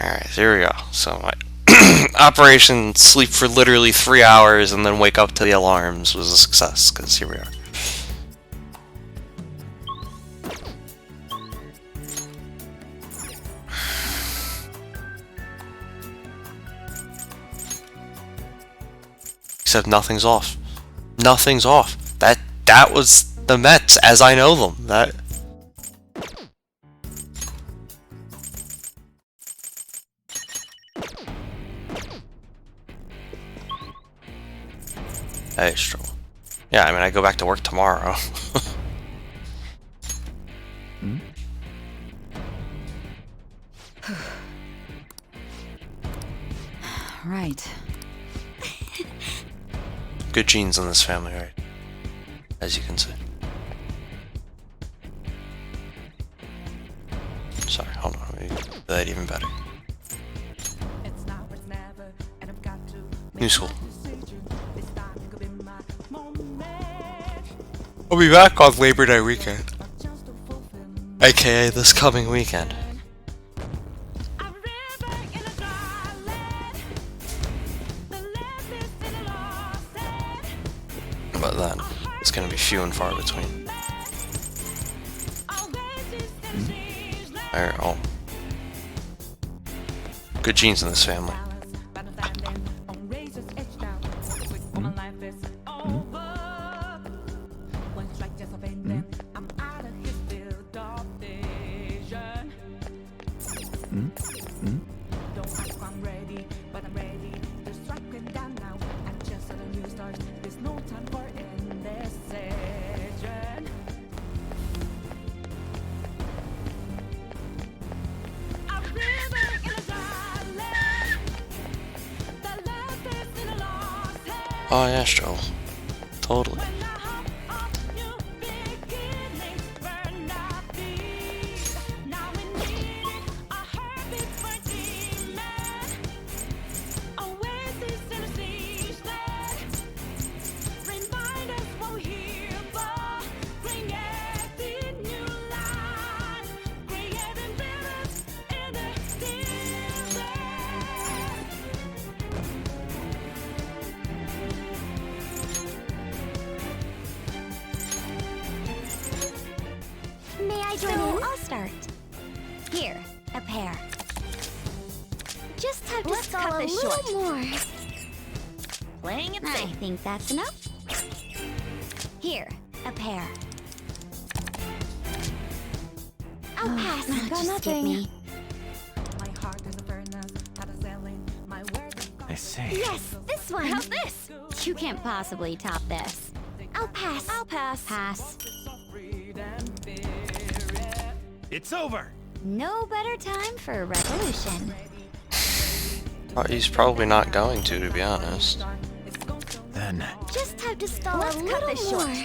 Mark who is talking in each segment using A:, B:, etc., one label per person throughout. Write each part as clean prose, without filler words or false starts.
A: Alright, here we go. So my operation sleep for literally 3 hours and then wake up to the alarms was a success, because here we are. Except nothing's off. Nothing's off. That was the Mets as I know them. That. Hey, Stroll. Yeah, I mean, I go back to work tomorrow.
B: Right.
A: Good genes in this family, right? As you can see. Sorry, hold on. Let me do that even better. New school. I'll be back on Labor Day weekend. AKA this coming weekend. But then, it's gonna be few and far between. There, oh. Good genes in this family. Oh yeah, Stroll. Totally.
C: I'll start. Here, a pair. Just have to cut this short. More. Playing it safe. I think that's enough. Here, a pair. I'll pass. Got nothing.
D: I see.
C: Yes, this one. How's this? You can't possibly top this. I'll pass. I'll pass. Pass.
D: It's over.
C: No better time for a revolution.
A: He's probably not going to be honest.
D: Then.
C: Just have to stall a little more.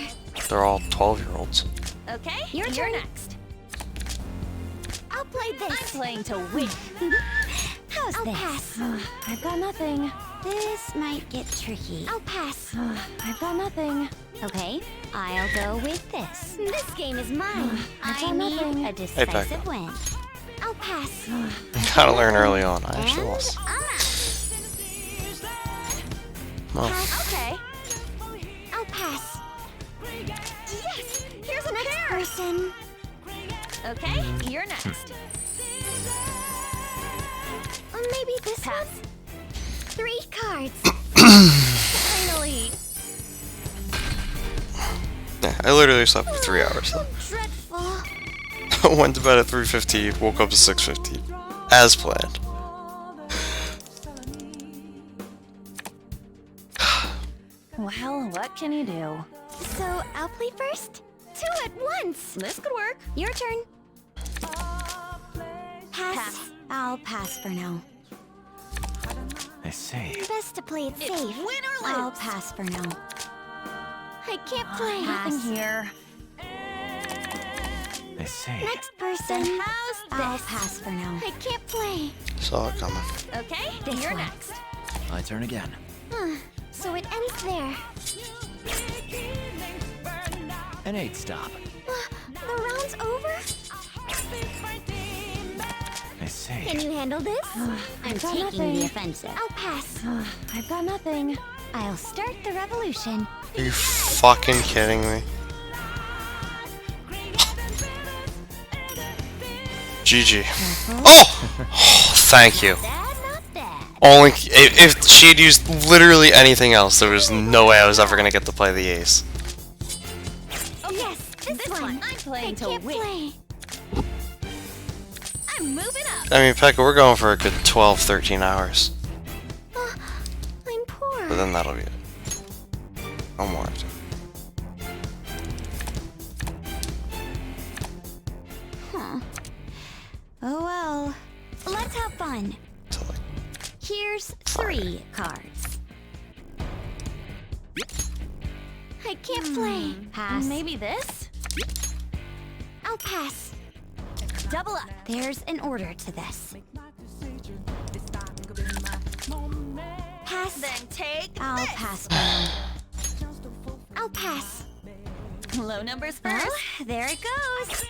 A: They're all 12-year-olds.
C: Okay, your turn next. I'll play this. I'm playing to win. How's this? I'll pass.
B: I've got nothing.
C: This might get tricky. I'll pass.
B: I've got nothing.
C: Okay, I'll go with this. This game is mine. I need a decisive win. I'll pass.
A: Gotta learn early on. I actually lost. Well.
C: Okay. I'll pass. Yes! Here's a next person. Okay, you're next. Maybe this one? 3 cards. Finally.
A: Yeah, I literally slept for 3 hours.
C: How dreadful.
A: I went to bed at 3:50, woke up at 6:50, as planned.
B: Well, what can you do?
C: So, I'll play first? 2 at once!
B: This could work.
C: Your turn. Pass. I'll pass for now.
D: I see.
C: Best to play it safe.
B: It's win or lose.
C: I'll pass for now. I can't play.
B: Nothing here.
D: I see.
C: Next person.
B: Then how's this?
C: I'll pass for now. I can't play.
A: Saw it coming.
B: Okay,
C: This
B: you're
C: one.
B: next.
D: My turn again.
C: So it ends there.
D: An 8 stop.
C: The round's over?
D: I see. see.
C: Can you handle this? I'm
B: I've got
C: taking
B: nothing.
C: the offensive. I'll pass.
B: I've got nothing.
C: I'll start the revolution.
A: Are you fucking kidding me? GG. Oh! Thank you.
C: Bad, not bad.
A: Only if she had used literally anything else, there was no way I was ever gonna get to play the ace.
C: Oh yes, this one.
B: I'm playing
C: I
B: to
C: can't
B: win.
C: play.
B: I'm moving up.
A: I mean, Pekka, we're going for a good 12, 13 hours.
C: I'm poor.
A: But then that'll be it. No more.
C: Huh. Oh well. Let's have fun.
A: To like,
C: Here's 3 cards. I can't play. Pass.
B: Maybe this?
C: I'll pass.
B: Double up.
C: There's an order to this. Pass.
B: Then take
C: I'll
B: this.
C: pass for now. I'll pass.
B: Low numbers
C: Well,
B: first.
C: there it goes.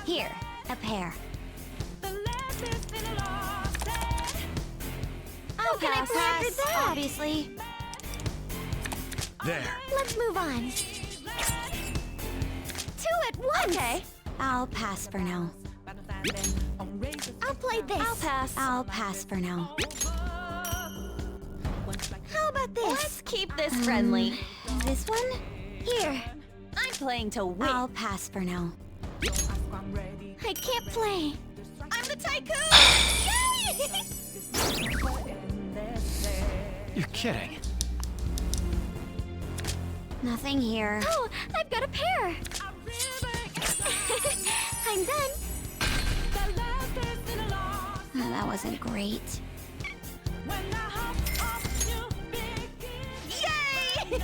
C: Here, a pair. How can I play after that? Obviously.
D: There.
C: Let's move on. 2 at once.
B: Okay.
C: I'll pass for now. I'll play this.
B: I'll pass.
C: I'll pass for now. How about this?
B: Let's keep this friendly.
C: This one? Here.
B: I'm playing to win.
C: I'll pass for now. I can't play.
B: I'm the tycoon.
D: You're kidding.
C: Nothing here. Oh, I've got a pair. I'm done. Oh, that wasn't great.
B: Yay!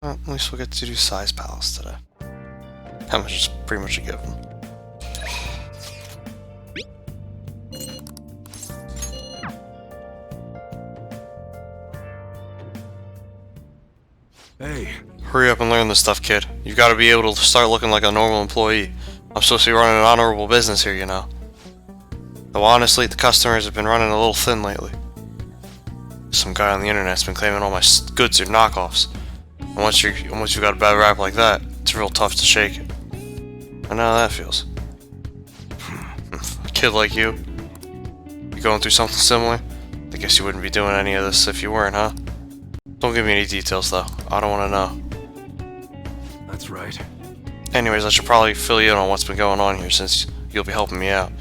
A: well, at least we'll get to do size palace today. How much is pretty much a given.
D: Hey,
A: Hurry up and learn this stuff, kid. You've got to be able to start looking like a normal employee. I'm supposed to be running an honorable business here, you know. Though honestly, the customers have been running a little thin lately. Some guy on the internet's been claiming all my goods are knockoffs. And once you've got a bad rap like that, it's real tough to shake it. I know how that feels. A kid like you going through something similar? I guess you wouldn't be doing any of this if you weren't, huh? Don't give me any details, though. I don't want to know.
D: that's right.
A: Anyways, I should probably fill you in on what's been going on here since you'll be helping me out.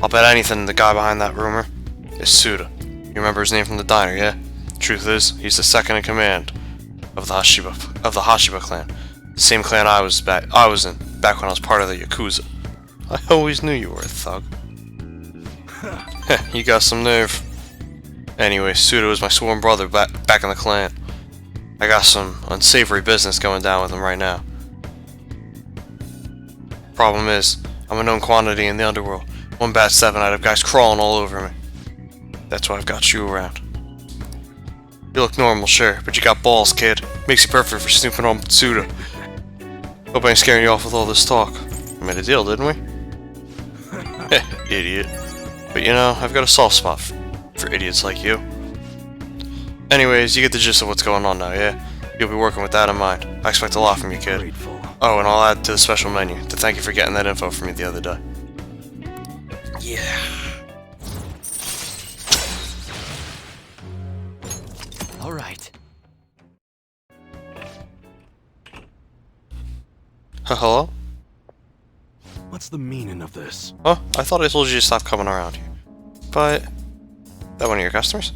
A: I'll bet anything the guy behind that rumor is Suda. You remember his name from the diner, yeah? Truth is, he's the second in command of the Hashiba clan. The same clan I was in back when I was part of the Yakuza. I always knew you were a thug. You got some nerve. Anyway, Suda was my sworn brother back in the clan. I got some unsavory business going down with him right now. Problem is, I'm a known quantity in the underworld. One bad 7, I'd have guys crawling all over me. That's why I've got you around. You look normal, sure, but you got balls, kid. Makes you perfect for snooping on Suda. Hope I ain't scaring you off with all this talk. We made a deal, didn't we? Idiot. But you know, I've got a soft spot for idiots like you. Anyways, you get the gist of what's going on now, yeah? You'll be working with that in mind. I expect a lot from you, kid.
D: Grateful.
A: Oh, and I'll add to the special menu to thank you for getting that info for me the other day. Yeah.
D: All right.
A: Hello?
D: What's the meaning of this?
A: Oh, I thought I told you to stop coming around here. But, that one of your customers?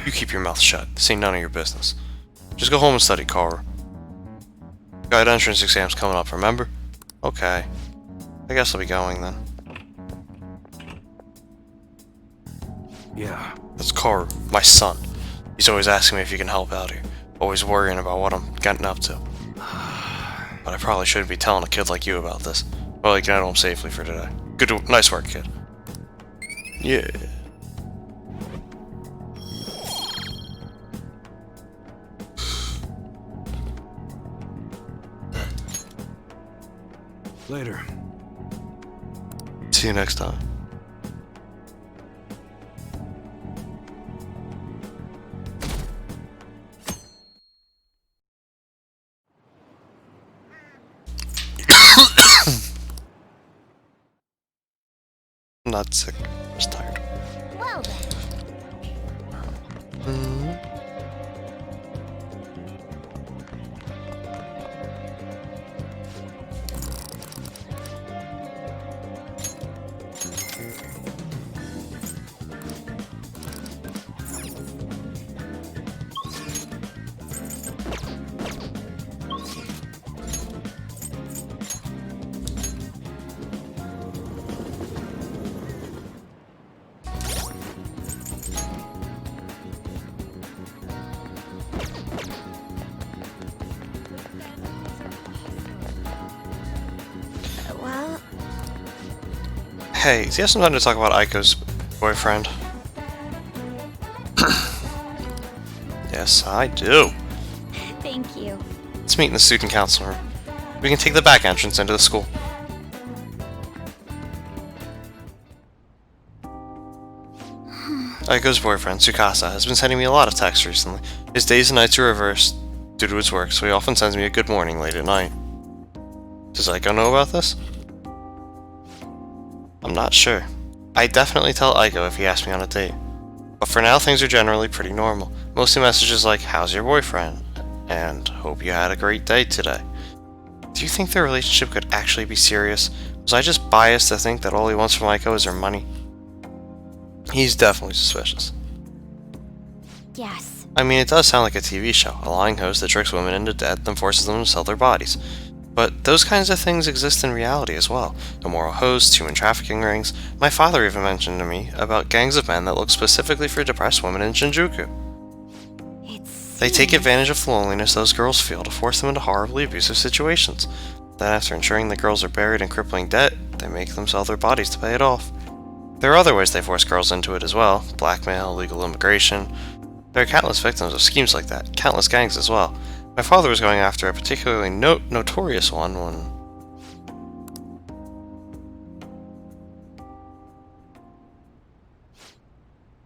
A: You keep your mouth shut. This ain't none of your business. Just go home and study, Carver. Got entrance exams coming up, remember? Okay. I guess I'll be going then.
D: Yeah.
A: That's Carver, my son. He's always asking me if he can help out here. Always worrying about what I'm getting up to. But I probably shouldn't be telling a kid like you about this. Well, I get home safely for today. Nice work, kid. Yeah.
D: Later.
A: See you next time. I'm not sick. I'm just tired.
C: Well then. Well,
A: Hey, do you have some time to talk about Aiko's boyfriend? Yes, I do.
C: thank you.
A: Let's meet in the student council room. We can take the back entrance into the school. Aiko's boyfriend, Tsukasa, has been sending me a lot of texts recently. His days and nights are reversed due to his work, so he often sends me a good morning late at night. Does Aiko know about this? I'm not sure. I'd definitely tell Aiko if he asked me on a date. But for now, things are generally pretty normal. Mostly messages like, how's your boyfriend? And hope you had a great day today. Do you think their relationship could actually be serious? Was I just biased to think that all he wants from Aiko is her money? He's definitely suspicious.
C: Yes.
A: I mean, it does sound like a TV show, a lying host that tricks women into debt and forces them to sell their bodies. But those kinds of things exist in reality as well. Immoral hosts, human trafficking rings. My father even mentioned to me about gangs of men that look specifically for depressed women in Shinjuku. They take advantage of the loneliness those girls feel to force them into horribly abusive situations. Then after ensuring the girls are buried in crippling debt, they make them sell their bodies to pay it off. There are other ways they force girls into it as well. Blackmail, illegal immigration. There are countless victims of schemes like that, countless gangs as well. My father was going after a particularly notorious one when...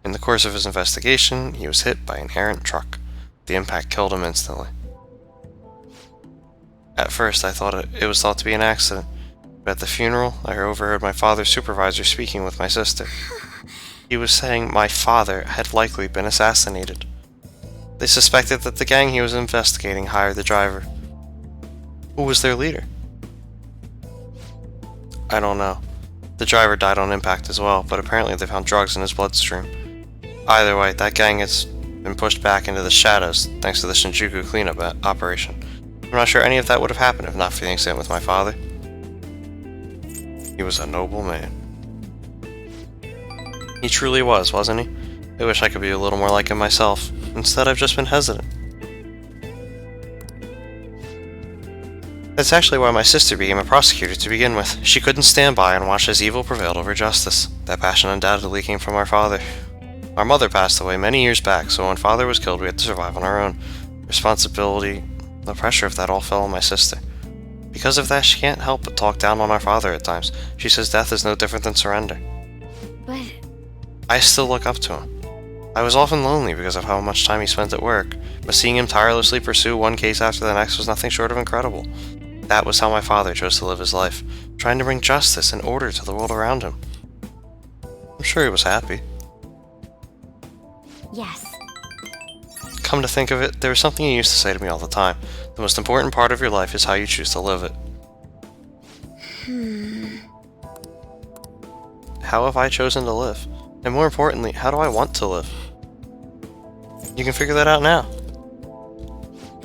A: In the course of his investigation, he was hit by an errant truck. The impact killed him instantly. At first, I thought it was thought to be an accident, but at the funeral, I overheard my father's supervisor speaking with my sister. He was saying my father had likely been assassinated. They suspected that the gang he was investigating hired the driver. Who was their leader? I don't know. The driver died on impact as well, but apparently they found drugs in his bloodstream. Either way, that gang has been pushed back into the shadows thanks to the Shinjuku cleanup operation. I'm not sure any of that would have happened if not for the incident with my father. He was a noble man. He truly was, wasn't he? I wish I could be a little more like him myself. Instead, I've just been hesitant. That's actually why my sister became a prosecutor to begin with. She couldn't stand by and watch as evil prevailed over justice. That passion undoubtedly came from our father. Our mother passed away many years back, so when father was killed, we had to survive on our own. Responsibility, the pressure of that all fell on my sister. Because of that, she can't help but talk down on our father at times. She says death is no different than surrender.
C: But
A: I still look up to him. I was often lonely because of how much time he spent at work, but seeing him tirelessly pursue one case after the next was nothing short of incredible. That was how my father chose to live his life, trying to bring justice and order to the world around him. I'm sure he was happy.
C: yes.
A: Come to think of it, there was something he used to say to me all the time. The most important part of your life is how you choose to live it. How have I chosen to live? And more importantly, how do I want to live? You can figure that out now.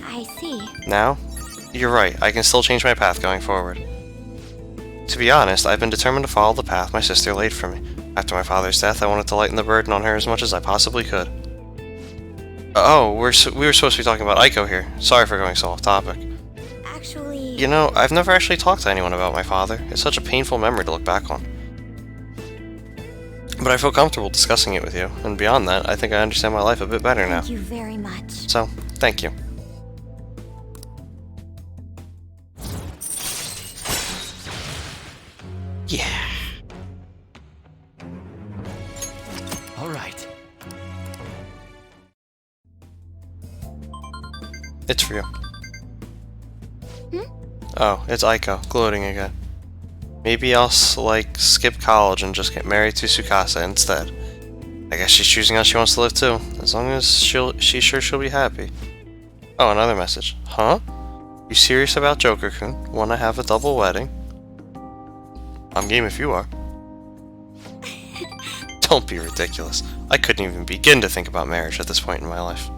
C: I see.
A: Now? You're right, I can still change my path going forward. To be honest, I've been determined to follow the path my sister laid for me. After my father's death, I wanted to lighten the burden on her as much as I possibly could. Oh, we were supposed to be talking about Aiko here. Sorry for going so off topic.
C: Actually,
A: You know, I've never actually talked to anyone about my father. It's such a painful memory to look back on. But I feel comfortable discussing it with you, and beyond that, I think I understand my life a bit better now.
C: Thank you very much.
A: So, thank you. Yeah.
D: All right.
A: It's for you. Oh, it's Aiko, gloating again. Maybe I'll, skip college and just get married to Tsukasa instead. I guess she's choosing how she wants to live too, as long as she's sure she'll be happy. Oh, another message. Huh? You serious about Joker-kun? Wanna have a double wedding? I'm game if you are. Don't be ridiculous. I couldn't even begin to think about marriage at this point in my life.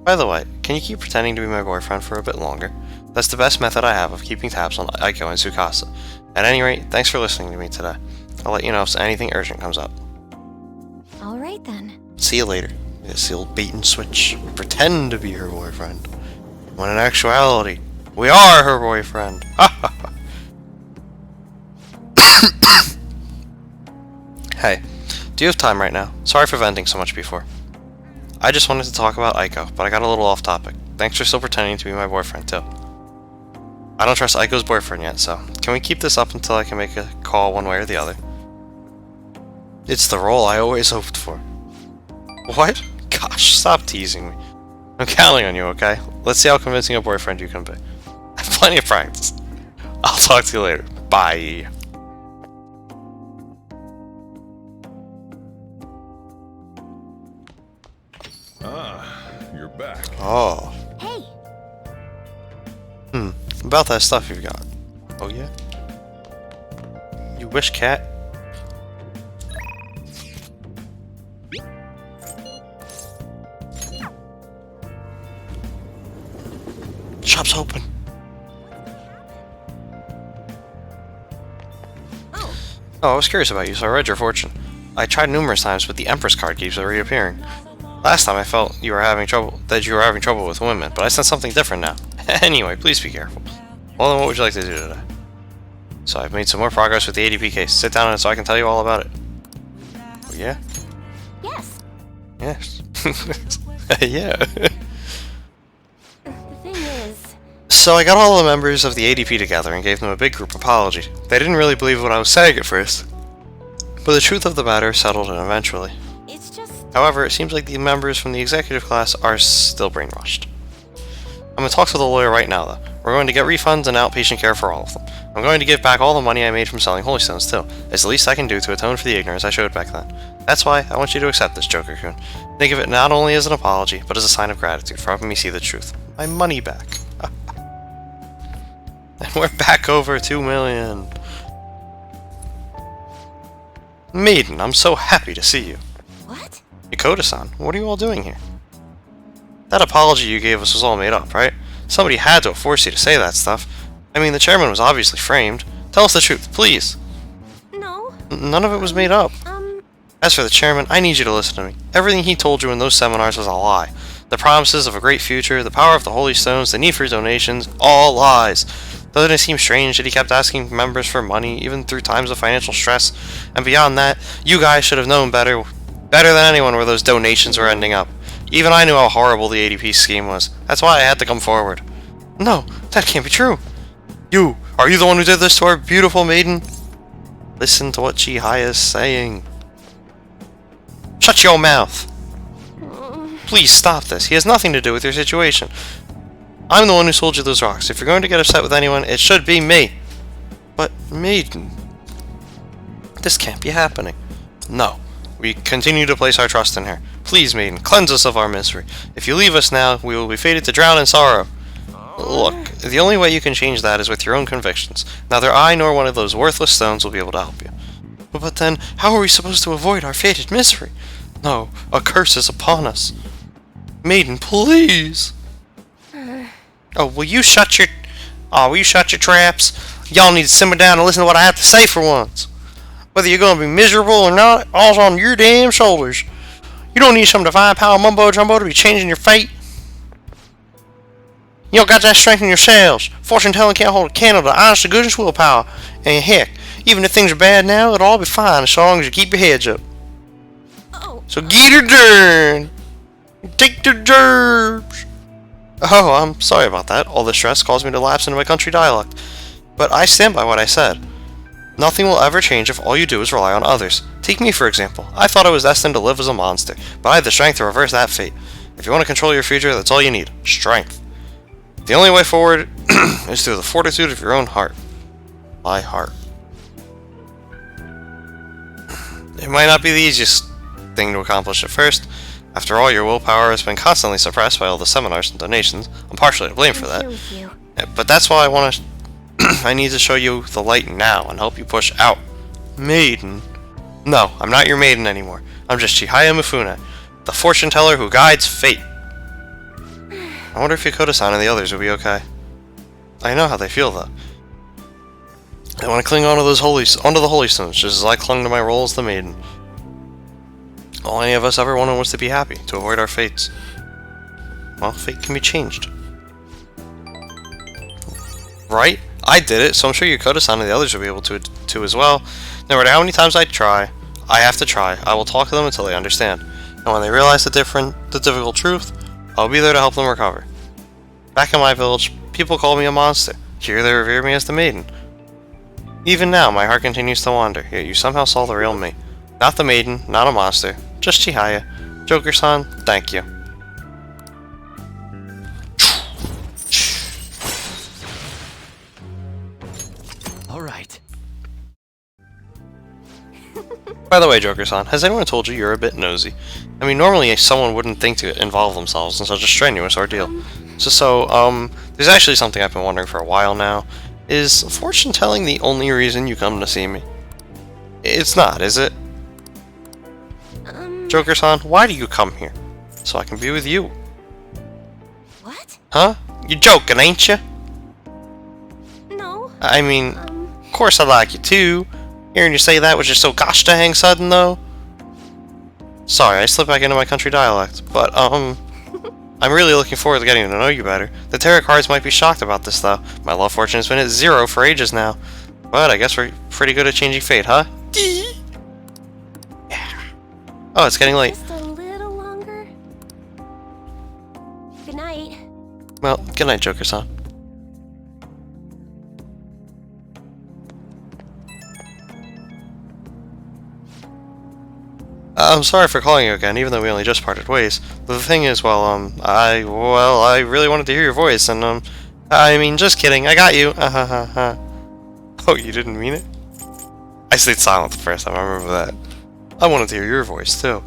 A: By the way, can you keep pretending to be my boyfriend for a bit longer? That's the best method I have of keeping tabs on Aiko and Tsukasa. At any rate, thanks for listening to me today. I'll let you know if anything urgent comes up.
C: All right then.
A: See you later. It's the old bait and switch. We pretend to be her boyfriend, when in actuality, we are her boyfriend. Hey, do you have time right now? Sorry for venting so much before. I just wanted to talk about Aiko, but I got a little off topic. Thanks for still pretending to be my boyfriend, too. I don't trust Aiko's boyfriend yet, so can we keep this up until I can make a call one way or the other? It's the role I always hoped for. What? Gosh, stop teasing me. I'm counting on you, okay? Let's see how convincing a boyfriend you can be. I have plenty of practice. I'll talk to you later. Bye.
E: You're back.
A: Oh.
C: Hey,
A: About that stuff you've got. Oh, yeah? You wish, cat? Shop's open. Oh, I was curious about you, so I read your fortune. I tried numerous times, but the Empress card keeps reappearing. Last time I felt you were having trouble with women, but I sense something different now. Anyway, please be careful. Well then, what would you like to do today? So I've made some more progress with the ADP case. Sit down so I can tell you all about it. Oh, yeah?
C: yes.
A: Yes. Yeah.
C: The thing is,
A: So I got all the members of the ADP together and gave them a big group apology. They didn't really believe what I was saying at first, but the truth of the matter settled in eventually.
C: it's just
A: However, it seems like the members from the executive class are still brainwashed. I'm in talks with a lawyer right now, though. We're going to get refunds and outpatient care for all of them. I'm going to give back all the money I made from selling holy stones, too. It's the least I can do to atone for the ignorance I showed back then. That's why I want you to accept this, Joker-kun. Think of it not only as an apology, but as a sign of gratitude for helping me see the truth. My money back. And we're back over 2 million. Maiden, I'm so happy to see you.
C: what?
A: Yokota-san, what are you all doing here? That apology you gave us was all made up, right? Somebody had to have forced you to say that stuff. I mean, the chairman was obviously framed. Tell us the truth, please.
C: No.
A: None of it was made up. As for the chairman, I need you to listen to me. Everything he told you in those seminars was a lie. The promises of a great future, the power of the holy stones, the need for donations, all lies. Doesn't it seem strange that he kept asking members for money, even through times of financial stress? And beyond that, you guys should have known better than anyone where those donations were ending up. Even I knew how horrible the ADP scheme was. That's why I had to come forward. No, that can't be true. Are you the one who did this to our beautiful maiden? Listen to what Chihaya is saying. Shut your mouth. Please stop this. He has nothing to do with your situation. I'm the one who sold you those rocks. If you're going to get upset with anyone, it should be me. But, maiden, this can't be happening. No. We continue to place our trust in her. Please, maiden, cleanse us of our misery. If you leave us now, we will be fated to drown in sorrow. Look, the only way you can change that is with your own convictions. Neither I nor one of those worthless stones will be able to help you. But then, how are we supposed to avoid our fated misery? No, a curse is upon us. Maiden, please! Oh, will you shut your traps? Y'all need to simmer down and listen to what I have to say for once. Whether you're going to be miserable or not, all's on your damn shoulders. You don't need some divine power mumbo-jumbo to be changing your fate. You don't got that strength in your cells. Fortune telling can't hold a candle to honest to goodness willpower. And heck, even if things are bad now, it'll all be fine as long as you keep your heads up.
B: Oh,
A: So get her done. Take the gerbs. Oh, I'm sorry about that. All the stress caused me to lapse into my country dialect. But I stand by what I said. Nothing will ever change if all you do is rely on others. Take me, for example. I thought I was destined to live as a monster, but I had the strength to reverse that fate. If you want to control your future, that's all you need. Strength. The only way forward is through the fortitude of your own heart. My heart. It might not be the easiest thing to accomplish at first. After all, your willpower has been constantly suppressed by all the seminars and donations. I'm partially to blame for that. But that's why I need to show you the light now and help you push out. Maiden. No, I'm not your maiden anymore. I'm just Chihaya Mifune, the fortune teller who guides fate. I wonder if Yokota-san and the others will be okay. I know how they feel, though. They want to cling onto the holy stones, just as I clung to my role as the maiden. All any of us ever wanted was to be happy, to avoid our fates. Well, fate can be changed. Right? I did it, so I'm sure Yokota-san and the others will be able to as well. No matter how many times I have to try. I will talk to them until they understand. And when they realize the difficult truth, I'll be there to help them recover. Back in my village, people call me a monster. Here they revere me as the maiden. Even now, my heart continues to wander, yet you somehow saw the real me. Not the maiden, not a monster, just Chihaya. Joker-san, thank you.
D: All right.
A: By the way, Joker-san, has anyone told you you're a bit nosy? I mean, normally someone wouldn't think to involve themselves in such a strenuous ordeal. There's actually something I've been wondering for a while now. Is fortune telling the only reason you come to see me? It's not, is it? Joker-san, why do you come here? So I can be with you.
B: what?
A: Huh? You're joking, ain't you?
B: No.
A: I mean, of course I like you too. Hearing you say that was just so gosh dang sudden, though. Sorry, I slipped back into my country dialect, but, I'm really looking forward to getting to know you better. The tarot cards might be shocked about this, though. My love fortune has been at 0 for ages now. But I guess we're pretty good at changing fate, huh? Yeah. Oh, it's getting late.
B: Just a little longer. Good night.
A: Well, good night, Joker-san. I'm sorry for calling you again, even though we only just parted ways. But the thing is, I really wanted to hear your voice, and, I mean, just kidding, I got you. Oh, you didn't mean it? I stayed silent the first time, I remember that. I wanted to hear your voice, too.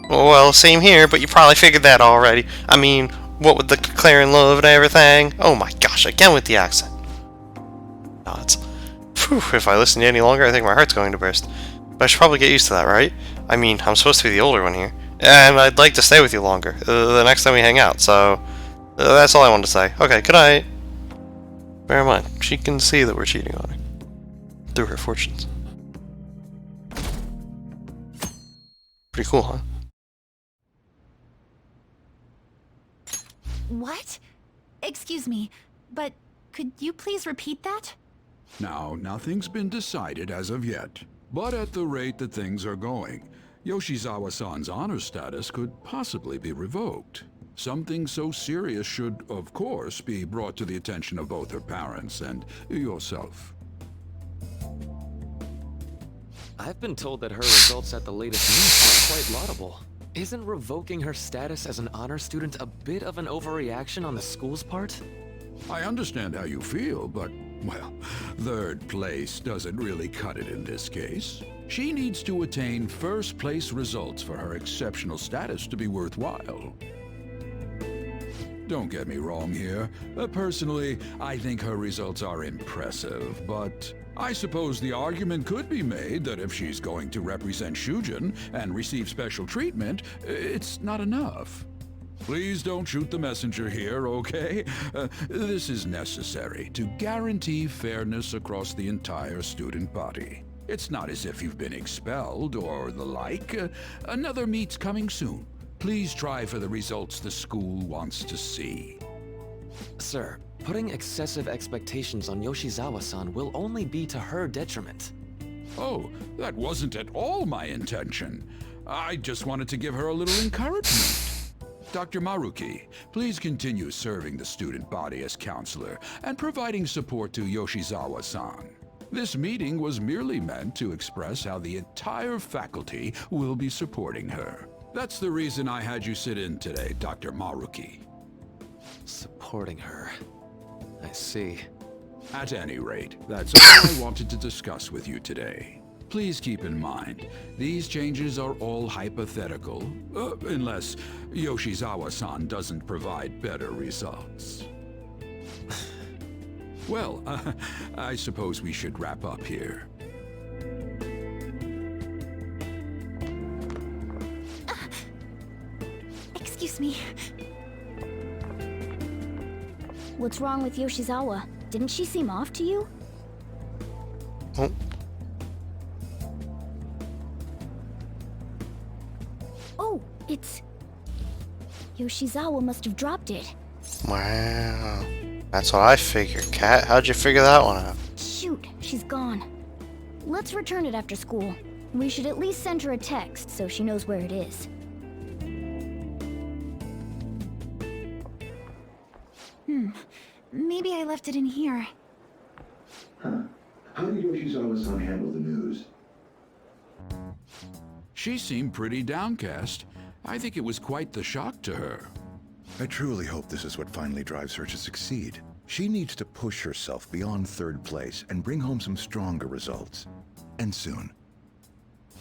A: Well, same here, but you probably figured that already. I mean, what with the declaring love and everything. Oh my gosh, again with the accent. No, if I listen to you any longer, I think my heart's going to burst. But I should probably get used to that, right? I mean, I'm supposed to be the older one here. And I'd like to stay with you longer, the next time we hang out, so... that's all I wanted to say. Okay, good night. Bear in mind, she can see that we're cheating on her. Through her fortunes. Pretty cool, huh?
B: What? Excuse me, but could you please repeat that?
F: Now, nothing's been decided as of yet. But at the rate that things are going, Yoshizawa-san's honor status could possibly be revoked. Something so serious should, of course, be brought to the attention of both her parents and yourself.
D: I've been told that her results at the latest meets were quite laudable. Isn't revoking her status as an honor student a bit of an overreaction on the school's part?
F: I understand how you feel, but, well, third place doesn't really cut it in this case. She needs to attain first place results for her exceptional status to be worthwhile. Don't get me wrong here. Personally, I think her results are impressive, but I suppose the argument could be made that if she's going to represent Shujin and receive special treatment, it's not enough. Please don't shoot the messenger here, okay? This is necessary to guarantee fairness across the entire student body. It's not as if you've been expelled or the like. Another meet's coming soon. Please try for the results the school wants to see.
D: Sir, putting excessive expectations on Yoshizawa-san will only be to her detriment.
F: Oh, that wasn't at all my intention. I just wanted to give her a little encouragement. Dr. Maruki, please continue serving the student body as counselor and providing support to Yoshizawa-san. This meeting was merely meant to express how the entire faculty will be supporting her. That's the reason I had you sit in today, Dr. Maruki.
D: Supporting her. I see.
F: At any rate, that's all I wanted to discuss with you today. Please keep in mind, these changes are all hypothetical, unless Yoshizawa-san doesn't provide better results. Well, I suppose we should wrap up here.
B: Excuse me.
C: What's wrong with Yoshizawa? Didn't she seem off to you?
A: Oh.
C: Oh, it's... Yoshizawa must have dropped it.
A: Wow. That's what I figured, Cat. How'd you figure that one out?
C: Shoot, she's gone. Let's return it after school. We should at least send her a text so she knows where it is.
B: Maybe I left it in here.
G: Huh. How did Yoshizawa-san handle the news?
F: She seemed pretty downcast. I think it was quite the shock to her.
H: I truly hope this is what finally drives her to succeed. She needs to push herself beyond third place and bring home some stronger results. And soon.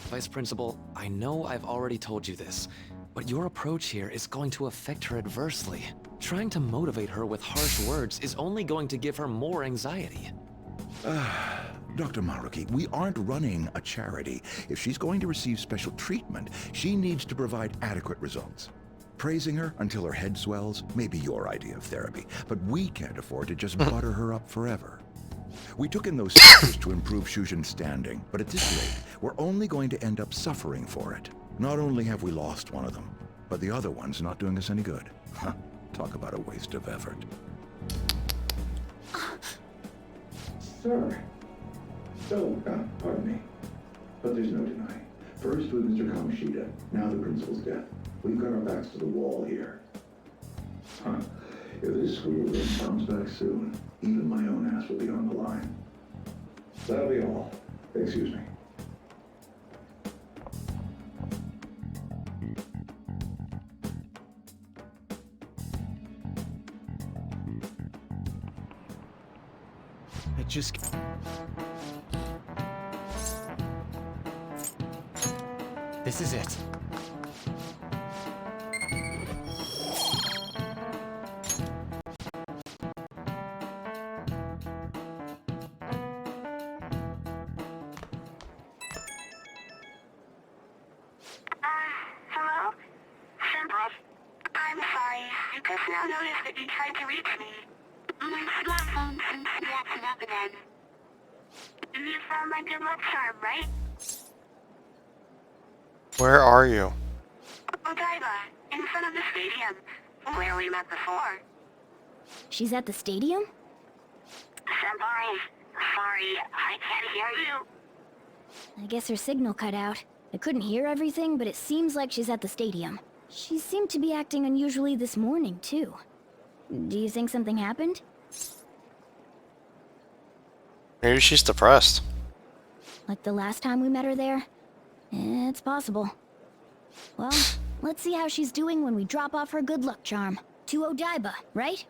D: Vice Principal, I know I've already told you this, but your approach here is going to affect her adversely. Trying to motivate her with harsh words is only going to give her more anxiety.
H: Dr. Maruki, we aren't running a charity. If she's going to receive special treatment, she needs to provide adequate results. Praising her until her head swells may be your idea of therapy, but we can't afford to just butter her up forever. We took in those steps to improve Shujin's standing, but at this rate, we're only going to end up suffering for it. Not only have we lost one of them, but the other one's not doing us any good. Huh, talk about a waste of effort.
G: Sir. So, pardon me. But there's no denying. First with Mr. Kamoshida, now the principal's death. We've got our backs to the wall here. Huh. If this schoolroom comes back soon, even my own ass will be on the line. That'll be all. Excuse me.
I: I just... This is it.
J: Hello? Senpai, I'm sorry. I just now noticed that you tried to reach me. My smartphone seems to be acting up again. You found my good luck charm, right?
A: Where are you?
J: Odaiba, in front of the stadium, where we met before.
C: She's at the stadium?
J: Senpai, sorry, I can't hear you.
C: I guess her signal cut out. I couldn't hear everything, but it seems like she's at the stadium. She seemed to be acting unusually this morning, too. Do you think something happened?
A: Maybe she's depressed.
C: Like the last time we met her there? It's possible. Well, let's see how she's doing when we drop off her good luck charm. To Odaiba, right?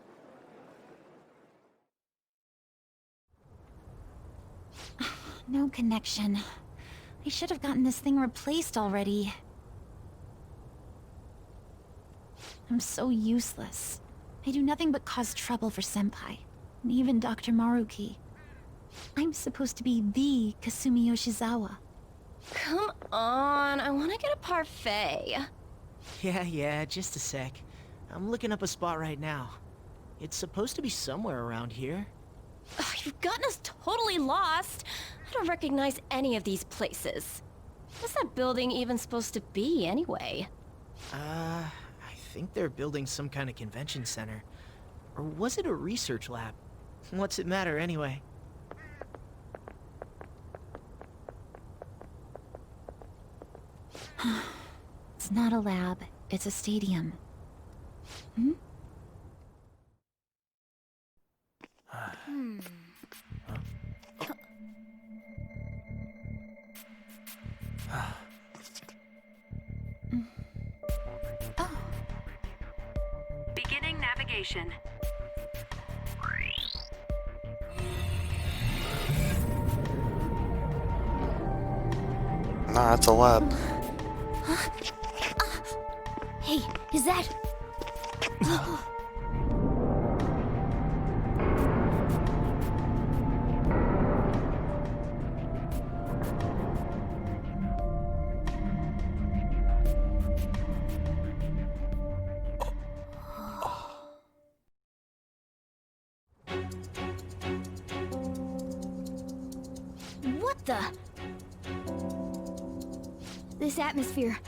B: No connection. I should have gotten this thing replaced already. I'm so useless. I do nothing but cause trouble for Senpai, and even Dr. Maruki. I'm supposed to be the Kasumi Yoshizawa.
K: Come on, I want to get a parfait.
I: Yeah, just a sec. I'm looking up a spot right now. It's supposed to be somewhere around here.
K: Ugh, you've gotten us totally lost. I don't recognize any of these places. What's that building even supposed to be, anyway?
I: I think they're building some kind of convention center. Or was it a research lab? What's it matter anyway?
B: It's not a lab, it's a stadium. Hmm?
L: Beginning navigation.
A: Nah, it's a lab.
C: Hey, is that... What the... This atmosphere...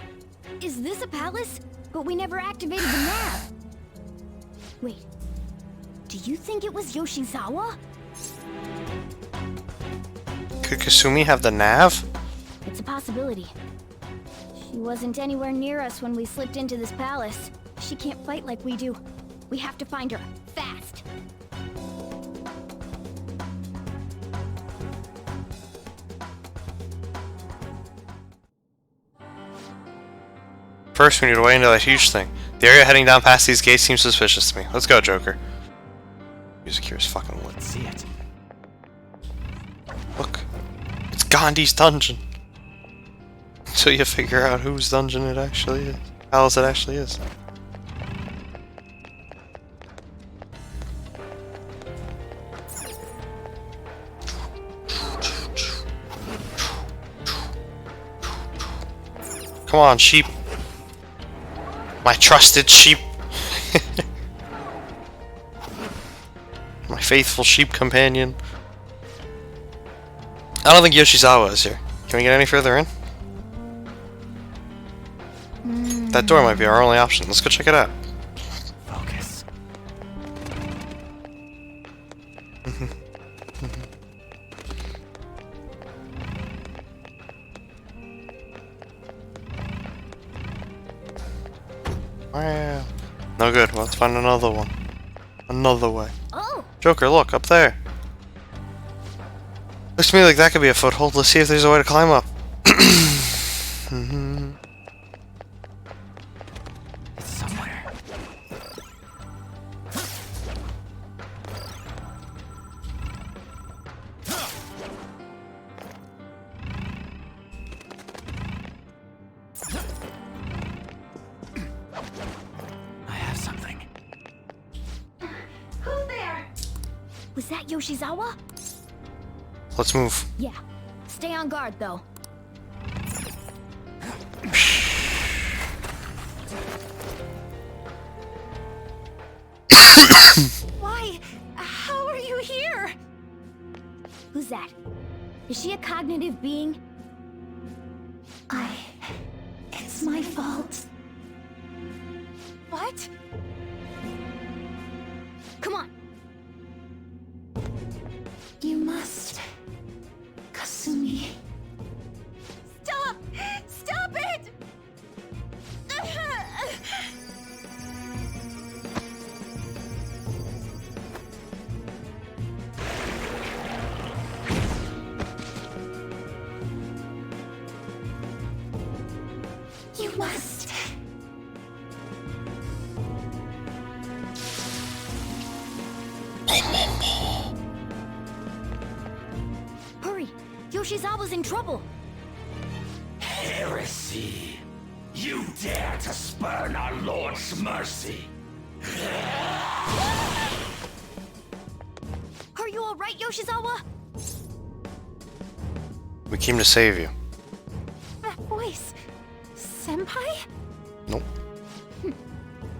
C: Is this a palace? But we never activated the nav. Wait. Do you think it was Yoshizawa?
A: Could Kasumi have the nav?
C: It's a possibility. She wasn't anywhere near us when we slipped into this palace. She can't fight like we do. We have to find her. Fast!
A: First, we need to wade into that huge thing. The area heading down past these gates seems suspicious to me. Let's go, Joker. Music here is fucking lit.
D: See it.
A: Look. It's Gandhi's dungeon. Until you figure out whose dungeon it actually is. Palace it actually is. Come on, sheep. My trusted sheep. My faithful sheep companion. I don't think Yoshizawa is here. Can we get any further in? That door might be our only option. Let's go check it out.
D: Focus.
A: Wow. No good. Let's find another one. Another way.
C: Oh!
A: Joker, look, up there. Looks to me like that could be a foothold. Let's see if there's a way to climb up.
D: It's somewhere. I have something.
C: Who's there? Was that Yoshizawa?
A: Let's move.
C: Yeah. Stay on guard, though.
B: Why? How are you here?
C: Who's that? Is she a cognitive being?
B: It's my fault. What?
C: Come on.
B: You must. Kasumi.
K: Stop! Stop it!
B: You must.
C: Hurry! Yoshizawa's in trouble!
M: Heresy! You dare to spurn our Lord's mercy!
C: Are you alright, Yoshizawa?
A: We came to save you.
B: That voice. Senpai?
A: Nope.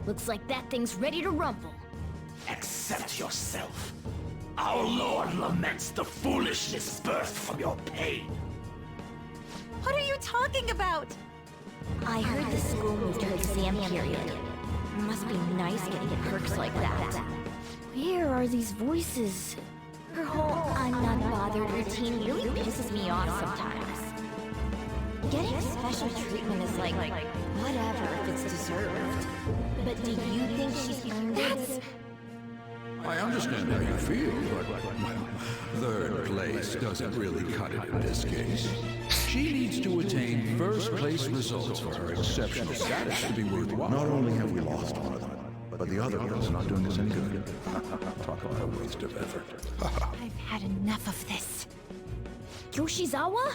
C: Looks like that thing's ready to rumble.
M: Accept yourself. Our Lord laments the foolishness birthed from your pain.
B: What are you talking about?
C: I heard the school moved her exam period. Must be nice getting perks like that. where are these voices? Her whole I'm not bothered routine really pisses me off sometimes. Getting special treatment is like, whatever if it's deserved. But do you think she's earned it?
F: I understand how you feel, but, well, third place doesn't really cut it in this case. She needs to attain first-place results for her exceptional status to be worthwhile.
H: Not only have we lost one of them, but the other girl's not doing us any good. Talk about a waste of effort.
B: I've had enough of this.
C: Yoshizawa?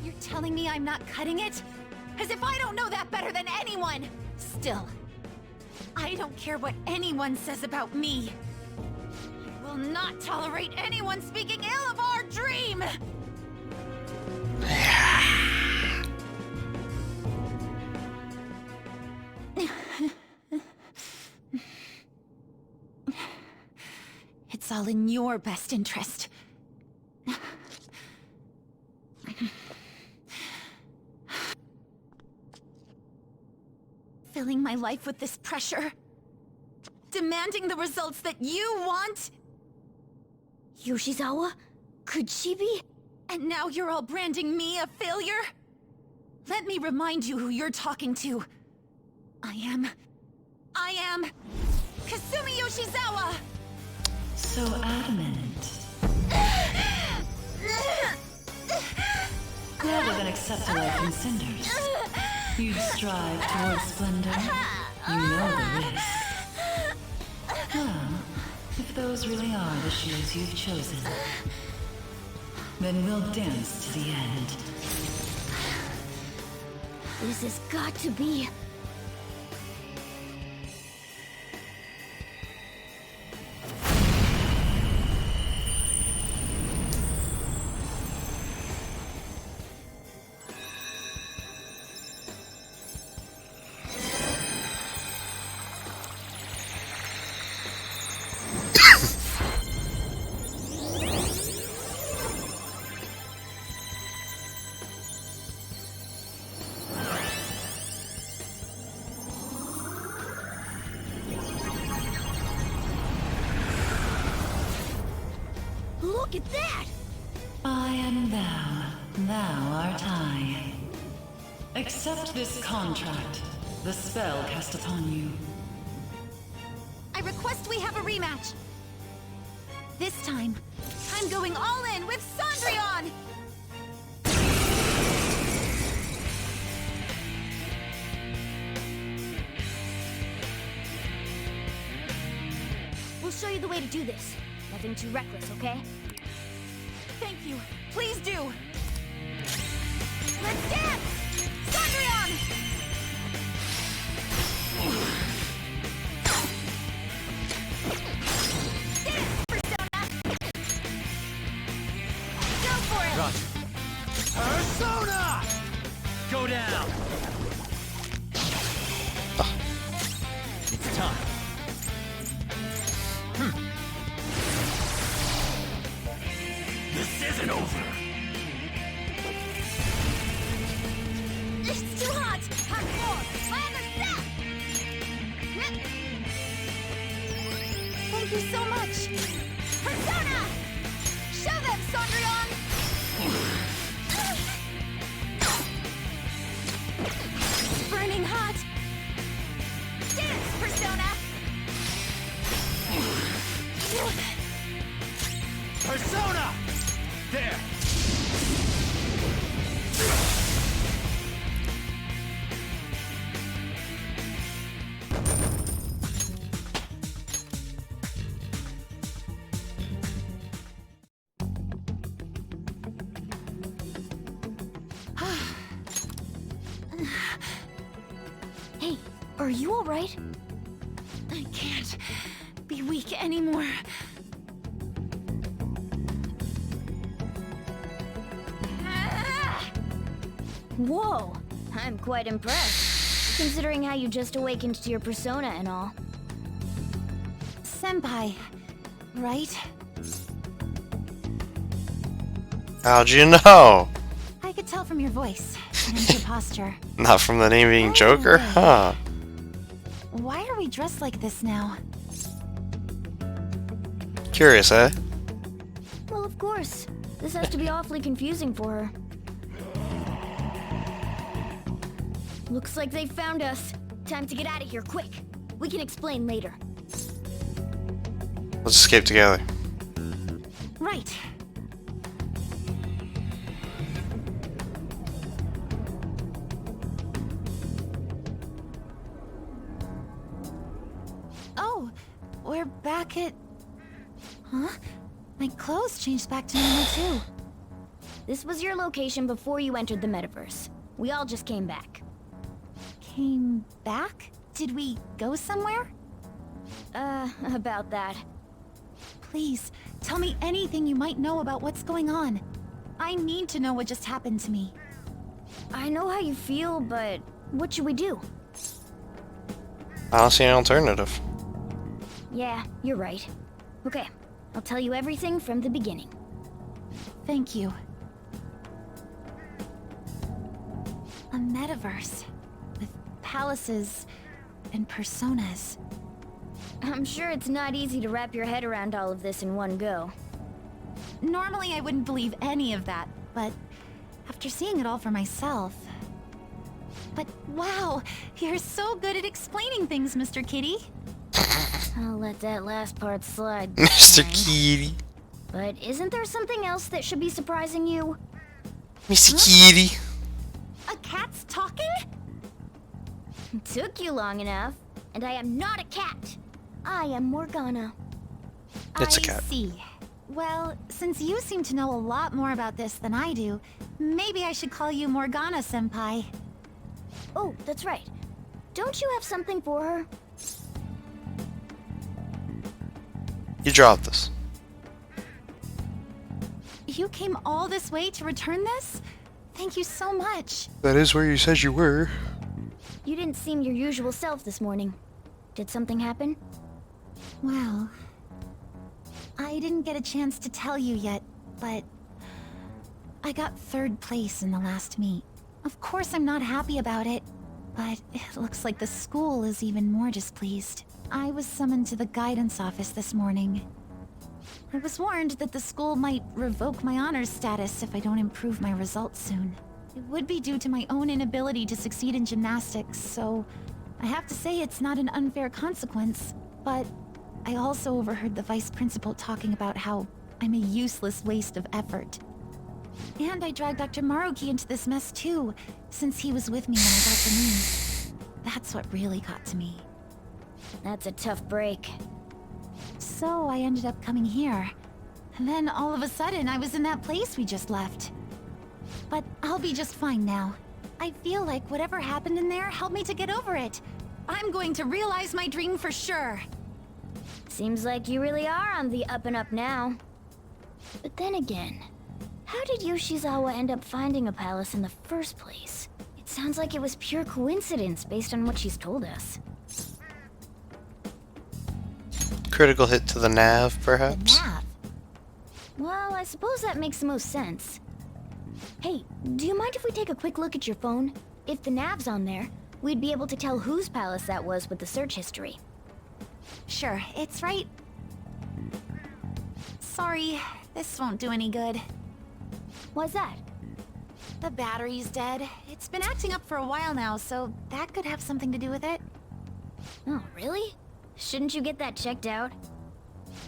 B: You're telling me I'm not cutting it? As if I don't know that better than anyone! Still, I don't care what anyone says about me. I will not tolerate anyone speaking ill of our dream! It's all in your best interest. Filling my life with this pressure. Demanding the results that you want.
C: Yoshizawa? Could she be?
B: And now you're all branding me a failure? Let me remind you who you're talking to. I am Kasumi Yoshizawa!
N: So adamant. Rather than accept a life in cinders, you'd strive towards splendor. You know the risk. Well, if those really are the shoes you've chosen, then we'll dance to the end.
C: This has got to be... Look at that!
N: I am thou art I. Accept this contract, the spell cast upon you.
B: I request we have a rematch. This time, I'm going all in with Cendrillon!
C: We'll show you the way to do this. Nothing too reckless, okay?
B: Thank you. Please do. Let's dance! Cendrillon! Dance, Persona! Go for it!
M: Roger. Persona! Go down! It's time. This isn't over.
B: It's too hot! Hot floor! My other step! Thank you so much! Persona! Show them, Cendrillon! Burning hot! Dance, Persona!
M: Persona! There!
C: Hey, are you alright?
B: I can't be weak anymore.
C: Whoa! I'm quite impressed, considering how you just awakened to your persona and all.
B: Senpai, right?
A: How'd you know?
B: I could tell from your voice and your posture.
A: Not from the name being Joker? Huh.
B: Why are we dressed like this now?
A: Curious, eh?
C: Well, of course. This has to be awfully confusing for her. Looks like they found us. Time to get out of here, quick. We can explain later.
A: Let's escape together.
B: Right. Oh, we're back at... Huh? My clothes changed back to normal too.
C: This was your location before you entered the metaverse. We all just came back.
B: Came back? Did we go somewhere?
C: About that.
B: Please, tell me anything you might know about what's going on. I need to know what just happened to me.
C: I know how you feel, but what should we do?
A: I don't see an alternative.
C: Yeah, you're right. Okay, I'll tell you everything from the beginning.
B: Thank you. A metaverse with palaces and personas.
C: I'm sure it's not easy to wrap your head around all of this in one go.
B: Normally I wouldn't believe any of that, but after seeing it all for myself... But wow, you're so good at explaining things, Mr. Kitty.
C: I'll let that last part slide.
A: Mr. Kitty.
C: But isn't there something else that should be surprising you?
A: Mr. Kitty.
B: A cat's talking?
C: Took you long enough. And I am not a cat. I am Morgana.
A: It's a cat.
B: I see. Well, since you seem to know a lot more about this than I do, maybe I should call you Morgana-senpai.
C: Oh, that's right. Don't you have something for her?
A: You dropped this.
B: You came all this way to return this? Thank you so much.
A: That is where you said you were.
C: You didn't seem your usual self this morning. Did something happen?
B: Well, I didn't get a chance to tell you yet, but I got 3rd place in the last meet. Of course I'm not happy about it, but it looks like the school is even more displeased. I was summoned to the guidance office this morning. I was warned that the school might revoke my honors status if I don't improve my results soon. It would be due to my own inability to succeed in gymnastics, so I have to say it's not an unfair consequence, but I also overheard the vice principal talking about how I'm a useless waste of effort. And I dragged Dr. Maruki into this mess too, since he was with me when I got the news. That's what really got to me.
C: That's a tough break.
B: So I ended up coming here. And then all of a sudden I was in that place we just left. But I'll be just fine now. I feel like whatever happened in there helped me to get over it. I'm going to realize my dream for sure.
C: Seems like you really are on the up and up now. But then again, how did Yoshizawa end up finding a palace in the first place? It sounds like it was pure coincidence based on what she's told us.
A: Critical hit to the nav, perhaps?
B: The nav?
C: Well, I suppose that makes the most sense. Hey, do you mind if we take a quick look at your phone? If the nav's on there, we'd be able to tell whose palace that was with the search history.
B: Sure, it's right... Sorry, this won't do any good.
C: Why's that?
B: The battery's dead. It's been acting up for a while now, so that could have something to do with it.
C: Oh, really? Shouldn't you get that checked out?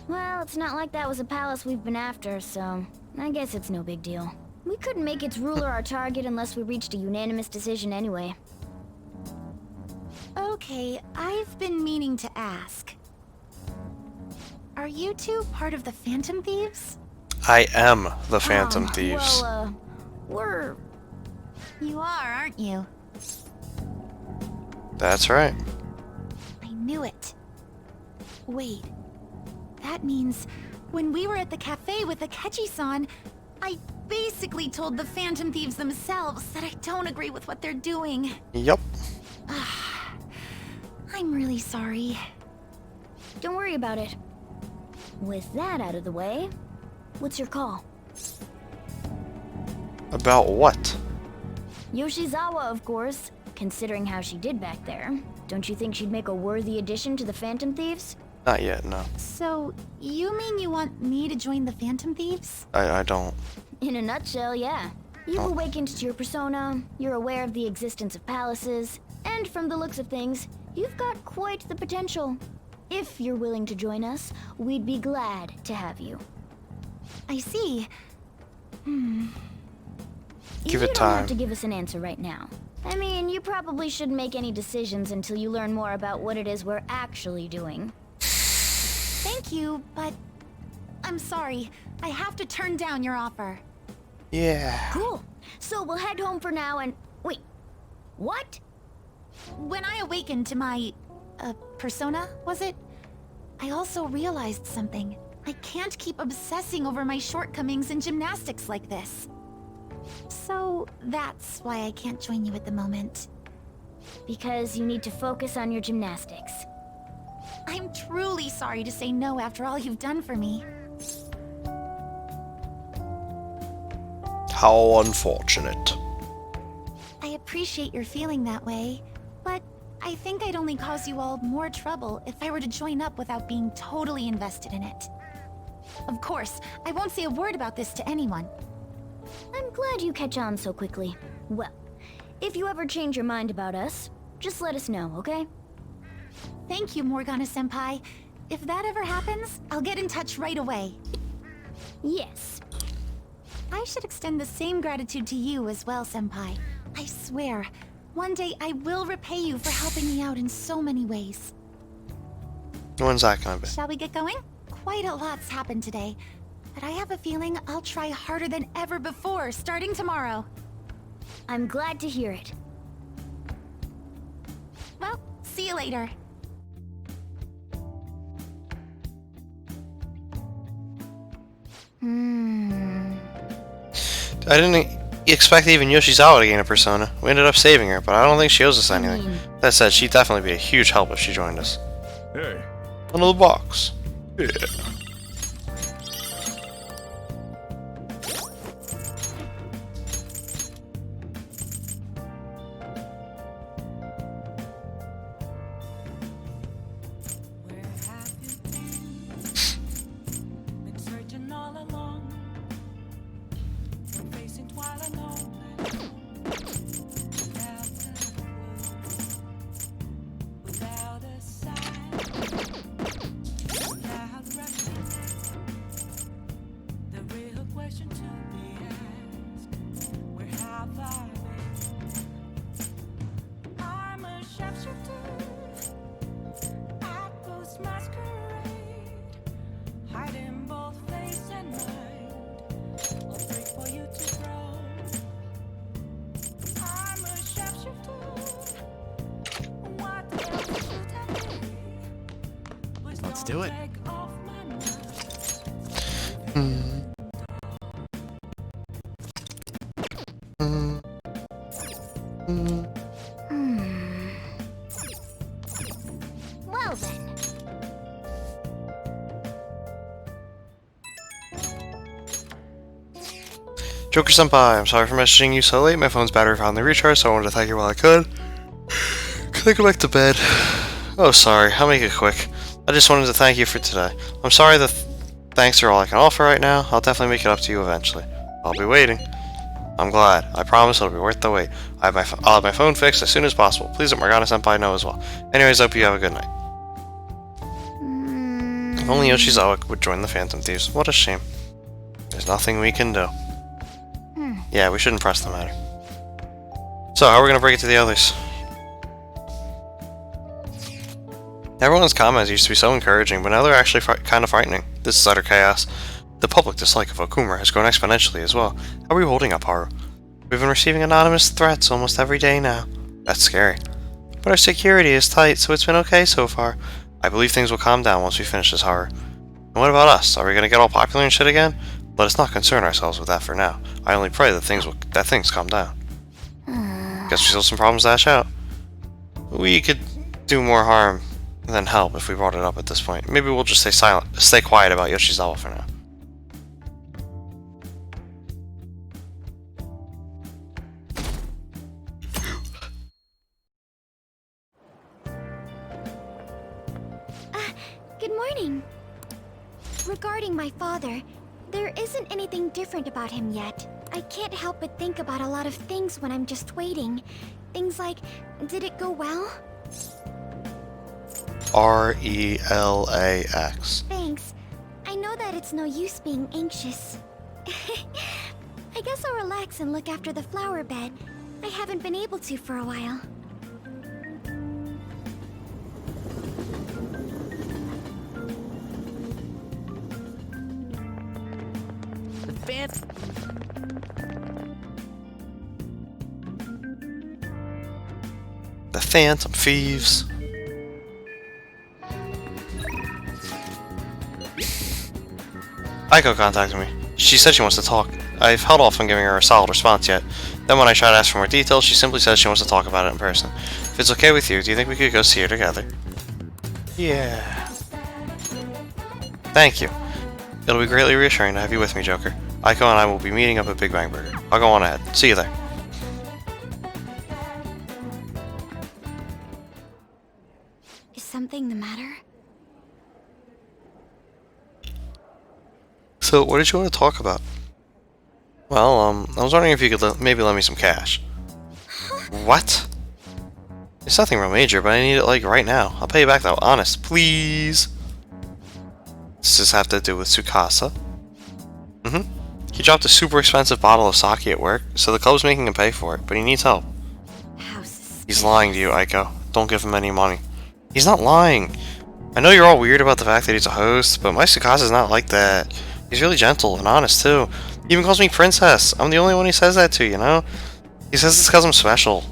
C: Well, it's not like that was a palace we've been after, so I guess it's no big deal. We couldn't make its ruler our target unless we reached a unanimous decision anyway.
B: Okay, I've been meaning to ask. Are you two part of the Phantom Thieves?
A: I am the Phantom Thieves.
C: Well, we're...
B: You are, aren't you?
A: That's right.
B: I knew it. Wait. That means when we were at the cafe with Akechi-san, I basically told the Phantom Thieves themselves that I don't agree with what they're doing.
A: Yup.
B: I'm really sorry.
C: Don't worry about it. With that out of the way, what's your call?
A: About what?
C: Yoshizawa, of course. Considering how she did back there, don't you think she'd make a worthy addition to the Phantom Thieves?
A: Not yet, no.
B: So, you mean you want me to join the Phantom Thieves?
A: I don't.
C: In a nutshell, yeah. You've awakened to your persona, you're aware of the existence of palaces, and from the looks of things, you've got quite the potential. If you're willing to join us, we'd be glad to have you.
B: I see.
A: Give
C: You
A: it
C: don't have
A: time.
C: to give us an answer right now. I mean, you probably shouldn't make any decisions until you learn more about what it is we're actually doing.
B: Thank you, but I'm sorry. I have to turn down your offer.
A: Yeah.
C: Cool. So we'll head home for now and... Wait. What?
B: When I awakened to my... persona, was it? I also realized something. I can't keep obsessing over my shortcomings in gymnastics like this. So, that's why I can't join you at the moment.
C: Because you need to focus on your gymnastics.
B: I'm truly sorry to say no after all you've done for me.
A: How unfortunate.
B: I appreciate your feeling that way, but I think I'd only cause you all more trouble if I were to join up without being totally invested in it. Of course, I won't say a word about this to anyone.
C: I'm glad you catch on so quickly. Well, if you ever change your mind about us, just let us know, okay?
B: Thank you, Morgana-senpai. If that ever happens, I'll get in touch right away.
C: Yes.
B: I should extend the same gratitude to you as well, senpai. I swear, one day I will repay you for helping me out in so many ways.
A: When's that gonna be?
B: Shall we get going? Quite a lot's happened today, but I have a feeling I'll try harder than ever before starting tomorrow.
C: I'm glad to hear it.
B: Well, see you later.
A: I didn't expect even Yoshizawa to gain a persona. We ended up saving her, but I don't think she owes us anything. That said, she'd definitely be a huge help if she joined us.
E: Hey.
A: Another box. Yeah.
D: Let's do it.
C: Well then.
A: Joker-senpai, I'm sorry for messaging you so late. My phone's battery finally recharged, so I wanted to thank you while I could. Can I go back to bed? Oh, sorry. I'll make it quick. I just wanted to thank you for today. I'm sorry the thanks are all I can offer right now. I'll definitely make it up to you eventually. I'll be waiting. I'm glad. I promise it'll be worth the wait. I'll have my phone fixed as soon as possible. Please let Morgana-senpai know as well. Anyways, I hope you have a good night. If only Yoshizawa would join the Phantom Thieves. What a shame. There's nothing we can do. Yeah, we shouldn't press the matter. So, how are we gonna break it to the others? Everyone's comments used to be so encouraging, but now they're actually kind of frightening. This is utter chaos. The public dislike of Okumura has grown exponentially as well. How are we holding up, Haru? We've been receiving anonymous threats almost every day now. That's scary. But our security is tight, so it's been okay so far. I believe things will calm down once we finish this, Haru. And what about us? Are we gonna get all popular and shit again? Let us not concern ourselves with that for now. I only pray that things calm down. Guess we still have some problems to hash out. We could do more harm than help if we brought it up at this point. Maybe we'll just stay quiet about Yoshizawa for now.
C: Good morning. Regarding my father, there isn't anything different about him yet. I can't help but think about a lot of things when I'm just waiting. Things like, did it go well?
A: RELAX.
C: Thanks. I know that it's no use being anxious. I guess I'll relax and look after the flower bed. I haven't been able to for a while.
A: The Phantom Thieves. Aiko contacted me. She said she wants to talk. I've held off on giving her a solid response yet. Then when I tried to ask for more details, she simply says she wants to talk about it in person. If it's okay with you, do you think we could go see her together? Yeah. Thank you. It'll be greatly reassuring to have you with me, Joker. Aiko and I will be meeting up at Big Bang Burger. I'll go on ahead. See you there.
C: Is something the matter?
A: So, what did you want to talk about? Well, I was wondering if you could maybe lend me some cash. What? It's nothing real major, but I need it, like, right now. I'll pay you back, though. Honest. Please. Does this have to do with Tsukasa? Mm-hmm. He dropped a super expensive bottle of sake at work, so the club's making him pay for it, but he needs help. He's lying to you, Aiko. Don't give him any money. He's not lying. I know you're all weird about the fact that he's a host, but my Tsukasa's not like that. He's really gentle and honest, too. He even calls me Princess. I'm the only one he says that to, you know? He says it's because I'm special.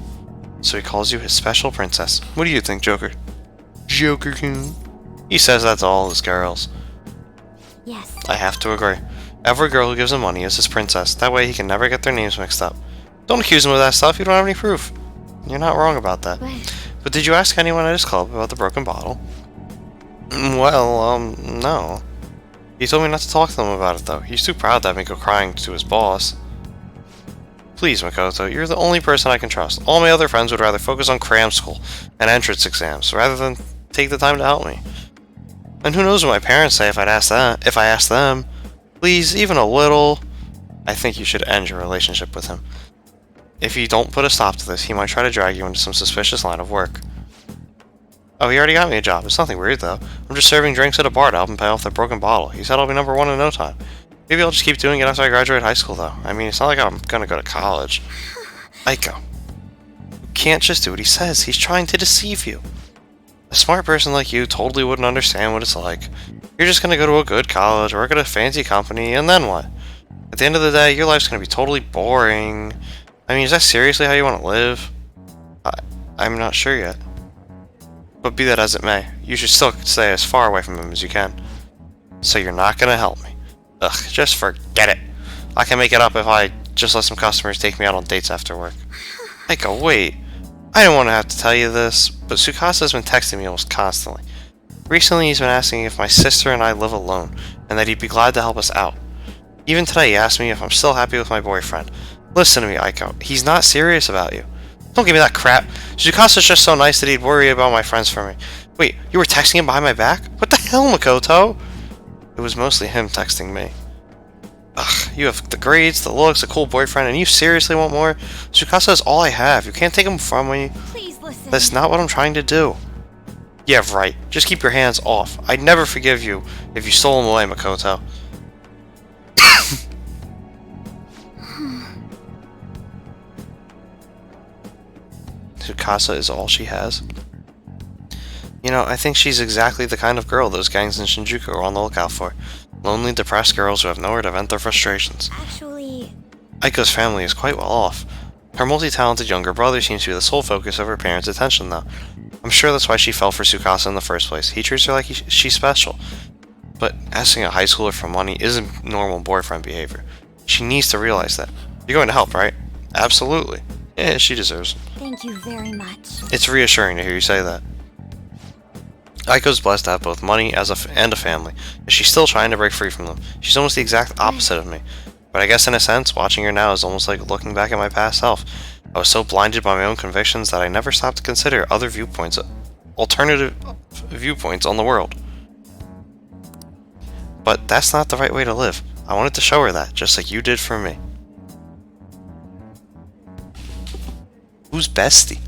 A: So he calls you his special princess. What do you think, Joker? Joker-kun? He says that to all his girls.
C: Yes.
A: I have to agree. Every girl who gives him money is his princess. That way he can never get their names mixed up. Don't accuse him of that stuff. You don't have any proof. You're not wrong about that. But did you ask anyone at his club about the broken bottle? Well, no. He told me not to talk to them about it, though. He's too proud to have me go crying to his boss. Please, Makoto, you're the only person I can trust. All my other friends would rather focus on cram school and entrance exams, rather than take the time to help me. And who knows what my parents say if I ask them. Please, even a little. I think you should end your relationship with him. If you don't put a stop to this, he might try to drag you into some suspicious line of work. Oh, he already got me a job. It's nothing weird, though. I'm just serving drinks at a bar to help him pay off that broken bottle. He said I'll be #1 in no time. Maybe I'll just keep doing it after I graduate high school, though. I mean, it's not like I'm gonna go to college. Aiko. You can't just do what he says. He's trying to deceive you. A smart person like you totally wouldn't understand what it's like. You're just gonna go to a good college, work at a fancy company, and then what? At the end of the day, your life's gonna be totally boring. I mean, is that seriously how you want to live? I'm not sure yet. But be that as it may, you should still stay as far away from him as you can. So you're not gonna help me. Ugh, just forget it. I can make it up if I just let some customers take me out on dates after work. Aiko, wait. I don't want to have to tell you this, but Tsukasa's been texting me almost constantly. Recently, he's been asking if my sister and I live alone, and that he'd be glad to help us out. Even today, he asked me if I'm still happy with my boyfriend. Listen to me, Aiko. He's not serious about you. Don't give me that crap. Tsukasa's just so nice that he'd worry about my friends for me. Wait, you were texting him behind my back? What the hell, Makoto? It was mostly him texting me. Ugh, you have the grades, the looks, a cool boyfriend, and you seriously want more? Tsukasa is all I have. You can't take him from me.
C: Please listen.
A: That's not what I'm trying to do. Yeah, right. Just keep your hands off. I'd never forgive you if you stole him away, Makoto. Tsukasa is all she has. You know, I think she's exactly the kind of girl those gangs in Shinjuku are on the lookout for. Lonely, depressed girls who have nowhere to vent their frustrations.
C: Actually...
A: Aiko's family is quite well off. Her multi-talented younger brother seems to be the sole focus of her parents' attention, though. I'm sure that's why she fell for Tsukasa in the first place. He treats her like she's special. But asking a high schooler for money isn't normal boyfriend behavior. She needs to realize that. You're going to help, right? Absolutely. Yeah, she deserves it.
C: Thank you very much.
A: It's reassuring to hear you say that. Aiko's blessed to have both money and a family, and she's still trying to break free from them. She's almost the exact opposite of me. But I guess in a sense, watching her now is almost like looking back at my past self. I was so blinded by my own convictions that I never stopped to consider other viewpoints, alternative viewpoints on the world. But that's not the right way to live. I wanted to show her that, just like you did for me. Who's bestie?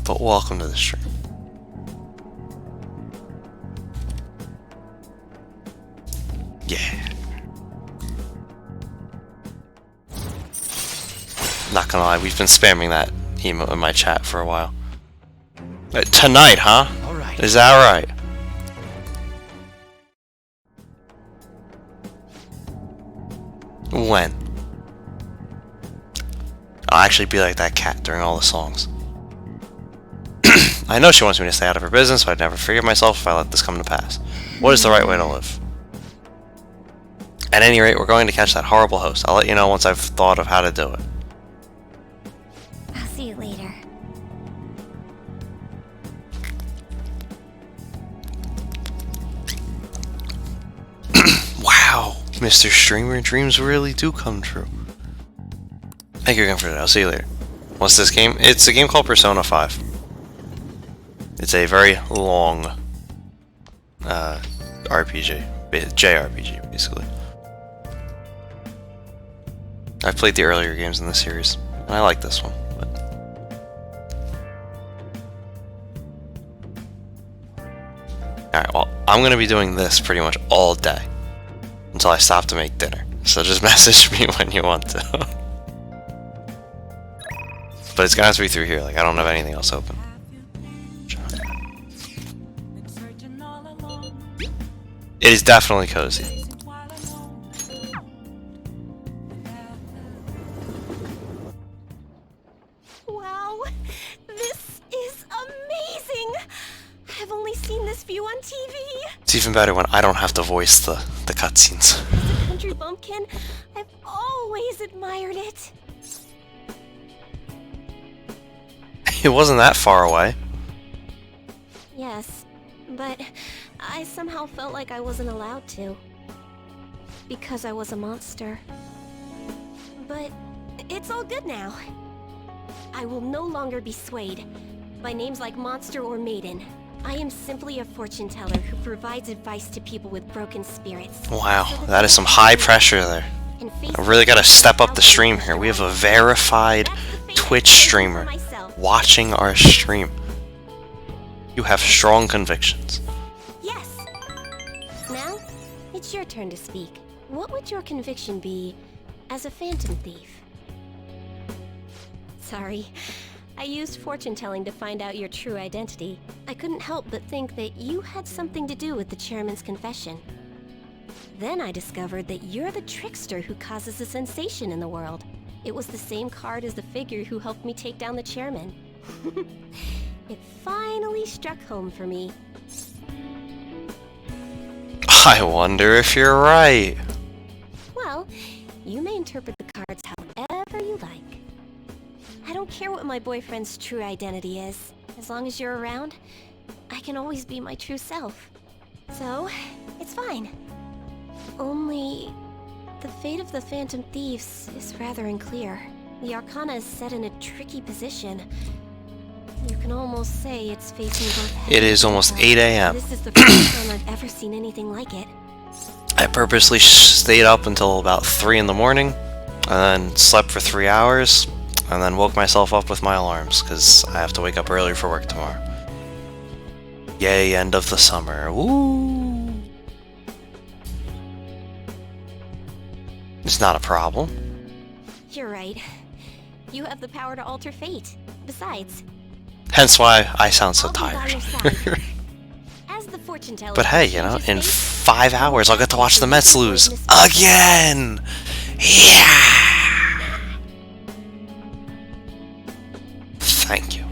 A: But welcome to the stream. Yeah. Not gonna lie, we've been spamming that emote in my chat for a while. Tonight, huh?
D: Alright.
A: Is that right? When? I'll actually be like that cat during all the songs. I know she wants me to stay out of her business, but I'd never forgive myself if I let this come to pass. What is the right way to live? At any rate, we're going to catch that horrible host. I'll let you know once I've thought of how to do it.
C: I'll see you later.
A: Wow, Mr. Streamer, dreams really do come true. Thank you again for that. I'll see you later. What's this game? It's a game called Persona 5. It's a very long RPG, JRPG, basically. I've played the earlier games in this series, and I like this one. Alright, well, I'm going to be doing this pretty much all day until I stop to make dinner. So just message me when you want to. But it's going to have to be through here, like I don't have anything else open. It is definitely cozy.
K: Wow, this is amazing! I've only seen this view on TV.
A: It's even better when I don't have to voice the cutscenes.
K: As a country bumpkin, I've always admired it.
A: It wasn't that far away.
K: Yes, but I somehow felt like I wasn't allowed to. Because I was a monster. But it's all good now. I will no longer be swayed by names like monster or maiden. I am simply a fortune teller who provides advice to people with broken spirits.
A: Wow, that is some high pressure there. I really gotta step up the stream here. We have a verified Twitch streamer watching our stream. You have strong convictions.
K: Yes! Now, it's your turn to speak. What would your conviction be as a phantom thief? Sorry, I used fortune telling to find out your true identity. I couldn't help but think that you had something to do with the chairman's confession. Then I discovered that you're the trickster who causes a sensation in the world. It was the same card as the figure who helped me take down the chairman. It finally struck home for me.
A: I wonder if you're right.
K: Well, you may interpret the cards however you like. I don't care what my boyfriend's true identity is. As long as you're around, I can always be my true self. So, it's fine. Only, the fate of the Phantom Thieves is rather unclear. The Arcana is set in a tricky position. You can almost say it's facing both heaven
A: It is almost 8 a.m.
K: This is the first time I've ever seen anything like it.
A: I purposely stayed up until about 3 in the morning, and then slept for 3 hours, and then woke myself up with my alarms, because I have to wake up early for work tomorrow. Yay, end of the summer. Woo! It's not a problem.
K: You're right. You have the power to alter fate. Besides,
A: Hence why I sound so
K: I'll be by
A: tired.
K: your side. As the fortune teller,
A: But hey, you know, in 5 hours I'll get to watch the Mets lose. Again! Yeah! Thank you.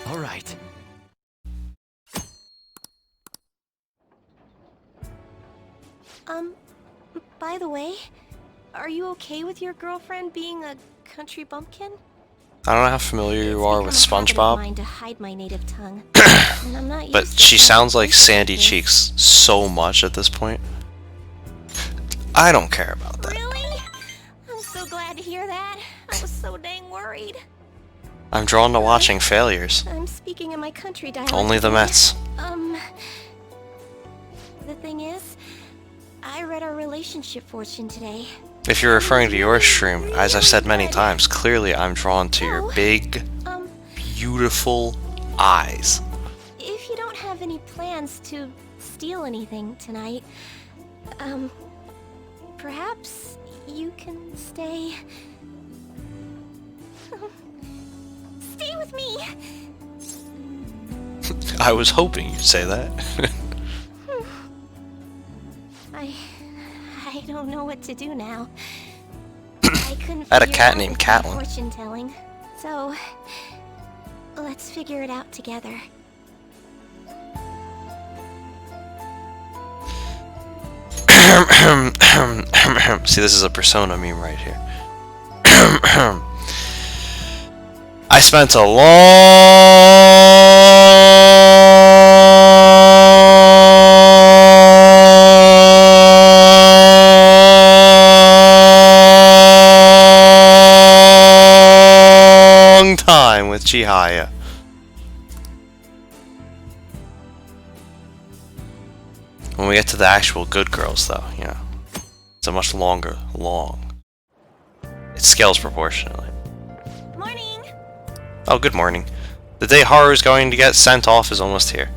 D: All right.
K: By the way, are you okay with your girlfriend being a country bumpkin?
A: I don't know how familiar you are with
K: It's become a habit of
A: SpongeBob.
K: mine to hide my native tongue. And I'm not
A: But
K: used to
A: she sounds like
K: someone
A: Sandy
K: like this.
A: Cheeks so much at this point. I don't care about that.
K: Really? I'm so glad to hear that. I was so dang worried.
A: I'm drawn to watching failures.
K: I'm speaking in my country dialect.
A: Only the Mets.
K: The thing is, I read our relationship fortune today.
A: If you're referring to your stream, as I've said many times, clearly I'm drawn to your big, beautiful eyes.
K: If you don't have any plans to steal anything tonight, perhaps you can stay. Stay with me.
A: I was hoping you'd say that.
K: I don't know what to do now. I couldn't
A: I had a
K: figure
A: cat
K: out
A: named
K: with my
A: Catelyn.
K: fortune telling, so let's figure it out together.
A: See, this is a Persona meme right here. I spent a long time with Chihaya. When we get to the actual good girls, though, you know, it's a much longer long. It scales proportionally.
K: Morning.
A: Oh, good morning. The day Haru is going to get sent off is almost here.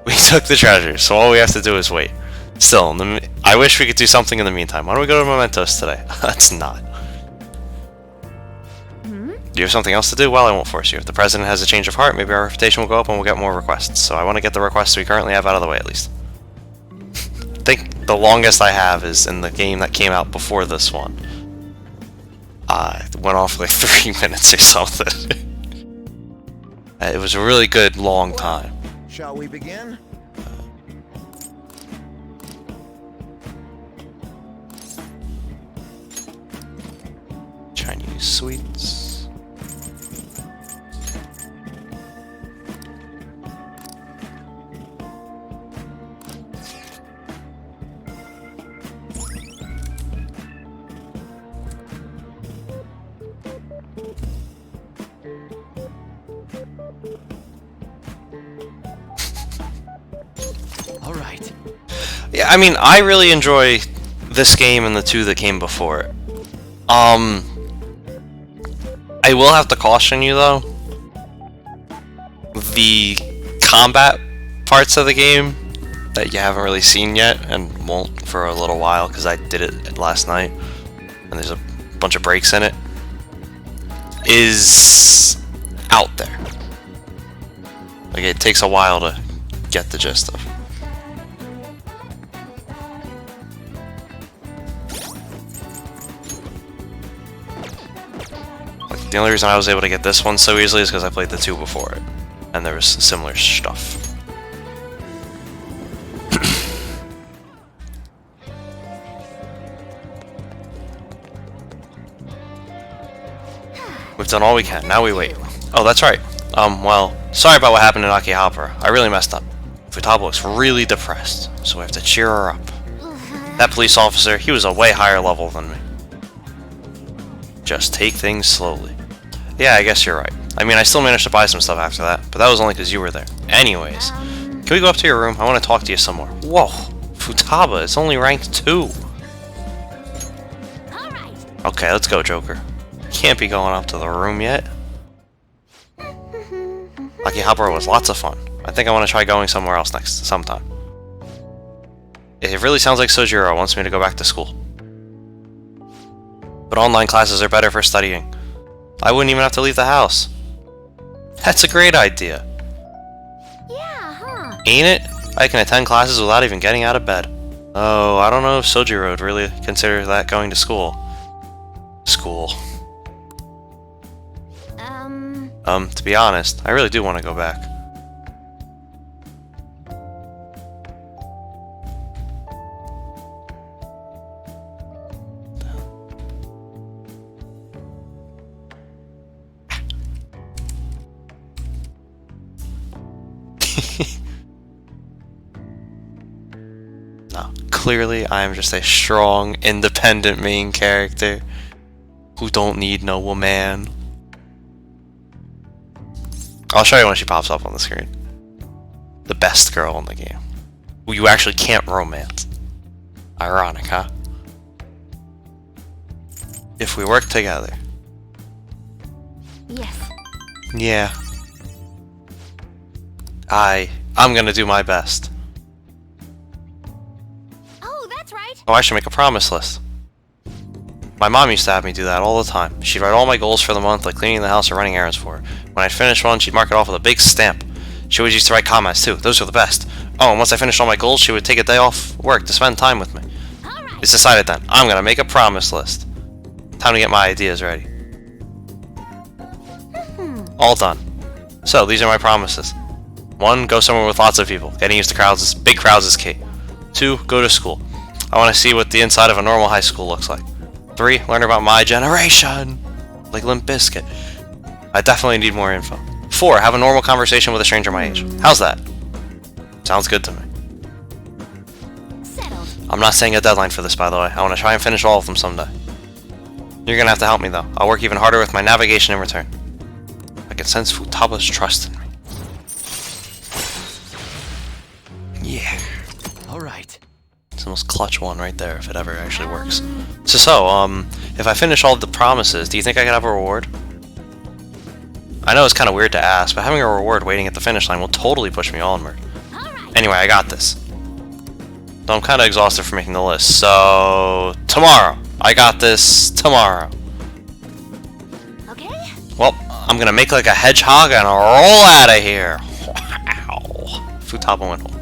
A: We took the treasure, so all we have to do is wait. Still, I wish we could do something in the meantime. Why don't we go to Mementos today? Let's not. Do you have something else to do? Well, I won't force you. If the president has a change of heart, maybe our reputation will go up and we'll get more requests. So I want to get the requests we currently have out of the way, at least. I think the longest I have is in the game that came out before this one. It went off for like 3 minutes or something. It was a really good long time.
H: Shall we begin?
A: Chinese sweets.
D: All right.
A: Yeah, I mean, I really enjoy this game and the two that came before it. I will have to caution you though. The combat parts of the game that you haven't really seen yet and won't for a little while because I did it last night and there's a bunch of breaks in it, is out there. Like, it takes a while to get the gist of. Like, the only reason I was able to get this one so easily is because I played the two before it, and there was similar stuff. We've done all we can, now we wait. Oh, that's right. Well, sorry about what happened in Akihabara. I really messed up. Futaba looks really depressed, so we have to cheer her up. That police officer, he was a way higher level than me. Just take things slowly. Yeah, I guess you're right. I mean, I still managed to buy some stuff after that, but that was only because you were there. Anyways, can we go up to your room? I want to talk to you some more. Whoa, Futaba, it's only ranked 2. Okay, let's go, Joker. Can't be going up to the room yet. Akihabara was lots of fun. I think I want to try going somewhere else sometime. It really sounds like Sojiro wants me to go back to school. But online classes are better for studying. I wouldn't even have to leave the house. That's a great idea.
K: Yeah, huh?
A: Ain't it? I can attend classes without even getting out of bed. Oh, I don't know if Sojiro would really consider that going to school. To be honest, I really do want to go back. clearly I am just a strong, independent main character who don't need no woman. I'll show you when she pops up on the screen. The best girl in the game, who you actually can't romance. Ironic, huh? If we work together.
C: Yes.
A: Yeah. I'm gonna do my best.
C: Oh, that's right.
A: Oh, I should make a promise list. My mom used to have me do that all the time. She'd write all my goals for the month, like cleaning the house or running errands for her. When I'd finish one, she'd mark it off with a big stamp. She always used to write comments too. Those were the best. Oh, and once I finished all my goals, she would take a day off work to spend time with me. It's decided then. I'm gonna make a promise list. Time to get my ideas ready. All done. So, these are my promises. 1. Go somewhere with lots of people. Getting used to big crowds is key. 2. Go to school. I want to see what the inside of a normal high school looks like. 3. Learn about my generation. Like Limp Bizkit. I definitely need more info. 4. Have a normal conversation with a stranger my age. How's that? Sounds good to me.
C: Settled.
A: I'm not setting a deadline for this, by the way. I want to try and finish all of them someday. You're gonna have to help me, though. I'll work even harder with my navigation in return. I can sense Futaba's trust in me. Yeah.
D: Alright.
A: It's the most clutch one right there, if it ever actually works. So, if I finish all of the promises, do you think I could have a reward? I know it's kind of weird to ask, but having a reward waiting at the finish line will totally push me onward. Anyway, I got this. Though I'm kind of exhausted from making the list, so... tomorrow! I got this tomorrow.
C: Okay.
A: Well, I'm gonna make like a hedgehog and roll out of here. Wow. Futaba went home.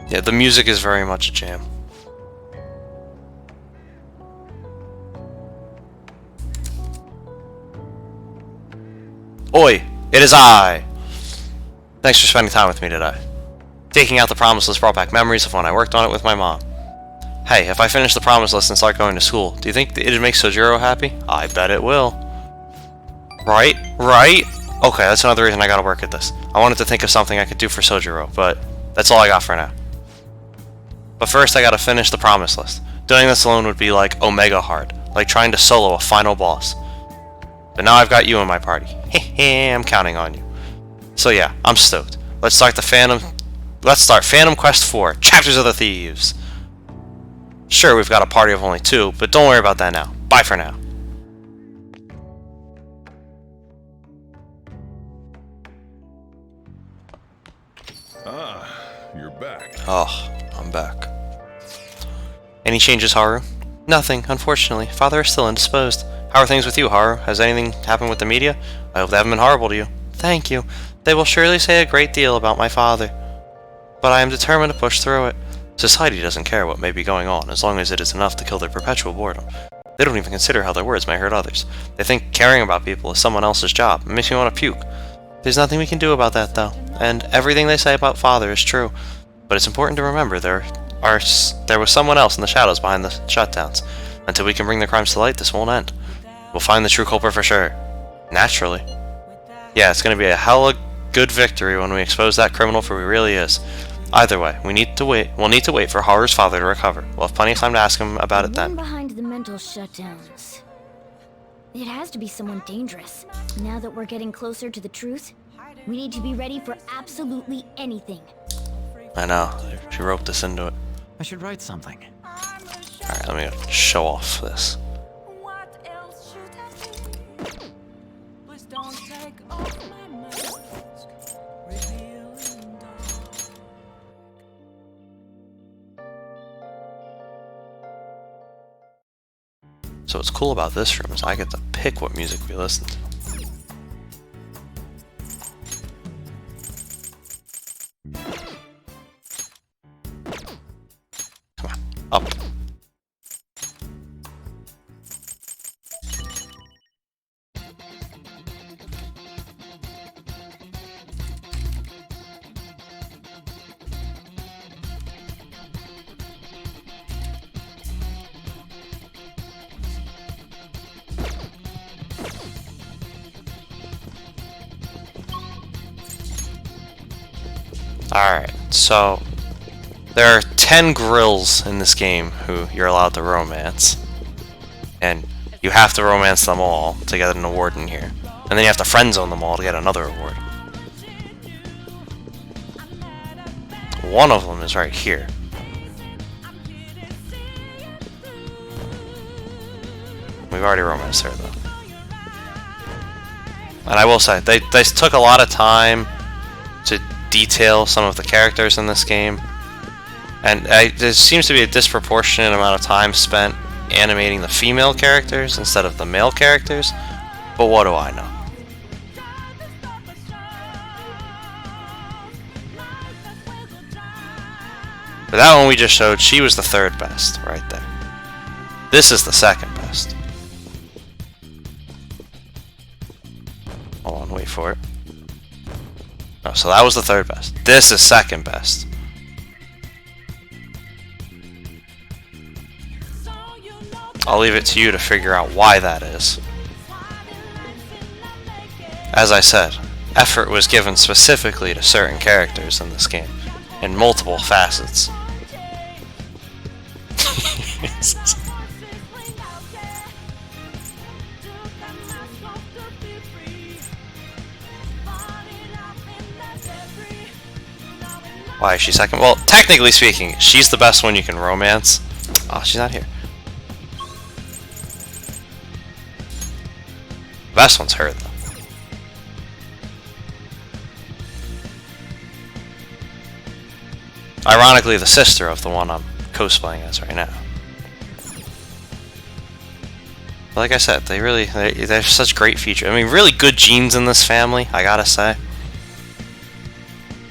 A: Yeah, the music is very much a jam. Oi! It is I! Thanks for spending time with me today. Taking out the promise list brought back memories of when I worked on it with my mom. Hey, if I finish the promise list and start going to school, do you think it'd make Sojiro happy? I bet it will. Right? Right? Okay, that's another reason I gotta work at this. I wanted to think of something I could do for Sojiro, but that's all I got for now. But first I gotta finish the promise list. Doing this alone would be like Omega hard, like trying to solo a final boss. But now I've got you in my party. Hehe, I'm counting on you. So yeah, I'm stoked. Let's start Phantom Quest 4, Chapters of the Thieves. Sure, we've got a party of only 2, but don't worry about that now. Bye for now.
E: Ah, you're back.
A: Oh, I'm back. Any changes, Haru? Nothing, unfortunately. Father is still indisposed. How are things with you, Haru? Has anything happened with the media? I hope they haven't been horrible to you. Thank you. They will surely say a great deal about my father. But I am determined to push through it. Society doesn't care what may be going on, as long as it is enough to kill their perpetual boredom. They don't even consider how their words may hurt others. They think caring about people is someone else's job. It makes me want to puke. There's nothing we can do about that, though. And everything they say about Father is true. But it's important to remember there was someone else in the shadows behind the shutdowns. Until we can bring the crimes to light, this won't end. We'll find the true culprit for sure. Naturally. Yeah, it's gonna be a hella good victory when we expose that criminal for who he really is. Either way, we'll need to wait for Haru's father to recover. We'll have plenty of time to ask him about it then.
C: Behind the mental shutdowns. It has to be someone dangerous. Now that we're getting closer to the truth, we need to be ready for absolutely anything.
A: I know. She roped us into it.
D: I should write something.
A: Alright, let me show off this. So what's cool about this room is I get to pick what music we listen to. Come on, up. Alright, so There are 10 grills in this game who you're allowed to romance. And you have to romance them all to get an award in here. And then you have to friend zone them all to get another award. One of them is right here. We've already romanced her though. And I will say, they took a lot of time to detail some of the characters in this game. And there seems to be a disproportionate amount of time spent animating the female characters instead of the male characters. But what do I know? For that one we just showed, she was the third best right there. This is the second best. Hold on, wait for it. Oh, so that was the third best. This is second best. I'll leave it to you to figure out why that is. As I said, effort was given specifically to certain characters in this game, in multiple facets. Why is she second? Well, technically speaking, she's the best one you can romance. Oh, she's not here. The best one's her, though. Ironically, the sister of the one I'm cosplaying as right now. But like I said, they have such great features. I mean, really good genes in this family, I gotta say.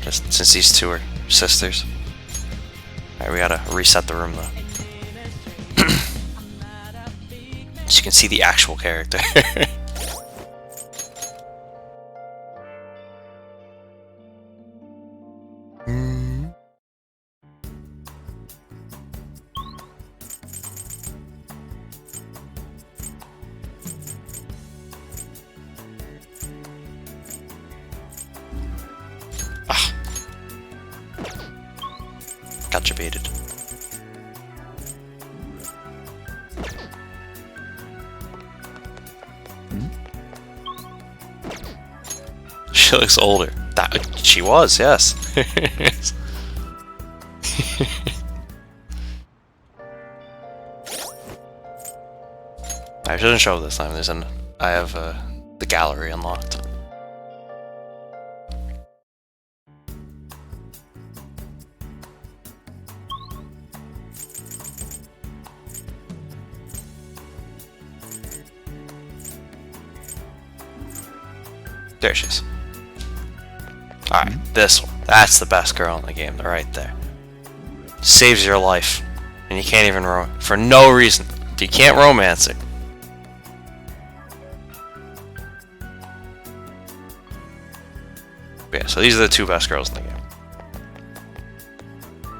A: Just since these two are sisters. Alright, we gotta reset the room though. So you can see the actual character. Gotcha baited. She looks older. She was, yes. I shouldn't show this time. I have the gallery unlocked. There she is. Alright, this one. That's the best girl in the game, right there. Saves your life. And you can't even for no reason. You can't romance it. But yeah, so these are the two best girls in the game.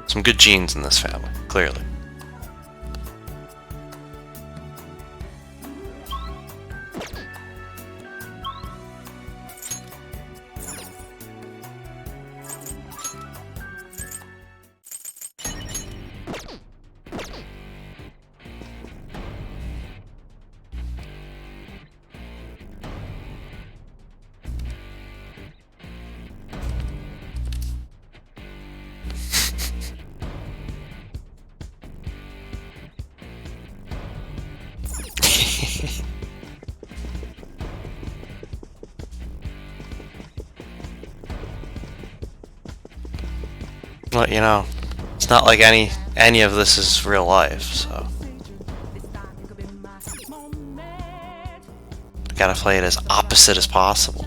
A: Some good genes in this family, clearly. But you know, it's not like any of this is real life, so gotta play it as opposite as possible.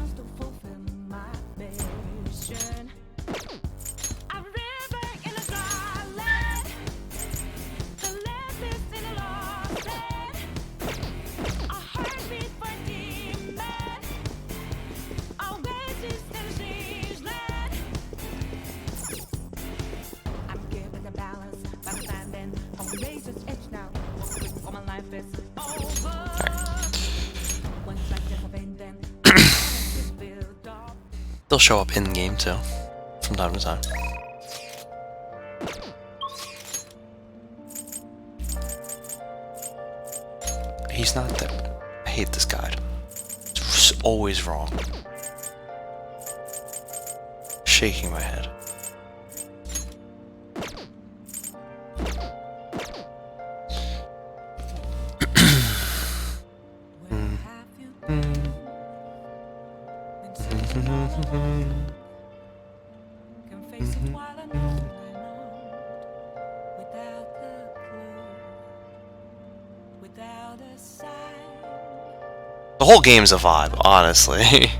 A: They'll show up in game too, from time to time. he's not there. I hate this guide. It's always wrong. Shaking my head. The whole game's a vibe, honestly.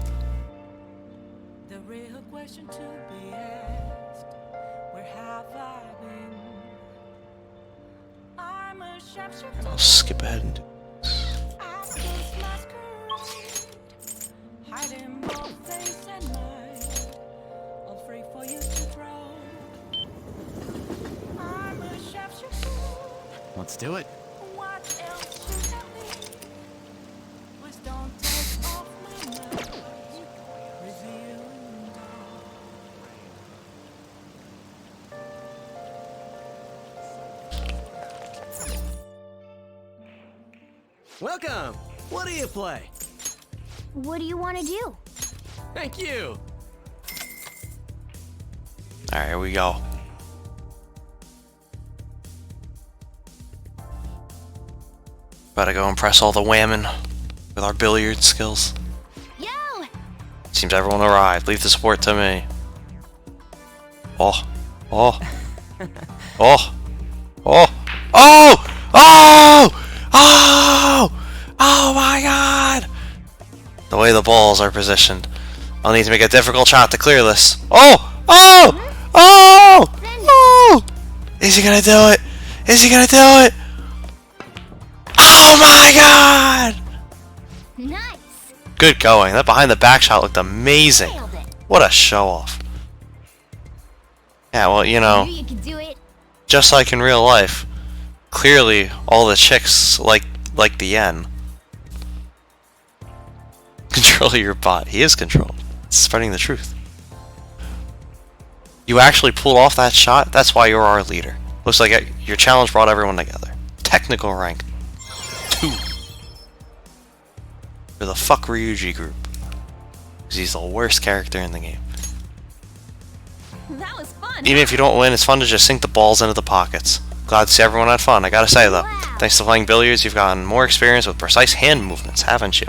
A: I'll skip ahead and do
D: Let's do it.
I: Welcome! What do you play?
C: What do you want to do?
I: Thank you!
A: Alright, here we go. Better go impress all the whammon with our billiard skills.
C: Yo!
A: Seems everyone arrived. Leave the support to me. Oh. Oh. Oh. Oh. Oh! Oh! Oh! Oh my god! The way the balls are positioned. I'll need to make a difficult shot to clear this. Oh! Oh! Oh! Oh! Is he gonna do it? Is he gonna do it? Oh my god!
C: Nice!
A: Good going. That behind the back shot looked amazing. What a show off. Yeah, well, you know,
C: You can do it.
A: just like in real life, clearly all the chicks like the N. Control your bot. He is controlled. It's spreading the truth. You actually pulled off that shot? That's why you're our leader. Looks like your challenge brought everyone together. Technical rank 2. For the fuck Ryuji group. Because he's the worst character in the game.
B: That was fun.
A: Even if you don't win, it's fun to just sink the balls into the pockets. Glad to see everyone had fun, I gotta say though. Thanks to playing billiards, you've gotten more experience with precise hand movements, haven't you?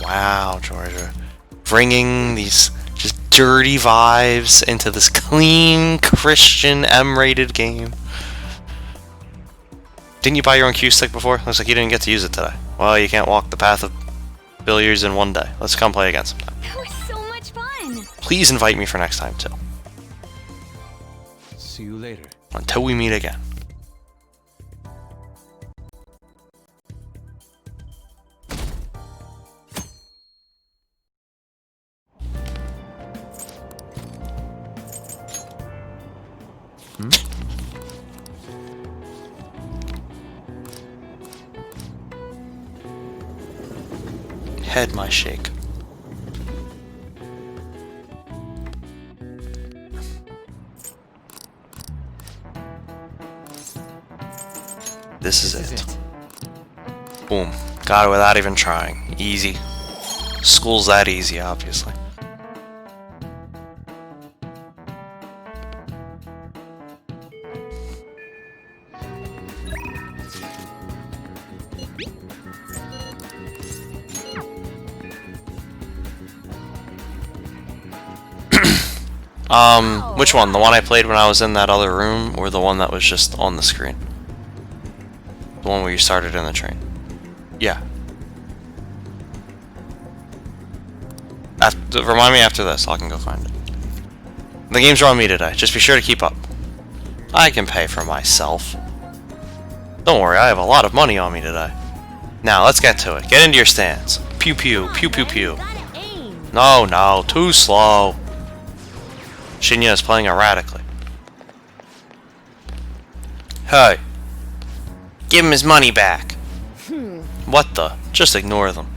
A: Wow, Georgia. Bringing these just dirty vibes into this clean, Christian, M-rated game. Didn't you buy your own cue stick before? Looks like you didn't get to use it today. Well, you can't walk the path of billiards in one day. Let's come play again sometime.
C: That was so much fun!
A: Please invite me for next time, too.
D: See you later.
A: Until we meet again. Head my shake. This is it. Boom. Got it without even trying. Easy. School's that easy, obviously. Which one? The one I played when I was in that other room, or the one that was just on the screen? The one where you started in the train. Yeah. Remind me after this, I can go find it. The games are on me today, just be sure to keep up. I can pay for myself. Don't worry, I have a lot of money on me today. Now, let's get to it. Get into your stance. Pew pew, pew pew pew. No, no, too slow. Shinya is playing erratically. Hey. Give him his money back. What the? Just ignore them.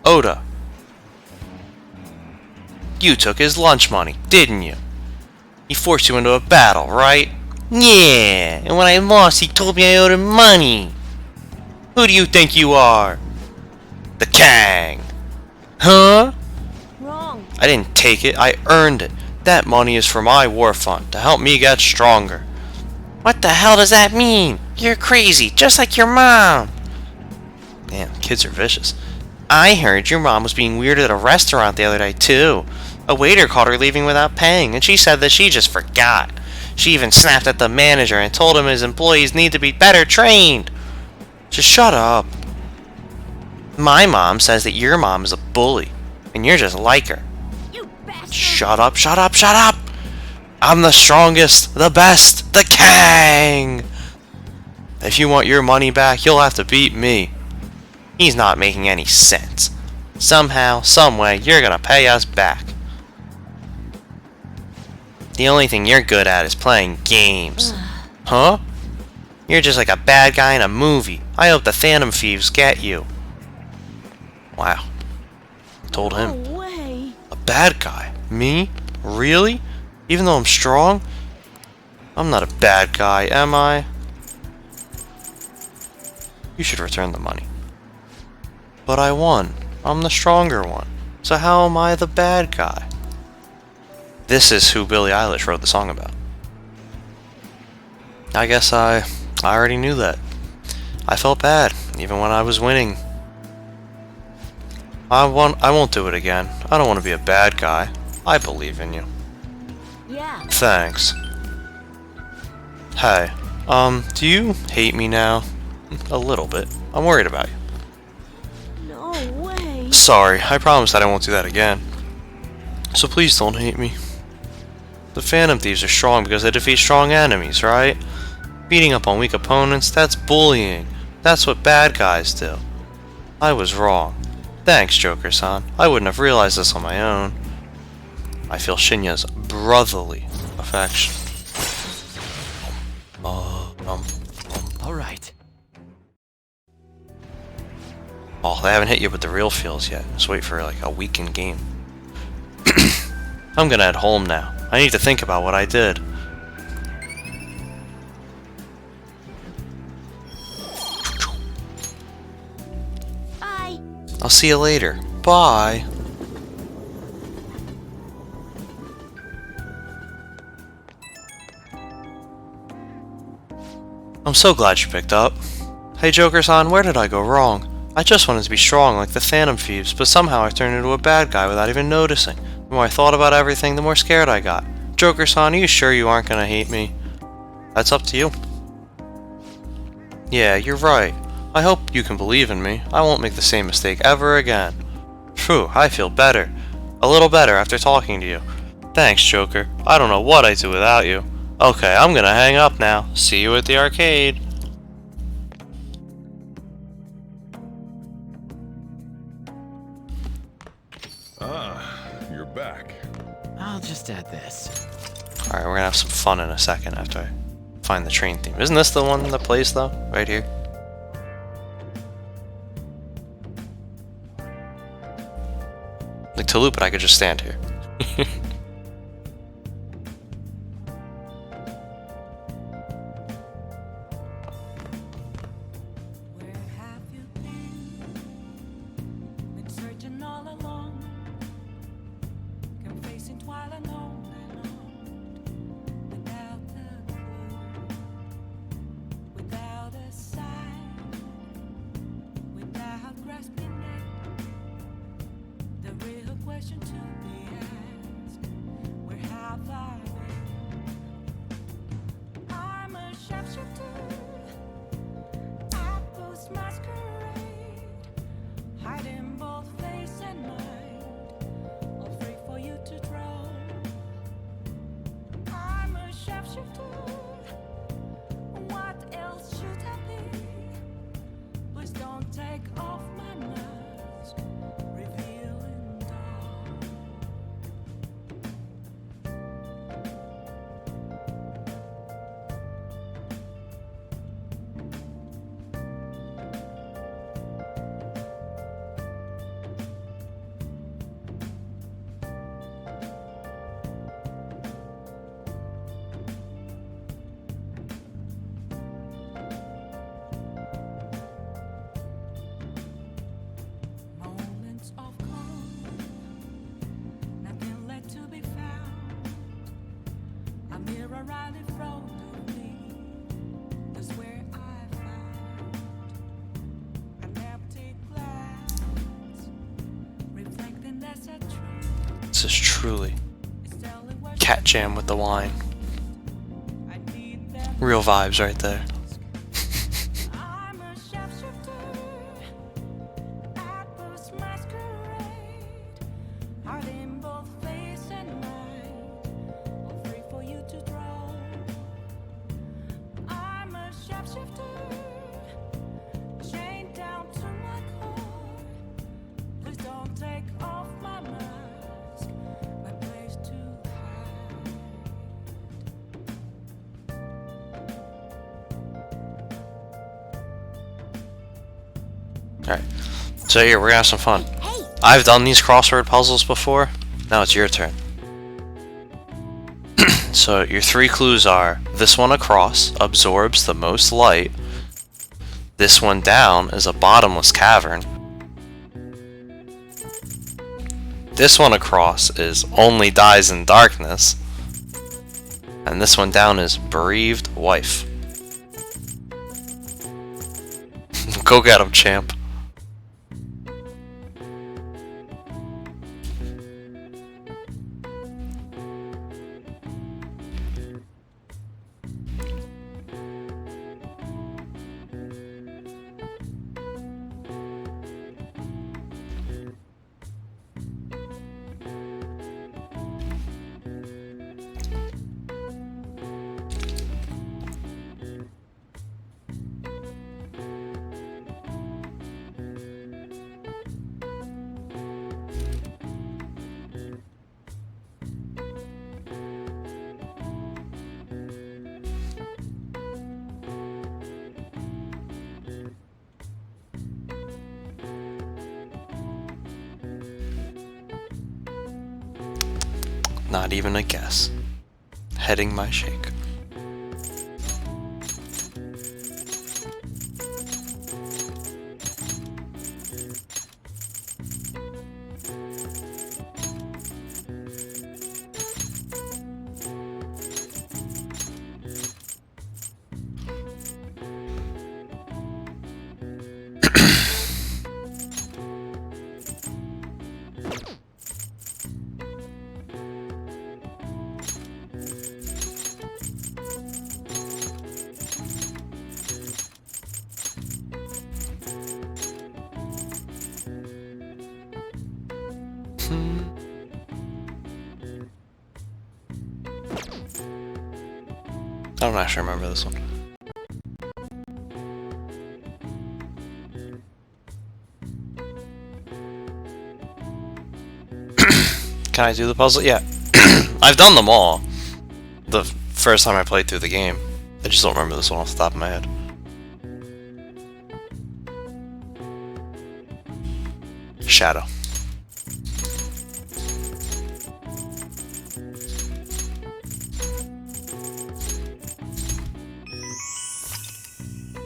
A: Oda. You took his lunch money, didn't you? He forced you into a battle, right? Yeah, and when I lost, he told me I owed him money. Who do you think you are? The Kang. Huh?
C: Wrong.
A: I didn't take it, I earned it. That money is for my war fund, to help me get stronger. What the hell does that mean? You're crazy, just like your mom. Man, kids are vicious. I heard your mom was being weird at a restaurant the other day, too. A waiter caught her leaving without paying, and she said that she just forgot. She even snapped at the manager and told him his employees need to be better trained. Just shut up. My mom says that your mom is a bully, and you're just like her.
B: You bastard!
A: Shut up, shut up, shut up! I'm the strongest, the best, the Kang! If you want your money back, you'll have to beat me. He's not making any sense. Somehow, someway, you're gonna pay us back. The only thing you're good at is playing games. Huh? You're just like a bad guy in a movie. I hope the Phantom Thieves get you. Wow. Told him.
C: No way.
A: A bad guy? Me? Really? Even though I'm strong? I'm not a bad guy, am I? You should return the money. But I won. I'm the stronger one. So how am I the bad guy? This is who Billie Eilish wrote the song about. I guess I already knew that. I felt bad, even when I was winning. I won't do it again. I don't want to be a bad guy. I believe in you.
C: Yeah.
A: Thanks. Hey, do you hate me now? A little bit. I'm worried about you.
C: No way.
A: Sorry, I promise that I won't do that again. So please don't hate me. The Phantom Thieves are strong because they defeat strong enemies, right? Beating up on weak opponents, that's bullying. That's what bad guys do. I was wrong. Thanks, Joker-san. I wouldn't have realized this on my own. I feel Shinya's brotherly affection.
D: All right.
A: Oh, they haven't hit you with the real feels yet. Just wait for like a weekend game. I'm gonna head home now. I need to think about what I did.
C: Bye.
A: I'll see you later. Bye. I'm so glad you picked up. Hey Joker-san, where did I go wrong? I just wanted to be strong like the Phantom Thieves, but somehow I turned into a bad guy without even noticing. The more I thought about everything, the more scared I got. Joker-san, are you sure you aren't gonna hate me? That's up to you. Yeah, you're right. I hope you can believe in me. I won't make the same mistake ever again. Phew, I feel better. A little better after talking to you. Thanks, Joker. I don't know what I'd do without you. Okay, I'm gonna hang up now. See you at the arcade.
E: You're back.
D: I'll just add this.
A: Alright, we're gonna have some fun in a second after I find the train theme. Isn't this the one that plays though? Right here? Like to loop it, I could just stand here. This is truly cat jam with the wine. Real vibes right there. Alright, so here, we're gonna have some fun. I've done these crossword puzzles before, now it's your turn. So your 3 clues are, this one across absorbs the most light, this one down is a bottomless cavern, this one across is only dies in darkness, and this one down is bereaved wife. Go get him, champ. Not even a guess. Heading my shake. I don't actually remember this one. Can I do the puzzle? Yeah. I've done them all. The first time I played through the game. I just don't remember this one off the top of my head. Shadow.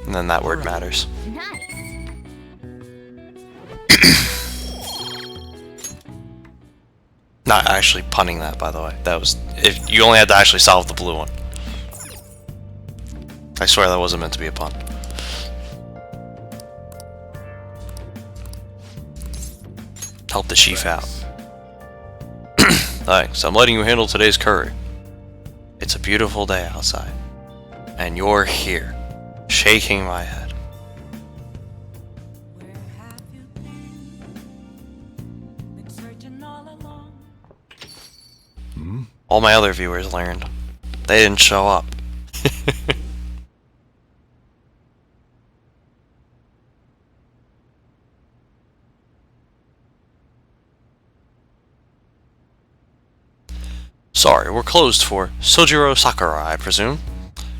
A: And then that word matters. Not actually punning that, by the way. That was if you only had to actually solve the blue one. I swear that wasn't meant to be a pun. Help the chief out. Thanks. I'm letting you handle today's curry. It's a beautiful day outside, and you're here. Shaking my head. All my other viewers learned. They didn't show up. Sorry, we're closed for Sojiro Sakura, I presume.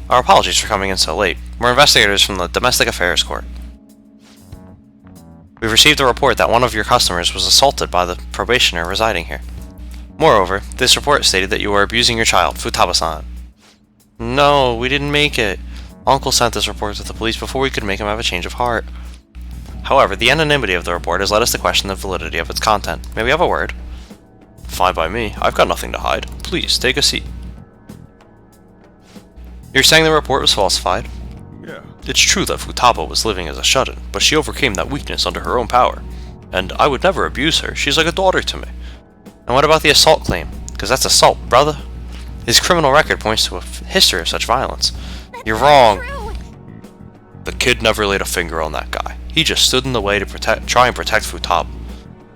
A: Our apologies for coming in so late. We're investigators from the Domestic Affairs Court. We've received a report that one of your customers was assaulted by the probationer residing here. Moreover, this report stated that you were abusing your child, Futaba-san. No, we didn't make it. Uncle sent this report to the police before we could make him have a change of heart. However, the anonymity of the report has led us to question the validity of its content. May we have a word? Fine by me. I've got nothing to hide. Please, take a seat. You're saying the report was falsified?
E: Yeah.
A: It's true that Futaba was living as a shut-in, but she overcame that weakness under her own power. And I would never abuse her. She's like a daughter to me. And what about the assault claim? Because that's assault, brother. His criminal record points to a history of such violence. You're wrong. The kid never laid a finger on that guy. He just stood in the way to try and protect Futaba.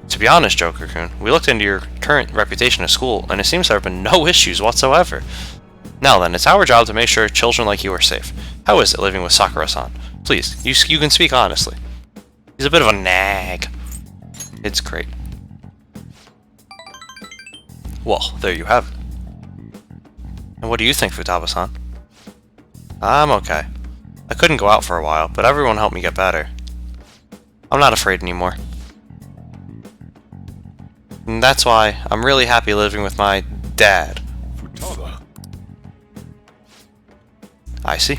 A: To be honest, Joker-kun, we looked into your current reputation at school, and it seems there have been no issues whatsoever. Now then, it's our job to make sure children like you are safe. How is it living with Sakura-san? Please, you can speak honestly. He's a bit of a nag. It's great. Well, there you have it. And what do you think, Futaba-san? I'm okay. I couldn't go out for a while, but everyone helped me get better. I'm not afraid anymore. And that's why I'm really happy living with my dad.
E: Futaba.
A: I see.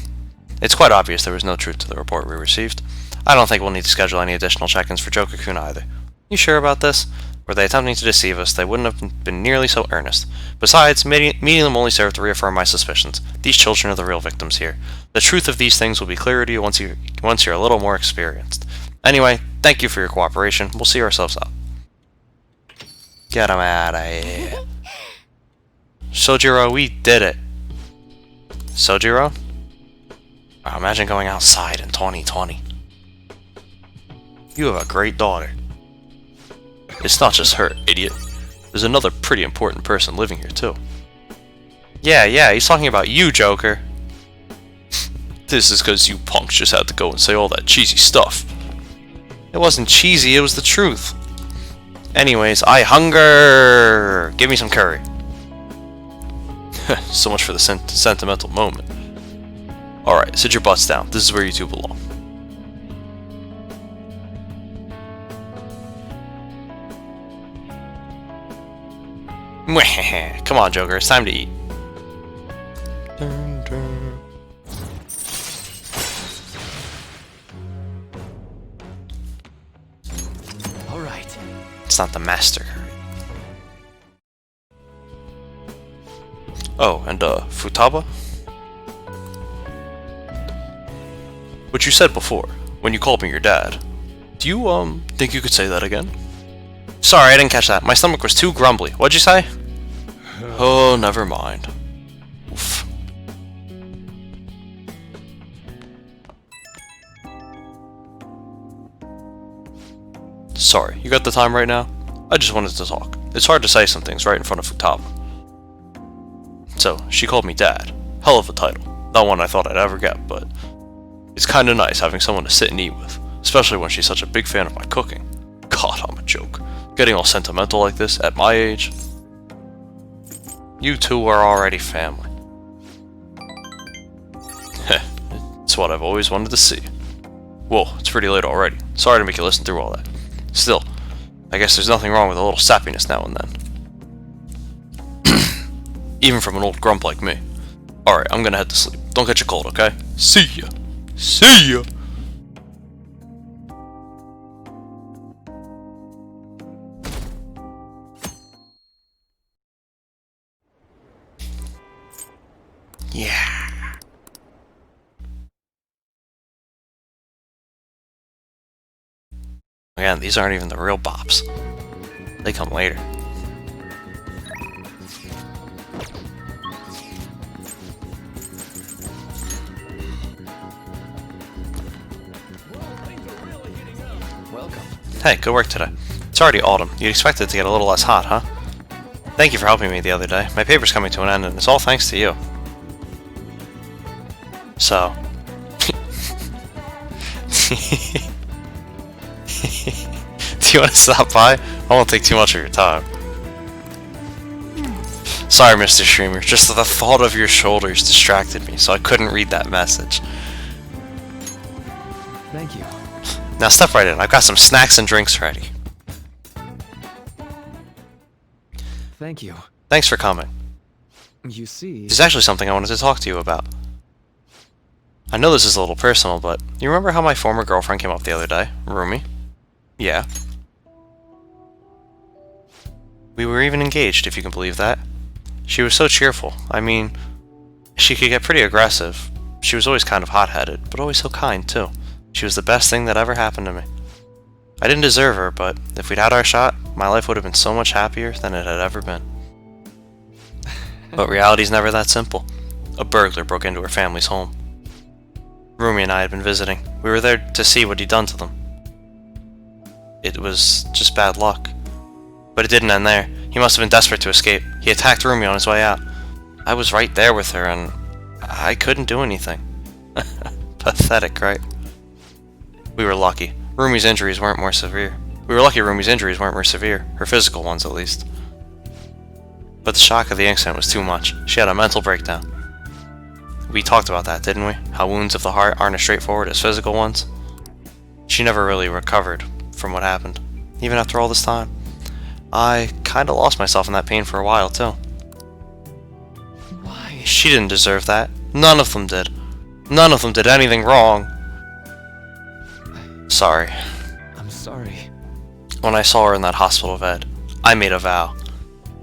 A: It's quite obvious there was no truth to the report we received. I don't think we'll need to schedule any additional check-ins for Joker-kun either. You sure about this? Were they attempting to deceive us, they wouldn't have been nearly so earnest. Besides, meeting them only served to reaffirm my suspicions. These children are the real victims here. The truth of these things will be clearer to you once you're a little more experienced. Anyway, thank you for your cooperation. We'll see ourselves out. Get him out of here. Sojiro, we did it. Sojiro? Wow, imagine going outside in 2020. You have a great daughter. It's not just her, idiot. There's another pretty important person living here, too. Yeah, he's talking about you, Joker. This is because you punks just had to go and say all that cheesy stuff. It wasn't cheesy, it was the truth. Anyways, I hunger! Give me some curry. So much for the sentimental moment. Alright, sit your butts down. This is where you two belong. Come on, Joker, it's time to eat.
D: Alright.
A: It's not the master curry. Oh, and Futaba? What you said before, when you called me your dad. Do you, think you could say that again? Sorry, I didn't catch that. My stomach was too grumbly. What'd you say? Oh, never mind. Oof. Sorry, you got the time right now? I just wanted to talk. It's hard to say some things right in front of Futaba. So, she called me Dad. Hell of a title. Not one I thought I'd ever get, but it's kinda nice having someone to sit and eat with, especially when she's such a big fan of my cooking. God, I'm a joke. Getting all sentimental like this at my age. You two are already family. Heh, it's what I've always wanted to see. Whoa, it's pretty late already. Sorry to make you listen through all that. Still, I guess there's nothing wrong with a little sappiness now and then. Even from an old grump like me. Alright, I'm gonna head to sleep. Don't catch a cold, okay? See ya! See ya! Yeah. Again, these aren't even the real bops. They come later.
D: Welcome.
A: Hey, good work today. It's already autumn. You'd expect it to get a little less hot, huh? Thank you for helping me the other day. My paper's coming to an end, and it's all thanks to you. So... Do you want to stop by? I won't take too much of your time. Sorry, Mr. Streamer. Just the thought of your shoulders distracted me, so I couldn't read that message.
D: Thank you.
A: Now step right in. I've got some snacks and drinks ready.
D: Thank you.
A: Thanks for coming.
D: You see...
A: There's actually something I wanted to talk to you about. I know this is a little personal, but you remember how my former girlfriend came up the other day? Rumi? Yeah. We were even engaged, if you can believe that. She was so cheerful. I mean, she could get pretty aggressive. She was always kind of hot-headed, but always so kind, too. She was the best thing that ever happened to me. I didn't deserve her, but if we'd had our shot, my life would have been so much happier than it had ever been. But reality's never that simple. A burglar broke into her family's home. Rumi and I had been visiting. We were there to see what he'd done to them. It was just bad luck. But it didn't end there. He must have been desperate to escape. He attacked Rumi on his way out. I was right there with her, and I couldn't do anything. Pathetic, right? We were lucky. Rumi's injuries weren't more severe. We were lucky Rumi's injuries weren't more severe. Her physical ones, at least. But the shock of the incident was too much. She had a mental breakdown. We talked about that, didn't we? How wounds of the heart aren't as straightforward as physical ones. She never really recovered from what happened. Even after all this time. I kinda lost myself in that pain for a while, too.
D: Why?
A: She didn't deserve that. None of them did. None of them did anything wrong. Sorry.
D: I'm sorry.
A: When I saw her in that hospital bed, I made a vow.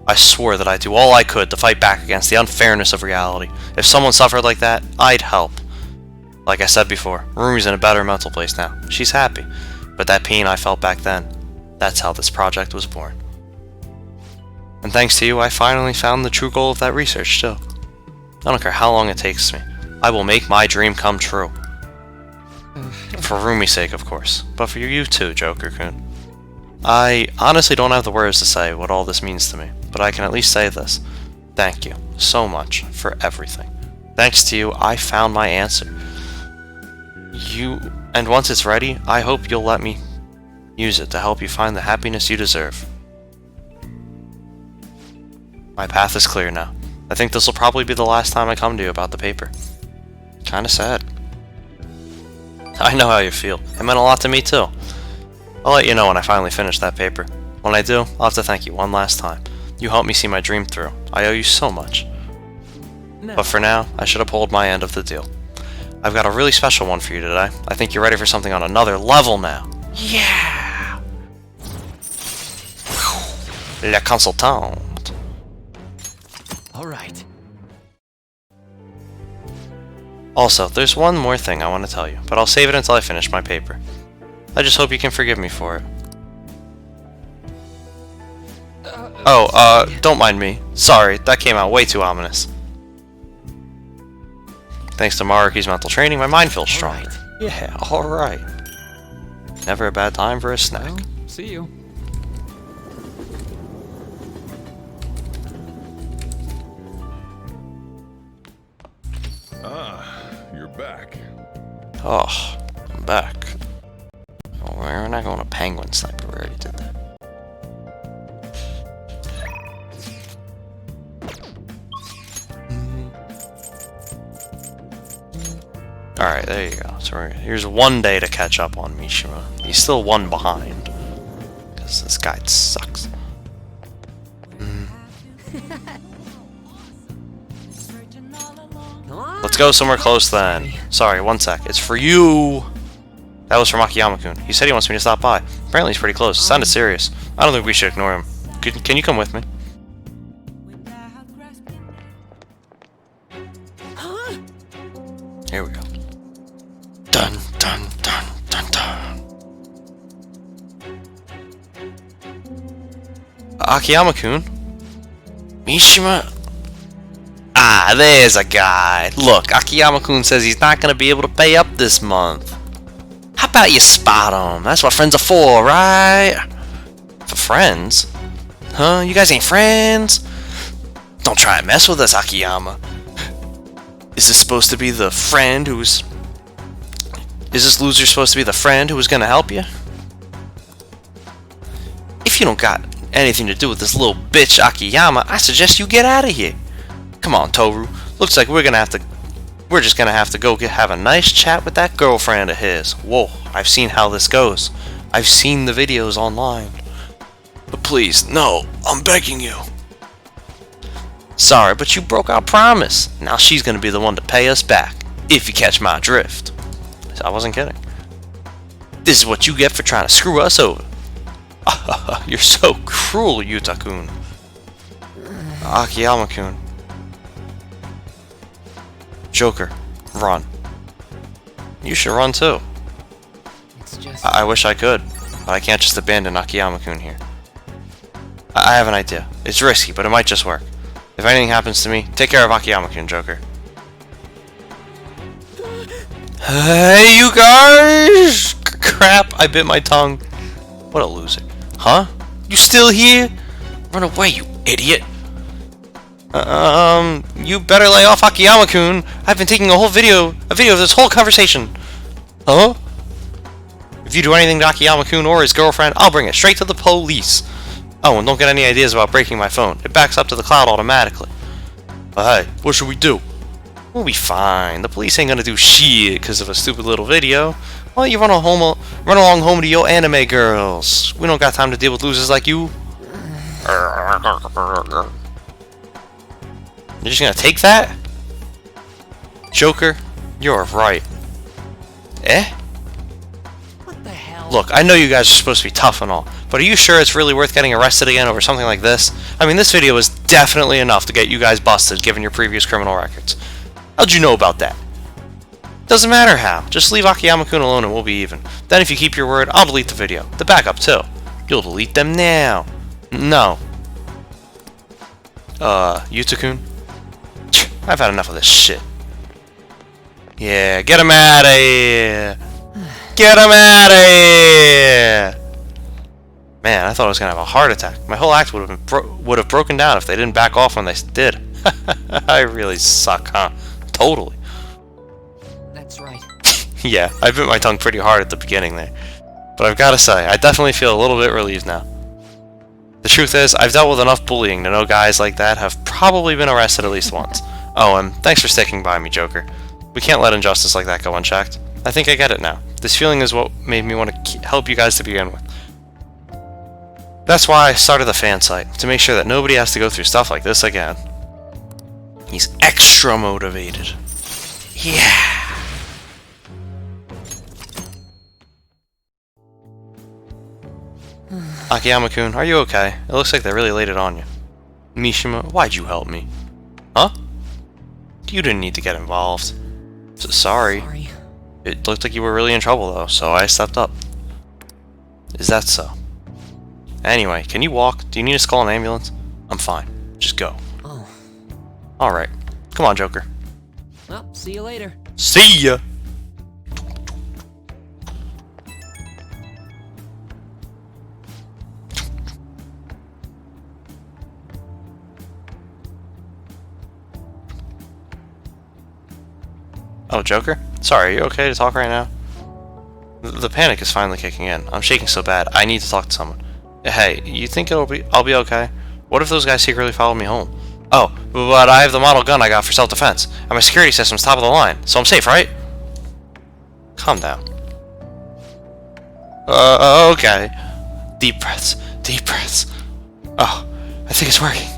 A: I swore that I'd do all I could to fight back against the unfairness of reality. If someone suffered like that, I'd help. Like I said before, Rumi's in a better mental place now. She's happy. But that pain I felt back then, that's how this project was born. And thanks to you, I finally found the true goal of that research, too. I don't care how long it takes me. I will make my dream come true. For Rumi's sake, of course. But for you too, Joker-kun. I honestly don't have the words to say what all this means to me, but I can at least say this. Thank you so much for everything. Thanks to you, I found my answer. And once it's ready, I hope you'll let me use it to help you find the happiness you deserve. My path is clear now. I think this will probably be the last time I come to you about the paper. Kinda sad. I know how you feel. It meant a lot to me too. I'll let you know when I finally finish that paper. When I do, I'll have to thank you one last time. You helped me see my dream through. I owe you so much.
D: No.
A: But for now, I should uphold my end of the deal. I've got a really special one for you today. I think you're ready for something on another level now. Yeah! Le consultant.
D: Alright.
A: Also, there's one more thing I want to tell you, but I'll save it until I finish my paper. I just hope you can forgive me for it. Don't mind me. Sorry, that came out way too ominous. Thanks to Maruki's mental training, my mind feels stronger. Yeah, alright. Never a bad time for a snack.
D: Well, see you.
E: You're back.
A: Oh, I'm back. Oh, we're not going to Penguin Sniper, we already did that. Alright, there you go. So here's one day to catch up on Mishima. He's still one behind. Because this guy sucks. Let's go somewhere close then. Sorry, one sec. It's for you! That was from Akiyama-kun. He said he wants me to stop by. Apparently he's pretty close. It sounded serious. I don't think we should ignore him. Can you come with me? Here we go. Dun dun dun dun dun. Akiyama-kun? Mishima? Ah, there's a guy. Look, Akiyama-kun says he's not gonna be able to pay up this month. How about you spot him? That's what friends are for, right? For friends? Huh? You guys ain't friends? Don't try and mess with us, Akiyama. Is this supposed to be the friend who's... Is this loser supposed to be the friend who was gonna help you? If you don't got anything to do with this little bitch Akiyama, I suggest you get out of here. Come on, Toru. Looks like we're just gonna have to go have a nice chat with that girlfriend of his. Whoa, I've seen how this goes. I've seen the videos online. But please, no, I'm begging you. Sorry, but you broke our promise. Now she's gonna be the one to pay us back, if you catch my drift. I wasn't kidding. This is what you get for trying to screw us over. You're so cruel, Yuta-kun. Akiyama-kun. Joker, run. You should run too.
D: It's just...
A: I wish I could. but I can't just abandon Akiyama-kun here. I have an idea. It's risky, but it might just work. If anything happens to me, take care of Akiyama-kun, Joker. Hey, you guys! Crap, I bit my tongue. What a loser. Huh? You still here? Run away, you idiot. You better lay off Akiyama-kun. I've been taking a video of this whole conversation. Huh? If you do anything to Akiyama-kun or his girlfriend, I'll bring it straight to the police. Oh, and don't get any ideas about breaking my phone. It backs up to the cloud automatically. But hey, what should we do? We'll be fine. The police ain't gonna do shit because of a stupid little video. Well, you run along home to your anime girls. We don't got time to deal with losers like you. You're just gonna take that? Joker, you're right. Eh?
I: What the hell?
A: Look, I know you guys are supposed to be tough and all, but are you sure it's really worth getting arrested again over something like this? I mean, this video is definitely enough to get you guys busted, given your previous criminal records. How'd you know about that? Doesn't matter how. Just leave Akiyama-kun alone and we'll be even. Then if you keep your word, I'll delete the video. The backup, too. You'll delete them now. No. Yuta-kun? I've had enough of this shit. Yeah, get him out of here! Get him out of here! Man, I thought I was gonna have a heart attack. My whole act would have broken down if they didn't back off when they did. I really suck, huh? Totally.
I: That's right.
A: Yeah, I bit my tongue pretty hard at the beginning there. But I've got to say, I definitely feel a little bit relieved now. The truth is, I've dealt with enough bullying to know guys like that have probably been arrested at least once. Oh, and thanks for sticking by me, Joker. We can't let injustice like that go unchecked. I think I get it now. This feeling is what made me want to help you guys to begin with. That's why I started the fan site, to make sure that nobody has to go through stuff like this again. He's extra motivated. Yeah! Akiyama-kun, are you okay? It looks like they really laid it on you. Mishima, why'd you help me? Huh? You didn't need to get involved. Sorry. It looked like you were really in trouble though, so I stepped up. Is that so? Anyway, can you walk? Do you need us to call an ambulance? I'm fine. Just go.
I: Oh.
A: Alright. Come on, Joker.
I: Well, see you later.
A: See ya! Oh, Joker? Sorry, are you okay to talk right now? The panic is finally kicking in. I'm shaking so bad, I need to talk to someone. Hey, you think I'll be okay? What if those guys secretly followed me home? Oh, but I have the model gun I got for self-defense, and my security system's top of the line, so I'm safe, right? Calm down. Okay. Deep breaths, deep breaths. Oh, I think it's working.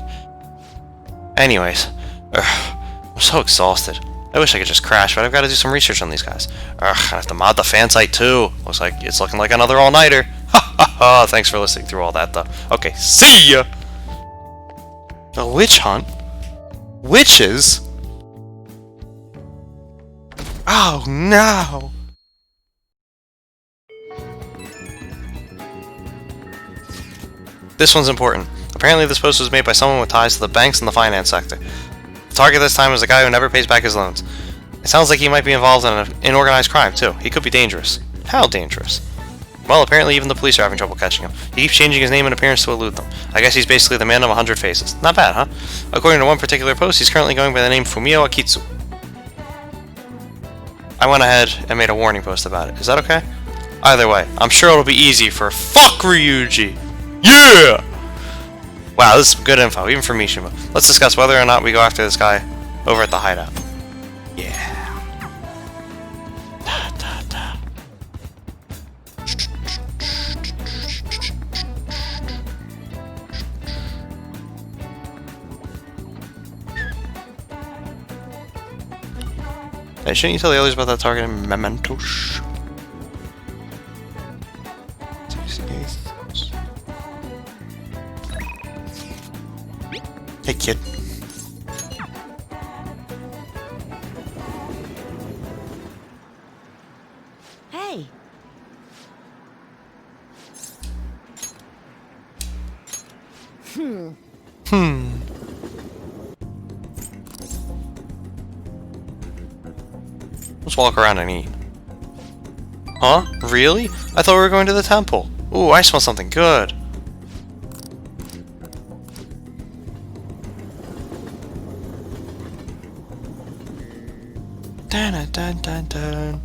A: Anyways, I'm so exhausted. I wish I could just crash, but I've got to do some research on these guys. I have to mod the fan site too. Looks like it's looking like another all-nighter. Ha ha ha! Thanks for listening through all that though. Okay, see ya! A witch hunt? Witches? Oh no! This one's important. Apparently this post was made by someone with ties to the banks and the finance sector. The target this time is a guy who never pays back his loans. It sounds like he might be involved in organized crime too. He could be dangerous. How dangerous? Well, apparently even the police are having trouble catching him. He keeps changing his name and appearance to elude them. I guess he's basically the man of 100 faces. Not bad, huh? According to one particular post, he's currently going by the name Fumio Akitsu. I went ahead and made a warning post about it. Is that okay? Either way, I'm sure it'll be easy for fuck Ryuji. Yeah! Wow, this is good info, even for Mishima. Let's discuss whether or not we go after this guy over at the hideout. Yeah. Da, da, da. Hey, shouldn't you tell the others about that target in Mementos? Hey, kid.
I: Hey.
A: Let's walk around and eat. Huh? Really? I thought we were going to the temple. Ooh, I smell something good. Dun dun dun dun.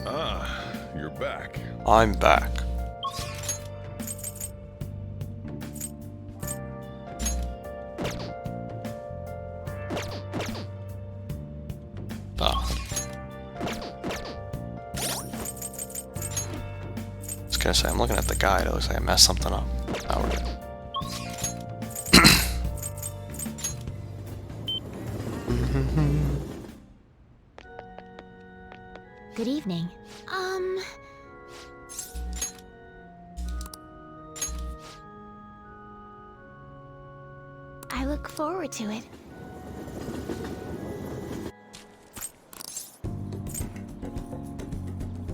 E: Ah, you're back.
A: I'm back. Oh. I was gonna say, I'm looking at the guide, it looks like I messed something up. Oh, we're good.
C: Good evening. I look forward to it.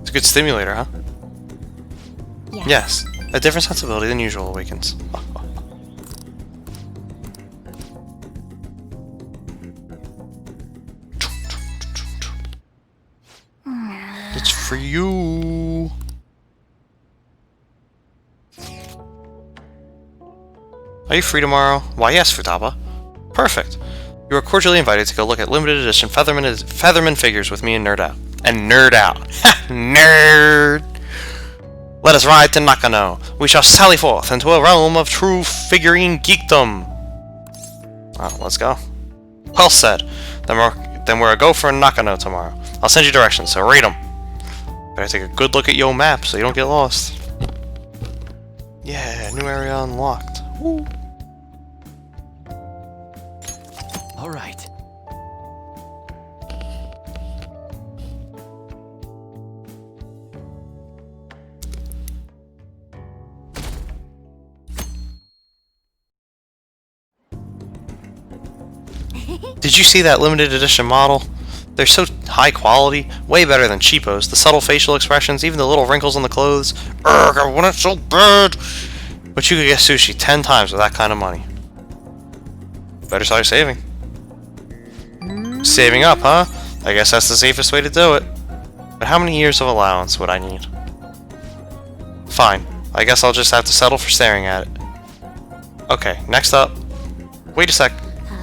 A: It's a good stimulator, huh?
C: Yes.
A: Yes. A different sensibility than usual awakens. It's for you. Are you free tomorrow? Why, yes, Futaba. Perfect. You are cordially invited to go look at limited edition Featherman figures with me and Nerd Out. And Nerd Out. Nerd! Let us ride to Nakano. We shall sally forth into a realm of true figurine geekdom. Oh, let's go. Well said. Then we're a go for Nakano tomorrow. I'll send you directions, so read them. Better take a good look at your map so you don't get lost. Yeah, new area unlocked. Woo.
D: All right.
A: Did you see that limited edition model? They're so high quality, way better than cheapos. The subtle facial expressions, even the little wrinkles on the clothes. Urgh, I want it so bad! But you could get sushi 10 times with that kind of money. Better start saving. Saving up, huh? I guess that's the safest way to do it. But how many years of allowance would I need? Fine. I guess I'll just have to settle for staring at it. Okay, next up. Wait a sec.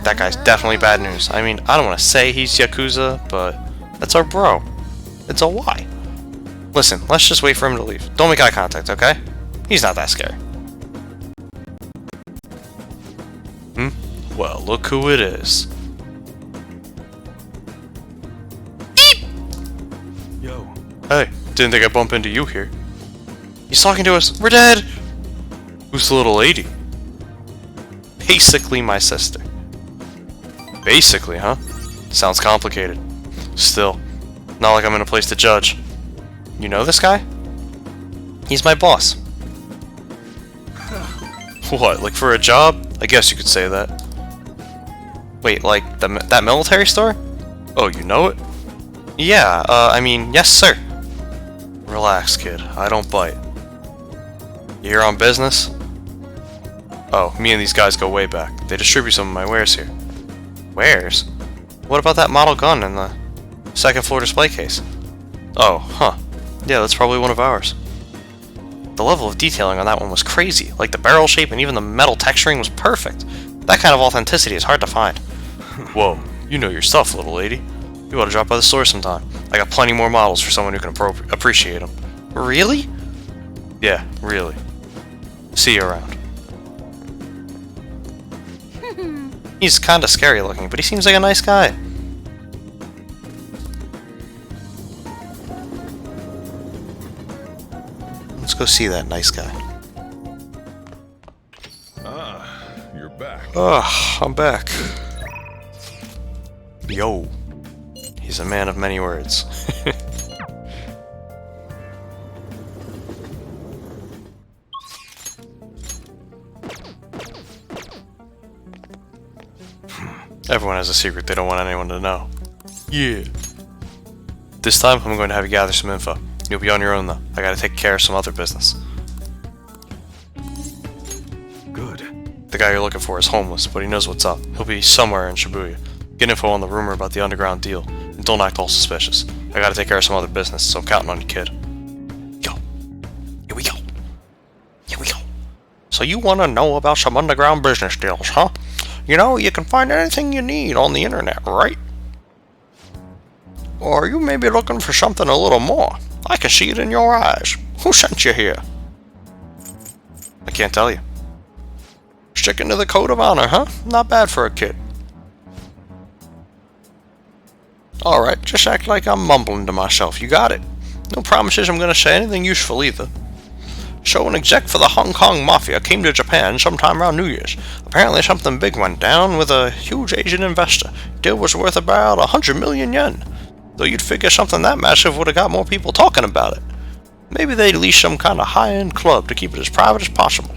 A: That guy's definitely bad news. I mean, I don't want to say he's Yakuza, but that's our bro. It's a Y. Listen, let's just wait for him to leave. Don't make eye contact, okay? He's not that scary. Well, look who it is.
F: Yo.
A: Hey, didn't think I'd bump into you here. He's talking to us. We're dead! Who's the little lady? Basically my sister. Basically, huh? Sounds complicated. Still, not like I'm in a place to judge. You know this guy? He's my boss. What, like for a job? I guess you could say that. Wait, like that military store? Oh, you know it? Yeah, I mean, yes sir. Relax, kid. I don't bite. You here on business? Oh, me and these guys go way back. They distribute some of my wares here. Wares? What about that model gun in the second floor display case? Oh, huh. Yeah, that's probably one of ours. The level of detailing on that one was crazy. Like the barrel shape and even the metal texturing was perfect. That kind of authenticity is hard to find. Whoa, you know your stuff, little lady. You ought to drop by the store sometime. I got plenty more models for someone who can appreciate them. Really? Yeah, really. See you around. He's kinda scary looking, but he seems like a nice guy. Let's go see that nice guy.
E: Ah, you're back.
A: Ah, I'm back. Yo. He's a man of many words. Everyone has a secret they don't want anyone to know. Yeah. This time, I'm going to have you gather some info. You'll be on your own, though. I gotta take care of some other business.
F: Good.
A: The guy you're looking for is homeless, but he knows what's up. He'll be somewhere in Shibuya. Get info on the rumor about the underground deal, and don't act all suspicious. I gotta take care of some other business, so I'm counting on you, kid. Yo. Here we go. Here we go. So you want to know about some underground business deals, huh? You know, you can find anything you need on the internet, right? Or you may be looking for something a little more. I can see it in your eyes. Who sent you here? I can't tell you. Sticking to the code of honor, huh? Not bad for a kid. Alright, just act like I'm mumbling to myself. You got it. No promises I'm gonna say anything useful either. So an exec for the Hong Kong Mafia came to Japan sometime around New Year's. Apparently something big went down with a huge Asian investor. Deal was worth about 100 million yen. Though you'd figure something that massive would have got more people talking about it. Maybe they leased some kind of high-end club to keep it as private as possible.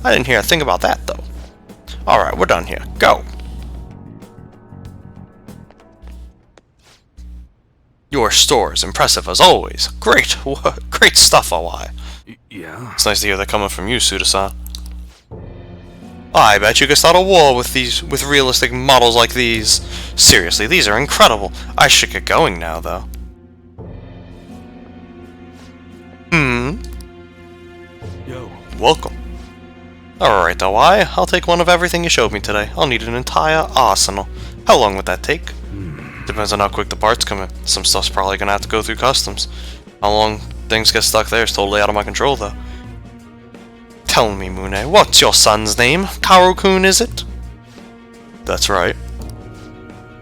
A: I didn't hear a thing about that, though. Alright, we're done here. Go! Your store is impressive as always. Great! Great stuff, OI.
F: Yeah?
A: It's nice to hear that coming from you, Suda-san. I bet you could start a war with realistic models like these. Seriously, these are incredible. I should get going now, though.
F: Yo.
A: Welcome. Alright, I'll take one of everything you showed me today. I'll need an entire arsenal. How long would that take? Depends on how quick the parts come in. Some stuff's probably gonna have to go through customs. How long things get stuck there is totally out of my control, though. Tell me, Mune, what's your son's name? Karu-kun, is it? That's right.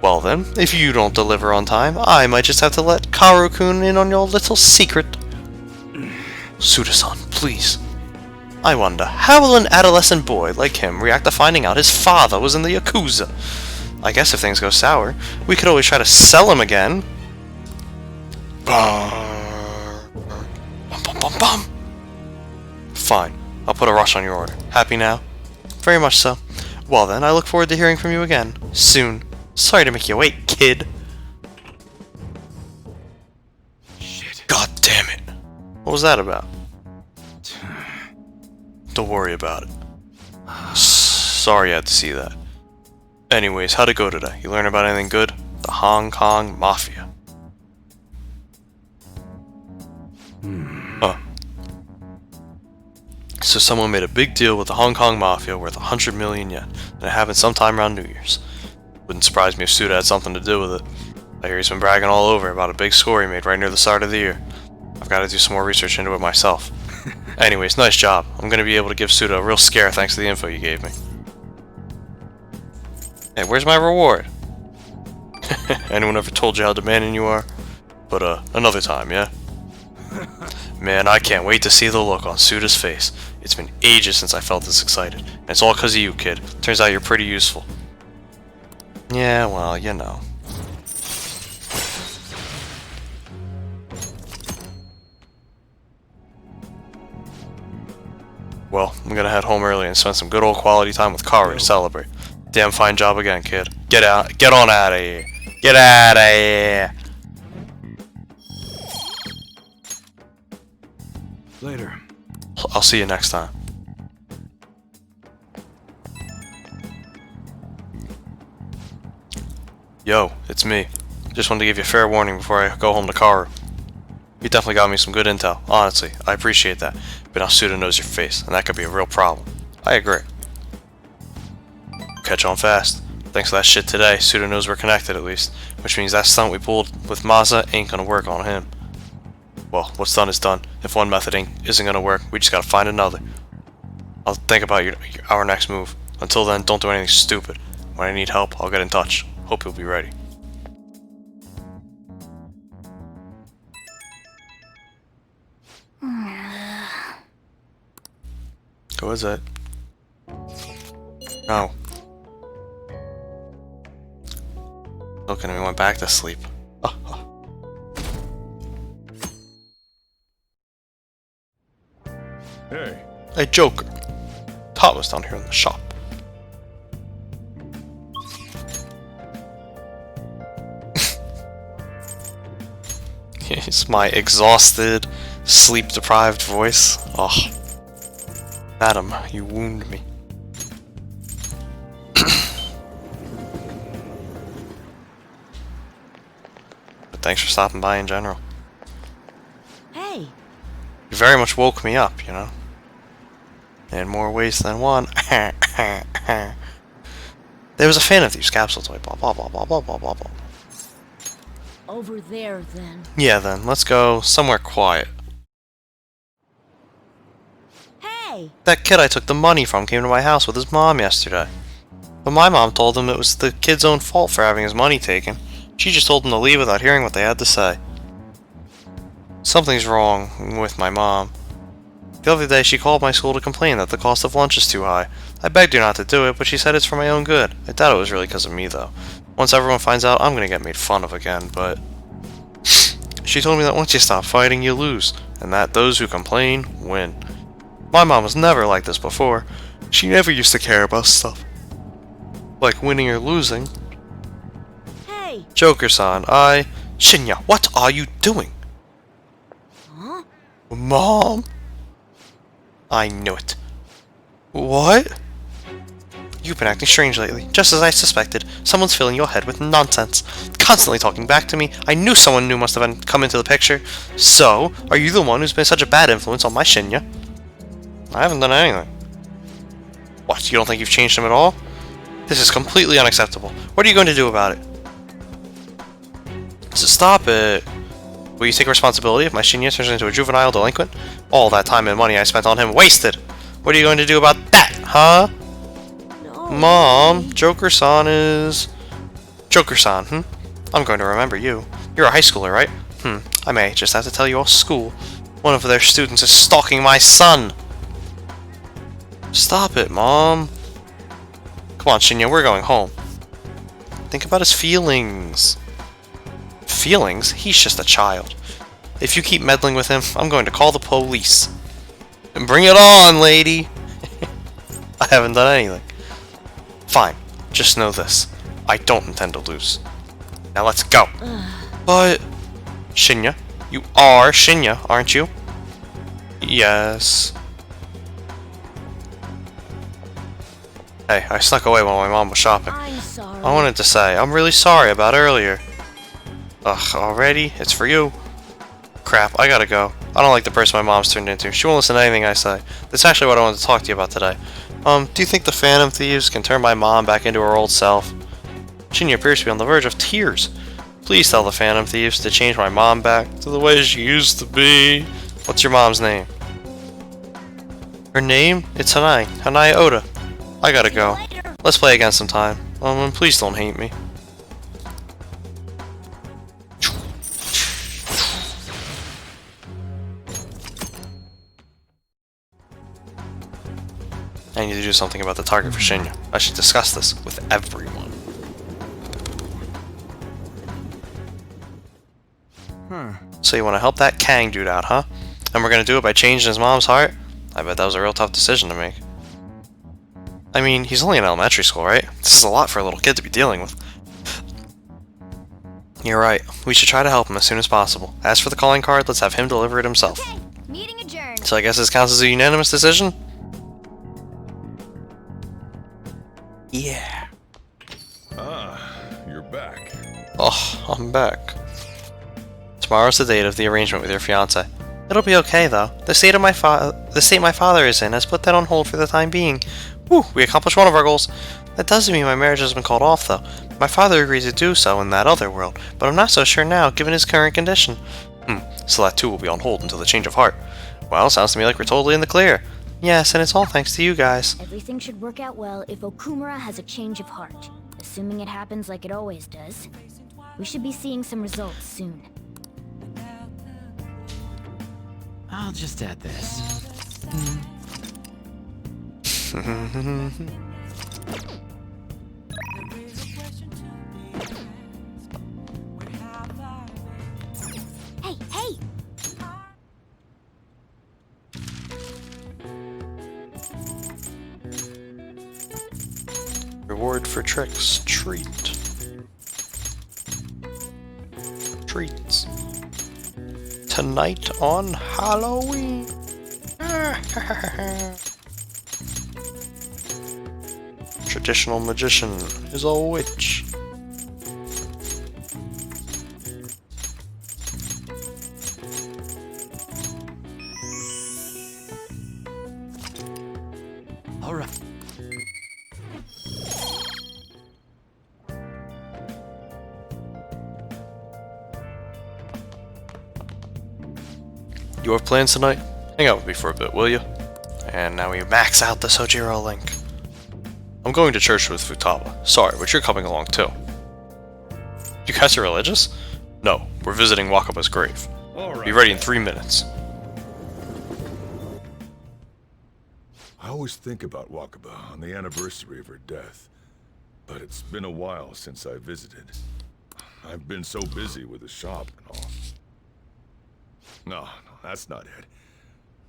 A: Well then, if you don't deliver on time, I might just have to let Karu-kun in on your little secret. Suda-san, please. I wonder, how will an adolescent boy like him react to finding out his father was in the Yakuza? I guess if things go sour, we could always try to sell him again. Bum, bum, bum, bum. Fine, I'll put a rush on your order. Happy now? Very much so. Well then, I look forward to hearing from you again. Soon. Sorry to make you wait, kid.
F: Shit.
A: God damn it. What was that about? Don't worry about it. Sorry you had to see that. Anyways, how'd it go today? You learn about anything good? The Hong Kong Mafia. Oh. So someone made a big deal with the Hong Kong Mafia worth 100 million yen, and it happened sometime around New Year's. Wouldn't surprise me if Suda had something to do with it. I hear he's been bragging all over about a big score he made right near the start of the year. I've got to do some more research into it myself. Anyways, nice job. I'm going to be able to give Suda a real scare thanks to the info you gave me. Hey, where's my reward? Anyone ever told you how demanding you are? But, another time, yeah? Man, I can't wait to see the look on Suda's face. It's been ages since I felt this excited. And it's all because of you, kid. Turns out you're pretty useful. Yeah, well, you know. Well, I'm gonna head home early and spend some good old quality time with Karu to celebrate. Damn fine job again, kid. Get on out of here. Get out of here.
F: Later.
A: I'll see you next time. Yo, it's me. Just wanted to give you a fair warning before I go home to Karu. You definitely got me some good intel, honestly. I appreciate that. But now Suda knows your face, and that could be a real problem. I agree. Catch on fast. Thanks for that shit today, Suda knows we're connected at least. Which means that stunt we pulled with Maza ain't gonna work on him. Well, what's done is done. If one method isn't gonna work, we just gotta find another. I'll think about our next move. Until then, don't do anything stupid. When I need help, I'll get in touch. Hope you'll be ready. Who is it? No. Looking at me, went back to sleep.
E: Hey.
A: Hey, Joker. Todd was down here in the shop. It's my exhausted, sleep-deprived voice. Oh. Madam, you wound me. thanks for stopping by in general.
I: Hey.
A: You very much woke me up, you know? In more ways than one. There was a fan of these capsule toy. Blah, blah, blah, blah, blah, blah, blah, blah.
C: Over there, then.
A: Yeah, then. Let's go somewhere quiet.
C: Hey!
A: That kid I took the money from came to my house with his mom yesterday. But my mom told him it was the kid's own fault for having his money taken. She just told him to leave without hearing what they had to say. Something's wrong with my mom. The other day she called my school to complain that the cost of lunch is too high. I begged her not to do it, but she said it's for my own good. I doubt it was really because of me, though. Once everyone finds out, I'm gonna get made fun of again, but... She told me that once you stop fighting, you lose, and that those who complain, win. My mom was never like this before. She never used to care about stuff like winning or losing.
C: Hey!
A: Joker-san, Shinya, what are you doing?
C: Huh?
A: Mom? I knew it. What? You've been acting strange lately, just as I suspected. Someone's filling your head with nonsense. Constantly talking back to me. I knew someone new must have come into the picture. So, are you the one who's been such a bad influence on my Shinya? I haven't done anything. What, you don't think you've changed him at all? This is completely unacceptable. What are you going to do about it? So stop it. Will you take responsibility if my Shinya turns into a juvenile delinquent? All that time and money I spent on him wasted. What are you going to do about that, huh?
C: No.
A: Mom, Joker-san is... Joker-san, I'm going to remember you. You're a high schooler, right? I may just have to tell you all school. One of their students is stalking my son. Stop it, Mom. Come on, Shinya, we're going home. Think about his feelings. Feelings? He's just a child. If you keep meddling with him, I'm going to call the police. And bring it on, lady! I haven't done anything. Fine. Just know this. I don't intend to lose. Now let's go. But... Shinya? You are Shinya, aren't you? Yes. Hey, I snuck away while my mom was shopping.
C: I'm sorry.
A: I wanted to say, I'm really sorry about earlier. Ugh, already? It's for you. Crap, I gotta go. I don't like the person my mom's turned into. She won't listen to anything I say. That's actually what I wanted to talk to you about today. Do you think the Phantom Thieves can turn my mom back into her old self? Shinya appears to be on the verge of tears. Please tell the Phantom Thieves to change my mom back to the way she used to be. What's your mom's name? Her name? It's Hanai Oda. I gotta go. Let's play again sometime. And please don't hate me. I need to do something about the target for Shinya. I should discuss this with everyone. So you want to help that Kang dude out, huh? And we're gonna do it by changing his mom's heart? I bet that was a real tough decision to make. I mean, he's only in elementary school, right? This is a lot for a little kid to be dealing with. You're right. We should try to help him as soon as possible. As for the calling card, let's have him deliver it himself.
C: Okay, meeting adjourned.
A: So I guess this counts as a unanimous decision? Yeah.
E: You're back.
A: Oh, I'm back. Tomorrow's the date of the arrangement with your fiancé. It'll be okay, though. The state my father is in has put that on hold for the time being. Whew, we accomplished one of our goals. That doesn't mean my marriage has been called off, though. My father agrees to do so in that other world, but I'm not so sure now, given his current condition. So that too will be on hold until the change of heart. Well, sounds to me like we're totally in the clear. Yes, and it's all thanks to you guys.
C: Everything should work out well if Okumura has a change of heart. Assuming it happens like it always does. We should be seeing some results soon.
D: I'll just add this.
C: Hey, hey!
A: Reward for tricks. Treat. Treats. Tonight on Halloween. Traditional magician is a witch. You have plans tonight? Hang out with me for a bit, will you? And now we max out the Sojiro link. I'm going to church with Futaba. Sorry, but you're coming along too. You guys are religious? No, we're visiting Wakaba's grave. Be ready in 3 minutes.
E: I always think about Wakaba on the anniversary of her death, but it's been a while since I visited. I've been so busy with the shop and all. No, that's not it.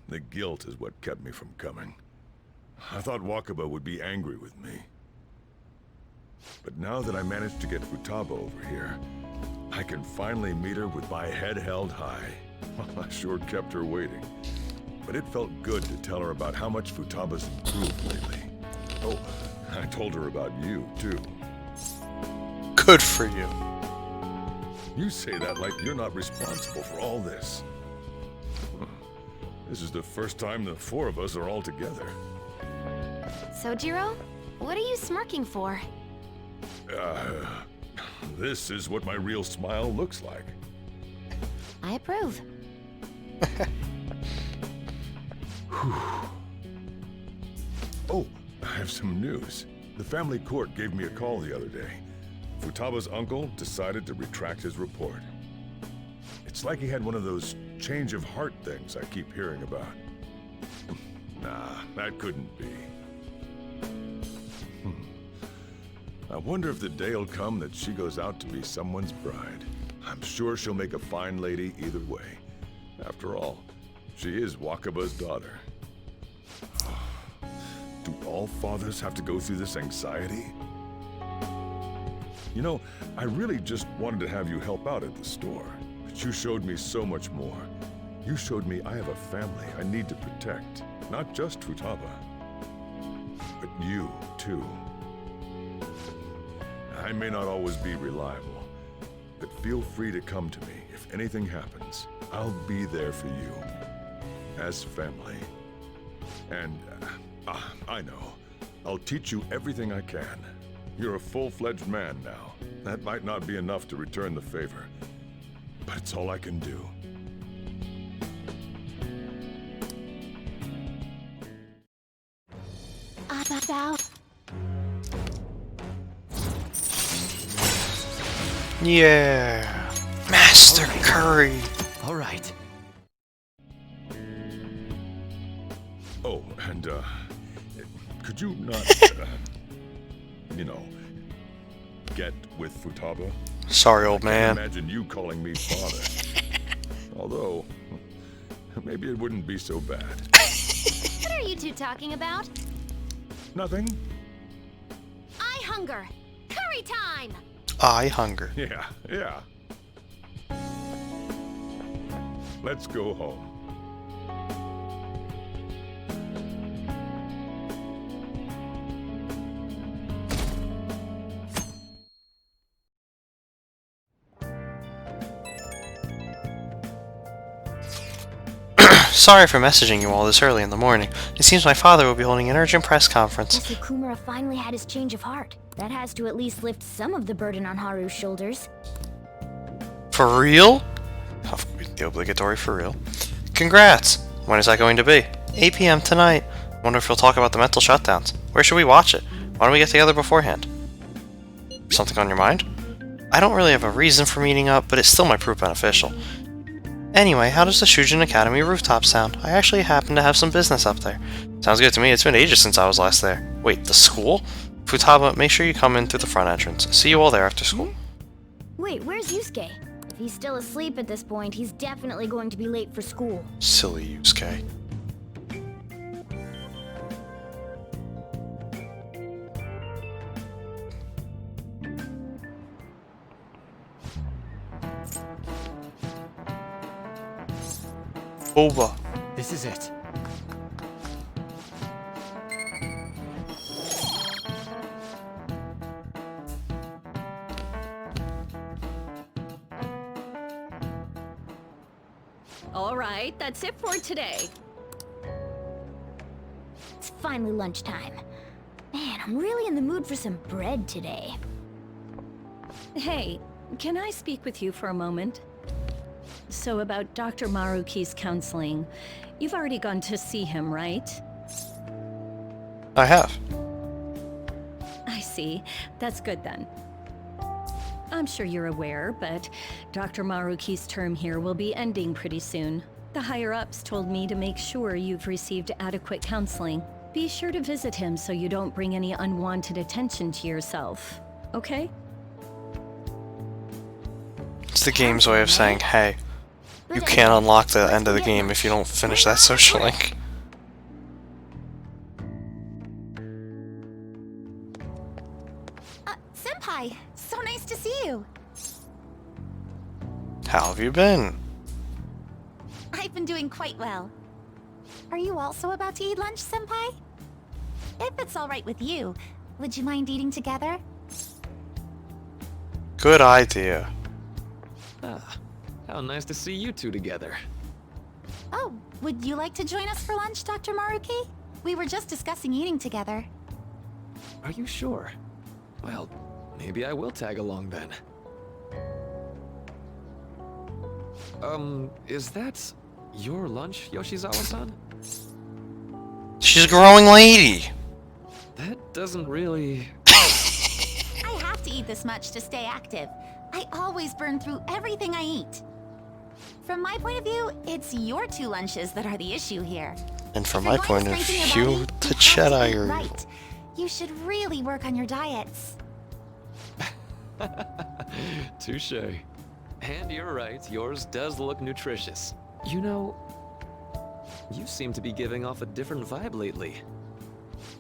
E: The guilt is what kept me from coming. I thought Wakaba would be angry with me. But now that I managed to get Futaba over here, I can finally meet her with my head held high. I sure kept her waiting. But it felt good to tell her about how much Futaba's improved lately. Oh, I told her about you, too.
A: Good for you.
E: You say that like you're not responsible for all this. This is the first time the four of us are all together.
C: Sojiro, what are you smirking for?
E: This is what my real smile looks like.
C: I approve.
E: Oh, I have some news. The family court gave me a call the other day. Futaba's uncle decided to retract his report. It's like he had one of those change of heart things I keep hearing about. Nah, that couldn't be. I wonder if the day'll come that she goes out to be someone's bride. I'm sure she'll make a fine lady either way. After all, she is Wakaba's daughter. Do all fathers have to go through this anxiety? You know, I really just wanted to have you help out at the store, but you showed me so much more. You showed me I have a family I need to protect, not just Futaba, but you, too. I may not always be reliable, but feel free to come to me if anything happens. I'll be there for you, as family. And, I know, I'll teach you everything I can. You're a full-fledged man now. That might not be enough to return the favor, but it's all I can do.
A: Yeah, Master Curry.
D: All right.
E: Oh, and, could you not, you know, get with Futaba?
A: Sorry, old
E: I
A: man.
E: can't imagine you calling me father. Although, maybe it wouldn't be so bad.
C: What are you two talking about?
E: Nothing.
C: I hunger. Curry time!
A: I hunger.
E: Yeah. Let's go home.
A: Sorry for messaging you all this early in the morning. It seems my father will be holding an urgent press conference.
C: Kumura finally had his change of heart. That has to at least lift some of the burden on Haru's shoulders.
A: For real? The obligatory for real. Congrats! When is that going to be? 8 p.m. tonight. Wonder if we'll talk about the mental shutdowns. Where should we watch it? Why don't we get together beforehand? Something on your mind? I don't really have a reason for meeting up, but it still might prove beneficial. Anyway, how does the Shujin Academy rooftop sound? I actually happen to have some business up there. Sounds good to me. It's been ages since I was last there. Wait, the school? Futaba, make sure you come in through the front entrance. See you all there after school.
C: Wait, where's Yusuke? If he's still asleep at this point, he's definitely going to be late for school.
A: Silly Yusuke. Boba.
I: This is it.
B: All right, that's it for today.
C: It's finally lunchtime. Man, I'm really in the mood for some bread today.
N: Hey, can I speak with you for a moment?
O: So about Dr. Maruki's counseling, you've already gone to see him, right?
A: I have.
O: I see. That's good then. I'm sure you're aware, but Dr. Maruki's term here will be ending pretty soon. The higher-ups told me to make sure you've received adequate counseling. Be sure to visit him so you don't bring any unwanted attention to yourself, okay?
A: It's the game's way of saying, hey, you can't unlock the end of the game if you don't finish that social link.
B: Senpai, so nice to see you.
A: How have you been?
B: I've been doing quite well. Are you also about to eat lunch, Senpai? If it's alright with you, would you mind eating together?
A: Good idea.
D: Ah, how nice to see you two together.
B: Oh, would you like to join us for lunch, Dr. Maruki? We were just discussing eating together.
D: Are you sure? Well, maybe I will tag along then. Is that your lunch, Yoshizawa-san?
A: She's a growing lady.
D: That doesn't really...
B: I have to eat this much to stay active. I always burn through everything I eat. From my point of view, it's your 2 lunches that are the issue here.
A: And from my point of view, the Jedi are...
B: Right. You should really work on your diets.
D: Touché. And you're right, yours does look nutritious. You know, you seem to be giving off a different vibe lately.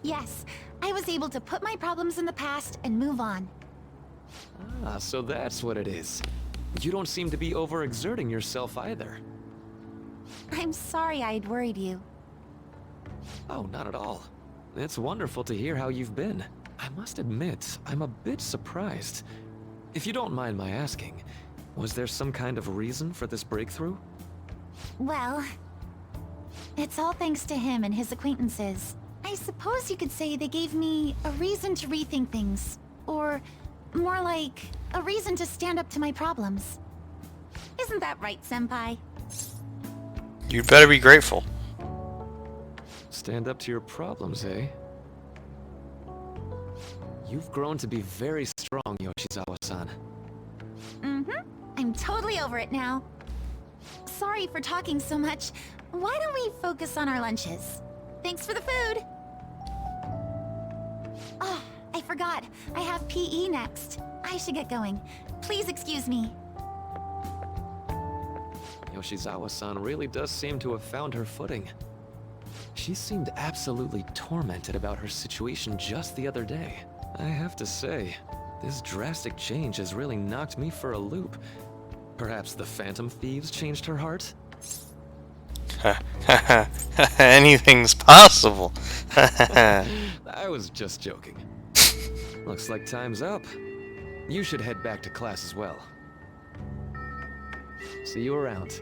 B: Yes, I was able to put my problems in the past and move on.
D: Ah, so that's what it is. You don't seem to be overexerting yourself either.
B: I'm sorry I'd worried you.
D: Oh, not at all. It's wonderful to hear how you've been. I must admit, I'm a bit surprised. If you don't mind my asking, was there some kind of reason for this breakthrough?
B: Well, it's all thanks to him and his acquaintances. I suppose you could say they gave me a reason to rethink things. Or, more like, a reason to stand up to my problems. Isn't that right, Senpai?
A: You'd better be grateful.
D: Stand up to your problems, eh? You've grown to be very strong, Yoshizawa-san.
B: Mm-hmm. I'm totally over it now. Sorry for talking so much. Why don't we focus on our lunches? Thanks for the food! Oh, I forgot. I have PE next. I should get going. Please excuse me.
D: Yoshizawa-san really does seem to have found her footing. She seemed absolutely tormented about her situation just the other day. I have to say, this drastic change has really knocked me for a loop. Perhaps the Phantom Thieves changed her heart?
A: Anything's possible.
D: I was just joking. Looks like time's up. You should head back to class as well. See you around.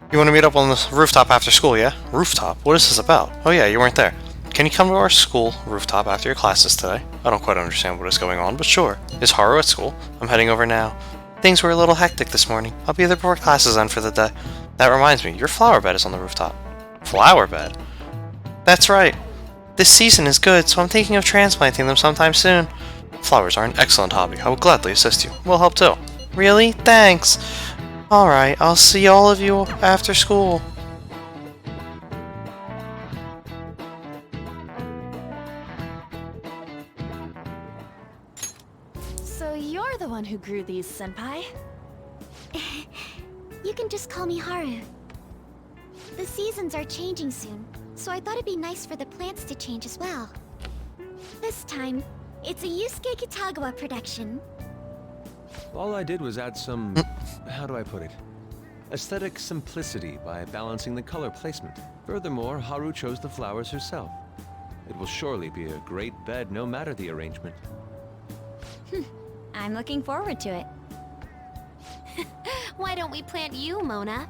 A: You want to meet up on the rooftop after school, yeah? Rooftop? What is this about? Oh yeah, you weren't there. Can you come to our school rooftop after your classes today? I don't quite understand what is going on, but sure. Is Haru at school? I'm heading over now. Things were a little hectic this morning. I'll be there before classes end for the day. That reminds me, your flower bed is on the rooftop. Flower bed? That's right. This season is good, so I'm thinking of transplanting them sometime soon. Flowers are an excellent hobby. I will gladly assist you. We'll help too. Really? Thanks. Alright, I'll see all of you after school.
C: So you're the one who grew these, Senpai?
K: You can just call me Haru. The seasons are changing soon, so I thought it'd be nice for the plants to change as well. This time, it's a Yusuke Kitagawa production.
P: All I did was add some, how do I put it? Aesthetic simplicity by balancing the color placement. Furthermore, Haru chose the flowers herself. It will surely be a great bed no matter the arrangement.
K: I'm looking forward to it. Why don't we plant you, Mona?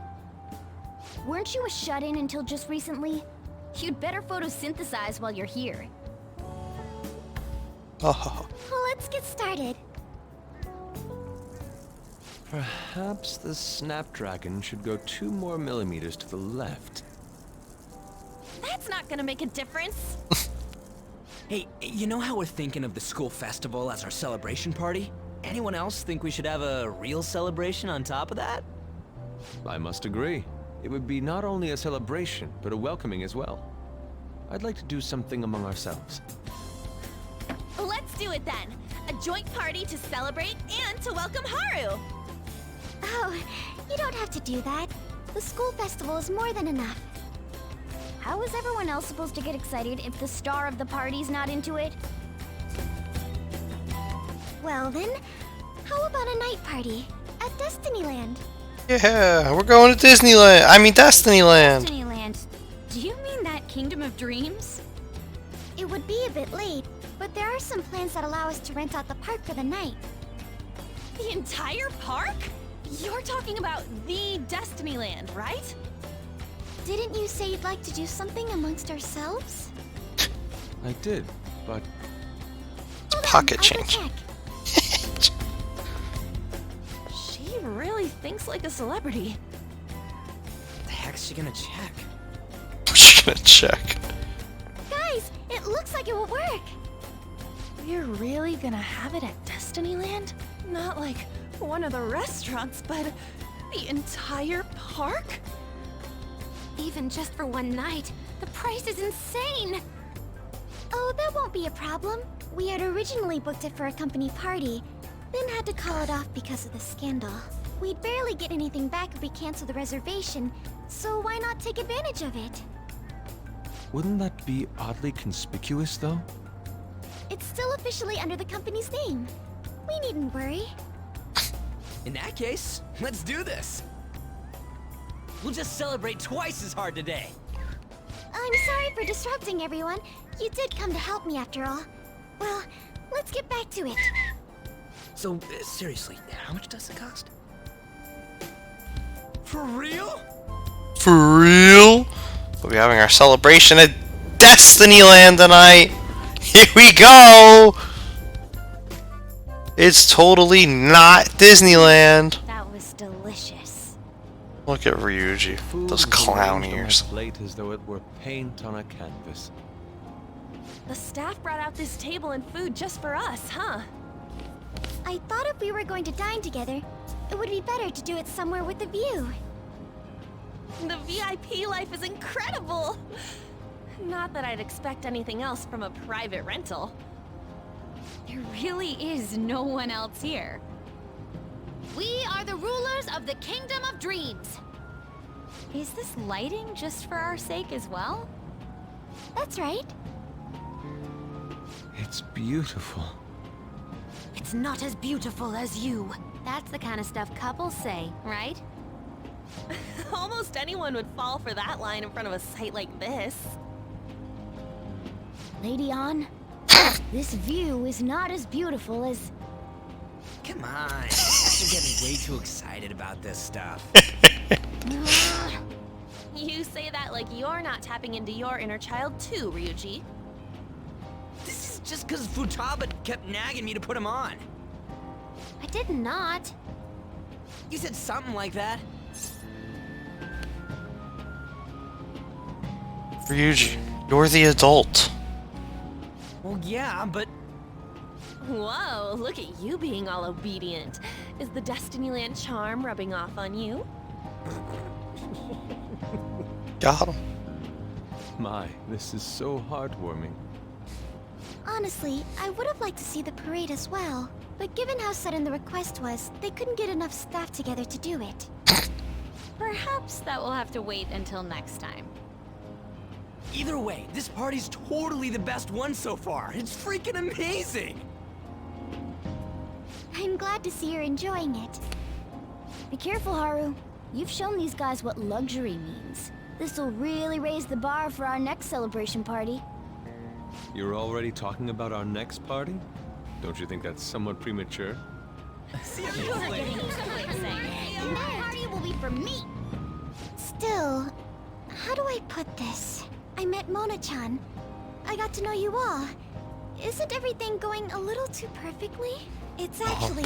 C: Weren't you a shut-in until just recently? You'd better photosynthesize while you're here.
A: Oh.
C: Well, let's get started.
P: Perhaps the Snapdragon should go 2 more millimeters to the left.
B: That's not gonna make a difference.
Q: Hey, you know how we're thinking of the school festival as our celebration party? Anyone else think we should have a real celebration on top of that?
P: I must agree. It would be not only a celebration, but a welcoming as well. I'd like to do something among ourselves.
B: Let's do it then. A joint party to celebrate and to welcome Haru.
C: Oh, you don't have to do that. The school festival is more than enough. How is everyone else supposed to get excited if the star of the party's not into it? Well then, how about a night party at Destinyland?
A: Yeah, we're going to Disneyland. I mean Destinyland.
C: Destinyland. Do you mean that Kingdom of Dreams? It would be a bit late, but there are some plans that allow us to rent out the park for the night.
B: The entire park? You're talking about the Destinyland, right?
C: Didn't you say you'd like to do something amongst ourselves?
P: I did, but...
A: Pocket change.
B: She really thinks like a celebrity.
Q: The heck's she gonna check?
A: What's she gonna check?
C: Guys, it looks like it will work.
B: We're really gonna have it at Destinyland? Not like one of the restaurants, but the entire park? Even just for one night, the price is insane!
C: Oh, that won't be a problem. We had originally booked it for a company party, then had to call it off because of the scandal. We'd barely get anything back if we cancel the reservation, so why not take advantage of it?
P: Wouldn't that be oddly conspicuous, though?
C: It's still officially under the company's name. We needn't worry.
Q: In that case, let's do this. We'll just celebrate twice as hard today.
C: I'm sorry for disrupting everyone. You did come to help me after all. Well, let's get back to it.
Q: So, seriously, how much does it cost? For real?
A: For real? We'll be having our celebration at Destinyland tonight. Here we go. It's totally not Disneyland.
C: That was delicious.
A: Look at Ryuji,
P: Food
A: those
P: was
A: clown
P: arranged on my
A: ears.
P: plate as though it were paint on a canvas.
B: The staff brought out this table and food just for us, huh?
C: I thought if we were going to dine together, it would be better to do it somewhere with a view.
B: The VIP life is incredible! Not that I'd expect anything else from a private rental.
O: There really is no one else here.
B: We are the rulers of the Kingdom of Dreams!
O: Is this lighting just for our sake as well?
C: That's right.
P: It's beautiful.
B: It's not as beautiful as you.
O: That's the kind of stuff couples say, right?
B: Almost anyone would fall for that line in front of a site like this.
C: Lady An, this view is not as beautiful as...
Q: Come on, you're getting way too excited about this stuff.
B: You say that like you're not tapping into your inner child too, Ryuji.
Q: This is just because Futaba kept nagging me to put him on.
C: I did not.
Q: You said something like that.
A: Ryuji, you're the adult.
Q: Well, yeah, but...
B: Whoa, look at you being all obedient. Is the Destinyland charm rubbing off on you?
A: Got him.
P: My, this is so heartwarming.
C: Honestly, I would have liked to see the parade as well. But given how sudden the request was, they couldn't get enough staff together to do it.
O: Perhaps that will have to wait until next time.
Q: Either way, this party's totally the best one so far. It's freaking amazing!
C: I'm glad to see you're enjoying it. Be careful, Haru. You've shown these guys what luxury means. This'll really raise the bar for our next celebration party.
P: You're already talking about our next party? Don't you think that's somewhat premature?
C: The party will be for me. Still, how do I put this? I met Mona-chan. I got to know you all. Isn't everything going a little too perfectly? It's actually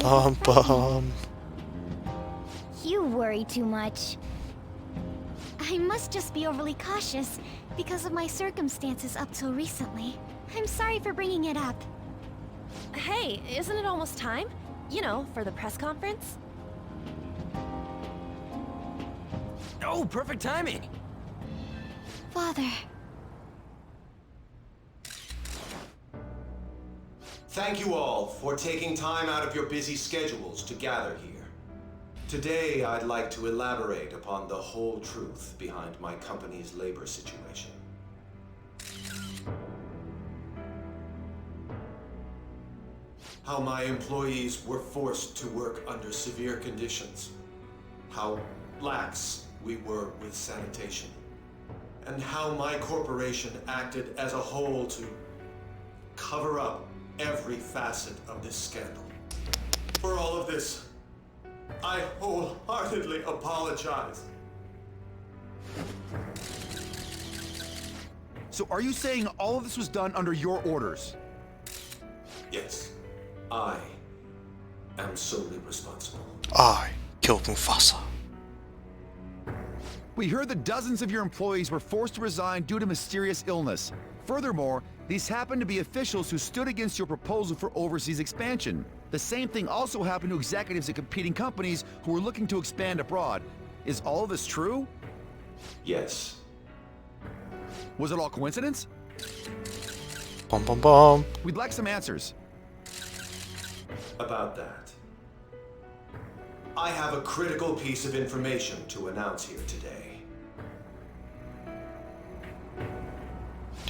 C: You worry too much. I must just be overly cautious because of my circumstances up till recently. I'm sorry for bringing it up.
R: Hey, isn't it almost time? You know, for the press conference?
Q: Oh, perfect timing!
C: Father.
S: Thank you all for taking time out of your busy schedules to gather here. Today, I'd like to elaborate upon the whole truth behind my company's labor situation. How my employees were forced to work under severe conditions. How lax we were with sanitation. And how my corporation acted as a whole to cover up every facet of this scandal. For all of this, I wholeheartedly apologize.
T: So are you saying all of this was done under your orders?
S: Yes, I am solely responsible.
A: I killed Mufasa.
T: We heard that dozens of your employees were forced to resign due to mysterious illness. Furthermore, these happened to be officials who stood against your proposal for overseas expansion. The same thing also happened to executives at competing companies who were looking to expand abroad. Is all of this true?
S: Yes.
T: Was it all coincidence?
A: Bum bum bum.
T: We'd like some answers.
S: About that, I have a critical piece of information to announce here today.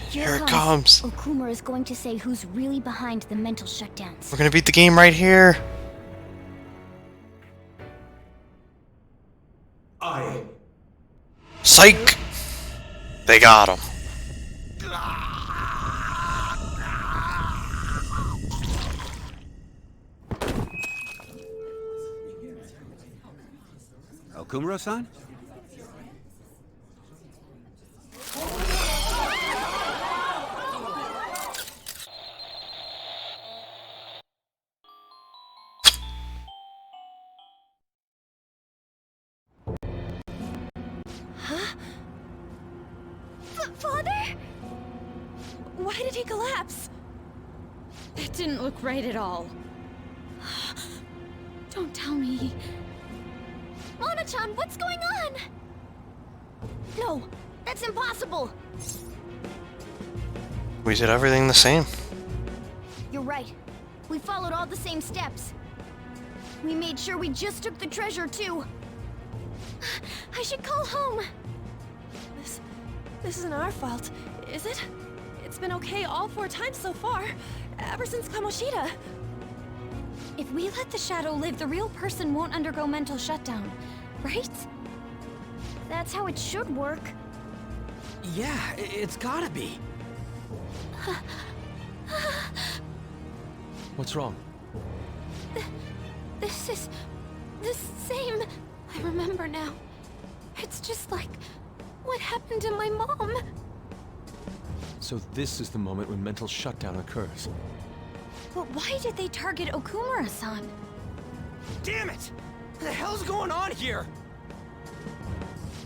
A: Here it comes.
C: Okumura is going to say who's really behind the mental shutdowns.
A: We're gonna beat the game right here. Psych! They got him.
T: Okumura-san?
R: Father? Why did he collapse?
O: That didn't look right at all. Don't tell me.
C: Mona-chan, what's going on? No, that's impossible.
A: We did everything the same.
C: You're right. We followed all the same steps. We made sure we just took the treasure, too. I should call home.
R: This isn't our fault, is it? It's been okay all 4 times so far, ever since Kamoshida.
O: If we let the shadow live, the real person won't undergo mental shutdown, right?
C: That's how it should work.
Q: Yeah, it's gotta be.
P: What's wrong?
O: This is the same. I remember now. It's just like what happened to my mom.
P: So this is the moment when mental shutdown occurs.
O: But why did they target Okumura-san?
Q: Damn it! What the hell's going on here?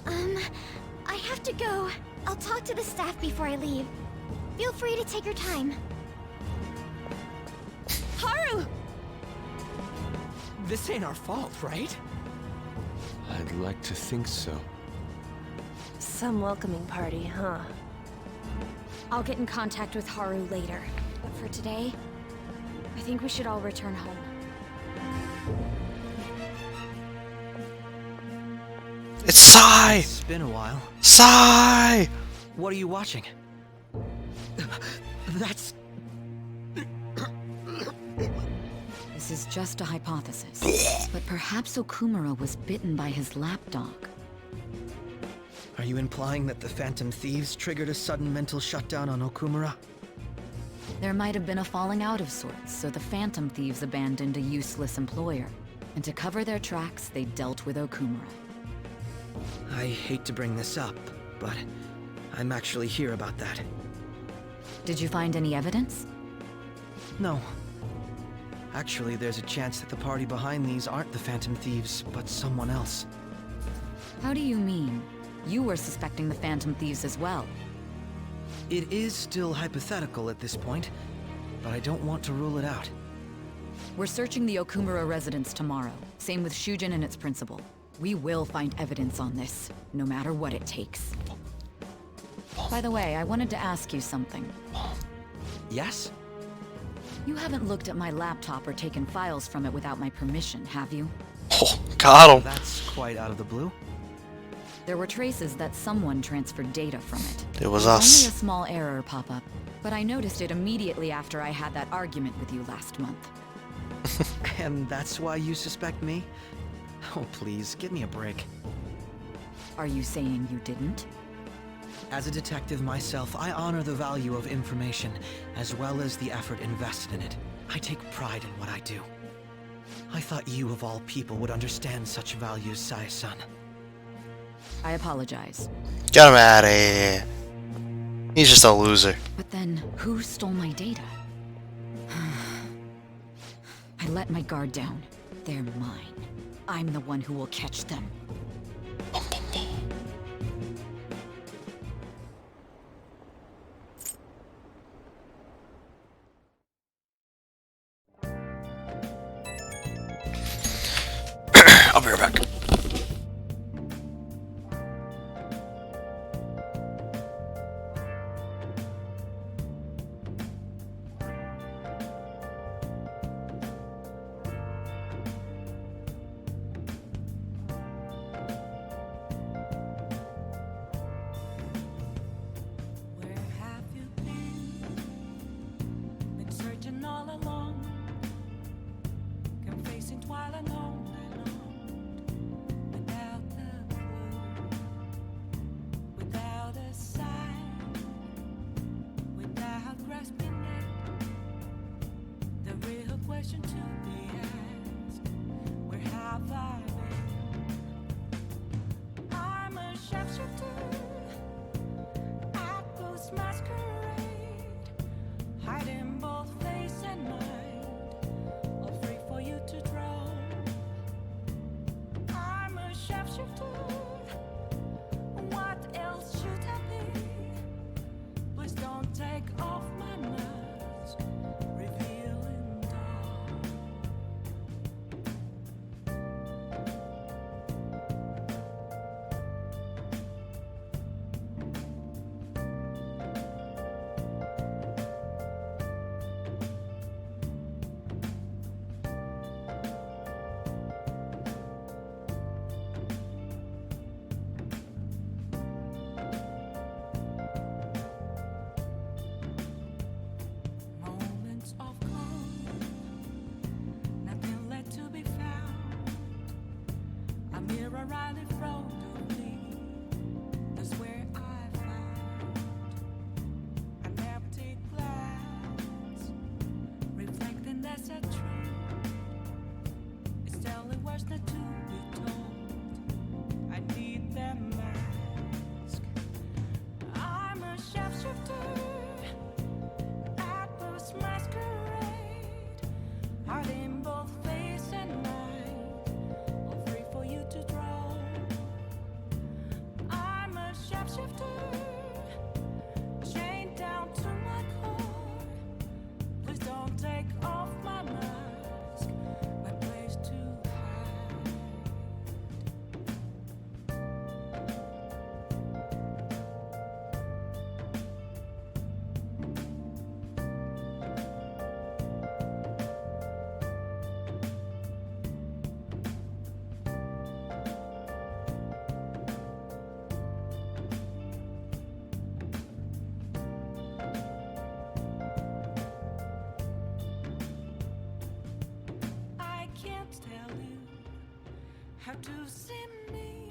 C: I have to go. I'll talk to the staff before I leave. Feel free to take your time.
R: Haru!
Q: This ain't our fault, right?
P: I'd like to think so.
R: Some welcoming party, huh?
O: I'll get in contact with Haru later. But for today, I think we should all return home.
A: It's Sai!
Q: It's been a while.
A: Sai!
Q: What are you watching? That's...
U: This is just a hypothesis, but perhaps Okumura was bitten by his lapdog.
Q: Are you implying that the Phantom Thieves triggered a sudden mental shutdown on Okumura?
U: There might have been a falling out of sorts, so the Phantom Thieves abandoned a useless employer. And to cover their tracks, they dealt with Okumura.
G: I hate to bring this up, but I'm actually here about that.
U: Did you find any evidence?
G: No. Actually, there's a chance that the party behind these aren't the Phantom Thieves, but someone else.
U: How do you mean? You were suspecting the Phantom Thieves as well.
G: It is still hypothetical at this point, but I don't want to rule it out.
U: We're searching the Okumura residence tomorrow. Same with Shujin and its principal. We will find evidence on this, no matter what it takes. By the way, I wanted to ask you something.
G: Yes?
U: You haven't looked at my laptop or taken files from it without my permission, have you?
A: Oh, got him.
G: That's quite out of the blue.
U: There were traces that someone transferred data from it.
A: It was
U: There
A: us.
U: only a small error pop up, but I noticed it immediately after I had that argument with you last month.
G: And that's why you suspect me? Oh, please, give me a break.
U: Are you saying you didn't?
G: As a detective myself, I honor the value of information, as well as the effort invested in it. I take pride in what I do. I thought you, of all people, would understand such values, Sae-san.
U: I apologize.
A: Get him out of here. He's just a loser.
U: But then, who stole my data? I let my guard down. They're mine. I'm the one who will catch them.
A: I'll be right back.
V: How to see me?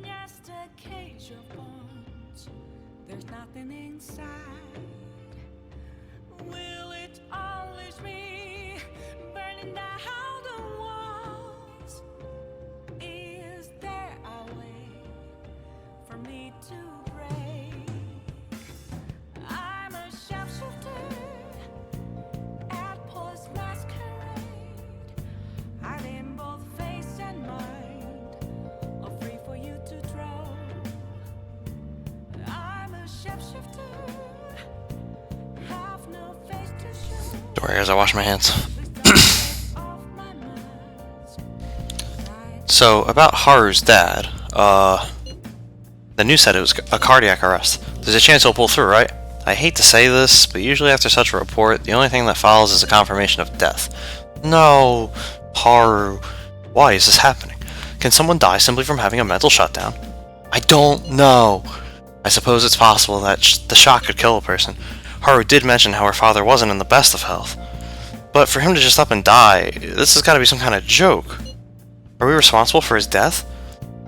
V: Just a cage of bones. There's nothing inside. Will it always be burning down the walls? Is there
A: Don't worry, guys, I wash my hands. So, about Haru's dad, the news said it was a cardiac arrest. There's a chance he'll pull through, right? I hate to say this, but usually after such a report, the only thing that follows is a confirmation of death. No, Haru. Why is this happening? Can someone die simply from having a mental shutdown? I don't know. I suppose it's possible that the shock could kill a person. Haru did mention how her father wasn't in the best of health. But for him to just up and die, this has got to be some kind of joke. Are we responsible for his death?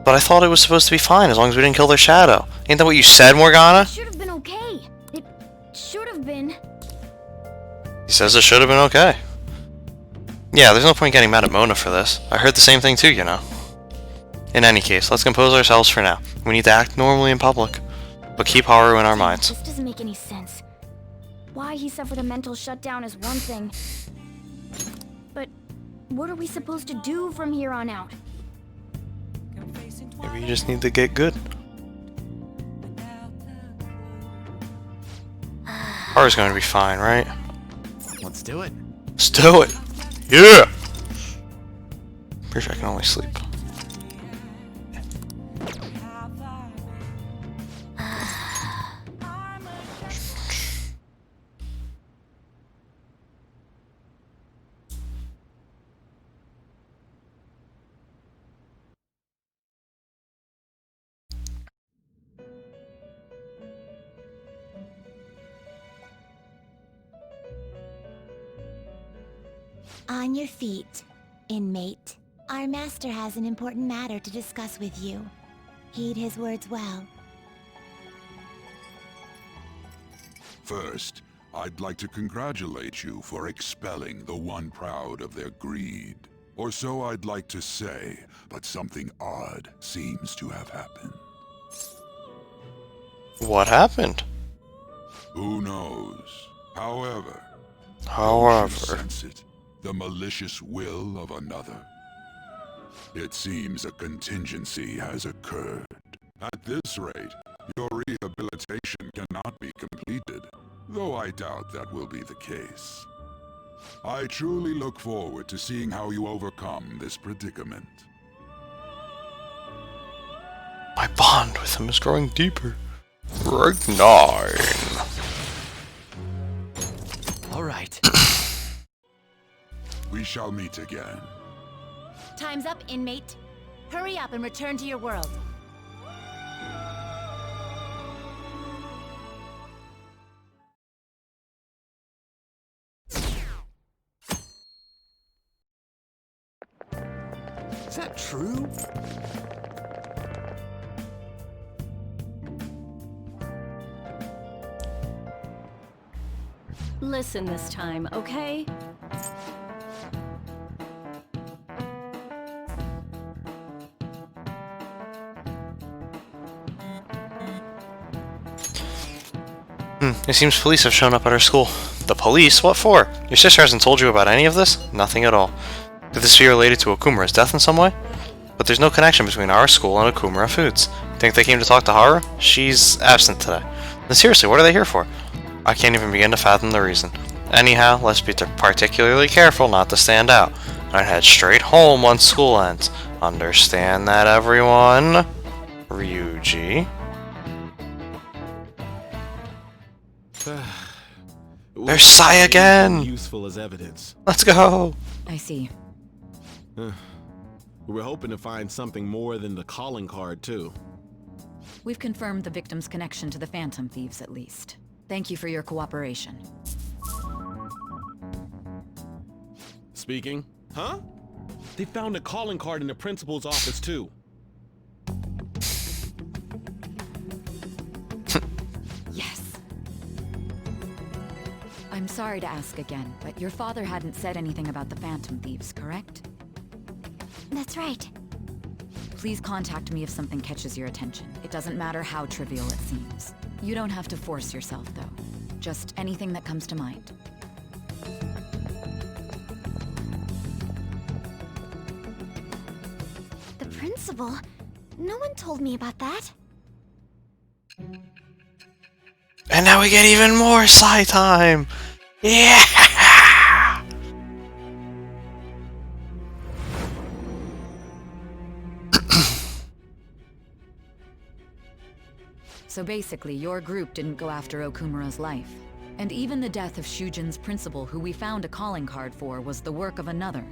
A: But I thought it was supposed to be fine as long as we didn't kill their shadow. Ain't that what you said, Morgana?
C: It should have been okay. It should have been.
A: He says it should have been okay. Yeah, there's no point getting mad at Mona for this. I heard the same thing too, you know. In any case, let's compose ourselves for now. We need to act normally in public, but keep Haru in our minds.
C: This doesn't make any sense. Why he suffered a mental shutdown is one thing. But what are we supposed to do from here on out?
A: Maybe you just need to get good. Haru's going to be fine, right?
I: Let's do it.
A: Let's do it! Yeah! Pretty sure I can only sleep.
K: On your feet, inmate. Our master has an important matter to discuss with you. Heed his words well.
F: First, I'd like to congratulate you for expelling the one proud of their greed. Or so I'd like to say, but something odd seems to have happened.
A: What happened?
F: Who knows? However,
A: However,
F: sense it. The malicious will of another. It seems a contingency has occurred. At this rate, your rehabilitation cannot be completed, though I doubt that will be the case. I truly look forward to seeing how you overcome this predicament.
A: my bond with him is growing deeper. Rank 9.
Q: All right.
F: We shall meet again.
B: Time's up, inmate. Hurry up and return to your world.
Q: Is that true?
O: Listen this time, okay?
A: It seems police have shown up at our school. The police? What for? Your sister hasn't told you about any of this? Nothing at all. Could this be related to Okumura's death in some way? But there's no connection between our school and Okumura Foods. Think they came to talk to Haru? She's absent today. Then seriously, what are they here for? I can't even begin to fathom the reason. Anyhow, let's be particularly careful not to stand out, and head straight home once school ends. Understand that, everyone? Ryuji. There's Sai again!
J: Useful as evidence.
A: Let's go!
U: I see.
J: We were hoping to find something more than the calling card, too.
U: We've confirmed the victim's connection to the Phantom Thieves, at least. Thank you for your cooperation.
J: Speaking? Huh? They found a calling card in the principal's office, too.
U: Yes. I'm sorry to ask again, but your father hadn't said anything about the Phantom Thieves, correct?
K: That's right.
U: Please contact me if something catches your attention. It doesn't matter how trivial it seems. You don't have to force yourself, though. Just anything that comes to mind.
K: The principal? No one told me about that.
A: And now we get even more Sai time! Yeah!
U: So basically, your group didn't go after Okumura's life. And even the death of Shujin's principal, who we found a calling card for, was the work of another.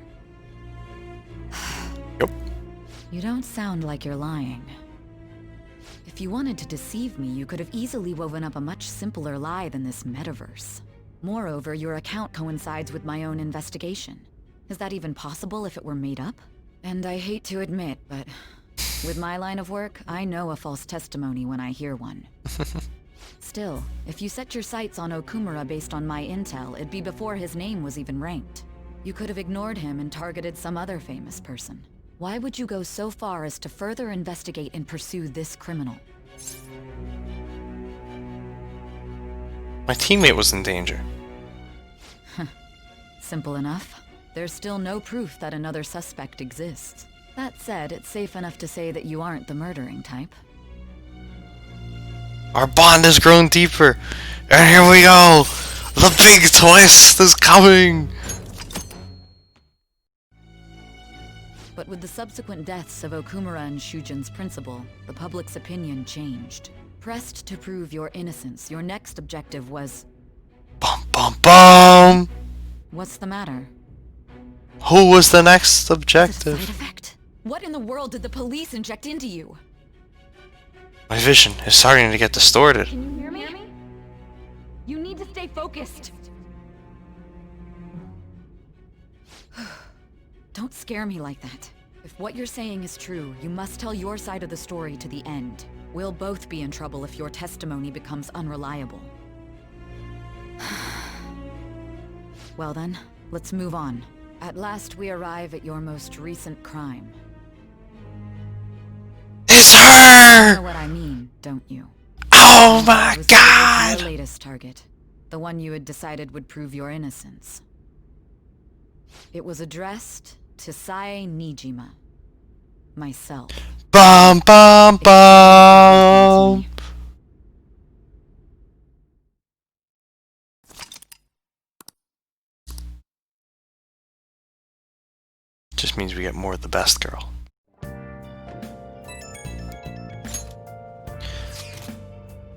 A: Yep.
U: You don't sound like you're lying. If you wanted to deceive me, you could have easily woven up a much simpler lie than this metaverse. Moreover, your account coincides with my own investigation. Is that even possible if it were made up? And I hate to admit, but with my line of work, I know a false testimony when I hear one. Still, if you set your sights on Okumura based on my intel, it'd be before his name was even ranked. You could have ignored him and targeted some other famous person. Why would you go so far as to further investigate and pursue this criminal?
A: My teammate was in danger.
U: Simple enough. There's still no proof that another suspect exists. That said, it's safe enough to say that you aren't the murdering type.
A: Our bond has grown deeper. And here we go! The big twist is coming!
U: But with the subsequent deaths of Okumura and Shujin's principal, the public's opinion changed. Pressed to prove your innocence, your next objective was...
A: Bum bum bum!
U: What's the matter?
A: Who was the next objective?
U: Side effect? What in the world did the police inject into you?
A: My vision is starting to get distorted.
U: Can you hear me? You need to stay focused. Don't scare me like that. If what you're saying is true, you must tell your side of the story to the end. We'll both be in trouble if your testimony becomes unreliable. Well then, let's move on. At last we arrive at your most recent crime.
A: It's her!
U: You know what I mean, don't you?
A: Oh my god!
U: The latest target. The one you had decided would prove your innocence. It was addressed to Sae Nijima. Myself.
A: Bum bum bum! Just means we get more of the best girl.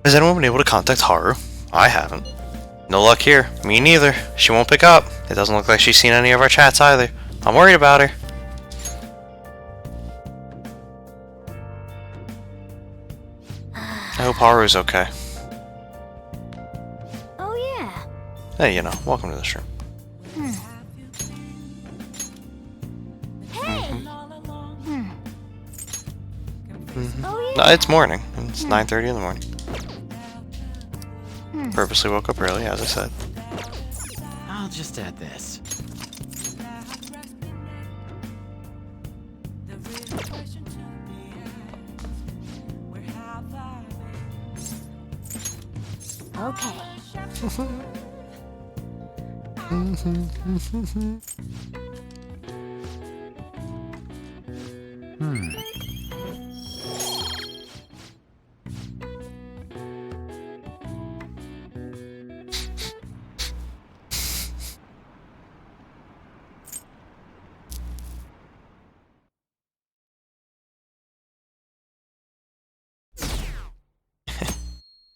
A: Has anyone been able to contact Haru? I haven't. No luck here. Me neither. She won't pick up. It doesn't look like she's seen any of our chats either. I'm worried about her. I hope Haru's okay.
K: Oh yeah.
A: Hey, you know, welcome to the stream.
K: Oh,
A: No, it's morning. It's 9:30 in the morning. Purposely woke up early, as I said.
L: I'll just add this.
K: Okay.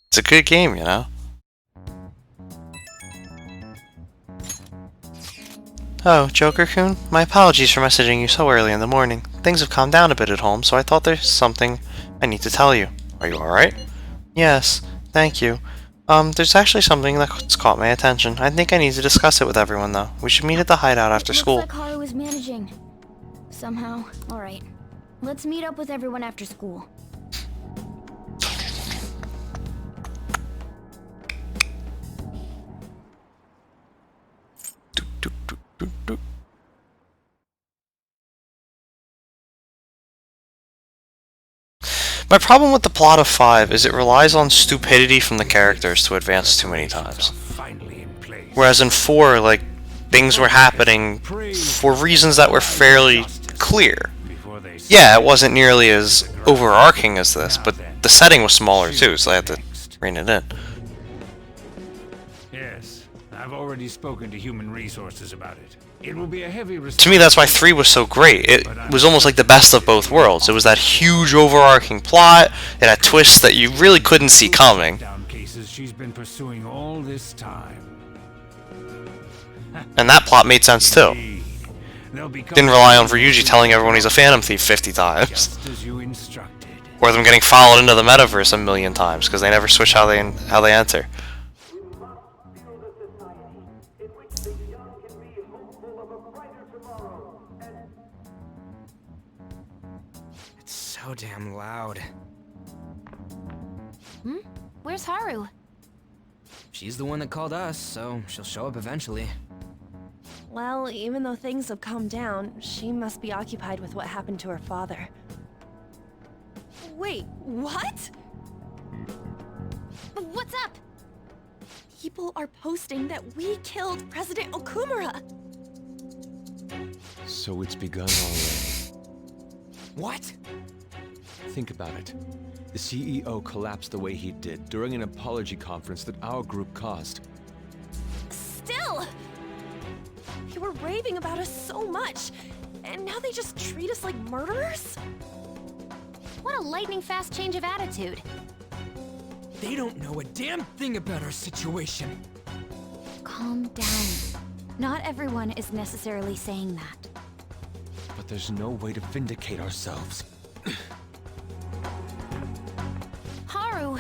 A: It's a good game, you know? Oh, Joker-kun? My apologies for messaging you so early in the morning. Things have calmed down a bit at home, so I thought there's something I need to tell you. Are you alright? Yes, thank you. There's actually something that's caught my attention. I think I need to discuss it with everyone, though. We should meet at the hideout after school.
C: Looks like Haru is managing. Somehow. Alright. Let's meet up with everyone after school.
A: My problem with the plot of 5 is it relies on stupidity from the characters to advance too many times. Whereas in 4, like, things were happening for reasons that were fairly clear. Yeah, it wasn't nearly as overarching as this, but the setting was smaller too, so I had to rein it in.
M: Yes, I've already spoken to Human Resources about it.
H: It will be a heavy
A: To me, that's why 3 was so great. It was almost like the best of both worlds. It was that huge overarching plot, it had twists that you really couldn't see coming.
H: down cases she's been pursuing all this time.
A: And that plot made sense too. Didn't rely on Ryuji telling everyone he's a Phantom Thief 50 times.
H: Just as you instructed.
A: Or them getting followed into the metaverse a million times, because they never switch how they enter.
Q: It's so damn loud.
C: Where's Haru?
Q: She's the one that called us, so she'll show up eventually.
R: Well, even though things have calmed down, she must be occupied with what happened to her father. Wait, what?
C: What's up?
R: People are posting that we killed President Okumura!
P: So it's begun already.
Q: What?
P: Think about it. The CEO collapsed the way he did during an apology conference that our group caused.
R: Still! They were raving about us so much, and now they just treat us like murderers?
C: What a lightning-fast change of attitude.
Q: They don't know a damn thing about our situation.
C: Calm down. Not everyone is necessarily saying that.
P: But there's no way to vindicate ourselves.
C: Haru!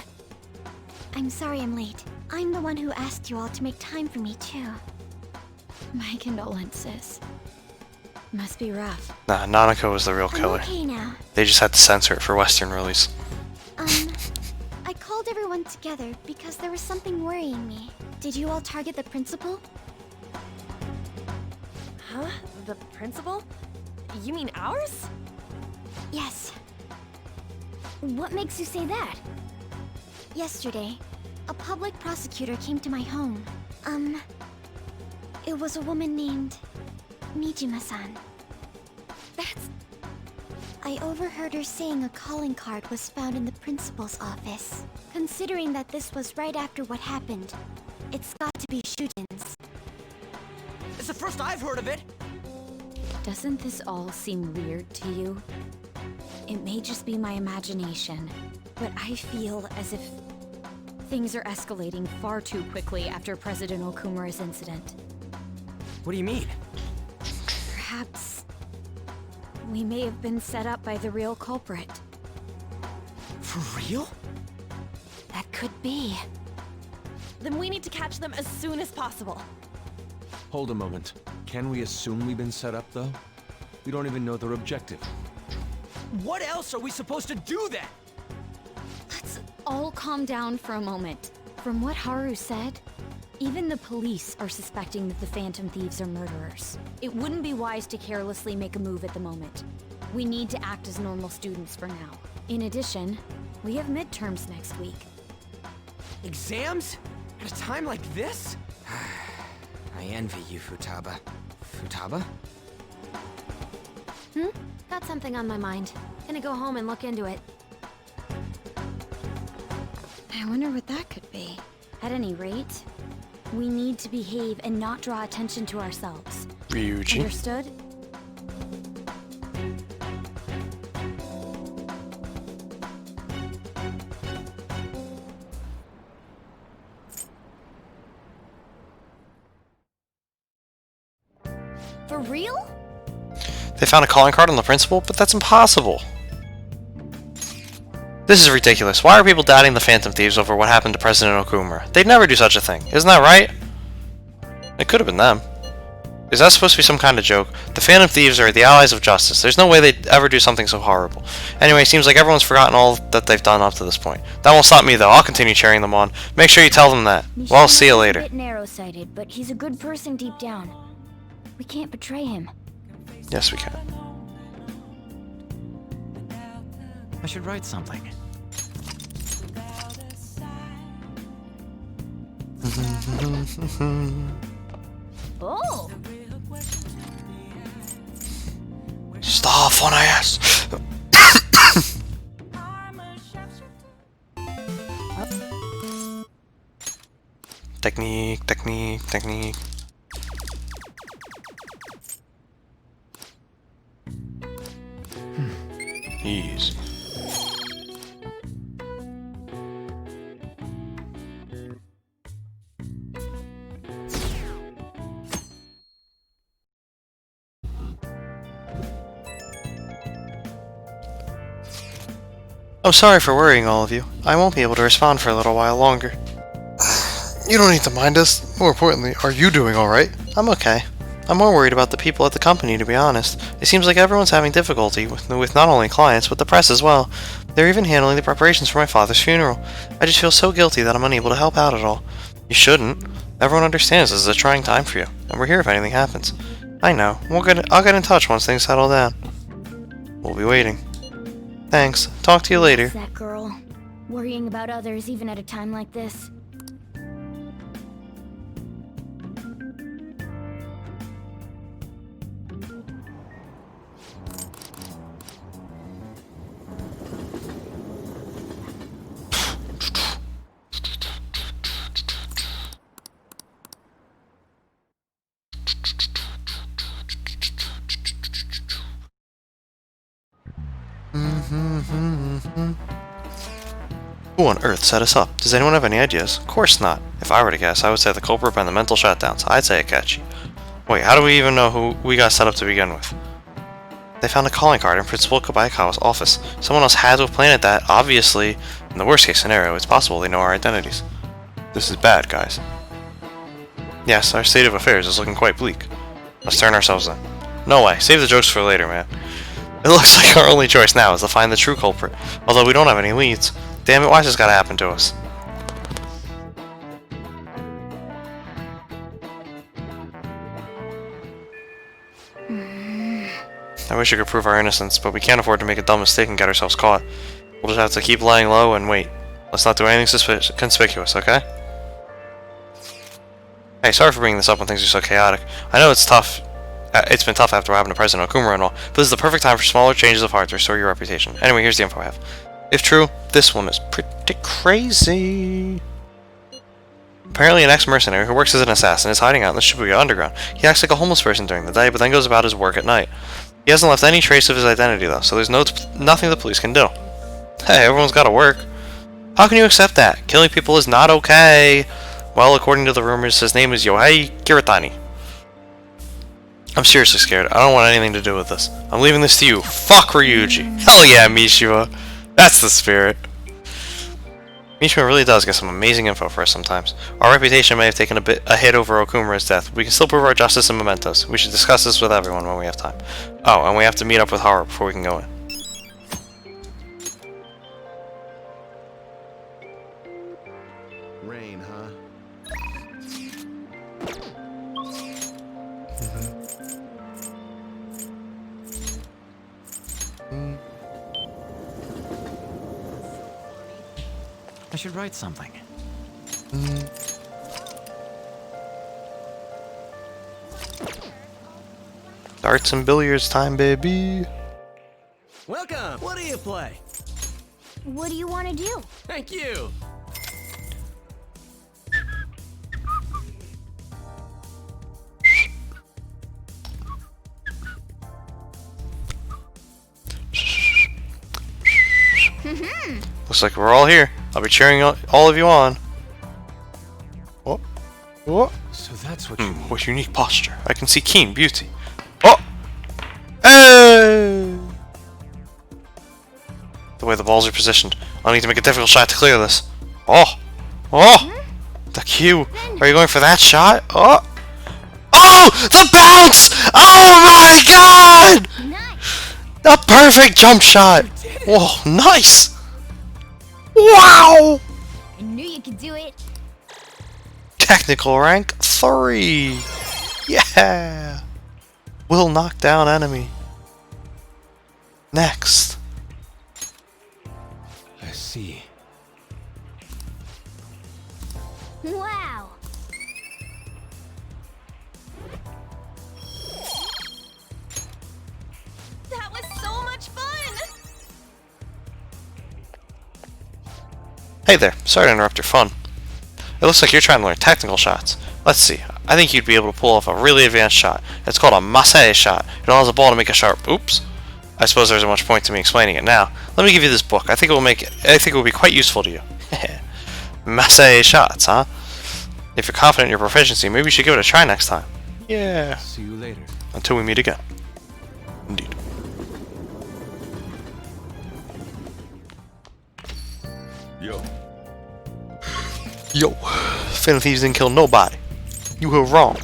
K: I'm sorry I'm late. I'm the one who asked you all to make time for me, too.
C: My condolences. Must be rough.
A: Nah, Nanako was the real
K: I'm
A: killer.
K: okay now.
A: They just had to censor it for Western release.
K: I called everyone together because there was something worrying me. Did you all target the principal?
R: Huh? The principal? You mean ours?
K: Yes.
C: What makes you say that?
K: Yesterday, a public prosecutor came to my home. It was a woman named Mijima-san.
C: That's...
K: I overheard her saying a calling card was found in the principal's office. Considering that this was right after what happened, it's got to be Shujin's.
Q: It's the first I've heard of it!
C: Doesn't this all seem weird to you? It may just be my imagination, but I feel as if things are escalating far too quickly after President Okumura's incident.
Q: What do you mean?
C: Perhaps we may have been set up by the real culprit.
Q: For real?
C: That could be.
R: Then we need to catch them as soon as possible.
P: Hold a moment. Can we assume we've been set up, though? We don't even know their objective.
Q: What else are we supposed to do then?
C: Let's all calm down for a moment. From what Haru said, even the police are suspecting that the Phantom Thieves are murderers. It wouldn't be wise to carelessly make a move at the moment. We need to act as normal students for now. In addition, we have midterms next week.
Q: Exams? At a time like this? I envy you, Futaba. Futaba?
C: Got something on my mind. Gonna go home and look into it. I wonder what that could be. At any rate, we need to behave and not draw attention to ourselves.
A: Ryuji.
C: Understood?
R: For real?
A: They found a calling card on the principal, but that's impossible. This is ridiculous. Why are people doubting the Phantom Thieves over what happened to President Okumura? They'd never do such a thing. Isn't that right? It could have been them. Is that supposed to be some kind of joke? The Phantom Thieves are the allies of justice. There's no way they'd ever do something so horrible. Anyway, seems like everyone's forgotten all that they've done up to this point. That won't stop me, though. I'll continue cheering them on. Make sure you tell them that. Well, see you later.
C: He's a bit narrow-sighted, but he's a good person deep down. We can't betray him.
A: Yes, we can.
L: I should write something.
C: Oh!
A: Stop on ass. Technique, technique, technique. Easy. I'm sorry for worrying all of you. I won't be able to respond for a little while longer. You don't need to mind us. More importantly, are you doing alright? I'm okay. I'm more worried about the people at the company, to be honest. It seems like everyone's having difficulty with not only clients, but the press as well. They're even handling the preparations for my father's funeral. I just feel so guilty that I'm unable to help out at all. You shouldn't. Everyone understands this is a trying time for you, and we're here if anything happens. I know. I'll get in touch once things settle down. We'll be waiting. Thanks. Talk to you later.
C: What's that girl? Worrying about others even at a time like this?
A: Who on earth set us up? Does anyone have any ideas? Of course not. If I were to guess, I would say the culprit behind the mental shutdowns. I'd say Akechi. Wait, how do we even know who we got set up to begin with? They found a calling card in Principal Kabaikawa's office. Someone else had to have planted that. Obviously, in the worst case scenario, it's possible they know our identities. This is bad, guys. Yes, our state of affairs is looking quite bleak. Let's turn ourselves in. No way. Save the jokes for later, man. It looks like our only choice now is to find the true culprit, although we don't have any leads. Damn it, why's this gotta happen to us? I wish we could prove our innocence, but we can't afford to make a dumb mistake and get ourselves caught. We'll just have to keep lying low and wait. Let's not do anything conspicuous, okay? Hey, sorry for bringing this up when things are so chaotic. I know it's tough. It's been tough after what happened to President Okumura and all, but this is the perfect time for smaller changes of heart to restore your reputation. Anyway, here's the info I have. If true, this one is pretty crazy. Apparently an ex-mercenary who works as an assassin is hiding out in the Shibuya underground. He acts like a homeless person during the day, but then goes about his work at night. He hasn't left any trace of his identity though, so there's nothing the police can do. Hey, everyone's gotta work. How can you accept that? Killing people is not okay. Well, according to the rumors, his name is Yohei Kiritani. I'm seriously scared. I don't want anything to do with this. I'm leaving this to you. Fuck Ryuji. Hell yeah, Mishima. That's the spirit. Mishima really does get some amazing info for us sometimes. Our reputation may have taken a hit over Okumura's death. We can still prove our justice in mementos. We should discuss this with everyone when we have time. Oh, and we have to meet up with Haru before we can go in.
T: Rain, huh?
L: I should write something.
A: Darts and billiards time, baby.
Q: Welcome! What do you play?
C: What do you want to do?
Q: Thank you!
A: Looks like we're all here. I'll be cheering all of you on. What? What?
P: So that's what you mean.
A: What unique posture. I can see keen beauty. Oh! Hey! The way the balls are positioned. I'll need to make a difficult shot to clear this. Oh! Oh! The cue. Are you going for that shot? Oh! Oh! The bounce! Oh my god! A perfect jump shot! Whoa, nice! Wow!
C: I knew you could do it.
A: Technical rank 3! Yeah! Will knock down enemy. Next.
P: I see.
C: Wow.
R: That was so much fun!
A: Hey there, sorry to interrupt your fun. It looks like you're trying to learn technical shots. Let's see, I think you'd be able to pull off a really advanced shot. It's called a Masei shot. It allows a ball to make a sharp, oops. I suppose there isn't much point to me explaining it now. Let me give you this book. I think it will be quite useful to you. Masse shots, huh? If you're confident in your proficiency, maybe you should give it a try next time. Yeah.
P: See you later.
A: Until we meet again. Indeed.
F: Yo.
A: Yo. Phantom Thieves didn't kill nobody. You were wrong.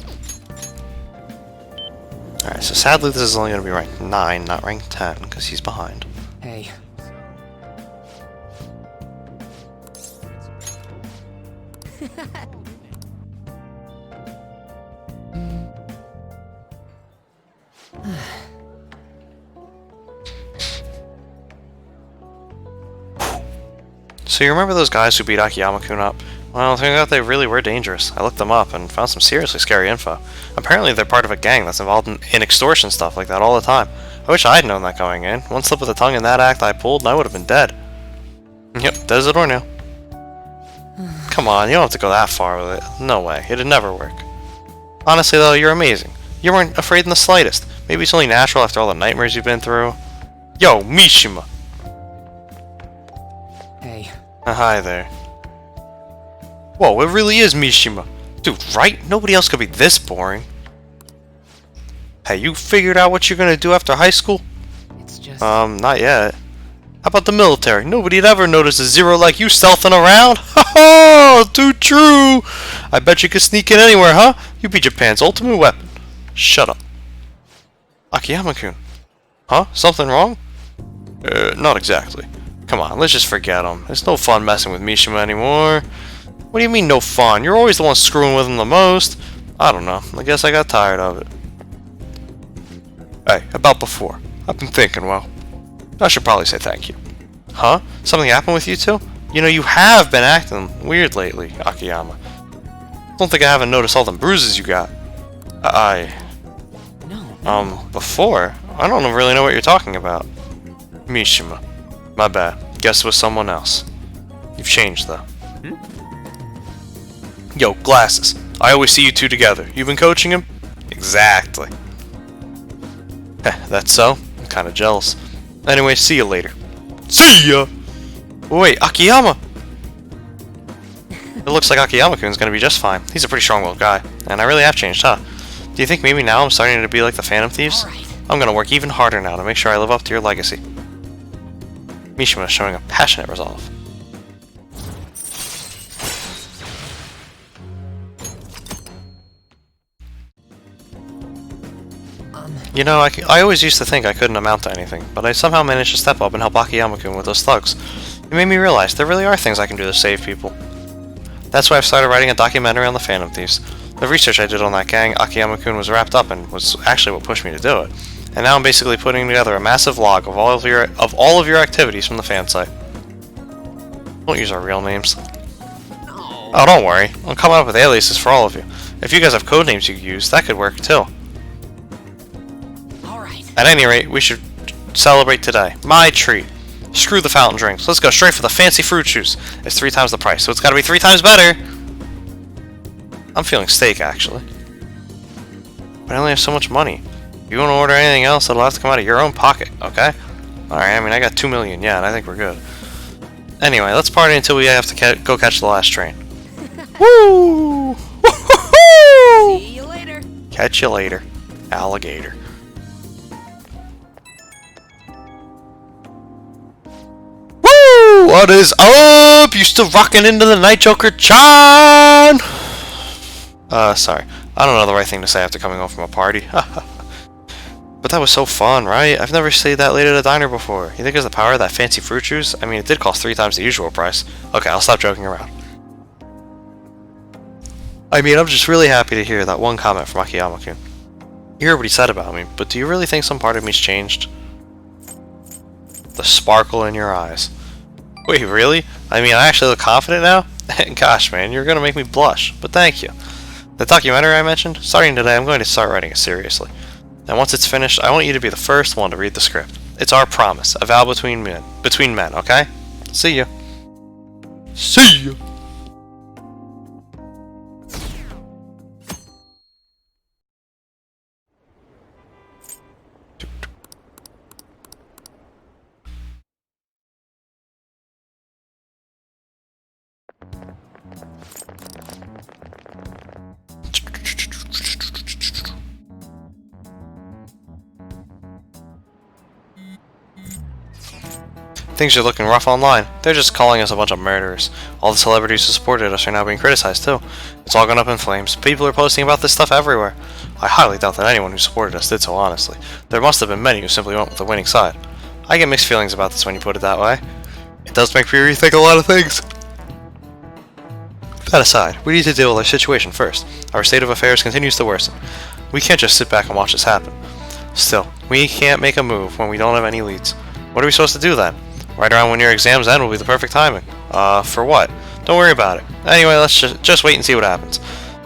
A: Alright, so sadly this is only going to be rank 9, not rank 10, because he's behind.
Q: Hey.
A: So you remember those guys who beat Akiyama-kun up? Well, it turned out they really were dangerous. I looked them up and found some seriously scary info. Apparently they're part of a gang that's involved in extortion stuff like that all the time. I wish I had known that going in. One slip of the tongue in that act I pulled and I would have been dead. Yep, dead as a doornail. Come on, you don't have to go that far with it. No way, it'd never work. Honestly though, you're amazing. You weren't afraid in the slightest. Maybe it's only natural after all the nightmares you've been through. Yo, Mishima!
Q: Hey.
A: Hi there. Whoa, it really is Mishima. Dude, right? Nobody else could be this boring. Hey, you figured out what you're gonna do after high school?
Q: It's just...
A: Not yet. How about the military? Nobody'd ever notice a zero like you stealthing around. Ha ha! Too true! I bet you could sneak in anywhere, huh? You'd be Japan's ultimate weapon. Shut up. Akiyama-kun. Huh? Something wrong? Not exactly. Come on, let's just forget him. It's no fun messing with Mishima anymore. What do you mean no fun? You're always the one screwing with him the most. I don't know. I guess I got tired of it. Hey, about before. I've been thinking, well, I should probably say thank you. Huh? Something happened with you two? You know, you have been acting weird lately, Akiyama. Don't think I haven't noticed all them bruises you got. Before? I don't really know what you're talking about. Mishima. My bad. Guess it was someone else. You've changed, though. Yo, glasses. I always see you two together. You've been coaching him? Exactly. Heh, that's so? I'm kinda jealous. Anyway, see you later. See ya! Wait, Akiyama! It looks like Akiyama-kun's gonna be just fine. He's a pretty strong-willed guy. And I really have changed, huh? Do you think maybe now I'm starting to be like the Phantom Thieves? I'm gonna work even harder now to make sure I live up to your legacy. Mishima is showing a passionate resolve. You know, I always used to think I couldn't amount to anything, but I somehow managed to step up and help Akiyama-kun with those thugs. It made me realize there really are things I can do to save people. That's why I've started writing a documentary on the Phantom Thieves. The research I did on that gang Akiyama-kun was wrapped up in was actually what pushed me to do it. And now I'm basically putting together a massive log of all of your activities from the fan site. Don't use our real names. Oh, don't worry. I'm coming up with aliases for all of you. If you guys have code names you use, that could work too. At any rate, we should celebrate today. My treat. Screw the fountain drinks. Let's go straight for the fancy fruit juice. It's 3 times the price, so it's gotta be 3 times better. I'm feeling steak, actually. But I only have so much money. If you want to order anything else, it'll have to come out of your own pocket, okay? Alright, I mean, I got 2 million, yeah, and I think we're good. Anyway, let's party until we have to go catch the last train. Woo! Woo-hoo-hoo!
R: See you later.
A: Catch you later, alligator. Woo! What is up? You still rocking into the Night Joker Chan? Sorry. I don't know the right thing to say after coming home from a party. But that was so fun, right? I've never stayed that late at a diner before. You think it's the power of that fancy fruit juice? I mean, it did cost 3 times the usual price. Okay, I'll stop joking around. I mean, I'm just really happy to hear that one comment from Akiyama-kun. You heard what he said about me, but do you really think some part of me's changed? The sparkle in your eyes. Wait, really? I mean, I actually look confident now? Gosh, man, you're gonna make me blush, but thank you. The documentary I mentioned, starting today, I'm going to start writing it seriously. And once it's finished, I want you to be the first one to read the script. It's our promise, a vow between men, okay? See ya. See ya! Things are looking rough online. They're just calling us a bunch of murderers. All the celebrities who supported us are now being criticized too. It's all gone up in flames. People are posting about this stuff everywhere. I highly doubt that anyone who supported us did so honestly. There must have been many who simply went with the winning side. I get mixed feelings about this when you put it that way. It does make me rethink a lot of things. That aside, we need to deal with our situation first. Our state of affairs continues to worsen. We can't just sit back and watch this happen. Still, we can't make a move when we don't have any leads. What are we supposed to do then? Right around when your exams end will be the perfect timing. For what? Don't worry about it. Anyway, let's just wait and see what happens.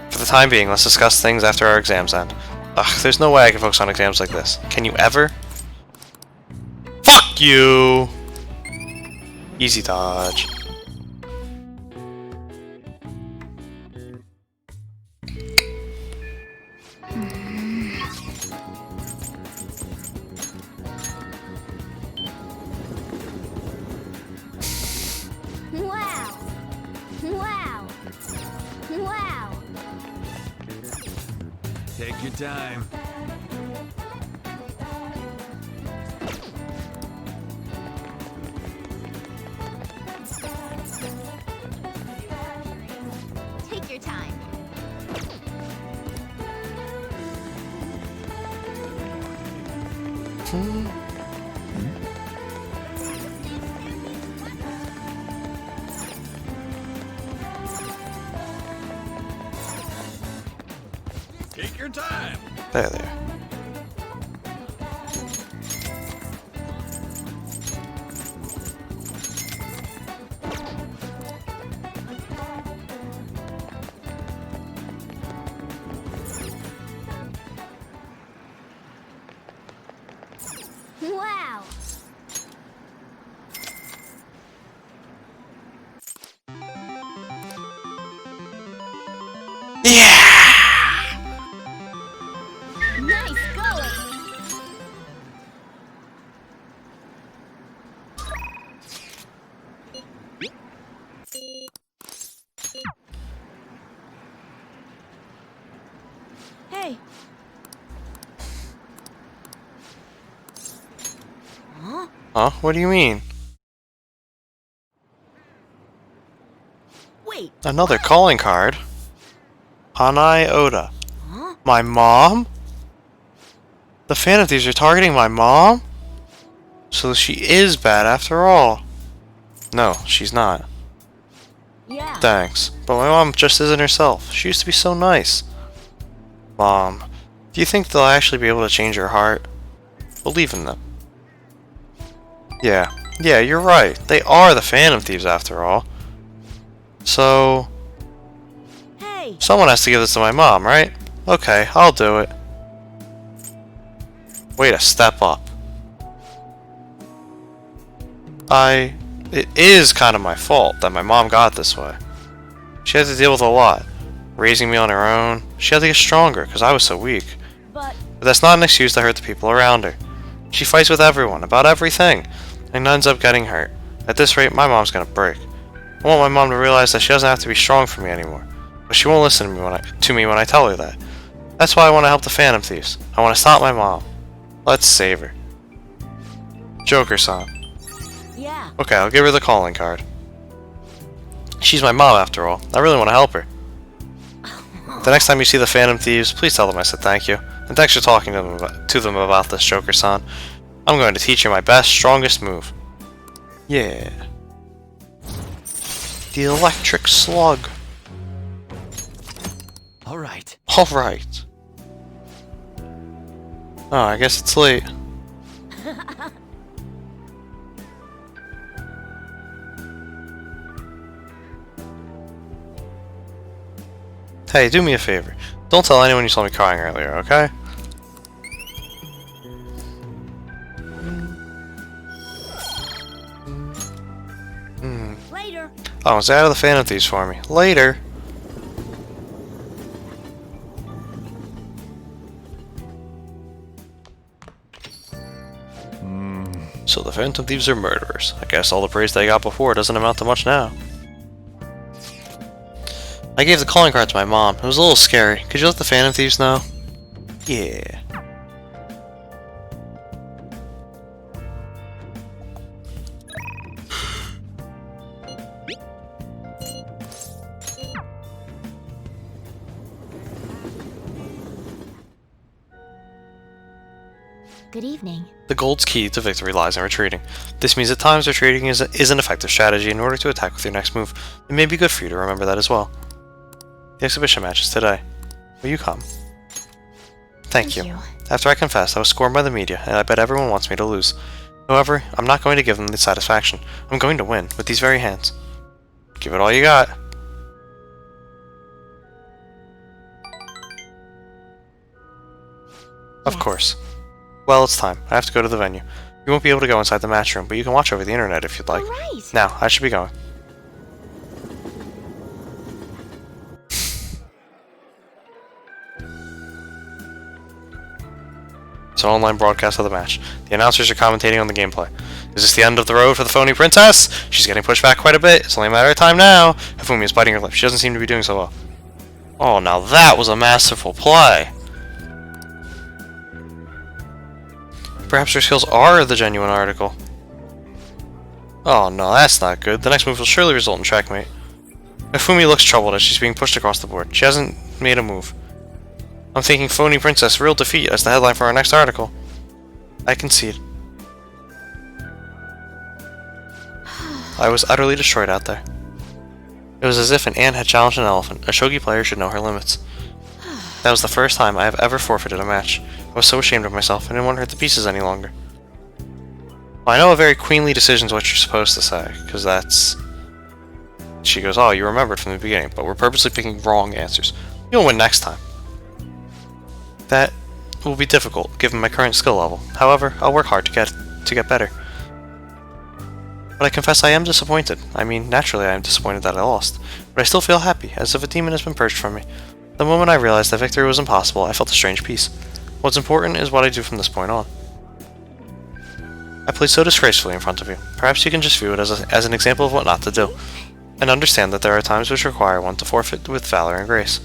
A: For the time being, let's discuss things after our exams end. Ugh, there's no way I can focus on exams like this. Can you ever? Fuck you! Easy dodge.
C: Wow! Wow! Wow!
H: Take your time.
B: Take your time.
F: Take your time.
A: There.
C: Wow! Nice going!
R: Hey.
A: Huh? What do you mean?
R: Wait.
A: Another calling card? Hanai Oda. My mom? The fan of these are targeting my mom? So she is bad after all. No, she's not.
C: Yeah.
A: Thanks. But my mom just isn't herself. She used to be so nice. Mom, do you think they'll actually be able to change her heart? Believe in them. Yeah, you're right. They are the Phantom Thieves after all. So...
R: Hey.
A: Someone has to give this to my mom, right? Okay, I'll do it. Way to step up. It is kind of my fault that my mom got this way. She had to deal with a lot. Raising me on her own. She had to get stronger because I was so weak. But that's not an excuse to hurt the people around her. She fights with everyone about everything and ends up getting hurt. At this rate, my mom's gonna break. I want my mom to realize that she doesn't have to be strong for me anymore. But she won't listen to me when I tell her that. That's why I want to help the Phantom Thieves. I want to stop my mom. Let's save her. Joker-san.
C: Yeah.
A: Okay, I'll give her the calling card. She's my mom after all. I really want to help her. The next time you see the Phantom Thieves, please tell them I said thank you. And thanks for talking to them about this, Joker-san. I'm going to teach you my best, strongest move. Yeah. The electric slug.
D: Alright.
A: Alright. Oh, I guess it's late. Hey, do me a favor. Don't tell anyone you saw me crying earlier, okay?
C: Later.
A: Oh, stay out of the Phantom Thieves for me. Later. So the Phantom Thieves are murderers. I guess all the praise they got before doesn't amount to much now. I gave the calling card to my mom. It was a little scary. Could you let the Phantom Thieves know? Yeah.
C: Good evening.
A: The gold's key to victory lies in retreating. This means at times retreating is an effective strategy in order to attack with your next move. It may be good for you to remember that as well. The exhibition match is today. Will you come? Thank you. After I confessed, I was scorned by the media, and I bet everyone wants me to lose. However, I'm not going to give them the satisfaction. I'm going to win, with these very hands. Give it all you got. Of course. Well, it's time. I have to go to the venue. You won't be able to go inside the match room, but you can watch over the internet if you'd like. Now, I should be going. It's an online broadcast of the match. The announcers are commentating on the gameplay. Is this the end of the road for the phony princess? She's getting pushed back quite a bit. It's only a matter of time now. Hifumi is biting her lip. She doesn't seem to be doing so well. Oh, now that was a masterful play. Perhaps her skills are the genuine article. Oh no, that's not good. The next move will surely result in checkmate. Hifumi looks troubled as she's being pushed across the board. She hasn't made a move. I'm thinking phony princess real defeat as the headline for our next article. I concede. I was utterly destroyed out there. It was as if an ant had challenged an elephant. A shogi player should know her limits. That was the first time I have ever forfeited a match. I was so ashamed of myself, I didn't want to hurt the pieces any longer. Well, I know a very queenly decision is what you're supposed to say, because that's... She goes, oh, you remembered from the beginning, but we're purposely picking wrong answers. You'll win next time. That will be difficult, given my current skill level. However, I'll work hard to get better. But I confess I am disappointed. I mean, naturally I am disappointed that I lost. But I still feel happy, as if a demon has been purged from me. The moment I realized that victory was impossible, I felt a strange peace. What's important is what I do from this point on. I played so disgracefully in front of you. Perhaps you can just view it as an example of what not to do, and understand that there are times which require one to forfeit with valor and grace.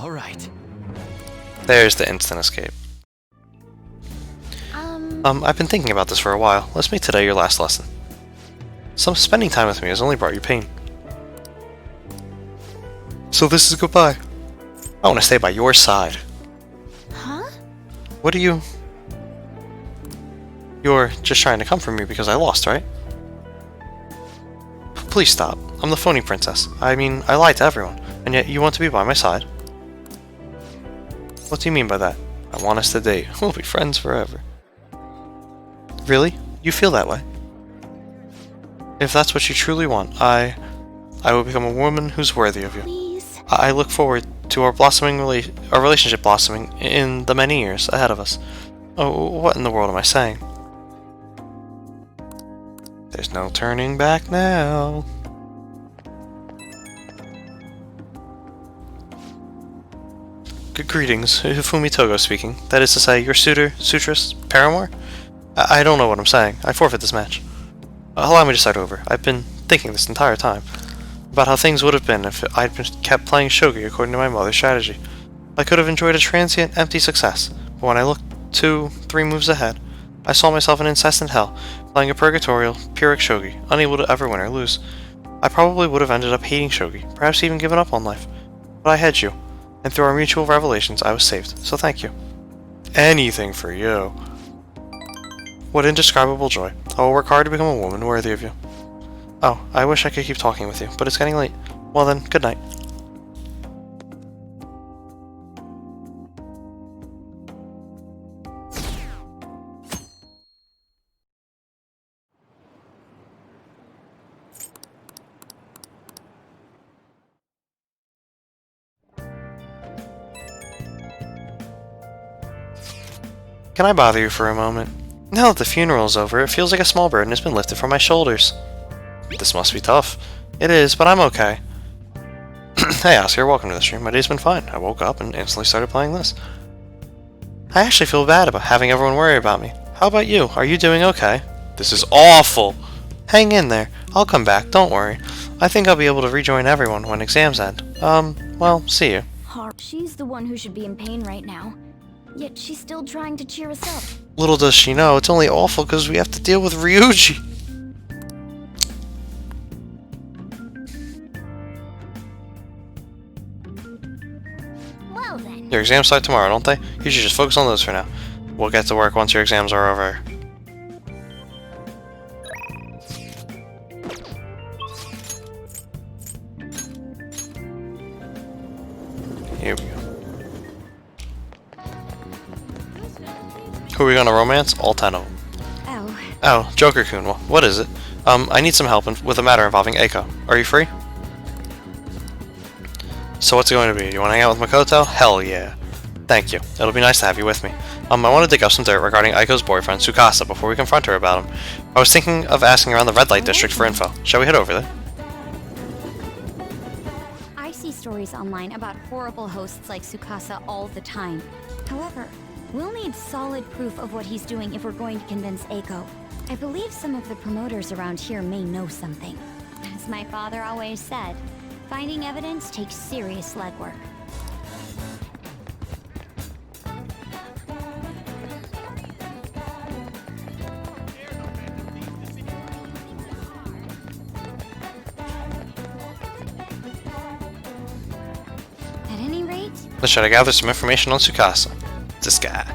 Q: Alright.
A: There's the instant escape. I've been thinking about this for a while. Let's make today your last lesson. Spending time with me has only brought you pain. So this is goodbye. I want to stay by your side.
C: Huh?
A: What are you... You're just trying to comfort me because I lost, right? Please stop. I'm the phony princess. I mean, I lied to everyone, and yet you want to be by my side? What do you mean by that? I want us to date. We'll be friends forever. Really? You feel that way? If that's what you truly want, I will become a woman who's worthy of you.
C: Please.
A: I look forward to our relationship blossoming in the many years ahead of us. Oh, what in the world am I saying? There's no turning back now. Good greetings, Hifumi Togo speaking. That is to say, your suitor, suitress, paramour? I don't know what I'm saying. I forfeit this match. Allow me to start over. I've been thinking this entire time about how things would have been if I'd kept playing shogi according to my mother's strategy. I could have enjoyed a transient, empty success, but when I looked 2-3 moves ahead, I saw myself in incessant hell, playing a purgatorial, Pyrrhic shogi, unable to ever win or lose. I probably would have ended up hating shogi, perhaps even given up on life. But I had you, and through our mutual revelations, I was saved, so thank you. Anything for you. What indescribable joy. I will work hard to become a woman worthy of you. Oh, I wish I could keep talking with you, but it's getting late. Well then, good night. Can I bother you for a moment? Now that the funeral is over, it feels like a small burden has been lifted from my shoulders. This must be tough. It is, but I'm okay. Hey Oscar, welcome to the stream. My day's been fine. I woke up and instantly started playing this. I actually feel bad about having everyone worry about me. How about you? Are you doing okay? This is awful! Hang in there. I'll come back, don't worry. I think I'll be able to rejoin everyone when exams end. Well, see you.
C: She's the one who should be in pain right now. Yet she's still trying to cheer us up.
A: Little does she know, it's only awful because we have to deal with Ryuji.
C: Well then.
A: Your exams start tomorrow, don't they? You should just focus on those for now. We'll get to work once your exams are over. Here we go. Who are we gonna romance? All 10 of them.
C: Oh.
A: Oh, Joker-kun, what is it? I need some help with a matter involving Eiko. Are you free? So what's it going to be? You want to hang out with Makoto? Hell yeah. Thank you. It'll be nice to have you with me. I want to dig up some dirt regarding Aiko's boyfriend, Tsukasa, before we confront her about him. I was thinking of asking around the red light district for info. Shall we head over there?
C: I see stories online about horrible hosts like Tsukasa all the time. However, we'll need solid proof of what he's doing if we're going to convince Eiko. I believe some of the promoters around here may know something. As my father always said, finding evidence takes serious legwork. At any rate,
A: Let's try to gather some information on Tsukasa. This guy.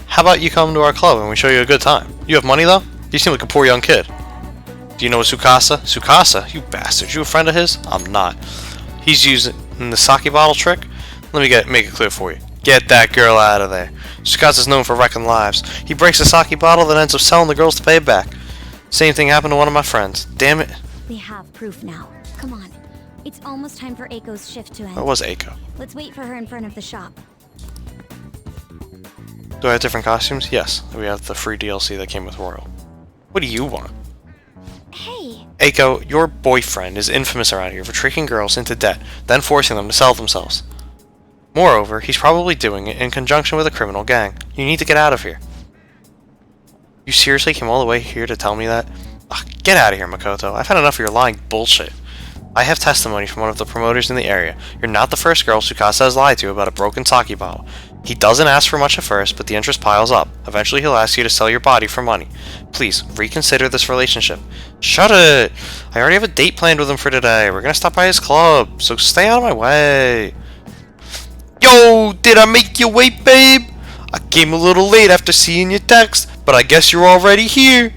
A: How about you come to our club and we show you a good time? You have money though? You seem like a poor young kid. Do you know Tsukasa? Tsukasa? You bastard. You a friend of his? I'm not. He's using the sake bottle trick? Let me make it clear for you. Get that girl out of there. Tsukasa's known for wrecking lives. He breaks a sake bottle then ends up selling the girls to pay it back. Same thing happened to one of my friends. Damn it.
C: we have proof now. Come on. It's almost time for Eiko's shift to end.
A: What was Eiko?
C: Let's wait for her in front of the shop.
A: Do I have different costumes? Yes. We have the free DLC that came with Royal. What do you want?
C: Hey!
A: Eiko, your boyfriend is infamous around here for tricking girls into debt, then forcing them to sell themselves. Moreover, he's probably doing it in conjunction with a criminal gang. You need to get out of here. You seriously came all the way here to tell me that? Ugh, get out of here, Makoto. I've had enough of your lying bullshit. I have testimony from one of the promoters in the area. You're not the first girl Tsukasa has lied to about a broken sake bottle. He doesn't ask for much at first, but the interest piles up. Eventually he'll ask you to sell your body for money. Please, reconsider this relationship. Shut it! I already have a date planned with him for today. We're gonna stop by his club, so stay out of my way. Yo, did I make you wait, babe? I came a little late after seeing your text, but I guess you're already here.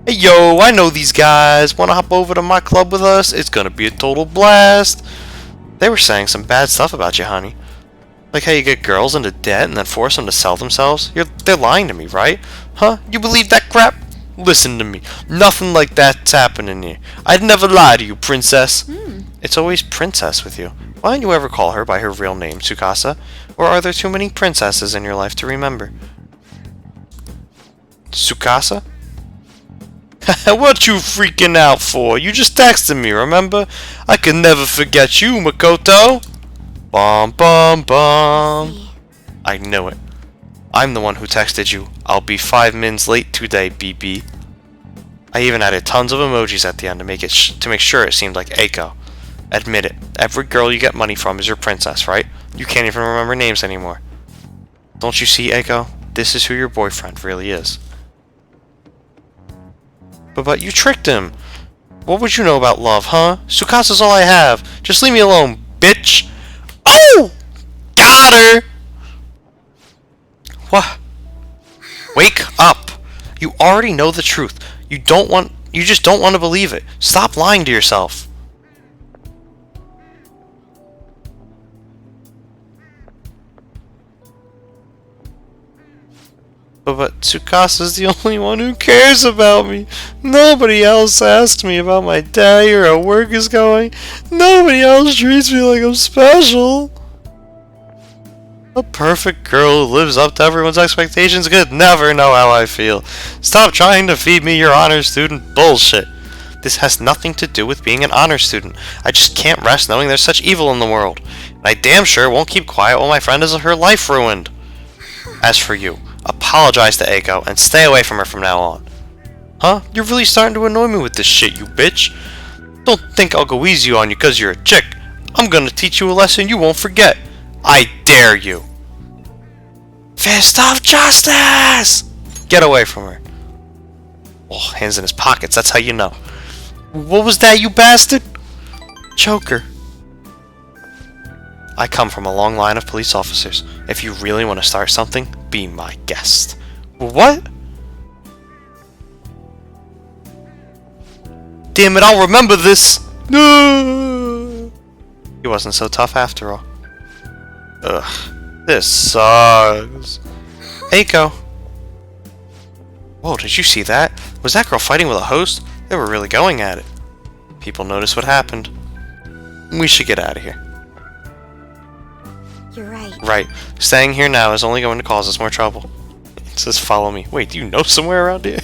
A: Hey yo, I know these guys. Wanna hop over to my club with us? It's gonna be a total blast. They were saying some bad stuff about you, honey. Like how you get girls into debt and then force them to sell themselves? They're lying to me, right? Huh? You believe that crap? Listen to me. Nothing like that's happening here. I'd never lie to you, princess. It's always princess with you. Why don't you ever call her by her real name, Tsukasa? Or are there too many princesses in your life to remember? Tsukasa? What you freaking out for? You just texted me, remember? I can never forget you, Makoto. Bum bum bum. I knew it. I'm the one who texted you. I'll be 5 minutes late today, BB. I even added tons of emojis at the end to make sure it seemed like Eiko. Admit it. Every girl you get money from is your princess, right? You can't even remember names anymore. Don't you see, Eiko? This is who your boyfriend really is. But you tricked him. What would you know about love, huh? Tsukasa's all I have. Just leave me alone, bitch. Oh! Got her! What? Wake up! You already know the truth. You just don't want to believe it. Stop lying to yourself. But Tsukasa's the only one who cares about me. Nobody else asks me about my day or how work is going. Nobody else treats me like I'm special. A perfect girl who lives up to everyone's expectations could never know how I feel. Stop trying to feed me your honor student bullshit. This has nothing to do with being an honor student. I just can't rest knowing there's such evil in the world. And I damn sure won't keep quiet while my friend has her life ruined. As for you, apologize to Eiko and stay away from her from now on. Huh? You're really starting to annoy me with this shit, you bitch. Don't think I'll go easy on you because you're a chick. I'm gonna teach you a lesson you won't forget. I dare you. Fist of justice! Get away from her. Oh, hands in his pockets, that's how you know. What was that, you bastard? Choker. I come from a long line of police officers. If you really want to start something, be my guest. What? Damn it, I'll remember this! No! He wasn't so tough after all. Ugh. This sucks. Eiko! Whoa, did you see that? Was that girl fighting with a host? They were really going at it. People noticed what happened. We should get out of here.
K: You're right.
A: Right. Staying here now is only going to cause us more trouble. It says follow me. Wait, do you know somewhere around here?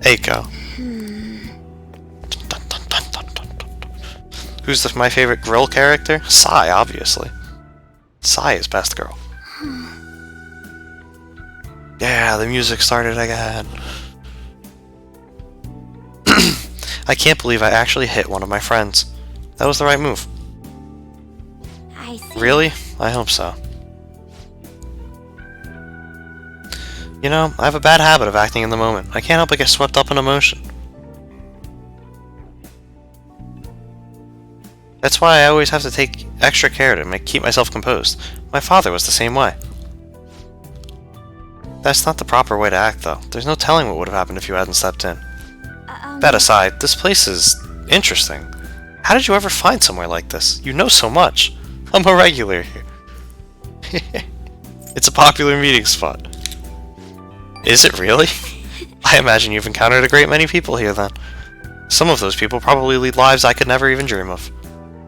A: Eiko. Who's my favorite grill character? Sai, obviously. Sai is best girl. Yeah, the music started again. I can't believe I actually hit one of my friends. That was the right move.
K: I see.
A: Really? I hope so. You know, I have a bad habit of acting in the moment. I can't help but get swept up in emotion. That's why I always have to take extra care to keep myself composed. My father was the same way. That's not the proper way to act, though. There's no telling what would have happened if you hadn't stepped in. That aside, this place is interesting. How did you ever find somewhere like this? You know so much. I'm a regular here. It's a popular meeting spot. Is it really? I imagine you've encountered a great many people here, then. Some of those people probably lead lives I could never even dream of.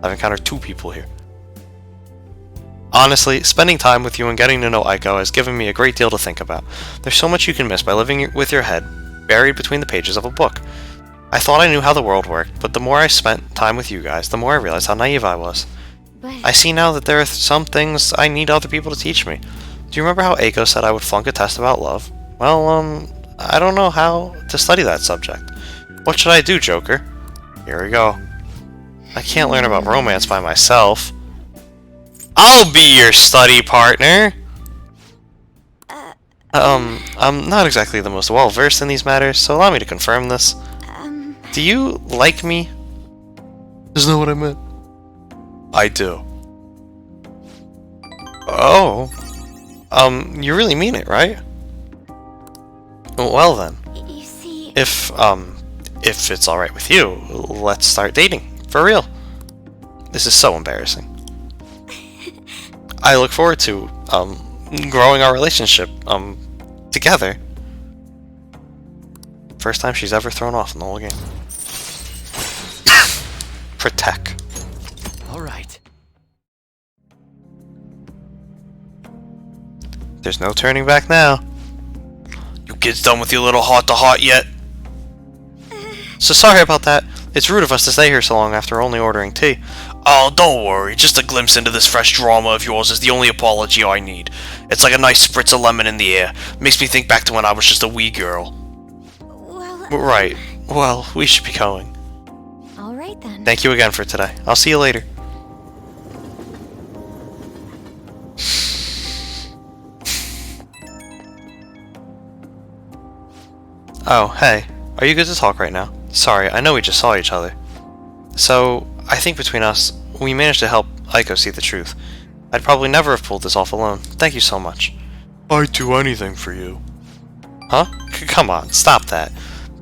A: I've encountered 2 people here. Honestly, spending time with you and getting to know Eiko has given me a great deal to think about. There's so much you can miss by living with your head buried between the pages of a book. I thought I knew how the world worked, but the more I spent time with you guys, the more I realized how naive I was. I see now that there are some things I need other people to teach me. Do you remember how Eiko said I would flunk a test about love? Well, I don't know how to study that subject. What should I do, Joker? Here we go. I can't learn about romance by myself. I'll be your study partner! I'm not exactly the most well-versed in these matters, so allow me to confirm this. Do you like me? Isn't that what I meant? I do. Oh. You really mean it, right? Well then.
K: You see...
A: If it's alright with you, let's start dating. For real. This is so embarrassing. I look forward to, growing our relationship, together. First time she's ever thrown off in the whole game. Protect.
Q: Alright.
A: There's no turning back now. You kids done with your little heart-to-heart yet? So sorry about that. It's rude of us to stay here so long after only ordering tea. Oh, don't worry. Just a glimpse into this fresh drama of yours is the only apology I need. It's like a nice spritz of lemon in the air. Makes me think back to when I was just a wee girl.
K: Well...
A: Right. Well, we should be going.
K: Alright then.
A: Thank you again for today. I'll see you later. Oh, hey. Are you good to talk right now? Sorry, I know we just saw each other. So, I think between us, we managed to help Eiko see the truth. I'd probably never have pulled this off alone. Thank you so much. I'd do anything for you. Huh? Come on, stop that.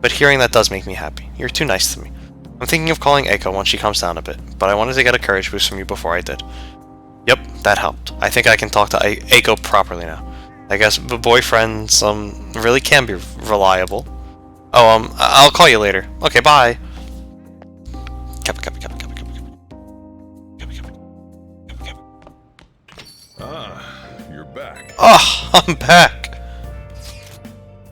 A: But hearing that does make me happy. You're too nice to me. I'm thinking of calling Eiko once she calms down a bit, but I wanted to get a courage boost from you before I did. Yep, that helped. I think I can talk to Eiko properly now. I guess boyfriends, really can be reliable. Oh, I'll call you later. Okay, bye.
F: You're back.
A: Oh, I'm back.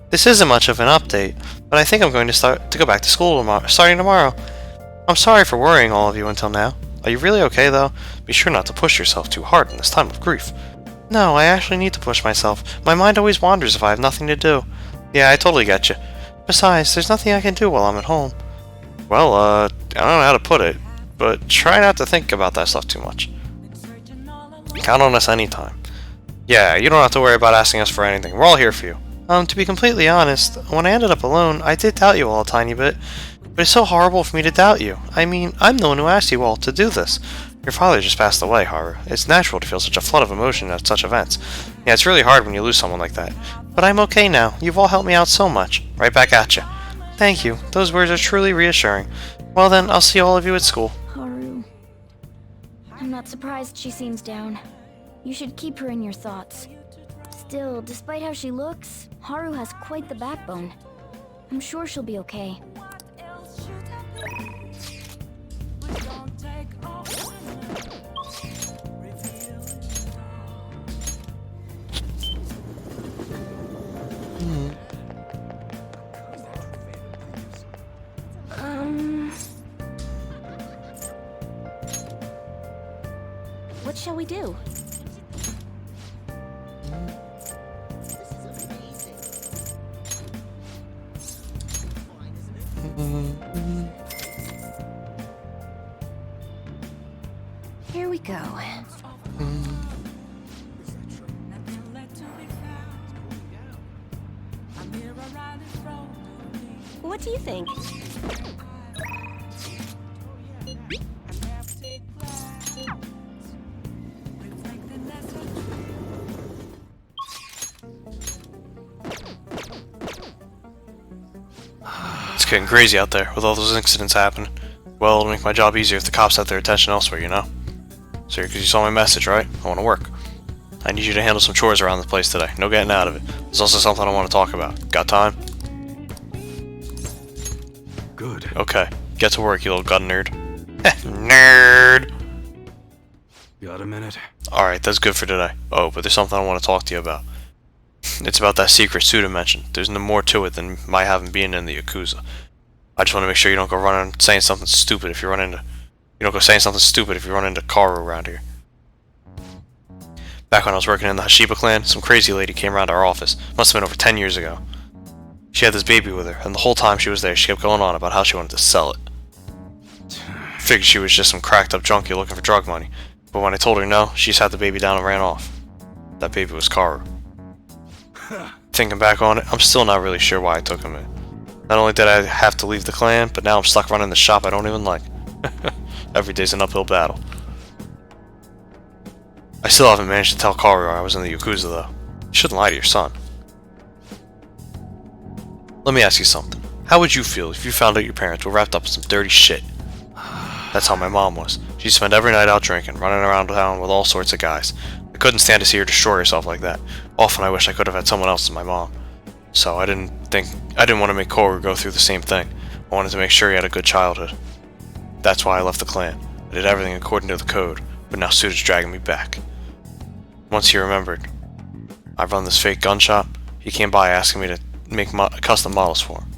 A: This isn't much of an update, but I think I'm going to go back to school starting tomorrow. I'm sorry for worrying all of you until now. Are you really okay, though? Be sure not to push yourself too hard in this time of grief. No, I actually need to push myself. My mind always wanders if I have nothing to do. Yeah, I totally get you. Besides, there's nothing I can do while I'm at home. Well, I don't know how to put it, but try not to think about that stuff too much. Count on us anytime. Yeah, you don't have to worry about asking us for anything. We're all here for you. To be completely honest, when I ended up alone, I did doubt you all a tiny bit. But it's so horrible for me to doubt you. I mean, I'm the one who asked you all to do this. Your father just passed away, Haru. It's natural to feel such a flood of emotion at such events. Yeah, it's really hard when you lose someone like that. But I'm okay now. You've all helped me out so much. Right back at you. Thank you. Those words are truly reassuring. Well then, I'll see all of you at school.
C: Haru. I'm not surprised she seems down. You should keep her in your thoughts. Still, despite how she looks, Haru has quite the backbone. I'm sure she'll be okay. What shall we do? Here we go.
K: What do you think?
A: It's getting crazy out there with all those incidents happening. Well, it'll make my job easier if the cops have their attention elsewhere, you know? So, because you saw my message, right? I want to work. I need you to handle some chores around the place today. No getting out of it. There's also something I want to talk about. Got time?
F: Good.
A: Okay. Get to work, you little gun nerd. Nerd!
F: Got a minute?
A: Alright, that's good for today. Oh, but there's something I want to talk to you about. It's about that secret Suda mentioned. There's no more to it than my having been in the Yakuza. I just want to make sure you don't go running saying something stupid if you run into... You don't go saying something stupid if you run into Karu around here. Back when I was working in the Hashiba clan, some crazy lady came around our office. Must have been over 10 years ago. She had this baby with her, and the whole time she was there, she kept going on about how she wanted to sell it. Figured she was just some cracked up junkie looking for drug money. But when I told her no, she sat the baby down and ran off. That baby was Karu. Thinking back on it, I'm still not really sure why I took him in. Not only did I have to leave the clan, but now I'm stuck running the shop I don't even like. Every day's an uphill battle. I still haven't managed to tell Karu I was in the Yakuza though. You shouldn't lie to your son. Let me ask you something. How would you feel if you found out your parents were wrapped up in some dirty shit? That's how my mom was. She'd spend every night out drinking, running around town with all sorts of guys. I couldn't stand to see her destroy herself like that. Often I wish I could have had someone else as my mom. So I didn't want to make Karu go through the same thing. I wanted to make sure he had a good childhood. That's why I left the clan. I did everything according to the code, but now Suda's dragging me back. Once he remembered, I run this fake gun shop. He came by asking me to make custom models for him.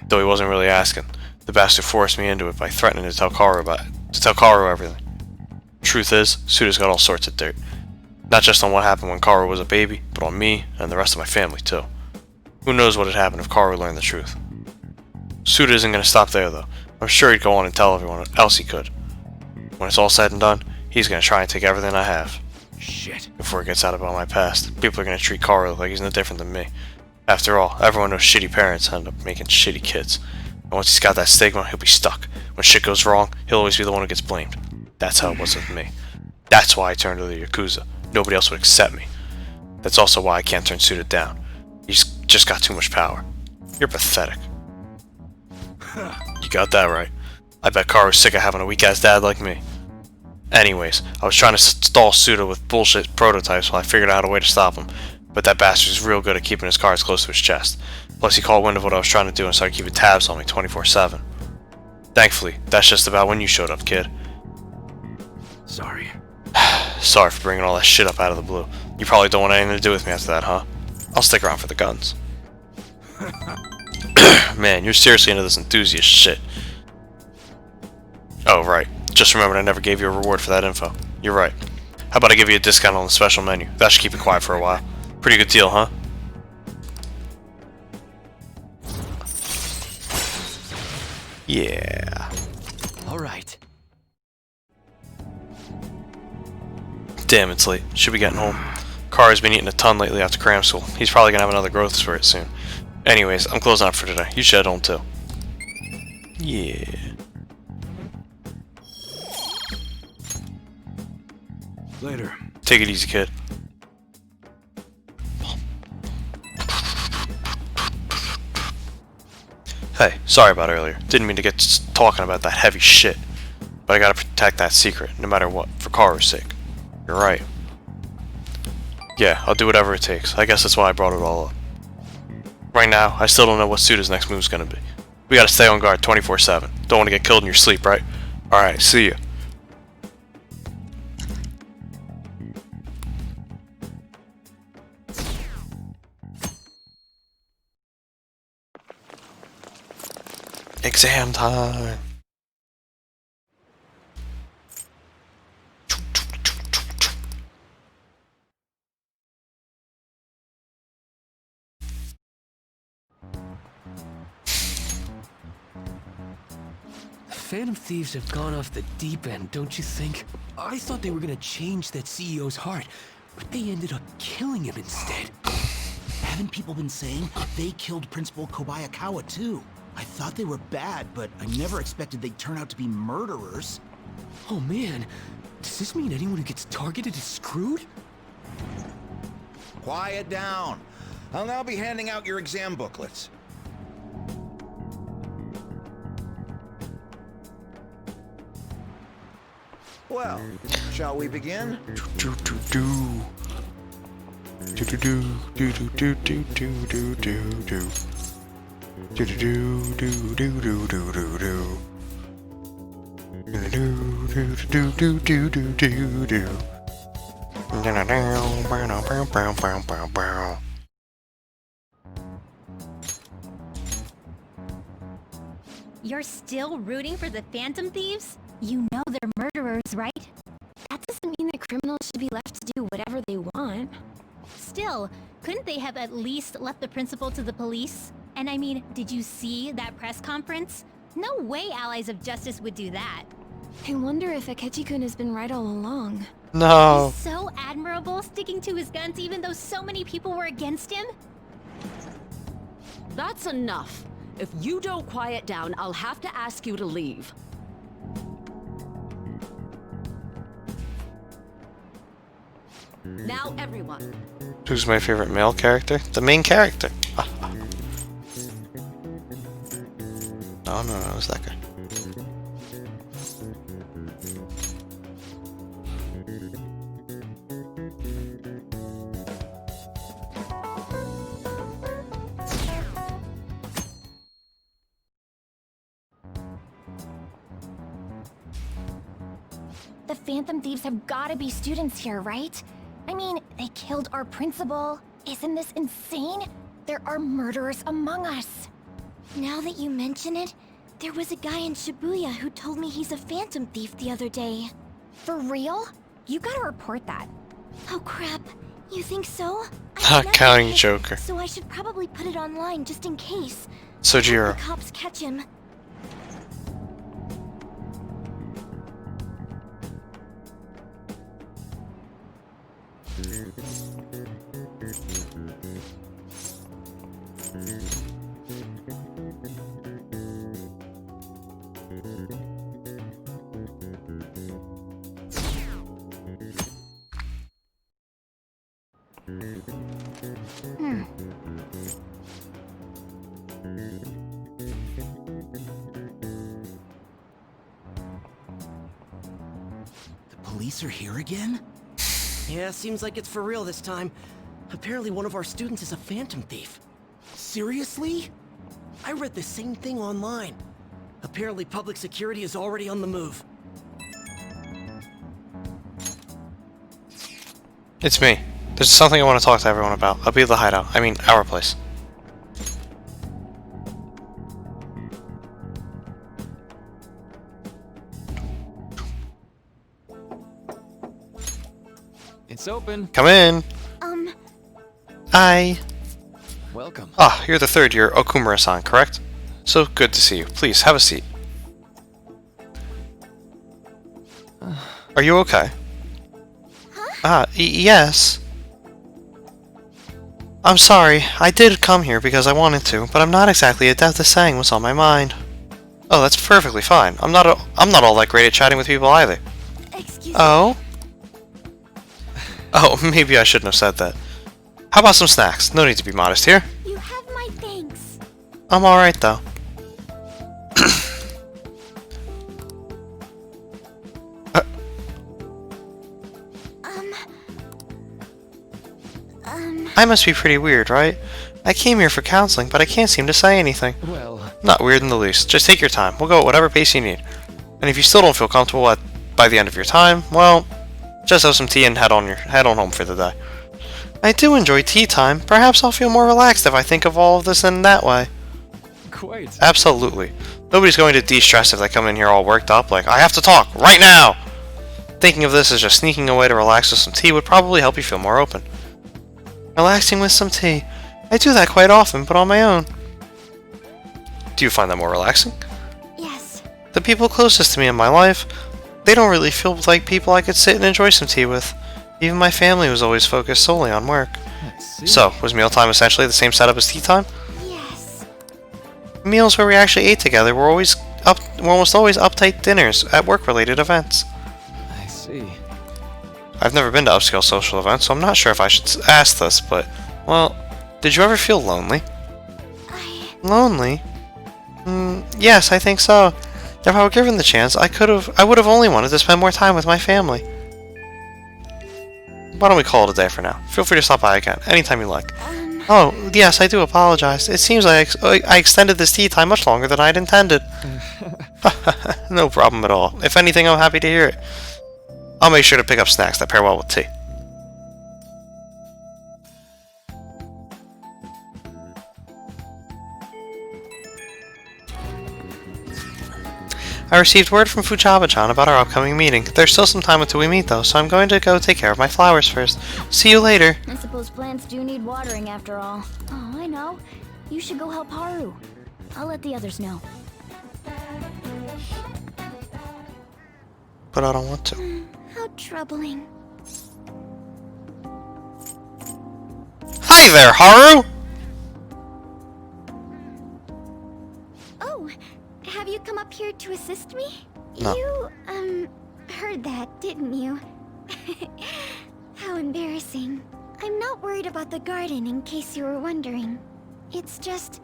A: Though he wasn't really asking, the bastard forced me into it by threatening to tell Karu everything. Truth is, Suda's got all sorts of dirt. Not just on what happened when Karu was a baby, but on me and the rest of my family too. Who knows what had happened if Karu learned the truth. Suda isn't going to stop there though. I'm sure he'd go on and tell everyone else he could. When it's all said and done, he's going to try and take everything I have.
F: Shit.
A: Before it gets out about my past, people are going to treat Karu like he's no different than me. After all, everyone knows shitty parents end up making shitty kids. And once he's got that stigma, he'll be stuck. When shit goes wrong, he'll always be the one who gets blamed. That's how it was with me. That's why I turned to the Yakuza. Nobody else would accept me. That's also why I can't turn Suda down. He's just got too much power. You're pathetic. You got that right. I bet Karu's sick of having a weak-ass dad like me. Anyways, I was trying to stall Suda with bullshit prototypes while I figured out a way to stop him. But that bastard's real good at keeping his cards close to his chest. Plus he caught wind of what I was trying to do and started keeping tabs on me 24/7. Thankfully, that's just about when you showed up, kid.
F: Sorry.
A: Sorry for bringing all that shit up out of the blue. You probably don't want anything to do with me after that, huh? I'll stick around for the guns. Man, you're seriously into this enthusiast shit. Oh, right. Just remembered I never gave you a reward for that info. You're right. How about I give you a discount on the special menu? That should keep it quiet for a while. Pretty good deal, huh? Yeah.
Q: Alright.
A: Damn, it's late. Should be getting home. Karu's been eating a ton lately after cram school. He's probably gonna have another growth spurt soon. Anyways, I'm closing up for today. You should head home too. Yeah.
F: Later.
A: Take it easy, kid. Hey, sorry about earlier. Didn't mean to get talking about that heavy shit. But I gotta protect that secret, no matter what, for Karu's sake. You're right. Yeah, I'll do whatever it takes. I guess that's why I brought it all up. Right now, I still don't know what Suda's next move's gonna be. We gotta stay on guard 24/7. Don't want to get killed in your sleep, right? Alright, see ya. Exam time.
D: Phantom Thieves have gone off the deep end, don't you think? I thought they were gonna change that CEO's heart, but they ended up killing him instead.
I: Haven't people been saying they killed Principal Kobayakawa too? I thought they were bad, but I never expected they'd turn out to be murderers.
D: Oh man, does this mean anyone who gets targeted is screwed?
T: Quiet down. I'll now be handing out your exam booklets. Well, shall we begin?
C: You're still rooting for the Phantom Thieves? You know they're murderers, right? That doesn't mean that criminals should be left to do whatever they want. Still, couldn't they have at least left the principal to the police? And I mean, did you see that press conference? No way Allies of Justice would do that.
R: I wonder if Akechi-kun has been right all along.
A: No.
C: He's so admirable, sticking to his guns even though so many people were against him.
E: That's enough. If you don't quiet down, I'll have to ask you to leave. Now, everyone.
A: Who's my favorite male character? The main character. No, it was that guy.
C: The Phantom Thieves have gotta be students here, right? I mean, they killed our principal. Isn't this insane? There are murderers among us.
K: Now that you mention it, there was a guy in Shibuya who told me he's a Phantom Thief the other day.
C: For real? You gotta report that.
K: Oh crap, you think so?
A: Counting Joker.
K: So I should probably put it online just in case.
A: Sojiro.
K: The cops catch him.
I: Police are here again?
G: Yeah, seems like it's for real this time. Apparently one of our students is a Phantom Thief. Seriously? I read the same thing online. Apparently public security is already on the move.
A: It's me. There's something I want to talk to everyone about. I'll be at the hideout. I mean, our place.
D: It's open.
A: Come in. Hi.
D: Welcome.
A: Ah, you're the third year Okumura-san, correct? So good to see you. Please, have a seat. Are you okay? Yes. I'm sorry. I did come here because I wanted to, but I'm not exactly adept at saying what's on my mind. Oh, that's perfectly fine. I'm not all that great at chatting with people either.
K: Excuse
A: Oh? Oh, maybe I shouldn't have said that. How about some snacks? No need to be modest here.
K: You have my thanks.
A: I'm alright, though. I must be pretty weird, right? I came here for counseling, but I can't seem to say anything.
D: Well...
A: Not weird in the least. Just take your time. We'll go at whatever pace you need. And if you still don't feel comfortable by the end of your time, well, just have some tea and head on home for the day. I do enjoy tea time. Perhaps I'll feel more relaxed if I think of all of this in that way.
D: Quite.
A: Absolutely. Nobody's going to de-stress if they come in here all worked up, like, I have to talk, right now! Thinking of this as just sneaking away to relax with some tea would probably help you feel more open. Relaxing with some tea. I do that quite often, but on my own. Do you find that more relaxing?
K: Yes.
A: The people closest to me in my life, they don't really feel like people I could sit and enjoy some tea with. Even my family was always focused solely on work. So, was mealtime essentially the same setup as tea time?
K: Yes.
A: Meals where we actually ate together were almost always uptight dinners at work-related events.
D: I see.
A: I've never been to upscale social events, so I'm not sure if I should ask this, but, well, did you ever feel lonely? Lonely? Yes, I think so. If I were given the chance, I would have only wanted to spend more time with my family. Why don't we call it a day for now? Feel free to stop by again, anytime you like. Oh, yes, I do apologize. It seems like I extended this tea time much longer than I'd intended. No problem at all. If anything, I'm happy to hear it. I'll make sure to pick up snacks that pair well with tea. I received word from Fujaba-chan about our upcoming meeting. There's still some time until we meet though, so I'm going to go take care of my flowers first. See you later.
C: I suppose plants do need watering after all. Oh, I know. You should go help Haru. I'll let the others know.
A: But I don't want to.
K: How troubling.
A: Hi there, Haru!
K: Oh, have you come up here to assist me?
A: No.
K: You, heard that, didn't you? How embarrassing. I'm not worried about the garden, in case you were wondering. It's just,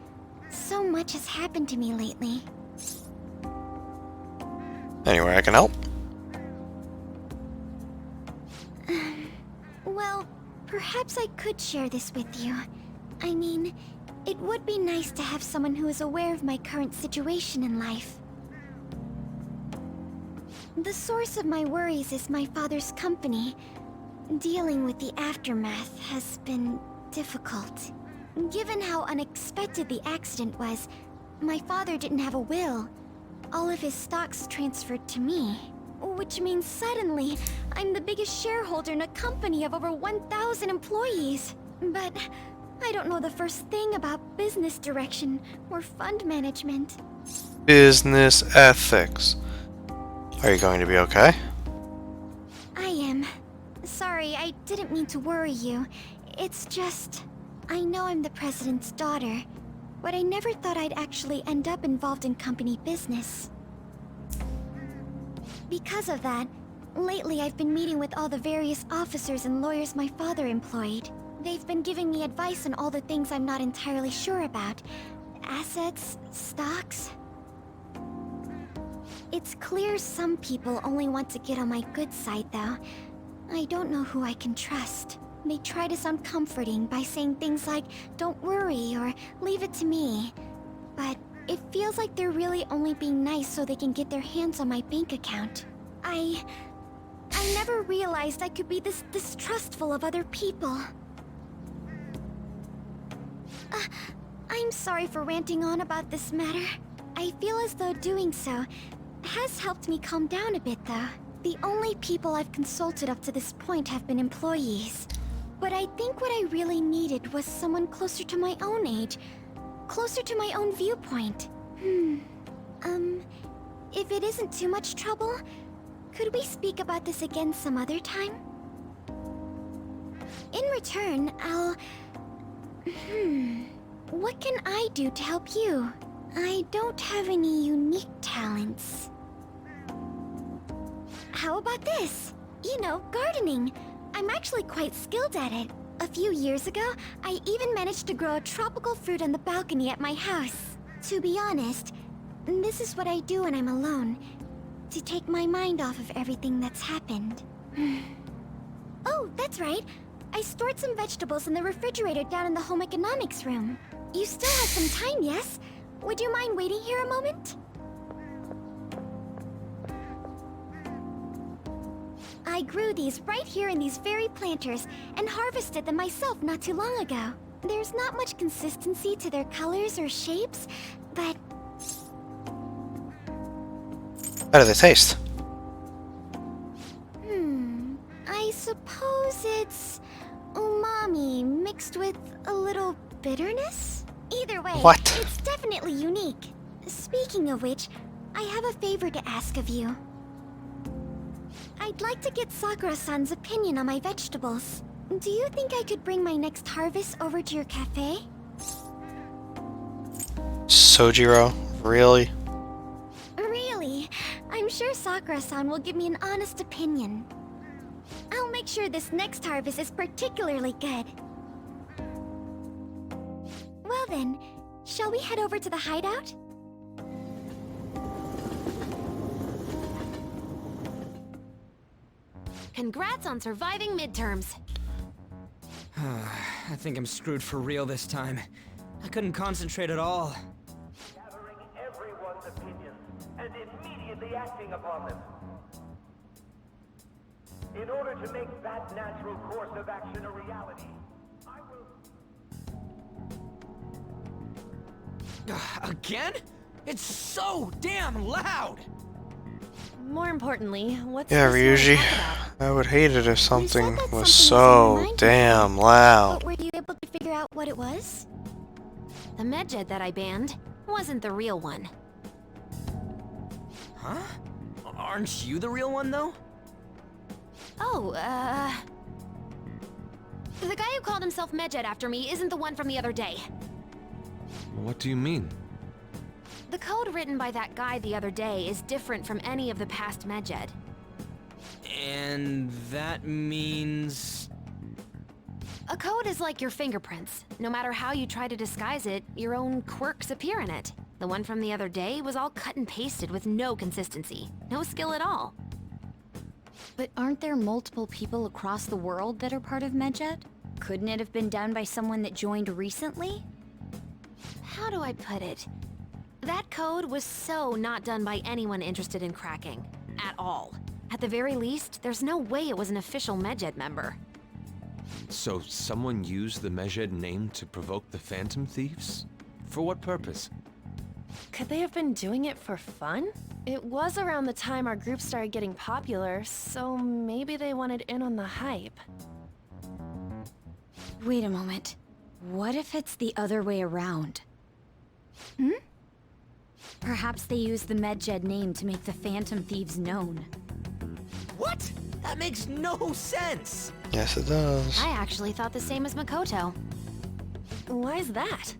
K: so much has happened to me lately.
A: Anyway, I can help.
K: Well, perhaps I could share this with you. I mean, it would be nice to have someone who is aware of my current situation in life. The source of my worries is my father's company. Dealing with the aftermath has been difficult. Given how unexpected the accident was, my father didn't have a will. All of his stocks transferred to me. Which means suddenly, I'm the biggest shareholder in a company of over 1,000 employees. But I don't know the first thing about business direction or fund management.
A: Business ethics. Are you going to be okay?
K: I am. Sorry, I didn't mean to worry you. It's just... I know I'm the president's daughter, but I never thought I'd actually end up involved in company business. Because of that, lately I've been meeting with all the various officers and lawyers my father employed. They've been giving me advice on all the things I'm not entirely sure about. Assets, stocks... It's clear some people only want to get on my good side, though. I don't know who I can trust. They try to sound comforting by saying things like, "Don't worry," or "Leave it to me." But it feels like they're really only being nice so they can get their hands on my bank account. I never realized I could be this distrustful of other people. I'm sorry for ranting on about this matter. I feel as though doing so has helped me calm down a bit, though. The only people I've consulted up to this point have been employees. But I think what I really needed was someone closer to my own age, closer to my own viewpoint. If it isn't too much trouble, could we speak about this again some other time? In return, I'll... What can I do to help you? I don't have any unique talents. How about this? You know, gardening.
C: I'm actually quite skilled at it. A few years ago, I even managed to grow a tropical fruit on the balcony at my house. To be honest, this is what I do when I'm alone, to take my mind off of everything that's happened. Oh, that's right. I stored some vegetables in the refrigerator down in the home economics room. You still have some time, yes? Would you mind waiting here a moment? I grew these right here in these very planters and harvested them myself not too long ago. There's not much consistency to their colors or shapes, but...
A: How do they taste?
C: I suppose it's umami mixed with a little bitterness? Either way,
A: What?
C: It's definitely unique. Speaking of which, I have a favor to ask of you. I'd like to get Sakura-san's opinion on my vegetables. Do you think I could bring my next harvest over to your cafe?
A: Sojiro? Really?
C: Really? I'm sure Sakura-san will give me an honest opinion. I'll make sure this next harvest is particularly good. Well then, shall we head over to the hideout?
R: Congrats on surviving midterms.
Q: I think I'm screwed for real this time. I couldn't concentrate at all.
M: Gathering everyone's opinions and immediately acting upon them. In order to make that natural course of action a reality, I will...
Q: Again? It's so damn loud!
R: More importantly, what's
A: Yeah,
R: this
A: Ryuji. I would hate it if something was so damn loud.
C: But were you able to figure out what it was?
R: The medjed that I banned wasn't the real one.
Q: Huh? Aren't you the real one, though?
R: Oh, the guy who called himself Medjed after me isn't the one from the other day.
P: What do you mean?
R: The code written by that guy the other day is different from any of the past Medjed.
Q: And that means...
R: A code is like your fingerprints. No matter how you try to disguise it, your own quirks appear in it. The one from the other day was all cut and pasted with no consistency. No skill at all.
U: But aren't there multiple people across the world that are part of Medjed? Couldn't it have been done by someone that joined recently?
R: How do I put it? That code was so not done by anyone interested in cracking. At all. At the very least, there's no way it was an official Medjed member.
P: So someone used the Medjed name to provoke the Phantom Thieves? For what purpose?
R: Could they have been doing it for fun? It was around the time our group started getting popular, so maybe they wanted in on the hype.
U: Wait a moment. What if it's the other way around? Perhaps they used the Medjed name to make the Phantom Thieves known.
Q: What? That makes no sense!
A: Yes, it does.
R: I actually thought the same as Makoto. Why is that?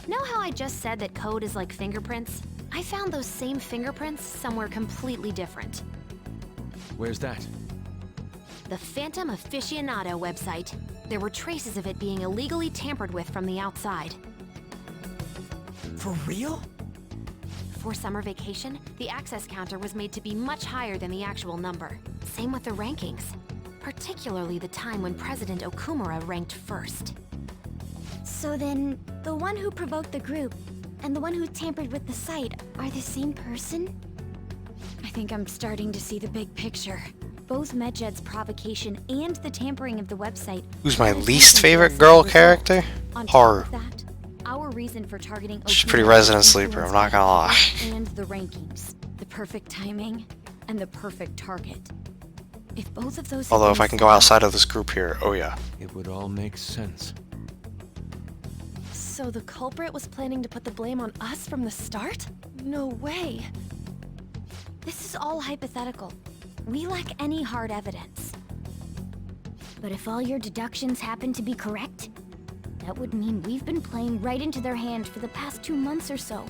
R: Know how I just said that code is like fingerprints? I found those same fingerprints somewhere completely different.
P: Where's that?
R: The Phantom Aficionado website. There were traces of it being illegally tampered with from the outside.
Q: For real?
R: For summer vacation, the access counter was made to be much higher than the actual number. Same with the rankings. Particularly the time when President Okumura ranked first.
C: So then, the one who provoked the group and the one who tampered with the site are the same person?
U: I think I'm starting to see the big picture. Both Medjed's provocation and the tampering of the website.
A: Who's my least favorite girl character? Haru.
U: Our reason for targeting
A: She's pretty resident sleeper, I'm not gonna lie.
U: And the rankings, the perfect timing, and the perfect target. If both of those
A: Although if I can go outside of this group here, oh yeah.
P: It would all make sense.
R: So the culprit was planning to put the blame on us from the start? No way.
U: This is all hypothetical. We lack any hard evidence.
C: But if all your deductions happen to be correct, that would mean we've been playing right into their hand for the past 2 months or so.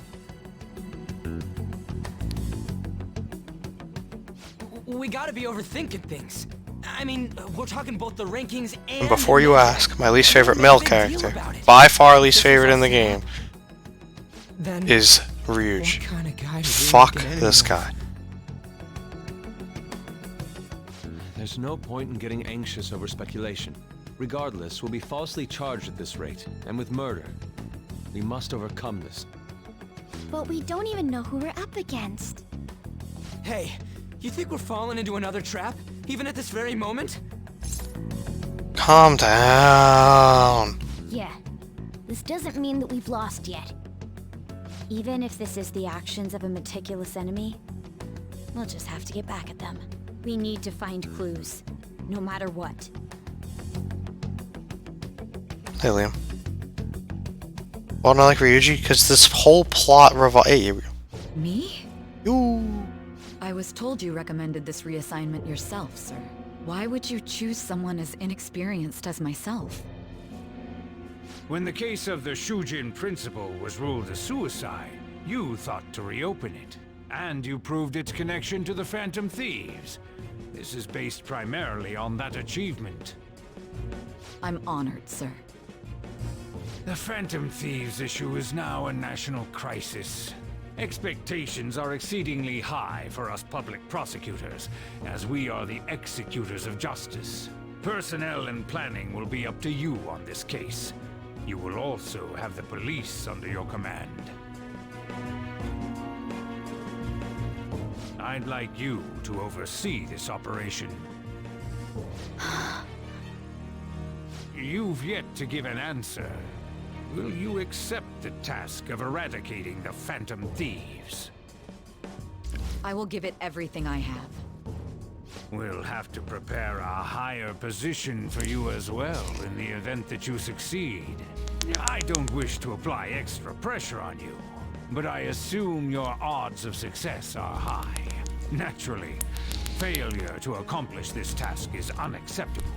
Q: We gotta be overthinking things. I mean, we're talking both the rankings and...
A: And before you ask, my least favorite male character, by far least favorite in the game, is Ryuji. Fuck this guy.
P: There's no point in getting anxious over speculation. Regardless, we'll be falsely charged at this rate, and with murder. We must overcome this.
K: But we don't even know who we're up against.
Q: Hey, you think we're falling into another trap? Even at this very moment?
A: Calm down.
C: Yeah, this doesn't mean that we've lost yet. Even if this is the actions of a meticulous enemy, we'll just have to get back at them. We need to find clues, no matter what.
A: Hey, Liam. Well, not like Ryuji, because this whole plot Hey, here we go.
U: Me?
A: You.
U: I was told you recommended this reassignment yourself, sir. Why would you choose someone as inexperienced as myself?
H: When the case of the Shujin principal was ruled a suicide, you thought to reopen it. And you proved its connection to the Phantom Thieves. This is based primarily on that achievement.
U: I'm honored, sir.
H: The Phantom Thieves issue is now a national crisis. Expectations are exceedingly high for us public prosecutors, as we are the executors of justice. Personnel and planning will be up to you on this case. You will also have the police under your command. I'd like you to oversee this operation. You've yet to give an answer. Will you accept the task of eradicating the Phantom Thieves?
U: I will give it everything I have.
H: We'll have to prepare a higher position for you as well in the event that you succeed. I don't wish to apply extra pressure on you, but I assume your odds of success are high. Naturally, failure to accomplish this task is unacceptable.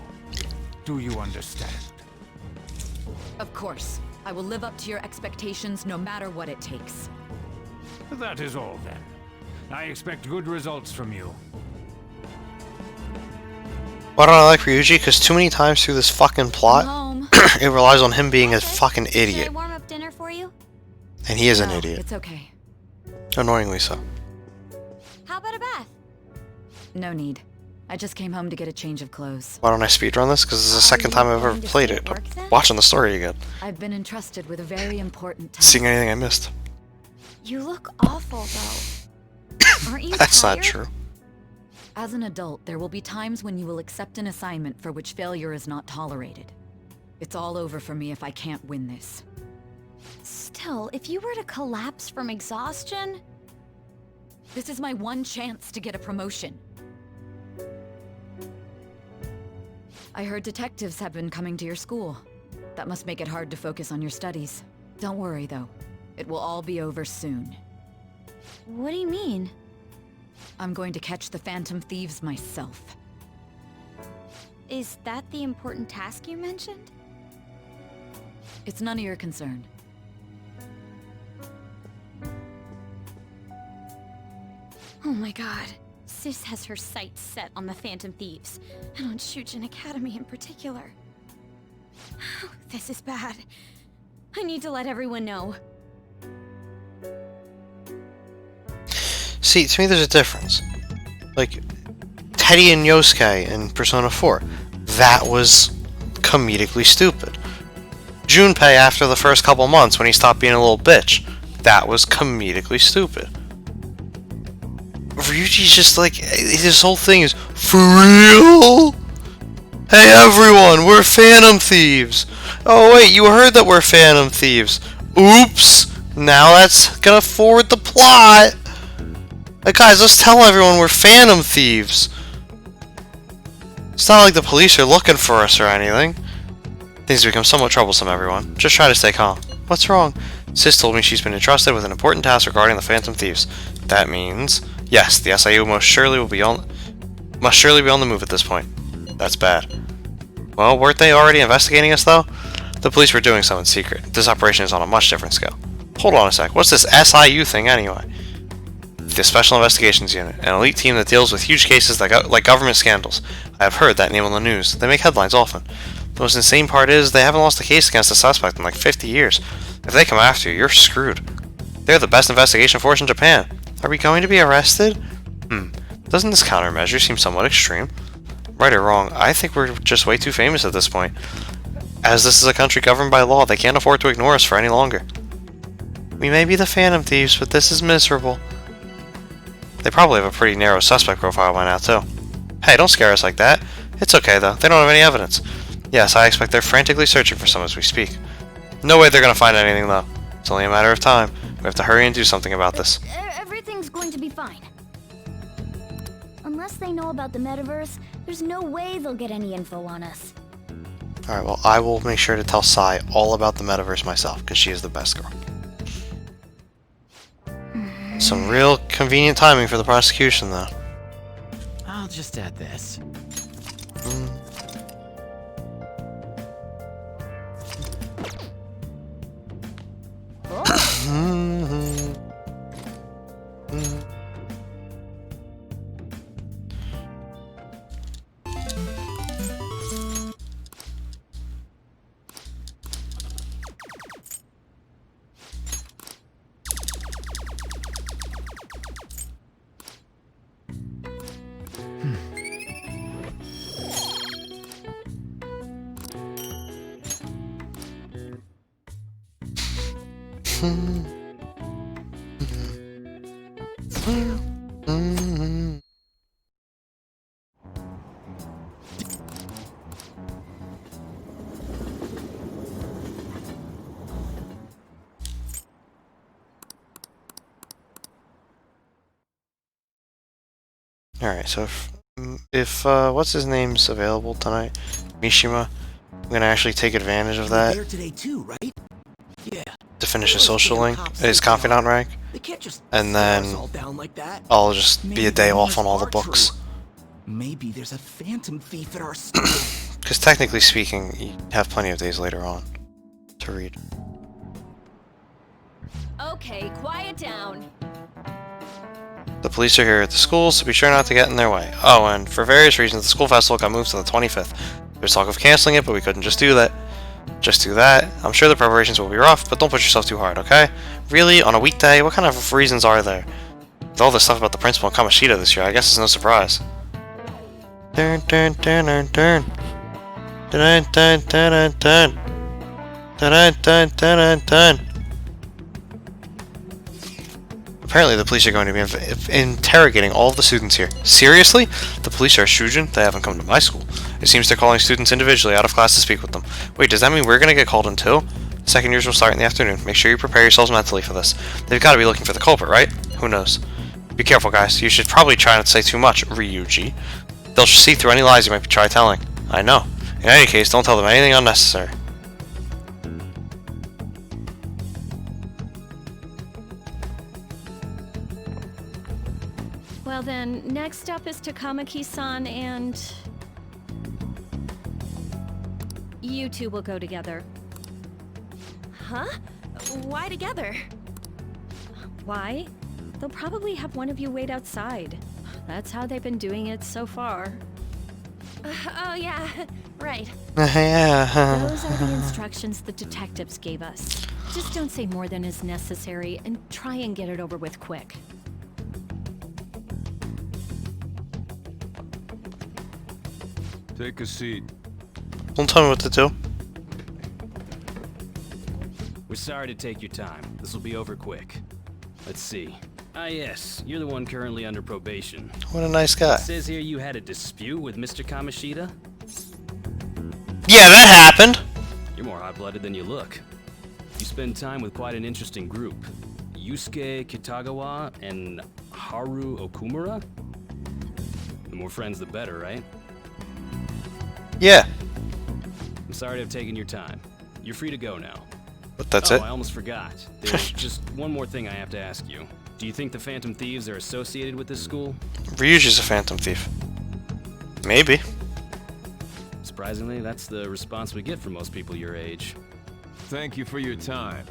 H: Do you understand?
U: Of course. I will live up to your expectations no matter what it takes.
H: That is all then. I expect good results from you.
A: Why don't I like Ryuji? Because too many times through this fucking plot, it relies on him being a fucking idiot.
K: Should I warm up dinner for you?
A: And he is an
U: No,
A: idiot.
U: It's okay.
A: Annoyingly so.
K: How about a bath?
U: No need. I just came home to get a change of clothes.
A: Why don't I speedrun this? Because this is the second time I've ever played it. I'm watching the story again.
U: I've been entrusted with a very important task.
A: Seeing anything I missed.
K: You look awful, though. Aren't you
A: That's
K: tired?
A: not true.
U: As an adult, there will be times when you will accept an assignment for which failure is not tolerated. It's all over for me if I can't win this.
K: Still, if you were to collapse from exhaustion...
U: This is my one chance to get a promotion. I heard detectives have been coming to your school. That must make it hard to focus on your studies. Don't worry, though. It will all be over soon.
K: What do you mean?
U: I'm going to catch the Phantom Thieves myself.
K: Is that the important task you mentioned?
U: It's none of your concern.
K: Oh my god. Sis has her sights set on the Phantom Thieves, and on Shujin Academy in particular. This is bad. I need to let everyone know.
A: See, to me there's a difference. Like, Teddy and Yosuke in Persona 4. That was comedically stupid. Junpei after the first couple months when he stopped being a little bitch. That was comedically stupid. Ryuji's just like, his whole thing is, for real? Hey everyone, we're Phantom Thieves. Oh wait, you heard that we're Phantom Thieves. Oops, now that's gonna forward the plot. Like, guys, let's tell everyone we're Phantom Thieves. It's not like the police are looking for us or anything. Things become somewhat troublesome, everyone. Just try to stay calm. What's wrong? Sis told me she's been entrusted with an important task regarding the Phantom Thieves. That means, yes, the SIU must surely be on the move at this point. That's bad. Well, weren't they already investigating us, though? The police were doing so in secret. This operation is on a much different scale. Hold on a sec. What's this SIU thing, anyway? the Special Investigations Unit, an elite team that deals with huge cases like government scandals. I have heard that name on the news. They make headlines often. The most insane part is they haven't lost a case against a suspect in like 50 years. If they come after you, you're screwed. They're the best investigation force in Japan. Are we going to be arrested? Doesn't this countermeasure seem somewhat extreme? Right or wrong, I think we're just way too famous at this point. As this is a country governed by law, they can't afford to ignore us for any longer. We may be the Phantom Thieves, but this is miserable. They probably have a pretty narrow suspect profile by now, too. Hey, don't scare us like that. It's okay, though. They don't have any evidence. Yes, I expect they're frantically searching for some as we speak. No way they're gonna find anything, though. It's only a matter of time. We have to hurry and do something about this.
C: Everything's going to be fine. Unless they know about the metaverse, there's no way they'll get any info on us.
A: Alright, well, I will make sure to tell Sai all about the metaverse myself, because she is the best girl. Some real convenient timing for the prosecution, though.
L: I'll just add this.
A: Alright, so if what's his name's available tonight, Mishima, I'm gonna actually take advantage of that.
I: There today too, right? Yeah.
A: To finish his social link, his confidant rank, and then I'll just be a day off on all the books.
I: Maybe there's a phantom thief at our school.
A: Because technically speaking, you have plenty of days later on to read.
O: Okay, quiet down.
A: The police are here at the school, so be sure not to get in their way. Oh, and for various reasons, the school festival got moved to the 25th. There's talk of canceling it, but we couldn't just do that. Just do that. I'm sure the preparations will be rough, but don't push yourself too hard, okay? Really? On a weekday? What kind of reasons are there? With all this stuff about the principal and Kamoshida this year, I guess it's no surprise. Dun dun dun dun dun. Dun dun dun dun dun. Dun dun dun dun dun. Apparently the police are going to be interrogating all of the students here. Seriously? The police are Shujin? They haven't come to my school. It seems they're calling students individually out of class to speak with them. Wait, does that mean we're going to get called in too? Second years will start in the afternoon. Make sure you prepare yourselves mentally for this. They've got to be looking for the culprit, right? Who knows? Be careful, guys. You should probably try not to say too much, Ryuji. They'll see through any lies you might try telling. I know. In any case, don't tell them anything unnecessary.
O: Well then, next up is Takamaki-san and... You two will go together.
R: Huh? Why together?
O: Why? They'll probably have one of you wait outside. That's how they've been doing it so far.
R: Oh yeah, right.
A: Yeah.
O: Those are the instructions the detectives gave us. Just don't say more than is necessary and try and get it over with quick.
F: Take a seat.
A: Don't tell me what to do.
N: We're sorry to take your time. This will be over quick. Let's see. Ah yes, you're the one currently under probation.
A: What a nice guy.
N: It says here you had a dispute with Mr. Kamoshida?
A: Yeah, that happened!
N: You're more hot-blooded than you look. You spend time with quite an interesting group. Yusuke Kitagawa and Haru Okumura? The more friends the better, right?
A: Yeah.
N: I'm sorry to have taken your time. You're free to go now.
A: But that's
N: it?
A: it?
N: I almost forgot. There's just one more thing I have to ask you. Do you think the Phantom Thieves are associated with this school?
A: Ryuji's a phantom thief. Maybe.
N: Surprisingly, that's the response we get from most people your age.
F: Thank you for your time.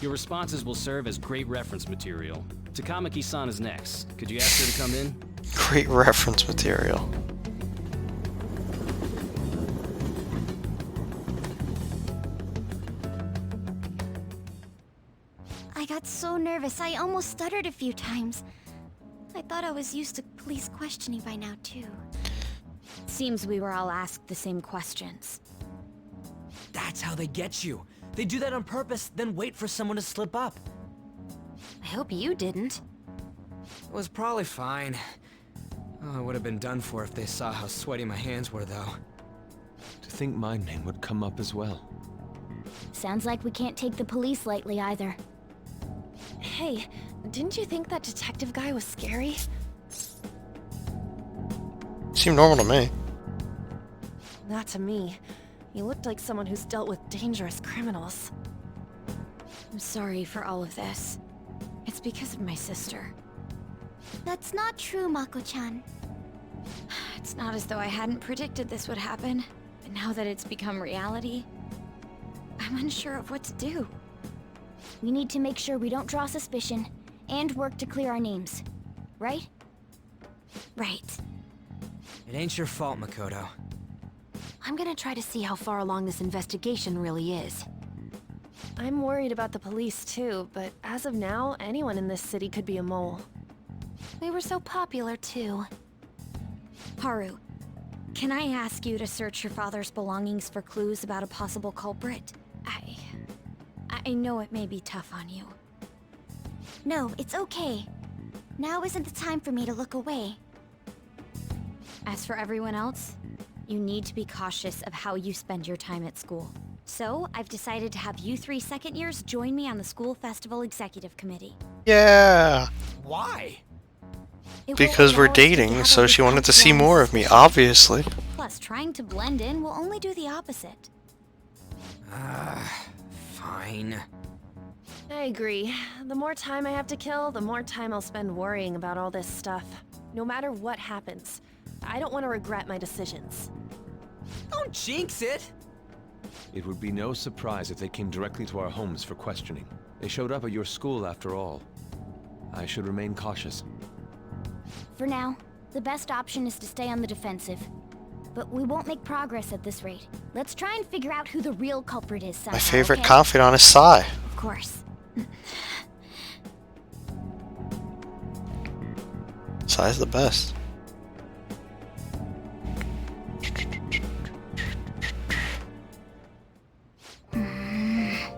N: Your responses will serve as great reference material. Takamaki-san is next. Could you ask her to come in?
A: Great reference material.
C: I got so nervous, I almost stuttered a few times. I thought I was used to police questioning by now, too.
U: Seems we were all asked the same questions.
Q: That's how they get you. They do that on purpose, then wait for someone to slip up.
R: I hope you didn't.
Q: It was probably fine. Oh, I would have been done for if they saw how sweaty my hands were, though.
P: To think my name would come up as well.
C: Sounds like we can't take the police lightly either.
B: Hey, didn't you think that detective guy was scary?
A: Seemed normal to me.
B: Not to me. He looked like someone who's dealt with dangerous criminals.
U: I'm sorry for all of this. It's because of my sister.
C: That's not true, Mako-chan.
U: It's not as though I hadn't predicted this would happen, but now that it's become reality, I'm unsure of what to do.
C: We need to make sure we don't draw suspicion, and work to clear our names. Right?
U: Right.
Q: It ain't your fault, Makoto.
R: I'm gonna try to see how far along this investigation really is.
B: I'm worried about the police too, but as of now, anyone in this city could be a mole.
R: We were so popular too.
C: Haru, can I ask you to search your father's belongings for clues about a possible culprit? I know it may be tough on you. No, it's okay. Now isn't the time for me to look away.
U: As for everyone else, you need to be cautious of how you spend your time at school.
C: So, I've decided to have you 3 second years join me on the school festival executive committee.
A: Yeah.
Q: Why?
A: Because we're dating, so she wanted to see more of me, obviously.
C: Plus, trying to blend in will only do the opposite.
Q: Fine.
B: I agree. The more time I have to kill, the more time I'll spend worrying about all this stuff. No matter what happens, I don't want to regret my decisions.
Q: Don't jinx it!
P: It would be no surprise if they came directly to our homes for questioning. They showed up at your school after all. I should remain cautious.
C: For now, the best option is to stay on the defensive. But we won't make progress at this rate. Let's try and figure out who the real culprit is somehow,
A: My favorite
C: okay?
A: confidant is Sai.
C: Of course.
A: Sai's the best.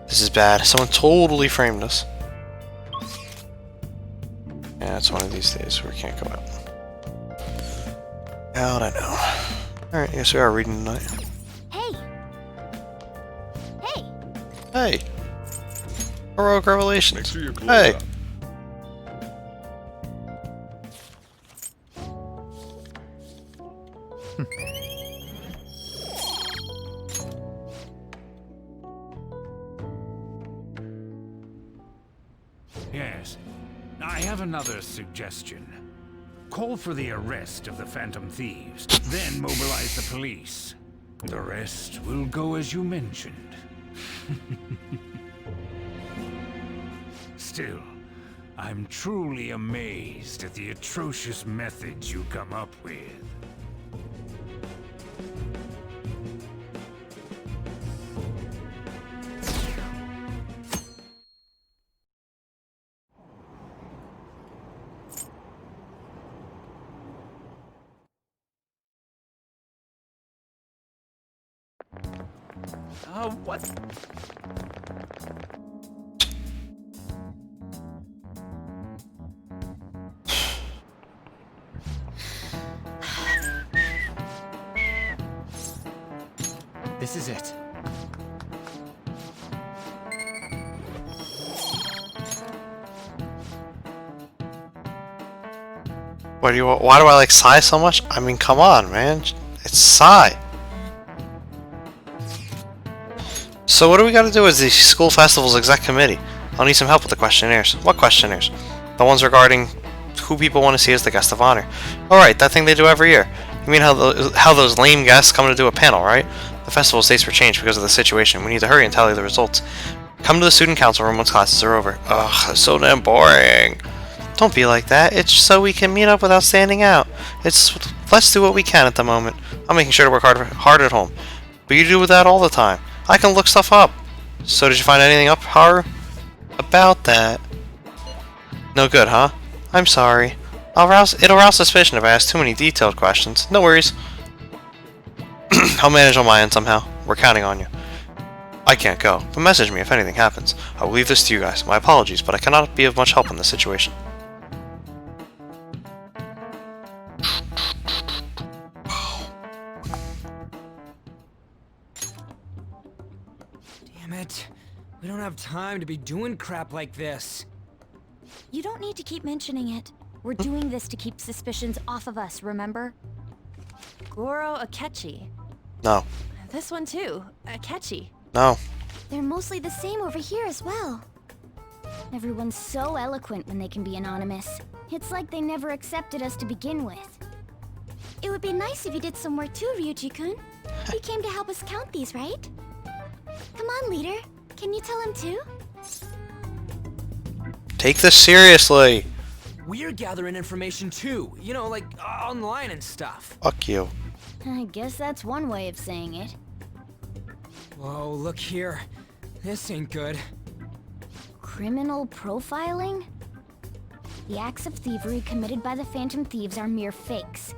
A: This is bad. Someone totally framed us. Yeah, it's one of these days where we can't go out. How'd I know? Alright, yes we are reading tonight.
C: Hey! Hey!
A: Hey! Heroic revelations. Hey!
H: Yes. I have another suggestion. Call for the arrest of the Phantom Thieves, then mobilize the police. The rest will go as you mentioned. Still, I'm truly amazed at the atrocious methods you come up with.
Q: What?
L: This is it.
A: Why do I like Sai so much? I mean, come on, man. It's Sai. So what do we gotta do as the school festival's exec committee? I'll need some help with the questionnaires. What questionnaires? The ones regarding who people want to see as the guest of honor. Alright, that thing they do every year. You mean how those lame guests come to do a panel, right? The festival's dates were changed because of the situation. We need to hurry and tally the results. Come to the student council room once classes are over. Ugh, that's so damn boring. Don't be like that. It's so we can meet up without standing out. Let's do what we can at the moment. I'm making sure to work hard at home. But you do that all the time. I can look stuff up. So did you find anything up, Haru? About that? No good, huh? I'm sorry. It'll rouse suspicion if I ask too many detailed questions. No worries. I'll manage on my end somehow. We're counting on you. I can't go, but message me if anything happens. I will leave this to you guys. My apologies, but I cannot be of much help in this situation.
Q: Damn it. We don't have time to be doing crap like this.
C: You don't need to keep mentioning it. We're doing this to keep suspicions off of us, remember?
B: Goro Akechi.
A: No.
B: This one too. Akechi.
A: No.
C: They're mostly the same over here as well. Everyone's so eloquent when they can be anonymous. It's like they never accepted us to begin with. It would be nice if you did some work too, Ryuji-kun. He came to help us count these, right? Come on, leader. Can you tell him too?
A: Take this seriously.
Q: We're gathering information too. You know, like online and stuff.
A: Fuck you.
C: I guess that's one way of saying it.
Q: Whoa, look here. This ain't good.
C: Criminal profiling? The acts of thievery committed by the Phantom Thieves are mere fakes.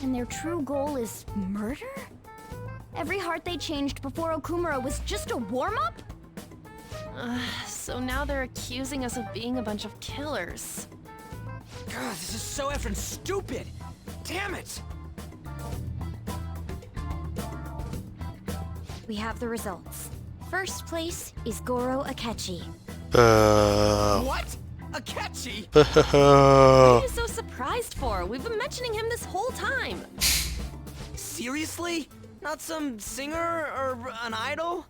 C: And their true goal is murder? Every heart they changed before Okumura was just a warm-up?
B: So now they're accusing us of being a bunch of killers.
Q: God, this is so effing stupid! Damn it!
C: We have the results. First place is Goro Akechi.
Q: What? Akechi?
B: What are you so surprised for? We've been mentioning him this whole time.
Q: Seriously? Not some singer or an idol?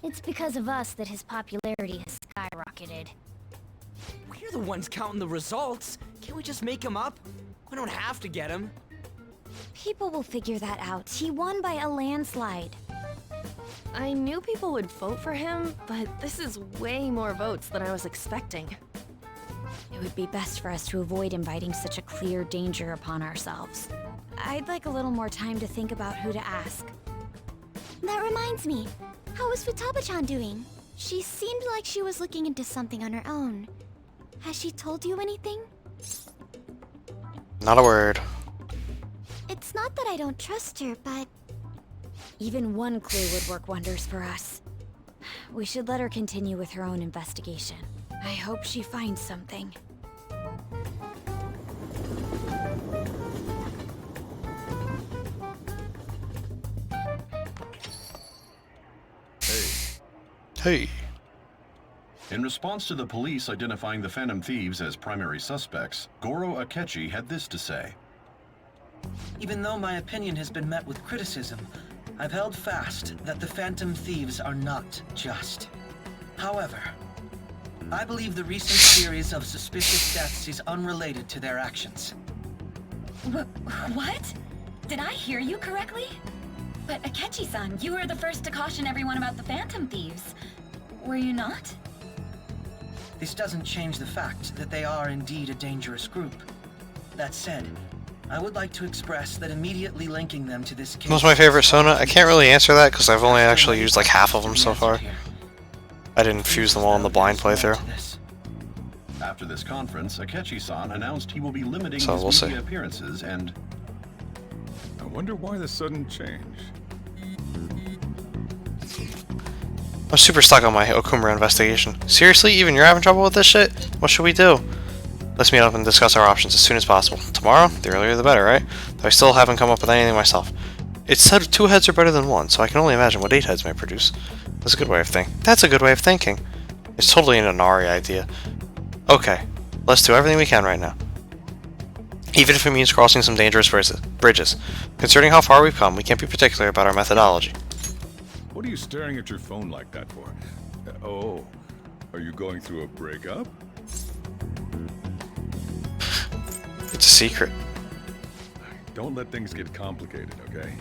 C: It's because of us that his popularity has skyrocketed.
Q: We're the ones counting the results. Can't we just make him up? We don't have to get him.
C: People will figure that out. He won by a landslide.
B: I knew people would vote for him, but this is way more votes than I was expecting.
C: It would be best for us to avoid inviting such a clear danger upon ourselves. I'd like a little more time to think about who to ask. That reminds me. How is Futaba-chan doing? She seemed like she was looking into something on her own. Has she told you anything?
A: Not a word.
C: It's not that I don't trust her, but... Even one clue would work wonders for us. We should let her continue with her own investigation. I hope she finds something.
A: Hey.
S: In response to the police identifying the Phantom Thieves as primary suspects, Goro Akechi had this to say.
V: Even though my opinion has been met with criticism, I've held fast that the Phantom Thieves are not just. However, I believe the recent series of suspicious deaths is unrelated to their actions.
W: What? Did I hear you correctly? But Akechi-san, you were the first to caution everyone about the Phantom Thieves. Were you not?
V: This doesn't change the fact that they are indeed a dangerous group. That said, I would like to express that immediately linking them to this case...
A: What's my favorite Sona? I can't really answer that because I've only actually used like half of them so far. I didn't fuse them all in the blind playthrough.
S: After this conference, Akechi-san announced he will be limiting
A: So
S: his
A: we'll
S: media
A: see.
S: appearances and...
F: I wonder why the sudden change.
A: I'm super stuck on my Okumura investigation. Seriously? Even you're having trouble with this shit? What should we do? Let's meet up and discuss our options as soon as possible. Tomorrow? The earlier the better, right? Though I still haven't come up with anything myself. It's said 2 heads are better than 1, so I can only imagine what 8 heads may produce. That's a good way of thinking. That's a good way of thinking. It's totally an Inari idea. Okay, let's do everything we can right now. Even if it means crossing some dangerous bridges. Considering how far we've come, we can't be particular about our methodology.
F: What are you staring at your phone like that for? Oh, are you going through a breakup?
A: It's a secret.
F: Don't let things get complicated, okay?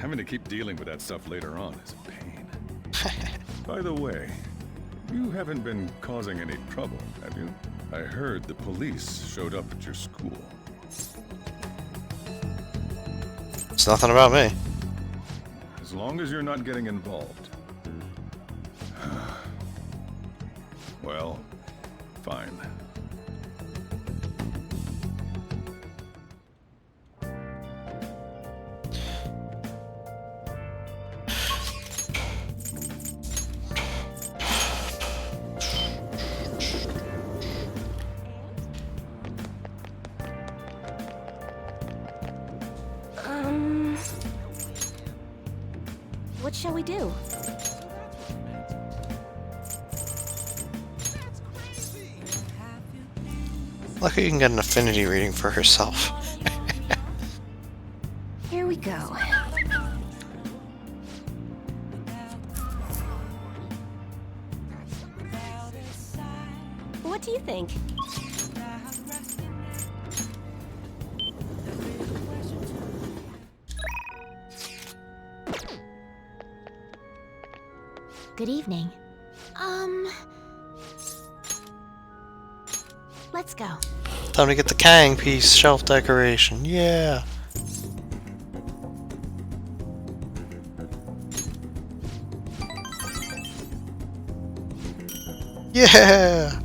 F: Having to keep dealing with that stuff later on is a pain. By the way, you haven't been causing any trouble, have you?
E: I heard the police showed up at your school.
A: It's nothing about me.
E: As long as you're not getting involved. Well, fine.
K: What shall we do?
A: Lucky you can get an affinity reading for herself.
K: Here we go. What do you think? Good evening. Let's go.
A: Time to get the Kang piece shelf decoration. Yeah. Yeah.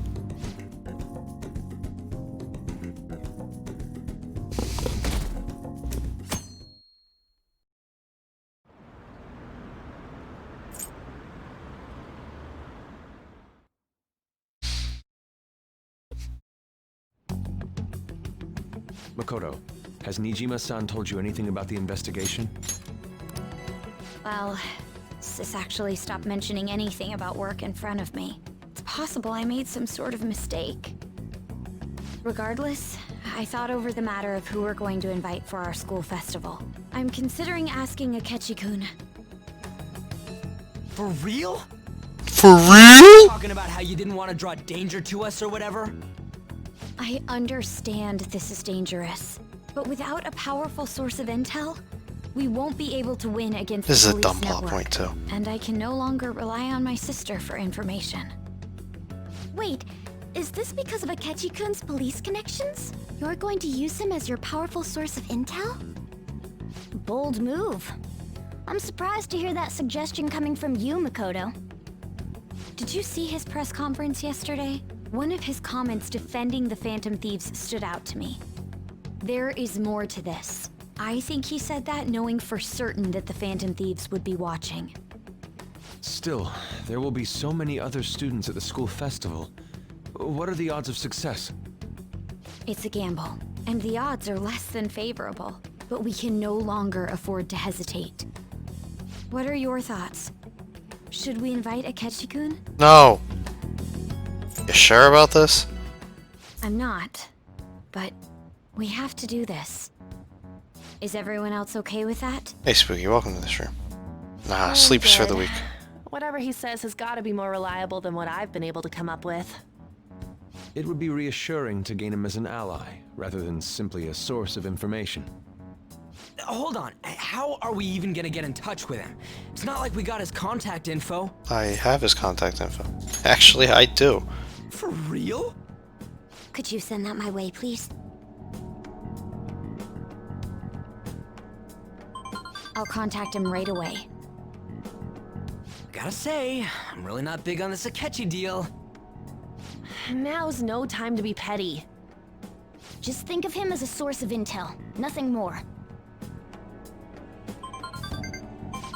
P: Makoto, has Nijima-san told you anything about the investigation?
C: Well, Sis actually stopped mentioning anything about work in front of me. It's possible I made some sort of mistake. Regardless, I thought over the matter of who we're going to invite for our school festival. I'm considering asking Akechi-kun.
Q: For real?
A: For real?
Q: Talking about how you didn't want to draw danger to us or whatever?
C: I understand this is dangerous, but without a powerful source of intel, we won't be able to win against
A: This
C: the
A: is a
C: police
A: dumb plot
C: network,
A: point too.
C: and I can no longer rely on my sister for information. Wait, is this because of Akechi-kun's police connections? You're going to use him as your powerful source of intel?
K: Bold move. I'm surprised to hear that suggestion coming from you, Makoto.
C: Did you see his press conference yesterday? One of his comments defending the Phantom Thieves stood out to me. There is more to this. I think he said that knowing for certain that the Phantom Thieves would be watching.
P: Still, there will be so many other students at the school festival. What are the odds of success?
C: It's a gamble, and the odds are less than favorable, but we can no longer afford to hesitate. What are your thoughts? Should we invite Akechi-kun?
A: No. You sure about this?
C: I'm not, but we have to do this. Is everyone else okay with that?
A: Hey Spooky, welcome to this room. Nah,
J: I'm
A: sleep is for the
J: good.
A: weak.
J: Whatever he says has got to be more reliable than what I've been able to come up with.
P: It would be reassuring to gain him as an ally, rather than simply a source of information.
Q: Hold on, how are we even gonna get in touch with him? It's not like we got his contact info.
A: I have his contact info. Actually, I do.
Q: For real?
K: Could you send that my way, please?
C: I'll contact him right away.
Q: Gotta say, I'm really not big on this Akechi deal.
J: Now's no time to be petty.
K: Just think of him as a source of intel, nothing more.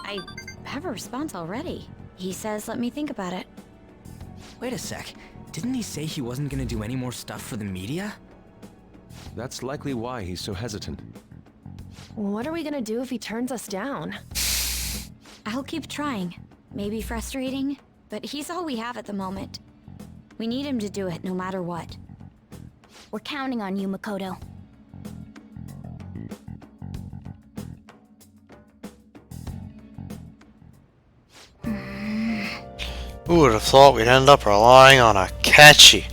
C: I have a response already. He says let me think about it.
Q: Wait a sec, didn't he say he wasn't gonna do any more stuff for the media?
P: That's likely why he's so hesitant.
J: What are we gonna do if he turns us down?
C: I'll keep trying. Maybe frustrating, but he's all we have at the moment. We need him to do it no matter what.
K: We're counting on you, Makoto.
A: Who would have thought we'd end up relying on Akechi?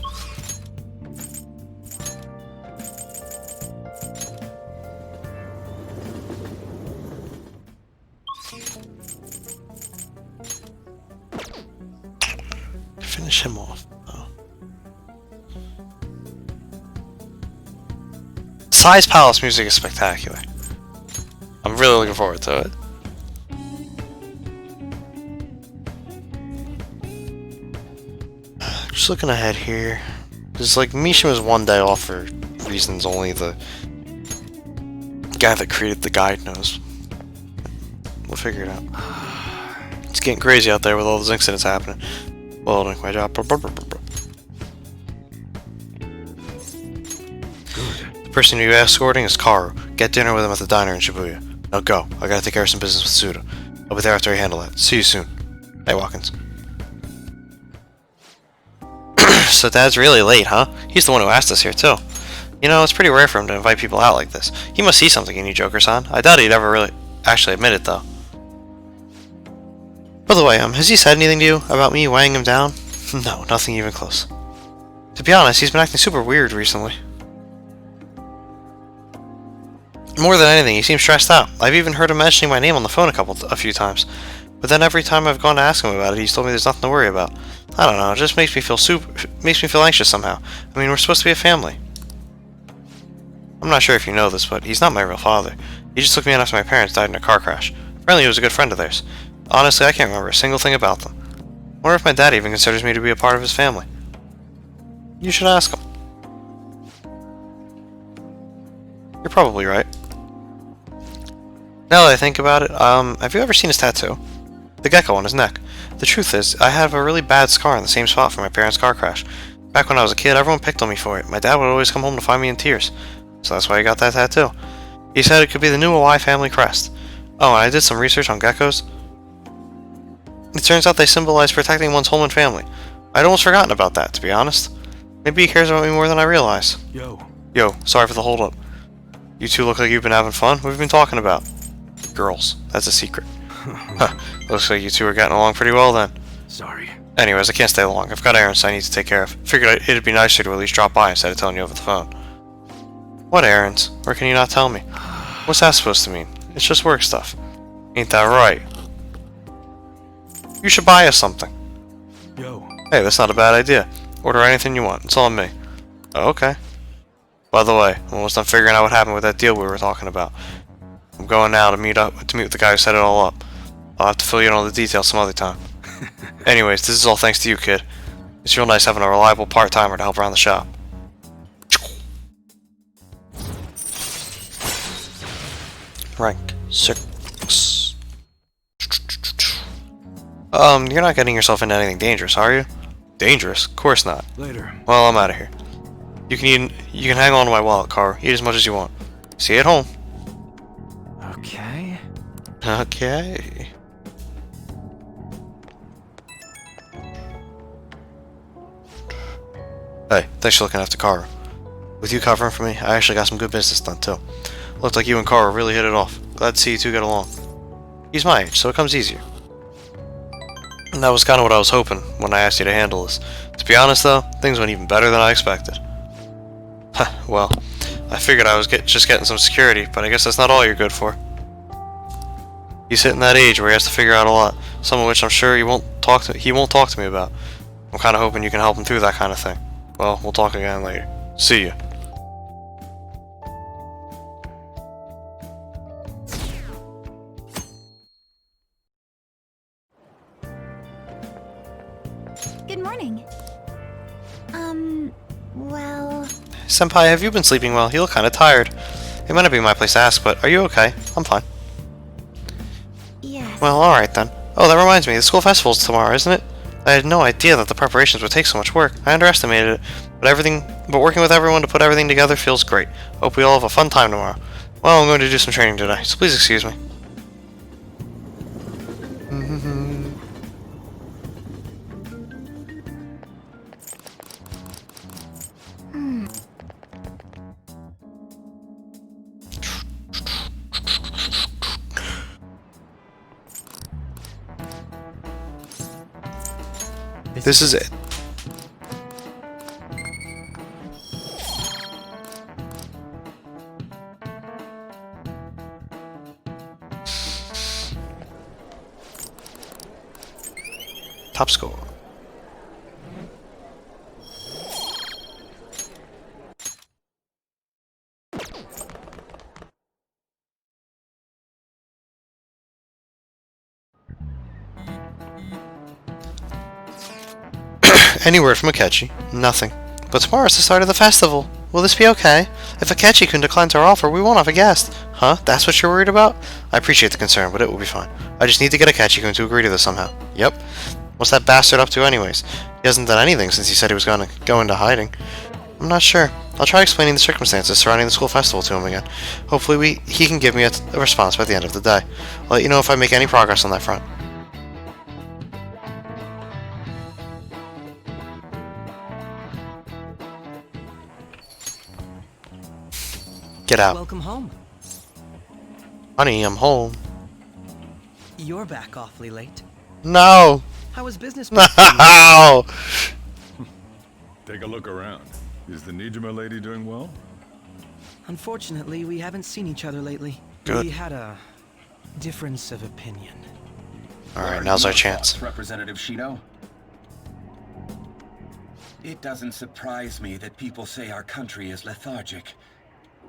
A: Finish him off. Oh. Size Palace music is spectacular. I'm really looking forward to it. Just looking ahead here. There's like Mishima's one day off for reasons only the guy that created the guide knows. We'll figure it out. It's getting crazy out there with all those incidents happening. Well, I'll make my job. The person you're escorting is Karu. Get dinner with him at the diner in Shibuya. Now go. I gotta take care of some business with Suda. I'll be there after I handle that. See you soon. Hey, Watkins. So Dad's really late, huh? He's the one who asked us here, too. You know, it's pretty rare for him to invite people out like this. He must see something in you, Joker-san. I doubt he'd ever really actually admit it, though. By the way, has he said anything to you about me weighing him down? No, nothing even close. To be honest, he's been acting super weird recently. More than anything, he seems stressed out. I've even heard him mentioning my name on the phone a few times. But then every time I've gone to ask him about it, he's told me there's nothing to worry about. I don't know, it just makes me feel anxious somehow. I mean, we're supposed to be a family. I'm not sure if you know this, but he's not my real father. He just took me in after my parents died in a car crash. Apparently he was a good friend of theirs. Honestly, I can't remember a single thing about them. I wonder if my dad even considers me to be a part of his family. You should ask him. You're probably right. Now that I think about it, have you ever seen his tattoo? The gecko on his neck. The truth is, I have a really bad scar in the same spot from my parents' car crash. Back when I was a kid, everyone picked on me for it. My dad would always come home to find me in tears. So that's why I got that tattoo. He said it could be the new Hawaii family crest. Oh, and I did some research on geckos. It turns out they symbolize protecting one's home and family. I'd almost forgotten about that, to be honest. Maybe he cares about me more than I realize. Yo, sorry for the hold-up. You two look like you've been having fun. What have you been talking about? Girls. That's a secret. Huh. Looks like you two are getting along pretty well then.
H: Sorry.
A: Anyways, I can't stay long. I've got errands I need to take care of. Figured it'd be nicer to at least drop by instead of telling you over the phone. What errands? Or can you not tell me? What's that supposed to mean? It's just work stuff. Ain't that right? You should buy us something.
H: Yo.
A: Hey, that's not a bad idea. Order anything you want. It's on me. Oh, okay. By the way, I'm almost done figuring out what happened with that deal we were talking about. I'm going now to meet with the guy who set it all up. I'll have to fill you in on the details some other time. Anyways, this is all thanks to you, kid. It's real nice having a reliable part-timer to help around the shop. Rank 6. You're not getting yourself into anything dangerous, are you? Dangerous? Of course not.
H: Later.
A: Well, I'm out of here. You can hang on to my wallet, Carl. Eat as much as you want. See you at home.
H: Okay.
A: Okay. Hey, thanks for looking after Karu. With you covering for me, I actually got some good business done too. Looked like you and Karu really hit it off. Glad to see you two get along. He's my age, so it comes easier. And that was kind of what I was hoping when I asked you to handle this. To be honest though, things went even better than I expected. Well, I figured I was just getting some security, but I guess that's not all you're good for. He's hitting that age where he has to figure out a lot, some of which I'm sure he won't talk to me about. I'm kind of hoping you can help him through that kind of thing. Well, we'll talk again later. See ya.
B: Good morning. Well...
A: Senpai, have you been sleeping well? You look kind of tired. It might not be my place to ask, but are you okay? I'm fine.
B: Yes.
A: Well, alright then. Oh, that reminds me, the school festival's tomorrow, isn't it? I had no idea that the preparations would take so much work. I underestimated it, but working with everyone to put everything together feels great. Hope we all have a fun time tomorrow. Well, I'm going to do some training today, so please excuse me. This is it. Top score. Any word from Akechi? Nothing. But tomorrow's the start of the festival. Will this be okay? If Akechi-kun declines our offer, we won't have a guest. Huh? That's what you're worried about? I appreciate the concern, but it will be fine. I just need to get Akechi-kun to agree to this somehow. Yep. What's that bastard up to anyways? He hasn't done anything since he said he was going to go into hiding. I'm not sure. I'll try explaining the circumstances surrounding the school festival to him again. Hopefully he can give me a response by the end of the day. I'll let you know if I make any progress on that front. Get out.
D: Welcome home.
A: Honey, I'm home.
D: You're back awfully late.
A: No!
D: How was business?
A: No!
E: Take a look around. Is the Nijima lady doing well?
D: Unfortunately, we haven't seen each other lately.
A: Good.
D: We had a difference of opinion.
A: Alright, now's our chance.
G: Representative Shido. It doesn't surprise me that people say our country is lethargic.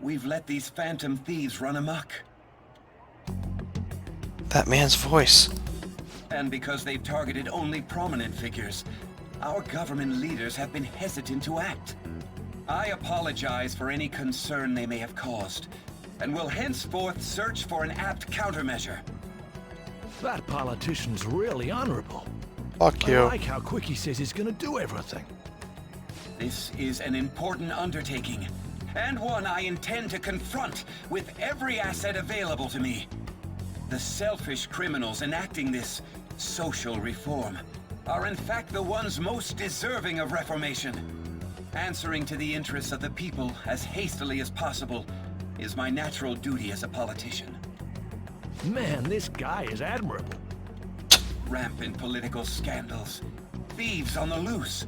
G: We've let these phantom thieves run amok.
A: That man's voice.
G: And because they've targeted only prominent figures, our government leaders have been hesitant to act. I apologize for any concern they may have caused, and will henceforth search for an apt countermeasure.
T: That politician's really honorable.
A: Fuck you.
T: I like how quick he says he's gonna do everything.
G: This is an important undertaking, and one I intend to confront with every asset available to me. The selfish criminals enacting this social reform are in fact the ones most deserving of reformation. Answering to the interests of the people as hastily as possible is my natural duty as a politician.
T: Man, this guy is admirable.
G: Rampant political scandals, thieves on the loose.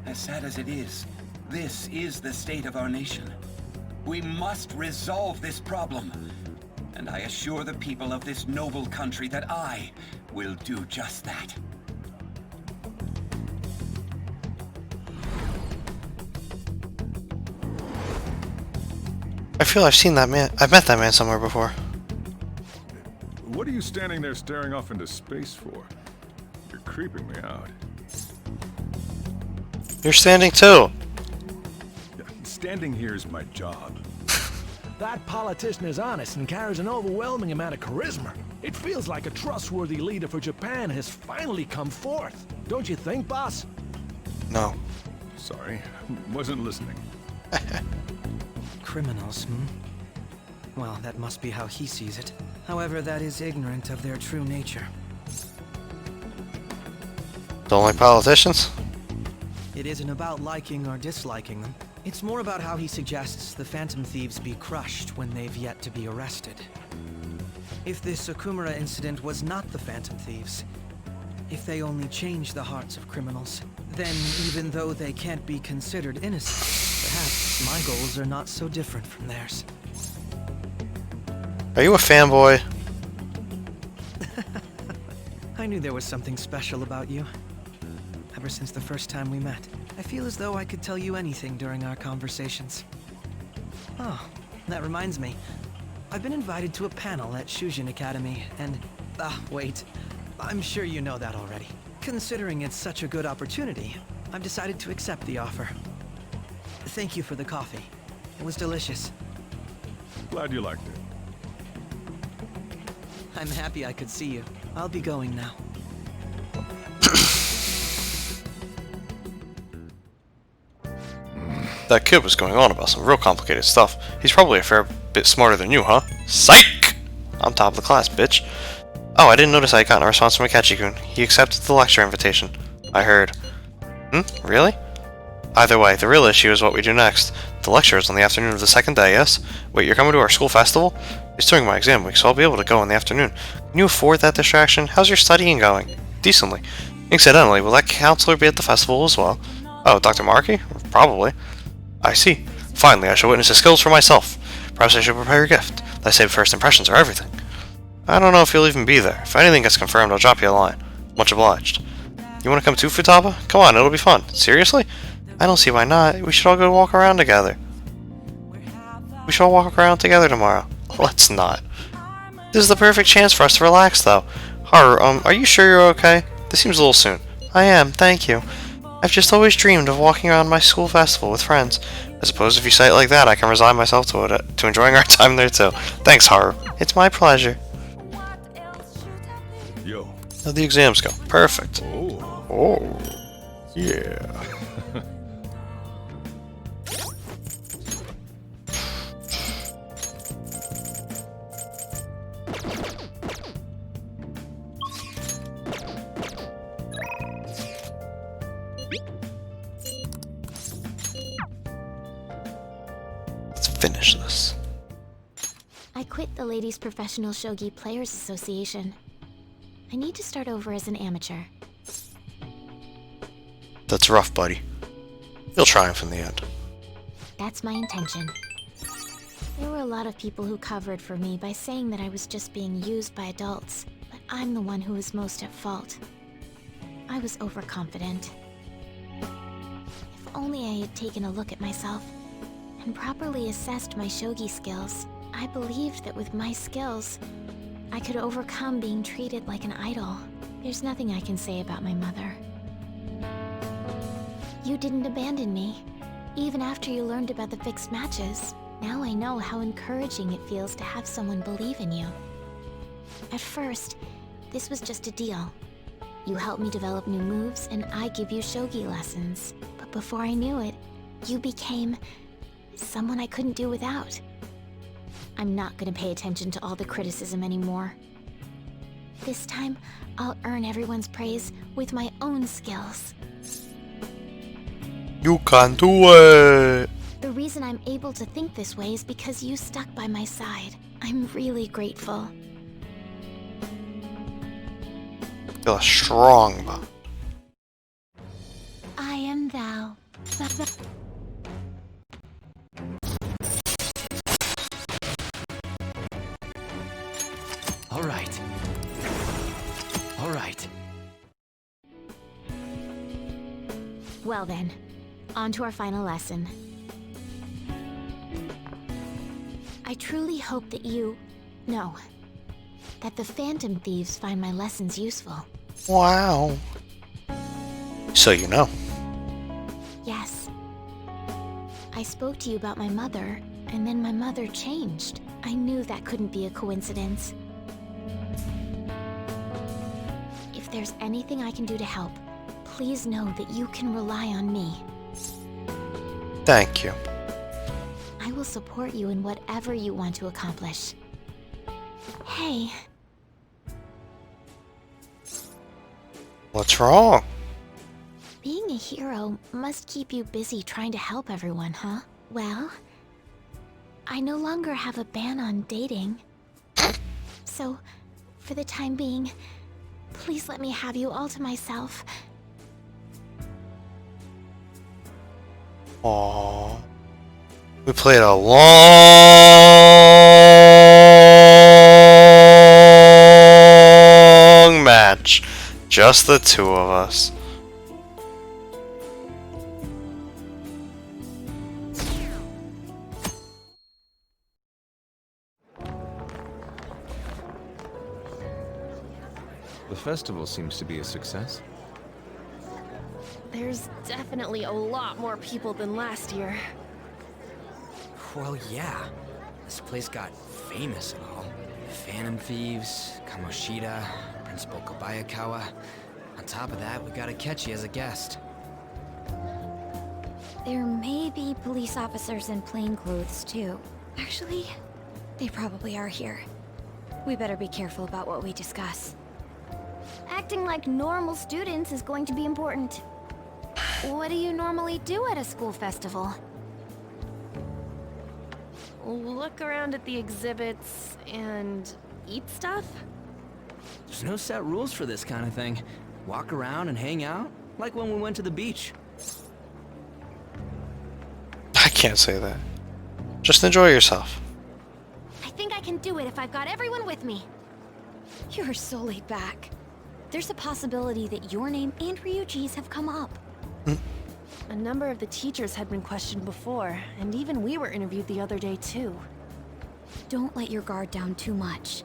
G: As sad as it is, this is the state of our nation. We must resolve this problem, and I assure the people of this noble country that I will do just that.
A: I feel I've seen that man. I've met that man somewhere before.
E: What are you standing there staring off into space for? You're creeping me out.
A: You're standing too.
E: Standing here is my job.
T: That politician is honest and carries an overwhelming amount of charisma. It feels like a trustworthy leader for Japan has finally come forth. Don't you think, boss?
A: No.
E: Sorry, wasn't listening.
D: Criminals, Well, that must be how he sees it. However, that is ignorant of their true nature.
A: Don't like politicians?
D: It isn't about liking or disliking them. It's more about how he suggests the Phantom Thieves be crushed when they've yet to be arrested. If this Okumura incident was not the Phantom Thieves, if they only change the hearts of criminals, then even though they can't be considered innocent, perhaps my goals are not so different from theirs.
A: Are you a fanboy?
D: I knew there was something special about you. Ever since the first time we met, I feel as though I could tell you anything during our conversations. Oh, that reminds me. I've been invited to a panel at Shujin Academy, and... wait. I'm sure you know that already. Considering it's such a good opportunity, I've decided to accept the offer. Thank you for the coffee. It was delicious.
E: Glad you liked it.
D: I'm happy I could see you. I'll be going now.
A: That kid was going on about some real complicated stuff. He's probably a fair bit smarter than you, huh? Psych! I'm top of the class, bitch. Oh, I didn't notice I had gotten a response from Akechi-kun. He accepted the lecture invitation. I heard. Really? Either way, the real issue is what we do next. The lecture is on the afternoon of the second day, yes? Wait, you're coming to our school festival? It's during my exam week, so I'll be able to go in the afternoon. Can you afford that distraction? How's your studying going? Decently. Incidentally, will that counselor be at the festival as well? Oh, Dr. Markey? Probably. I see. Finally, I shall witness his skills for myself. Perhaps I should prepare your gift. They say first impressions are everything. I don't know if you'll even be there. If anything gets confirmed, I'll drop you a line. Much obliged. You want to come too, Futaba? Come on, it'll be fun. Seriously? I don't see why not. We should all go walk around together. We should all walk around together tomorrow. Let's not. This is the perfect chance for us to relax, though. Haru, are you sure you're okay? This seems a little soon. I am, thank you. I've just always dreamed of walking around my school festival with friends. I suppose if you say it like that, I can resign myself to enjoying our time there too. Thanks, Haru. It's my pleasure.
E: Yo.
A: How'd the exams go? Perfect.
E: Oh. Yeah.
A: Let's finish this.
C: I quit the Ladies Professional Shogi Players Association. I need to start over as an amateur.
A: That's rough, buddy. You'll triumph in the end.
C: That's my intention. There were a lot of people who covered for me by saying that I was just being used by adults, but I'm the one who was most at fault. I was overconfident. If only I had taken a look at myself and properly assessed my shogi skills. I believed that with my skills, I could overcome being treated like an idol. There's nothing I can say about my mother. You didn't abandon me, even after you learned about the fixed matches. Now I know how encouraging it feels to have someone believe in you. At first, this was just a deal. You help me develop new moves, and I give you shogi lessons. But before I knew it, you became someone I couldn't do without. I'm not gonna pay attention to all the criticism anymore. This time, I'll earn everyone's praise with my own skills.
A: You can do it!
C: The reason I'm able to think this way is because you stuck by my side. I'm really grateful.
A: Feel a strong bond.
C: I am thou.
Q: All right. All right.
C: Well then, on to our final lesson. I truly hope that that the Phantom Thieves find my lessons useful.
A: Wow. So you know.
C: Yes. I spoke to you about my mother, and then my mother changed. I knew that couldn't be a coincidence. If there's anything I can do to help, please know that you can rely on me.
A: Thank you.
C: I will support you in whatever you want to accomplish. Hey.
A: What's wrong?
C: Being a hero must keep you busy trying to help everyone, huh? Well, I no longer have a ban on dating. So, for the time being, please let me have you all to myself.
A: Aww. We played a long match. Just the two of us.
P: The festival seems to be a success.
J: There's definitely a lot more people than last year.
Q: Well, yeah. This place got famous and all. Phantom Thieves, Kamoshida, Principal Kobayakawa. On top of that, we got Akechi as a guest.
C: There may be police officers in plainclothes, too. Actually, they probably are here. We better be careful about what we discuss. Acting like normal students is going to be important.
R: What do you normally do at a school festival?
J: Look around at the exhibits and eat stuff?
Q: There's no set rules for this kind of thing. Walk around and hang out, like when we went to the beach.
A: I can't say that. Just enjoy yourself.
C: I think I can do it if I've got everyone with me. You're so laid back. There's a possibility that your name and Ryuji's have come up.
J: A number of the teachers had been questioned before, and even we were interviewed the other day too.
C: Don't let your guard down too much.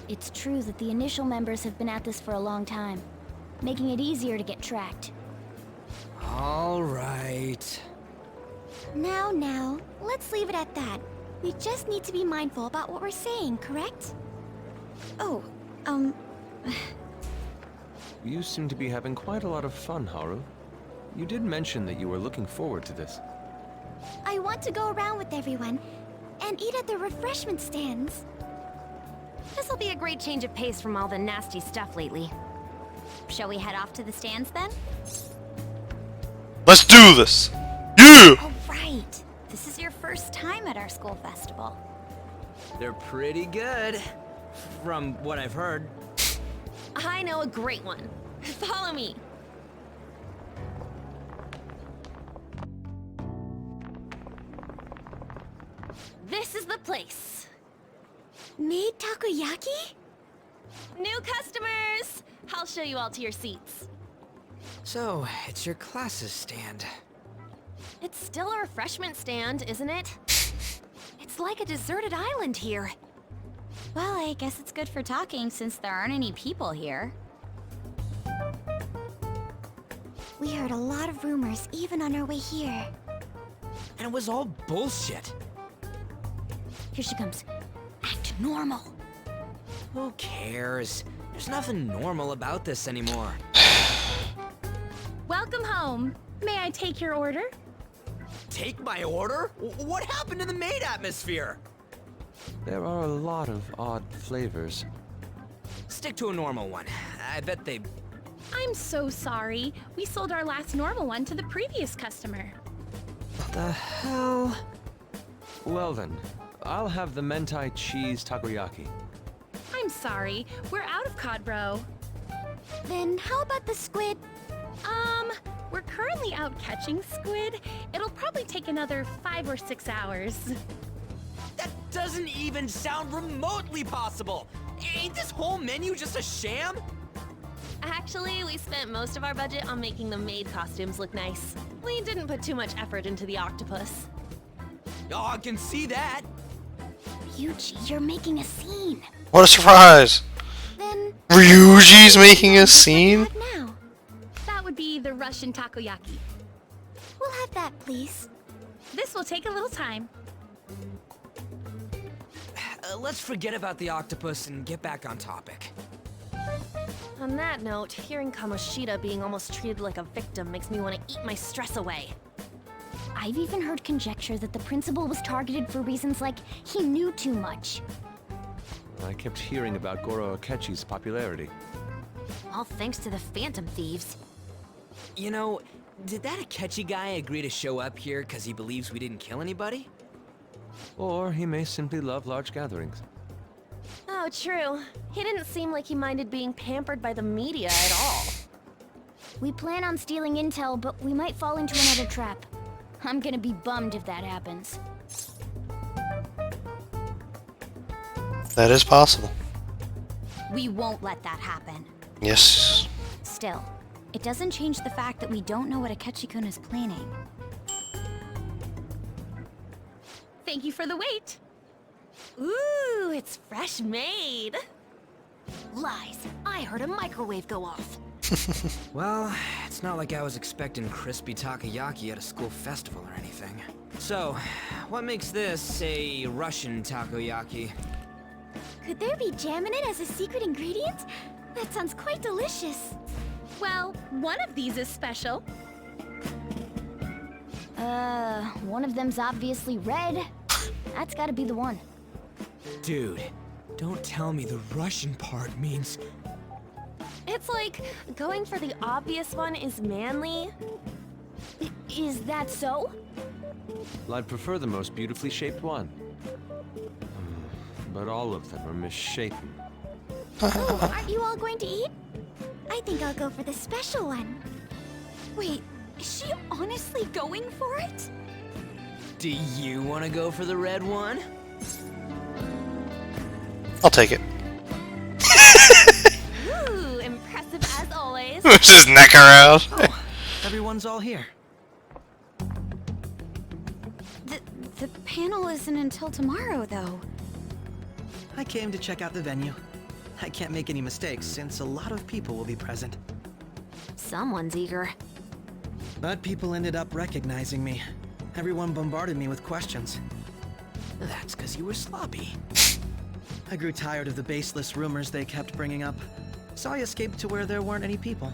C: It's true that the initial members have been at this for a long time, making it easier to get tracked.
Q: All right.
C: Now, let's leave it at that. We just need to be mindful about what we're saying, correct? Oh,
P: You seem to be having quite a lot of fun, Haru. You did mention that you were looking forward to this.
C: I want to go around with everyone and eat at the refreshment stands.
R: This'll be a great change of pace from all the nasty stuff lately.
C: Shall we head off to the stands then?
A: Let's do this! Yeah!
C: Oh, right. This is your first time at our school festival.
Q: They're pretty good, from what I've heard.
R: I know a great one. Follow me. This is the place.
C: Made takoyaki?
R: New customers! I'll show you all to your seats.
Q: So, it's your class's stand.
R: It's still a refreshment stand, isn't it? It's like a deserted island here.
C: Well, I guess it's good for talking since there aren't any people here. We heard a lot of rumors even on our way here.
Q: And it was all bullshit.
C: Here she comes. Act normal.
Q: Who cares? There's nothing normal about this anymore.
J: Welcome home. May I take your order?
Q: Take my order? What happened to the maid atmosphere?
P: There are a lot of odd flavors.
Q: Stick to a normal one. I bet they...
J: I'm so sorry. We sold our last normal one to the previous customer.
P: The hell? Well then, I'll have the mentai cheese takoyaki.
J: I'm sorry. We're out of cod bro.
C: Then how about the squid?
J: We're currently out catching squid. It'll probably take another 5 or 6 hours.
Q: That doesn't even sound remotely possible! Ain't this whole menu just a sham?
R: Actually, we spent most of our budget on making the maid costumes look nice. We didn't put too much effort into the octopus.
Q: Oh, I can see that!
C: Ryuji, you're making a scene.
A: What a surprise!
C: Then...
A: Ryuji's making a scene?
C: Now.
J: That would be the Russian takoyaki.
C: We'll have that, please.
J: This will take a little time.
Q: Let's forget about the octopus and get back on topic.
R: On that note, hearing Kamoshida being almost treated like a victim makes me want to eat my stress away.
C: I've even heard conjecture that the principal was targeted for reasons like he knew too much.
P: I kept hearing about Goro Akechi's popularity.
R: All thanks to the Phantom Thieves.
Q: You know, did that Akechi guy agree to show up here because he believes we didn't kill anybody?
P: Or he may simply love large gatherings.
R: Oh, true. He didn't seem like he minded being pampered by the media at all.
C: We plan on stealing intel, but we might fall into another trap. I'm gonna be bummed if that happens.
A: That is possible.
C: We won't let that happen.
A: Yes.
C: Still, it doesn't change the fact that we don't know what Akechi-kun is planning.
J: Thank you for the wait.
R: Ooh, it's fresh made. Lies. I heard a microwave go off.
Q: Well, it's not like I was expecting crispy takoyaki at a school festival or anything. So, what makes this a Russian takoyaki?
C: Could there be jam in it as a secret ingredient? That sounds quite delicious.
J: Well, one of these is special.
C: One of them's obviously red. That's gotta be the one.
Q: Dude, don't tell me the Russian part means...
R: It's like going for the obvious one is manly.
C: Is that so?
P: Well, I'd prefer the most beautifully shaped one. But all of them are misshapen.
C: Oh, aren't you all going to eat? I think I'll go for the special one.
J: Wait, is she honestly going for it?
Q: Do you want to go for the red one?
A: I'll take it.
R: Ooh, impressive as always.
A: Push his neck around.
D: Oh, everyone's all here.
C: The panel isn't until tomorrow, though.
D: I came to check out the venue. I can't make any mistakes since a lot of people will be present.
R: Someone's eager.
D: But people ended up recognizing me. Everyone bombarded me with questions.
Q: That's because you were sloppy.
D: I grew tired of the baseless rumors they kept bringing up, so I escaped to where there weren't any people.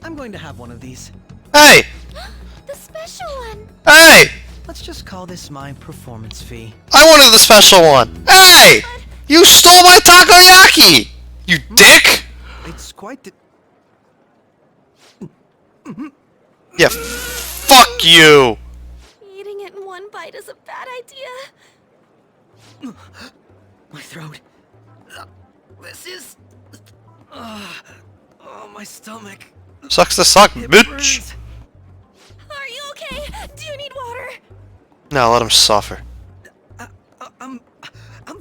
D: I'm going to have one of these.
A: Hey!
K: The special one!
A: Hey!
D: Let's just call this my performance fee.
A: I wanted the special one! Hey! You stole my takoyaki! You dick!
D: It's quite the...
A: Yeah, fuck you!
K: Eating it in one bite is a bad idea.
D: My throat. This is... oh, my stomach.
A: Sucks to suck,
D: It
A: bitch!
D: burns.
K: Are you okay? Do you need water?
A: No, let him suffer.
D: I'm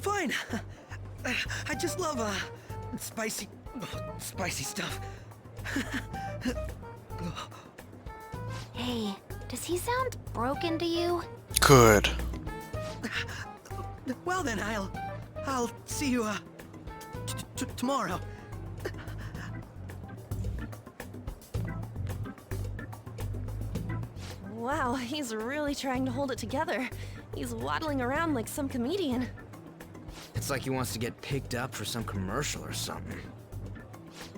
D: fine. I just love, spicy stuff.
R: Hey, does he sound broken to you?
A: Good.
D: Well then, I'll see you, tomorrow.
K: Wow, he's really trying to hold it together. He's waddling around like some comedian.
Q: It's like he wants to get picked up for some commercial or something.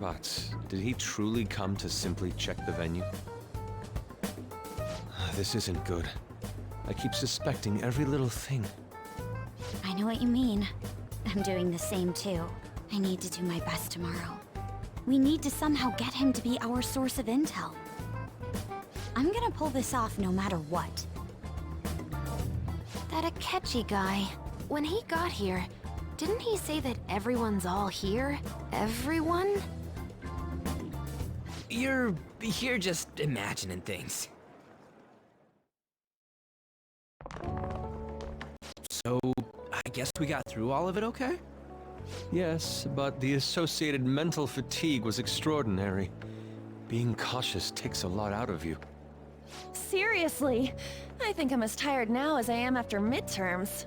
P: But did he truly come to simply check the venue? This isn't good. I keep suspecting every little thing.
C: I know what you mean. I'm doing the same too. I need to do my best tomorrow. We need to somehow get him to be our source of intel. I'm gonna pull this off no matter what.
R: That Akechi guy, when he got here, didn't he say that everyone's all here? Everyone?
Q: You're just imagining things. So, I guess we got through all of it okay?
P: Yes, but the associated mental fatigue was extraordinary. Being cautious takes a lot out of you.
K: Seriously, I think I'm as tired now as I am after midterms.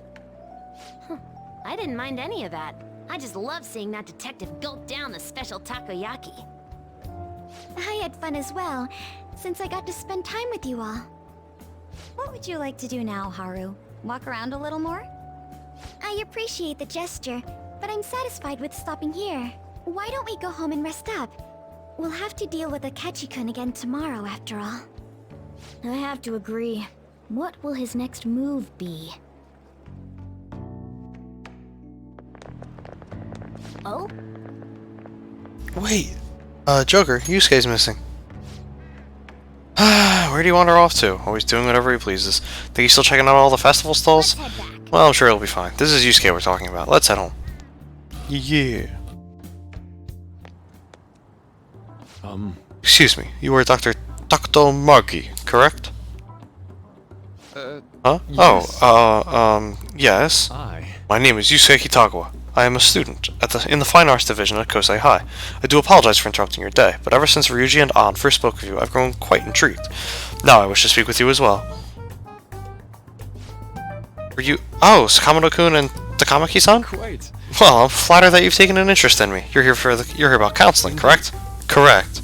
C: I didn't mind any of that. I just love seeing that detective gulp down the special takoyaki.
I: I had fun as well, since I got to spend time with you all.
C: What would you like to do now, Haru? Walk around a little more?
I: I appreciate the gesture, but I'm satisfied with stopping here. Why don't we go home and rest up? We'll have to deal with Akechi-kun again tomorrow, after all.
C: I have to agree. What will his next move be? Oh?
A: Wait, Joker, Yusuke's missing. Where do you wander off to? Always doing whatever he pleases. Think he's still checking out all the festival stalls? Well, I'm sure he'll be fine. This is Yusuke we're talking about. Let's head home. Yeah. Excuse me, you are Dr. Takutomaki, correct? Huh?
P: Yes.
A: Yes.
P: Hi.
A: My name is Yusuke Kitagawa. I am a student in the Fine Arts Division at Kosei High. I do apologize for interrupting your day, but ever since Ryuji and An first spoke of you, I've grown quite intrigued. Now I wish to speak with you as well. Were you... Oh, Sakamoto-kun and Takamaki-san?
P: Quite.
A: Well, I'm flattered that you've taken an interest in me. You're here about counseling, correct? Correct.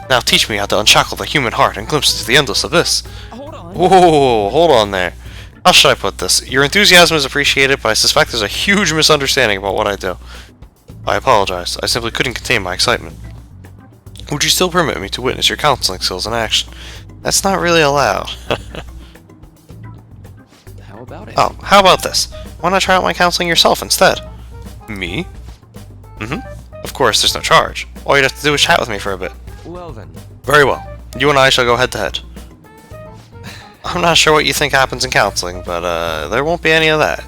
A: Now teach me how to unshackle the human heart and glimpse into the endless abyss.
Q: Hold on.
A: Whoa, hold on there. How should I put this? Your enthusiasm is appreciated, but I suspect there's a huge misunderstanding about what I do. I apologize. I simply couldn't contain my excitement. Would you still permit me to witness your counseling skills in action? That's not really allowed.
Q: How about it?
A: Oh, how about this? Why not try out my counseling yourself instead? Me? Of course, there's no charge. All you'd have to do is chat with me for a bit.
P: Well then.
A: Very well. You and I shall go head to head. I'm not sure what you think happens in counseling, but there won't be any of that.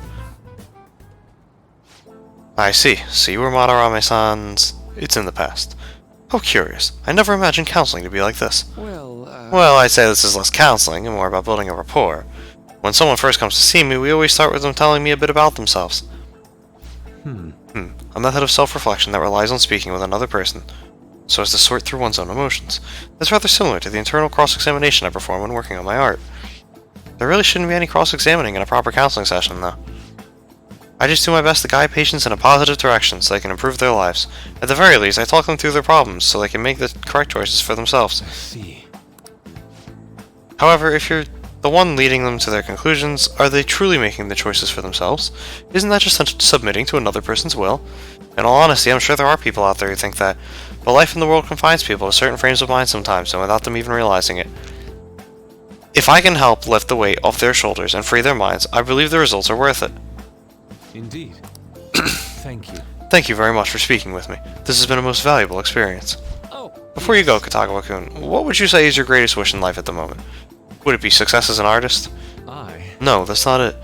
A: I see. So you were Madarame-san's... It's in the past. How curious. I never imagined counseling to be like this. Well, I'd say this is less counseling and more about building a rapport. When someone first comes to see me, we always start with them telling me a bit about themselves. A method of self-reflection that relies on speaking with another person, so as to sort through one's own emotions. It's rather similar to the internal cross-examination I perform when working on my art. There really shouldn't be any cross-examining in a proper counseling session, though. I just do my best to guide patients in a positive direction so they can improve their lives. At the very least, I talk them through their problems so they can make the correct choices for themselves.
P: I see.
A: However, if you're the one leading them to their conclusions, are they truly making the choices for themselves? Isn't that just submitting to another person's will? In all honesty, I'm sure there are people out there who think that, but life in the world confines people to certain frames of mind sometimes, and without them even realizing it. If I can help lift the weight off their shoulders and free their minds, I believe the results are worth it.
P: Indeed. Thank you.
A: Thank you very much for speaking with me. This has been a most valuable experience. Before you go, Katagawa-kun, what would you say is your greatest wish in life at the moment? Would it be success as an artist? No, that's not it.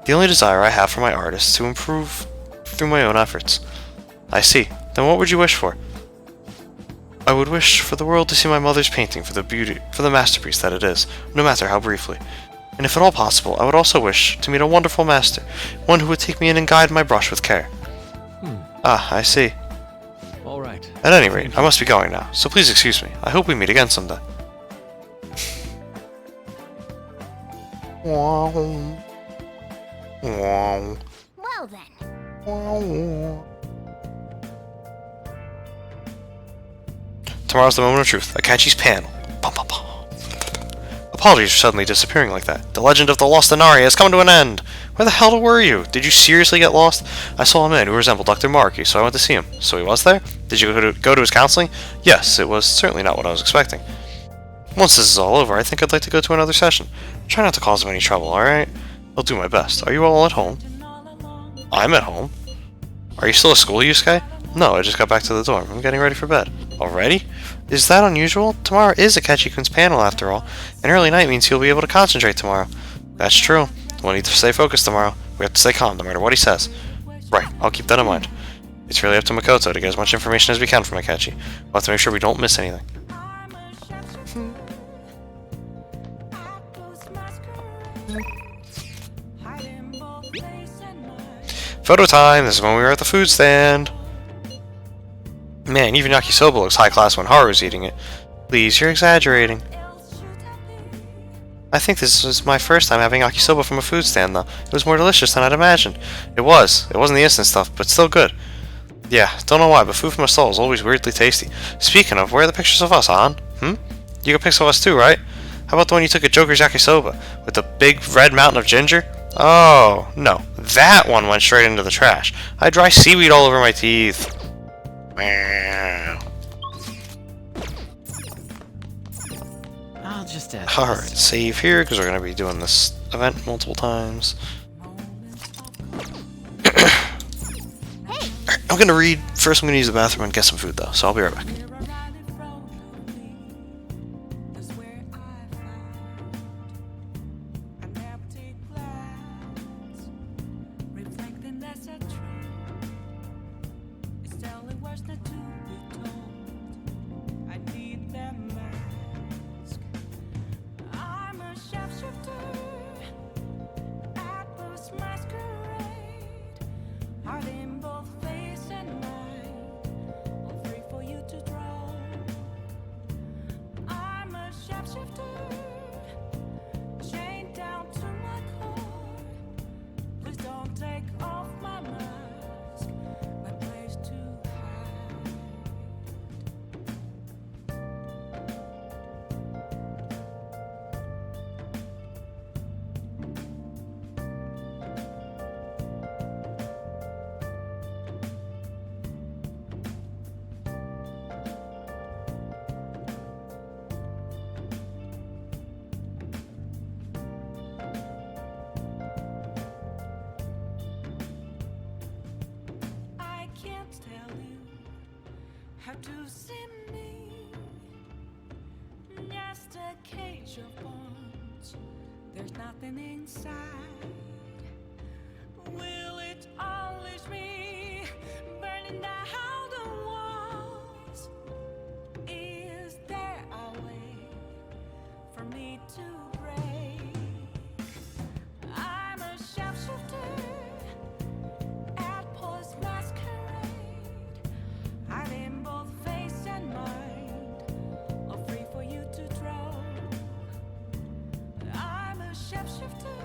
A: The only desire I have for my art is to improve through my own efforts. I see. Then what would you wish for? I would wish for the world to see my mother's painting for the masterpiece that it is, no matter how briefly. And if at all possible, I would also wish to meet a wonderful master, one who would take me in and guide my brush with care. Ah, I see.
P: All right.
A: At any rate, I must be going now, so please excuse me. I hope we meet again someday.
I: Well then.
A: Tomorrow's the moment of truth. Akechi's panel. Bum, bum, bum. Apologies for suddenly disappearing like that. The legend of the lost Inari has come to an end. Where the hell were you? Did you seriously get lost? I saw a man who resembled Dr. Markey, so I went to see him. So he was there? Did you go to his counseling? Yes, it was certainly not what I was expecting. Once this is all over, I think I'd like to go to another session. Try not to cause him any trouble, alright? I'll do my best. Are you all at home? I'm at home. Are you still at school, Yusuke? No, I just got back to the dorm. I'm getting ready for bed. Already? Is that unusual? Tomorrow is Akechi-kun's panel, after all. An early night means he'll be able to concentrate tomorrow. That's true. We'll need to stay focused tomorrow. We have to stay calm, no matter what he says. Right, I'll keep that in mind. It's really up to Makoto to get as much information as we can from Akechi. We'll have to make sure we don't miss anything. Photo time! This is when we were at the food stand. Man, even yakisoba looks high class when Haru's eating it. Please, you're exaggerating. I think this was my first time having yakisoba from a food stand, though. It was more delicious than I'd imagined. It was. It wasn't the instant stuff, but still good. Yeah, don't know why, but food from a stall is always weirdly tasty. Speaking of, where are the pictures of us, An? You got pics of us too, right? How about the one you took at Joker's Yakisoba, with the big red mountain of ginger? Oh, no. That one went straight into the trash. I had dry seaweed all over my teeth.
L: I'll just add.
A: Alright, save here, because we're going to be doing this event multiple times. Alright, I'm going to read. First I'm going to use the bathroom and get some food, though, so I'll be right back.
M: Have to see me, just a cage of bones. There's nothing inside. Will it unleash me, burning down the walls? Is there a way for me to break? I'm a sharpshooter at Post Masquerade. I'm in both face and mind, all free for you to draw. I'm a shapeshifter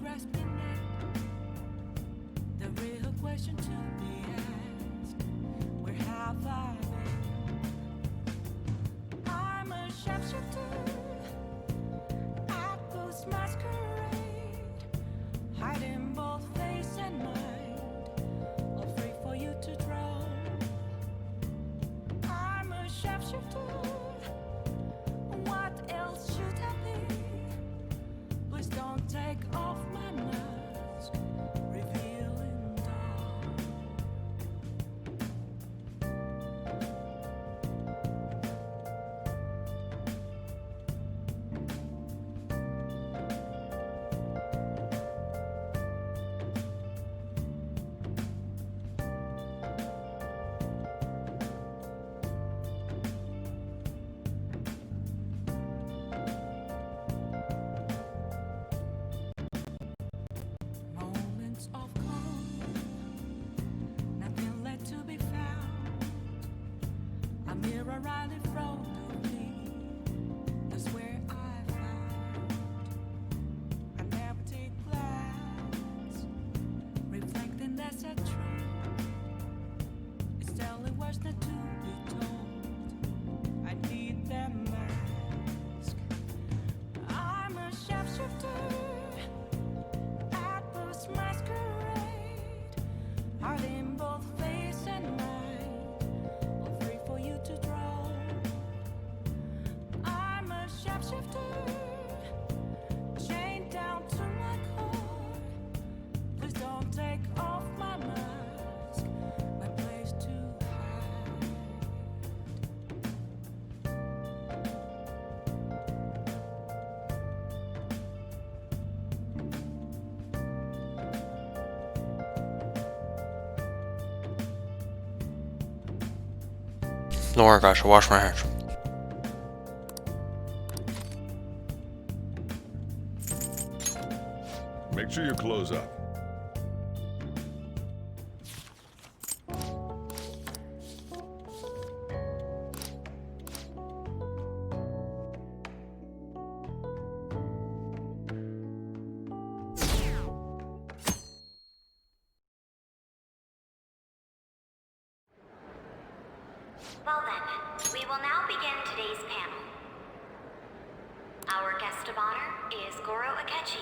M: grasping at the real question to be asked. Where have I been? I'm a sharpshooter at Ghost Masquerade, hiding both face and mind, all free for you to draw. I'm a sharpshooter. What else should I be? Please don't take off my mask, revealing dawn. Moments of calm, nothing left to be found. A mirror right in front of me, that's where I found. I never take glass, reflecting that's a truth. It's telling words not to be told. I need that mask. I'm a sharpshooter at Ghost Masquerade, hiding both face and mind, all free for you to draw. I'm a sharpshooter, chained down to my core. Please don't take off my mask, my place to hide.
A: Don't worry, guys. I'll wash my hands.
E: Make sure you close up.
C: Well then, we will now begin today's panel. Our guest of honor is Goro Akechi.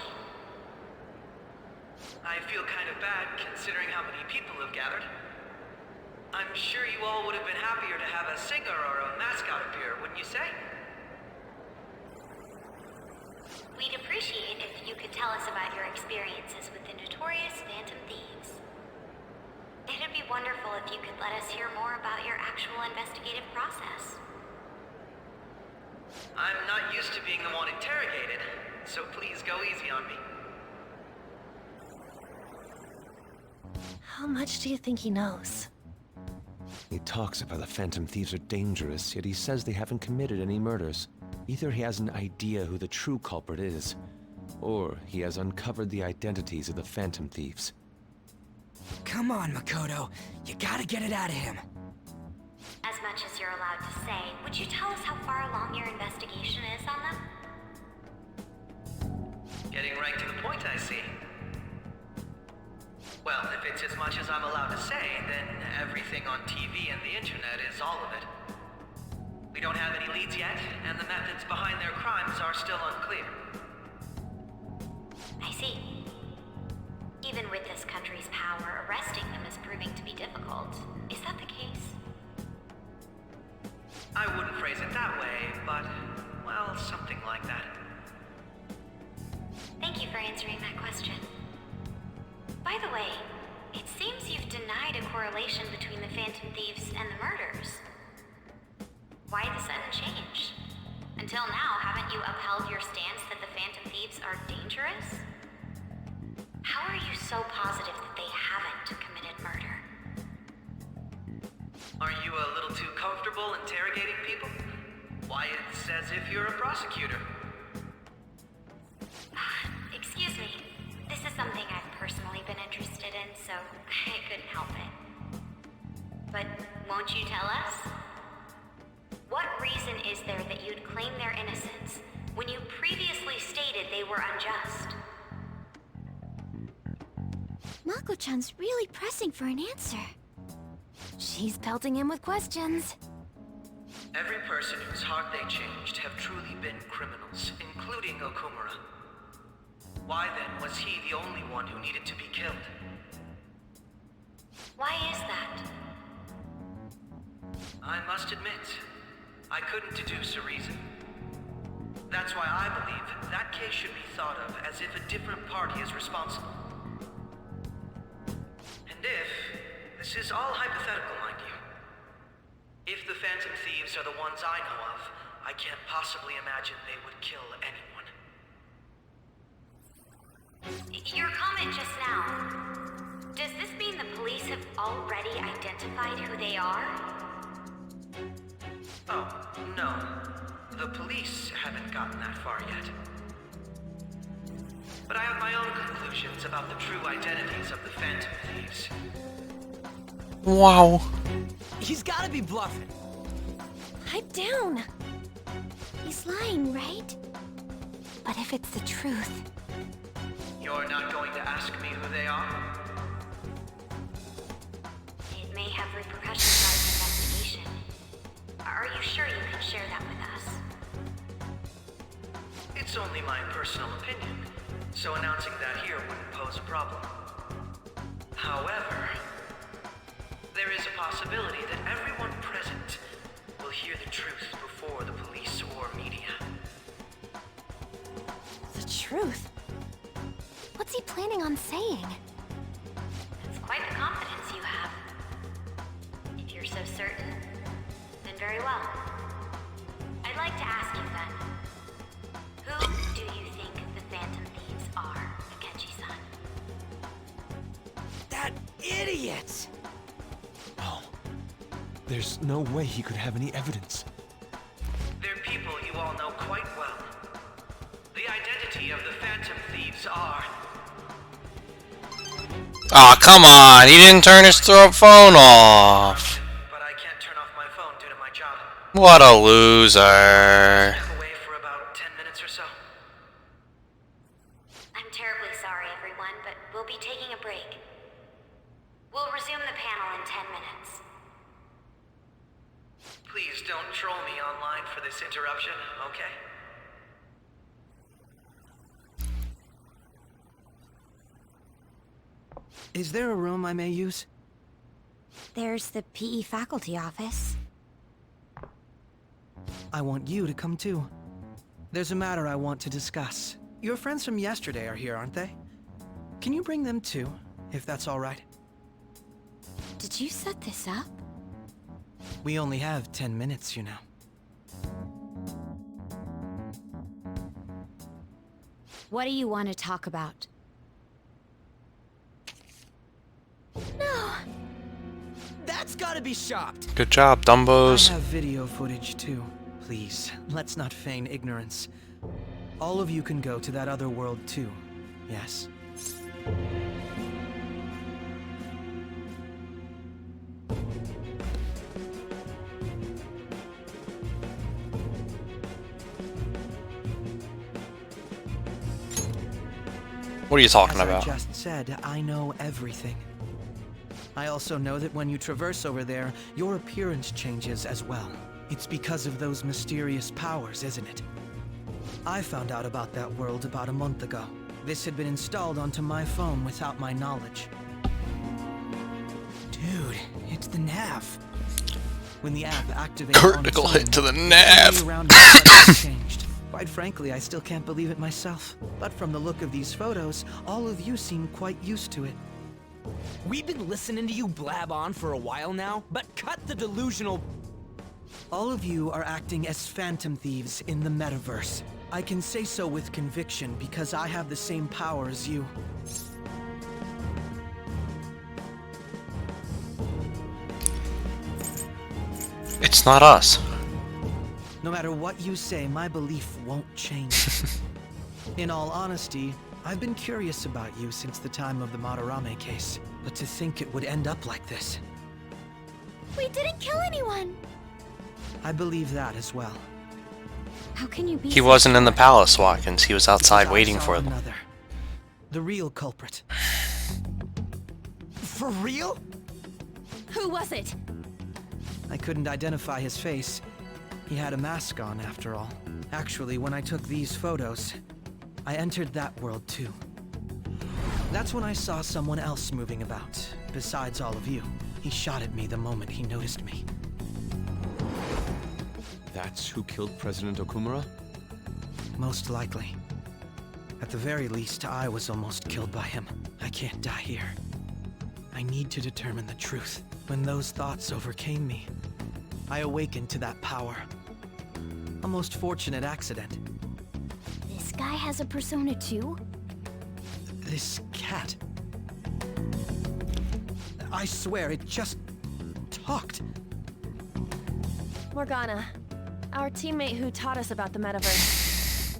D: I feel kind of bad considering how many people have gathered. I'm sure you all would have been happier to have a singer or a mascot appear, wouldn't you say?
C: We'd appreciate if you could tell us about your experiences with the notorious Phantom Thieves. It'd be wonderful if you could let us hear more about your actual investigative process.
D: I'm not used to being the one interrogated, so please go easy on me.
J: How much do you think he knows?
P: He talks about the Phantom Thieves are dangerous, yet he says they haven't committed any murders. Either he has an idea who the true culprit is, or he has uncovered the identities of the Phantom Thieves.
Q: Come on, Makoto. You gotta get it out of him.
C: As much as you're allowed to say, would you tell us how far along your investigation is on them?
D: Getting right to the point, I see. Well, if it's as much as I'm allowed to say, then everything on TV and the internet is all of it. We don't have any leads yet, and the methods behind their crimes are still unclear.
C: I see. Even with this country's power, arresting them is proving to be difficult. Is that the case?
D: I wouldn't phrase it that way, but, well, something like that.
C: Thank you for answering that question. By the way, it seems you've denied a correlation between the Phantom Thieves and the murders. Why the sudden change? Until now, haven't you upheld your stance that the Phantom Thieves are dangerous? How are you so positive that they haven't committed murder?
D: Are you a little too comfortable interrogating people? Why, it's as if you're a prosecutor.
C: Excuse me. This is something I've personally been interested in, so I couldn't help it. But won't you tell us? What reason is there that you'd claim their innocence when you previously stated they were unjust?
I: Mako-chan's really pressing for an answer.
R: She's pelting him with questions.
N: Every person whose heart they changed have truly been criminals, including Okumura. Why then was he the only one who needed to be killed?
W: Why is that?
N: I must admit, I couldn't deduce a reason. That's why I believe that case should be thought of as if a different party is responsible. And if, this is all hypothetical, mind you, if the Phantom Thieves are the ones I know of, I can't possibly imagine they would kill anyone.
C: Your comment just now, does this mean the police have already identified who they are?
N: Oh, no. The police haven't gotten that far yet. But I have my own conclusions about the true identities of the Phantom Thieves.
A: Wow.
D: He's gotta be bluffing.
I: Pipe down. He's lying, right?
R: But if it's the truth...
N: You're not going to ask me who they are?
C: It may have repercussions on the investigation. Are you sure you can share that with us?
N: It's only my personal opinion, so announcing that here wouldn't pose a problem. However, there is a possibility that everyone present will hear the truth before the police or media.
R: The truth? What's he planning on saying?
C: It's quite the confidence you have. If you're so certain, then very well. I'd like to ask you then, who do you think the Phantom Thieves are, Akechi-san?
D: That idiot! Oh, there's no way he could have any evidence.
N: They're people you all know quite well. The identity of the Phantom Thieves are...
A: Aw, come on! He didn't turn his phone off!
N: But I can't turn off my phone due to my job.
A: What a loser.
N: Step away for about 10 minutes or so.
C: I'm terribly sorry, everyone, but we'll be taking a break. We'll resume the panel in 10 minutes.
N: Please don't troll me online for this interruption, okay?
D: Is there a room I may use?
R: There's the PE faculty office.
D: I want you to come too. There's a matter I want to discuss. Your friends from yesterday are here, aren't they? Can you bring them too, if that's all right?
R: Did you set this up?
D: We only have 10 minutes, you know.
R: What do you want to talk about?
D: No! That's gotta be shopped!
A: Good job, Dumbos.
D: I have video footage too. Please, let's not feign ignorance. All of you can go to that other world too, yes?
A: What are you talking
D: As
A: about?
D: I just said, I know everything. I also know that when you traverse over there, your appearance changes as well. It's because of those mysterious powers, isn't it? I found out about that world about a month ago. This had been installed onto my phone without my knowledge. Dude, it's the nav. When the app activated
A: Critical
D: on its
A: hit to the
D: own,
A: nav.
D: everything around me suddenly changed. Quite frankly, I still can't believe it myself. But from the look of these photos, all of you seem quite used to it.
Q: We've been listening to you blab on for a while now, but cut the delusional...
D: All of you are acting as Phantom Thieves in the metaverse. I can say so with conviction because I have the same power as you.
A: It's not us.
D: No matter what you say, my belief won't change. In all honesty, I've been curious about you since the time of the Madarame case, but to think it would end up like this.
I: We didn't kill anyone!
D: I believe that as well.
R: How can you be
A: He wasn't in the palace, Watkins. He was outside
D: Because I
A: waiting
D: saw
A: for them.
D: another. The real culprit. For real?
R: Who was it?
D: I couldn't identify his face. He had a mask on, after all. Actually, when I took these photos, I entered that world too. That's when I saw someone else moving about, besides all of you. He shot at me the moment he noticed me.
P: That's who killed President Okumura?
D: Most likely. At the very least, I was almost killed by him. I can't die here. I need to determine the truth. When those thoughts overcame me, I awakened to that power. A most fortunate accident.
I: This guy has a persona too?
D: This cat. I swear, it just talked.
R: Morgana, our teammate who taught us about the metaverse.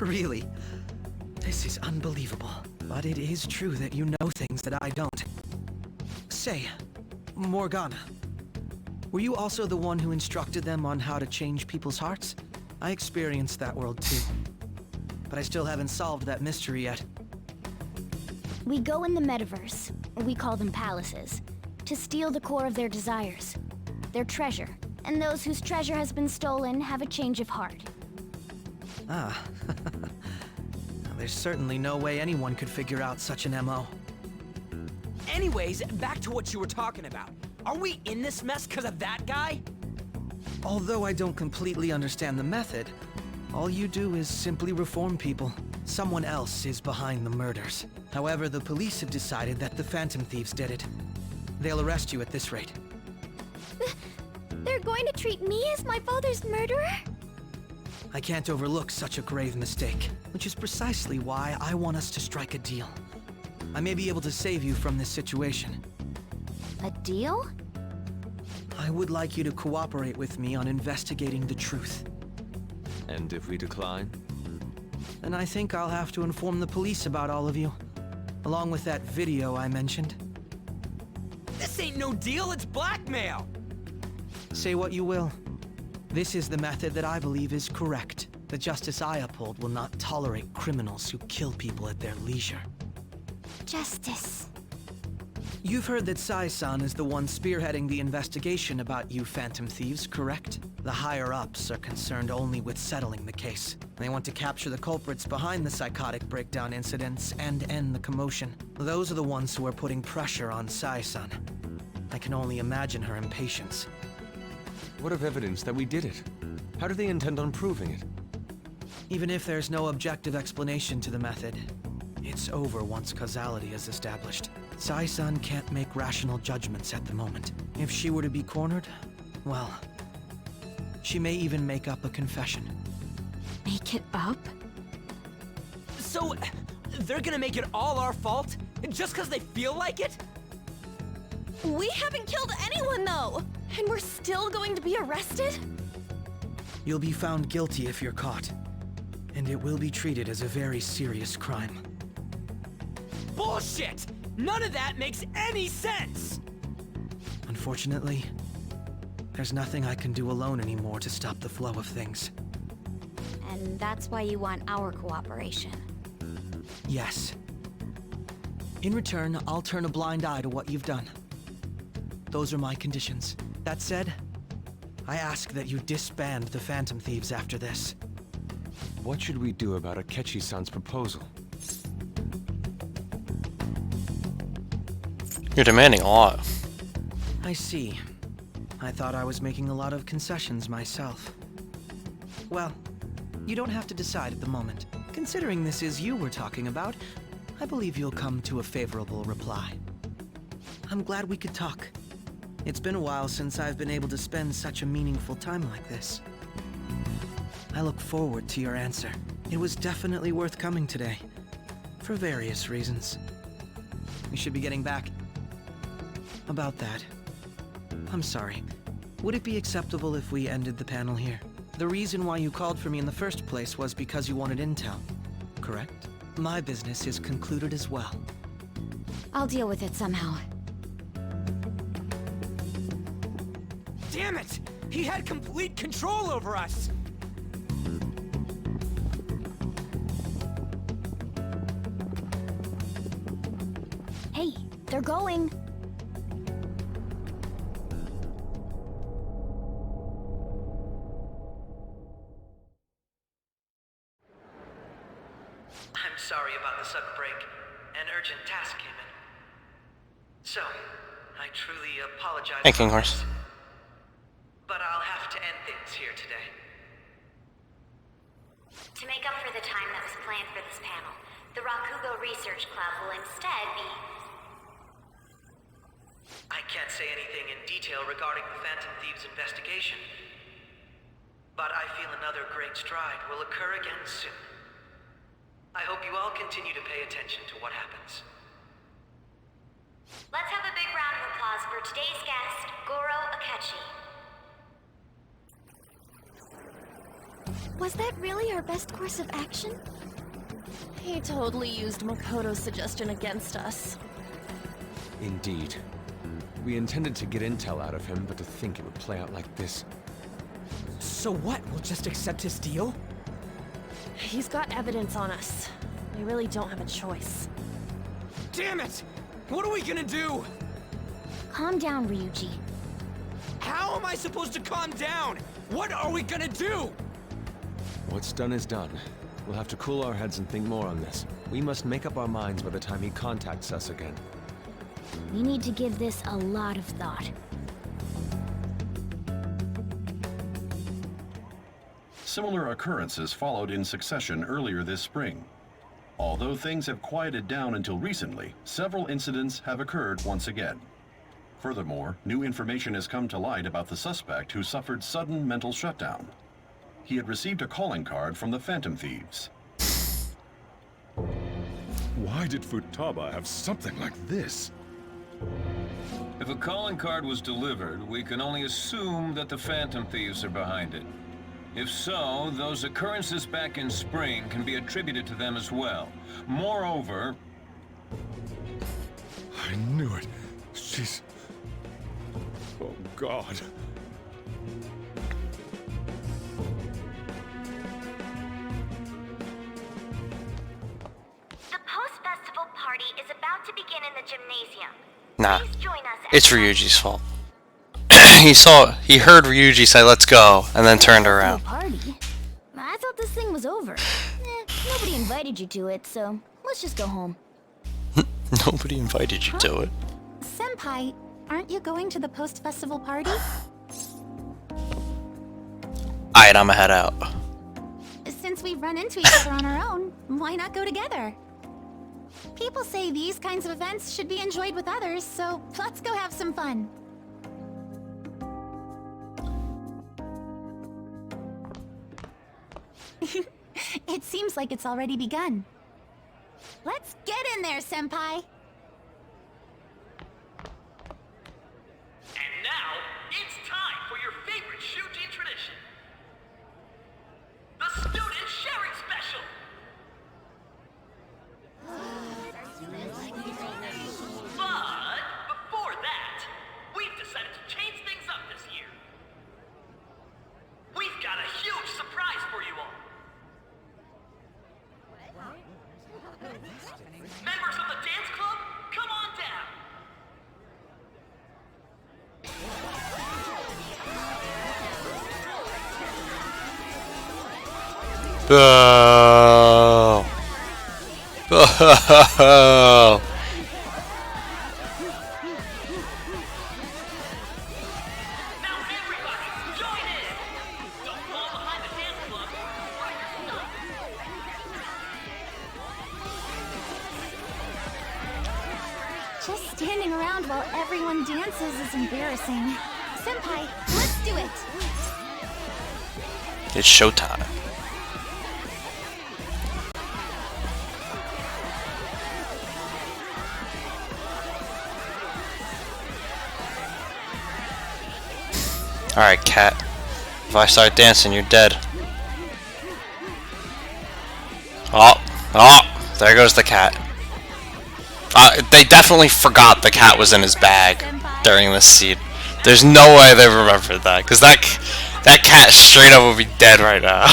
D: Really? This is unbelievable. But it is true that you know things that I don't. Say, Morgana, were you also the one who instructed them on how to change people's hearts? I experienced that world too. But I still haven't solved that mystery yet.
I: We go in the metaverse, we call them palaces, to steal the core of their desires, their treasure. And those whose treasure has been stolen have a change of heart.
D: Ah. There's certainly no way anyone could figure out such an MO.
O: Anyways, back to what you were talking about. Are we in this mess because of that guy?
D: Although I don't completely understand the method, all you do is simply reform people. Someone else is behind the murders. However, the police have decided that the Phantom Thieves did it. They'll arrest you at this rate.
I: They're going to treat me as my father's murderer?
D: I can't overlook such a grave mistake, which is precisely why I want us to strike a deal. I may be able to save you from this situation.
I: A deal?
D: I would like you to cooperate with me on investigating the truth.
P: And if we decline?
D: Then I think I'll have to inform the police about all of you, along with that video I mentioned.
O: This ain't no deal, it's blackmail!
D: Say what you will. This is the method that I believe is correct. The justice I uphold will not tolerate criminals who kill people at their leisure.
I: Justice.
D: You've heard that Sai-san is the one spearheading the investigation about you Phantom Thieves, correct? The higher-ups are concerned only with settling the case. They want to capture the culprits behind the psychotic breakdown incidents and end the commotion. Those are the ones who are putting pressure on Sai-san. I can only imagine her impatience.
P: What of evidence that we did it? How do they intend on proving it?
D: Even if there's no objective explanation to the method, it's over once causality is established. Sai-san can't make rational judgments at the moment. If she were to be cornered, well, she may even make up a confession.
R: Make it up?
O: So, they're gonna make it all our fault? Just because they feel like it?
R: We haven't killed anyone, though! And we're still going to be arrested?
D: You'll be found guilty if you're caught. And it will be treated as a very serious crime.
O: Bullshit! None of that makes any sense!
D: Unfortunately, there's nothing I can do alone anymore to stop the flow of things.
I: And that's why you want our cooperation.
D: Yes. In return, I'll turn a blind eye to what you've done. Those are my conditions. That said, I ask that you disband the Phantom Thieves after this.
P: What should we do about Akechi-san's proposal?
A: You're demanding a lot.
D: I see. I thought I was making a lot of concessions myself. Well, you don't have to decide at the moment. Considering this is you we're talking about, I believe you'll come to a favorable reply. I'm glad we could talk. It's been a while since I've been able to spend such a meaningful time like this. I look forward to your answer. It was definitely worth coming today, for various reasons. We should be getting back. About that, I'm sorry. Would it be acceptable if we ended the panel here? The reason why you called for me in the first place was because you wanted intel, correct? My business is concluded as well.
I: I'll deal with it somehow.
O: Damn it! He had complete control over us!
I: Hey, they're going.
N: sorry about the sudden break. An urgent task came in. So, I truly apologize.
A: Thanking horse.
N: But I'll have to end things here today.
C: To make up for the time that was planned for this panel, the Rakugo Research Club will instead be...
N: I can't say anything in detail regarding the Phantom Thieves investigation, but I feel another great stride will occur again soon. I hope you all continue to pay attention to what happens.
C: Let's have a big round of applause for today's guest, Goro Akechi.
I: Was that really our best course of action?
R: He totally used Makoto's suggestion against us.
P: Indeed. We intended to get intel out of him, but to think it would play out like this.
O: So what? We'll just accept his deal?
R: He's got evidence on us. We really don't have a choice.
O: Damn it! What are we gonna do?
I: Calm down, Ryuji.
O: How am I supposed to calm down? What are we gonna do?
P: What's done is done. We'll have to cool our heads and think more on this. We must make up our minds by the time he contacts us again.
I: We need to give this a lot of thought.
S: Similar occurrences followed in succession earlier this spring. Although things have quieted down until recently, several incidents have occurred once again. Furthermore, new information has come to light about the suspect who suffered sudden mental shutdown. He had received a calling card from the Phantom Thieves.
E: Why did Futaba have something like this?
U: If a calling card was delivered, we can only assume that the Phantom Thieves are behind it. If so, those occurrences back in spring can be attributed to them as well. Moreover...
E: I knew it. She's... Oh, God.
C: The post-festival party is about to begin in the gymnasium.
A: Nah.
C: Please join us at
A: It's Ryuji's fault. he heard Ryuji say let's go, and then turned around.
I: Party? I thought this thing was over. Nobody invited you to it, so let's just go home.
A: Nobody invited you to it.
B: Senpai, aren't you going to the post-festival party?
A: Alright, I'ma head out.
B: Since we run into each other on our own, why not go together? People say these kinds of events should be enjoyed with others, so let's go have some fun. It seems like it's already begun. Let's get in there, Senpai!
N: And now, it's time for your favorite Shuji tradition. The Student Sharing Special! But, before that, we've decided to change things up this year. We've got a huge surprise for you all. Members of the dance club, come on down.
A: Oh. Oh.
B: Just standing around while everyone dances is embarrassing. Senpai, let's do it!
A: It's showtime. Alright, cat. If I start dancing, you're dead. Oh, there goes the cat. They definitely forgot the cat was in his bag during this scene. There's no way they remembered that, because that cat straight up would be dead right now.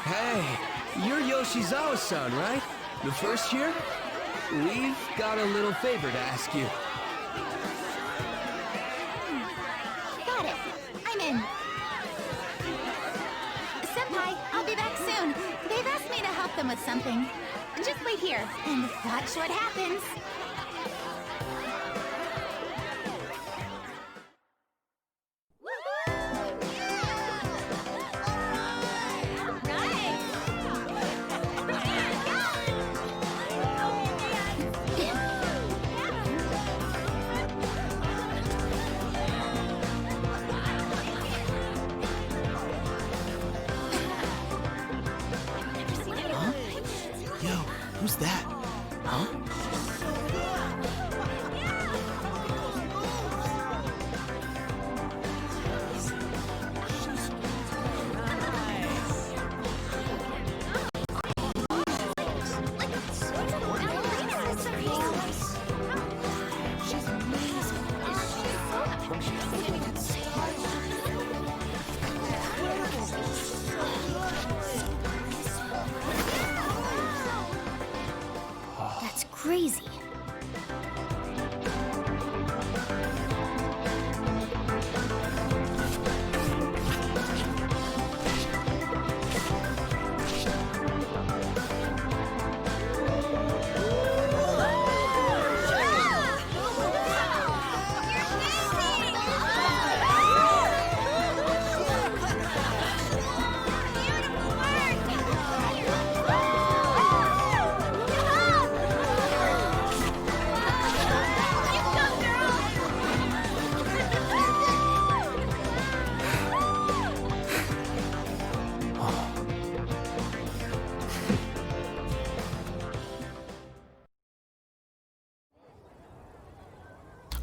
D: Hey, you're Yoshizawa-san, right? The first year? We've got a little favor to ask you.
I: Got it.
B: Simon! Senpai, I'll be back soon. They've asked me to help them with something. Just wait here and watch what happens.
L: Yo, who's that? Huh?
I: That's crazy.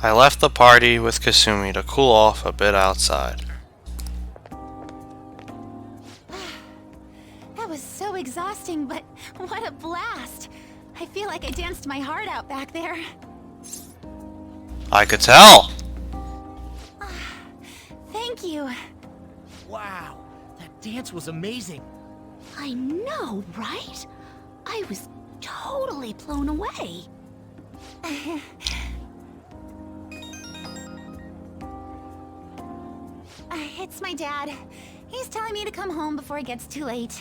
A: I left the party with Kasumi to cool off a bit outside.
B: That was so exhausting, but what a blast! I feel like I danced my heart out back there.
A: I could tell!
B: Thank you.
O: Wow, that dance was amazing.
I: I know, right? I was totally blown away.
B: It's my dad. He's telling me to come home before it gets too late.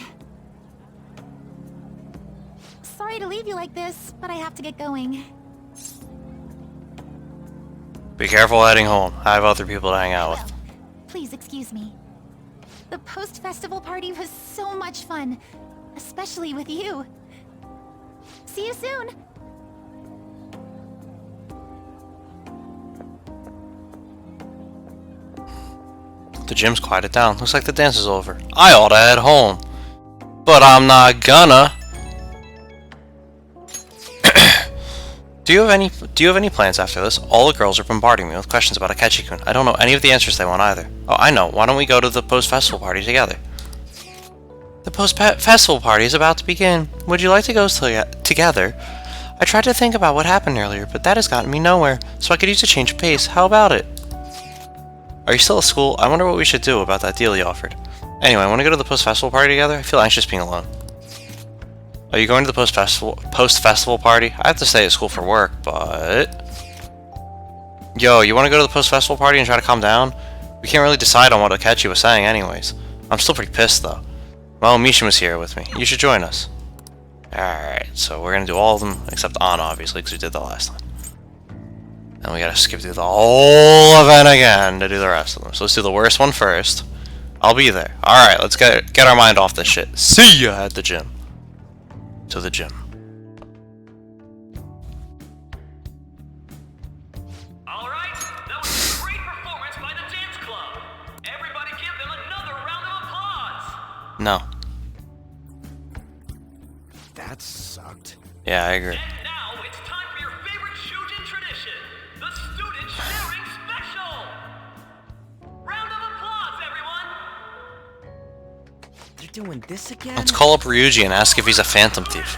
B: Sorry to leave you like this, but I have to get going.
A: Be careful heading home. I have other people to hang out with.
B: Please excuse me. The post-festival party was so much fun, especially with you. See you soon!
A: The gym's quieted down. Looks like the dance is over. I ought to head home. But I'm not gonna. Do you have any plans after this? All the girls are bombarding me with questions about Akechi-kun. I don't know any of the answers they want either. Oh, I know. Why don't we go to the post-festival party together? The post-festival party is about to begin. Would you like to go together? I tried to think about what happened earlier, but that has gotten me nowhere, so I could use a change of pace. How about it? Are you still at school? I wonder what we should do about that deal you offered. Anyway, want to go to the post-festival party together? I feel anxious being alone. Are you going to the post-festival party? I have to stay at school for work, but... Yo, you want to go to the post-festival party and try to calm down? We can't really decide on what Akechi was saying anyways. I'm still pretty pissed, though. Well, Mishima's here with me. You should join us. Alright, so we're gonna do all of them, except Anna, obviously, because we did that last time. And we gotta skip through the whole event again to do the rest of them. So let's do the worst one first. I'll be there. Alright, let's get our mind off this shit. See ya at the gym. To the gym.
F: Alright, that was a great performance by the dance club. Everybody give them another round of applause.
A: No.
Q: That sucked.
A: Yeah, I agree.
F: And now it's time for your favorite Shujin tradition, the student sharing special. Round of applause, everyone.
O: They're doing this again?
A: Let's call up Ryuji and ask if he's a phantom thief.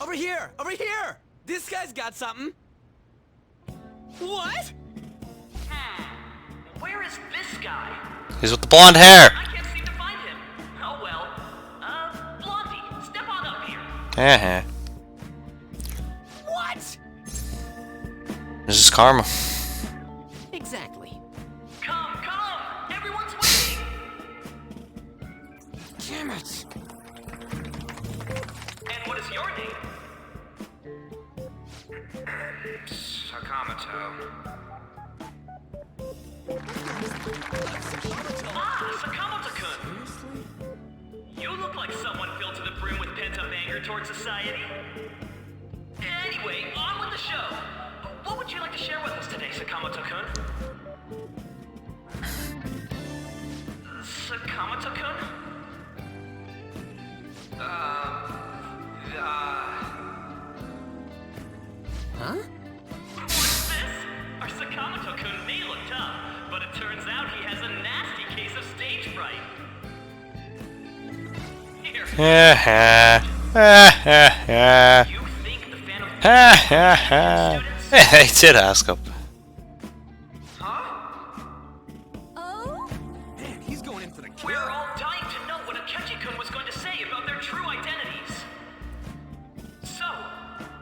O: Over here! Over here! This guy's got something. What?
F: Where is this guy?
A: He's with the blonde hair.
F: I can't seem to find him. Oh well. Blondie, step on up here.
A: Uh-huh.
O: What?
A: This is karma.
O: Exactly.
F: Come! Everyone's waiting!
O: Damn it.
F: And what is your name?
G: Sakamoto.
F: Sakamoto-kun! You look like someone filled to the brim with pent-up anger towards society. Anyway, on with the show. What would you like to share with us today, Sakamoto-kun? Sakamoto-kun?
O: Huh?
F: What's this? Our Sakamoto-kun may look tough, but it turns out he has a nasty case of stage fright. Here. You think the Phantom
A: They did ask him.
O: Man, he's going in for the kill.
F: We're all dying to know what Akechi-kun was going to say about their true identities. So,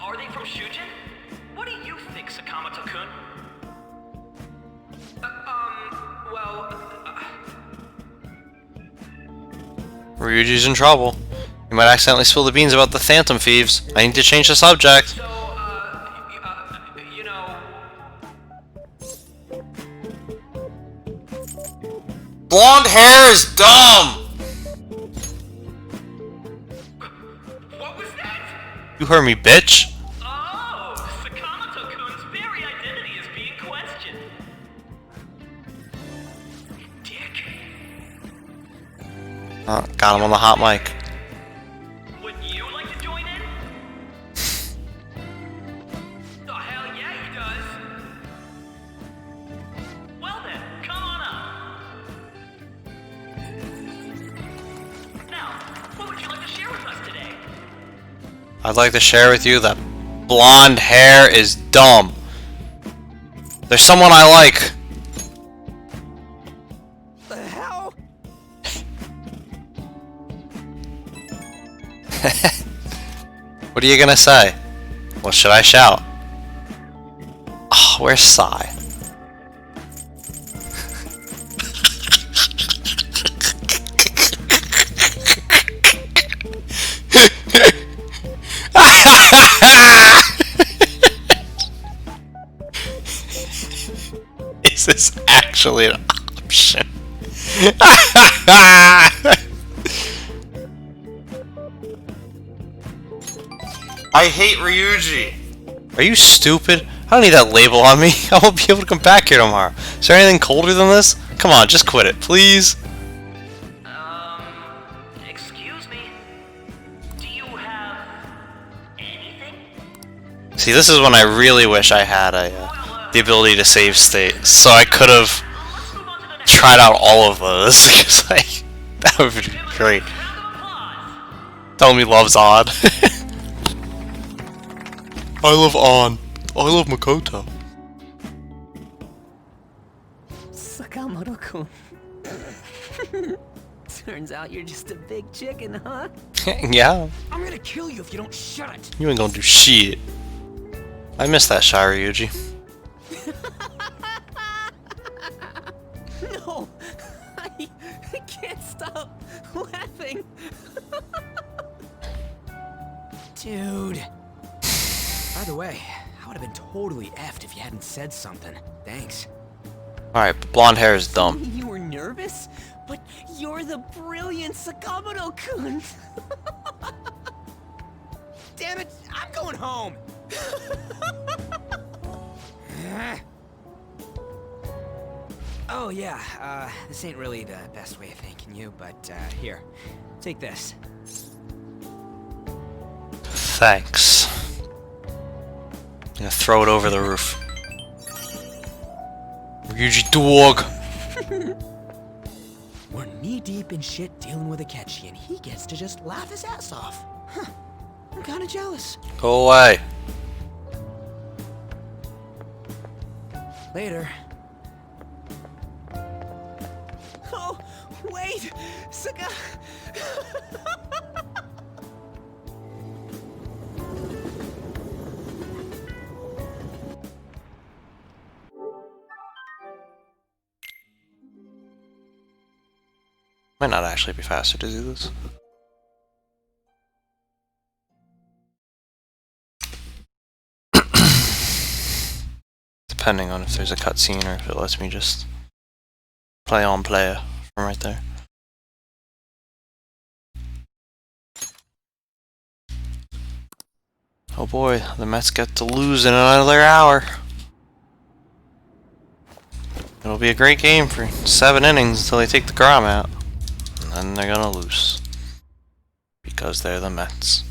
F: are they from Shujin? What do you think, Sakamoto-kun?
A: Ryuji's in trouble. You might accidentally spill the beans about the Phantom Thieves. I need to change the subject.
F: You know...
A: Blonde hair is dumb!
F: What was that?
A: You heard me, bitch.
F: Oh, Sakamoto-kun's very identity is being questioned. Dick.
A: Got him on the hot mic.
F: Would you like to join in? Oh, hell yeah, he does. Well then, come on up. Now, what would you like to share with us today?
A: I'd like to share with you that blonde hair is dumb. There's someone I like.
O: The hell?
A: What are you gonna say? What should I shout? Oh, where's Sai? Is this actually an option? I hate Ryuji. Are you stupid? I don't need that label on me. I won't be able to come back here tomorrow. Is there anything colder than this? Come on, just quit it, please.
F: Excuse me. Do you have anything?
A: See, this is when I really wish I had the ability to save state, so I could have tried out all of those. Because, like, that would be great. Tell me love's odd. I love On. I love Makoto.
O: Sakamoto-kun. Turns out you're just a big chicken, huh?
A: Yeah.
O: I'm gonna kill you if you don't shut it.
A: You ain't gonna do shit. I miss that shy Ryuji.
O: No! I can't stop laughing. Dude. By the way, I would have been totally effed if you hadn't said something. Thanks.
A: Alright, but blonde hair is dumb.
O: You were nervous? But you're the brilliant Sakamoto-kun! Damn it, I'm going home! Oh yeah, this ain't really the best way of thanking you, but here, take this.
A: Thanks. I'm gonna throw it over the roof. Ryuji dog.
O: We're knee-deep in shit dealing with Akechi, and he gets to just laugh his ass off. Huh. I'm kinda jealous.
A: Go away.
O: Later. Oh, wait! Saka...
A: Might not actually be faster to do this. Depending on if there's a cutscene or if it lets me just play on player from right there. Oh boy, the Mets get to lose in another hour. It'll be a great game for 7 innings until they take the Grom out. And then they're gonna lose. Because they're the Mets.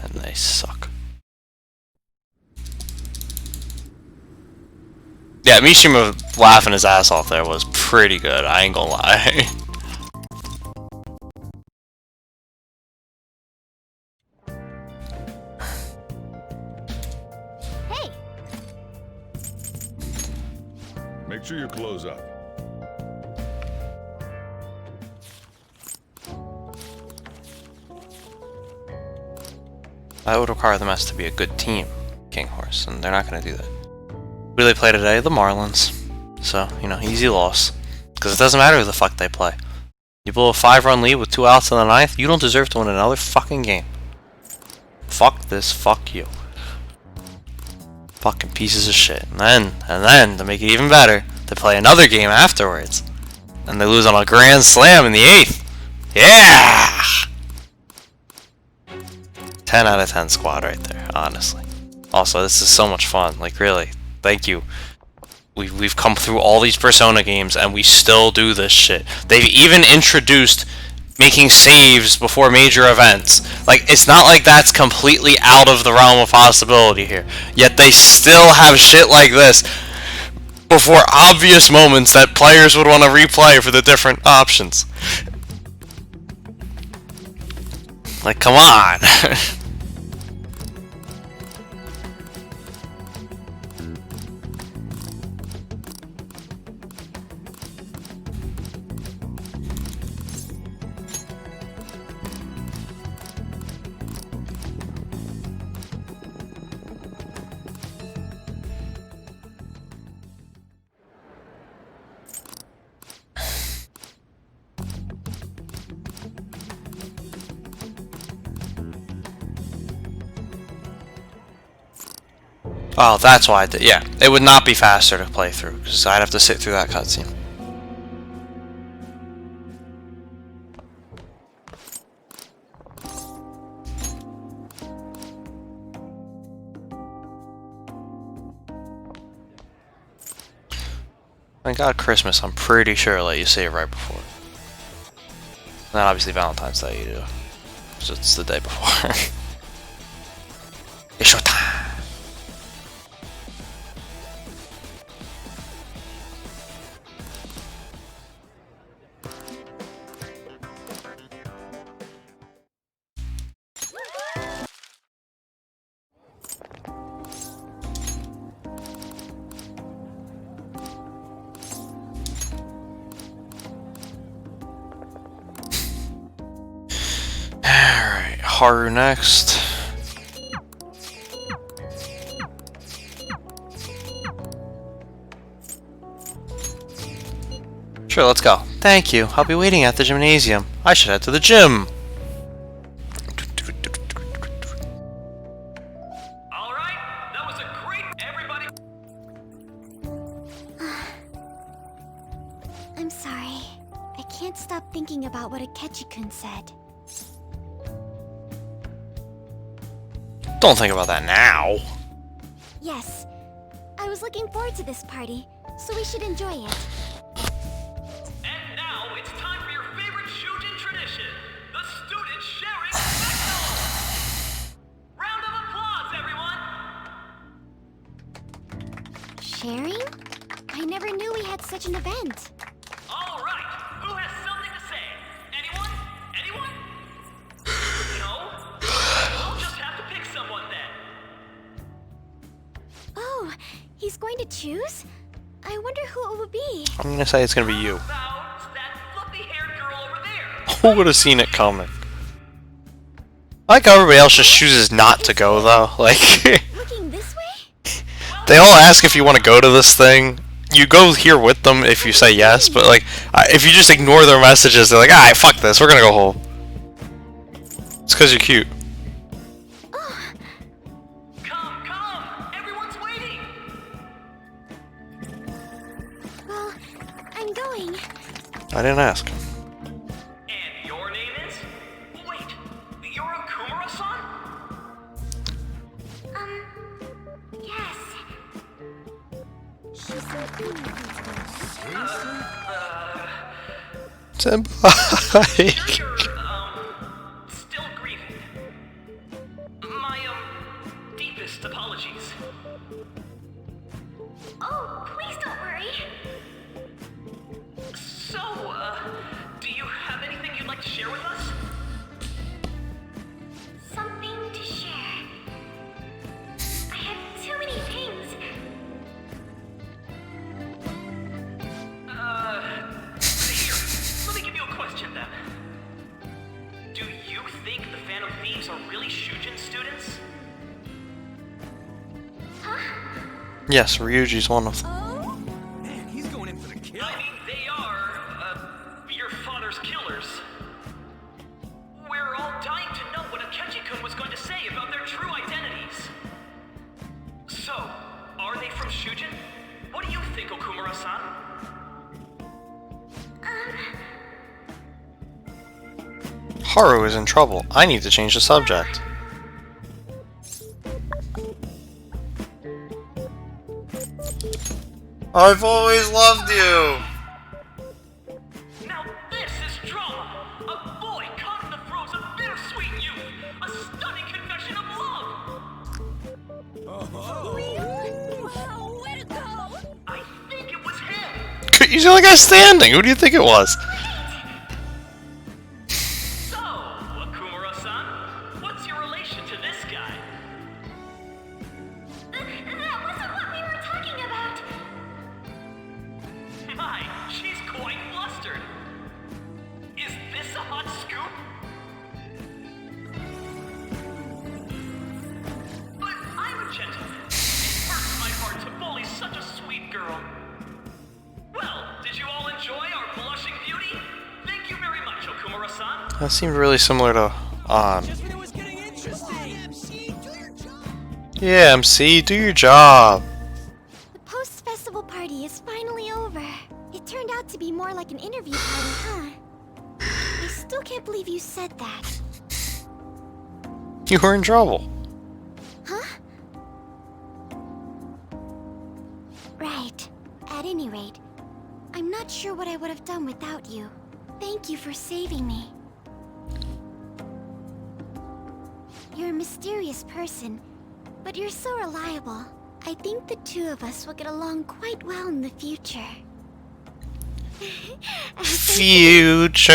A: And they suck. Yeah, Mishima laughing his ass off there was pretty good, I ain't gonna lie.
I: Hey!
E: Make sure you close up.
A: That would require the Mets to be a good team, King Horse, and they're not gonna do that. Who do they play today? The Marlins. So, you know, easy loss. Because it doesn't matter who the fuck they play. You blow a 5-run lead with 2 outs in the 9th, you don't deserve to win another fucking game. Fuck this, fuck you. Fucking pieces of shit. And then, to make it even better, they play another game afterwards. And they lose on a grand slam in the 8th. Yeah! 10 out of 10 squad right there, honestly. Also, this is so much fun. Like, really. Thank you. We've come through all these Persona games and we still do this shit. They've even introduced making saves before major events. Like, it's not like that's completely out of the realm of possibility here. Yet they still have shit like this before obvious moments that players would want to replay for the different options. Like, come on. Oh, that's why I did. Yeah, it would not be faster to play through, because I'd have to sit through that cutscene. Thank God Christmas, I'm pretty sure let you save right before. And then obviously Valentine's Day you do. So it's the day before. It's your time. Alright, Haru next. Sure, let's go. Thank you. I'll be waiting at the gymnasium. I should head to the gym.
F: Alright, that was a great everybody.
I: I'm sorry. I can't stop thinking about what Akechi-kun said.
A: Don't think about that now.
I: Yes. I was looking forward to this party, so we should enjoy it.
F: And now it's time for your favorite Shujin tradition, the student sharing festival. Round of applause, everyone.
I: Sharing? I never knew we had such an event.
F: All right, who has something to say? Anyone? Anyone? No? I'll just have to pick someone then.
I: Oh, he's going to choose? I wonder who it would be.
A: I'm gonna say it's gonna be you. Who would have seen it coming? I like how everybody else just chooses not to go though. Like
I: Looking this way?
A: they all ask if you want to go to this thing, you go here with them if you say yes, but like if you just ignore their messages, they're like, "Ah, fuck this, we're gonna go home." It's because you're cute.
I: Well, I'm going.
A: I didn't ask.
F: And your name is? Wait, you're Okumura-san?
I: Yes. She said
A: Senpai.
F: Still grieving. My, deepest apologies.
I: Oh, please don't worry.
F: So, do you have anything you'd like to share with us?
I: Something to share. I have too many things.
F: Here, let me give you a question then. Do you think the Phantom Thieves are really Shujin students?
A: Yes, Ryuji's one of them.
O: Man, he's going in for the kill.
F: I mean, they are, your father's killers. We're all dying to know what Akechi-kun was going to say about their true identities. So, are they from Shujin? What do you think, Okumura-san?
A: Haru is in trouble. I need to change the subject. I've always loved you.
F: Now this is drama! A boy caught in the throes of bittersweet youth! A stunning confession of love!
I: Wow, way to go!
F: I think it was him!
A: He's the only guy standing. Who do you think it was?
F: So, Okumura-san, what's your relation to this guy?
I: That wasn't what we were talking about.
F: My, she's quite flustered. Is this a hot scoop? But I'm a gentleman. It hurts my heart to bully such a sweet girl. Well, did you all enjoy our blushing beauty? Thank you very much, Okumura-san.
A: That seemed really similar to On. Yeah, MC, do your job.
I: The post-festival party is finally over. It turned out to be more like an interview party, huh? I still can't believe you said that.
A: You were in trouble.
I: Huh? Right. At any rate, I'm not sure what I would have done without you. Thank you for saving me. You're a mysterious person, but you're so reliable. I think the two of us will get along quite well in the future.
A: Future.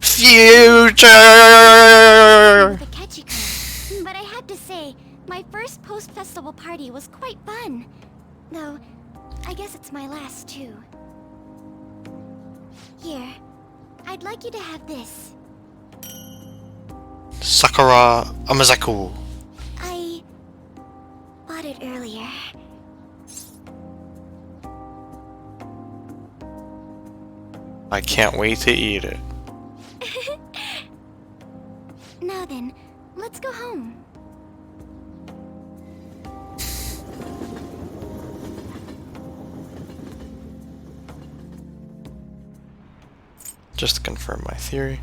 A: Future.
I: The Ketchikun. But I had to say, my first post-festival party was quite fun. Though, I guess it's my last too. Here, I'd like you to have this.
A: Sakura Amazaku.
I: I bought it earlier.
A: I can't wait to eat it.
I: Now then, let's go home.
A: Just to confirm my theory.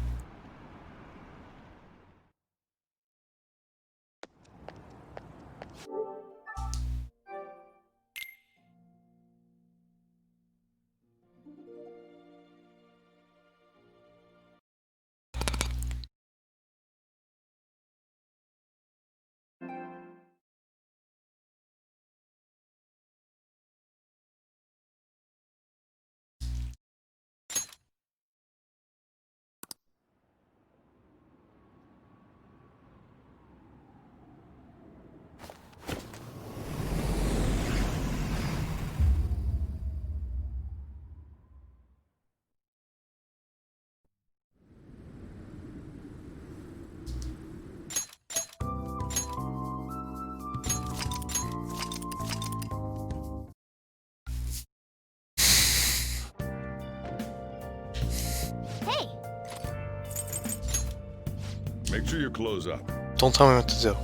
E: Make sure your clothes up.
A: Don't tell me what to do.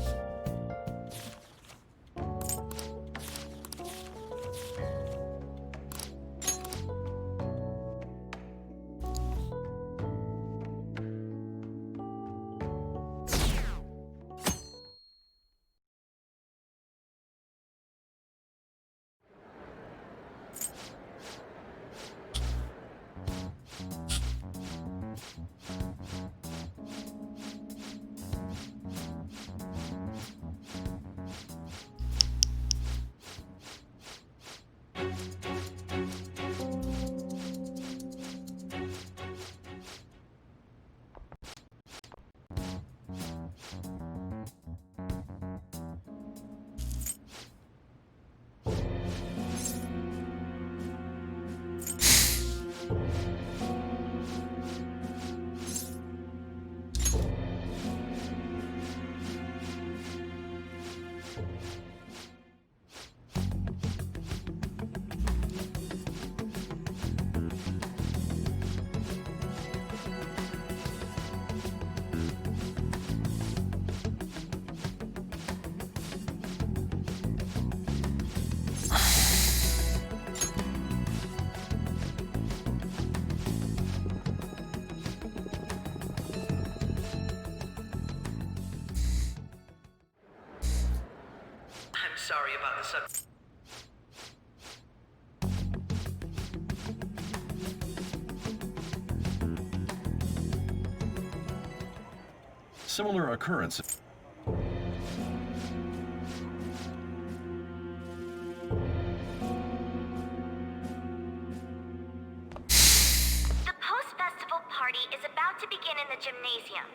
N: I'm sorry about the sub.
S: Similar occurrences.
I: The post-festival party is about to begin in the gymnasium.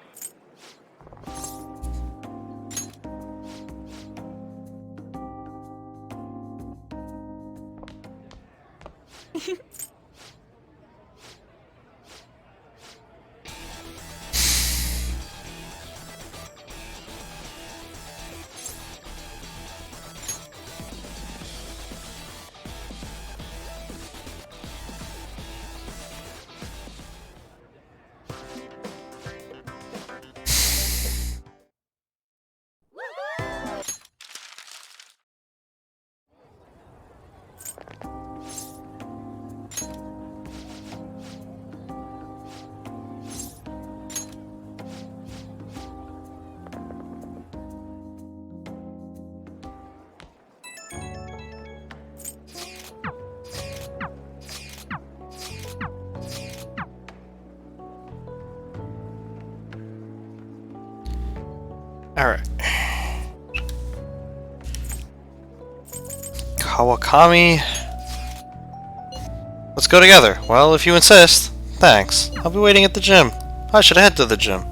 A: Alright. Kawakami. Let's go together. Well, if you insist. Thanks. I'll be waiting at the gym. I should head to the gym.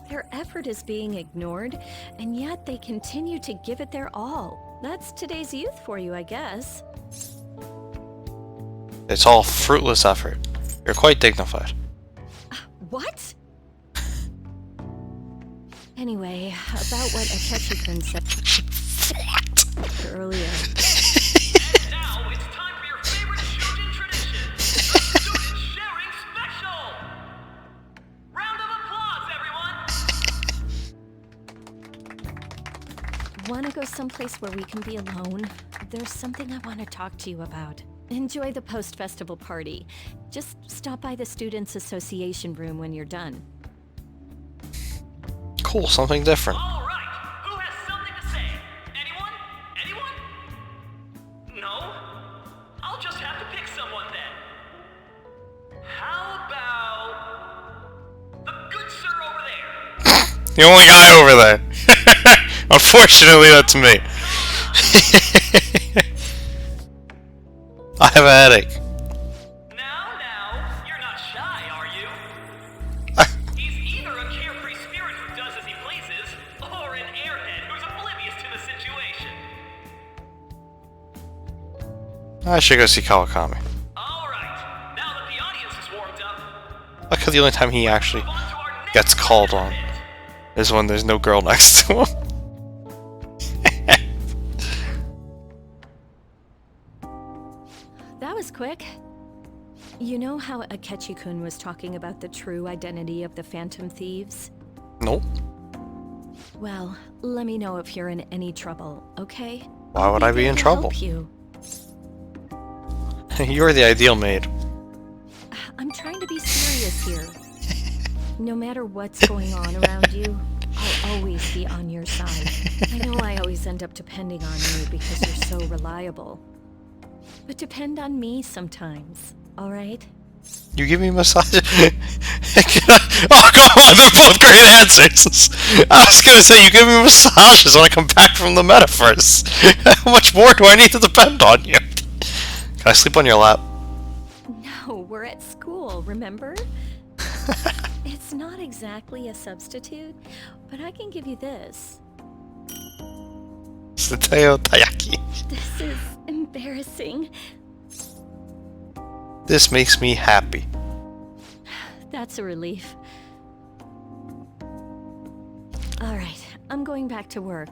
G: Their effort is being ignored, and yet they continue to give it their all. That's today's youth for you, I guess.
A: It's all fruitless effort. You're quite dignified.
G: What? Anyway, about what Akechi-kun said earlier.
F: Now it's time for your favorite Shujin tradition, the Student Sharing Special! Round of applause, everyone!
G: Wanna go someplace where we can be alone? There's something I want to talk to you about. Enjoy the post-festival party. Just stop by the Students' Association room when you're done.
A: Cool, something different.
F: All right, who has something to say? Anyone? Anyone? No? I'll just have to pick someone then. How about the good sir over there?
A: The only guy over there. Unfortunately, that's me. I have a headache.
F: Now, you're not shy, are you? He's either a carefree spirit who does as he pleases, or an airhead who's oblivious to the situation.
A: I should go see Kawakami.
F: Alright, now that the audience is warmed up,
A: Like how the only time he actually gets called on is when there's no girl next to him.
G: know how Akechi-kun was talking about the true identity of the Phantom Thieves?
A: Nope.
G: Well, let me know if you're in any trouble, okay?
A: Why would I be in trouble?
G: Help you.
A: You're the ideal maid.
G: I'm trying to be serious here. No matter what's going on around you, I'll always be on your side. I know I always end up depending on you because you're so reliable. But depend on me sometimes, alright?
A: You give me a massage? Oh, come on, they're both great answers. I was gonna say, you give me massages when I come back from the metaverse. How much more do I need to depend on you? Can I sleep on your lap?
G: No, we're at school, remember? It's not exactly a substitute, but I can give you this.
A: Sateo Taiyaki.
G: This is embarrassing.
A: This makes me happy.
G: That's a relief. Alright, I'm going back to work.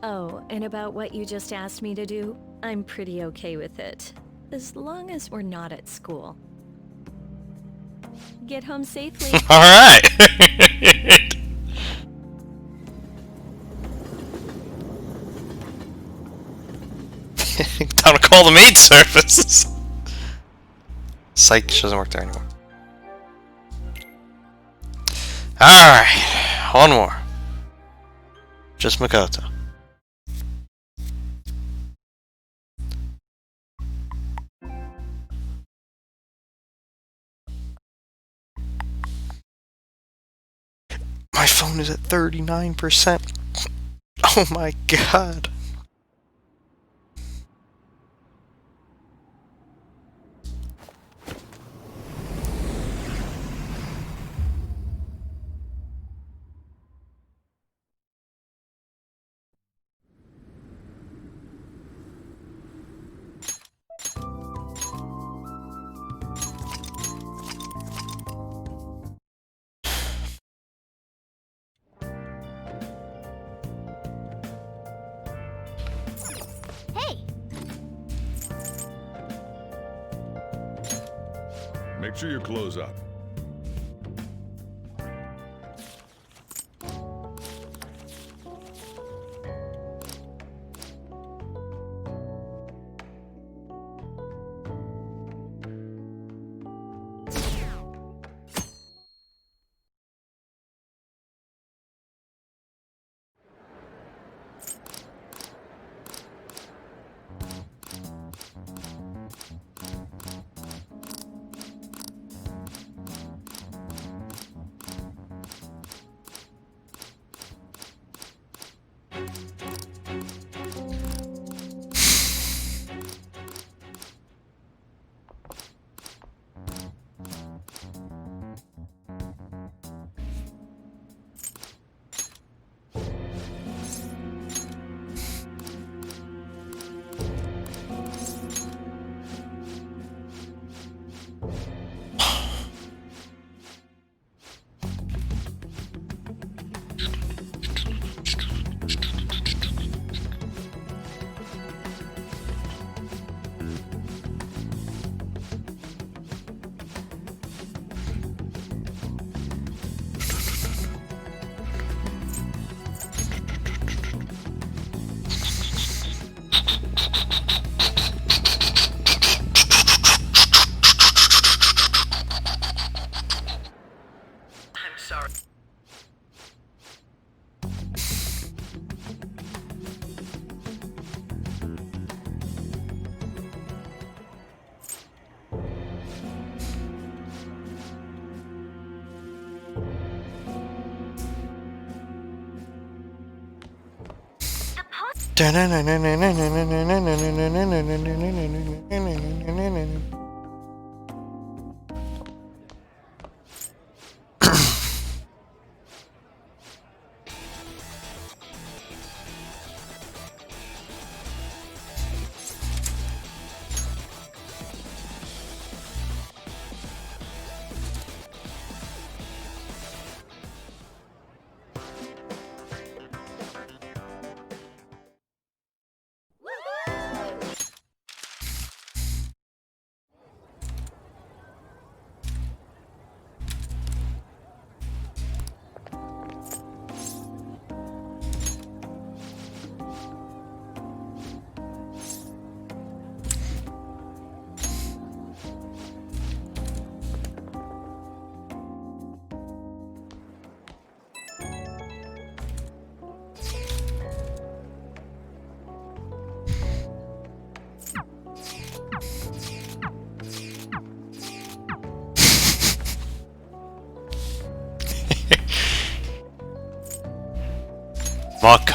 G: Oh, and about what you just asked me to do, I'm pretty okay with it. As long as we're not at school. Get home safely.
A: Alright! Time to call the maid service. Psych, she doesn't work there anymore. Alright, one more. Just Makoto. My phone is at 39%. Oh my god.
I: Hey!
E: Make sure you close up.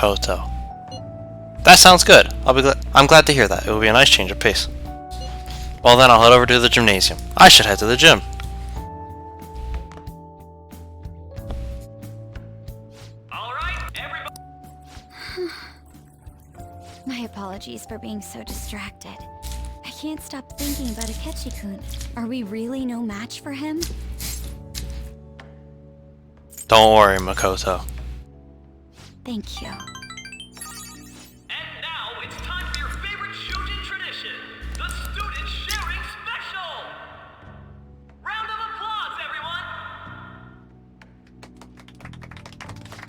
A: Makoto. That sounds good. I'm glad to hear that. It will be a nice change of pace. Well then, I'll head over to the gymnasium. I should head to the gym.
I: My apologies for being so distracted. I can't stop thinking about Akechi-kun. Are we really no match for him?
A: Don't worry, Makoto.
I: Thank you.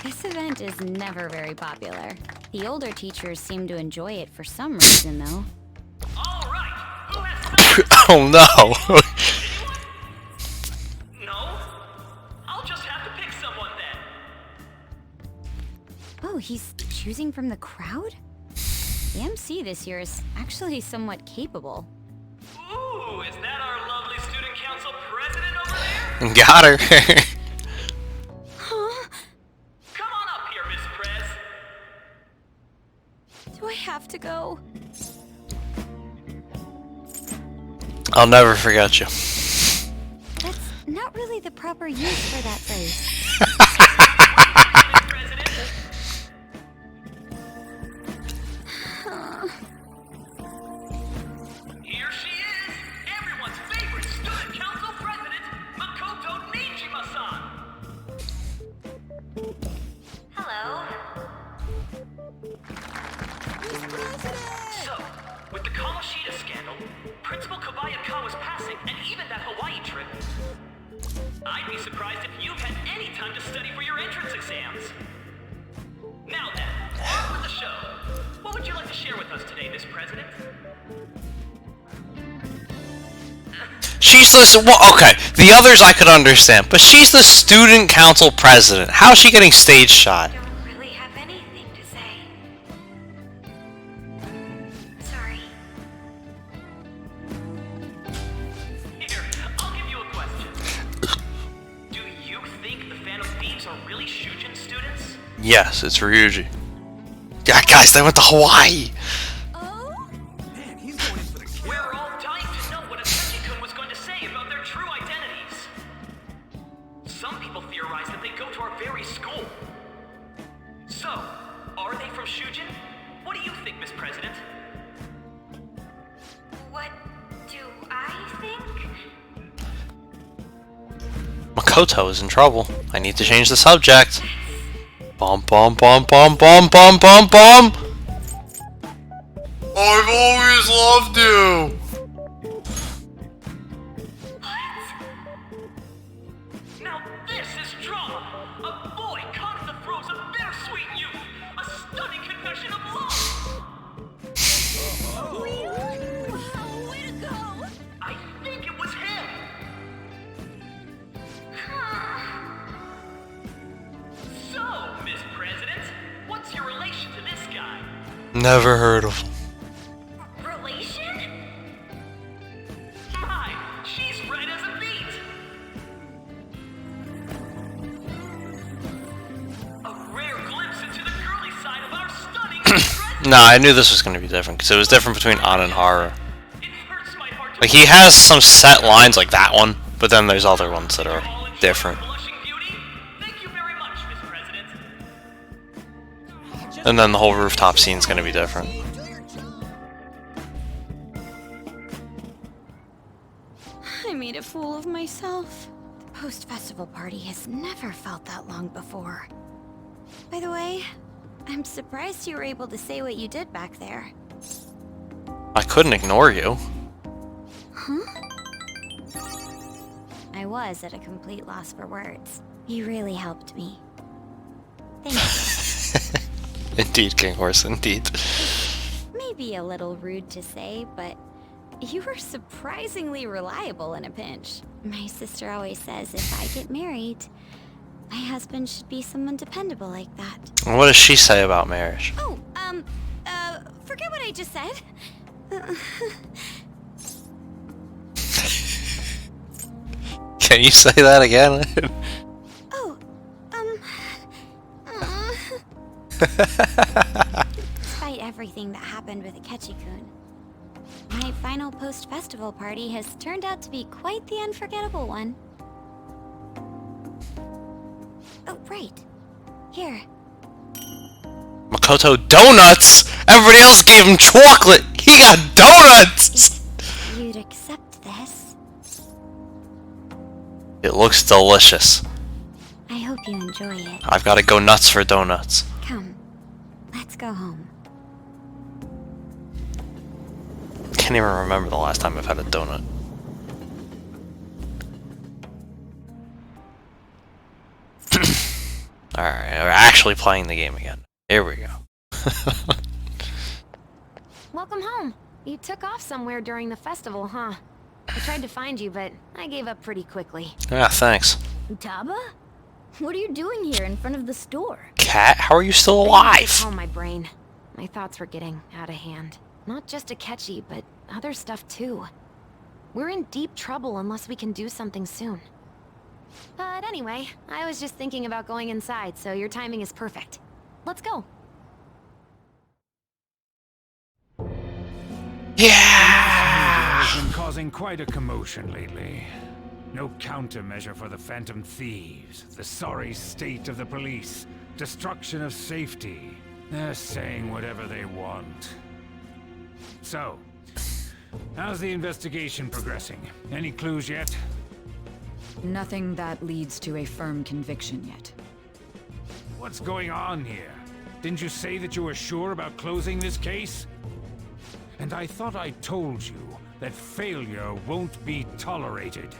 I: This event is never very popular. The older teachers seem to enjoy it for some reason, though.
A: Oh no!
F: I'll just have to pick someone then.
I: Oh, he's choosing from the crowd? The MC this year is actually somewhat capable.
F: Ooh, is that our lovely student council president over there?
A: Got her.
I: Huh?
F: Come on up here, Miss Prez.
I: Do I have to go?
A: I'll never forget you.
I: That's not really the proper use for that phrase.
F: Here she is, everyone's favorite student council president, Makoto Nijima-san.
K: Hello.
F: So, with the Kamoshida scandal, Principal Kobayakawa's passing, and even that Hawaii trip, I'd be surprised if you've had any time to study for your entrance exams. Now then, on with the show. What would you like to share with us today, Miss President?
A: She's the well, okay. The others I could understand, but she's the student council president. How's she getting stage shot?
K: Really have anything to say. Sorry.
F: Here, I'll give you a question. Do you think the Phantom Thieves are really Shujin students?
A: Yes, it's Ryuji. Yeah, guys, they went to Hawaii.
F: We're all dying to know what Akechi-kun was going to say about their true identities. Some people theorize that they go to our very school. So, are they from Shujin? What do you think, Miss President?
K: What do I think?
A: Makoto is in trouble. I need to change the subject. Bum bum bum bum bum bum bum bum. I've always loved you.
F: Now this is drama! A boy caught in the throes of bittersweet youth! A stunning confession of love!
I: Wow, way to go!
F: I think it was him! So, Miss President, what's your relation to this guy?
A: Never heard of him.
F: Relation? My, she's red as a beet! A rare glimpse into the girly side of our stunning
A: Nah, I knew this was going to be different because it was different between Anna and Haru. Like he has some set lines like that one, but then there's other ones that are different. And then the whole rooftop scene's going to be different.
I: I made a fool of myself. The post-festival party has never felt that long before. By the way, I'm surprised you were able to say what you did back there.
A: I couldn't ignore you.
I: Huh? I was at a complete loss for words. You really helped me. Thank you.
A: Indeed, King Horse, indeed.
I: Maybe a little rude to say, but you were surprisingly reliable in a pinch. My sister always says if I get married, my husband should be someone dependable like that.
A: What does she say about marriage?
I: Oh, forget what I just said.
A: Can you say that again?
I: Despite everything that happened with Akechi-kun, my final post-festival party has turned out to be quite the unforgettable one. Oh, right. Here.
A: Makoto donuts? Everybody else gave him chocolate! He got donuts!
I: You'd accept this.
A: It looks delicious.
I: I hope you enjoy it.
A: I've got to go nuts for donuts.
I: Come, let's go home.
A: Can't even remember the last time I've had a donut. Alright, we're actually playing the game again. Here we go.
R: Welcome home. You took off somewhere during the festival, huh? I tried to find you, but I gave up pretty quickly.
A: Yeah, thanks.
C: Taba? What are you doing here in front of the store?
A: Cat, how are you still
R: I
A: alive?
R: calm my brain. My thoughts were getting out of hand. Not just Akechi, but other stuff too. We're in deep trouble unless we can do something soon. But anyway, I was just thinking about going inside, so your timing is perfect. Let's go.
A: Yeah!
H: Has been causing quite a commotion lately. No countermeasure for the Phantom Thieves, the sorry state of the police, destruction of safety. They're saying whatever they want. So, how's the investigation progressing? Any clues yet?
T: Nothing that leads to a firm conviction yet.
H: What's going on here? Didn't you say that you were sure about closing this case? And I thought I told you that failure won't be tolerated.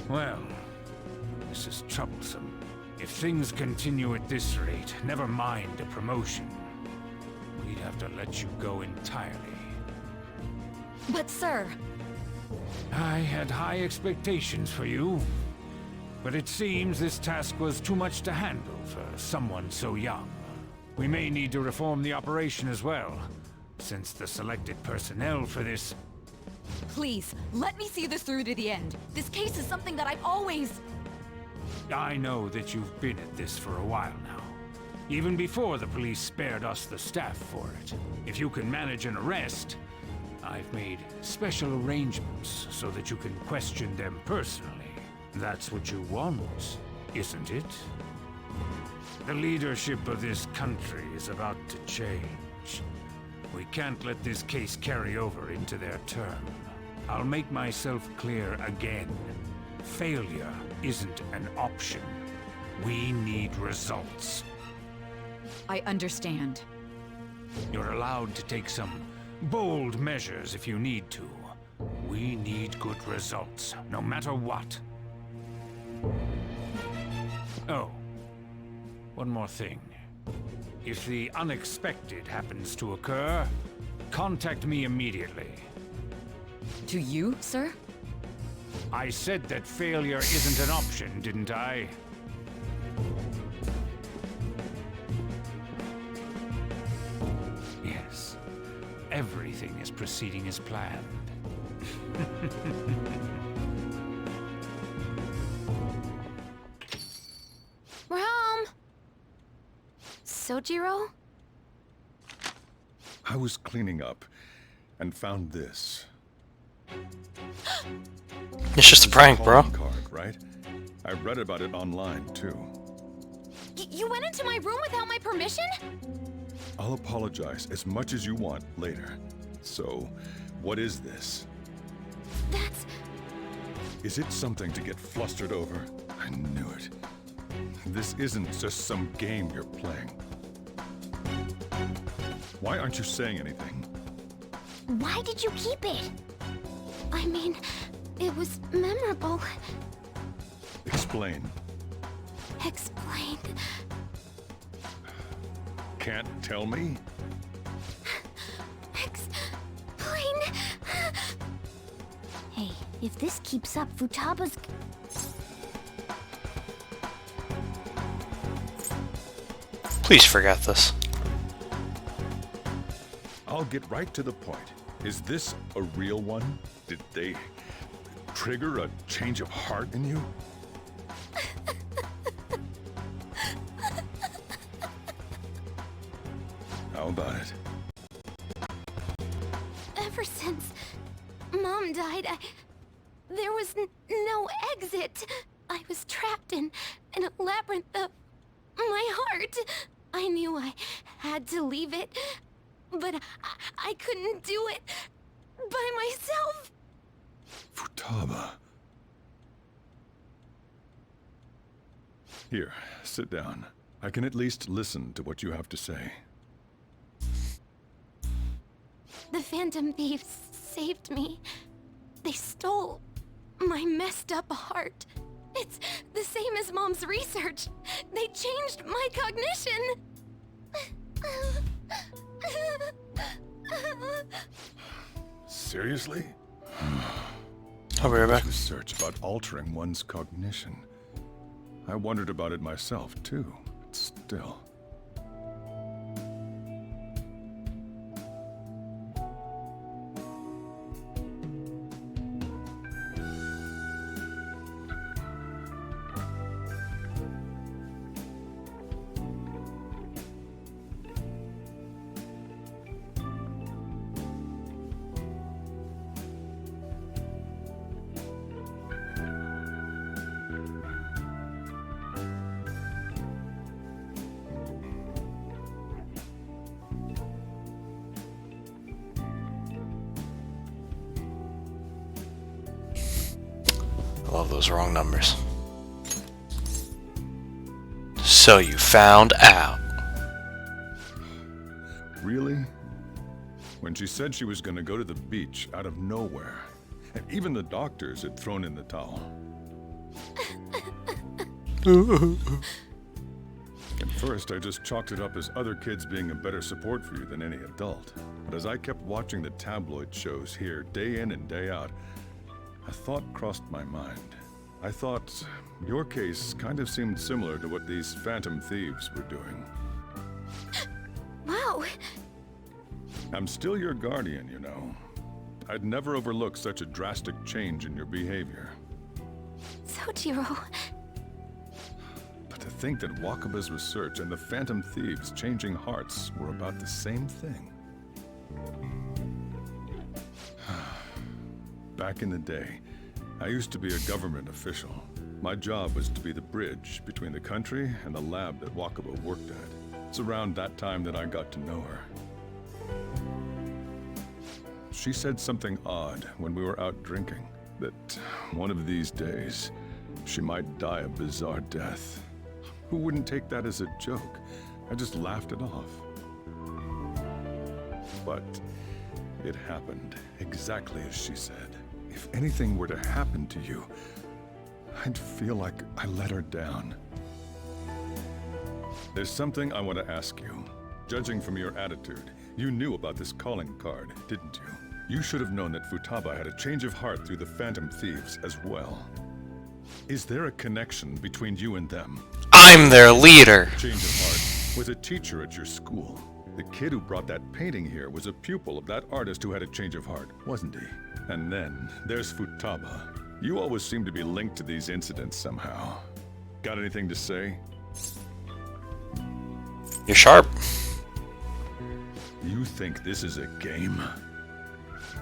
H: Well, this is troublesome. If things continue at this rate, never mind a promotion. We'd have to let you go entirely.
R: But sir...
H: I had high expectations for you. But it seems this task was too much to handle for someone so young. We may need to reform the operation as well, since the selected personnel for this...
T: Please, let me see this through to the end. This case is something that I've always...
H: I know that you've been at this for a while now. Even before the police spared us the staff for it. If you can manage an arrest, I've made special arrangements so that you can question them personally. That's what you want, isn't it? The leadership of this country is about to change. We can't let this case carry over into their term. I'll make myself clear again. Failure isn't an option. We need results.
T: I understand.
H: You're allowed to take some bold measures if you need to. We need good results, no matter what. Oh, one more thing. If the unexpected happens to occur, contact me immediately.
T: To you, sir?
H: I said that failure isn't an option, didn't I? Yes. Everything is proceeding as planned.
R: We're home! Sojiro?
E: I was cleaning up and found this.
A: It's just a prank, bro.
E: Card, right? I read about it online too.
R: You went into my room without my permission?
E: I'll apologize as much as you want later. So, what is this?
R: That's...
E: Is it something to get flustered over? I knew it. This isn't just some game you're playing. Why aren't you saying anything?
R: Why did you keep it? I mean, it was memorable.
E: Explain.
R: Explain.
E: Can't tell me?
R: Explain.
C: Hey, if this keeps up, Futaba's...
A: Please forget this.
E: I'll get right to the point. Is this a real one? Did they trigger a change of heart in you? about it?
R: Ever since Mom died, there was no exit. I was trapped in a labyrinth of my heart. I knew I had to leave it, but I couldn't do it by myself.
E: Futaba. Here, sit down. I can at least listen to what you have to say.
R: The Phantom Thieves saved me. They stole my messed up heart. It's the same as Mom's research. They changed my cognition.
E: Seriously?
A: I'll be right back.
E: Research about altering one's cognition. I wondered about it myself, too. But still.
A: I love those wrong numbers. So you found out.
E: Really? When she said she was going to go to the beach out of nowhere, and even the doctors had thrown in the towel. At first, I just chalked it up as other kids being a better support for you than any adult. But as I kept watching the tabloid shows here, day in and day out, a thought crossed my mind. I thought your case kind of seemed similar to what these Phantom Thieves were doing.
R: Wow.
E: I'm still your guardian, you know. I'd never overlook such a drastic change in your behavior.
R: Sojiro.
E: But to think that Wakaba's research and the Phantom Thieves changing hearts were about the same thing. Back in the day, I used to be a government official. My job was to be the bridge between the country and the lab that Wakaba worked at. It's around that time that I got to know her. She said something odd when we were out drinking, that one of these days, she might die a bizarre death. Who wouldn't take that as a joke? I just laughed it off. But it happened exactly as she said. If anything were to happen to you, I'd feel like I let her down. There's something I want to ask you. Judging from your attitude, you knew about this calling card, didn't you? You should have known that Futaba had a change of heart through the Phantom Thieves as well. Is there a connection between you and them?
A: I'm their leader.
E: Change of heart was a teacher at your school. The kid who brought that painting here was a pupil of that artist who had a change of heart, wasn't he? And then there's Futaba. You always seem to be linked to these incidents somehow. Got anything to say?
A: You're sharp.
E: You think this is a game?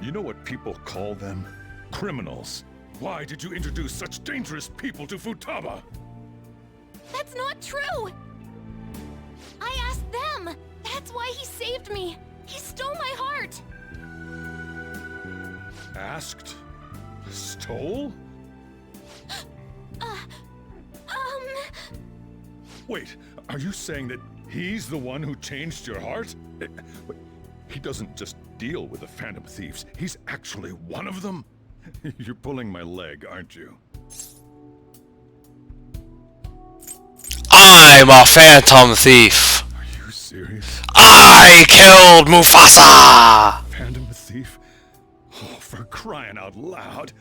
E: You know what people call them? Criminals. Why did you introduce such dangerous people to Futaba?
R: That's not true! I asked them! That's why he saved me! He stole my heart!
E: Asked? Stole? Wait, are you saying that he's the one who changed your heart? He doesn't just deal with the Phantom Thieves, he's actually one of them? You're pulling my leg, aren't you?
A: I'm a Phantom Thief.
E: Are you serious?
A: I killed Mufasa!
E: Phantom Thief? Oh, for crying out loud.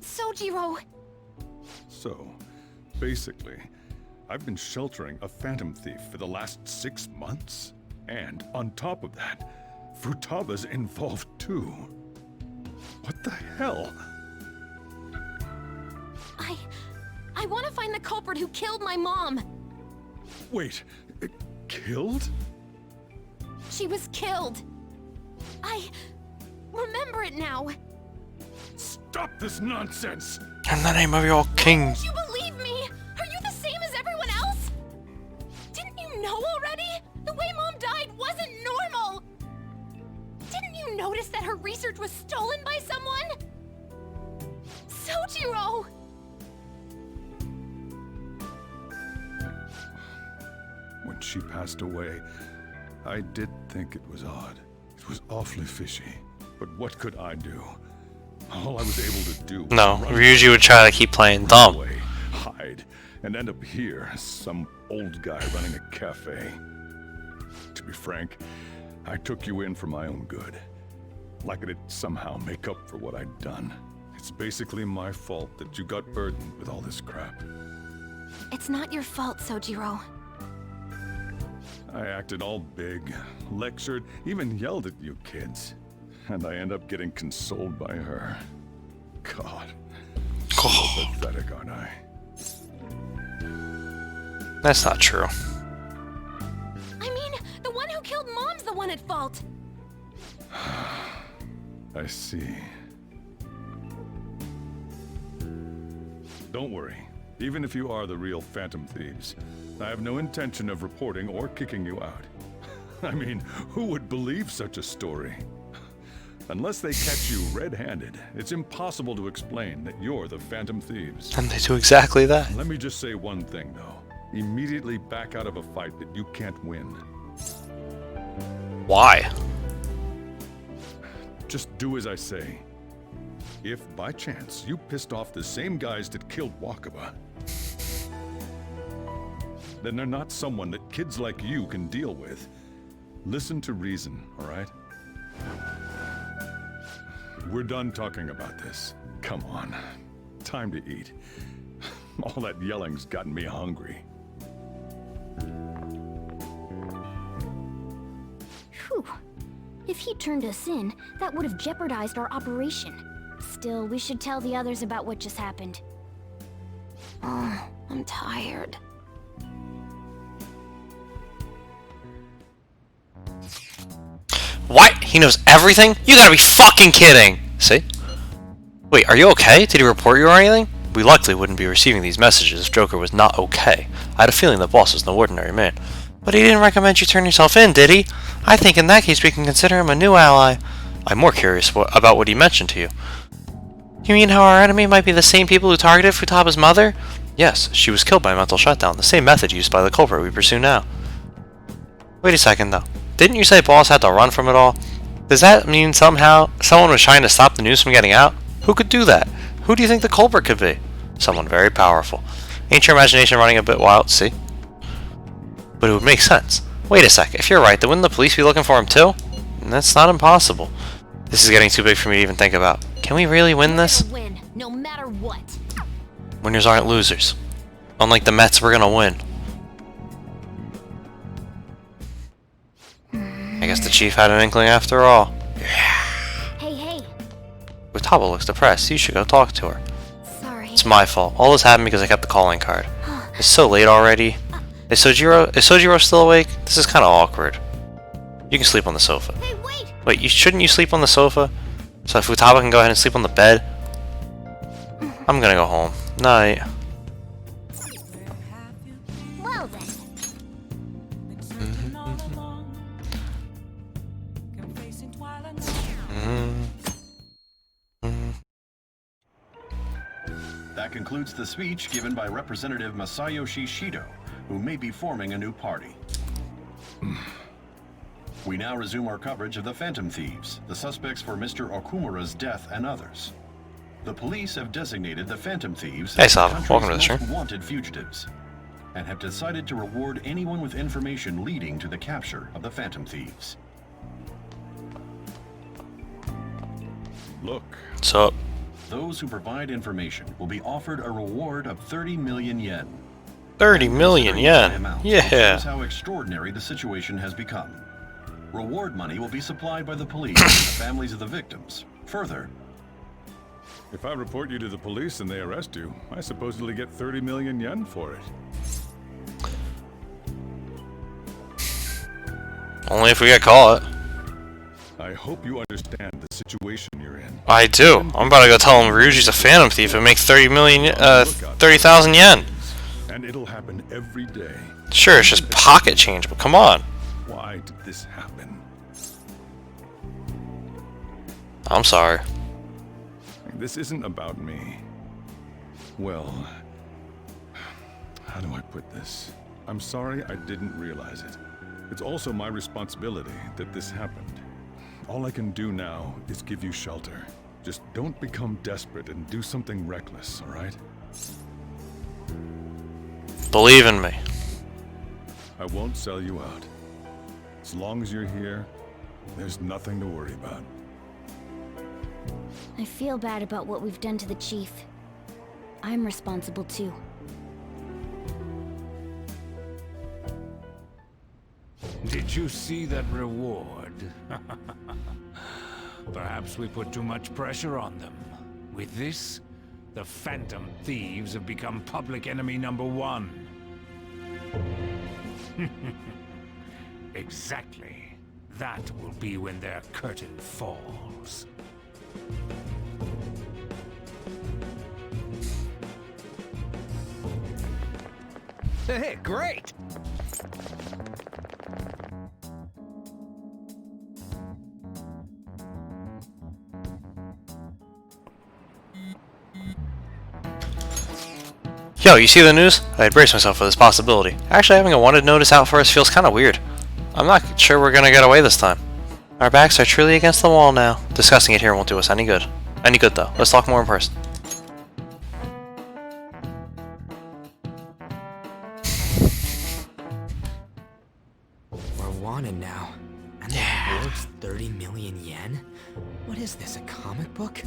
R: Sojiro!
E: So, basically, I've been sheltering a Phantom Thief for the last 6 months. And on top of that, Futaba's involved too. What the hell?
R: I want to find the culprit who killed my mom.
E: Wait, killed?
R: She was killed. I remember it now.
E: Stop this nonsense!
A: In the name of your king.
R: Why don't you believe me? Are you the same as everyone else? Didn't you know already? The way Mom died wasn't normal. Didn't you notice that her research was stolen by someone? Sojiro!
E: When she passed away, I did think it was odd. It was awfully fishy. But what could I do? All I was able to do was
A: No,
E: run
A: Ryuji would try to keep playing dumb.
E: away, hide, and end up here, some old guy running a cafe. To be frank, I took you in for my own good. Like it'd somehow make up for what I'd done. It's basically my fault that you got burdened with all this crap.
R: It's not your fault, Sojiro.
E: I acted all big, lectured, even yelled at you kids. And I end up getting consoled by her. God. So pathetic, aren't I?
A: That's not true.
R: I mean, the one who killed Mom's the one at fault.
E: I see. Don't worry. Even if you are the real Phantom Thieves, I have no intention of reporting or kicking you out. I mean, who would believe such a story? Unless they catch you red-handed, it's impossible to explain that you're the Phantom Thieves.
A: And they do exactly that.
E: Let me just say one thing, though. Immediately back out of a fight that you can't win.
A: Why?
E: Just do as I say. If, by chance, you pissed off the same guys that killed Wakaba, then they're not someone that kids like you can deal with. Listen to reason, all right? We're done talking about this. Come on. Time to eat. All that yelling's gotten me hungry.
C: Whew. If he turned us in, that would have jeopardized our operation. Still, we should tell the others about what just happened.
R: Oh, I'm tired.
A: What? He knows everything? You gotta be fucking kidding! See? Wait, are you okay? Did he report you or anything? We likely wouldn't be receiving these messages if Joker was not okay. I had a feeling the boss was no ordinary man. But he didn't recommend you turn yourself in, did he? I think in that case we can consider him a new ally. I'm more curious about what he mentioned to you. You mean how our enemy might be the same people who targeted Futaba's mother? Yes, she was killed by a mental shutdown, the same method used by the culprit we pursue now. Wait a second though. Didn't you say boss had to run from it all? Does that mean somehow someone was trying to stop the news from getting out? Who could do that? Who do you think the culprit could be? Someone very powerful. Ain't your imagination running a bit wild, see? But it would make sense. Wait a sec, if you're right, then wouldn't the police be looking for him too? That's not impossible. This is getting too big for me to even think about. Can we really win this?
R: Win, no matter what.
A: Winners aren't losers. Unlike the Mets, we're gonna win. I guess the chief had an inkling after all.
C: Hey.
A: Futaba looks depressed. You should go talk to her.
C: Sorry.
A: It's my fault. All this happened because I kept the calling card. It's so late already. Is Sojiro still awake? This is kind of awkward. You can sleep on the sofa.
C: Hey, wait!
A: Wait, shouldn't you sleep on the sofa? So Futaba can go ahead and sleep on the bed? I'm gonna go home. Night.
C: Well then.
S: That concludes the speech given by Representative Masayoshi Shido, who may be forming a new party. We now resume our coverage of the Phantom Thieves, the suspects for Mr. Okumura's death and others. The police have designated the Phantom Thieves as the country's most wanted fugitives, and have decided to reward anyone with information leading to the capture of the Phantom Thieves.
E: Look.
A: What's up?
S: Those who provide information will be offered a reward of 30 million yen.
A: 30 million yen? Yeah.
S: Shows how extraordinary the situation has become. Reward money will be supplied by the police and the families of the victims. Further,
E: if I report you to the police and they arrest you, I supposedly get 30 million yen for it.
A: Only if we get caught.
E: I hope you understand the situation you're in.
A: I do. I'm about to go tell him Ryuji's a phantom thief and make 30,000 yen.
E: And it'll happen every day.
A: Sure, it's just pocket change, but come on.
E: Why did this happen?
A: I'm sorry.
E: This isn't about me. Well, how do I put this? I'm sorry I didn't realize it. It's also my responsibility that this happened. All I can do now is give you shelter. Just don't become desperate and do something reckless, all right?
A: Believe in me.
E: I won't sell you out. As long as you're here, there's nothing to worry about.
C: I feel bad about what we've done to the chief. I'm responsible too.
H: Did you see that reward? Perhaps we put too much pressure on them. With this, the Phantom Thieves have become public enemy #1. Exactly. That will be when their curtain falls.
O: Hey, great!
A: Yo, you see the news? I had braced myself for this possibility. Actually, having a wanted notice out for us feels kind of weird. I'm not sure we're gonna get away this time. Our backs are truly against the wall now. Discussing it here won't do us any good. Any good though. Let's talk more in person.
Q: We're wanted now. And the reward's 30 million yen? What is this, a comic book?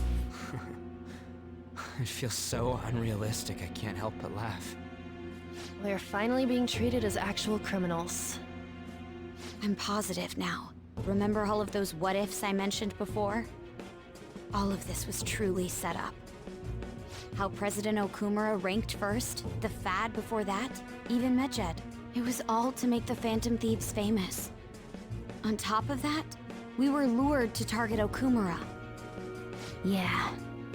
Q: It feels so unrealistic, I can't help but laugh.
J: We're finally being treated as actual criminals.
I: I'm positive now. Remember all of those what-ifs I mentioned before? All of this was truly set up. How President Okumura ranked first, the Fad before that, even Medjed. It was all to make the Phantom Thieves famous. On top of that, we were lured to target Okumura.
C: Yeah,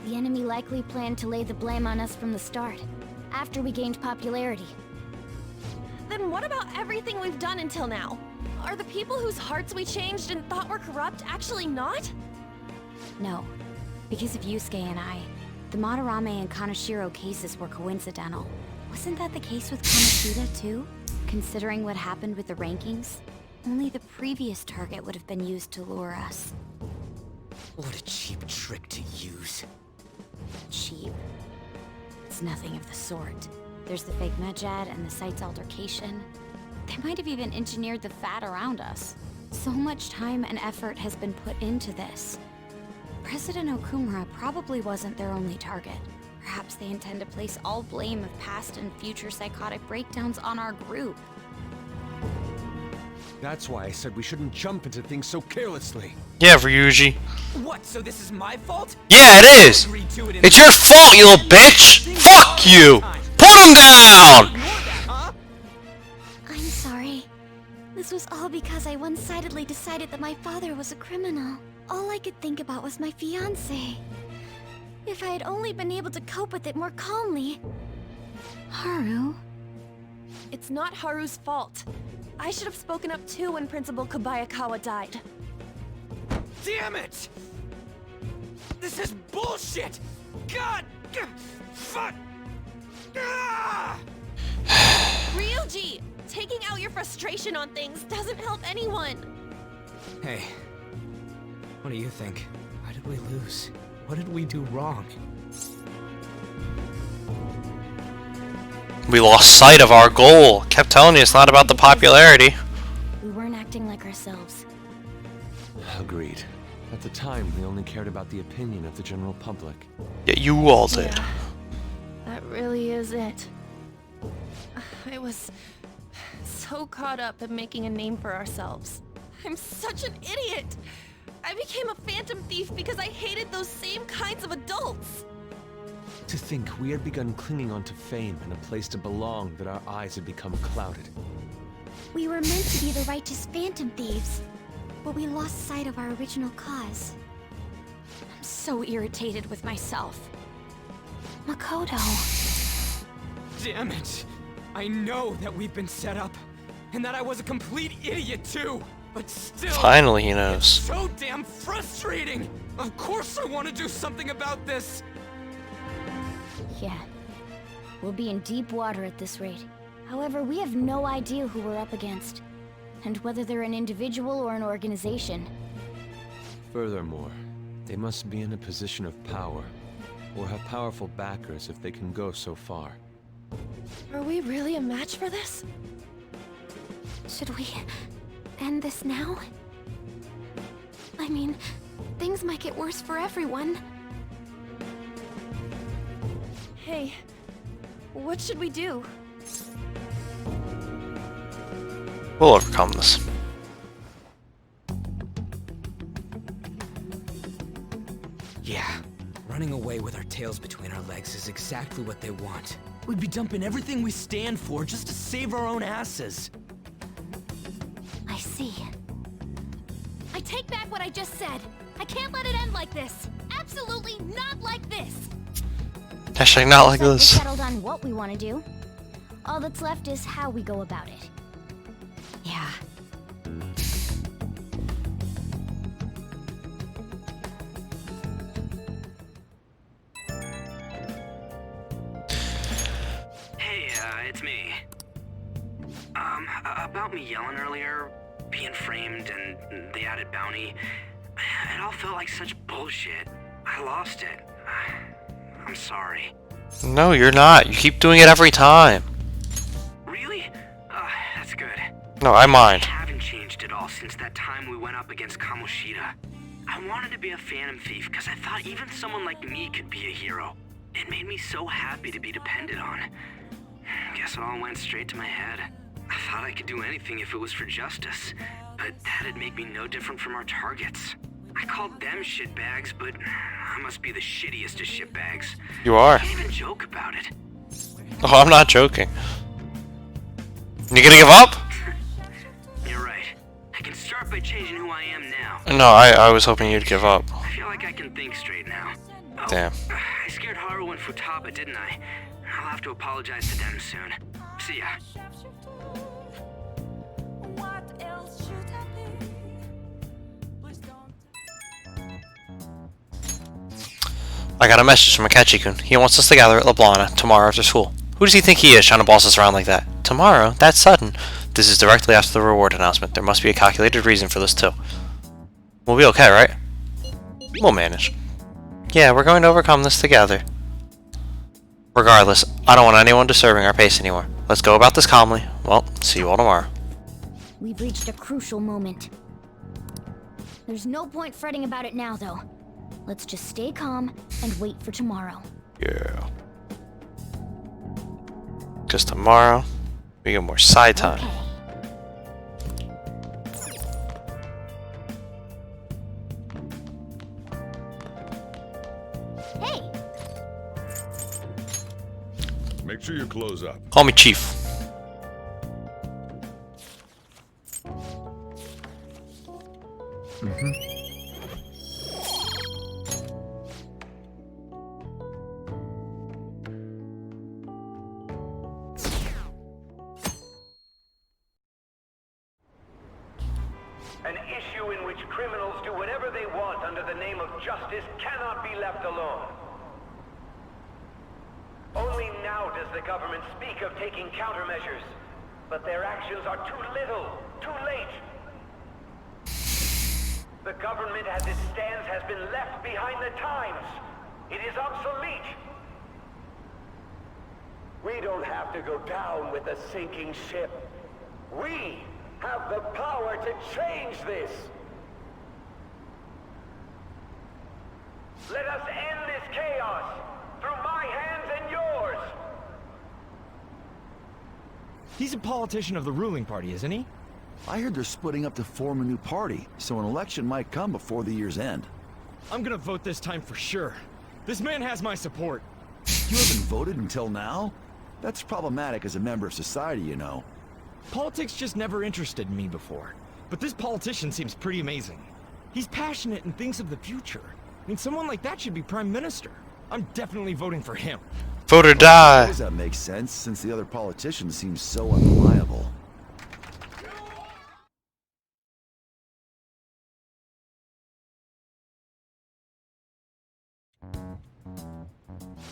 C: the enemy likely planned to lay the blame on us from the start, after we gained popularity.
J: Then what about everything we've done until now? Are the people whose hearts we changed and thought were corrupt actually not?
I: No, because of Yusuke and I, the Madarame and Kaneshiro cases were coincidental. Wasn't that the case with Kamoshida too? Considering what happened with the rankings, only the previous target would have been used to lure us.
Q: What a cheap trick to use.
I: Cheap. It's nothing of the sort. There's the fake Medjed and the site's altercation. They might have even engineered the Fat around us. So much time and effort has been put into this. President Okumura probably wasn't their only target. Perhaps they intend to place all blame of past and future psychotic breakdowns on our group.
P: That's why I said we shouldn't jump into things so carelessly.
A: Yeah, Ryuji.
Q: What, so this is my fault?
A: Yeah, it is! It's your fault, you little bitch! Fuck you! Put him down!
C: I'm sorry. This was all because I one-sidedly decided that my father was a criminal. All I could think about was my fiancé. If I had only been able to cope with it more calmly.
J: Haru? It's not Haru's fault. I should have spoken up too when Principal Kobayakawa died.
Q: Damn it! This is bullshit! God! Fuck! Ah!
J: Ryuji! Taking out your frustration on things doesn't help anyone!
Q: Hey, what do you think? Why did we lose? What did we do wrong?
A: We lost sight of our goal. Kept telling you it's not about the popularity.
C: We weren't acting like ourselves.
P: Agreed. At the time, we only cared about the opinion of the general public.
A: Yeah, you all did.
J: Yeah, that really is it. I was so caught up in making a name for ourselves. I'm such an idiot! I became a phantom thief because I hated those same kinds of adults!
P: To think we had begun clinging onto fame and a place to belong that our eyes had become clouded.
I: We were meant to be the righteous phantom thieves, but we lost sight of our original cause.
C: I'm so irritated with myself.
I: Makoto.
O: Damn it! I know that we've been set up, and that I was a complete idiot too, but still...
A: Finally he knows.
O: It's so damn frustrating! Of course I want to do something about this!
C: Yeah. We'll be in deep water at this rate. However, we have no idea who we're up against, and whether they're an individual or an organization.
P: Furthermore, they must be in a position of power, or have powerful backers if they can go so far.
J: Are we really a match for this?
I: Should we end this now? I mean, things might get worse for everyone.
J: Hey, what should we do?
A: We'll overcome this.
Q: Yeah, running away with our tails between our legs is exactly what they want. We'd be dumping everything we stand for just to save our own asses.
I: I see.
B: I take back what I just said. I can't let it end like this. Absolutely not like this.
A: Hashtag not like
C: We've
A: this.
C: settled on what we want to do. All that's left is how we go about it.
I: Yeah.
M: Hey, it's me. About me yelling earlier, being framed, and the added bounty, it all felt like such bullshit. I lost it. I'm sorry.
A: No, you're not. You keep doing it every time.
M: Really? That's good.
A: No, I mind.
M: I haven't changed at all since that time we went up against Kamoshida. I wanted to be a phantom thief because I thought even someone like me could be a hero. It made me so happy to be depended on. Guess it all went straight to my head. I thought I could do anything if it was for justice, but that'd make me no different from our targets. I called them shitbags, but I must be the shittiest of shitbags.
A: You are.
M: I can't even joke about it.
A: Oh, I'm not joking. You gonna give up?
M: You're right. I can start by changing who I am now.
A: No, I was hoping you'd give up.
M: I feel like I can think straight now. Oh,
A: Damn.
M: I scared Haru and Futaba, didn't I? I'll have to apologize to them soon. See ya.
A: I got a message from Akechi-kun. He wants us to gather at La Blana tomorrow after school. Who does he think he is trying to boss us around like that? Tomorrow? That's sudden. This is directly after the reward announcement. There must be a calculated reason for this too. We'll be okay, right? We'll manage. Yeah, we're going to overcome this together. Regardless, I don't want anyone disturbing our pace anymore. Let's go about this calmly. Well, see you all tomorrow.
C: We've reached a crucial moment. There's no point fretting about it now, though. Let's just stay calm and wait for tomorrow.
A: Yeah. Because tomorrow, we get more side time.
C: Okay. Hey!
E: Make sure you close up.
A: Call me Chief.
V: An issue in which criminals do whatever they want under the name of justice cannot be left alone. Only now does the government speak of taking countermeasures, but their actions are too little, too late. The government as it stands has been left behind the times. It is obsolete. We don't have to go down with the sinking ship. We have the power to change this. Let us end this chaos through my hands and yours.
W: He's a politician of the ruling party, isn't he?
L: I heard they're splitting up to form a new party, so an election might come before the year's end.
W: I'm gonna vote this time for sure. This man has my support.
L: You haven't voted until now? That's problematic as a member of society, you know.
W: Politics just never interested me before. But this politician seems pretty amazing. He's passionate and thinks of the future. I mean, someone like that should be prime minister. I'm definitely voting for him.
A: Vote or
L: I
A: die.
L: suppose that makes sense, since the other politicians seem so unreliable.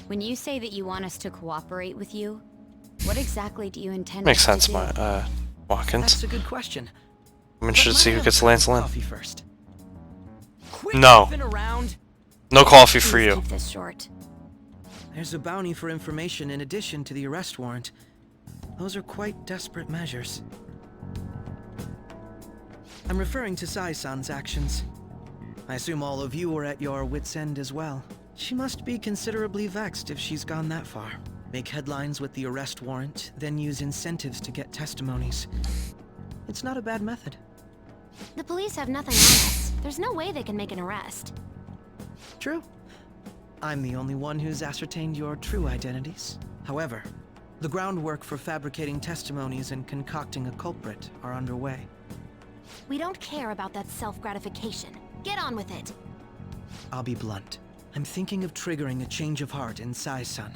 I: When you say that you want us to cooperate with you, what exactly do you intend
A: Makes
I: us to
A: sense,
I: do?
A: my Watkins.
D: That's a good question.
A: I'm interested to see who gets Lance Lynn.
D: Coffee first.
A: No. No coffee for
I: Please
A: you.
I: keep this short.
D: There's a bounty for information in addition to the arrest warrant. Those are quite desperate measures. I'm referring to Sai-san's actions. I assume all of you were at your wit's end as well. She must be considerably vexed if she's gone that far. Make headlines with the arrest warrant, then use incentives to get testimonies. It's not a bad method.
R: The police have nothing on us. There's no way they can make an arrest.
D: True. I'm the only one who's ascertained your true identities. However, the groundwork for fabricating testimonies and concocting a culprit are underway.
R: We don't care about that self-gratification. Get on with it.
D: I'll be blunt. I'm thinking of triggering a change of heart in Sai-san.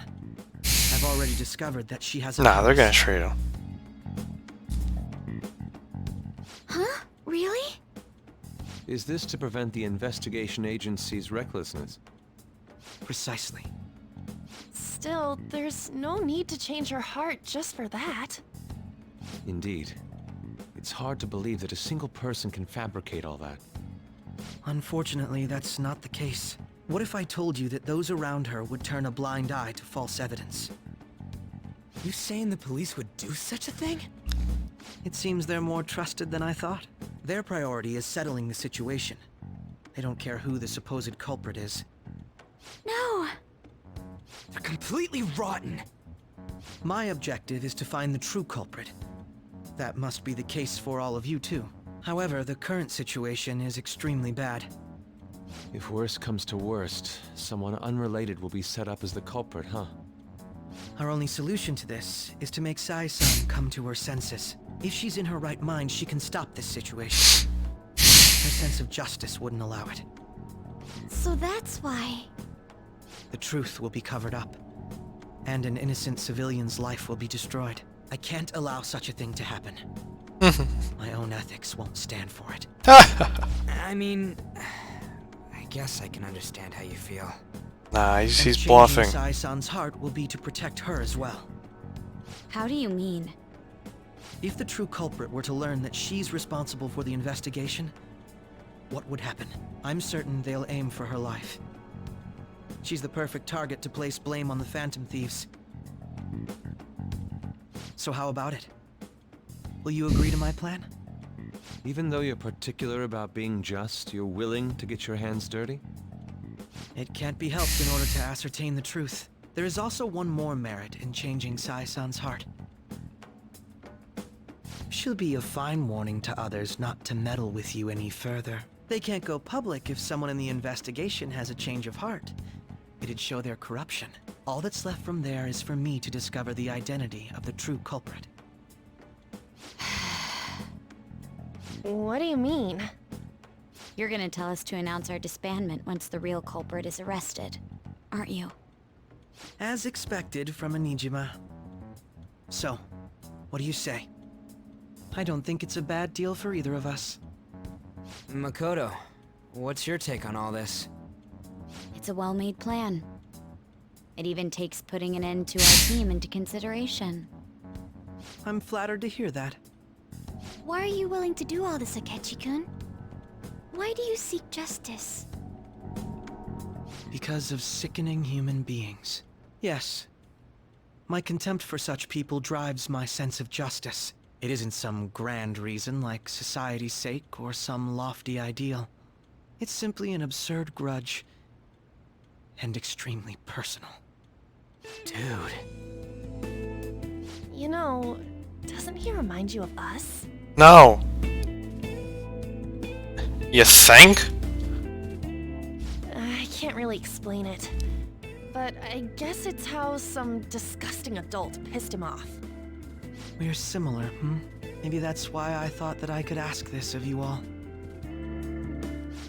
D: I've already discovered that she has a
A: Nah, they're gonna trade him.
R: Huh? Really?
P: Is this to prevent the investigation agency's recklessness?
D: Precisely.
J: Still, there's no need to change her heart just for that.
P: Indeed. It's hard to believe that a single person can fabricate all that.
D: Unfortunately, that's not the case. What if I told you that those around her would turn a blind eye to false evidence?
O: You saying the police would do such a thing?
D: It seems they're more trusted than I thought. Their priority is settling the situation. They don't care who the supposed culprit is.
R: No!
O: They're completely rotten!
D: My objective is to find the true culprit. That must be the case for all of you too. However, the current situation is extremely bad.
P: If worst comes to worst, someone unrelated will be set up as the culprit, huh?
D: Our only solution to this is to make Sai-san come to her senses. If she's in her right mind, she can stop this situation. Her sense of justice wouldn't allow it.
R: So that's why...
D: The truth will be covered up, and an innocent civilian's life will be destroyed. I can't allow such a thing to happen. My own ethics won't stand for it.
O: I mean... I guess I can understand how you feel.
A: Nah, he's
D: And
A: bluffing.
D: changing Sai-san's heart will be to protect her as well.
I: How do you mean?
D: If the true culprit were to learn that she's responsible for the investigation, what would happen? I'm certain they'll aim for her life. She's the perfect target to place blame on the Phantom Thieves. So how about it? Will you agree to my plan?
P: Even though you're particular about being just, you're willing to get your hands dirty?
D: It can't be helped in order to ascertain the truth. There is also one more merit in changing Sai-san's heart. She'll be a fine warning to others not to meddle with you any further. They can't go public if someone in the investigation has a change of heart. It'd show their corruption. All that's left from there is for me to discover the identity of the true culprit.
J: What do you mean?
I: You're gonna tell us to announce our disbandment once the real culprit is arrested, aren't you?
D: As expected from a Nijima. So, what do you say? I don't think it's a bad deal for either of us.
O: Makoto, what's your take on all this?
I: It's a well-made plan. It even takes putting an end to our team into consideration.
D: I'm flattered to hear that.
R: Why are you willing to do all this, Akechi-kun? Why do you seek justice?
D: Because of sickening human beings. Yes. My contempt for such people drives my sense of justice. It isn't some grand reason like society's sake or some lofty ideal. It's simply an absurd grudge. And extremely personal.
O: Dude.
J: You know, doesn't he remind you of us?
A: No. You think?
J: I can't really explain it. But I guess it's how some disgusting adult pissed him off.
D: We're similar, Maybe that's why I thought that I could ask this of you all.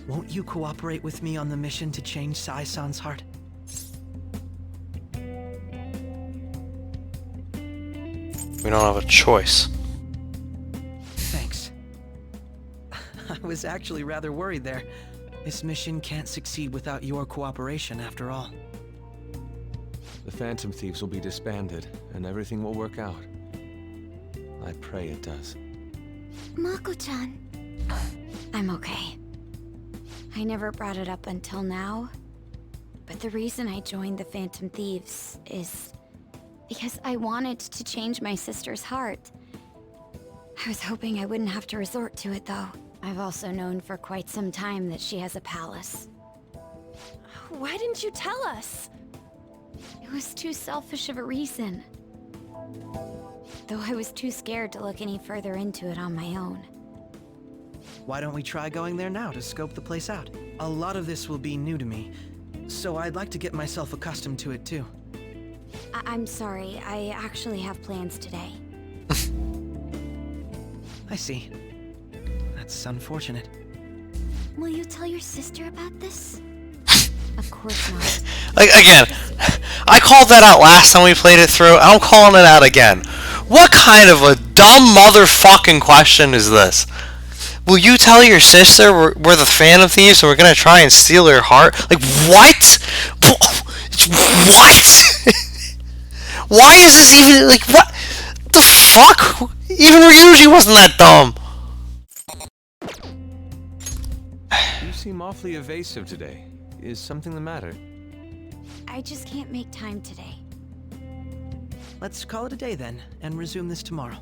D: Won't you cooperate with me on the mission to change Sai-san's heart?
A: We don't have a choice.
D: Thanks. I was actually rather worried there. This mission can't succeed without your cooperation, after all.
P: The Phantom Thieves will be disbanded, and everything will work out. I pray it does.
I: Mako-chan. I'm okay. I never brought it up until now, but the reason I joined the Phantom Thieves is because I wanted to change my sister's heart. I was hoping I wouldn't have to resort to it, though. I've also known for quite some time that she has a palace.
J: Why didn't you tell us?
I: It was too selfish of a reason. Though I was too scared to look any further into it on my own.
D: Why don't we try going there now to scope the place out? A lot of this will be new to me, so I'd like to get myself accustomed to it too.
I: I'm sorry, I actually have plans today.
D: I see. That's unfortunate.
I: Will you tell your sister about this? Of course not.
A: Like, again, I called that out last time we played it through, and I'm calling it out again. What kind of a dumb motherfucking question is this? Will you tell your sister we're the Phantom Thieves and we're gonna try and steal her heart? Like, what? What? Why is this even, like, what the fuck? Even Ryuji wasn't that dumb.
P: You seem awfully evasive today. Is something the matter?
I: I just can't make time today.
D: Let's call it a day then, and resume this tomorrow.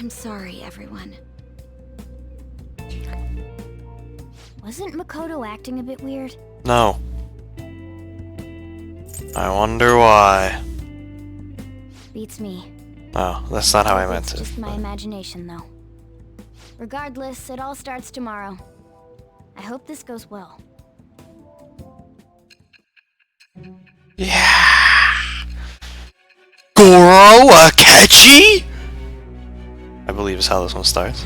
I: I'm sorry, everyone. Wasn't Makoto acting a bit weird?
A: No. I wonder why.
I: Beats me.
A: Oh, that's not how I meant
I: It's
A: it.
I: just my imagination, though. Regardless, it all starts tomorrow. I hope this goes well.
A: Yeah. Goro Akechi? I believe is how this one starts.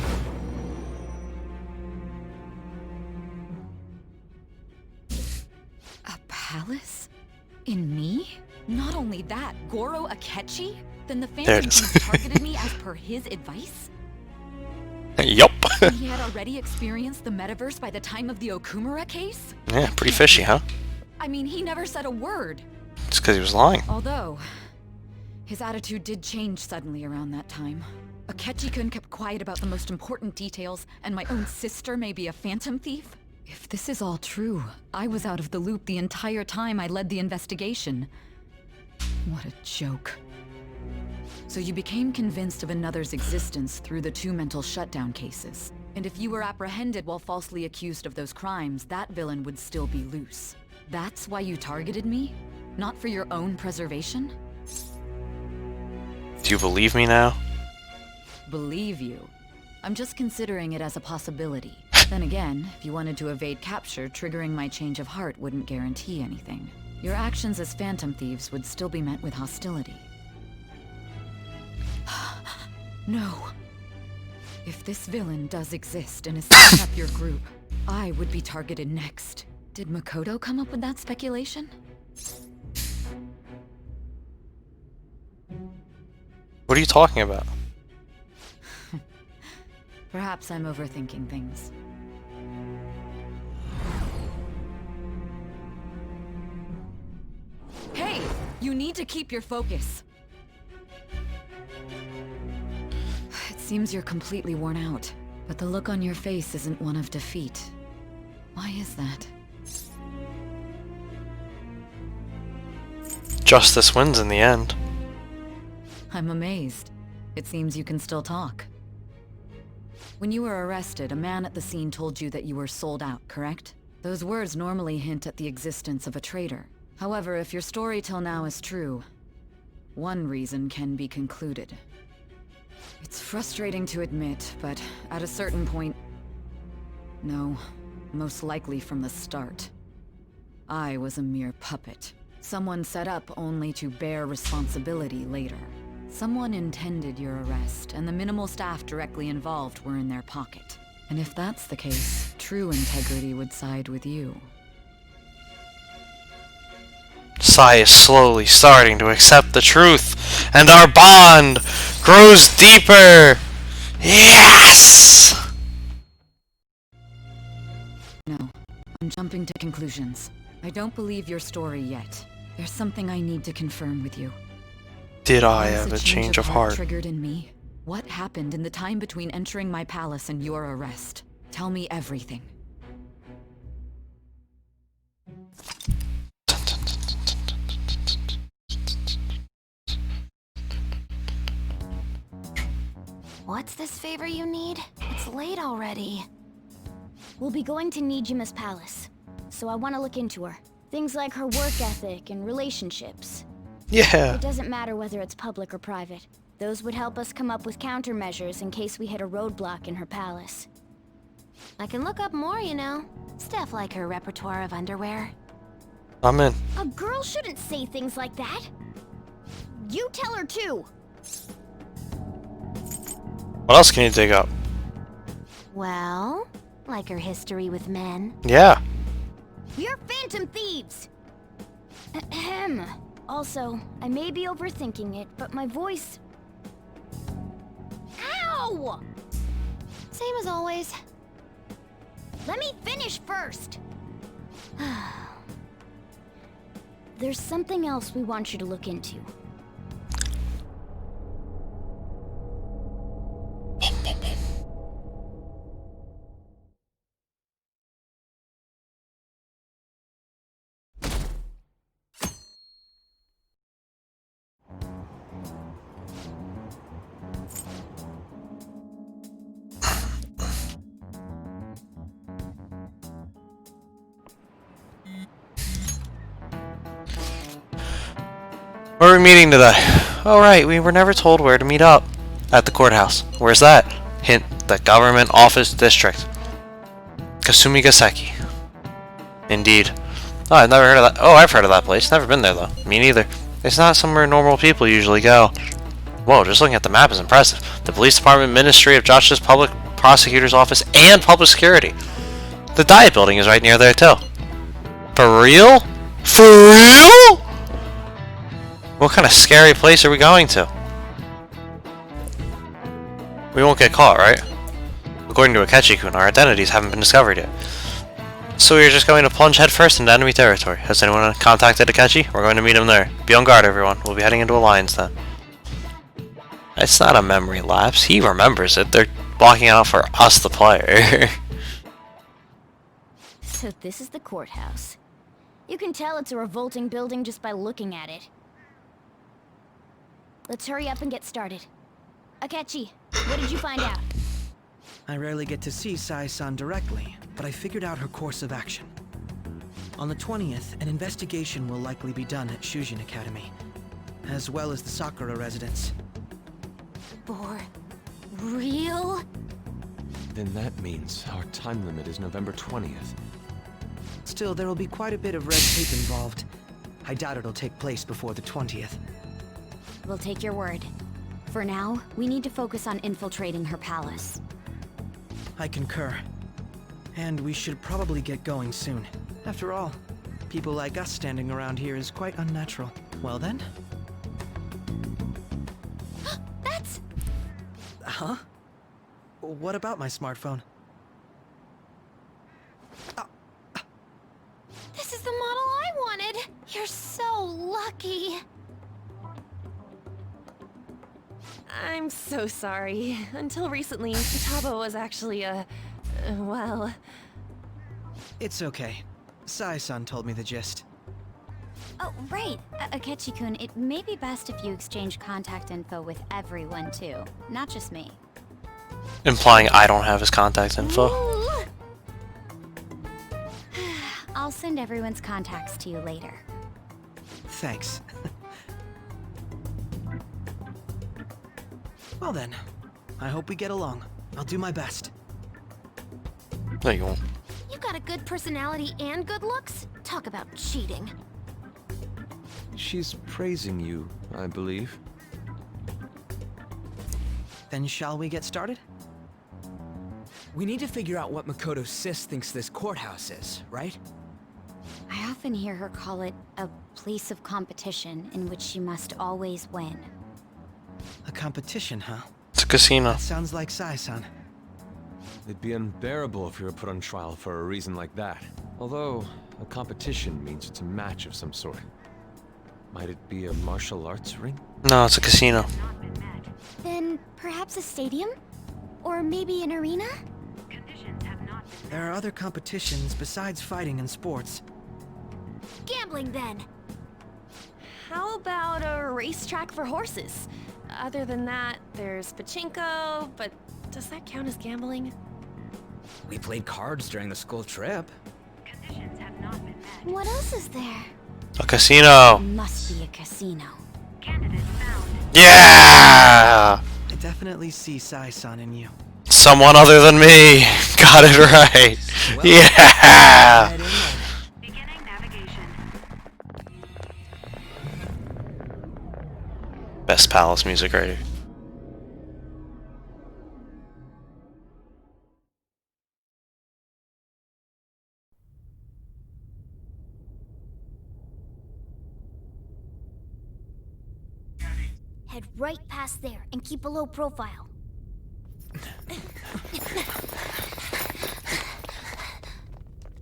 T: A palace? In me? Not only that, Goro Akechi? Then the
A: There it
T: Phantom
A: is.
T: Thieves targeted me as per his advice?
A: Yup.
T: And he had already experienced the metaverse by the time of the Okumura case?
A: Yeah, pretty fishy, huh?
T: I mean, he never said a word.
A: It's because he was lying.
T: Although, his attitude did change suddenly around that time. Akechi-kun kept quiet about the most important details, and my own sister may be a phantom thief? If this is all true, I was out of the loop the entire time I led the investigation. What a joke. So you became convinced of another's existence through the 2 mental shutdown cases. And if you were apprehended while falsely accused of those crimes, that villain would still be loose. That's why you targeted me? Not for your own preservation?
A: Do you believe me now?
T: Believe you. I'm just considering it as a possibility. Then again, if you wanted to evade capture, triggering my change of heart wouldn't guarantee anything. Your actions as Phantom Thieves would still be met with hostility. No. If this villain does exist and is setting up your group, I would be targeted next. Did Makoto come up with that speculation?
A: What are you talking about?
T: Perhaps I'm overthinking things. Hey! You need to keep your focus. It seems you're completely worn out, but the look on your face isn't one of defeat. Why is that?
A: Justice wins in the end.
T: I'm amazed. It seems you can still talk. When you were arrested, a man at the scene told you that you were sold out, correct? Those words normally hint at the existence of a traitor. However, if your story till now is true, one reason can be concluded. It's frustrating to admit, but at a certain point... No, most likely from the start. I was a mere puppet. Someone set up only to bear responsibility later. Someone intended your arrest, and the minimal staff directly involved were in their pocket. And if that's the case, true integrity would side with you.
A: Sai is slowly starting to accept the truth, and our bond grows deeper. Yes!
T: No, I'm jumping to conclusions. I don't believe your story yet. There's something I need to confirm with you.
A: Did I
T: Was
A: have a change of heart?
T: Triggered in me? What happened in the time between entering my palace and your arrest? Tell me everything.
C: What's this favor you need? It's late already. We'll be going to Nijima's palace, so I want to look into her. Things like her work ethic and relationships.
A: Yeah.
C: It doesn't matter whether it's public or private. Those would help us come up with countermeasures in case we hit a roadblock in her palace.
K: I can look up more, you know. Stuff like her repertoire of underwear.
A: I'm in.
C: A girl shouldn't say things like that. You tell her too.
A: What else can you dig up?
K: Well, like her history with men.
A: Yeah.
C: You're phantom thieves! Ahem. Also, I may be overthinking it, but my voice... Ow!
K: Same as always.
C: Let me finish first! There's something else we want you to look into.
A: Where are we meeting today? Oh right, we were never told where to meet up. At the courthouse. Where's that? Hint, the government office district. Kasumigaseki. Indeed. Oh, I've never heard of that. Oh, I've heard of that place. Never been there though. Me neither. It's not somewhere normal people usually go. Whoa, just looking at the map is impressive. The police department, Ministry of Justice, Public Prosecutor's Office, and Public Security. The Diet Building is right near there too. For real? For real? What kind of scary place are we going to? We won't get caught, right? According to Akechi-kun, our identities haven't been discovered yet. So we're just going to plunge headfirst into enemy territory. Has anyone contacted Akechi? We're going to meet him there. Be on guard, everyone. We'll be heading into a lion's den. It's not a memory lapse. He remembers it. They're blocking out for us, the player.
C: So this is the courthouse. You can tell it's a revolting building just by looking at it. Let's hurry up and get started. Akechi, what did you find out?
D: I rarely get to see Sai-san directly, but I figured out her course of action. On the 20th, an investigation will likely be done at Shujin Academy, as well as the Sakura residence.
C: For real?
P: Then that means our time limit is November 20th.
D: Still, there will be quite a bit of red tape involved. I doubt it'll take place before the 20th.
C: We'll take your word. For now, we need to focus on infiltrating her palace.
D: I concur. And we should probably get going soon. After all, people like us standing around here is quite unnatural. Well then?
C: That's...
D: Huh? What about my smartphone?
C: This is the model I wanted! You're so lucky!
J: I'm so sorry. Until recently, Futaba was actually well...
D: It's okay. Sai-san told me the gist.
C: Oh, right.
I: Akechi-kun, it may be best if you exchange contact info with everyone too, not just me.
A: Implying I don't have his contact info.
I: I'll send everyone's contacts to you later.
D: Thanks. Well then, I hope we get along. I'll do my best.
A: No, you won't.
C: You got a good personality and good looks? Talk about cheating.
P: She's praising you, I believe.
D: Then shall we get started?
O: We need to figure out what Makoto's sis thinks this courthouse is, right?
I: I often hear her call it a place of competition in which she must always win.
D: A competition, huh?
A: It's a casino.
D: That sounds like Sai-san.
P: It'd be unbearable if you were put on trial for a reason like that. Although, a competition means it's a match of some sort. Might it be a martial arts ring?
A: No, it's a casino.
C: Then perhaps a stadium? Or maybe an arena?
D: There are other competitions besides fighting and sports.
C: Gambling, then.
J: How about a racetrack for horses? Other than that, there's pachinko, but does that count as gambling?
Q: We played cards during the school trip.
C: What else is there?
A: A casino.
I: Must be a casino.
A: Yeah!
D: I definitely see Sai-san in you.
A: Someone other than me. Got it right. Yeah! Best palace music right here.
C: Head right past there and keep a low profile.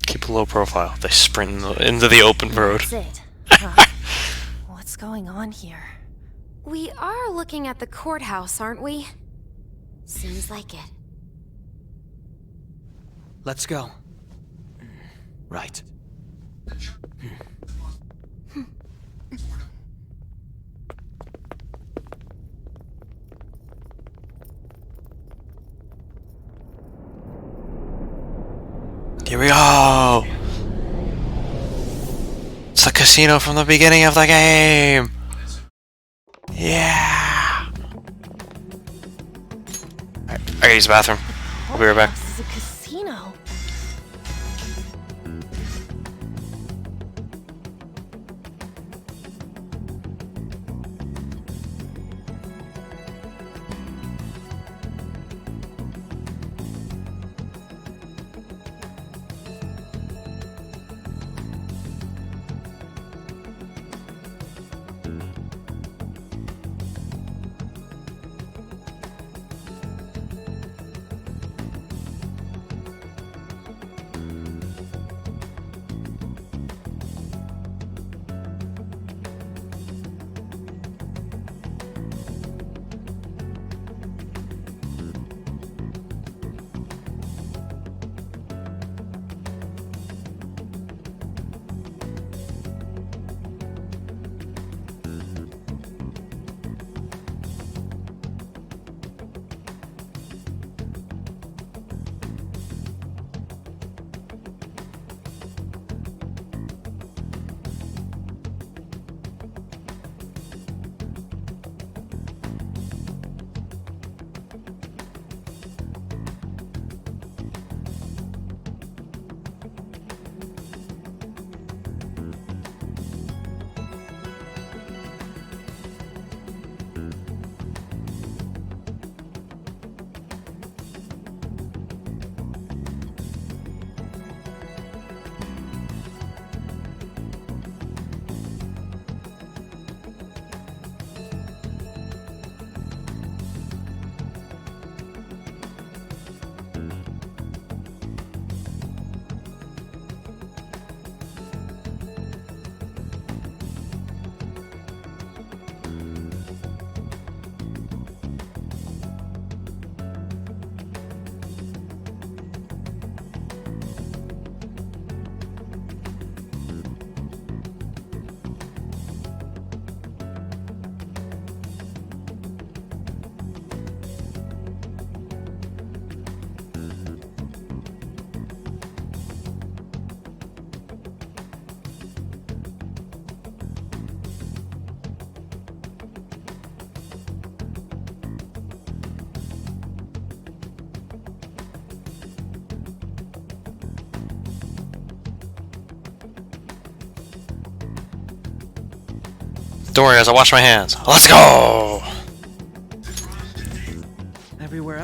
A: Keep a low profile. They sprint into the open road.
J: That's it. Huh. What's going on here? We are looking at the courthouse, aren't we?
C: Seems like it.
D: Let's go.
O: Right.
A: Here we go! It's the casino from the beginning of the game! Yeah! Alright, I gotta use the bathroom. I'll be right back.
J: This is a casino.
A: Don't worry guys, I wash my hands. Let's go!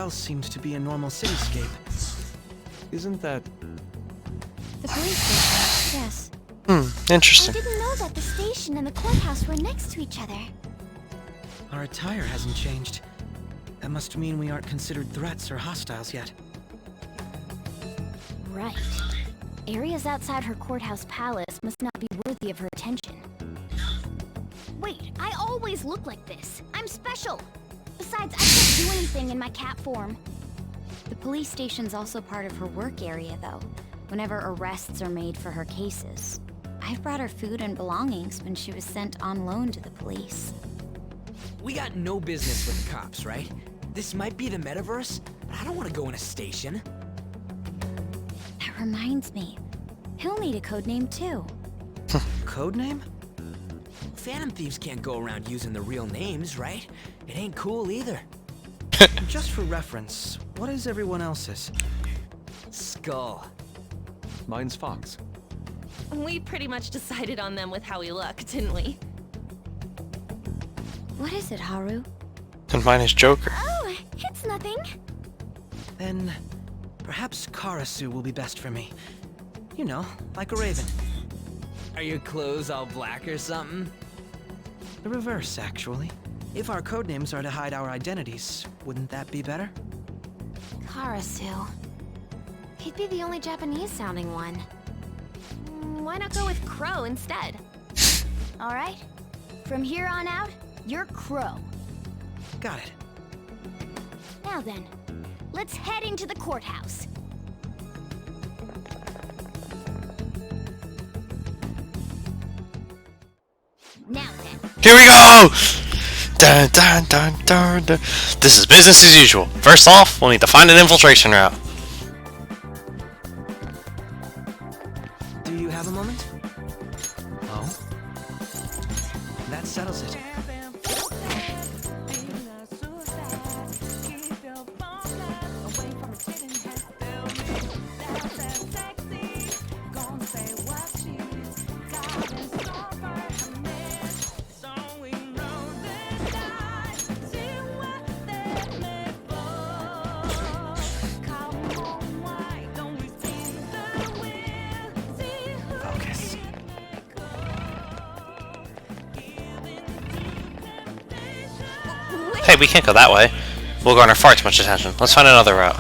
D: else seemed to be a normal cityscape.
P: Isn't that...
C: The police station, yes.
A: Interesting.
C: I didn't know that the station and the courthouse were next to each other.
D: Our attire hasn't changed. That must mean we aren't considered threats or hostiles yet.
C: Right. Areas outside her courthouse palace must not be worthy of her attention. Wait, I always look like this. I'm special. Besides, I can't do anything in my cat form.
I: The police station's also part of her work area, though, whenever arrests are made for her cases. I've brought her food and belongings when she was sent on loan to the police.
O: We got no business with the cops, right? This might be the metaverse, but I don't want to go in a station.
I: That reminds me. He'll need a codename, too.
D: Codename?
O: Phantom thieves can't go around using the real names, right? It ain't cool either.
D: Just for reference, what is everyone else's?
Q: Skull.
P: Mine's Fox.
J: We pretty much decided on them with how we look, didn't we?
I: What is it, Haru?
A: And mine is Joker.
C: Oh, it's nothing.
D: Then, perhaps Karasu will be best for me. You know, like a raven.
Q: Are your clothes all black or something?
D: The reverse, actually. If our codenames are to hide our identities, wouldn't that be better?
R: Karasu. He'd be the only Japanese-sounding one. Why not go with Crow instead?
C: All right. From here on out, you're Crow.
D: Got it.
C: Now then, let's head into the courthouse. Now then.
A: Here we go! Dun, dun, dun, dun, dun. This is business as usual. First off, we'll need to find an infiltration route.
D: Do you have a moment? Oh? That settles it.
A: Hey, we can't go that way. We'll garner far too much attention. Let's find another route.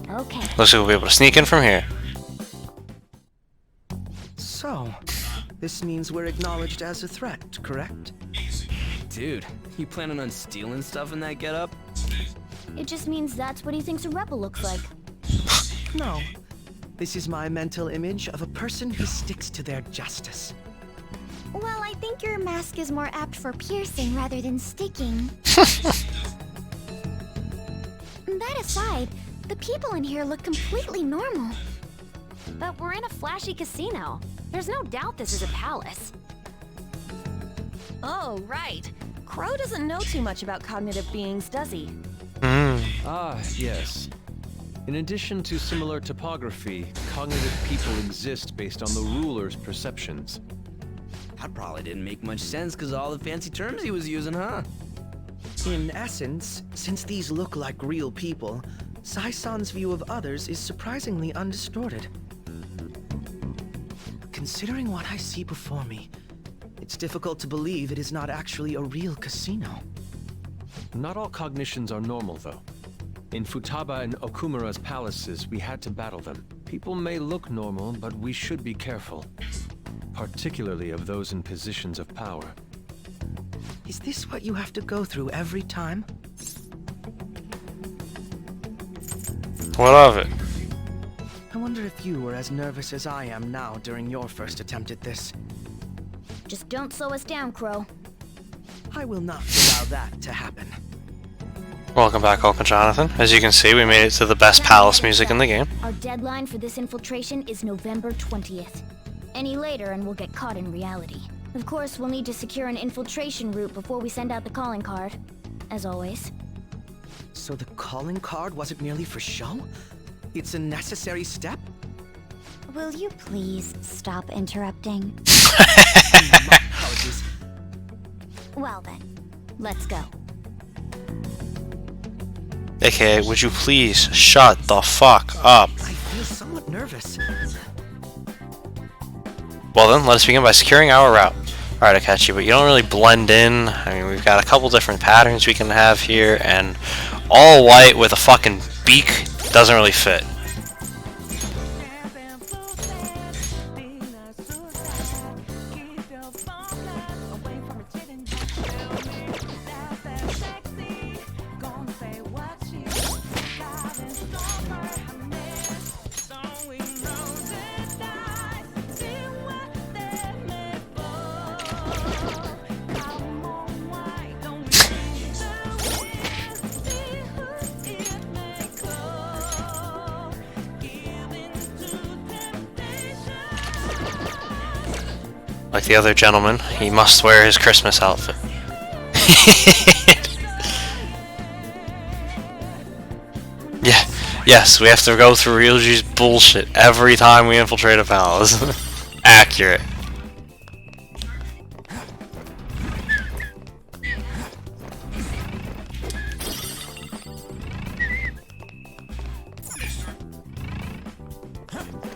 C: Okay.
A: Looks like we'll be able to sneak in from here.
D: So, this means we're acknowledged as a threat, correct?
Q: Dude, you planning on stealing stuff in that getup?
C: It just means that's what he thinks a rebel looks like.
D: No. This is my mental image of a person who sticks to their justice.
C: Well, I think your mask is more apt for piercing rather than sticking. That aside, the people in here look completely normal.
R: But we're in a flashy casino. There's no doubt this is a palace. Oh, right. Crow doesn't know too much about cognitive beings, does he?
P: Ah, yes. In addition to similar topography, cognitive people exist based on the ruler's perceptions.
Q: That probably didn't make much sense because of all the fancy terms he was using, huh?
D: In essence, since these look like real people, Sai-san's view of others is surprisingly undistorted. Considering what I see before me, it's difficult to believe it is not actually a real casino.
P: Not all cognitions are normal, though. In Futaba and Okumura's palaces, we had to battle them. People may look normal, but we should be careful. Particularly of those in positions of power.
D: Is this what you have to go through every time?
A: What of it?
D: I wonder if you were as nervous as I am now during your first attempt at this.
C: Just don't slow us down, Crow.
D: I will not allow that to happen.
A: Welcome back, Hope and Jonathan. As you can see, we made it to the best palace music in the game.
C: Our deadline for this infiltration is November 20th. Any later and we'll get caught in reality. Of course, we'll need to secure an infiltration route before we send out the calling card. As always.
D: So the calling card wasn't merely for show? It's a necessary step?
C: Will you please stop interrupting?
D: Apologies.
C: Well then, let's go.
A: AKA, would you please shut the fuck up?
D: I feel somewhat nervous.
A: Well then, let us begin by securing our route. Alright, Akechi, but you don't really blend in. I mean, we've got a couple different patterns we can have here, and all white with a fucking beak doesn't really fit. Like the other gentleman, he must wear his Christmas outfit. Yeah, yes, we have to go through Ryoji's bullshit every time we infiltrate a palace. Accurate.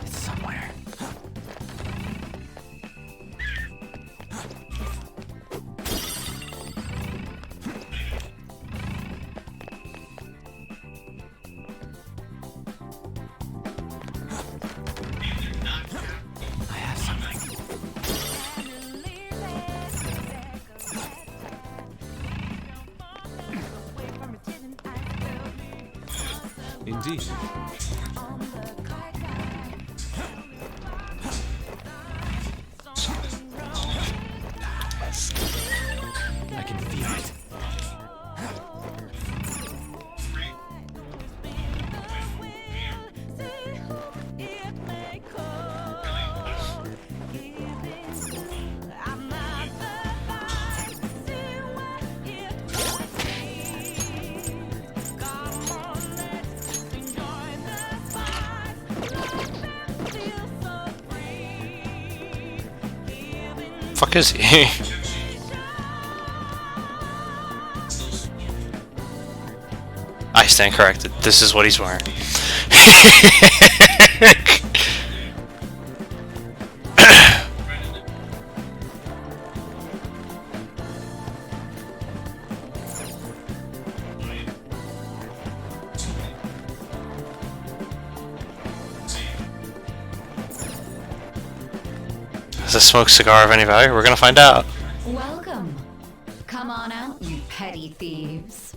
D: It's somewhere. I have something.
P: Indeed.
D: I can feel it.
A: Fuck is he? I stand corrected. This is what he's wearing. Is a smoked cigar of any value? We're gonna find out.
T: Welcome. Come on out, you petty thieves.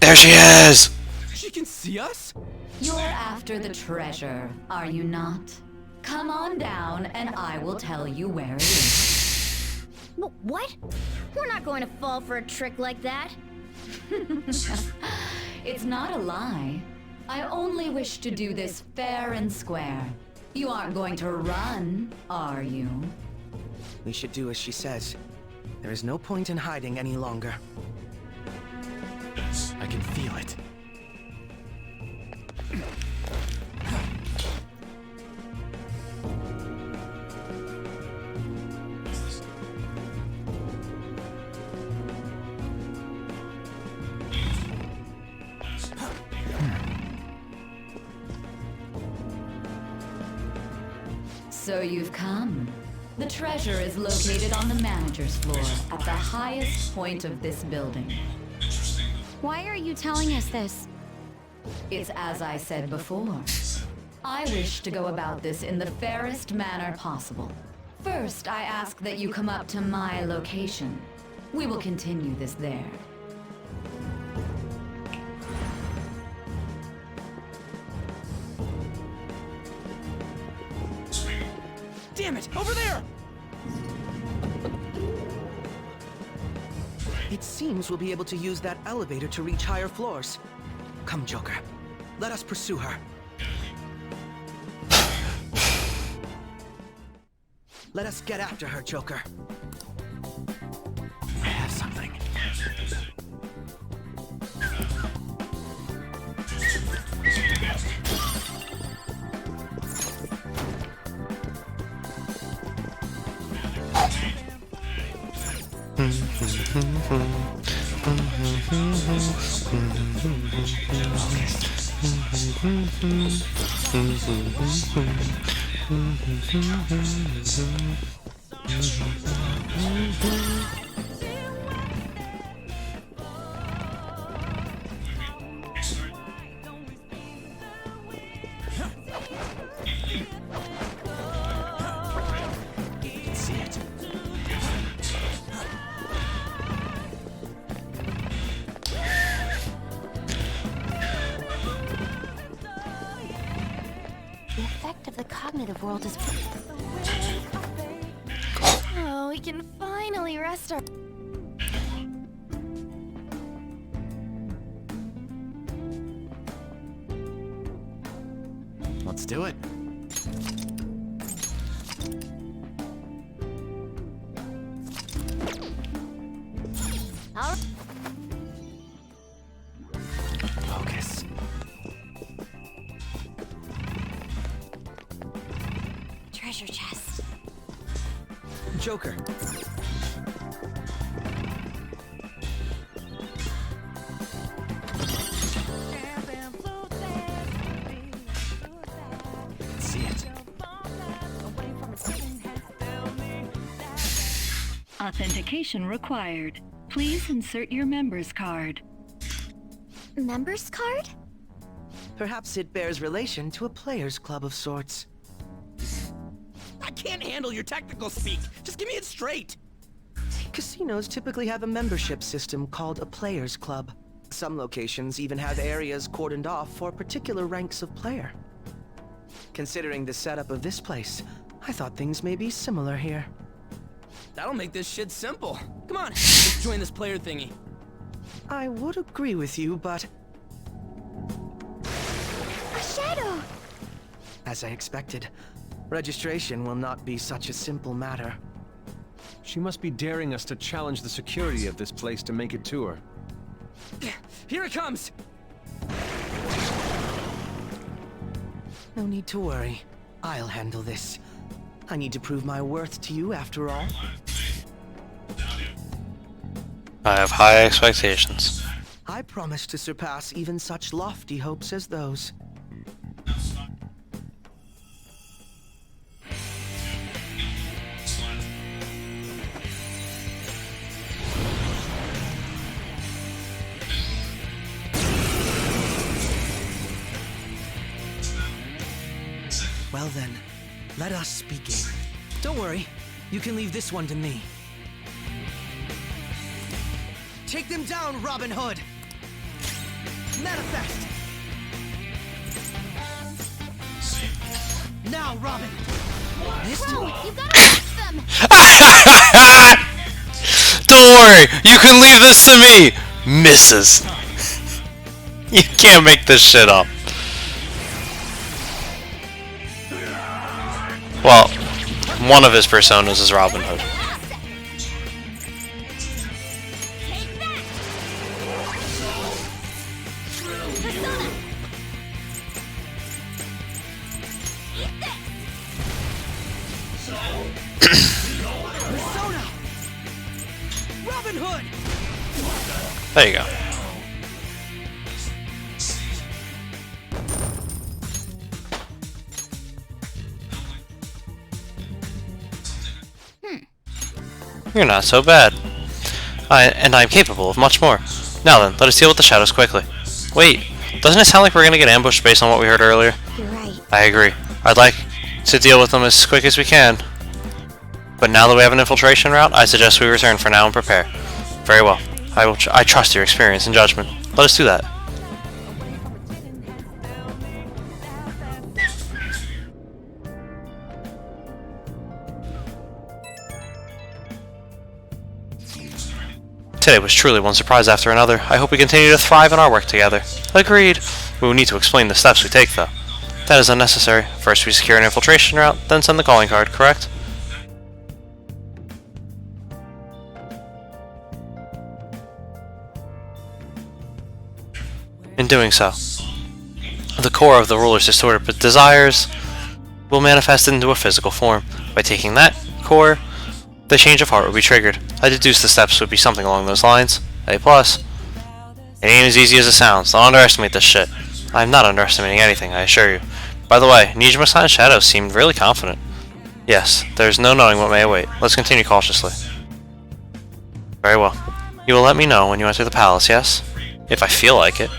A: There she is!
D: She can see us?
T: You're after the treasure, are you not? Come on down and I will tell you where it is.
C: What? We're not going to fall for a trick like that.
T: It's not a lie. I only wish to do this fair and square. You aren't going to run, are you?
D: We should do as she says. There is no point in hiding any longer. I can feel it.
T: So you've come. The treasure is located on the manager's floor, at the highest point of this building.
C: Why are you telling us this?
T: It's as I said before. I wish to go about this in the fairest manner possible. First, I ask that you come up to my location. We will continue this there.
D: Damn it! Over there! It seems we'll be able to use that elevator to reach higher floors. Come, Joker. Let us pursue her. Let us get after her, Joker.
O: I have something. See it.
K: The effect of the cognitive world is...
J: Oh, we can finally rest our...
O: Let's do it. Focus.
K: Treasure chest.
D: Joker.
O: See it.
G: Authentication required. Please insert your member's card.
C: Members card?
D: Perhaps it bears relation to a players' club of sorts.
W: I can't handle your technical speak. Just give me it straight.
D: Casinos typically have a membership system called a players' club. Some locations even have areas cordoned off for particular ranks of player. Considering the setup of this place, I thought things may be similar here.
W: That'll make this shit simple. Come on, let's join this player thingy.
D: I would agree with you, but...
C: A shadow!
D: As I expected, registration will not be such a simple matter.
P: She must be daring us to challenge the security of this place to make it to her.
W: Here it comes!
D: No need to worry. I'll handle this. I need to prove my worth to you after all.
A: I have high expectations.
D: I promise to surpass even such lofty hopes as those. Well then, let us begin. Don't worry, you can leave this one to me. Take them down, Robin Hood! Manifest! Now, Robin! This
B: Bro,
D: time...
B: you gotta fix them!
A: Don't worry, you can leave this to me, Mrs. You can't make this shit up. Well, one of his personas is Robin Hood.
D: Persona! Robin Hood!
A: There you go. You're not so bad. I'm capable of much more. Now then, let us deal with the shadows quickly. Wait, doesn't it sound like we're gonna get ambushed based on what we heard earlier?
C: You're right.
A: I agree. I'd like to deal with them as quick as we can. But now that we have an infiltration route, I suggest we return for now and prepare. Very well. I trust your experience and judgment. Let us do that. Today was truly one surprise after another. I hope we continue to thrive in our work together. Agreed. We will need to explain the steps we take, though. That is unnecessary. First we secure an infiltration route, then send the calling card, correct? In doing so, the core of the ruler's distorted desires will manifest into a physical form. By taking that core, the change of heart will be triggered. I deduce the steps would be something along those lines. A+. It ain't as easy as it sounds. Don't underestimate this shit. I'm not underestimating anything, I assure you. By the way, Nijima-san's shadow seemed really confident. Yes, there's no knowing what may await. Let's continue cautiously. Very well. You will let me know when you enter the palace, yes? If I feel like it.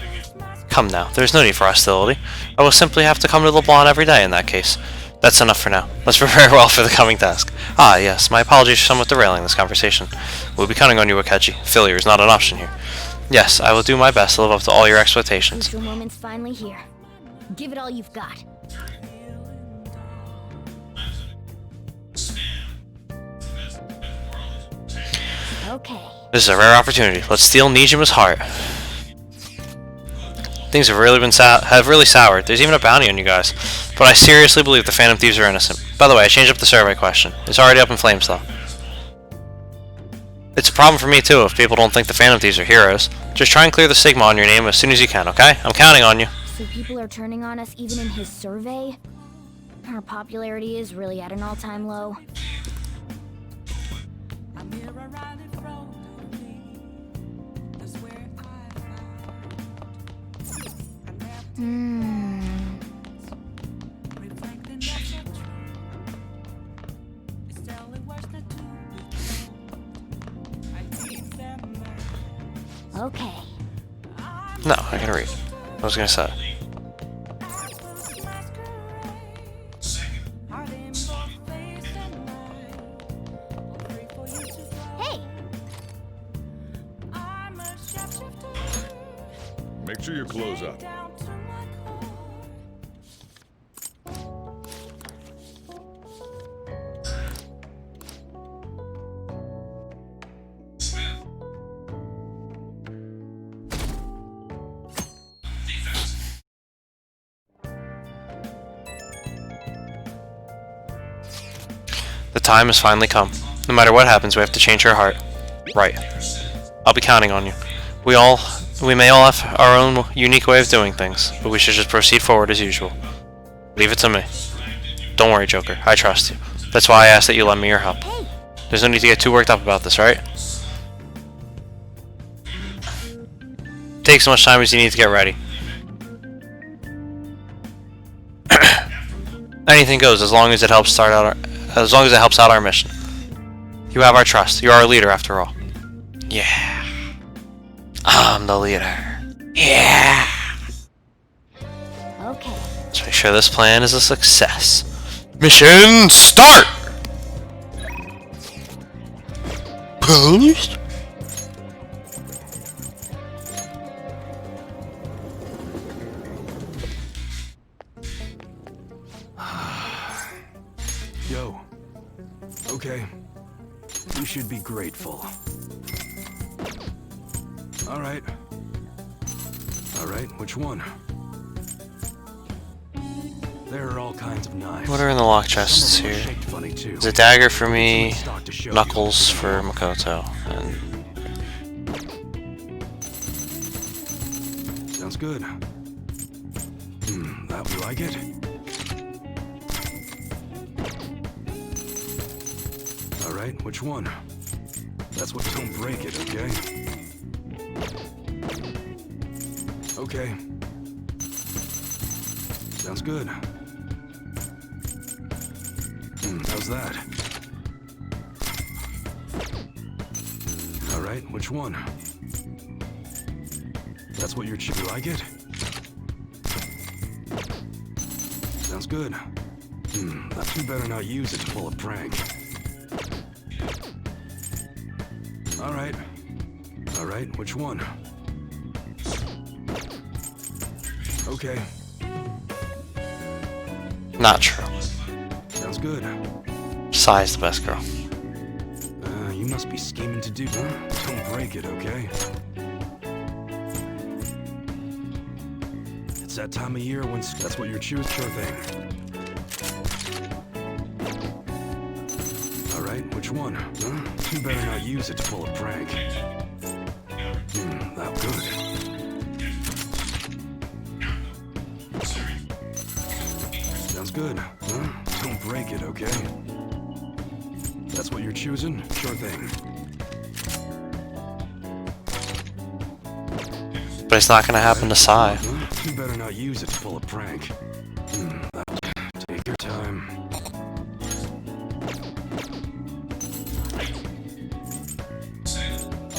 A: Come now, there's no need for hostility. I will simply have to come to LeBlanc every day in that case. That's enough for now. Let's prepare well for the coming task. Ah, yes, my apologies for somewhat derailing this conversation. We'll be counting on you, Akechi. Failure is not an option here. Yes, I will do my best to live up to all your expectations.
C: Crucial moment's finally here. Give it all you've got. Okay.
A: This is a rare opportunity. Let's steal Nijima's heart. Things have really soured. There's even a bounty on you guys. But I seriously believe the Phantom Thieves are innocent. By the way, I changed up the survey question. It's already up in flames, though. It's a problem for me, too, if people don't think the Phantom Thieves are heroes. Just try and clear the stigma on your name as soon as you can, okay? I'm counting on you.
C: So people are turning on us even in his survey? Our popularity is really at an all-time low. Okay.
A: No, I can read. I was gonna say.
C: Hey!
E: Make sure your clothes up.
A: The time has finally come. No matter what happens, we have to change her heart. Right. I'll be counting on you. We may all have our own unique way of doing things, but we should just proceed forward as usual. Leave it to me. Don't worry, Joker. I trust you. That's why I asked that you lend me your help. There's no need to get too worked up about this, right? Take as much time as you need to get ready. Anything goes as long as it helps out our mission. You have our trust. You're our leader, after all. Yeah. I'm the leader. Yeah.
C: Okay.
A: Let's make sure this plan is a success. Mission start! Police?
F: Yo. Okay. You should be grateful. Alright. Alright, which one? There are all kinds of knives.
A: What are in the lock chests here? There's a dagger for me, knuckles for Makoto, and...
F: Sounds good. That you like it? Alright, which one? That's what don't break it, okay? Okay. Sounds good. How's that? Alright, which one? That's what you like it? Sounds good. You better not use it to pull a prank. Alright. Alright, which one? Okay.
A: Not true.
F: Sounds good.
A: Sai's the best girl.
F: You must be scheming to do... Don't break it, okay? It's that time of year when... That's what you're choosing. Sure thing. Alright, which one? You better not use it to pull a prank. That good. Sounds good. Don't break it, okay? That's what you're choosing? Sure thing.
A: But it's not gonna happen to Sai.
F: You better not use it to pull a prank. Take your time.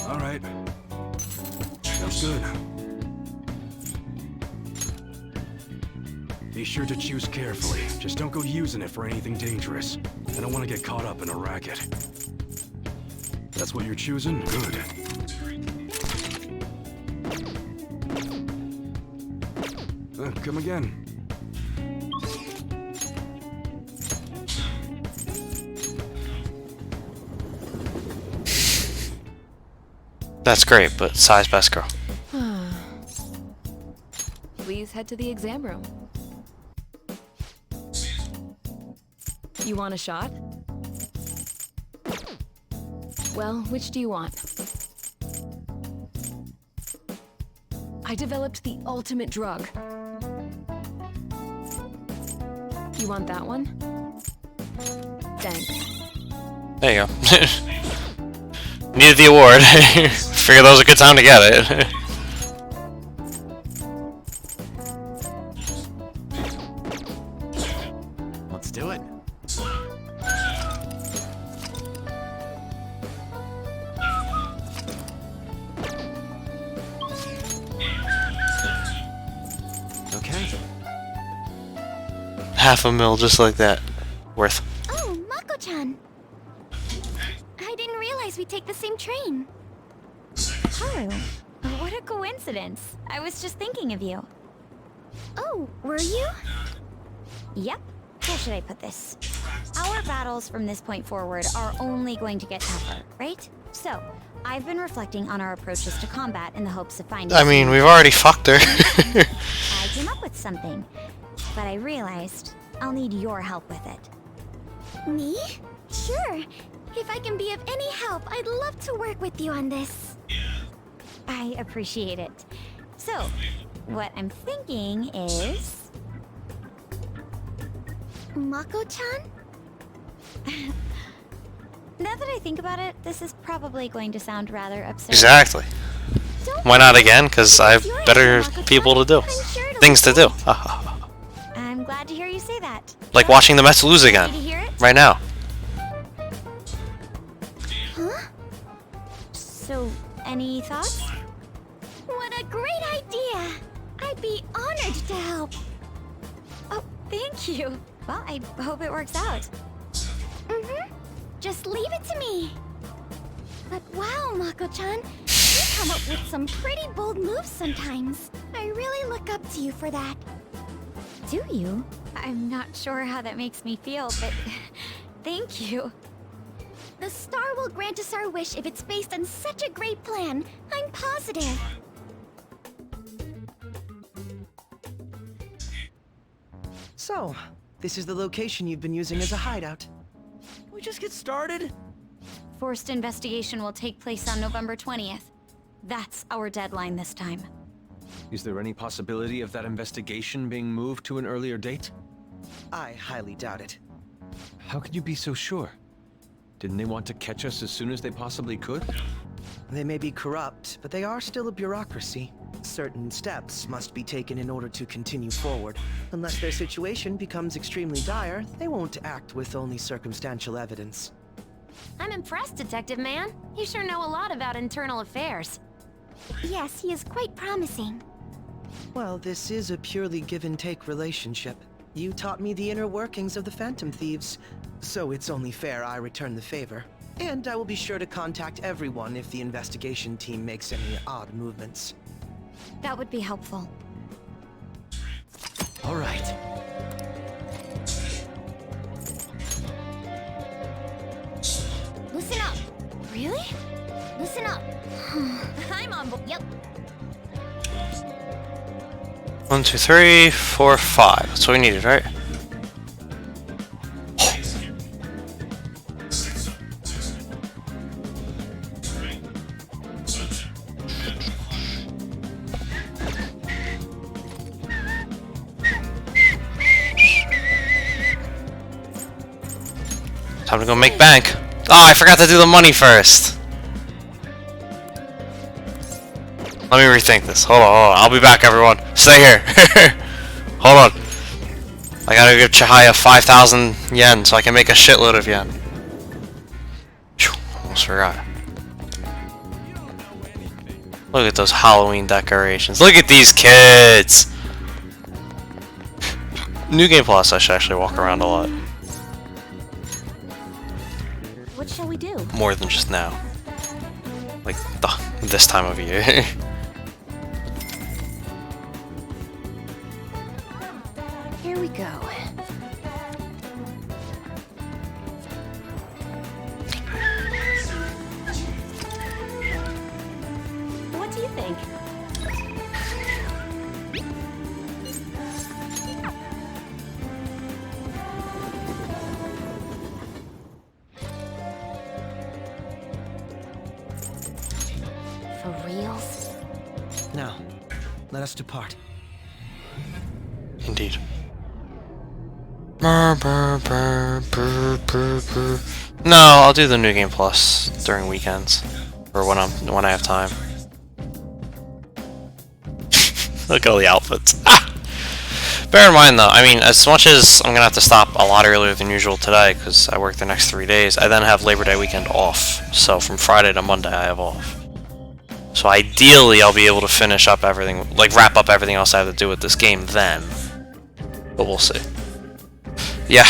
F: All right. Sounds good. Be sure to choose carefully. Just don't go using it for anything dangerous. I don't want to get caught up in a racket. That's what you're choosing? Good. Come again.
A: That's great, but Sai's best girl.
R: Please head to the exam room. You want a shot? Well, which do you want? I developed the ultimate drug. You want that one? Thanks.
A: There you go. Needed the award. Figured that was a good time to get it.
D: Let's do it.
A: Okay. $500,000 just like that. Worth.
C: Oh, Mako-chan. I didn't realize we'd take the same train.
I: Haru, what a coincidence. I was just thinking of you.
C: Oh, were you?
I: Yep. How should I put this? Our battles from this point forward are only going to get tougher, right? So, I've been reflecting on our approaches to combat in the hopes of finding...
A: I mean, we've already fucked her.
I: I came up with something, but I realized I'll need your help with it.
C: Me? Sure. If I can be of any help, I'd love to work with you on this.
I: I appreciate it. So, what I'm thinking is...
C: Mako-chan?
I: Now that I think about it, this is probably going to sound rather absurd.
A: Exactly. Why not again? Because I have better people to do. Things to do.
I: I'm glad to hear you say that.
A: Like watching the Mets lose again. Right now.
C: Huh?
I: So, any thoughts?
C: What a great idea! I'd be honored to help.
I: Oh, thank you. Well, I hope it works out.
C: Mm-hmm. Just leave it to me. But wow, Mako-chan, you come up with some pretty bold moves sometimes. I really look up to you for that.
I: Do you? I'm not sure how that makes me feel, but thank you.
C: The star will grant us our wish if it's based on such a great plan. I'm positive.
D: So, this is the location you've been using as a hideout.
O: Can we just get started?
I: Forced investigation will take place on November 20th. That's our deadline this time.
P: Is there any possibility of that investigation being moved to an earlier date?
D: I highly doubt it.
P: How can you be so sure? Didn't they want to catch us as soon as they possibly could?
D: They may be corrupt, but they are still a bureaucracy. Certain steps must be taken in order to continue forward. Unless their situation becomes extremely dire, they won't act with only circumstantial evidence.
R: I'm impressed, Detective Man. You sure know a lot about internal affairs.
C: Yes, he is quite promising.
D: Well, this is a purely give-and-take relationship. You taught me the inner workings of the Phantom Thieves, so it's only fair I return the favor. And I will be sure to contact everyone if the investigation team makes any odd movements.
I: That would be helpful.
D: All right.
C: Listen up. Really? Listen up. I'm on board. Yep.
A: 1, 2, 3, 4, 5. That's what we needed, right? Time to go make bank. Oh, I forgot to do the money first. Let me rethink this. Hold on. I'll be back, everyone. Stay here. Hold on. I gotta give Chihaya 5,000 yen so I can make a shitload of yen. Phew, almost forgot. Look at those Halloween decorations. Look at these kids! New Game Plus, I should actually walk around a lot.
K: What shall we do?
A: More than just now. Like, this time of year.
K: Here we go. What do you think? For reals?
D: Now, let us depart.
A: Indeed. No, I'll do the New Game Plus during weekends, or when I have time. Look at all the outfits. Bear in mind though, I mean, as much as I'm gonna have to stop a lot earlier than usual today because I work the next 3 days, I then have Labor Day weekend off. So from Friday to Monday I have off. So ideally I'll be able to finish up everything, like wrap up everything else I have to do with this game then. But we'll see. Yeah,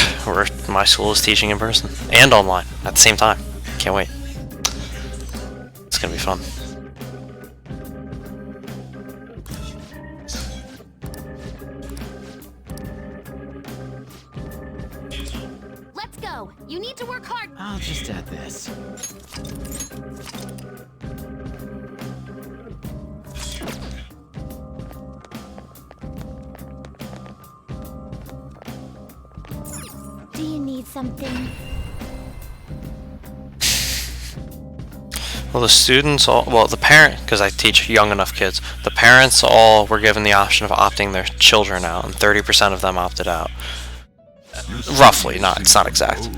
A: my school is teaching in person and online at the same time. Can't wait. It's gonna be fun.
B: Let's go. You need to work hard.
O: I'll just add this.
C: Do you need something?
A: Well, the students all, well, the parent, because I teach young enough kids, the parents all were given the option of opting their children out, and 30% of them opted out. Roughly, it's not exact.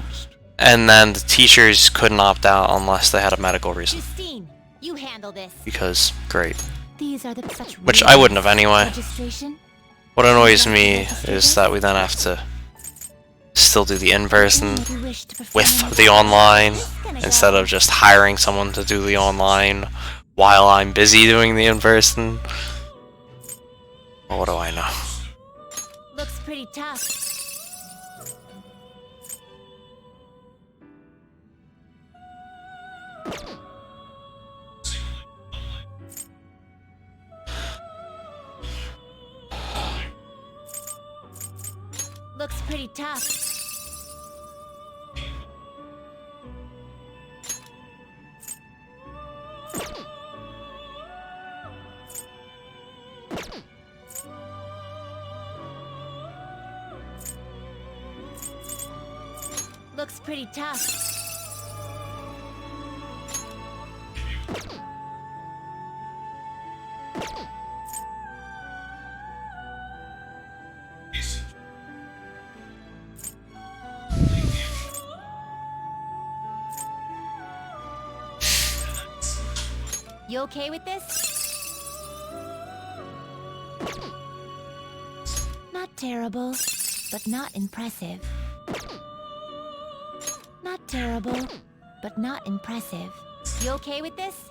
A: And then the teachers couldn't opt out unless they had a medical reason.
C: Justine, you handle this.
A: Because, great.
C: These are the such
A: Which I wouldn't have anyway.
C: registration.
A: What annoys me is that we then have to still do the in-person with the online instead of just hiring someone to do the online while I'm busy doing the in-person. Well, what do I know?
C: Looks pretty tough. Looks pretty tough. Looks pretty tough. You okay with this? Not terrible, but not impressive. Not terrible, but not impressive. You okay with this?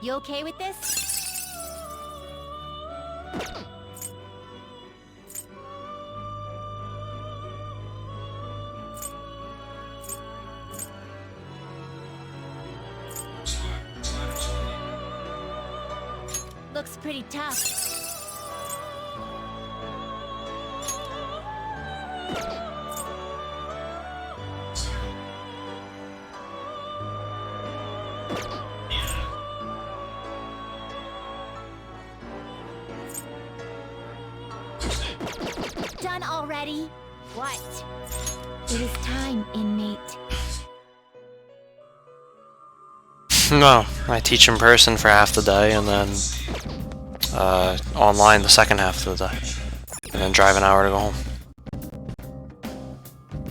C: You okay with this? Looks pretty tough. already? What? It is time, inmate.
A: No, I teach in person for half the day and then online the second half of the day. And then drive an hour to go home.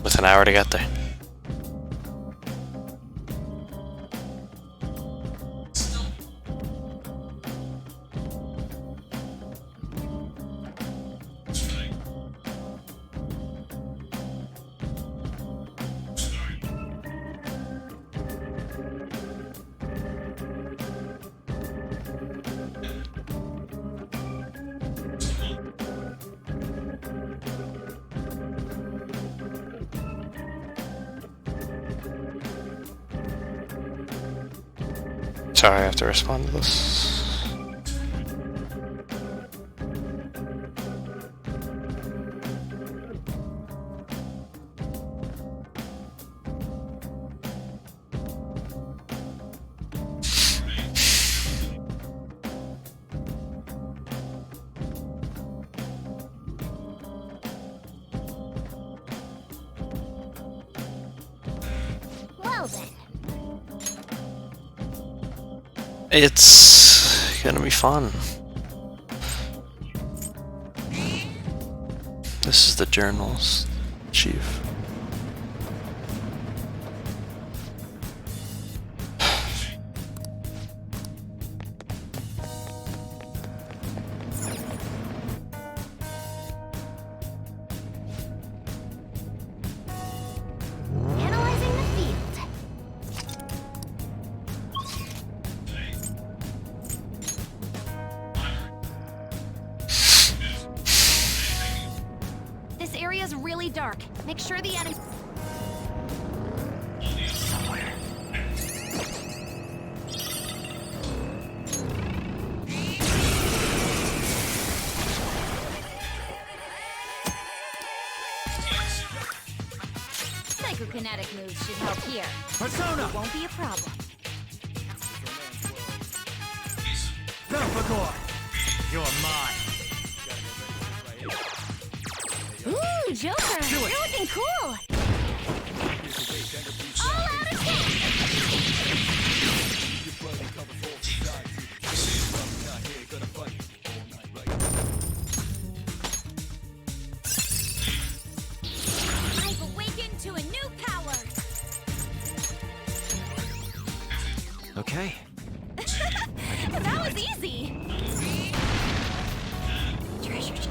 A: With an hour to get there. Sorry, I have to respond to this.
C: Well then.
A: It's gonna be fun. This is the journal's chief.
C: Analyzing the field. This area's really dark. Make sure the enemy...
O: Somewhere.
C: Psychokinetic moves should help here.
W: Persona!
C: It won't be a problem.
W: Belfagor! You're mine.
C: Ooh, Joker!
W: Do it.
C: You're looking cool! All out attack! I've awakened to a new power!
D: Okay.
C: That was easy! Treasure chest.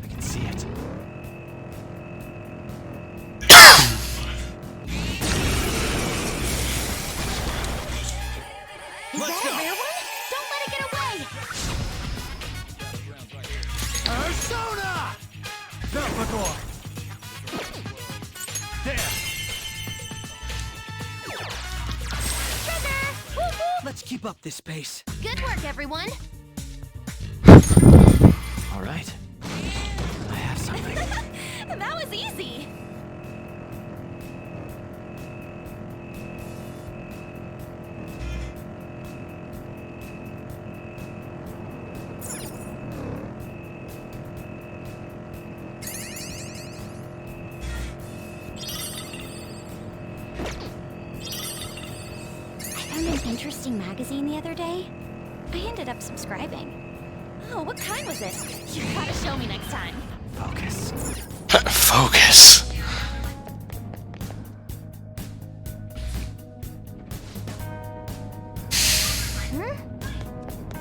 D: I can see it.
C: Is that a rare one? Don't let it get away!
W: Persona! Belfagor! There!
C: Trigger! Woo-hoo!
D: Let's keep up this pace.
C: Good work, everyone!
D: All right. I have something.
C: That was easy! I found an interesting magazine the other day. I ended up subscribing. Oh, what kind was it? You gotta show me next time.
D: Focus.
A: Focus.
C: Huh?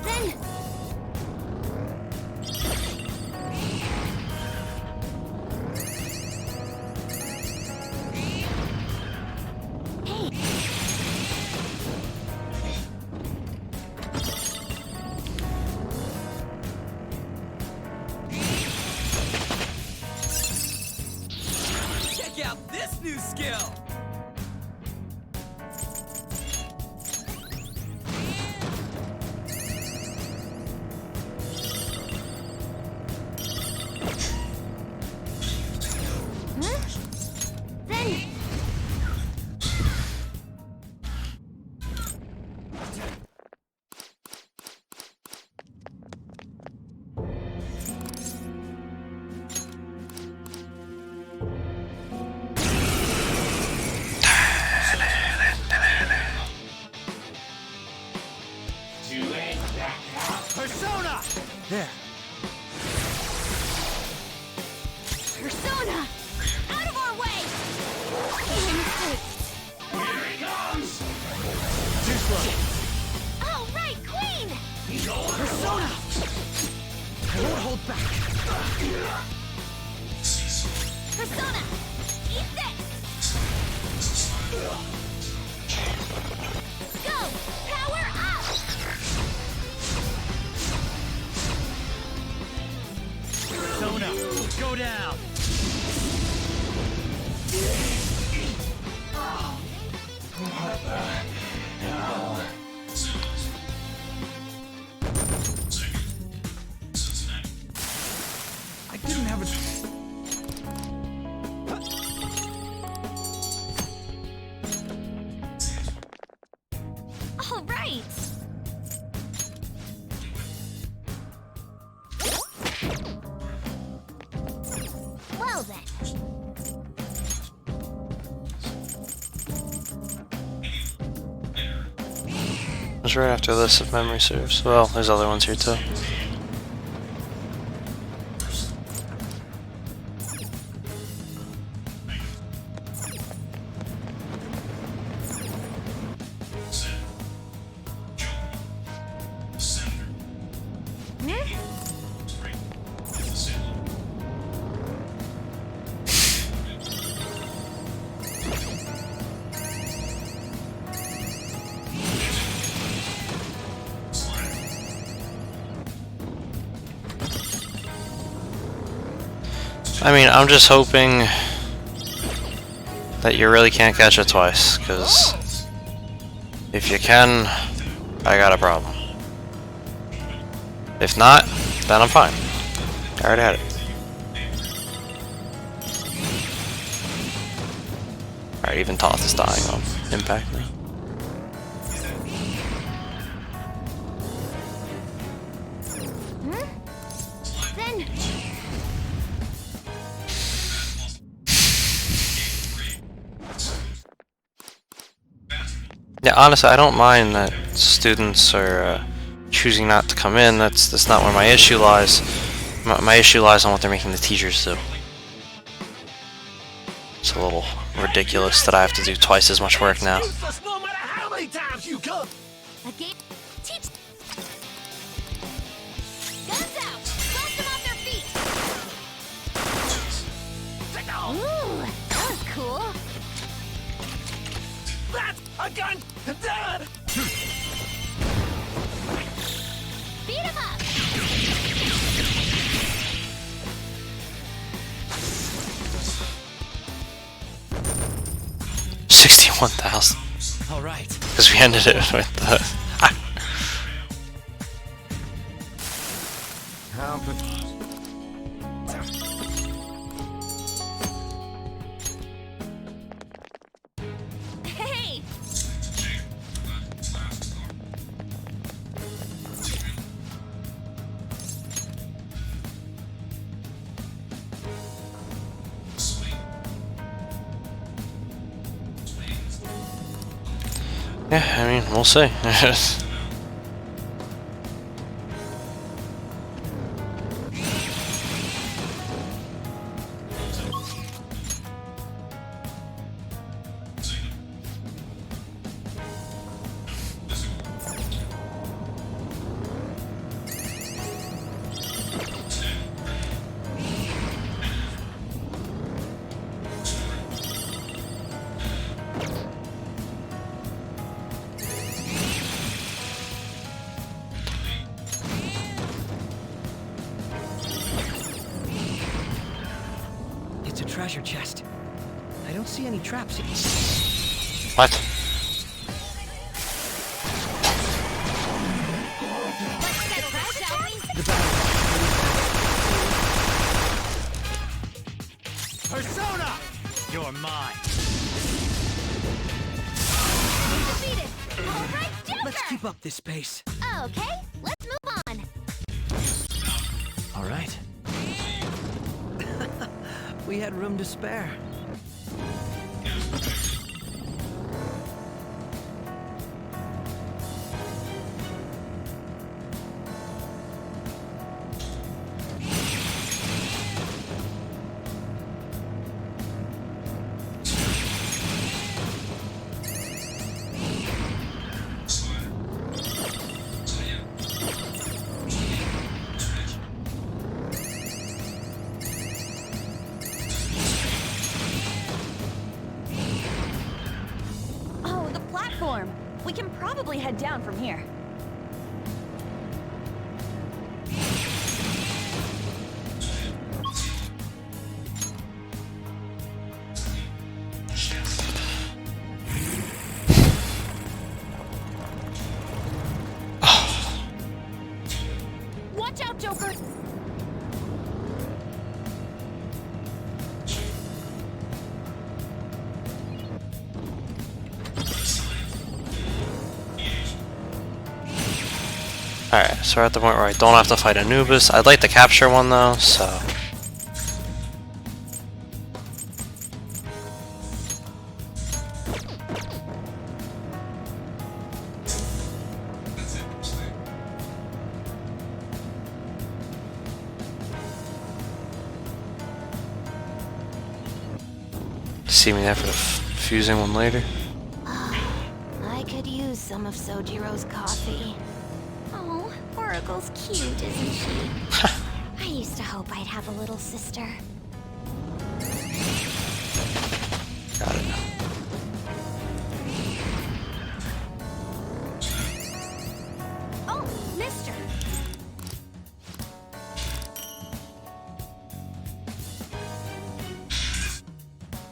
C: Then... Hey!
O: Check out this new skill!
C: All right, Queen!
D: Persona! I won't hold back.
C: Persona! Eat this! Go! Power up!
N: Persona, go down!
A: What the hell?
D: I didn't have a...
C: All right! Well then.
A: It's right after this, if memory serves. Well, there's other ones here too. I mean, I'm just hoping that you really can't catch it twice, because if you can, I got a problem. If not, then I'm fine. I already had it. Alright, even Toth is dying on impact now.
C: Then...
A: Yeah, honestly, I don't mind that students are choosing not to come in. That's not where my issue lies. My issue lies on what they're making the teachers do. It's a little ridiculous that I have to do twice as much work now.
V: No matter how many times you come.
C: A game... Teach... Guns out! Toss them off their feet! Ooh, that was cool.
V: That's a gun! Dad!
C: Beat him up!
A: 61,000.
O: All right.
A: Because we ended it with the...
C: Hey!
A: Yeah, I mean, we'll see.
D: It's a treasure chest. I don't see any traps.
A: What?
N: Persona! You're mine.
C: Defeated! All right, Joker!
D: Let's keep up this pace.
C: Okay, let's move on.
D: All right. We had room to spare.
C: platform. We can probably head down from here. Watch out, Joker!
A: Alright, so we're at the point where I don't have to fight Anubis. I'd like to capture one though, so... See me there for the fusing one later.
K: I could use some of Sojiro's coffee. Oh, Oracle's cute, isn't she? I used to hope I'd have a little sister.
A: Got it.
C: Oh, mister!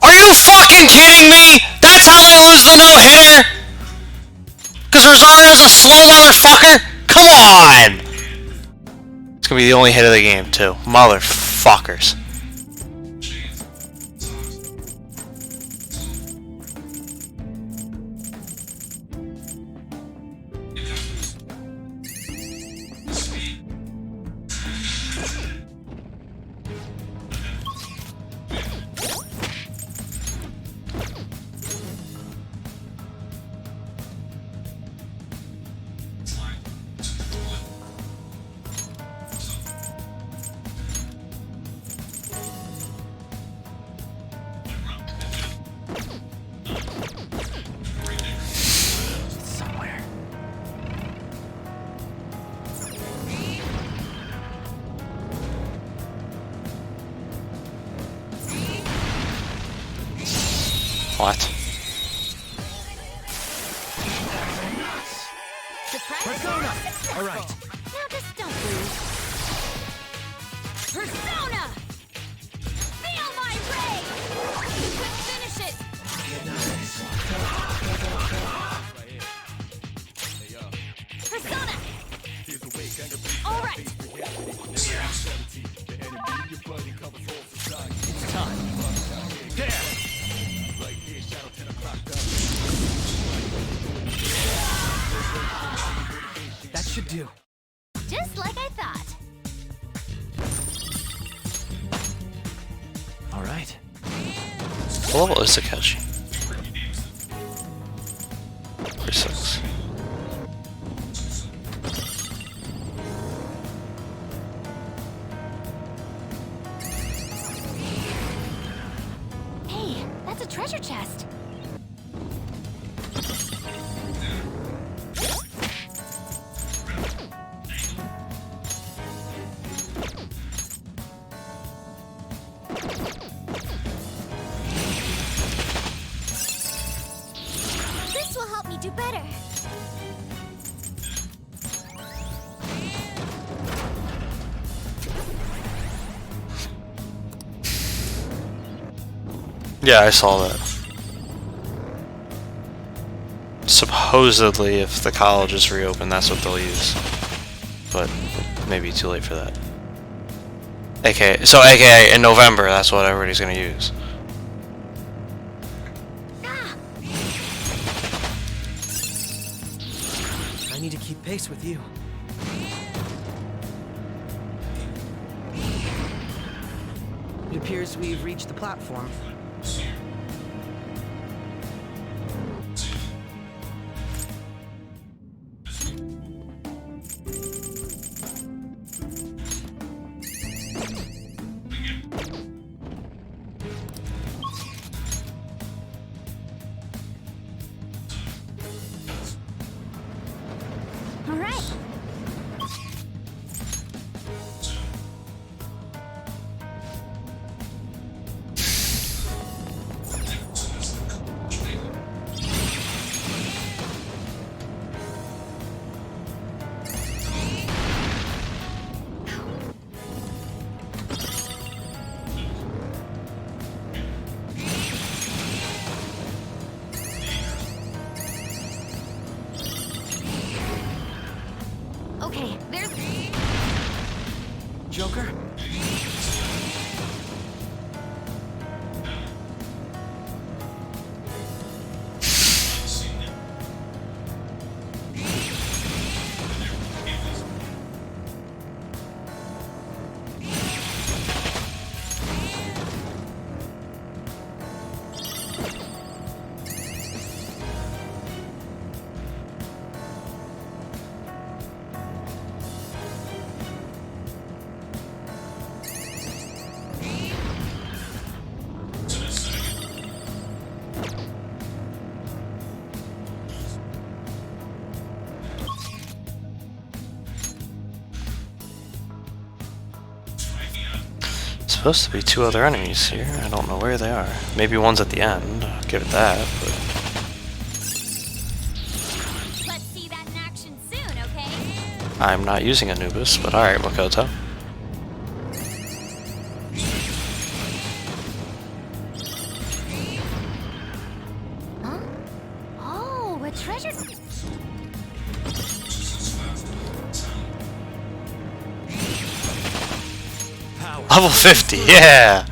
A: Are you fucking kidding me? That's how I lose the no-hitter? Because Rosario's a slow motherfucker? Come on! It's gonna be the only hit of the game, too. Motherfuckers. What?
C: Persona! Alright. Now just don't lose. Persona! Feel my rage! You could finish it! Persona! Alright!
N: Time. There!
D: That should do.
C: Just like I thought.
D: All right.
A: What level is Takeshi? For 6.
C: Hey, that's a treasure chest. This will help me do better.
A: Yeah, I saw that. Supposedly, if the college is reopened, that's what they'll use. But maybe too late for that. AKA in November, that's what everybody's gonna use.
D: I need to keep pace with you. It appears we've reached the platform.
C: All right.
A: supposed to be 2 other enemies here. I don't know where they are. Maybe one's at the end. I'll give it that, but...
I: Let's see that in action soon, okay?
A: I'm not using Anubis, but alright, Makoto.
R: Huh? Oh, a treasure.
A: Level 50, yeah!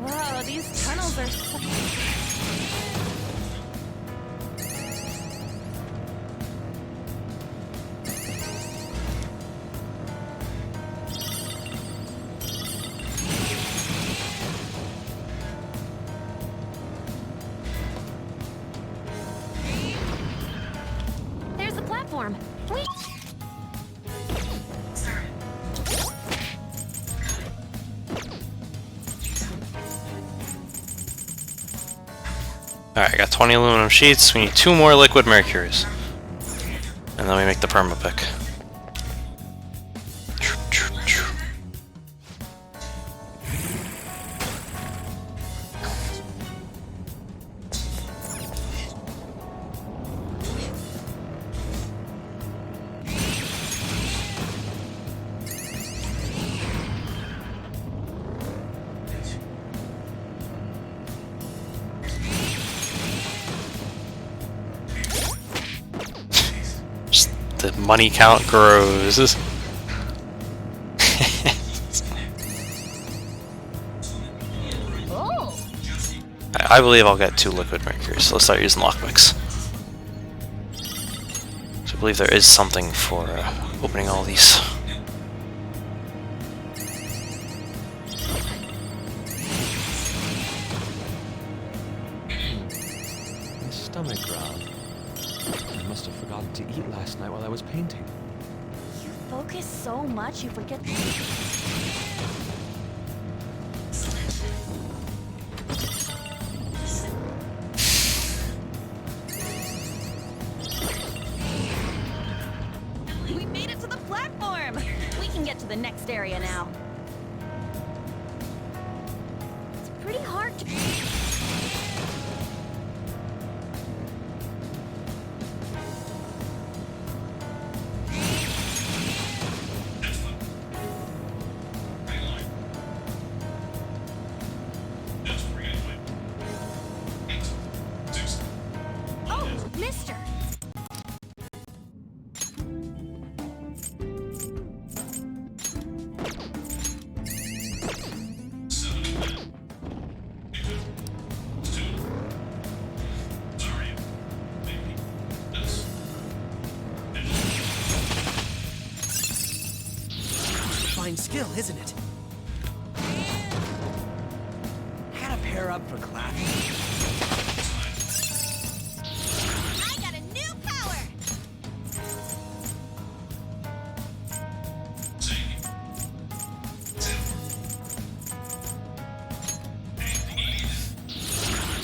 J: Whoa, these tunnels are so...
R: There's the platform. We.
A: Alright, I got 20 aluminum sheets. We need 2 more liquid mercuries. And then we make the perma pick. The money count grows.
R: Oh.
A: I believe I'll get 2 liquid mercury, so let's start using lockpicks. So I believe there is something for opening all these.
P: My stomach growled. I must have forgotten to eat last night while I was painting.
R: You focus so much, you forget.
J: We made it to the platform! We can get to the next area now.
R: It's pretty hard to.
B: Oh, mister!
O: Fine skill, isn't it? I gotta pair up for clapping.
I: I got a new power!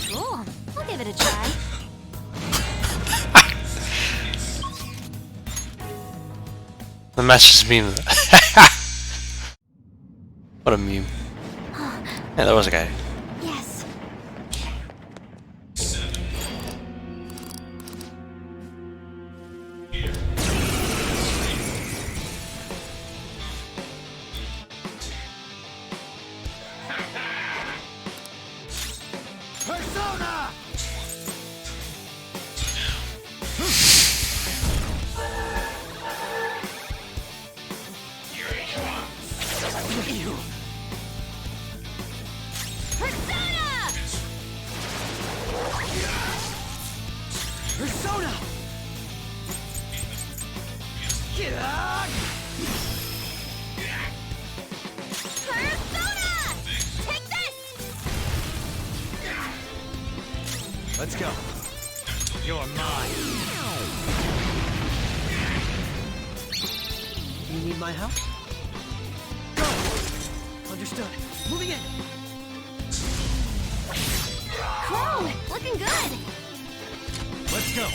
R: Cool. I'll give it a try.
A: The match just meme. What a meme. Yeah, that was a guy.
R: Yes.
O: Persona! You.
I: Persona!
O: Persona!
I: Persona! Take this!
O: Let's go. You're mine.
D: You need my help? Go! Understood. Moving in!
C: Crow, looking good!
W: Let's go.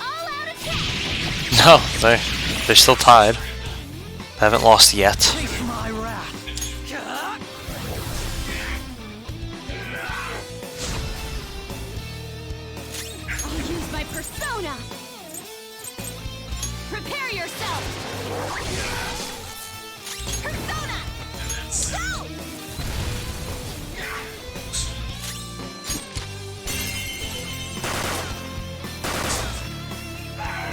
C: All out attack!
A: No, they're still tied. Haven't lost yet.
D: Taste my wrath!
C: I'll use my persona! Prepare yourself! Persona! Go!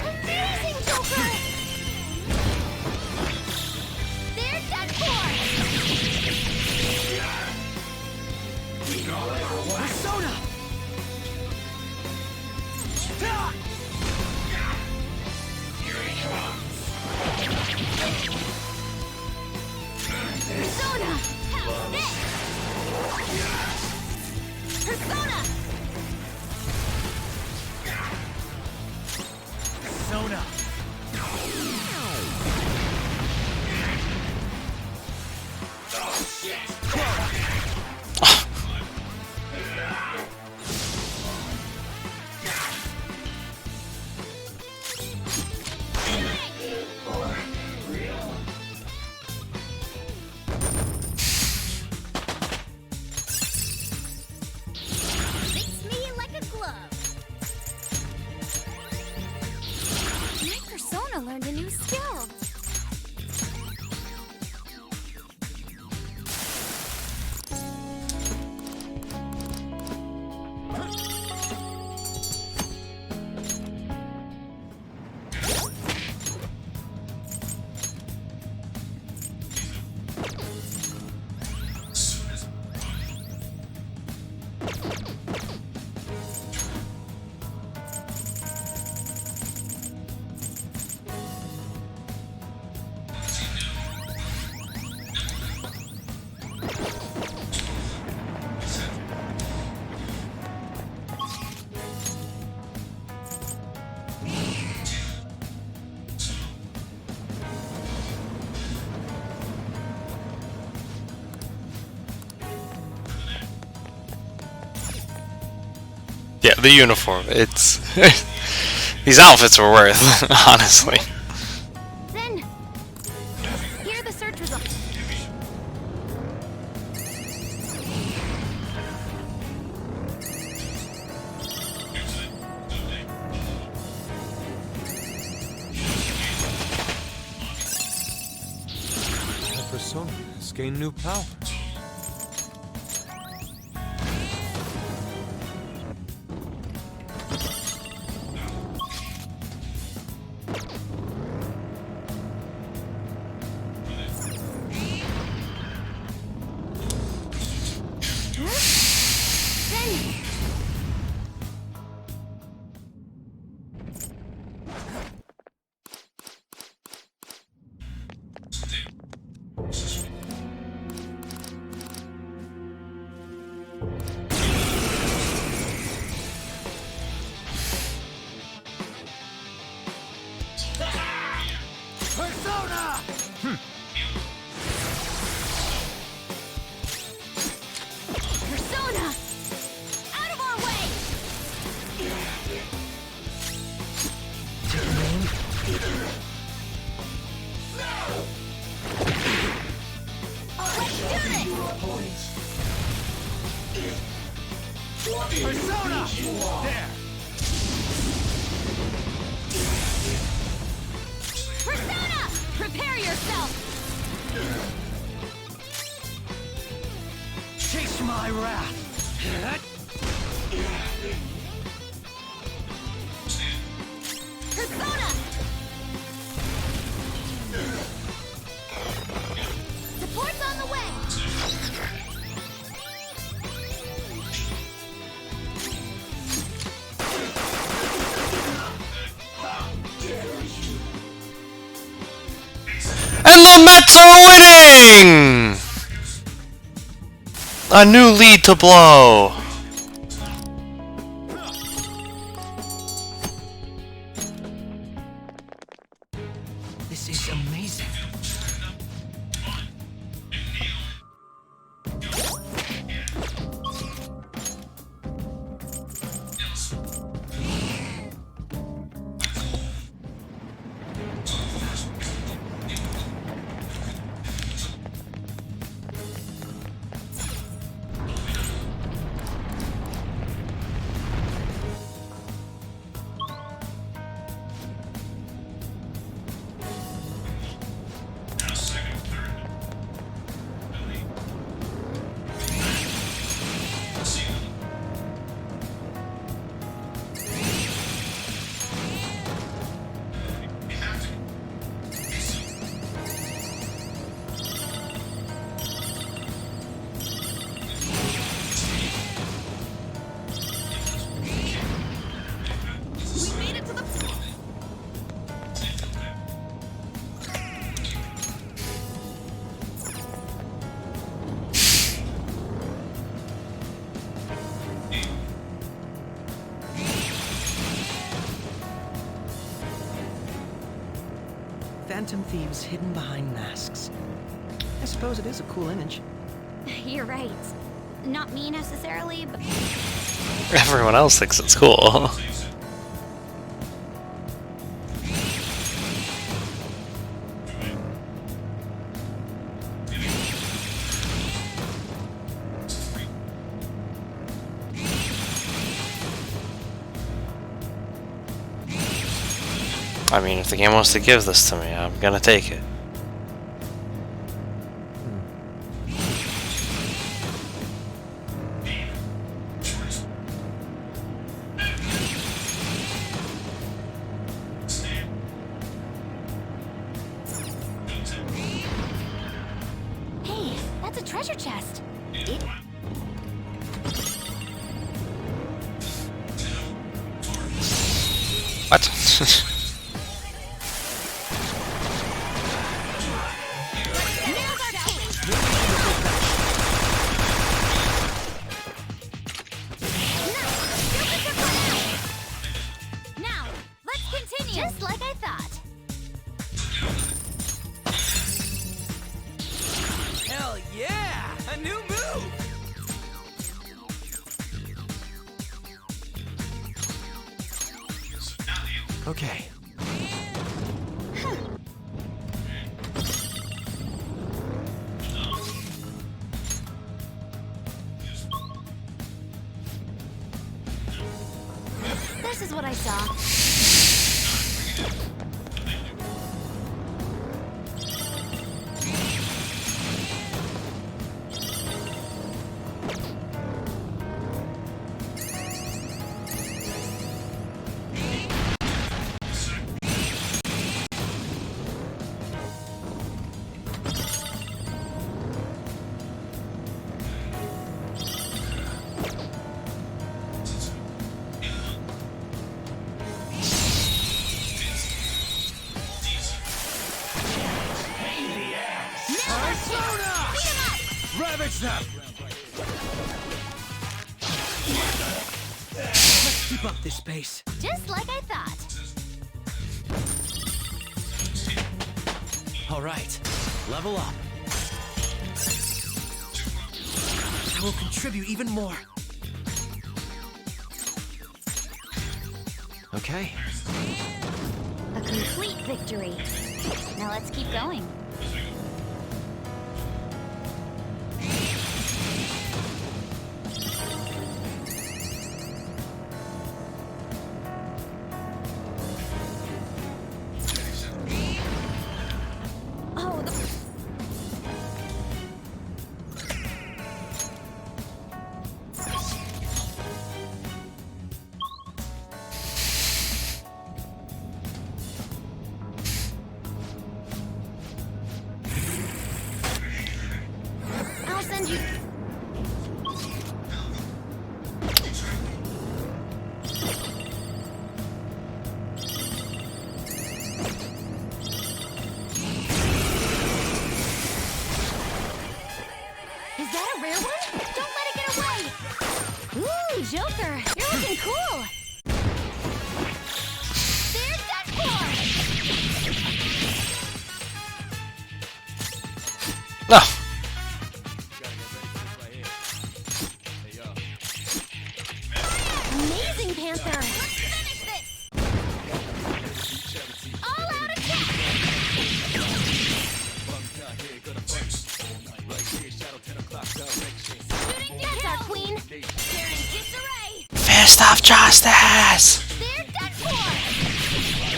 C: Amazing, Joker! They're done for!
D: Persona!
C: Persona! How's this? Persona!
D: Persona!
C: Fits me like a glove. My persona learned a new skill.
A: Yeah, the uniform. It's these outfits were worth, honestly.
C: Then, here are the search results.
P: My persona has gained new power.
C: Then,
D: Persona!
C: persona! Out of our way! Let's do this!
D: Persona! There!
C: Persona! Prepare yourself!
D: Chase my wrath!
C: Persona! Support's on the way!
A: And the Mets are winning! A new lead to blow.
D: This is amazing. Phantom thieves hidden behind masks. I suppose it is a cool image.
I: You're right. Not me necessarily, but...
A: Everyone else thinks it's cool. I mean, if the game wants to give this to me, I'm gonna take it.
I: Hey, that's a treasure chest.
A: What?
I: Now, let's continue. Just like I thought.
O: Hell yeah! A new move!
D: Okay.
I: This is what I saw.
O: Ravage them!
D: Let's keep up this pace.
I: Just like I thought.
D: All right, level up. I will contribute even more. Okay.
I: A complete victory. Now let's keep going. Oh, I'll send you. Is that a rare one? Don't let it get away! Ooh, Joker, you're looking cool! They're done for!
A: Oh.
K: Amazing, Panther! Let's finish this! All out attack! Shooting That's our queen! They're in disarray!
A: Fist of justice!
K: They're done for!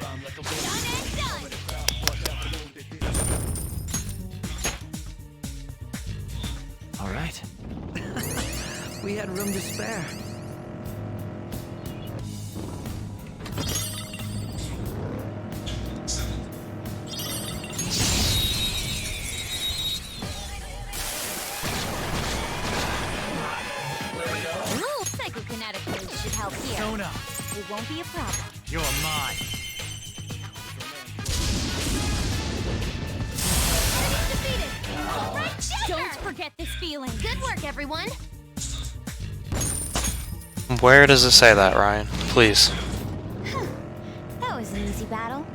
K: Done and done!
D: All right. We had room to spare.
C: Ooh, psychokinetic moves should help here.
N: Sona,
C: It won't be a problem.
N: you're mine.
K: Defeated! All right,
C: Don't forget this feeling.
K: good work, everyone!
A: Where does it say that, Ryan? Please.
C: That was an easy battle.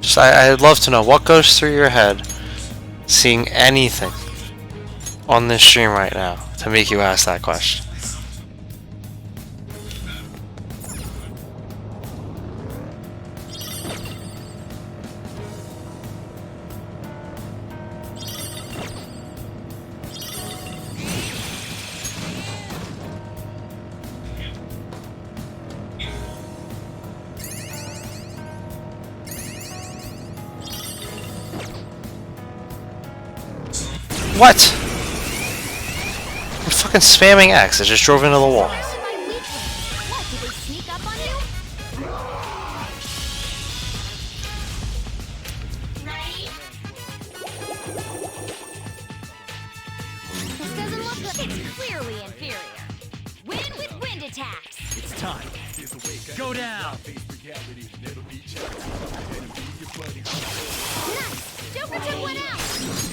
A: Just, I'd love to know what goes through your head seeing anything on this stream right now to make you ask that question. What? I'm fucking spamming X. I just drove into the wall.
K: What, did they sneak up on you? Ready? This doesn't look good.
C: It's clearly inferior. Win with wind attacks.
N: It's time. Go down.
K: Nice! Joker took one out!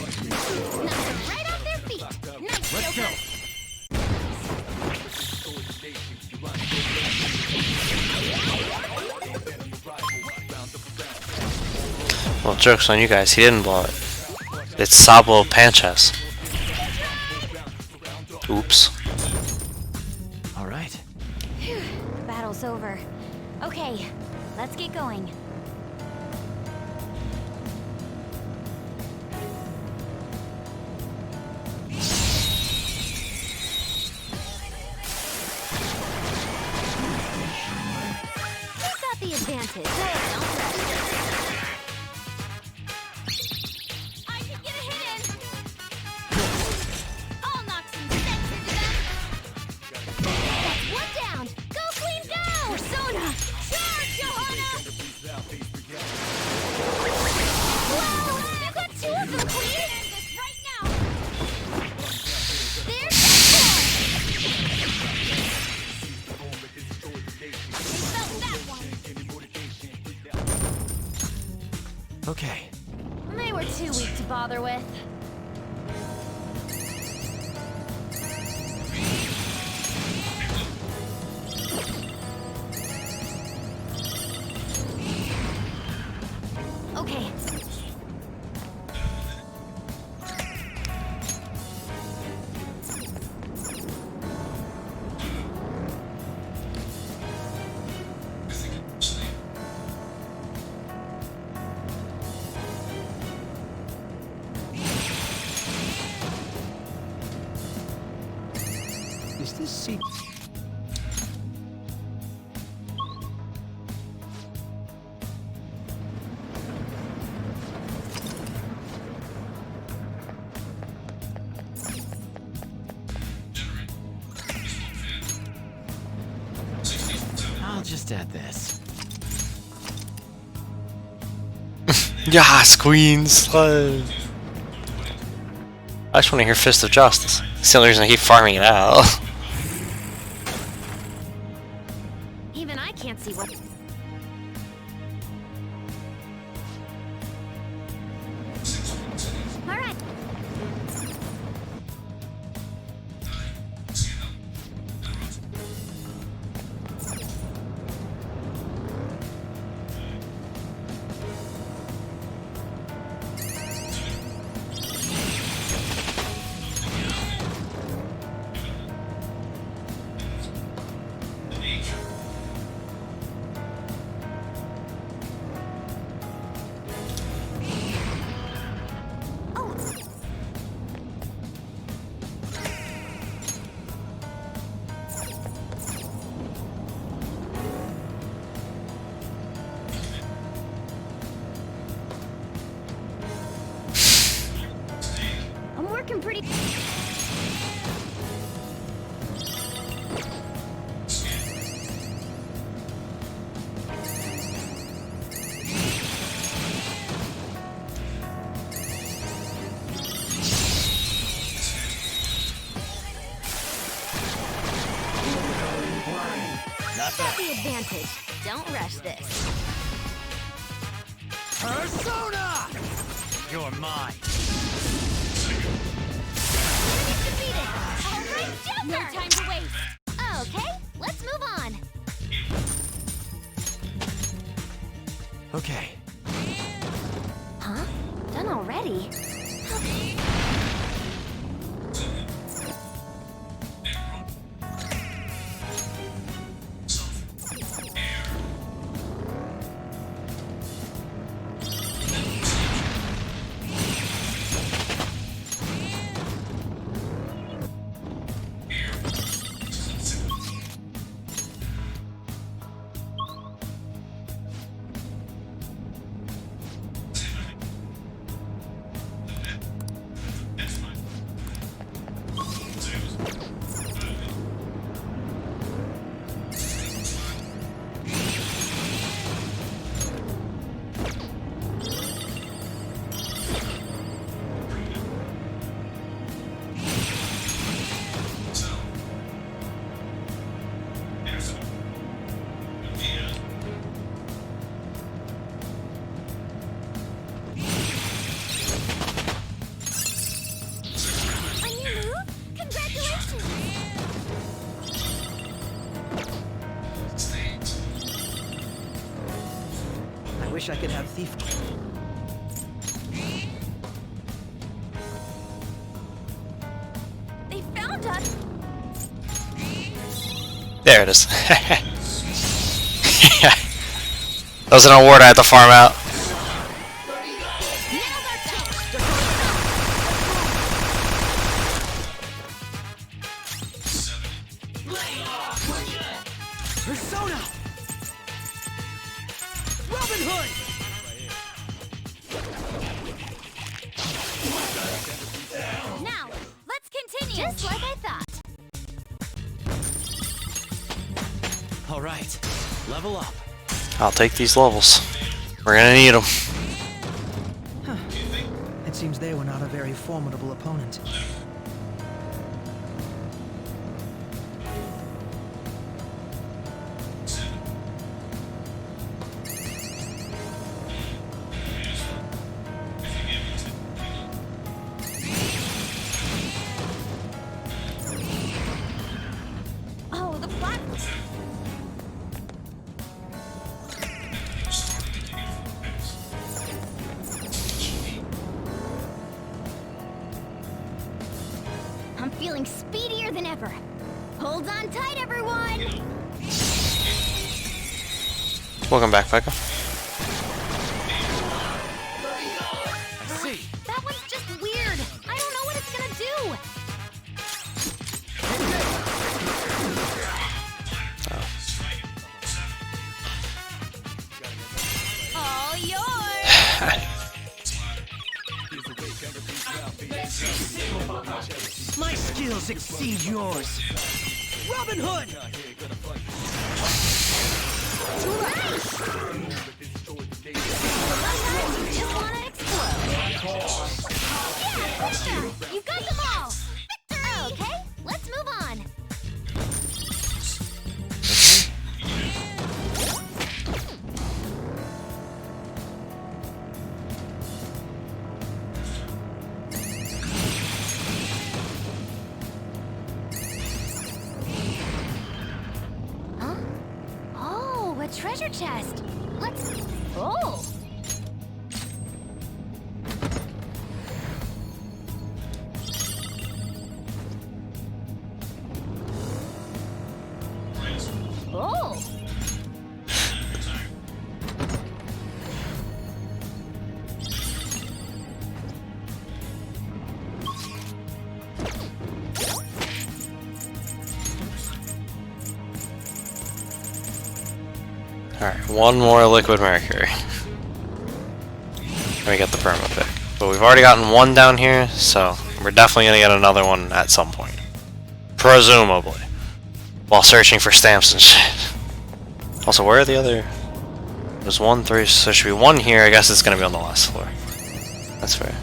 K: Knocked them right off their feet! Nice,
N: Let's
K: Joker!
N: go.
A: Well, joke's on you guys. He didn't blow it. It's Sabo Panchas. Oops.
D: All right.
C: Phew, battle's over. Okay, let's get going.
K: Who's got the advantage? I can get a hit in! I'll knock some sense into them! That's one down! Go, Queen, go! Persona! Charge, Johanna! Whoa! You got two of them, Queen! End this right now! There's that
D: Okay.
K: They were too weak to bother with.
C: Okay.
D: Is this seat? I'll just add this.
A: Yes, Queens. I just want to hear Fist of Justice. It's the only reason I keep farming it out.
K: Even I can't see what... All right.
C: Get the advantage. Don't rush this.
N: Persona! You're mine.
C: No time to waste. Okay, let's move on.
Q: Okay.
C: Huh? Done already?
D: I wish I could have thief.
C: They found us.
A: There it is. That was an award I had to farm out.
D: Persona! Robin Hood!
C: Now, let's continue. Just like I thought.
D: All right, level up.
A: I'll take these levels. We're gonna need them.
D: Huh. It seems they were not a very formidable opponent.
C: Oh, the platform. I'm feeling speedier than ever. Hold on tight, everyone!
A: Welcome back, Becca.
D: I see.
C: That one's just weird. I don't know what it's gonna do. All yours!
D: My skills exceed yours. Robin Hood!
C: Sometimes you just wanna explode. Yeah, you got them all. Okay, let's move on. Huh? Oh, a treasure chest. Let's. Oh. Oh.
A: Alright, one more liquid mercury. Let me get the perma pick. But we've already gotten one down here, so we're definitely gonna get another one at some point. Presumably. While searching for stamps and shit. Also, where are the other... There's 1, 3, so there should be one here. I guess it's gonna be on the last floor. That's fair.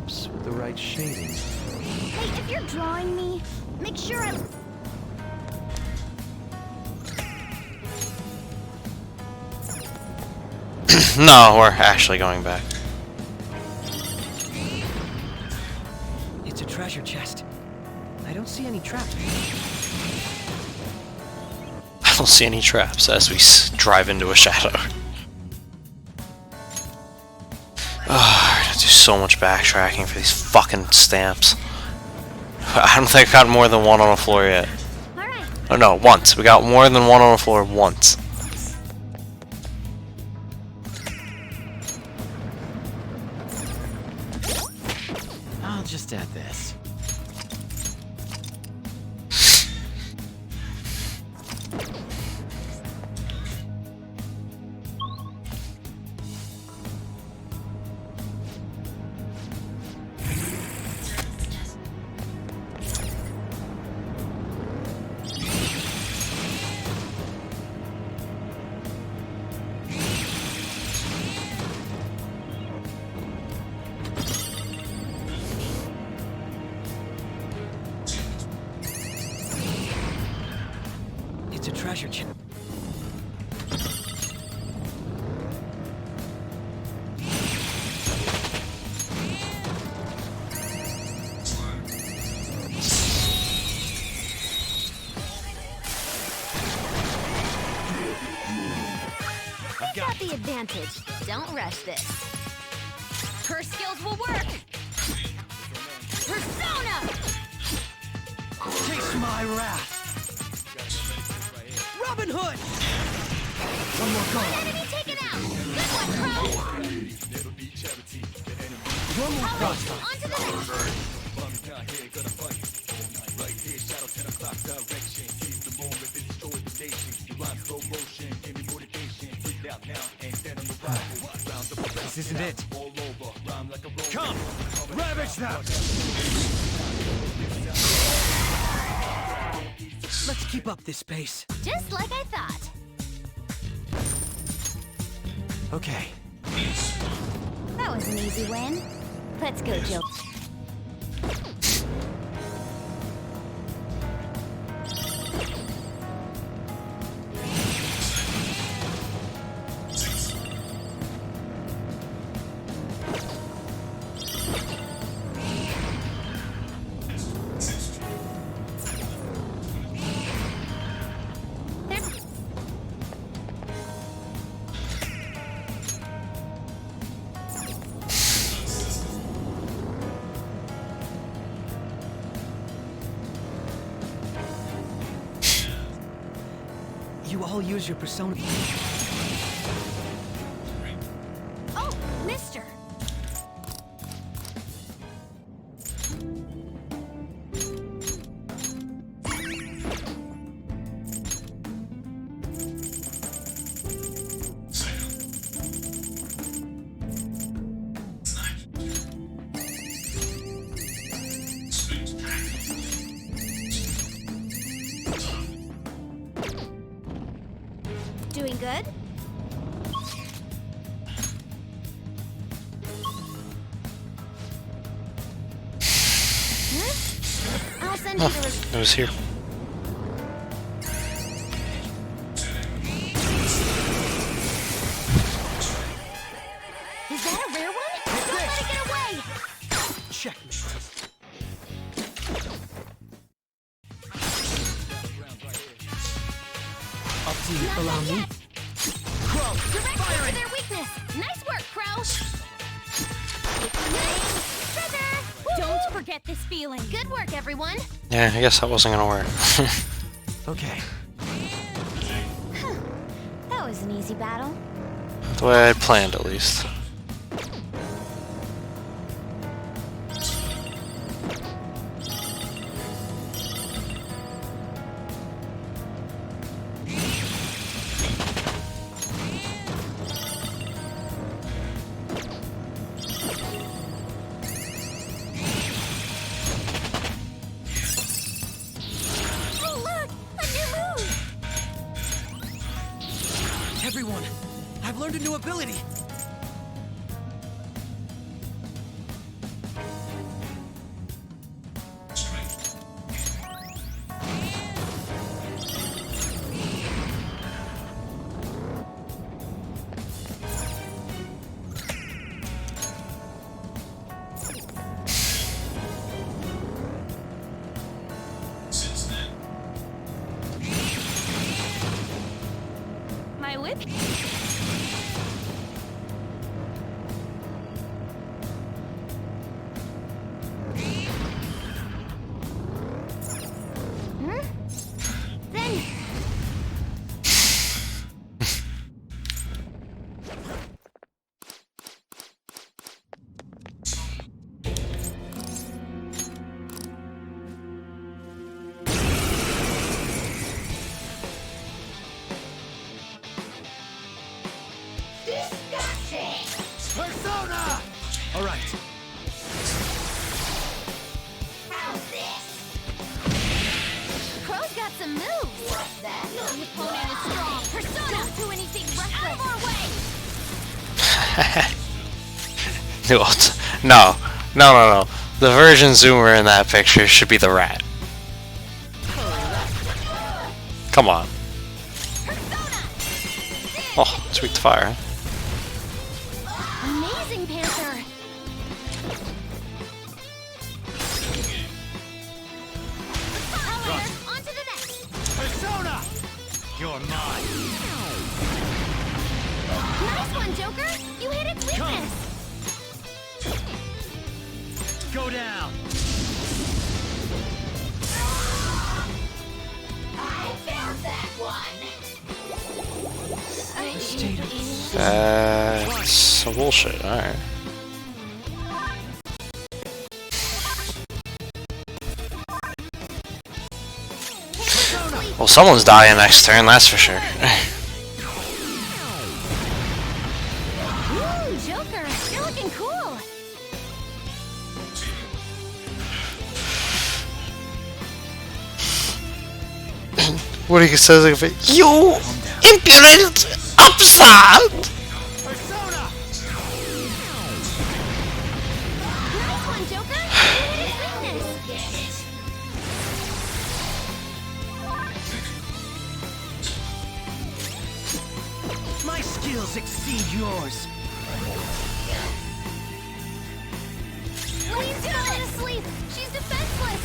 P: Perhaps with the right shading.
C: Hey, if you're drawing me, make sure I...
A: No, we're actually going back.
D: It's a treasure chest. I don't see any traps.
A: I don't see any traps as we drive into a shadow. I have to do so much backtracking for these fucking stamps. I don't think I've got more than one on the floor yet. Oh no, once. We got more than one on the floor once.
O: I'll just add this.
D: It's a treasure chest.
C: I've got the advantage. Don't rush this. Her skills will work. Persona!
D: Taste my wrath. Robin Hood! One more call.
C: Enemy taken out! Good one, Crow!
D: One more cross.
C: On to the next.
O: This isn't it. Come! Ravage them!
D: Let's keep up this pace.
C: Just like I thought.
O: Okay.
C: That was an easy win. Let's go, Jill.
D: You all use your persona.
C: Oh, mister. Doing good? I'll send you the
A: It was here.
C: Is that a rare one? Don't let it get away!
D: Checkmate. Up to you. Allow me.
C: Crow, direct them to their weakness. Nice work, Crow. Treasure! Don't forget this feeling. Good work, everyone.
A: Yeah, I guess that wasn't gonna work.
O: Okay.
C: That was an easy battle.
A: The way I planned, at least.
C: Oh, look! A new move!
D: Everyone, I've learned a new ability.
C: some moves. The opponent is strong. Persona! Don't do anything reckless. Out of our way!
A: No. The version zoomer in that picture should be the rat. Come on. Oh, it's weak to fire.
C: Amazing, Panther! On to the next!
N: Persona! You're mine.
C: Nice one, Joker! You hit its weakness!
N: Go down.
C: I found that one!
A: That's some bullshit, alright. Well, someone's dying next turn, that's for sure.
C: Ooh, Joker! You're looking cool!
A: What do you say of it? You impudent upstart!
N: Persona!
C: Nice one, Joker! You hit its weakness!
O: My skills exceed yours.
C: Please do not let us sleep! She's defenseless!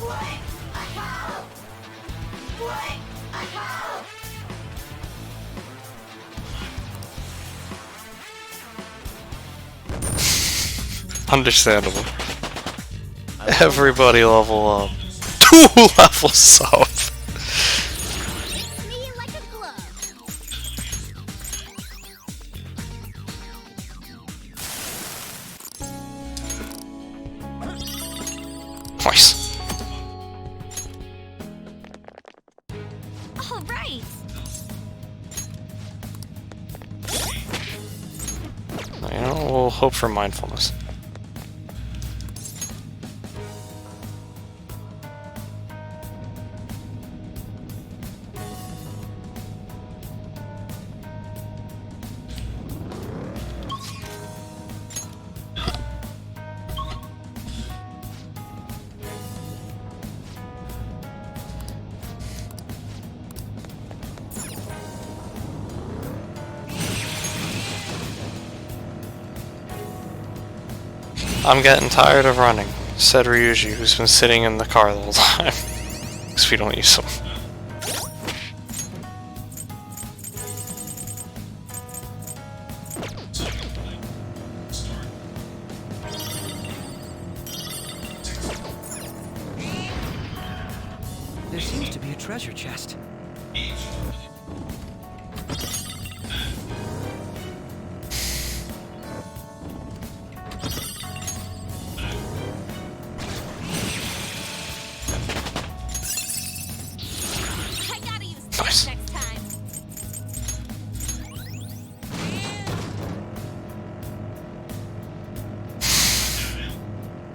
C: What?
A: Understandable. Everybody level up. 2 levels up. Nice.
C: All right!
A: You know, we'll hope for mindfulness. I'm getting tired of running, said Ryuji, who's been sitting in the car the whole time. Because we don't use them.
D: There seems to be a treasure chest.
A: Nice.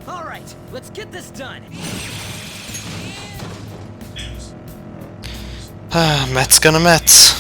O: All right, let's get this done.
A: Mets gonna Mets.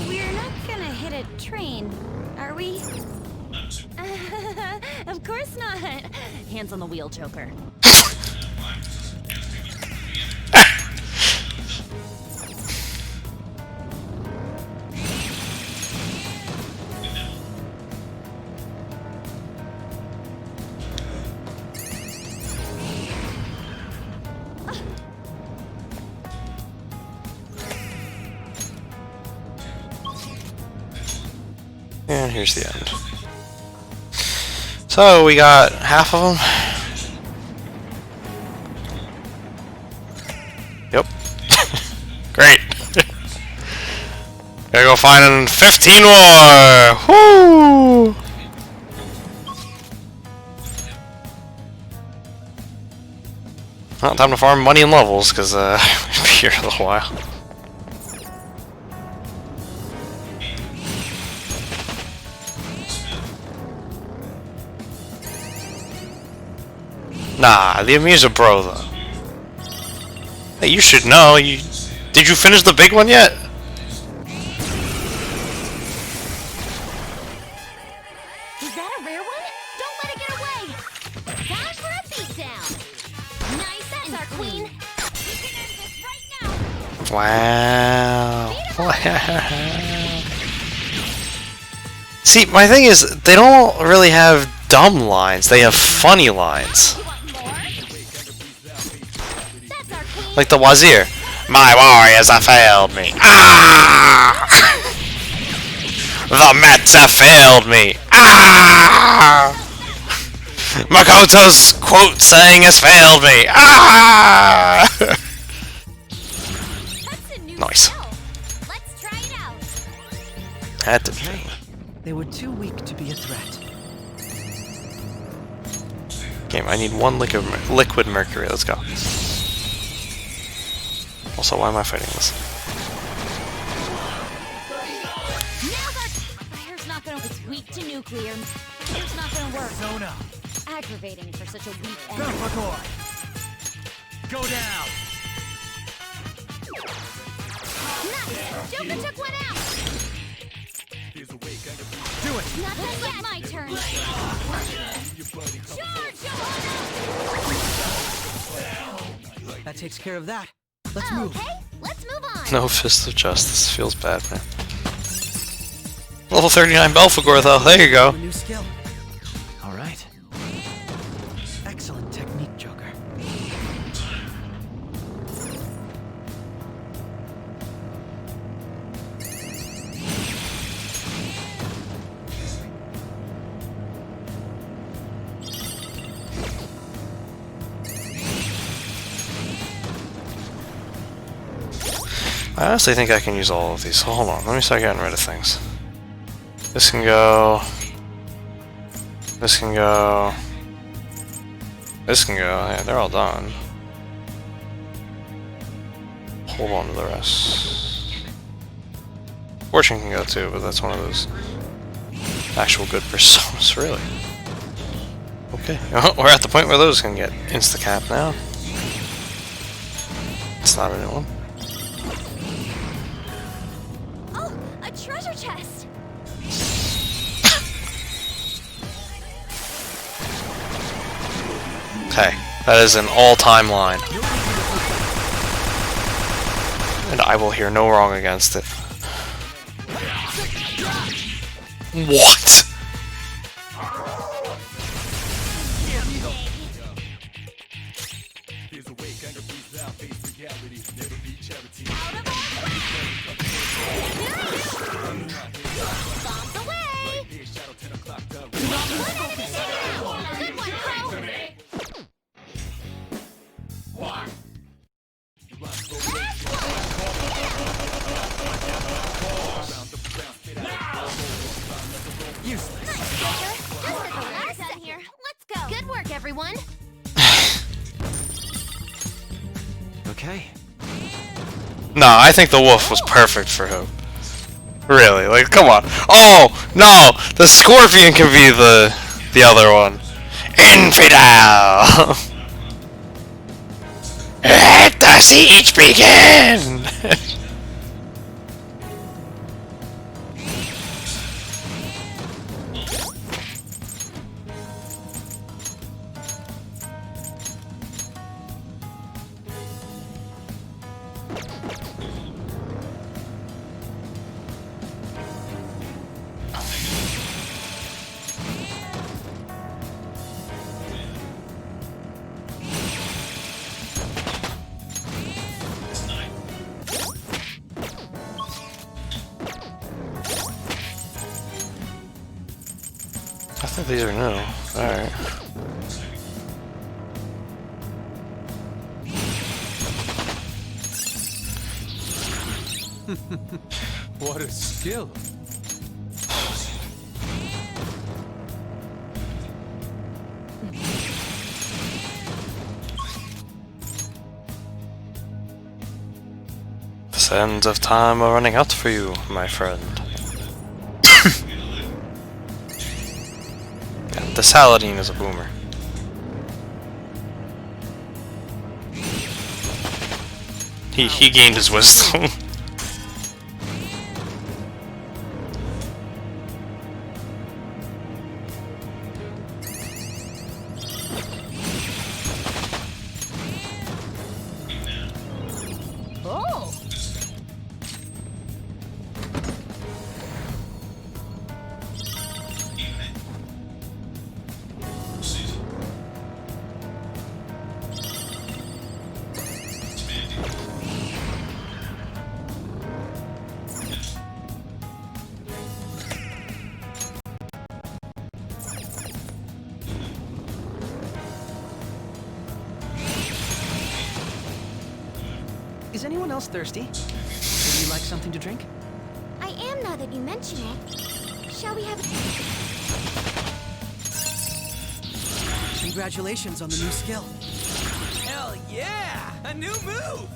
I: We're not gonna hit a train, are we?
C: Of course not! Hands on the wheel, Joker.
A: And here's the end. So we got half of them. Yep. Great. Gotta go find 15 more. Woo! Well, time to farm money and levels, because I'll be here a little while. Nah, leave me as a bro, though. Hey, you should know. Did you finish the big one yet?
C: Is that a rare one? Don't let it get away! Time for a beatdown! Nice, that's our queen! We can end this right now!
A: Wow. See, my thing is, they don't really have dumb lines, they have funny lines. Like the Wazir. My warriors have failed me. Ah! The Mets have failed me. Ah! Makoto's quote saying has failed me. Ah! Nice.
C: Let's try it out!
A: Had to be.
D: They were too weak to be a threat.
A: Game, I need one liquid mercury. Let's go. Also, why am I fighting this?
C: Fire's not gonna. It's weak to nuclear. Fire's not gonna work.
N: Zona.
C: Aggravating for such a weak
N: Go,
C: enemy.
N: McCoy. Go down.
C: Nice! Joker took one out!
N: Do it.
C: Nothing yet. My turn. Charge,
D: That takes care of that. Let's move.
C: Okay, let's move on.
A: No Fist of Justice. Feels bad, man. Level 39 Belphegor, though. There you go.
D: A new skill. All right. Excellent technique, Joker.
A: I honestly think I can use all of these. So hold on, let me start getting rid of things. This can go. This can go. This can go. Yeah, they're all done. Hold on to the rest. Fortune can go too, but that's one of those actual good personas, really. Okay, we're at the point where those can get insta-cap now. It's not a new one.
C: Oh, a treasure chest!
A: Okay, that is an all-time line. And I will hear no wrong against it. What?
C: Good work, everyone.
D: Okay.
A: No, I think the wolf was perfect for him. Really, like, come on. Oh, no! The scorpion can be the other one. Infidel! Let the siege begin! I think these are new. Alright.
P: What a skill.
A: Sands of time are running out for you, my friend. Yeah, the Saladin is a boomer. He gained his wisdom.
B: Oh!
D: Is anyone else thirsty? Would you like something to drink?
C: I am now that you mention it. Shall we have
D: Congratulations on the new skill.
N: Hell yeah! A new move!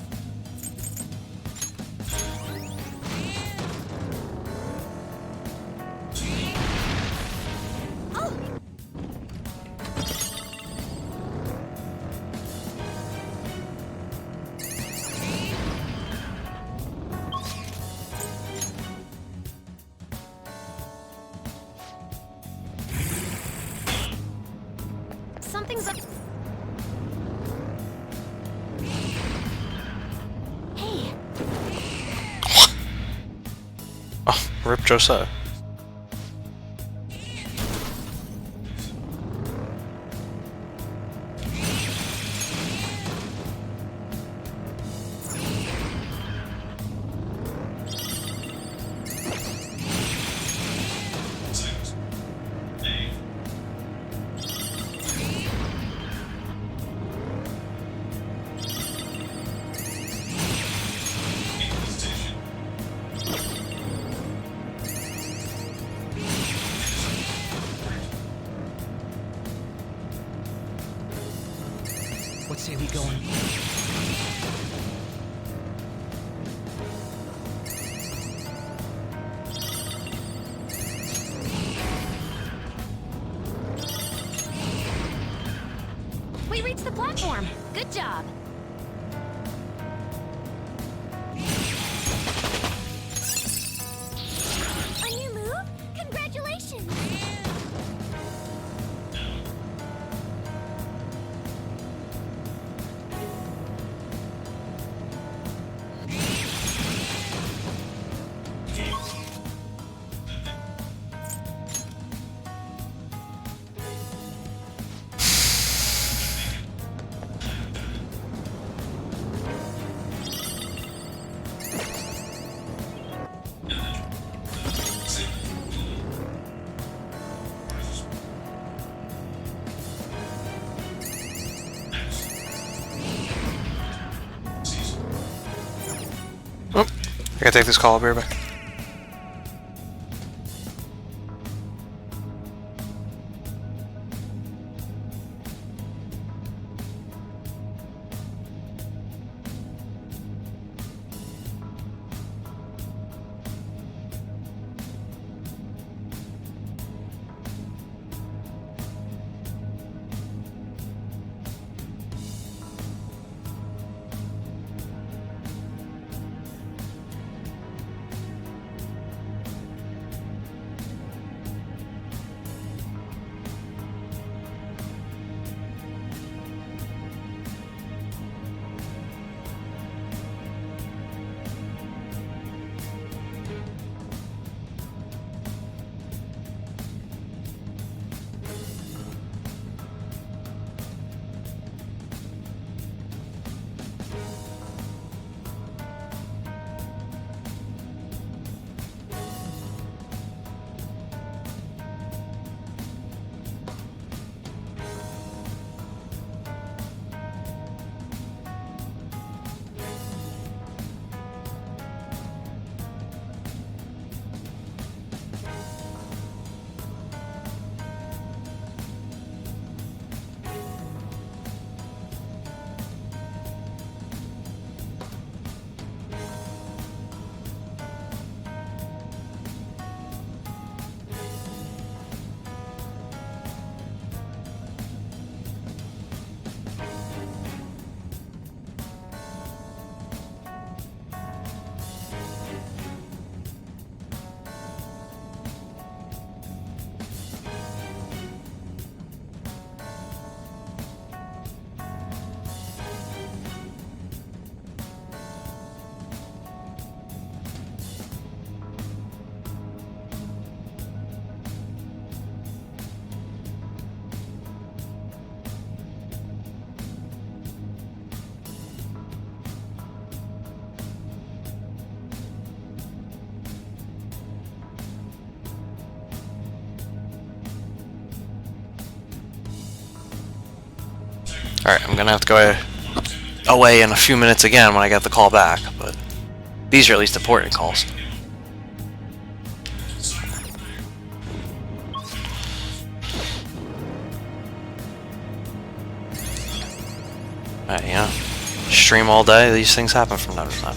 C: something's up? Hey.
A: Oh, rip Josiah.
D: What say we go on?
R: We reached the platform. Good job.
C: A new move? Congratulations!
A: Oh, I gotta take this call. I'll be right back. Alright, I'm gonna have to go away in a few minutes again when I get the call back, but these are at least important calls. Alright, you know, stream all day, these things happen from time to time.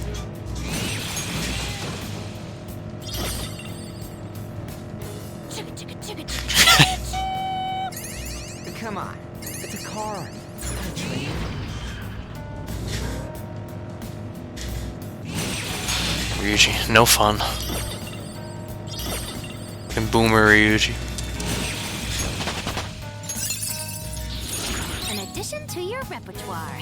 O: Come on, it's a car. It's not a train.
A: Ryuji, no fun. And Boomer Ryuji.
C: An addition to your repertoire.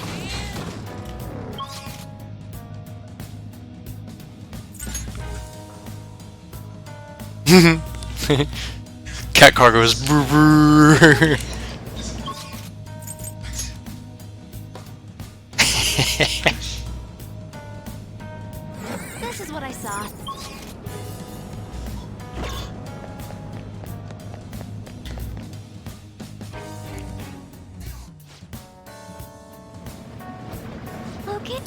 A: Cat car goes brr brr.
C: This is what I saw. Okay.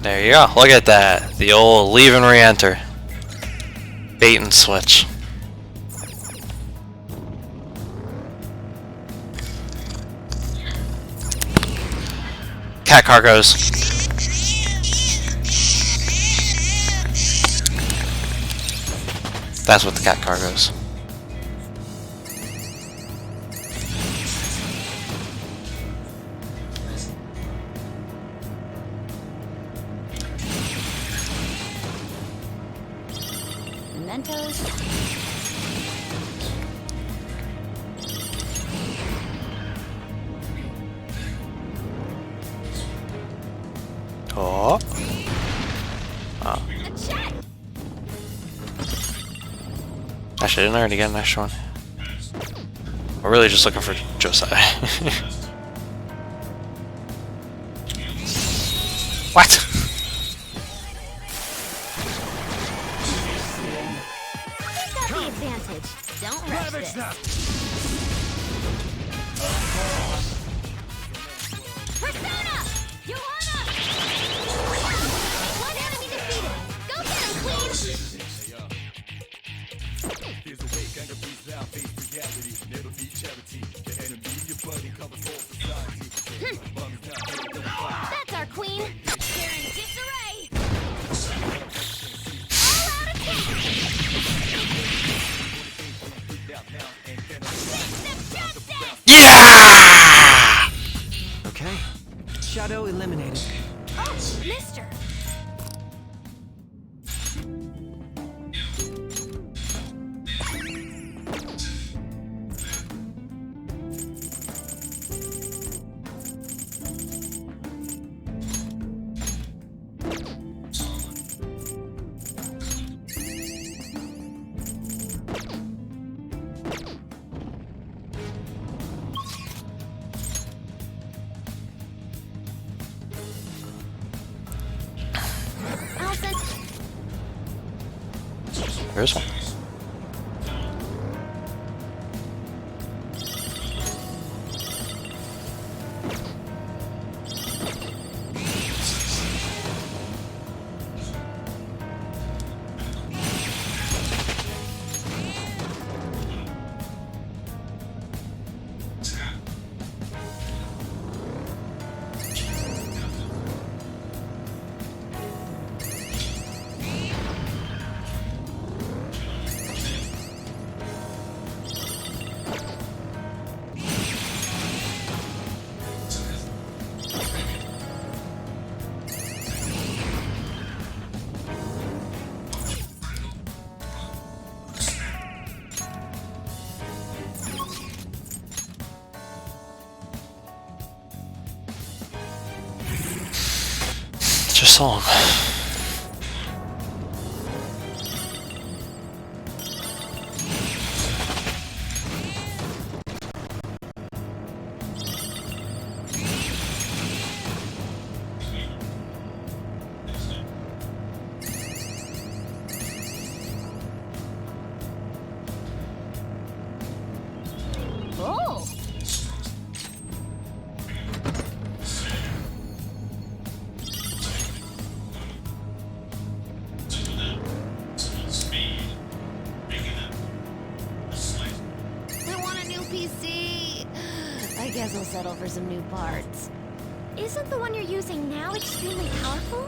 A: There you go. Look at that. The old leave and re-enter. Bait and switch. Cat car goes. That's what the cat car goes.
C: Mementos.
A: Oh. Oh. Actually, didn't I already get an extra one? We're really just looking for Josiah. What?
C: Got the advantage. Don't rush this. Persona! Johanna! One enemy defeated. Go get him, Queen! That's our queen. They're in disarray. All out attack.
A: Yeah!
D: Okay. Shadow eliminated.
C: Oh, mister.
A: There's one. Just saw him.
K: guess I'll settle for some new parts.
C: Isn't the one you're using now extremely powerful?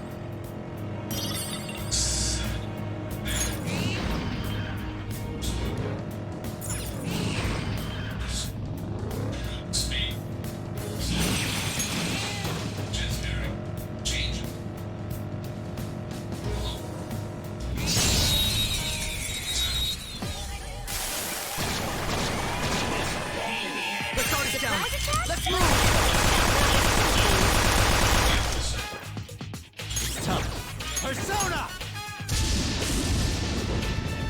O: Let's move! It's tough. Persona!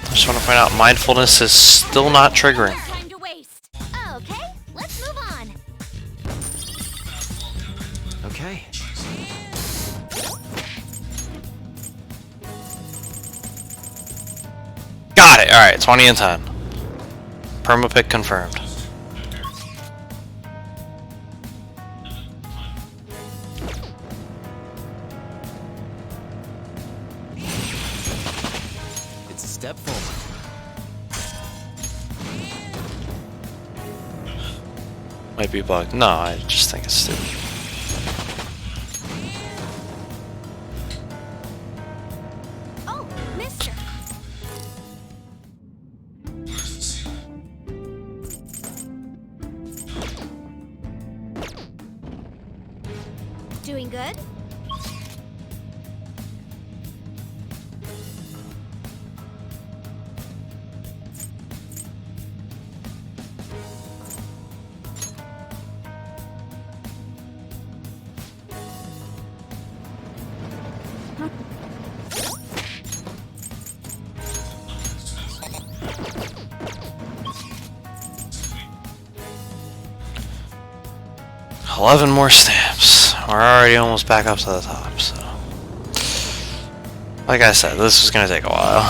A: I just want to point out mindfulness is still not triggering.
C: Time to waste. Okay, let's move on.
D: Okay.
A: Got it! Alright, 20 and 10. Permapick confirmed.
O: It's a step forward.
A: Might be bugged. No, I just think it's stupid.
C: Oh, mister. Doing good?
A: Huh. 11 more stamps. We're already almost back up to the top, so... Like I said, this is gonna take a while.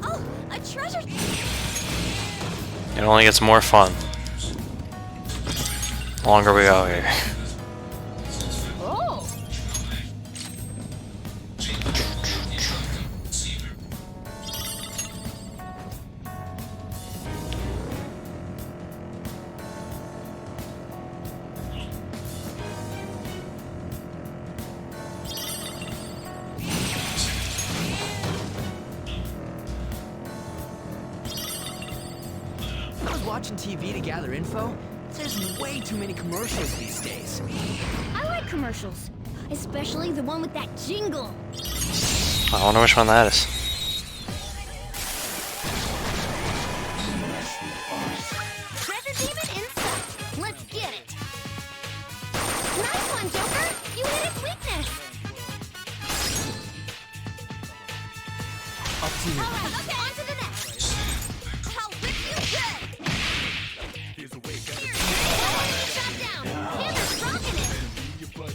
C: Oh, a treasure.
A: It only gets more fun. The longer we go here.
C: Oh.
O: I was watching TV to gather info. There's way too many commercials these days.
C: I like commercials, especially the one with that jingle.
A: I wonder which one that is.
C: Treasure demon insect. Let's get it. Nice one, Joker. You hit its weakness.
O: Up to you.
C: All right, okay, on to the next. I'll whip you good. Shot down. Hammer's rocking it. All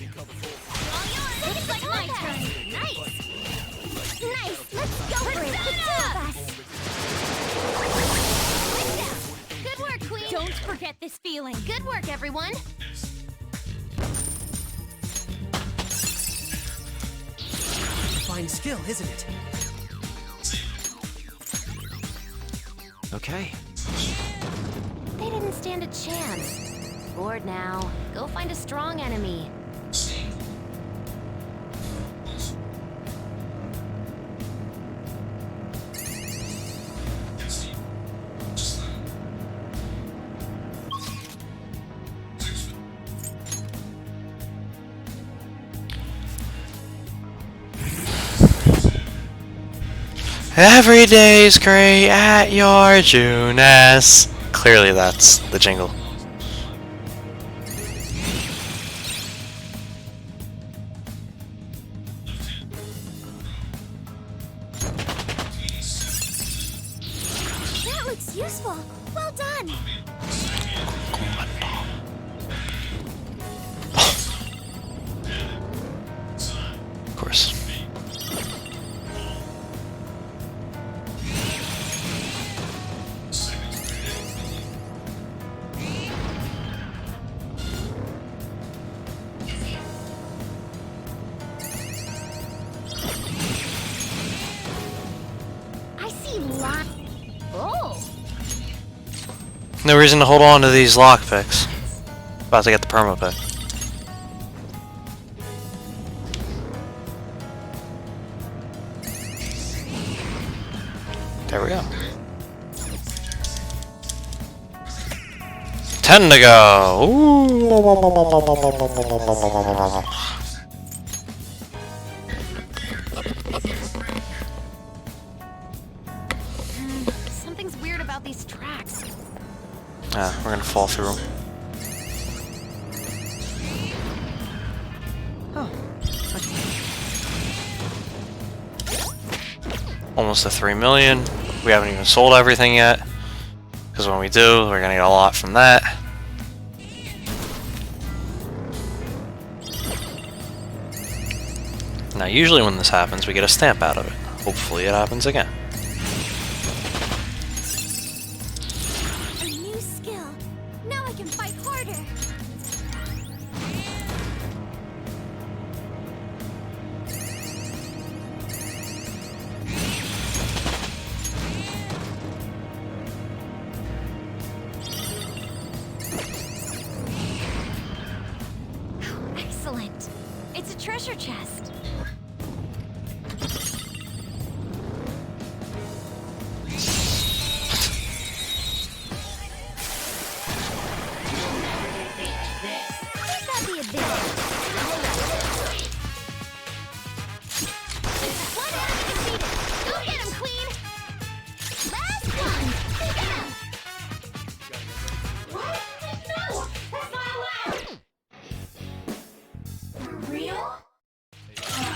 C: yours. Looks like my turn. Nice. Nice. Let's go for it. The two of us. Good work, Queen. Don't forget this feeling. Good work, everyone.
O: Fine skill, isn't it?
D: Okay.
C: They didn't stand a chance. Bored now. Go find a strong enemy.
A: Every day's great at your Junes. Clearly that's the jingle.
C: That looks useful. Well done.
A: Of course.
C: I see lots. Oh.
A: No reason to hold on to these lockpicks. About to get the perma pick. There we go. 10 to go. Ooh.
R: Something's weird about these tracks.
A: Ah, we're gonna fall through them.
R: Oh.
A: Almost to 3 million. We haven't even sold everything yet. Because when we do, we're gonna get a lot from that. Now, usually when this happens, we get a stamp out of it. Hopefully it happens again.
B: A new skill. Now I can fight harder.
C: Excellent. It's a treasure chest. Wouldn't that be a bit? One enemy defeated. Go get him, Queen. Last one. Get him. What? No, that's not allowed. For real?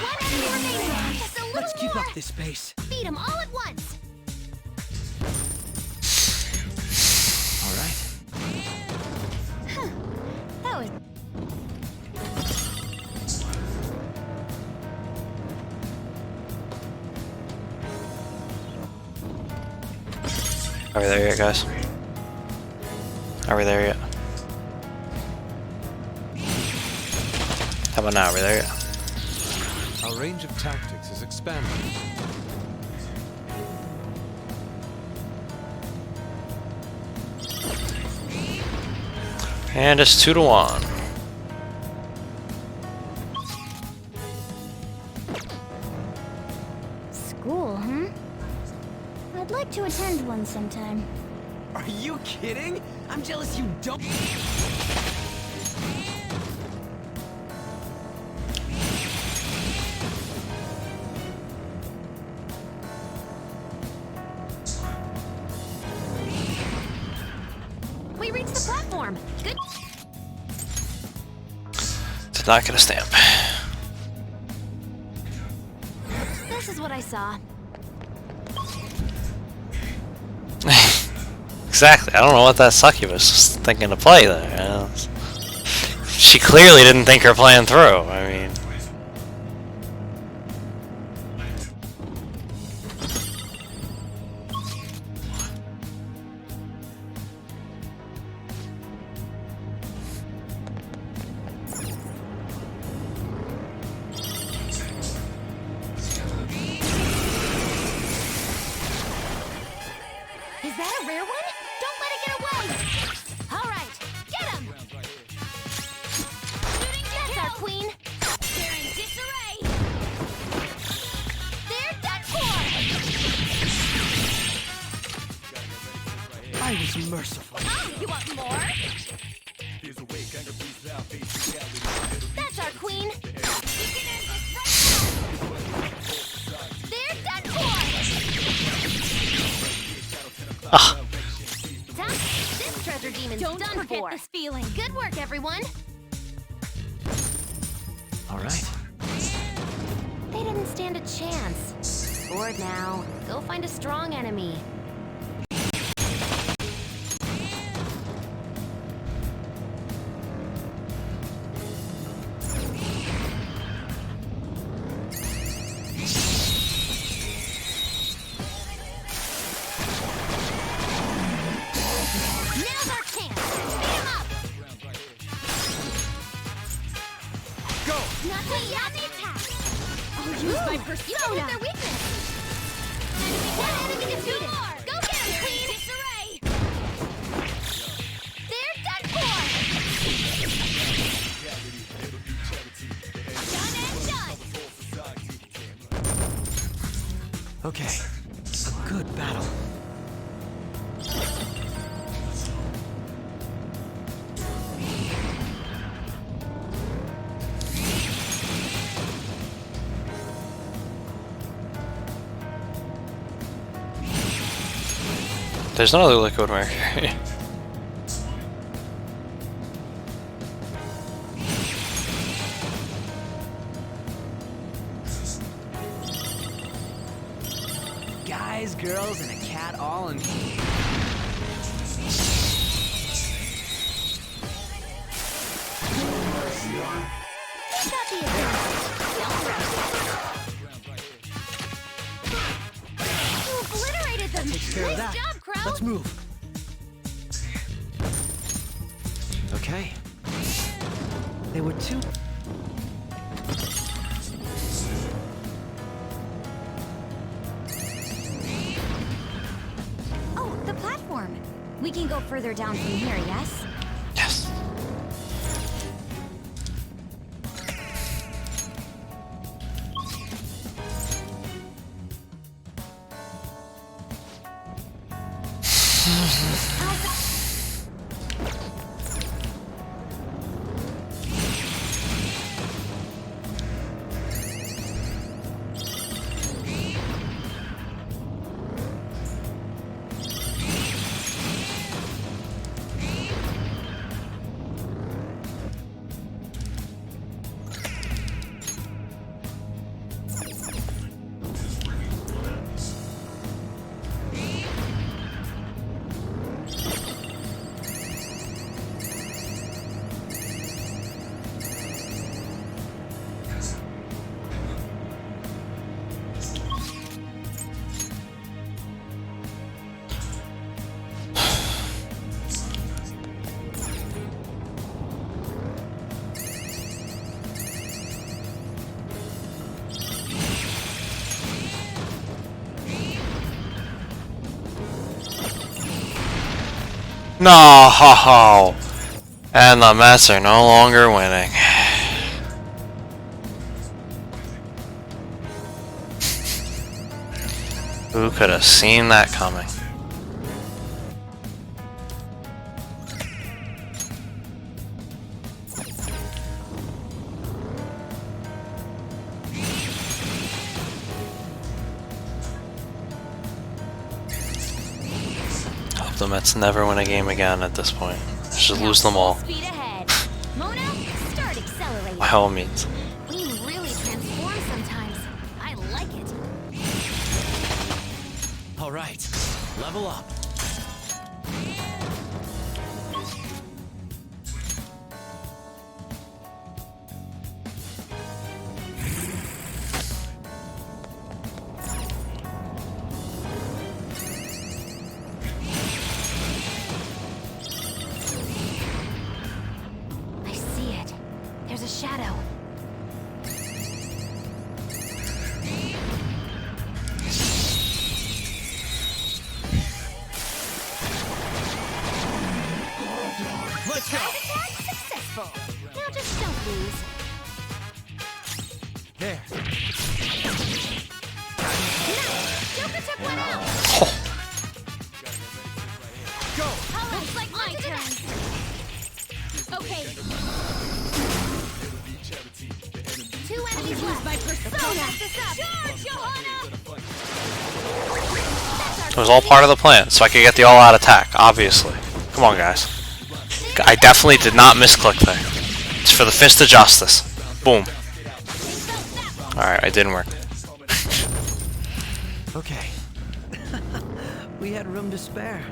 C: One enemy remaining. Just a little
D: Let's keep
C: more.
D: up this pace.
C: Beat him all at once.
D: All right.
C: That was.
A: Are we there yet, guys? Are we there yet? How about now? Are we there yet?
P: Our range of tactics is expanding.
A: And it's 2 to 1.
C: School, huh? I'd like to attend one sometime.
O: Are you kidding? I'm jealous you don't.
R: We reached the platform. Good.
A: Did not get a stamp.
R: This is what I saw.
A: Exactly. I don't know what that succubus was thinking to play there. You know? She clearly didn't think her plan through. I mean,
C: Is that a rare one? Don't let it get away! Alright, get him! That's our queen! They're in disarray! They're done for!
D: I was merciful.
C: Oh, you want more? That's our queen! You can end this right now! They're done for! This treasure demon's done for. This feeling. Good work, everyone.
D: All right.
R: They didn't stand a chance. Bored now. Go find a strong enemy.
C: Now's our chance. Beat him up.
D: Go.
C: Not on the attack. I'll use my persona. You hit their weakness. One enemy defeated. Go get him, Queen. Disarray.
D: Okay, a good battle.
A: There's another liquid mercury.
O: Guys, girls, and a cat all in.
B: You obliterated them!
D: Takes care of
B: Nice
D: that.
B: job, Crow!
D: Let's move. Okay. They were too.
I: Oh, the platform. We can go further down from here, yes?
A: Yes. No! And the Mets are no longer winning. Who could have seen that coming? Hope the Mets never win a game again at this point. Just lose them all.
I: Speed ahead. Mona, start accelerating.
A: By all means.
B: We really transform sometimes. I like it.
D: All right, level up.
B: I see it. There's a shadow.
D: Let's go.
B: Attack successful. Now just don't lose.
D: There.
B: Joker took one out.
D: Go.
B: Looks like my turn. Okay. Two enemies left. My persona. Charge, Johanna!
A: It was all part of the plan, so I could get the all-out attack, obviously. Come on, guys. I definitely did not misclick there. It's for the Fist of Justice. Boom. Alright, it didn't work.
D: Okay. We had room to spare.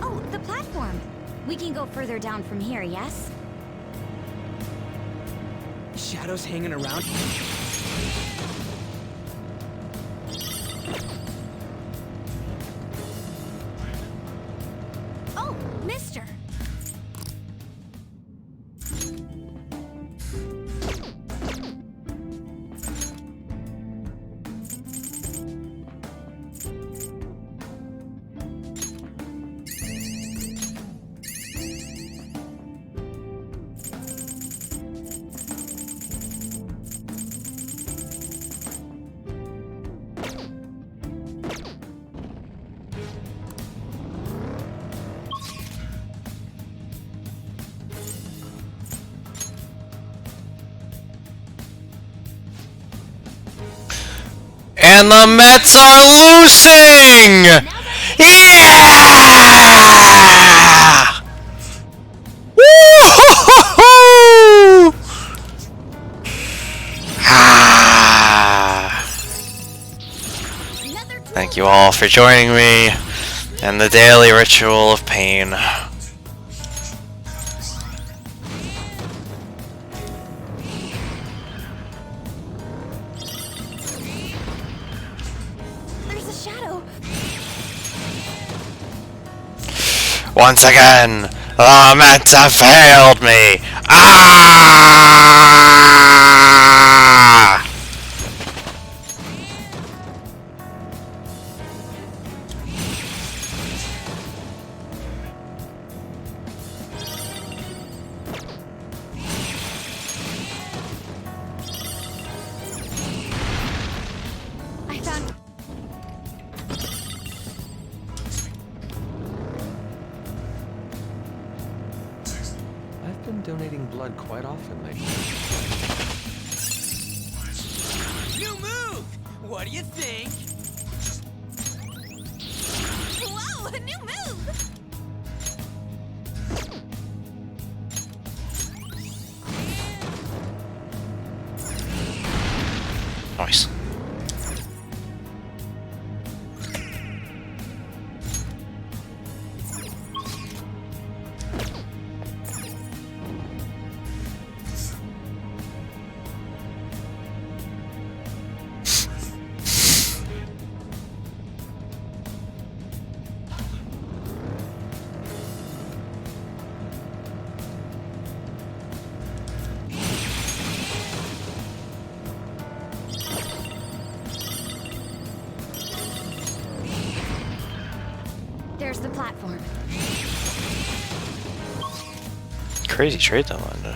I: Oh, the platform. We can go further down from here, yes?
D: Shadows hanging around.
B: Oh, mister.
A: And the Mets are losing! Yeah! Woo-hoo-hoo-hoo! Ah. Thank you all for joining me in the daily ritual of pain.
B: There's a shadow.
A: Once again, the Mets have failed me! Ah!
B: I found.
P: I've been donating blood quite often lately.
N: New move! What do you think?
B: Whoa, a new move!
A: Nice.
R: There's the platform.
A: Crazy trade that line.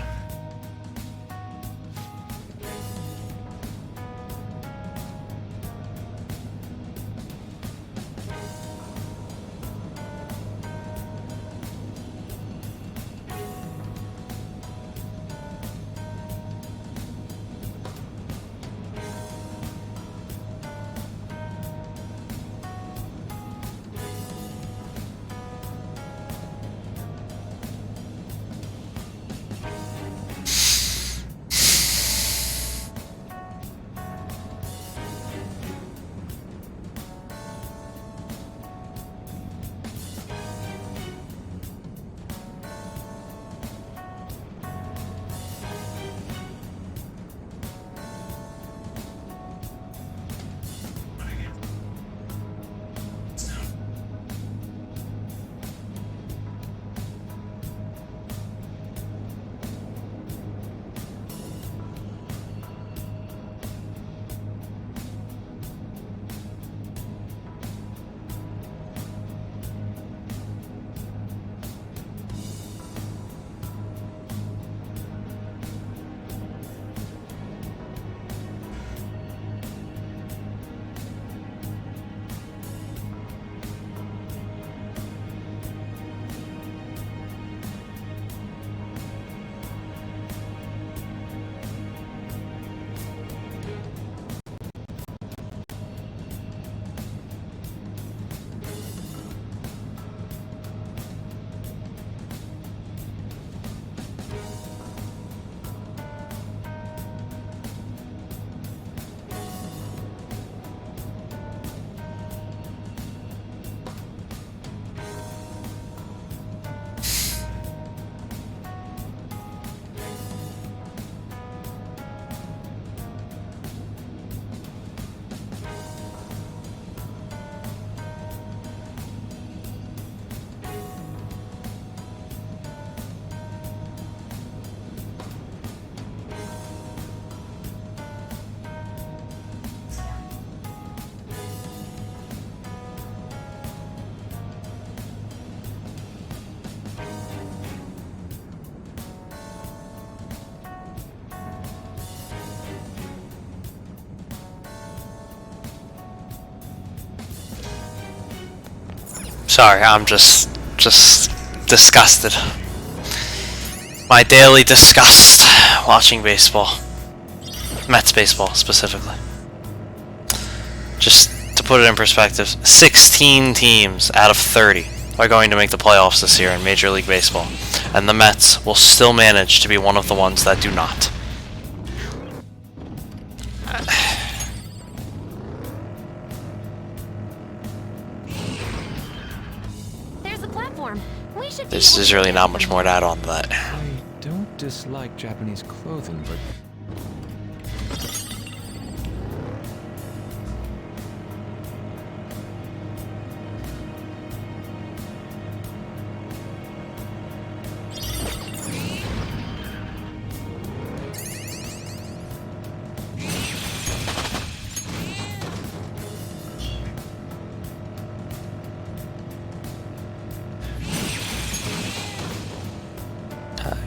A: Sorry, I'm just disgusted. My daily disgust watching baseball. Mets baseball, specifically. Just to put it in perspective, 16 teams out of 30 are going to make the playoffs this year in Major League Baseball, and the Mets will still manage to be one of the ones that do not.
R: There's a platform. We should.
A: There's really not much more to add on to that.
P: I don't dislike Japanese clothing, but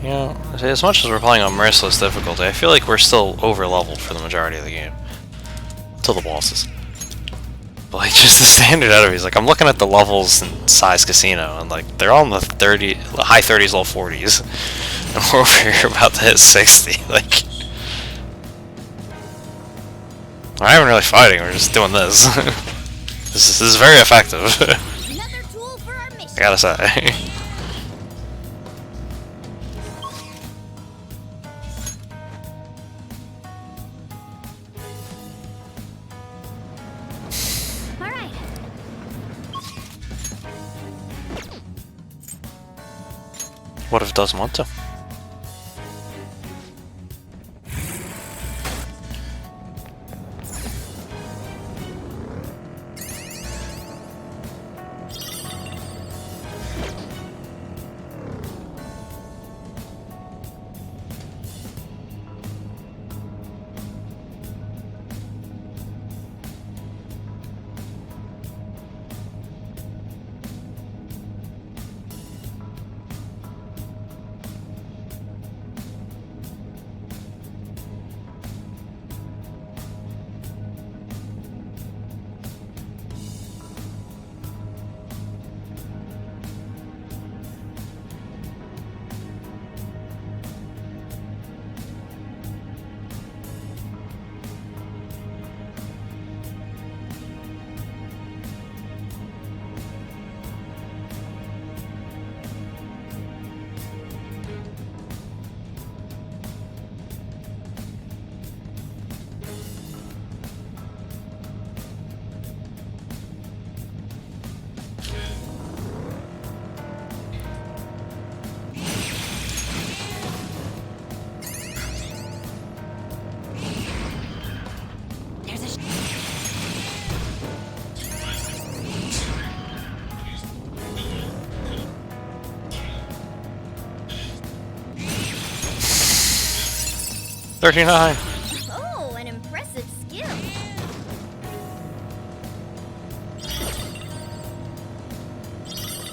A: You know, as much as we're playing on Merciless difficulty, I feel like we're still over-leveled for the majority of the game. Till the bosses. But like, just the standard enemies, like, I'm looking at the levels in Size Casino, and like, they're all in the high 30s, low 40s. And we're over here about to hit 60, like... We're not even really fighting, we're just doing this. This is very effective. I gotta say. What if it doesn't want to? $39.
C: Oh, an impressive skill.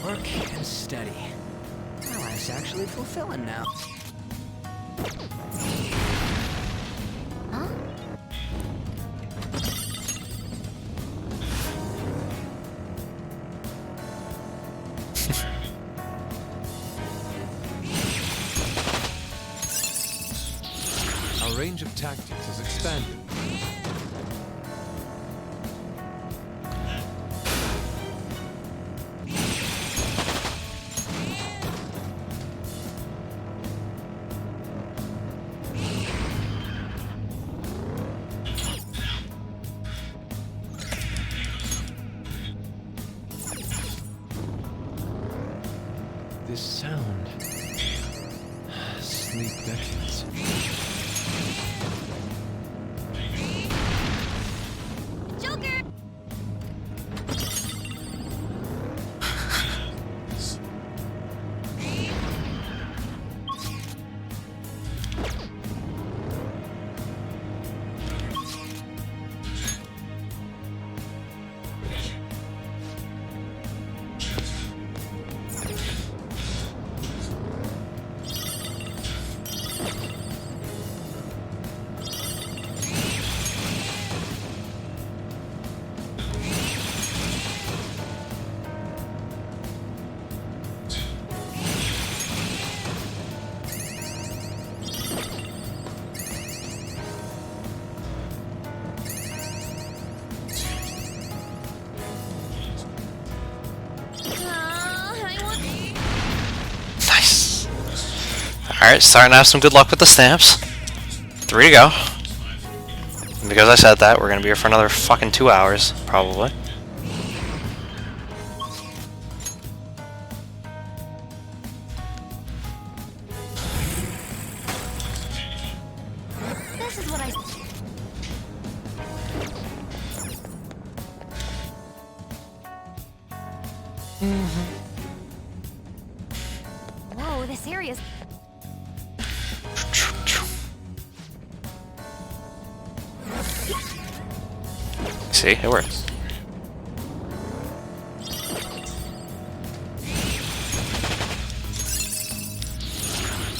O: Work and study. My life's actually fulfilling now.
P: our range of tactics has expanded. This sound. Sleep beckons.
C: Joker!
A: Alright, starting to have some good luck with the stamps. 3 to go. And because I said that, we're gonna be here for another fucking 2 hours, probably.
C: This is what I... Whoa, this area's...
A: See, it works.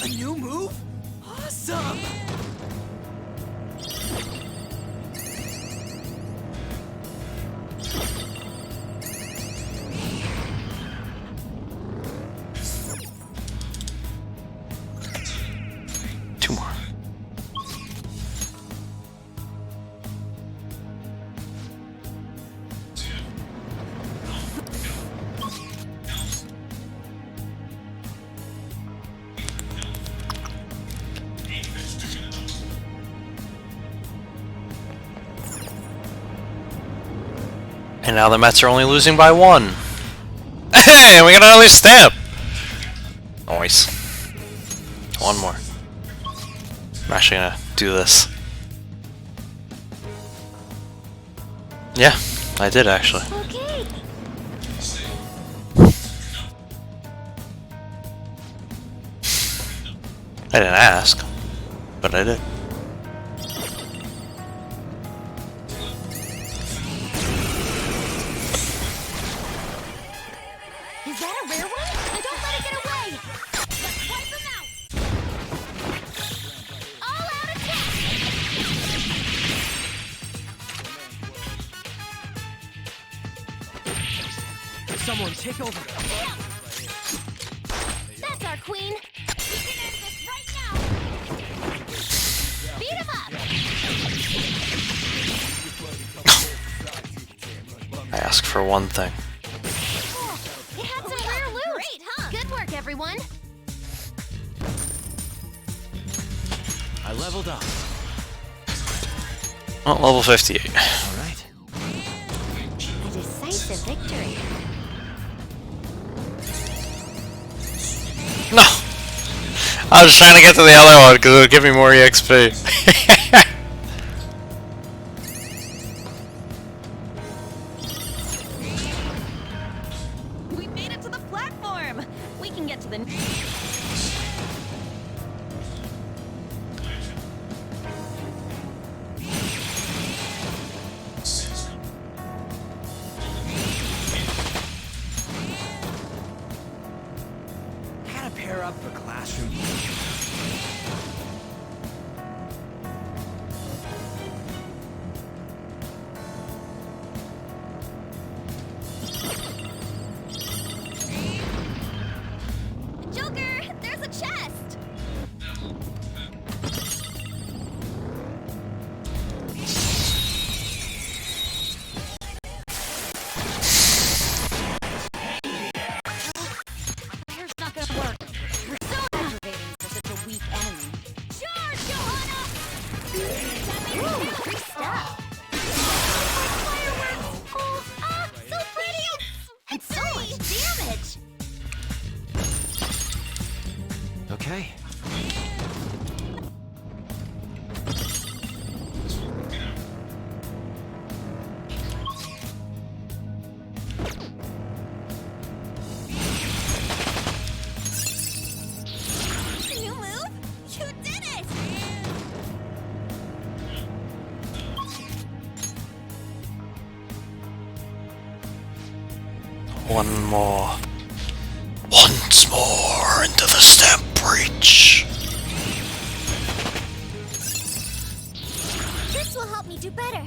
N: A new move? Awesome!
A: Two more. And now the Mets are only losing by 1. Hey, we got another stamp! Nice. 1 more. I'm actually gonna do this. Yeah, I did actually.
C: Okay.
A: I didn't ask, but I did.
C: Is that a rare one? And don't let it get away! Let's wipe them out! All out attack!
O: Someone take over.
C: That's our queen! We can end this right now! Beat him up!
A: I asked for one thing.
C: It had some rare loot! Great, huh? Good work, everyone!
O: I leveled up.
A: Oh, level 58.
O: Alright.
C: A decisive victory.
A: No! I was trying to get to the other one because it would give me more EXP.
J: We made it to the platform! We can get to the...
O: I gotta pair up for classroom.
C: Joker, there's a chest! Fire's not gonna work. You're so aggravating for such a weak enemy. Charge, Johanna! Woo, free stuff. Fireworks! Oh, so pretty! And so much damage!
O: Okay.
C: New move? You did it!
A: One more. Once more into the stamp breach.
C: This will help me do better.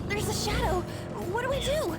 C: There's a shadow. What do we do?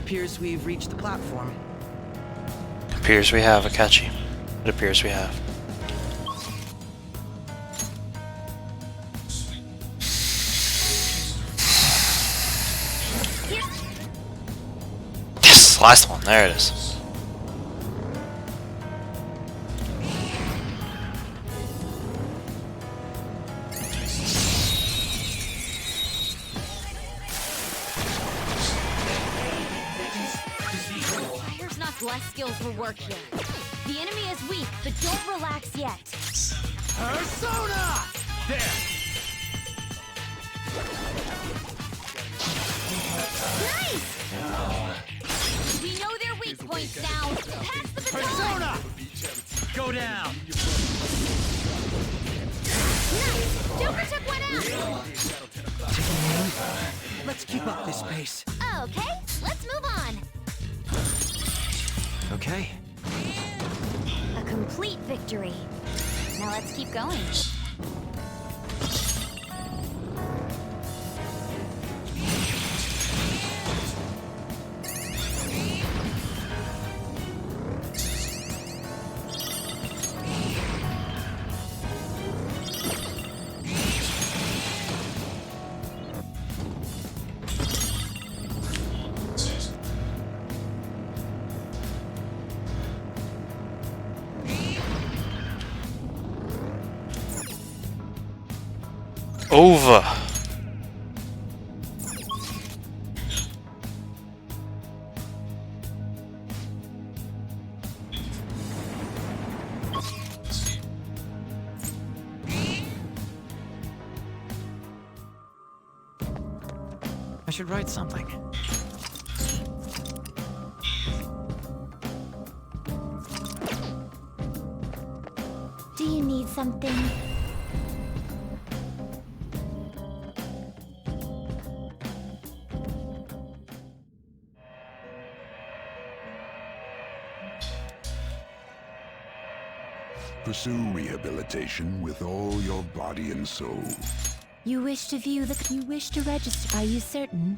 D: appears we've reached the platform.
A: Appears we have, Akechi. It appears we have. Yes! Last one. There it is.
C: Fire's not less skills for work here. The enemy is weak, but don't relax yet.
W: Persona! There!
C: Nice! We know their weak points now. Pass the baton!
W: Persona! Go down!
C: Nice! Joker took one out!
D: Let's keep up this pace.
C: Okay, let's move on.
D: Okay.
C: A complete victory. Now let's keep going.
A: Over.
D: I should write something.
C: Do you need something?
H: Pursue rehabilitation with all your body and soul.
C: You wish to view the... You wish to register. Are you certain?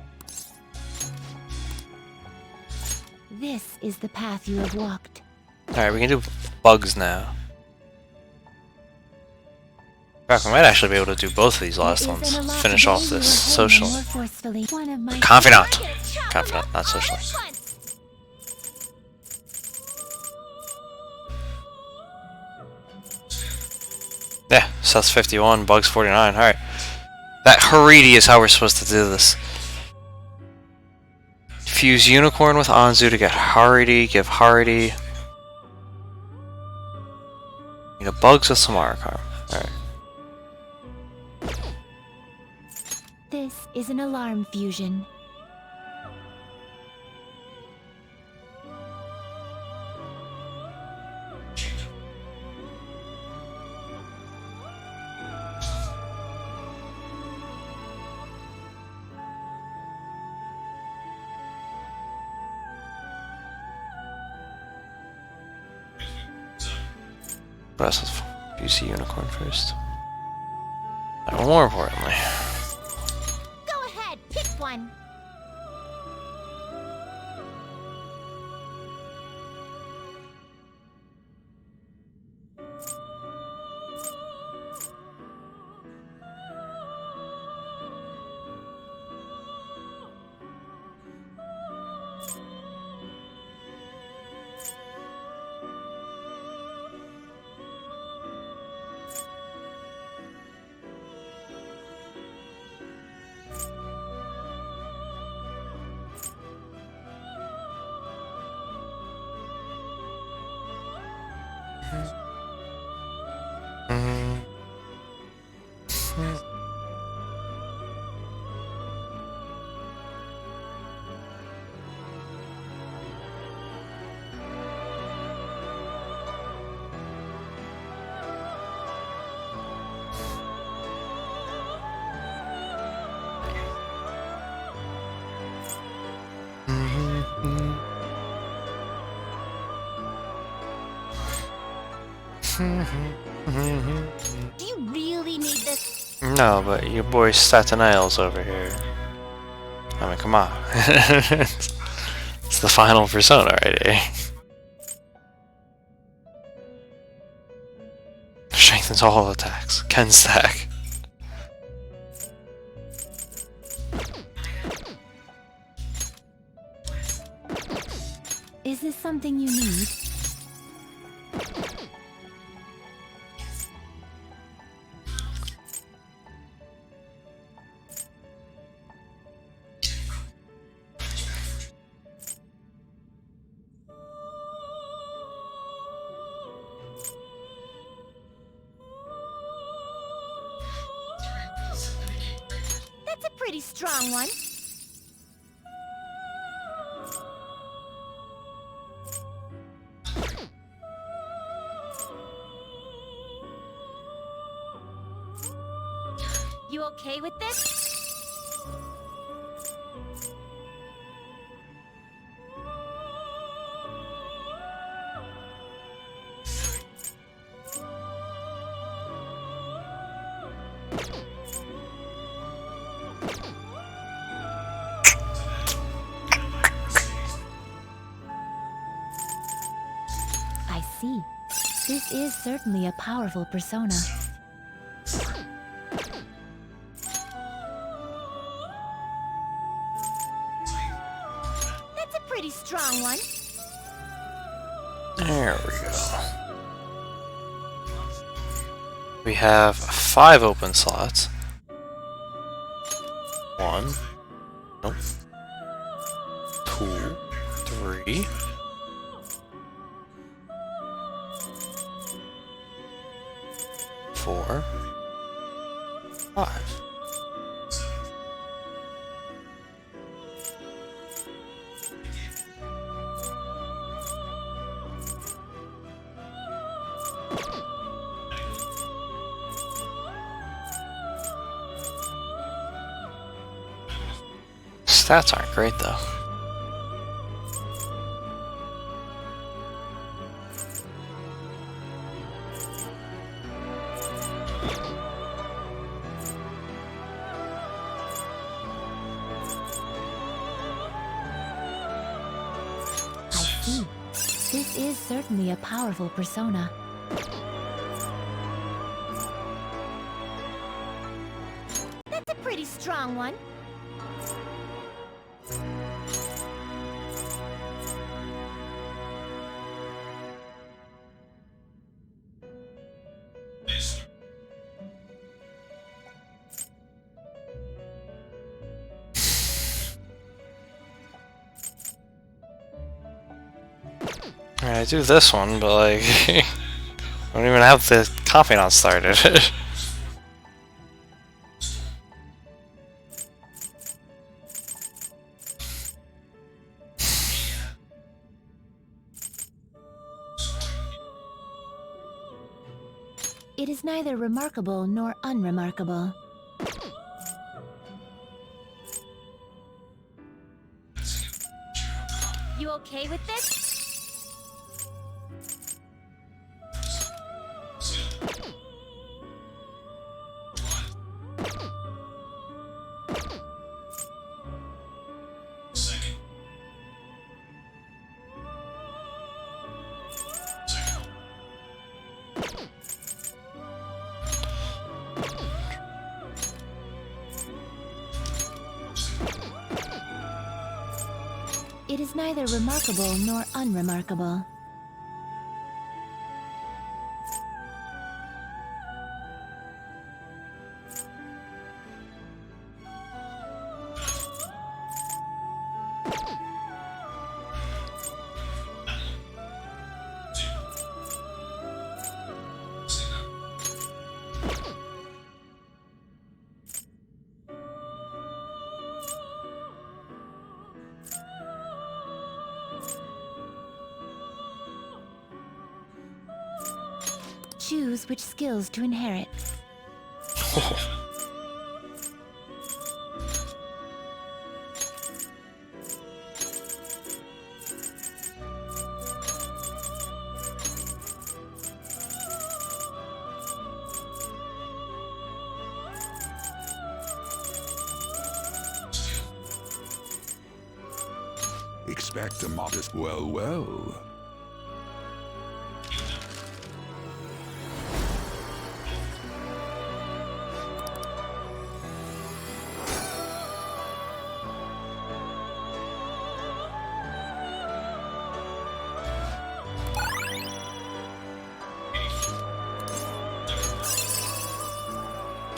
C: This is the path you have walked.
A: Alright, we can do bugs now. Crap, I might actually be able to do both of these last ones. Finish off this social. Confidant! Confidant, not social. Yeah, South's 51, Bugs 49. Alright. That Haridi is how we're supposed to do this. Fuse Unicorn with Anzu to get Haridi, give Haridi. You know, Bugs with some Arakarm. Alright.
C: This is an alarm fusion.
A: Let's use the Unicorn first. And more importantly.
C: Go ahead, pick one. Do you really need this?
A: No, but your boy Satanael's over here. I mean, come on. It's the final persona right here. Strengthens all attacks. Can stack.
C: Is this something you need? That's a pretty strong one. You okay with this? I see. This is certainly a powerful persona. That's a pretty strong one.
A: There we go. We have 5 open slots. 1. Nope. 2. 3. 4. 5. Stats aren't great though.
C: I see. This is certainly a powerful persona. That's a pretty strong one.
A: Alright, I do this one, but like, I don't even have the confidant started.
C: It is neither remarkable nor unremarkable. You okay with this? It is neither remarkable nor unremarkable. Choose which skills to inherit.
H: Expect a modest well.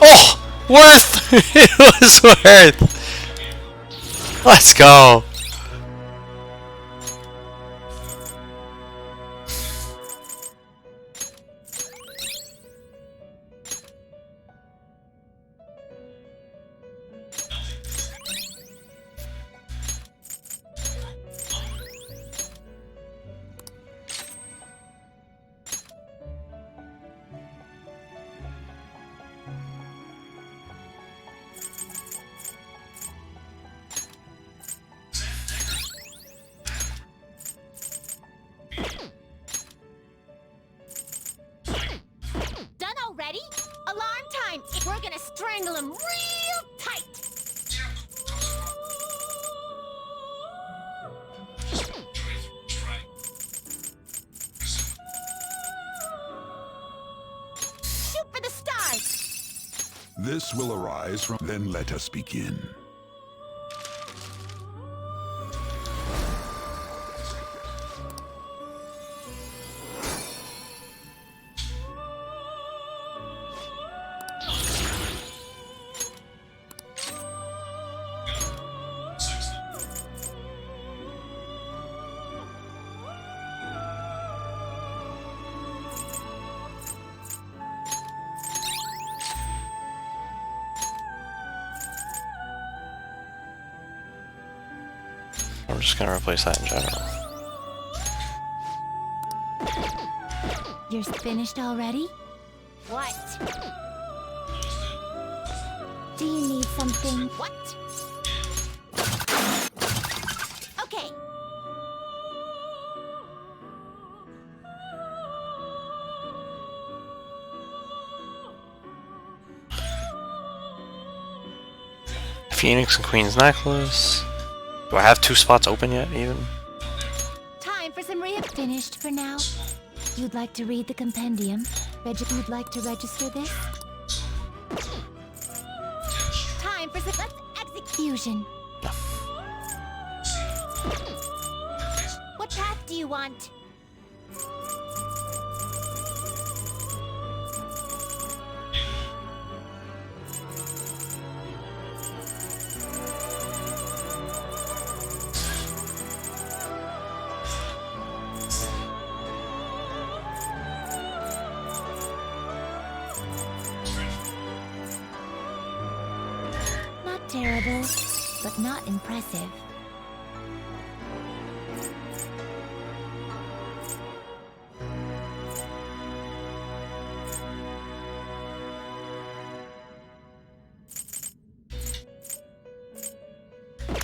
A: Oh! Worth! It was worth! Let's go!
C: Done already? Alarm time! We're gonna strangle him real tight! Shoot for the stars!
H: This will arise from... Then let us begin.
A: I'm just gonna replace that in general.
C: You're finished already? What? Do you need something? What? Okay.
A: Phoenix and Queen's necklace. Do I have 2 spots open yet, even?
C: Time for some finished for now. You'd like to read the compendium? You'd like to register this? Time for some... Let's execution. What path do you want? Not terrible, but not impressive.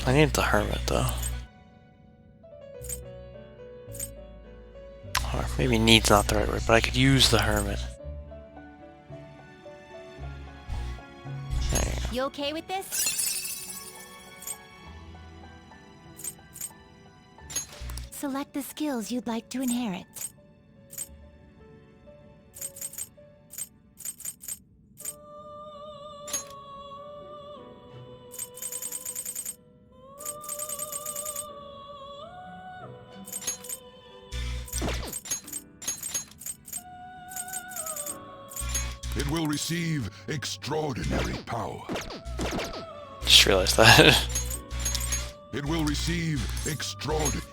A: I need the hermit though. Or maybe needs not the right word, but I could use the hermit. There you go.
C: You okay with this? Select the skills you'd like to inherit.
H: It will receive extraordinary power.
A: Just realized that.
H: It will receive extraordinary...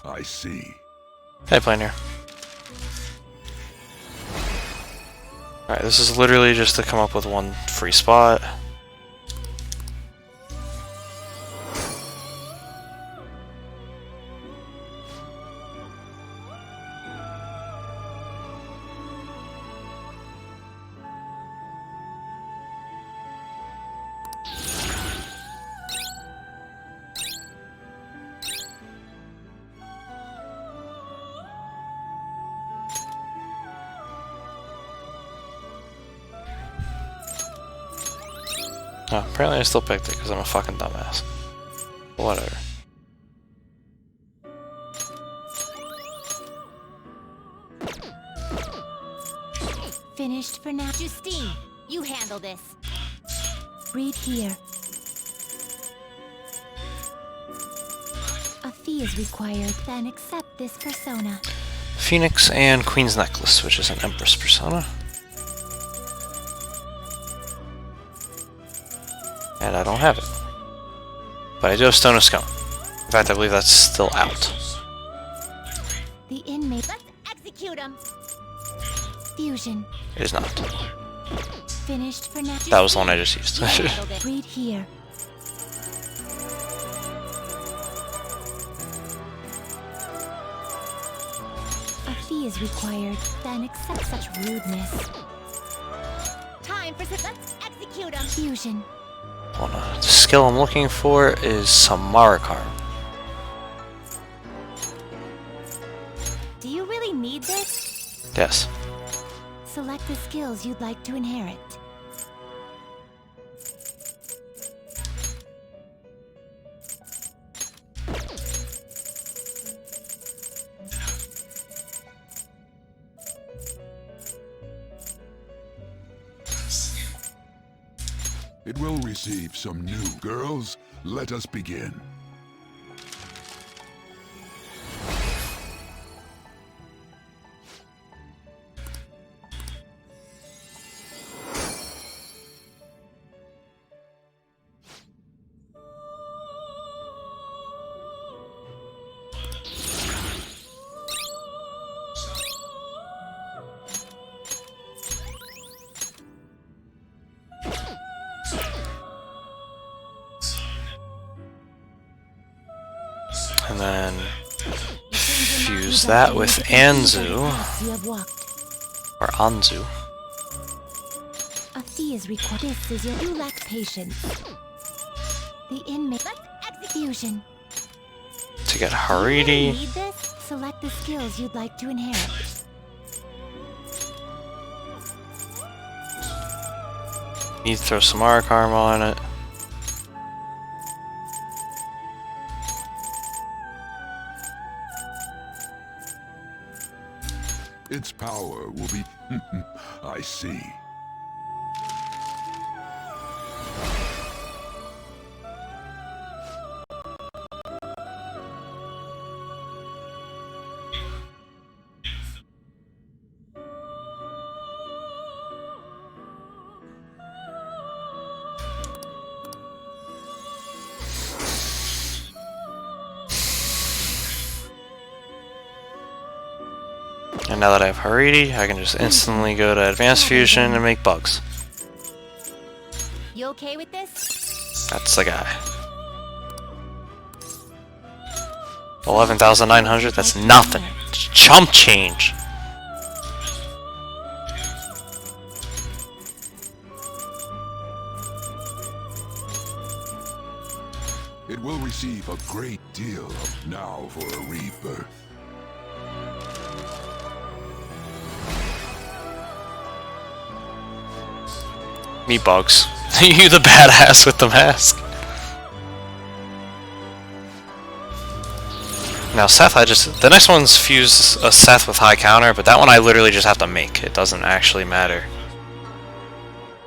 H: I see.
A: Hey, Planer. Alright, this is literally just to come up with 1 free spot. Oh, apparently I still picked it because I'm a fucking dumbass. Whatever.
C: Finished for now.
I: Justine, you handle this.
C: Read here. A fee is required, then accept this persona.
A: Phoenix and Queen's Necklace, which is an Empress persona. And I don't have it. But I do have Stone of Scone. In fact, I believe that's still out.
C: The inmate.
I: Let's execute him.
C: Fusion.
A: It is not.
C: Finished for now.
A: That was the one I just used.
C: Read here. A fee is required, then accept such rudeness.
I: Time for some. Let's execute him.
C: Fusion.
A: The skill I'm looking for is Samarakarm.
C: Do you really need this?
A: Yes.
C: Select the skills you'd like to inherit.
H: It will receive some new girls. Let us begin.
A: And then fuse that with Anzu, or Anzu.
C: A fee is required. This is your. You lack patience. The inmate.
I: Let's execution.
A: To get
C: Do you
A: Haridi.
C: need this? Select the skills you'd like to inherit.
A: Need to throw Samarakarm on it.
H: Its power will be... I see.
A: And now that I have Haridi, I can just instantly go to Advanced Fusion and make bugs.
I: You okay with this?
A: That's the guy. 11,900, that's nothing. It's chump change.
H: It will receive a great deal of now for a rebirth.
A: Me bugs. You the badass with the mask. Now Seth, the next one's fuse a Seth with high counter, but that one I literally just have to make. It doesn't actually matter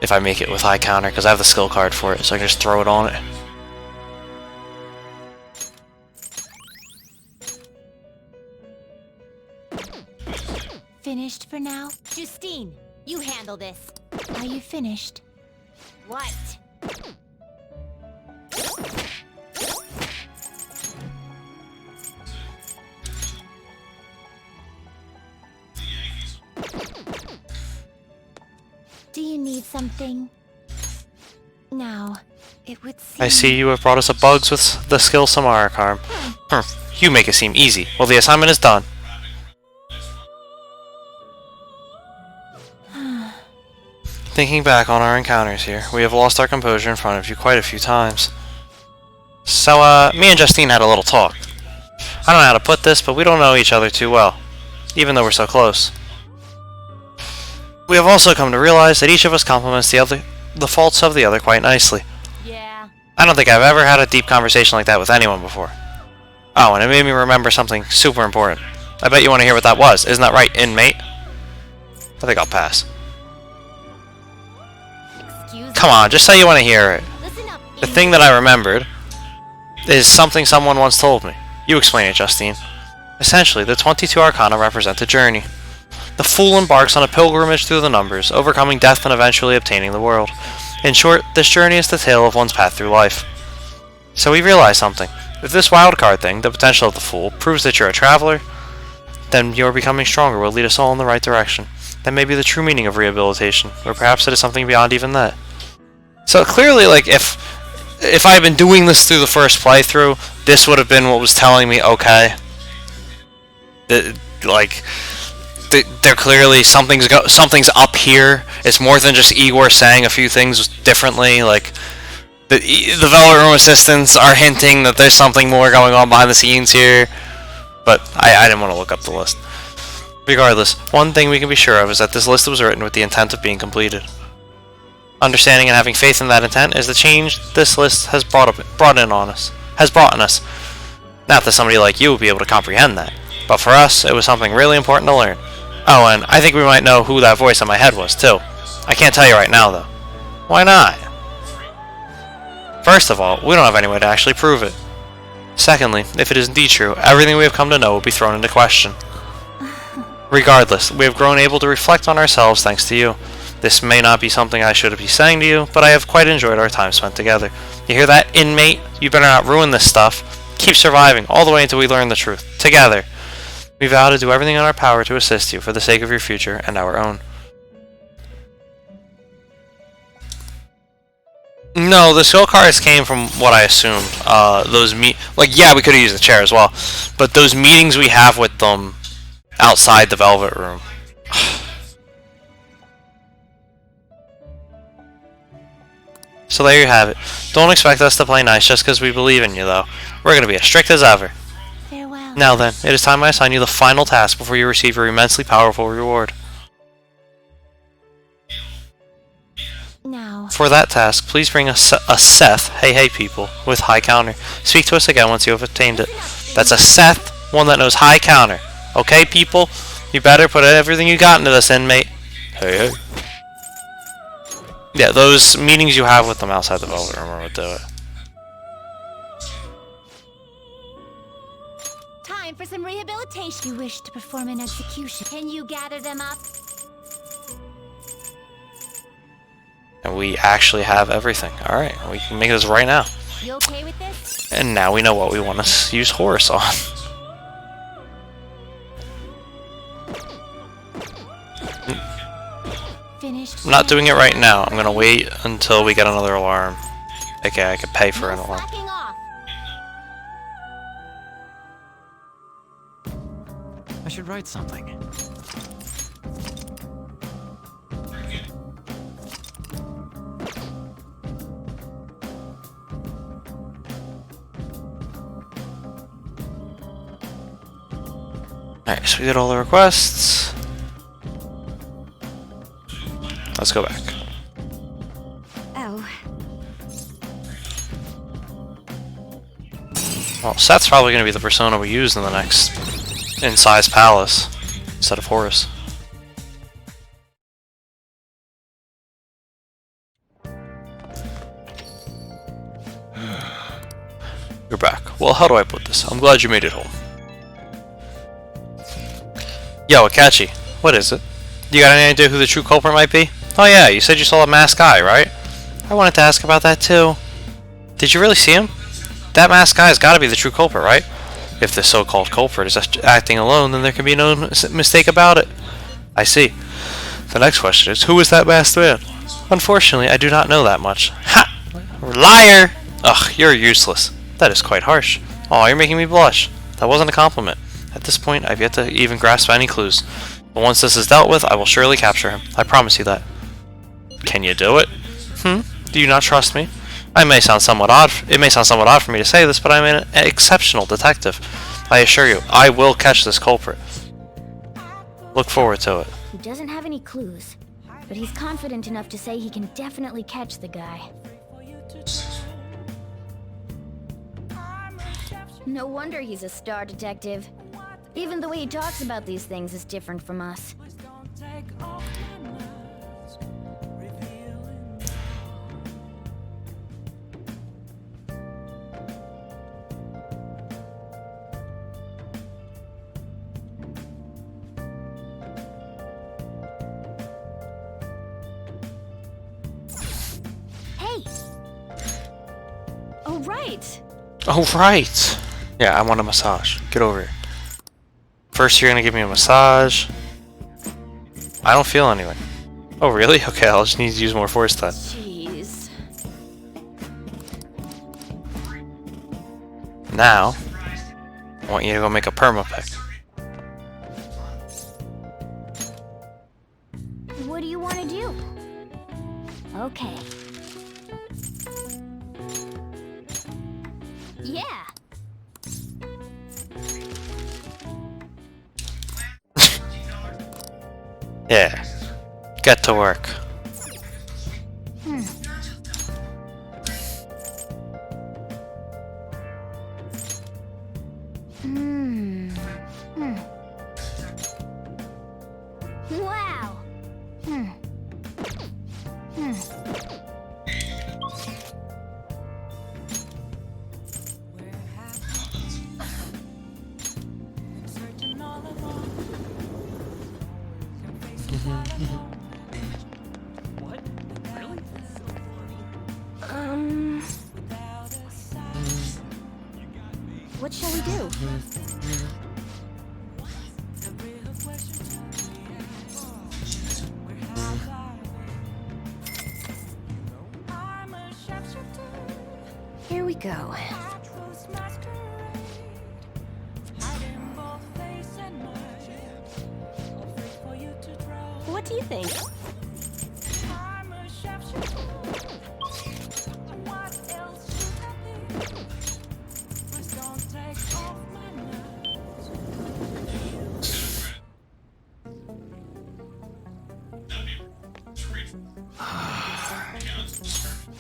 A: if I make it with high counter, because I have the skill card for it, so I can just throw it on it.
C: Finished for now?
I: Justine, you handle this.
C: Are you finished?
I: What?
C: Do you need something? Now, it would seem...
A: I see you have brought us a bugs with the skill Samarakarm. You make it seem easy. Well, the assignment is done. Thinking back on our encounters here, we have lost our composure in front of you quite a few times. So, me and Justine had a little talk. I don't know how to put this, but we don't know each other too well, even though we're so close. We have also come to realize that each of us complements the faults of the other quite nicely.
I: Yeah.
A: I don't think I've ever had a deep conversation like that with anyone before. Oh, and it made me remember something super important. I bet you want to hear what that was. Isn't that right, inmate? I think I'll pass. Come on, just say you want to hear it. The thing that I remembered is something someone once told me. You explain it, Justine. Essentially, the 22 Arcana represent a journey. The fool embarks on a pilgrimage through the numbers, overcoming death and eventually obtaining the world. In short, this journey is the tale of one's path through life. So we realize something. If this wildcard thing, the potential of the fool, proves that you're a traveler, then your becoming stronger will lead us all in the right direction. That may be the true meaning of rehabilitation, or perhaps it is something beyond even that. So clearly, like, if I had been doing this through the first playthrough, this would have been what was telling me, okay, they're clearly something's up here. It's more than just Igor saying a few things differently. Like the Velvet Room assistants are hinting that there's something more going on behind the scenes here, but I didn't want to look up the list. Regardless, one thing we can be sure of is that this list was written with the intent of being completed. Understanding and having faith in that intent is the change this list has brought in us. Not that somebody like you would be able to comprehend that, but for us, it was something really important to learn. Oh, and I think we might know who that voice in my head was, too. I can't tell you right now, though. Why not? First of all, we don't have any way to actually prove it. Secondly, if it is indeed true, everything we have come to know will be thrown into question. Regardless, we have grown able to reflect on ourselves thanks to you. This may not be something I should be saying to you, but I have quite enjoyed our time spent together. You hear that, inmate? You better not ruin this stuff. Keep surviving, all the way until we learn the truth. Together. We vow to do everything in our power to assist you for the sake of your future and our own. No, the skill cards came from what I assumed. Yeah, we could have used the chair as well, but those meetings we have with them outside the Velvet Room. So there you have it. Don't expect us to play nice just because we believe in you, though. We're going to be as strict as ever.
I: Farewell.
A: Now then, it is time I assign you the final task before you receive your immensely powerful reward.
I: Now.
A: For that task, please bring a Seth, hey people, with high counter. Speak to us again once you have obtained it. That's a Seth, one that knows high counter. Okay, people? You better put everything you got into this, inmate. Hey. Yeah, those meetings you have with them outside the Velvet Room are what do it.
C: Time for some rehabilitation. You wish to perform an execution. Can you gather them up?
A: And we actually have everything. Alright, we can make this right now.
C: You okay with this?
A: And now we know what we want to use Horus on.
C: Finished.
A: I'm not doing it right now. I'm gonna wait until we get another alarm. Okay, I could pay for an alarm.
D: I should write something.
A: Alright, so we did all the requests. Let's go back.
I: Oh.
A: Well, Seth's probably going to be the persona we use in the next Inside's Palace instead of Horus. You're back. Well, how do I put this? I'm glad you made it home. Yo, Akachi, what is it? You got any idea who the true culprit might be? Oh yeah, you said you saw a masked guy, right? I wanted to ask about that too. Did you really see him? That masked guy's gotta be the true culprit, right? If the so-called culprit is just acting alone, then there can be no mistake about it. I see. The next question is, who is that masked man? Unfortunately, I do not know that much. Ha! Liar! Ugh, you're useless. That is quite harsh. Aw, you're making me blush. That wasn't a compliment. At this point, I've yet to even grasp any clues. But once this is dealt with, I will surely capture him. I promise you that. Can you do it? Do you not trust me? It may sound somewhat odd for me to say this, but I'm an exceptional detective. I assure you, I will catch this culprit. Look forward to it.
C: He doesn't have any clues, but he's confident enough to say he can definitely catch the guy. No wonder he's a star detective. Even the way he talks about these things is different from us.
K: right.
A: Oh, right. Yeah, I want a massage. Get over here. First, you're gonna give me a massage. I don't feel anything. Oh, really? Okay, I'll just need to use more force then.
K: Jeez.
A: Now, I want you to go make a perma pick.
C: What do you want to do? Okay. Yeah.
A: Yeah. Get to work.
C: Wow.
K: What shall we do? Here we go. What do you think?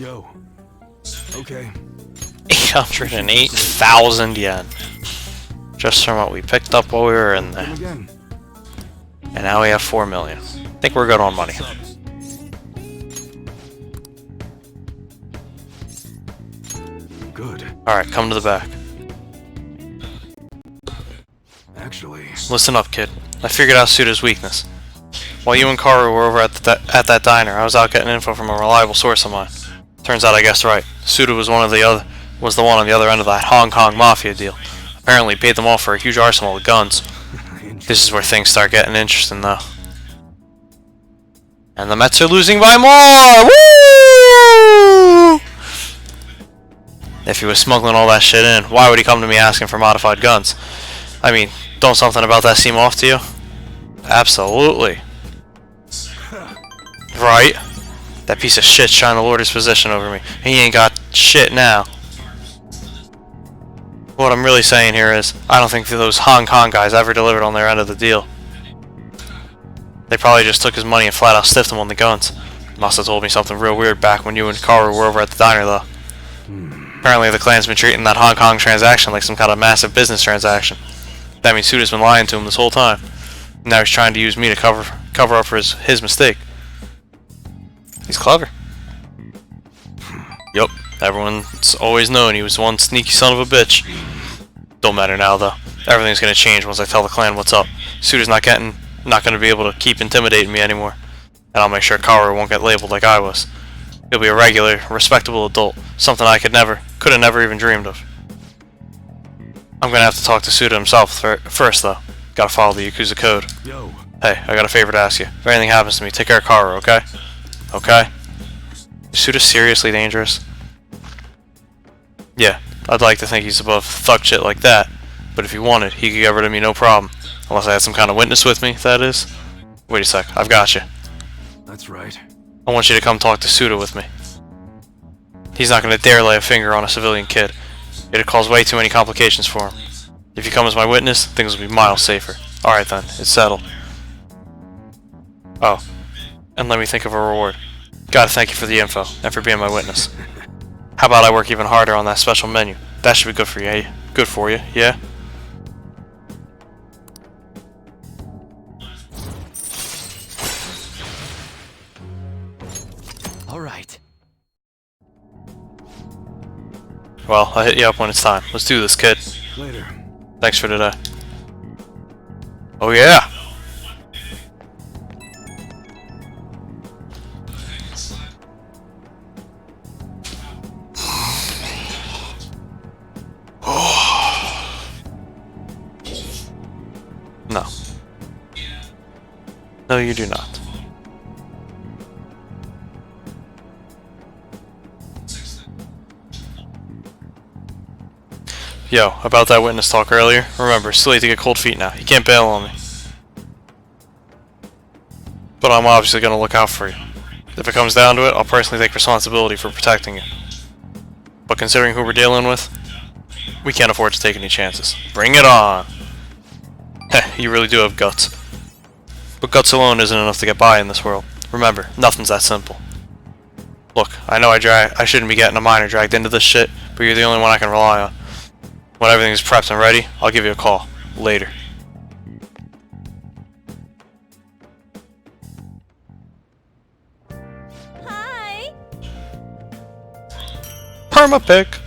F: Yo. Okay.
A: 808,000 yen. Just from what we picked up while we were in there.
F: Again.
A: And now we have 4 million. I think we're good on money.
F: Good.
A: Alright, come to the back.
F: Actually.
A: Listen up, kid. I figured out Suda's weakness. While you and Karu were over at that diner, I was out getting info from a reliable source of mine. Turns out I guessed right. Suda was the one on the other end of that Hong Kong mafia deal. Apparently paid them off for a huge arsenal of guns. This is where things start getting interesting, though. And the Mets are losing by more! Woo! If he was smuggling all that shit in, why would he come to me asking for modified guns? I mean, don't something about that seem off to you? Absolutely. Right? That piece of shit's trying to lord his position over me. He ain't got shit now. What I'm really saying here is, I don't think those Hong Kong guys ever delivered on their end of the deal. They probably just took his money and flat out stiffed him on the guns. Must have told me something real weird back when you and Karu were over at the diner, though. Apparently the clan's been treating that Hong Kong transaction like some kind of massive business transaction. That means Suda's been lying to him this whole time. Now he's trying to use me to cover up for his mistake. He's clever. Yup, everyone's always known he was one sneaky son of a bitch. Don't matter now, though. Everything's gonna change once I tell the clan what's up. Suda's not gonna be able to keep intimidating me anymore. And I'll make sure Karu won't get labeled like I was. He'll be a regular, respectable adult. Something I could have never even dreamed of. I'm gonna have to talk to Suda himself first, though. Gotta follow the Yakuza code.
F: Yo.
A: Hey, I got a favor to ask you. If anything happens to me, take care of Karu, okay? Okay? Is Suda seriously dangerous? Yeah, I'd like to think he's above thug shit like that. But if he wanted, he could get rid of me no problem. Unless I had some kind of witness with me, that is. Wait a sec, I've got you.
F: That's right.
A: I want you to come talk to Suda with me. He's not going to dare lay a finger on a civilian kid. It'd cause way too many complications for him. If you come as my witness, things will be miles safer. Alright then, it's settled. Oh, and let me think of a reward. Gotta thank you for the info, and for being my witness. How about I work even harder on that special menu? That should be good for you, eh? Good for you, yeah?
F: Alright.
A: Well, I'll hit you up when it's time. Let's do this, kid.
F: Later.
A: Thanks for today. Oh yeah! No, you do not. Yo, about that witness talk earlier. Remember, it's too late to get cold feet now. You can't bail on me. But I'm obviously gonna look out for you. If it comes down to it, I'll personally take responsibility for protecting you. But considering who we're dealing with, we can't afford to take any chances. Bring it on! Heh, you really do have guts. But guts alone isn't enough to get by in this world. Remember, nothing's that simple. Look, I know I shouldn't be getting a minor dragged into this shit, but you're the only one I can rely on. When everything's prepped and ready, I'll give you a call. Later.
I: Hi!
A: Perma-pick!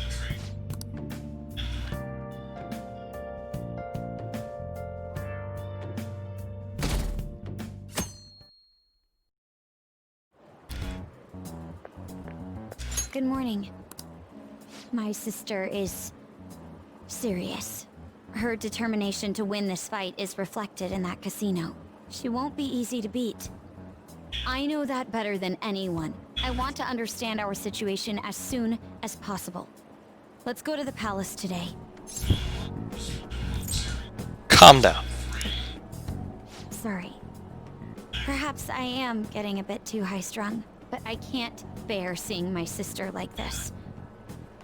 I: Good morning. My sister is serious. Her determination to win this fight is reflected in that casino. She won't be easy to beat. I know that better than anyone. I want to understand our situation as soon as possible. Let's go to the palace today.
A: Calm down.
I: Sorry. Perhaps I am getting a bit too high-strung, but I can't bear seeing my sister like this.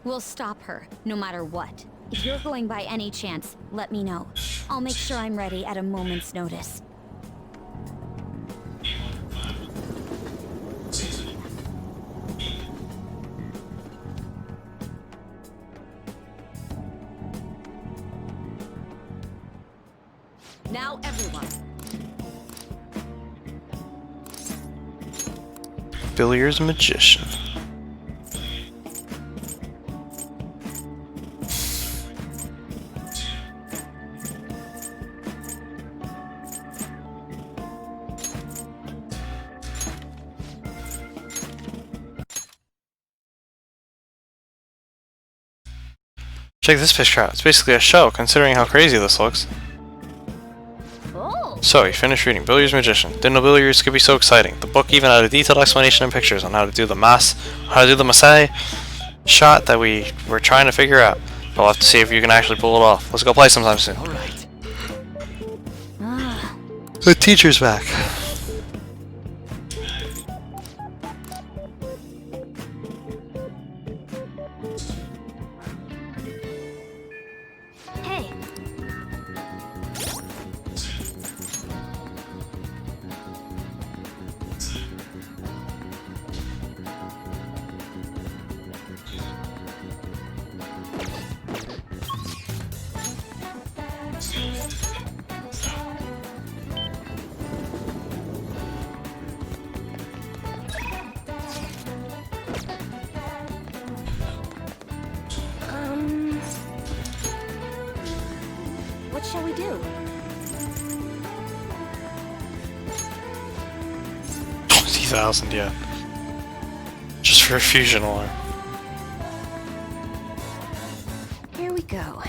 I: We'll stop her, no matter what. If you're going by any chance, let me know. I'll make sure I'm ready at a moment's notice.
R: Now everyone.
A: Billiards magician. Check this picture out. It's basically a show, considering how crazy this looks. So, you finished reading Billiards Magician. Didn't know billiards could be so exciting. The book even had a detailed explanation and pictures on how to do the Maasai shot that we were trying to figure out. But we'll have to see if you can actually pull it off. Let's go play sometime soon.
R: Alright.
A: The teacher's back.
I: Hey! What shall we do?
A: 20,000, yeah. Just for a fusion alarm.
I: Here we go.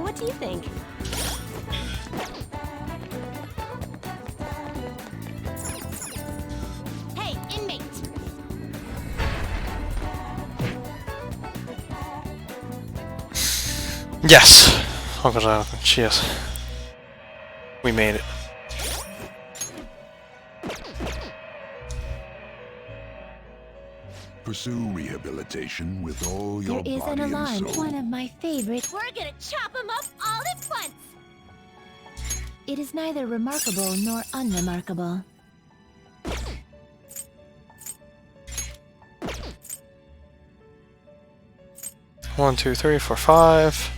K: What do you think?
I: Hey, inmate!
A: Yes! Uncle Jonathan, cheers. We made it.
H: Pursue rehabilitation with all your
C: There is
H: body
C: an alarm,
H: and soul.
C: one of my favorites.
I: We're gonna chop them up all at once!
C: It is neither remarkable nor unremarkable.
A: One, two, three, four, five.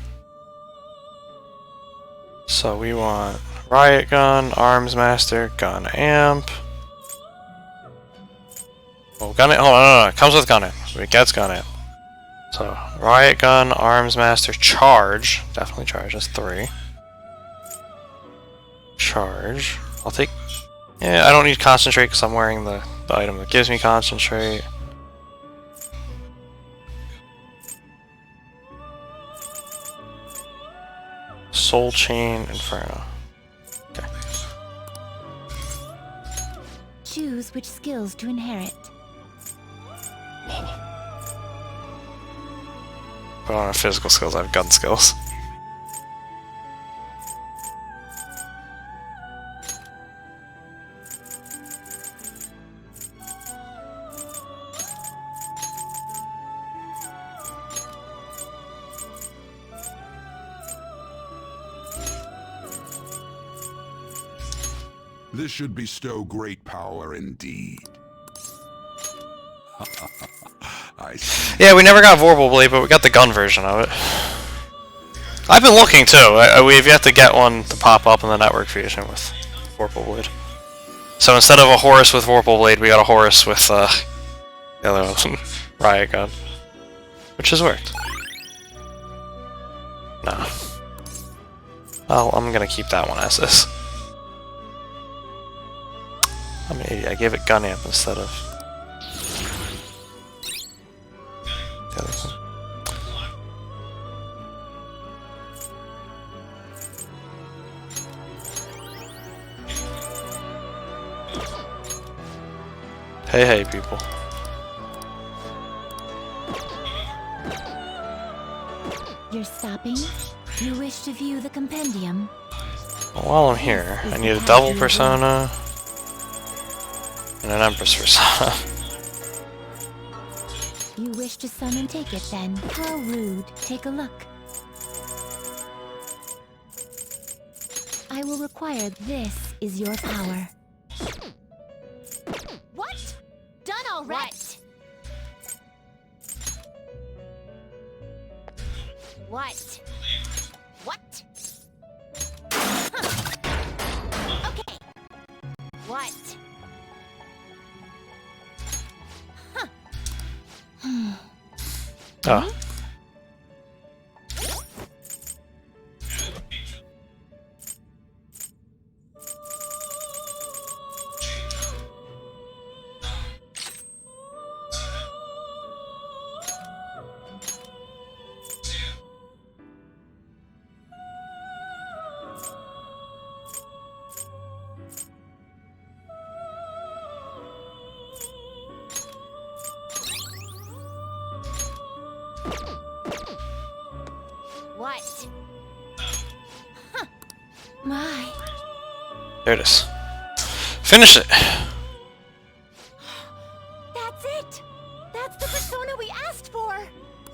A: So we want riot gun, arms master, gun amp. Oh, gun amp. Hold on, no, it comes with gun amp. It gets gun amp. So riot gun, arms master, charge. Definitely charge. That's 3. Charge. I'll take Yeah, I don't need concentrate because I'm wearing the item that gives me concentrate. Soul Chain Inferno. Okay.
C: Choose which skills to inherit.
A: But I don't have physical skills, I have gun skills.
H: This should bestow great power indeed. I see.
A: Yeah, we never got Vorpal Blade, but we got the gun version of it. I've been looking too. We've yet to get one to pop up in the network fusion with Vorpal Blade. So instead of a Horus with Vorpal Blade, we got a Horus with the other one, Riot Gun, which has worked. No. Well, I'm gonna keep that one as is. I'm an idiot. I gave it Gun Amp instead of the other thing. Hey, hey, people.
C: You're stopping? You wish to view the compendium?
A: Well, while I'm here, I need a double persona and an Empress persona.
C: You wish to summon take it then. How rude. Take a look. I will require this is your power.
K: What? Done already? What? What? Huh. Okay. What?
A: Oh.
K: What?
C: Huh. My.
A: There it is. Finish it!
K: That's it! That's the persona we asked for!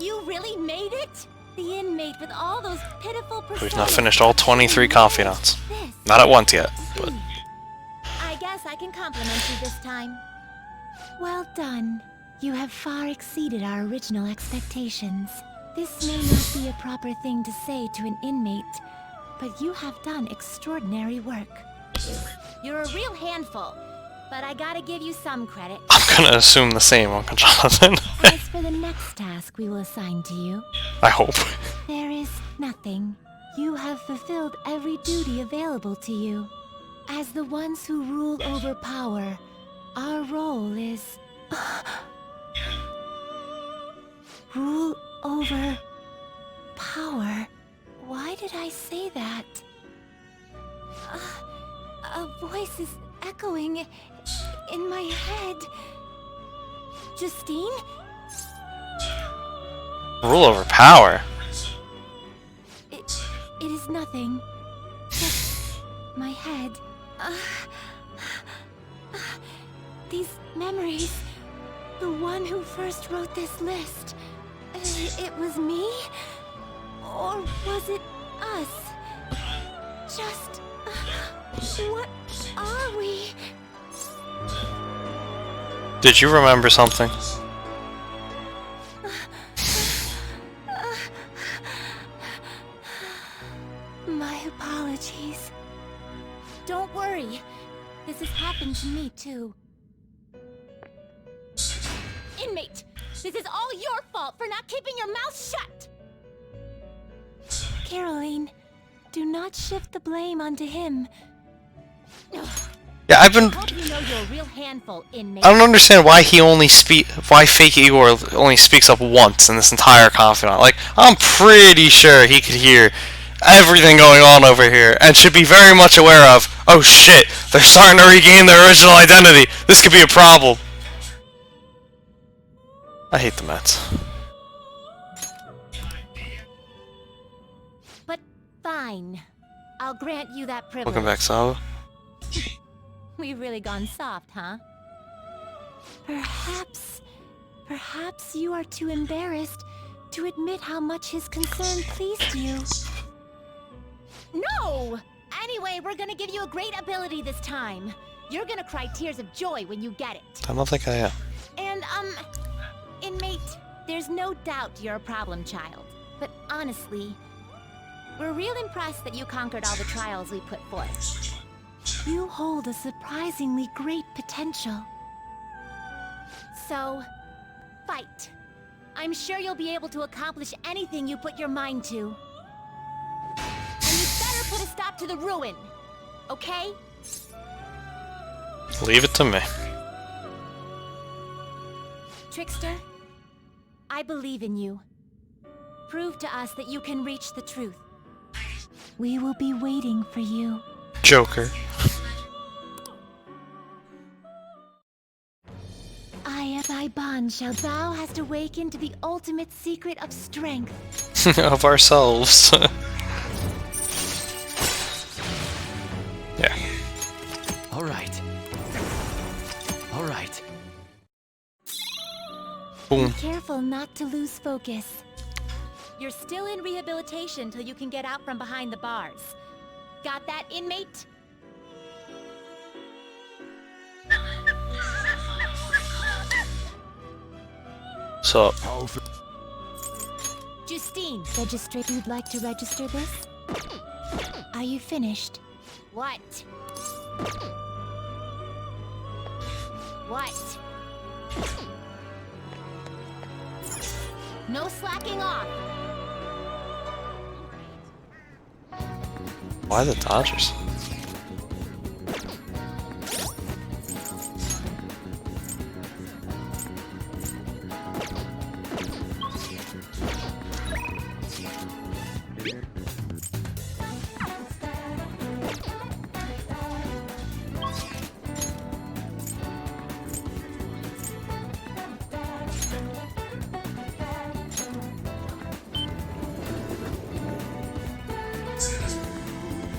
K: You really made it? The inmate with all those pitiful personas.
A: We've not finished all 23 confidants. Not at once yet, but...
K: I guess I can compliment you this time.
C: Well done. You have far exceeded our original expectations. This may not be a proper thing to say to an inmate, but you have done extraordinary work.
K: You're a real handful, but I gotta give you some credit.
A: I'm gonna assume the same, Uncle Jonathan.
C: As for the next task we will assign to you,
A: I hope.
C: there is nothing. You have fulfilled every duty available to you. As the ones who rule over power, our role is... rule over power. Why did I say that? A voice is echoing in my head. Justine?
A: Rule over power?
C: It is nothing. Just my head. These memories. The one who first wrote this list. It was me? Or was it us? Just... what are we?
A: Did you remember something?
C: My apologies. Don't worry. This has happened to me too.
K: Inmate, this is all your fault for not keeping your mouth shut!
C: Caroline, do not shift the blame onto him.
A: Yeah, I've been.
K: Hope you know you're a real handful, inmate.
A: I don't understand why why fake Igor only speaks up once in this entire confidant. Like, I'm pretty sure he could hear everything going on over here and should be very much aware of, oh shit, they're starting to regain their original identity. This could be a problem. I hate the Mets.
K: But fine. I'll grant you that privilege.
A: Welcome back, Saba.
K: We've really gone soft, huh? Perhaps you are too embarrassed to admit how much his concern pleased you. No! Anyway, we're gonna give you a great ability this time. You're gonna cry tears of joy when you get it.
A: I don't think I am.
K: And, inmate, there's no doubt you're a problem child. But honestly, we're real impressed that you conquered all the trials we put forth. You hold a surprisingly great potential. So, fight. I'm sure you'll be able to accomplish anything you put your mind to. And you better put a stop to the ruin, okay?
A: Leave it to me.
K: Trickster, I believe in you. Prove to us that you can reach the truth. We will be waiting for you.
A: Joker.
K: I, as I bond, shall thou hast awakened to the ultimate secret of strength.
A: Of ourselves. Yeah.
Q: Alright. Alright.
A: Boom.
K: Be careful not to lose focus. You're still in rehabilitation till you can get out from behind the bars. Got that, inmate?
A: So.
K: Justine, registrate. You'd like to register this? Are you finished? What? What? No slacking off.
A: Why the Dodgers?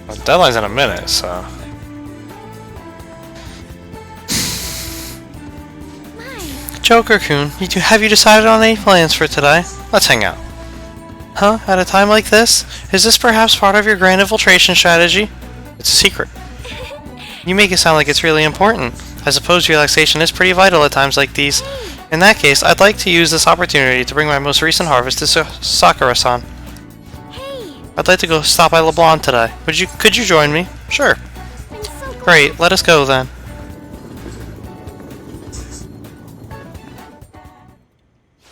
A: Well, deadline's in a minute, so. Joker-kun, have you decided on any plans for today? Let's hang out. Huh? At a time like this? Is this perhaps part of your grand infiltration strategy? It's a secret. You make it sound like it's really important. I suppose relaxation is pretty vital at times like these. In that case, I'd like to use this opportunity to bring my most recent harvest to Sakura-san. I'd like to go stop by LeBlanc today. Could you join me? Sure. Great, let us go then.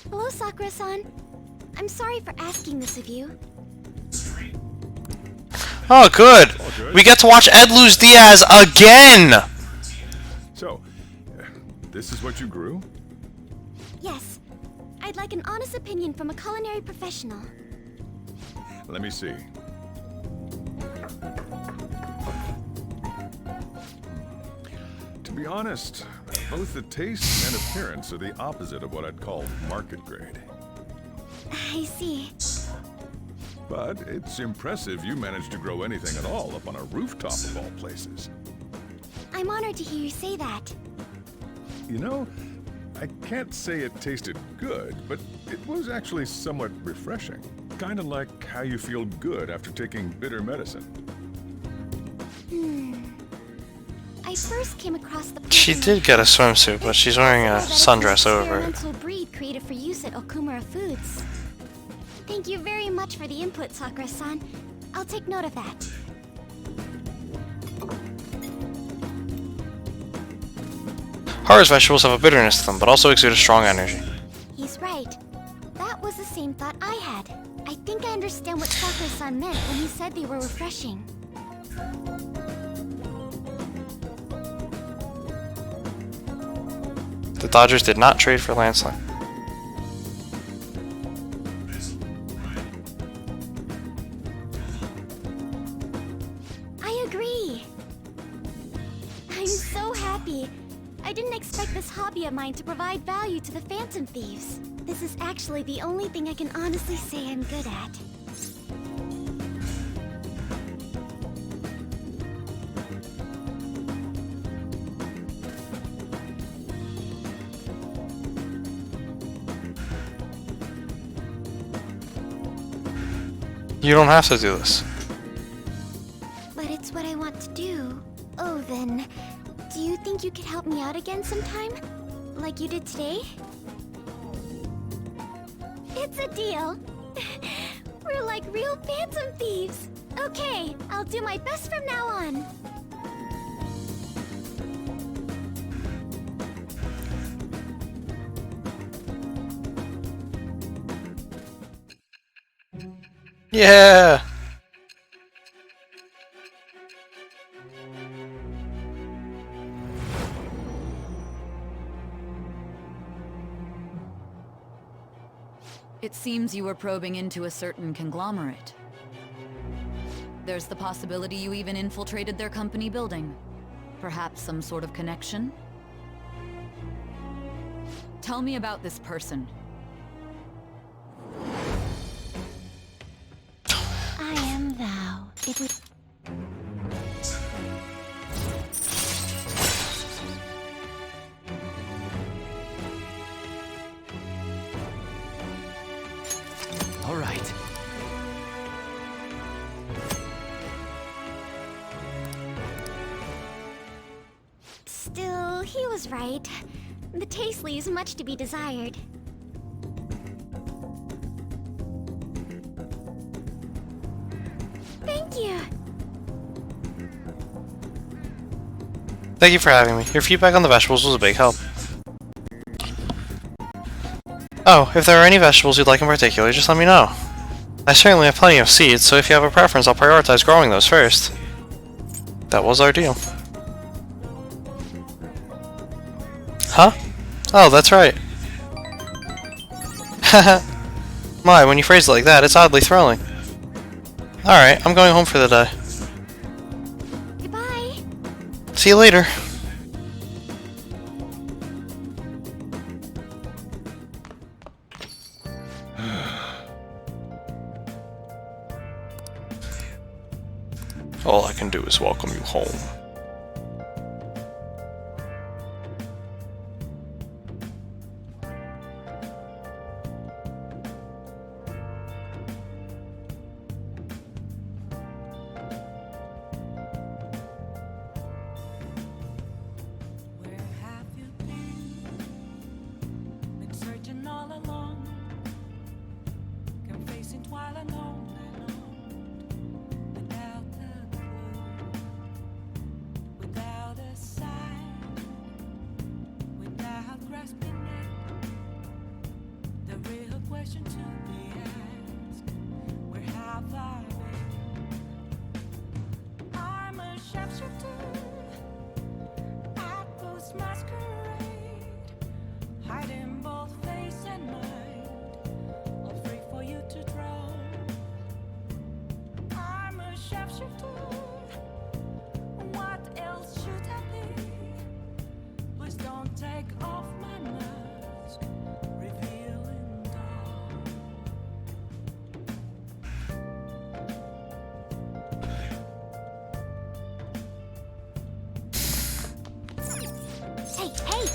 C: Hello, Sakura-san. I'm sorry for asking this of you.
A: Oh, good. We get to watch Ed lose Diaz again.
E: So, this is what you grew?
C: Yes. I'd like an honest opinion from a culinary professional.
E: Let me see. To be honest, both the taste and appearance are the opposite of what I'd call market grade.
C: I see.
E: But it's impressive you managed to grow anything at all up on a rooftop of all places.
C: I'm honored to hear you say that.
E: You know, I can't say it tasted good, but it was actually somewhat refreshing. Kind of like how you feel good after taking bitter medicine.
C: I first came across the.
A: She did get a swimsuit, but she's wearing a sundress over it.
C: Experimental breed created for use at Okumura Foods. Thank you very much for the input, Sakura-san. I'll take note of that.
A: Harvest vegetables have a bitterness to them, but also exude a strong energy.
C: He's right. That was the same thought I had. I think I understand what Sakura-san meant when he said they were refreshing.
A: Dodgers did not trade for Landslide.
C: I agree. I'm so happy. I didn't expect this hobby of mine to provide value to the Phantom Thieves. This is actually the only thing I can honestly say I'm good at.
A: You don't have to do this.
C: But it's what I want to do. Oh, then, do you think you could help me out again sometime? Like you did today? It's a deal. We're like real Phantom Thieves. Okay, I'll do my best from now on.
A: Yeah!
T: It seems you were probing into a certain conglomerate. There's the possibility you even infiltrated their company building. Perhaps some sort of connection? Tell me about this person.
C: I am thou. It would...
Q: All right.
C: Still, he was right. The taste leaves much to be desired. Thank you.
A: Thank you for having me. Your feedback on the vegetables was a big help. Oh, if there are any vegetables you'd like in particular, just let me know. I certainly have plenty of seeds, so if you have a preference, I'll prioritize growing those first. That was our deal. Huh? Oh, that's right. Haha. My, when you phrase it like that, it's oddly thrilling. Alright, I'm going home for the day.
C: Goodbye.
A: See you later. All I can do is welcome you home.
C: Hey, hey!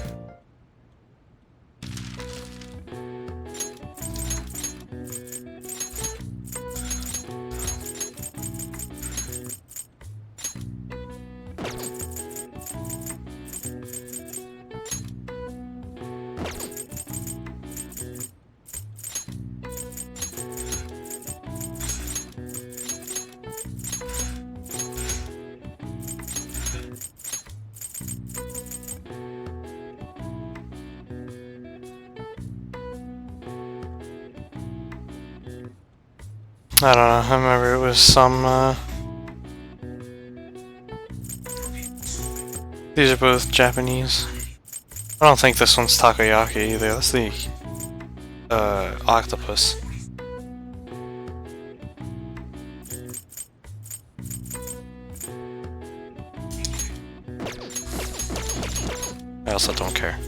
A: I don't know, I remember it was some, These are both Japanese. I don't think this one's takoyaki either. That's the octopus. I also don't care.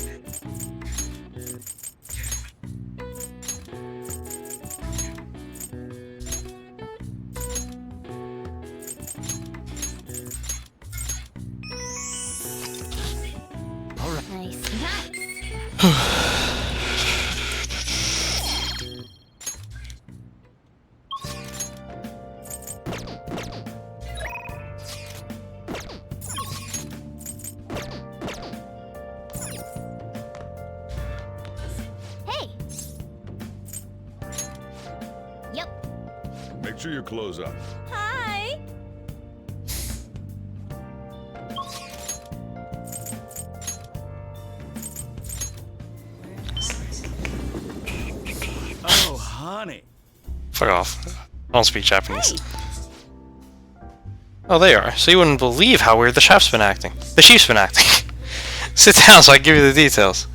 C: Hey! Yep.
E: Make sure you close up.
C: Hi!
L: Oh, honey.
A: Fuck off. I don't speak Japanese. Oh, they are. So you wouldn't believe how weird the chef's been acting. The chief's been acting. Sit down so I can give you the details.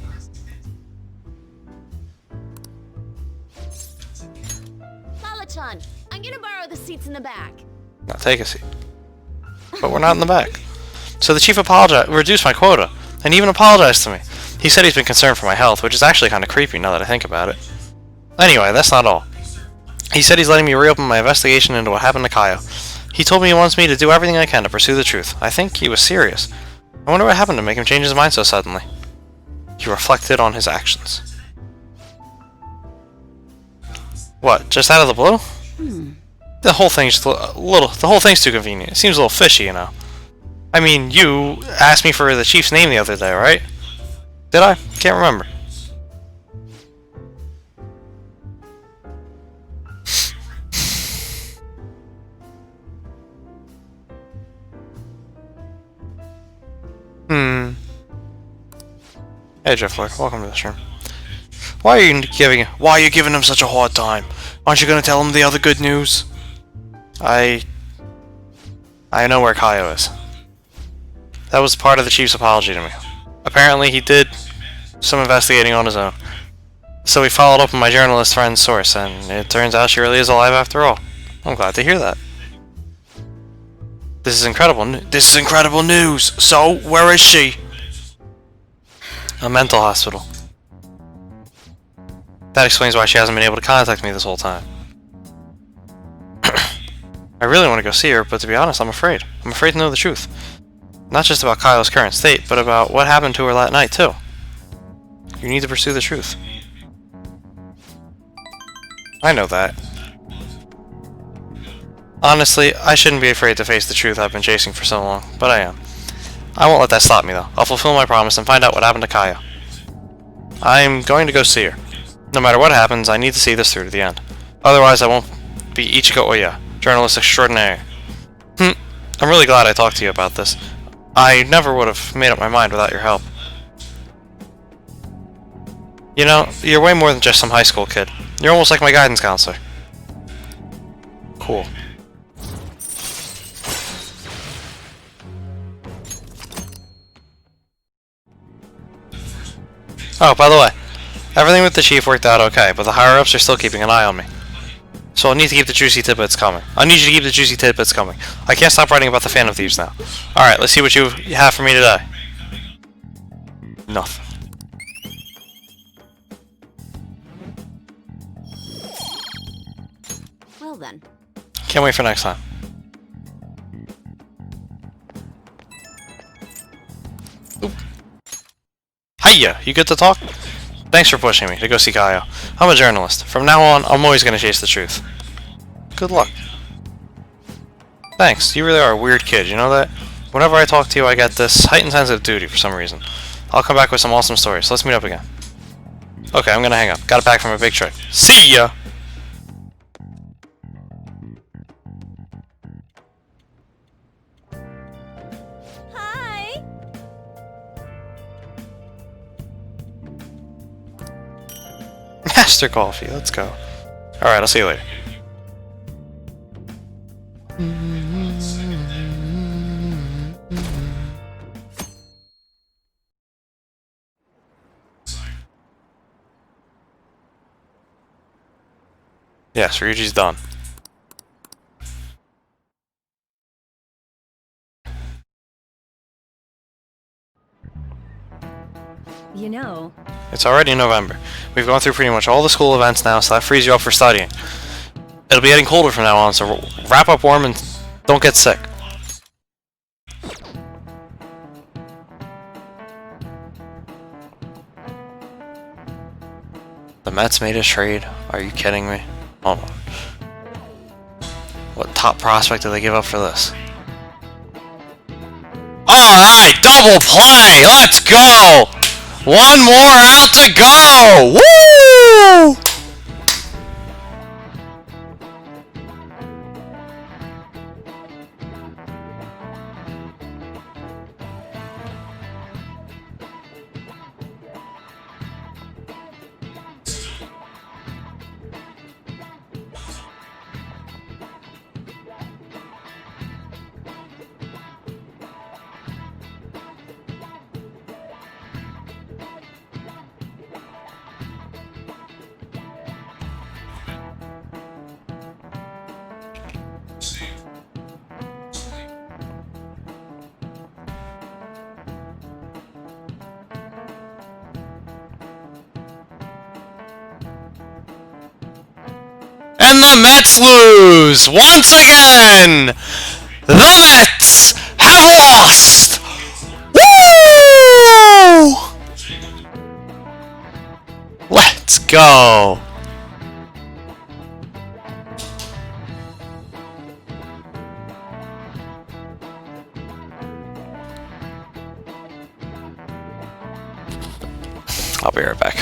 C: Lala-chan, I'm gonna borrow the seats in the back.
A: Now take a seat. But we're not in the back. So the chief reduced my quota, and even apologized to me. He said he's been concerned for my health, which is actually kind of creepy now that I think about it. Anyway, that's not all. He said he's letting me reopen my investigation into what happened to Kaio. He told me he wants me to do everything I can to pursue the truth. I think he was serious. I wonder what happened to make him change his mind so suddenly. He reflected on his actions. What, just out of the blue? The whole thing's the whole thing's too convenient. It seems a little fishy, you know. I mean, you asked me for the chief's name the other day, right? Did I? Can't remember. Hey, Jeff Lloyd, welcome to the stream. Why are you giving him such a hard time? Aren't you gonna tell him the other good news? I know where Kaio is. That was part of the chief's apology to me. Apparently, he did some investigating on his own. So we followed up with my journalist friend's source, and it turns out she really is alive after all. I'm glad to hear that. This is incredible. This is incredible news. So, where is she? A mental hospital. That explains why she hasn't been able to contact me this whole time. I really want to go see her, but to be honest, I'm afraid. I'm afraid to know the truth. Not just about Kyle's current state, but about what happened to her that night, too. You need to pursue the truth. I know that. Honestly, I shouldn't be afraid to face the truth I've been chasing for so long, but I am. I won't let that stop me, though. I'll fulfill my promise and find out what happened to Kaio. I'm going to go see her. No matter what happens, I need to see this through to the end. Otherwise, I won't be Ichiko Oya, journalist extraordinaire. I'm really glad I talked to you about this. I never would have made up my mind without your help. You know, you're way more than just some high school kid. You're almost like my guidance counselor. Cool. Oh, by the way, everything with the chief worked out okay, but the higher-ups are still keeping an eye on me. So I'll need to keep the juicy tidbits coming. I need you to keep the juicy tidbits coming. I can't stop writing about the Phantom Thieves now. Alright, let's see what you have for me today. Nothing.
C: Well then.
A: Can't wait for next time. Oop. Hiya, you good to talk? Thanks for pushing me to go see Kaio. I'm a journalist. From now on, I'm always going to chase the truth. Good luck. Thanks, you really are a weird kid, you know that? Whenever I talk to you, I get this heightened sense of duty for some reason. I'll come back with some awesome stories, so let's meet up again. Okay, I'm gonna hang up. Got it back from a big trip. See ya!
C: Hi!
A: Master Coffee, let's go. Alright, I'll see you later. Yes, Ryuji's done.
M: You know,
A: It's already November. We've gone through pretty much all the school events now, so that frees you up for studying. It'll be getting colder from now on, so wrap up warm and don't get sick. The Mets made a trade. Are you kidding me? Hold on. What top prospect did they give up for this? Alright, double play! Let's go! One more out to go! Woo! And the Mets lose! Once again! The Mets have lost! Woo! Let's go! I'll be right back.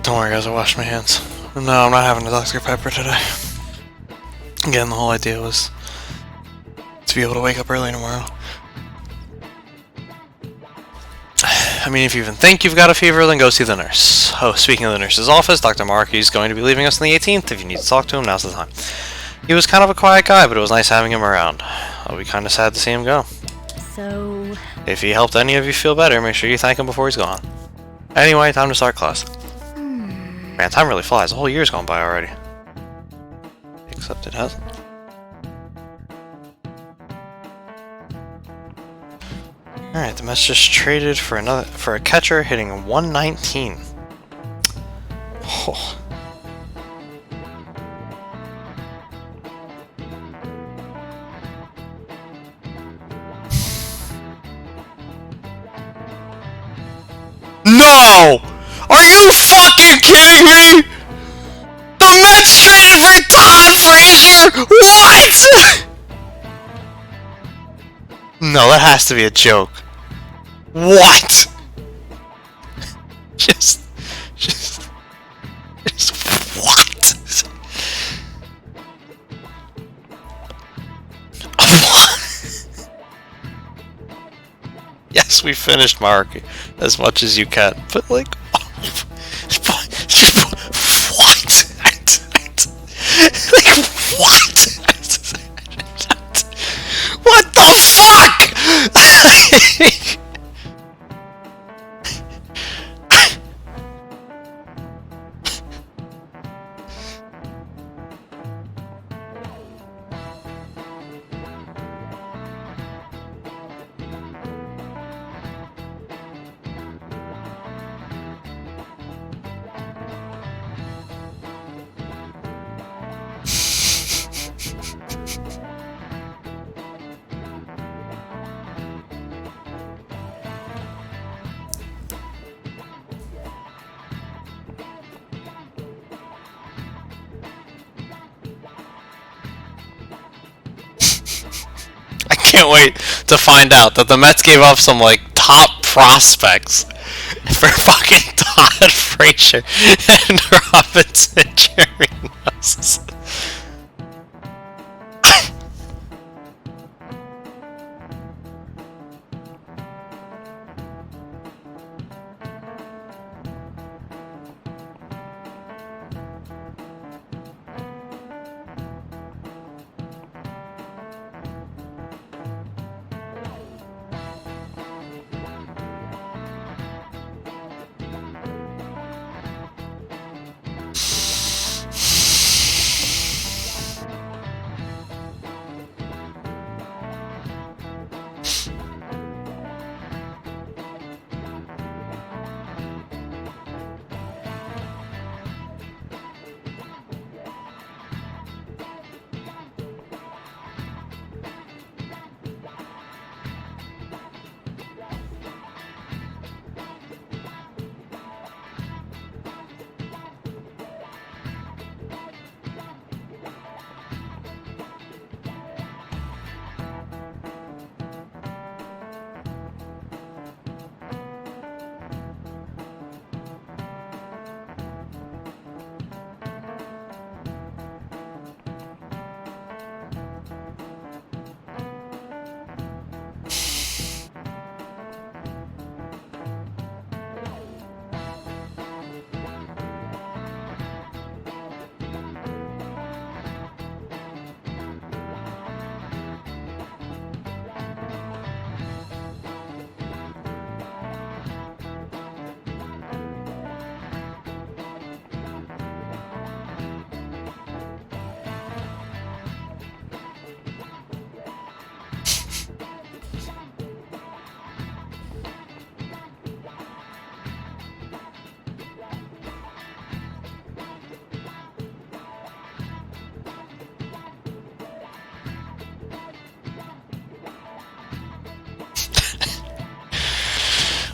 A: Don't worry, guys, I washed my hands. No, I'm not having a Dr. Pepper today. Again, the whole idea was to be able to wake up early tomorrow. I mean, if you even think you've got a fever, then go see the nurse. Oh, speaking of the nurse's office, Dr. Markey is going to be leaving us on the 18th. If you need to talk to him, now's the time. He was kind of a quiet guy, but it was nice having him around. I'll be kind of sad to see him go.
M: So...
A: If he helped any of you feel better, make sure you thank him before he's gone. Anyway, time to start class. Man, time really flies. A whole year's gone by already. Except it hasn't. Alright, the Mets just traded for a catcher hitting 119. Oh. No! Are you fucking kidding me? The Mets traded for Todd Frazier? What? No, that has to be a joke. What? Just what? Yes, we finished, Mark, as much as you can, but like, what? Like, what? What the fuck? I can't wait to find out that the Mets gave up some like top prospects for fucking Todd Frazier and Robinson Chirinos.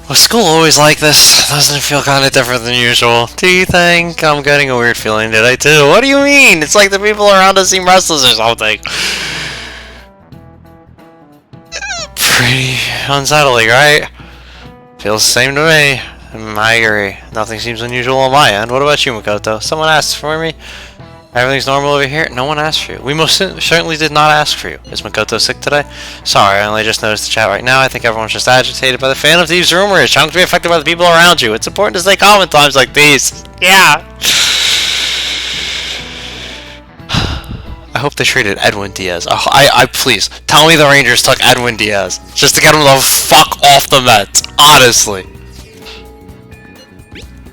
A: Was school always like this? Doesn't it feel kind of different than usual? Do you think? I'm getting a weird feeling today too. What do you mean? It's like the people around us seem restless or something. Pretty unsettling, right? Feels the same to me. I agree. Nothing seems unusual on my end. What about you, Makoto? Someone asked for me? Everything's normal over here? No one asked for you. We most certainly did not ask for you. Is Makoto sick today? Sorry, I only just noticed the chat right now. I think everyone's just agitated by the Phantom Thieves rumors. Trying to be affected by the people around you. It's important to stay calm in times like these. Yeah. I hope they traded Edwin Diaz. Oh, I please tell me the Rangers took Edwin Diaz just to get him the fuck off the Mets. Honestly.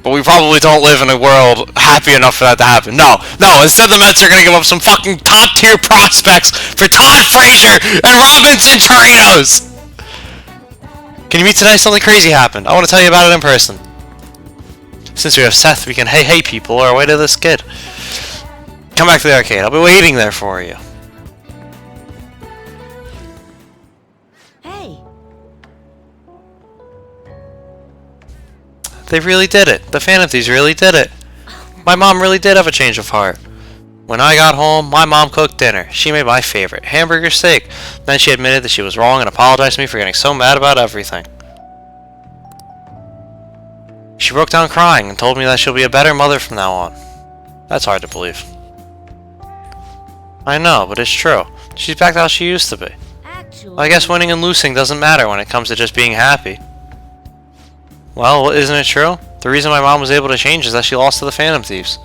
A: But we probably don't live in a world happy enough for that to happen. No, instead the Mets are going to give up some fucking top-tier prospects for Todd Frazier and Robinson Chirinos! Can you meet tonight? Something crazy happened. I want to tell you about it in person. Since we have Seth, we can hey people our way to this kid. Come back to the arcade. I'll be waiting there for you. They really did it. The Phantom Thieves really did it. My mom really did have a change of heart. When I got home, my mom cooked dinner. She made my favorite, hamburger steak. Then she admitted that she was wrong and apologized to me for getting so mad about everything. She broke down crying and told me that she'll be a better mother from now on. That's hard to believe. I know, but it's true. She's back to how she used to be. I guess winning and losing doesn't matter when it comes to just being happy. Well, isn't it true? The reason my mom was able to change is that she lost to the Phantom Thieves.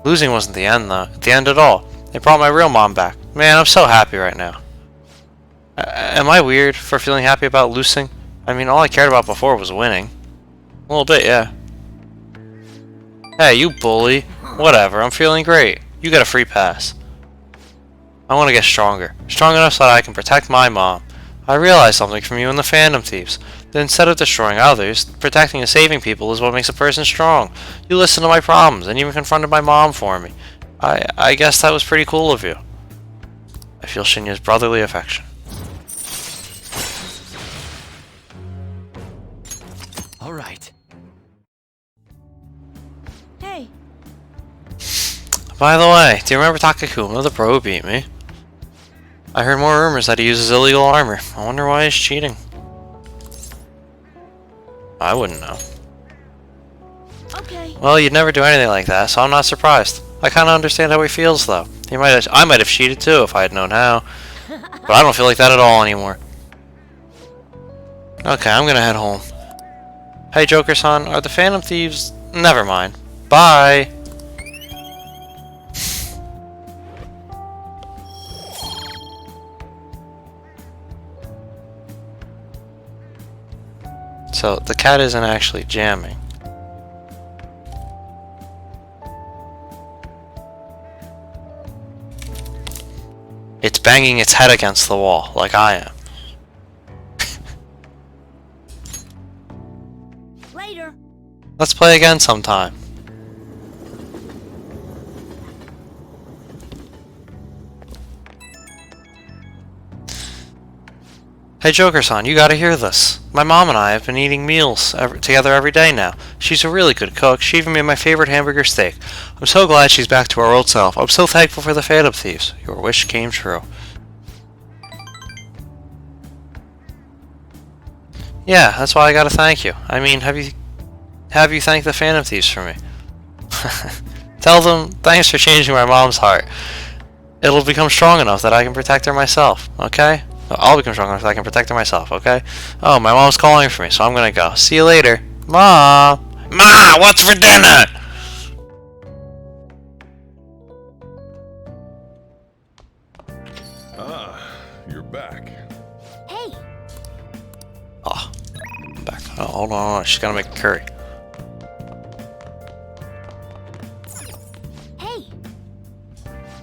A: Losing wasn't the end, though. The end at all. They brought my real mom back. Man, I'm so happy right now. Am I weird for feeling happy about losing? I mean, all I cared about before was winning. A little bit, yeah. Hey, you bully. Whatever, I'm feeling great. You get a free pass. I want to get stronger. Strong enough so that I can protect my mom. I realized something from you and the Phantom Thieves. That instead of destroying others, protecting and saving people is what makes a person strong. You listened to my problems and even confronted my mom for me. I guess that was pretty cool of you. I feel Shinya's brotherly affection.
O: All right.
C: Hey.
A: By the way, do you remember Takakuma, the pro who beat me? I heard more rumors that he uses illegal armor. I wonder why he's cheating. I wouldn't know.
C: Okay.
A: Well, you'd never do anything like that, so I'm not surprised. I kind of understand how he feels, though. I might have cheated too if I had known how. But I don't feel like that at all anymore. Okay, I'm gonna head home. Hey, Joker-san, are the Phantom Thieves... Never mind. Bye! So, the cat isn't actually jamming. It's banging its head against the wall, like I am.
C: Later.
A: Let's play again sometime. Hey Joker-san, you gotta hear this. My mom and I have been eating meals together every day now. She's a really good cook. She even made my favorite hamburger steak. I'm so glad she's back to her old self. I'm so thankful for the Phantom Thieves. Your wish came true. Yeah, that's why I gotta thank you. I mean, have you thanked the Phantom Thieves for me? Tell them, thanks for changing my mom's heart. It'll become strong enough that I can protect her myself, okay? I'll become strong enough that I can protect her myself, okay? Oh, my mom's calling for me, so I'm gonna go. See you later. Ma! Ma, what's for dinner?
E: Ah, you're back.
C: Hey.
A: Oh, I'm back. Oh, hold on. She's gotta make a curry.
C: Hey.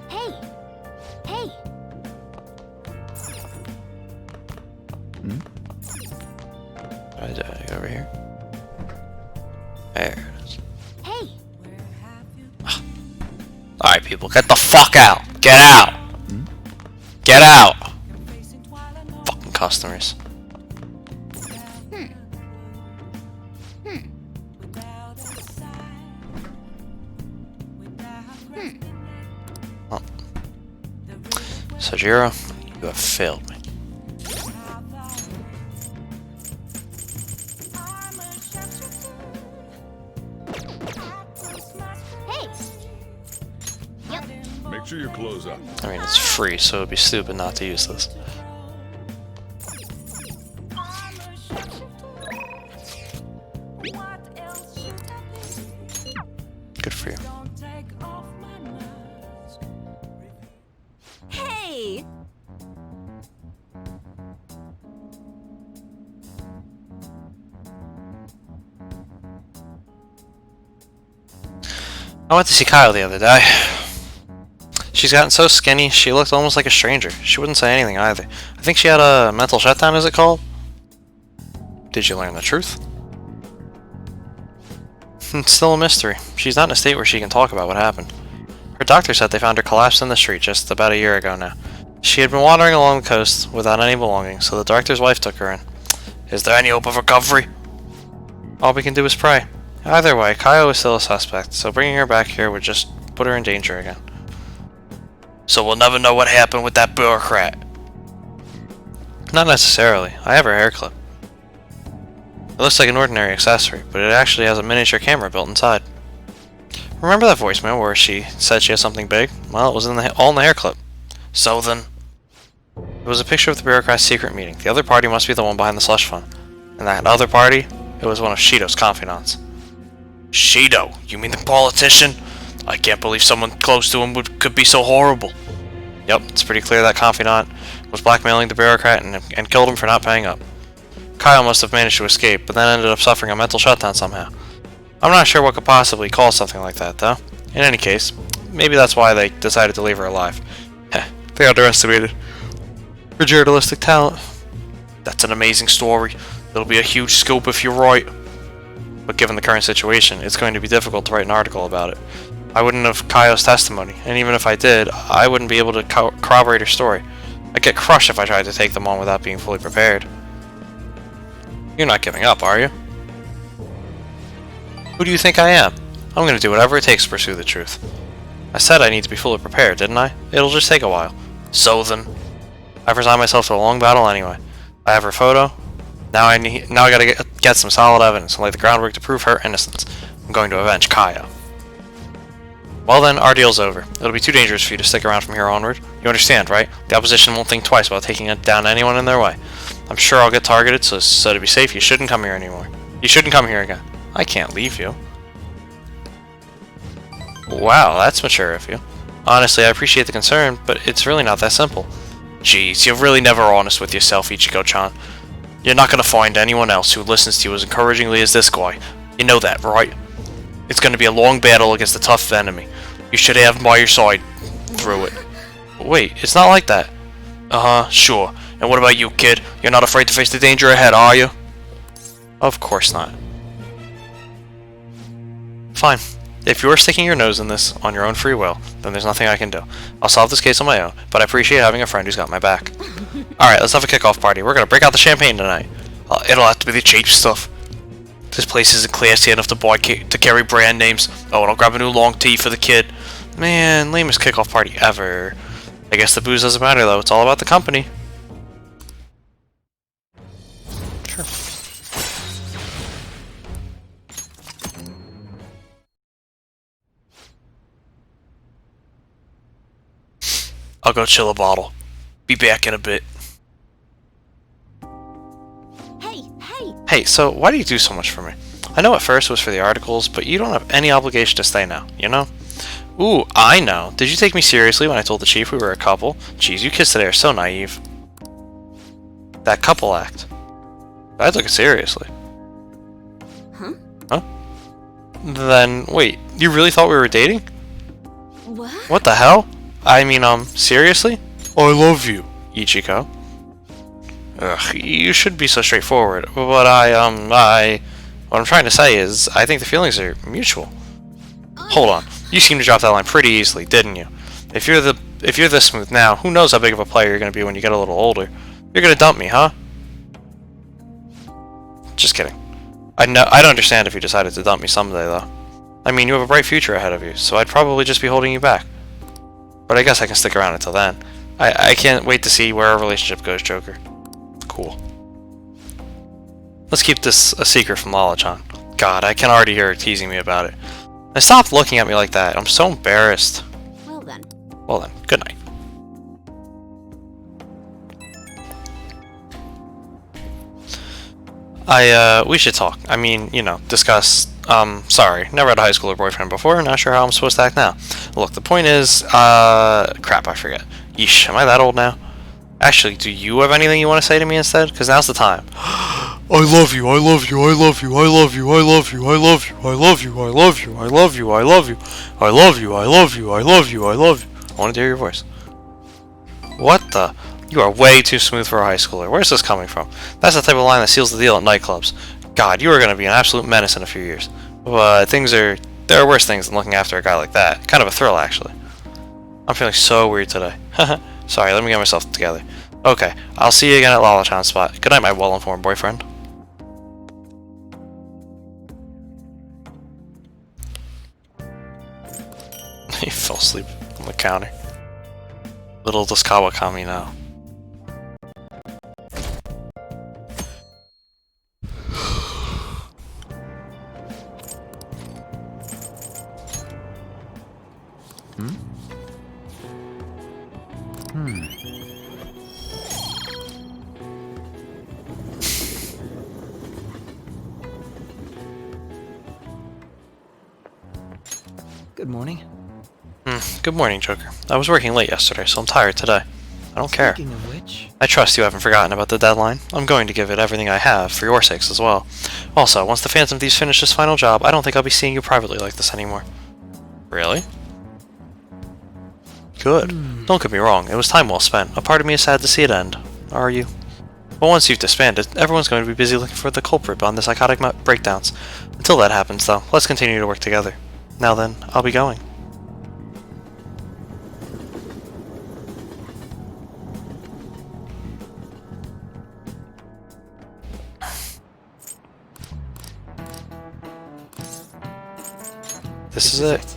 C: Hey. Hey.
A: Get over here. There it is.
C: Hey.
A: Alright, people, get the fuck out. Get out. Get out. Fucking customers. Oh. Sojiro, you have failed me.
E: Chew your clothes up.
A: I mean, it's free, so it'd be stupid not to use this. Good for you.
C: Hey!
A: I went to see Kyle the other day. She's gotten so skinny, she looked almost like a stranger. She wouldn't say anything either. I think she had a mental shutdown, is it called? Did you learn the truth? It's still a mystery. She's not in a state where she can talk about what happened. Her doctor said they found her collapsed in the street just about a year ago now. She had been wandering along the coast without any belongings, so the doctor's wife took her in. Is there any hope of recovery? All we can do is pray. Either way, Kaio is still a suspect, so bringing her back here would just put her in danger again. So we'll never know what happened with that bureaucrat? Not necessarily. I have her hair clip. It looks like an ordinary accessory, but it actually has a miniature camera built inside. Remember that voicemail where she said she has something big? Well, it was all in the hair clip. So then... It was a picture of the bureaucrat's secret meeting. The other party must be the one behind the slush fund. And that other party, it was one of Shido's confidants. Shido? You mean the politician? I can't believe someone close to him could be so horrible. Yep, it's pretty clear that confidant was blackmailing the bureaucrat and killed him for not paying up. Kyle must have managed to escape, but then ended up suffering a mental shutdown somehow. I'm not sure what could possibly cause something like that, though. In any case, maybe that's why they decided to leave her alive. Heh, they underestimated her journalistic talent. That's an amazing story. It'll be a huge scoop if you're right. But given the current situation, it's going to be difficult to write an article about it. I wouldn't have Kaio's testimony, and even if I did, I wouldn't be able to corroborate her story. I'd get crushed if I tried to take them on without being fully prepared. You're not giving up, are you? Who do you think I am? I'm going to do whatever it takes to pursue the truth. I said I need to be fully prepared, didn't I? It'll just take a while. So then, I've resigned myself to a long battle anyway. I have her photo. Now I gotta get some solid evidence and lay the groundwork to prove her innocence. I'm going to avenge Kaio. Well then, our deal's over. It'll be too dangerous for you to stick around from here onward. You understand, right? The opposition won't think twice about taking down anyone in their way. I'm sure I'll get targeted, so to be safe, you shouldn't come here anymore. You shouldn't come here again. I can't leave you. Wow, that's mature of you. Honestly, I appreciate the concern, but it's really not that simple. Jeez, you're really never honest with yourself, Ichigo-chan. You're not gonna find anyone else who listens to you as encouragingly as this guy. You know that, right? It's gonna be a long battle against a tough enemy. You should have him by your side through it. Wait, it's not like that. Uh-huh, sure. And what about you, kid? You're not afraid to face the danger ahead, are you? Of course not. Fine. If you're sticking your nose in this on your own free will, then there's nothing I can do. I'll solve this case on my own, but I appreciate having a friend who's got my back. Alright, let's have a kickoff party. We're gonna break out the champagne tonight. It'll have to be the cheap stuff. This place isn't classy enough to carry brand names. Oh, and I'll grab a new long tee for the kid. Man, lamest kickoff party ever. I guess the booze doesn't matter though, it's all about the company. Sure. I'll go chill a bottle. Be back in a bit. Hey, so why do you do so much for me? I know at first it was for the articles, but you don't have any obligation to stay now, you know? Ooh, I know. Did you take me seriously when I told the chief we were a couple? Jeez, you kids today are so naive. That couple act. I took it seriously.
C: Huh?
A: Huh? Then, wait, you really thought we were dating?
C: What?
A: What the hell? I mean, seriously? I love you, Ichiko. Ugh, you should be so straightforward, but what I'm trying to say is, I think the feelings are mutual. Hold on, you seemed to drop that line pretty easily, didn't you? If you're this smooth now, who knows how big of a player you're gonna be when you get a little older? You're gonna dump me, huh? Just kidding. I'd understand if you decided to dump me someday, though. I mean, you have a bright future ahead of you, so I'd probably just be holding you back. But I guess I can stick around until then. I can't wait to see where our relationship goes, Joker. Cool. Let's keep this a secret from Lala-chan. God, I can already hear her teasing me about it. Now stop looking at me like that. I'm so embarrassed.
C: Well then.
A: Well then, good night. We should talk. I mean, you know, discuss. Sorry, never had a high schooler boyfriend before, not sure how I'm supposed to act now. Look, the point is, crap, I forget. Yeesh, am I that old now? Actually, do you have anything you want to say to me instead? Because now's the time. I love you, I love you, I love you, I love you, I love you, I love you, I love you, I love you, I love you, I love you, I love you, I love you, I love you, I love you. I want to hear your voice. What the? You are way too smooth for a high schooler. Where's this coming from? That's the type of line that seals the deal at nightclubs. God, you are going to be an absolute menace in a few years. But there are worse things than looking after a guy like that. Kind of a thrill, actually. I'm feeling so weird today. Sorry, let me get myself together. Okay, I'll see you again at Lalachan's spot. Good night, my well-informed boyfriend. He fell asleep on the counter. Little does Kawakami know.
D: Good morning.
A: Good morning, Joker. I was working late yesterday, so I'm tired today. I don't care.
D: Speaking of which...
A: I trust you haven't forgotten about the deadline. I'm going to give it everything I have, for your sakes as well. Also, once the Phantom Thieves finish this final job, I don't think I'll be seeing you privately like this anymore. Really? Good. Don't get me wrong, it was time well spent. A part of me is sad to see it end. Are you? But once you've disbanded, everyone's going to be busy looking for the culprit on the psychotic breakdowns. Until that happens, though, let's continue to work together. Now then, I'll be going. This is it.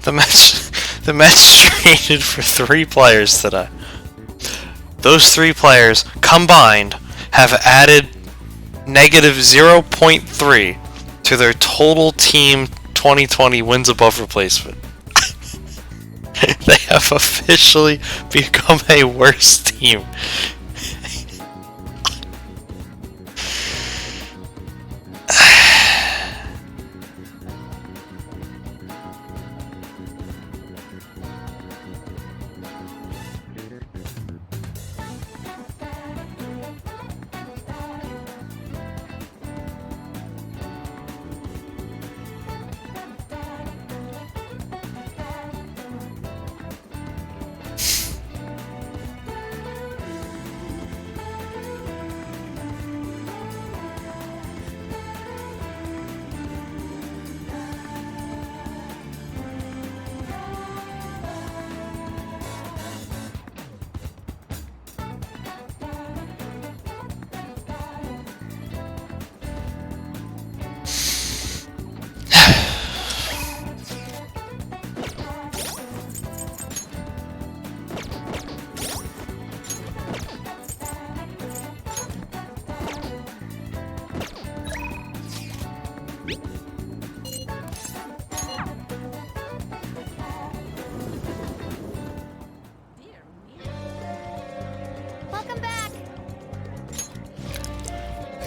A: The match traded for 3 players today. Those 3 players combined have added negative 0.3 to their total team 2020 wins above replacement. They have officially become a worse team.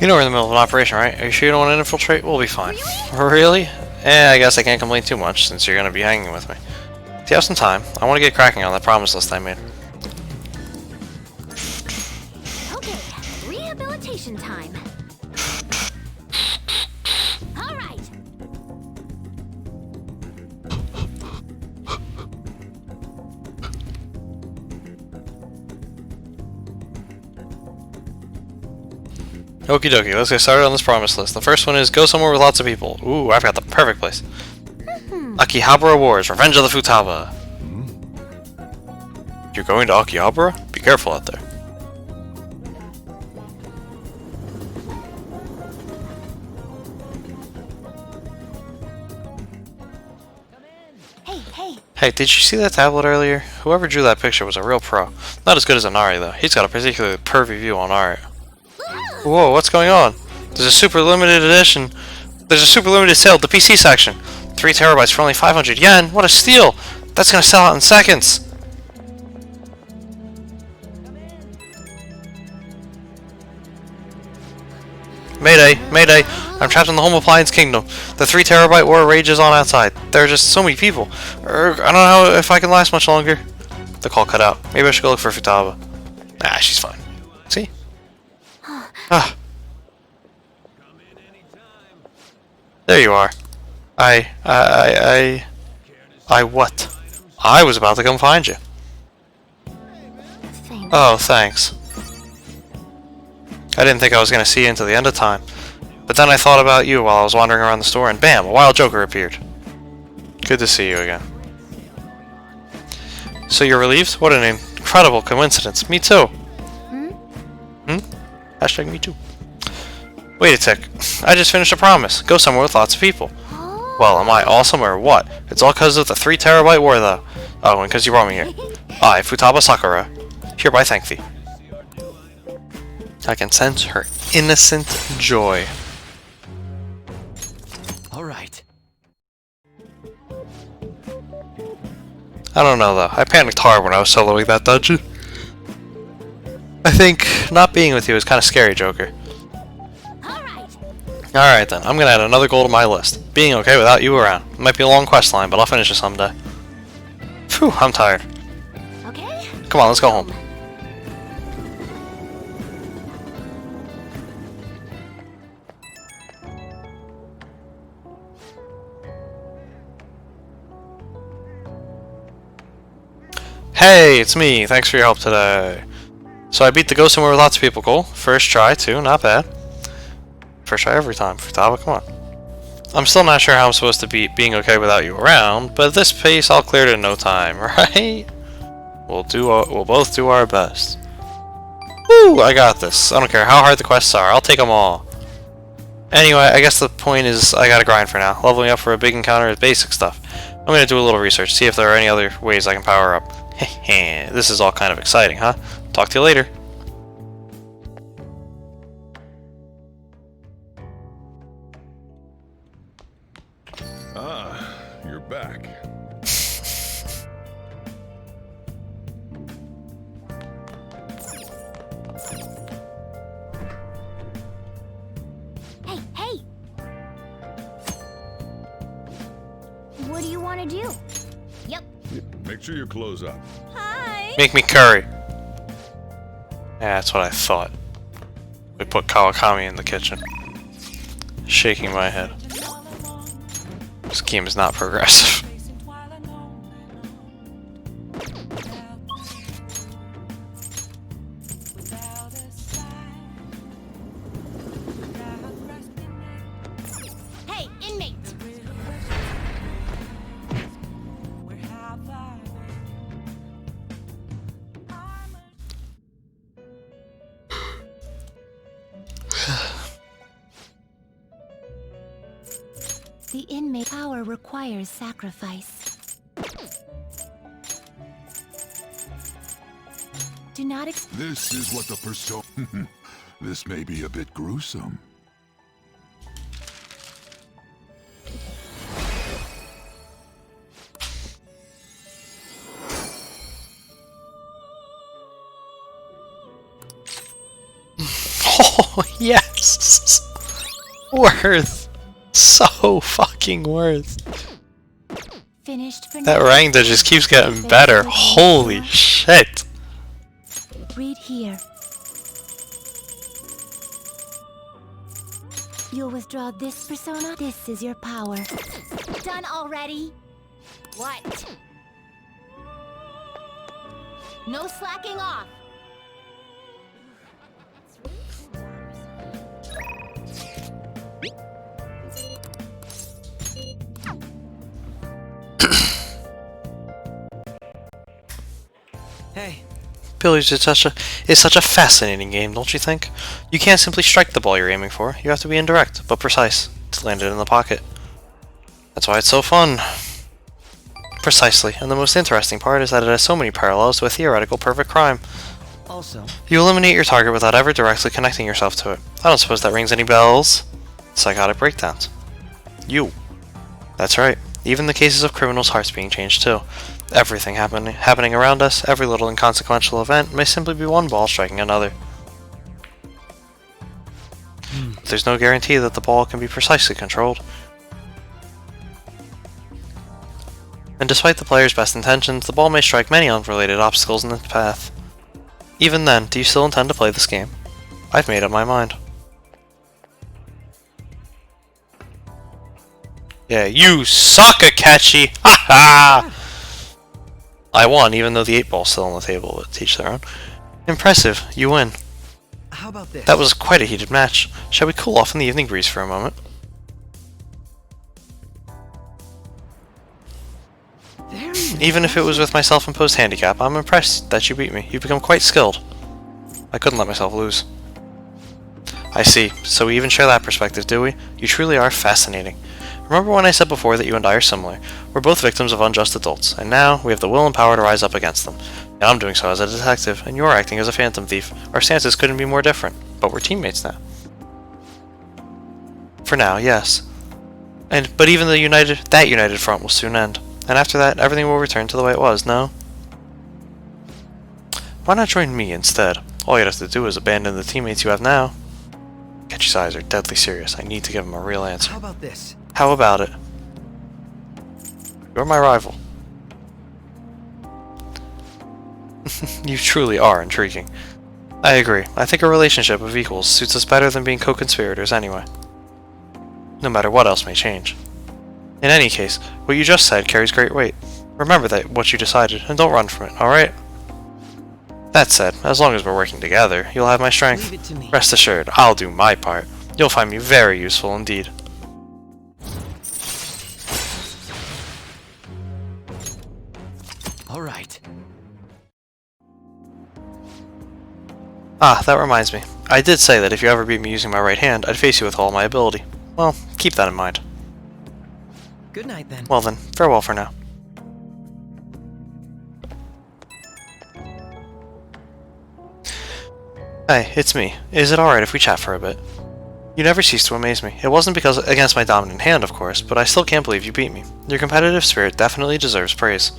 A: You know we're in the middle of an operation, right? Are you sure you don't want to infiltrate? We'll be fine. Really? I guess I can't complain too much since you're going to be hanging with me. If you have some time, I want to get cracking on that promise list I made.
C: Okay, rehabilitation time. All right.
A: Okie dokie, let's get started on this promise list. The first one is go somewhere with lots of people. Ooh, I've got the perfect place. Akihabara Wars, Revenge of the Futaba. You're going to Akihabara? Be careful out there. Hey, did you see that tablet earlier? Whoever drew that picture was a real pro. Not as good as Inari, though. He's got a particularly pervy view on art. Whoa, what's going on? There's a super limited edition. There's a super limited sale at the PC section. 3 terabytes for only 500 yen. What a steal! That's gonna sell out in seconds. Mayday, mayday. I'm trapped in the home appliance kingdom. The 3 terabyte war rages on outside. There are just so many people. I don't know if I can last much longer. The call cut out. Maybe I should go look for Futaba. Nah, she's fine. See? Ah. There you are. I what? I was about to come find you. Oh, thanks. I didn't think I was going to see you until the end of time. But then I thought about you while I was wandering around the store, and bam, a wild joker appeared. Good to see you again. So you're relieved? What an incredible coincidence. Me too. Hmm? Hashtag me too. Wait a tick. I just finished a promise. Go somewhere with lots of people. Well, am I awesome or what? It's all because of the 3 terabyte war, though. Oh, and because you brought me here. I, Futaba Sakura, hereby thank thee. I can sense her innocent joy.
D: Alright.
A: I don't know, though. I panicked hard when I was soloing that dungeon. I think not being with you is kind of scary, Joker. Alright then, I'm gonna add another goal to my list. Being okay without you around. It might be a long quest line, but I'll finish it someday. Phew, I'm tired.
C: Okay.
A: Come on, let's go home. Hey, it's me. Thanks for your help today. So I beat the go somewhere with lots of people goal. First try, too. Not bad. First try every time. Futaba, come on. I'm still not sure how I'm supposed to beat being okay without you around, but at this pace, I'll clear it in no time, right? We'll both do our best. Woo! I got this. I don't care how hard the quests are. I'll take them all. Anyway, I guess the point is I gotta grind for now. Leveling up for a big encounter is basic stuff. I'm gonna do a little research, see if there are any other ways I can power up. Heh, this is all kind of exciting, huh? Talk to you later.
E: Ah, you're back.
C: Hey, hey! What do you want to do? Yep.
E: Make sure you close up.
C: Hi!
A: Make me curry. Yeah, that's what I thought. We put Kawakami in the kitchen. Shaking my head. This game is not progressive.
C: Hey, inmate! The inmate power requires sacrifice. Do not
H: This is what the persona... This may be a bit gruesome.
A: Oh, yes! worth. So fucking worth.
B: Finished for
A: That
B: now.
A: Rangda just keeps getting better. Holy shit.
B: Read here. You'll withdraw this persona. This is your power. Done already? What? No slacking off.
D: Hey.
A: Billiards is such a fascinating game, don't you think? You can't simply strike the ball you're aiming for. You have to be indirect, but precise, to land it in the pocket. That's why it's so fun. Precisely, and the most interesting part is that it has so many parallels to a theoretical perfect crime.
D: Also,
A: You eliminate your target without ever directly connecting yourself to it. I don't suppose that rings any bells? Psychotic breakdowns. You. That's right. Even the cases of criminals' hearts being changed too. Everything happening around us, every little inconsequential event, may simply be one ball striking another. But there's no guarantee that the ball can be precisely controlled. And despite the player's best intentions, the ball may strike many unrelated obstacles in its path. Even then, do you still intend to play this game? I've made up my mind. Yeah, you suck, Akechi! Ha ha! I won, even though the 8-ball's still on the table, but teach their own. Impressive, you win.
D: how about this?
A: That was quite a heated match. Shall we cool off in the evening breeze for a moment? Even if it was with my self-imposed handicap, I'm impressed that you beat me. You've become quite skilled. I couldn't let myself lose. I see. So we even share that perspective, do we? You truly are fascinating. Remember when I said before that you and I are similar? We're both victims of unjust adults, and now we have the will and power to rise up against them. And I'm doing so as a detective, and you're acting as a phantom thief. Our stances couldn't be more different, but we're teammates now. For now, yes. But even that united front will soon end. And after that, everything will return to the way it was, no? Why not join me instead? All you'd have to do is abandon the teammates you have now. Ketchy's eyes are deadly serious. I need to give him a real answer.
D: How about this?
A: How about it? You're my rival. You truly are intriguing. I agree. I think a relationship of equals suits us better than being co-conspirators anyway. No matter what else may change. In any case, what you just said carries great weight. Remember that what you decided, and don't run from it, alright? That said, as long as we're working together, you'll have my strength.
D: Leave it to me.
A: Rest assured, I'll do my part. You'll find me very useful indeed.
D: All right.
A: Ah, that reminds me. I did say that if you ever beat me using my right hand, I'd face you with all my ability. Well, keep that in mind.
D: Good night then.
A: Well then, farewell for now. Hey, it's me. Is it alright if we chat for a bit? You never cease to amaze me. It wasn't because against my dominant hand, of course, but I still can't believe you beat me. Your competitive spirit definitely deserves praise.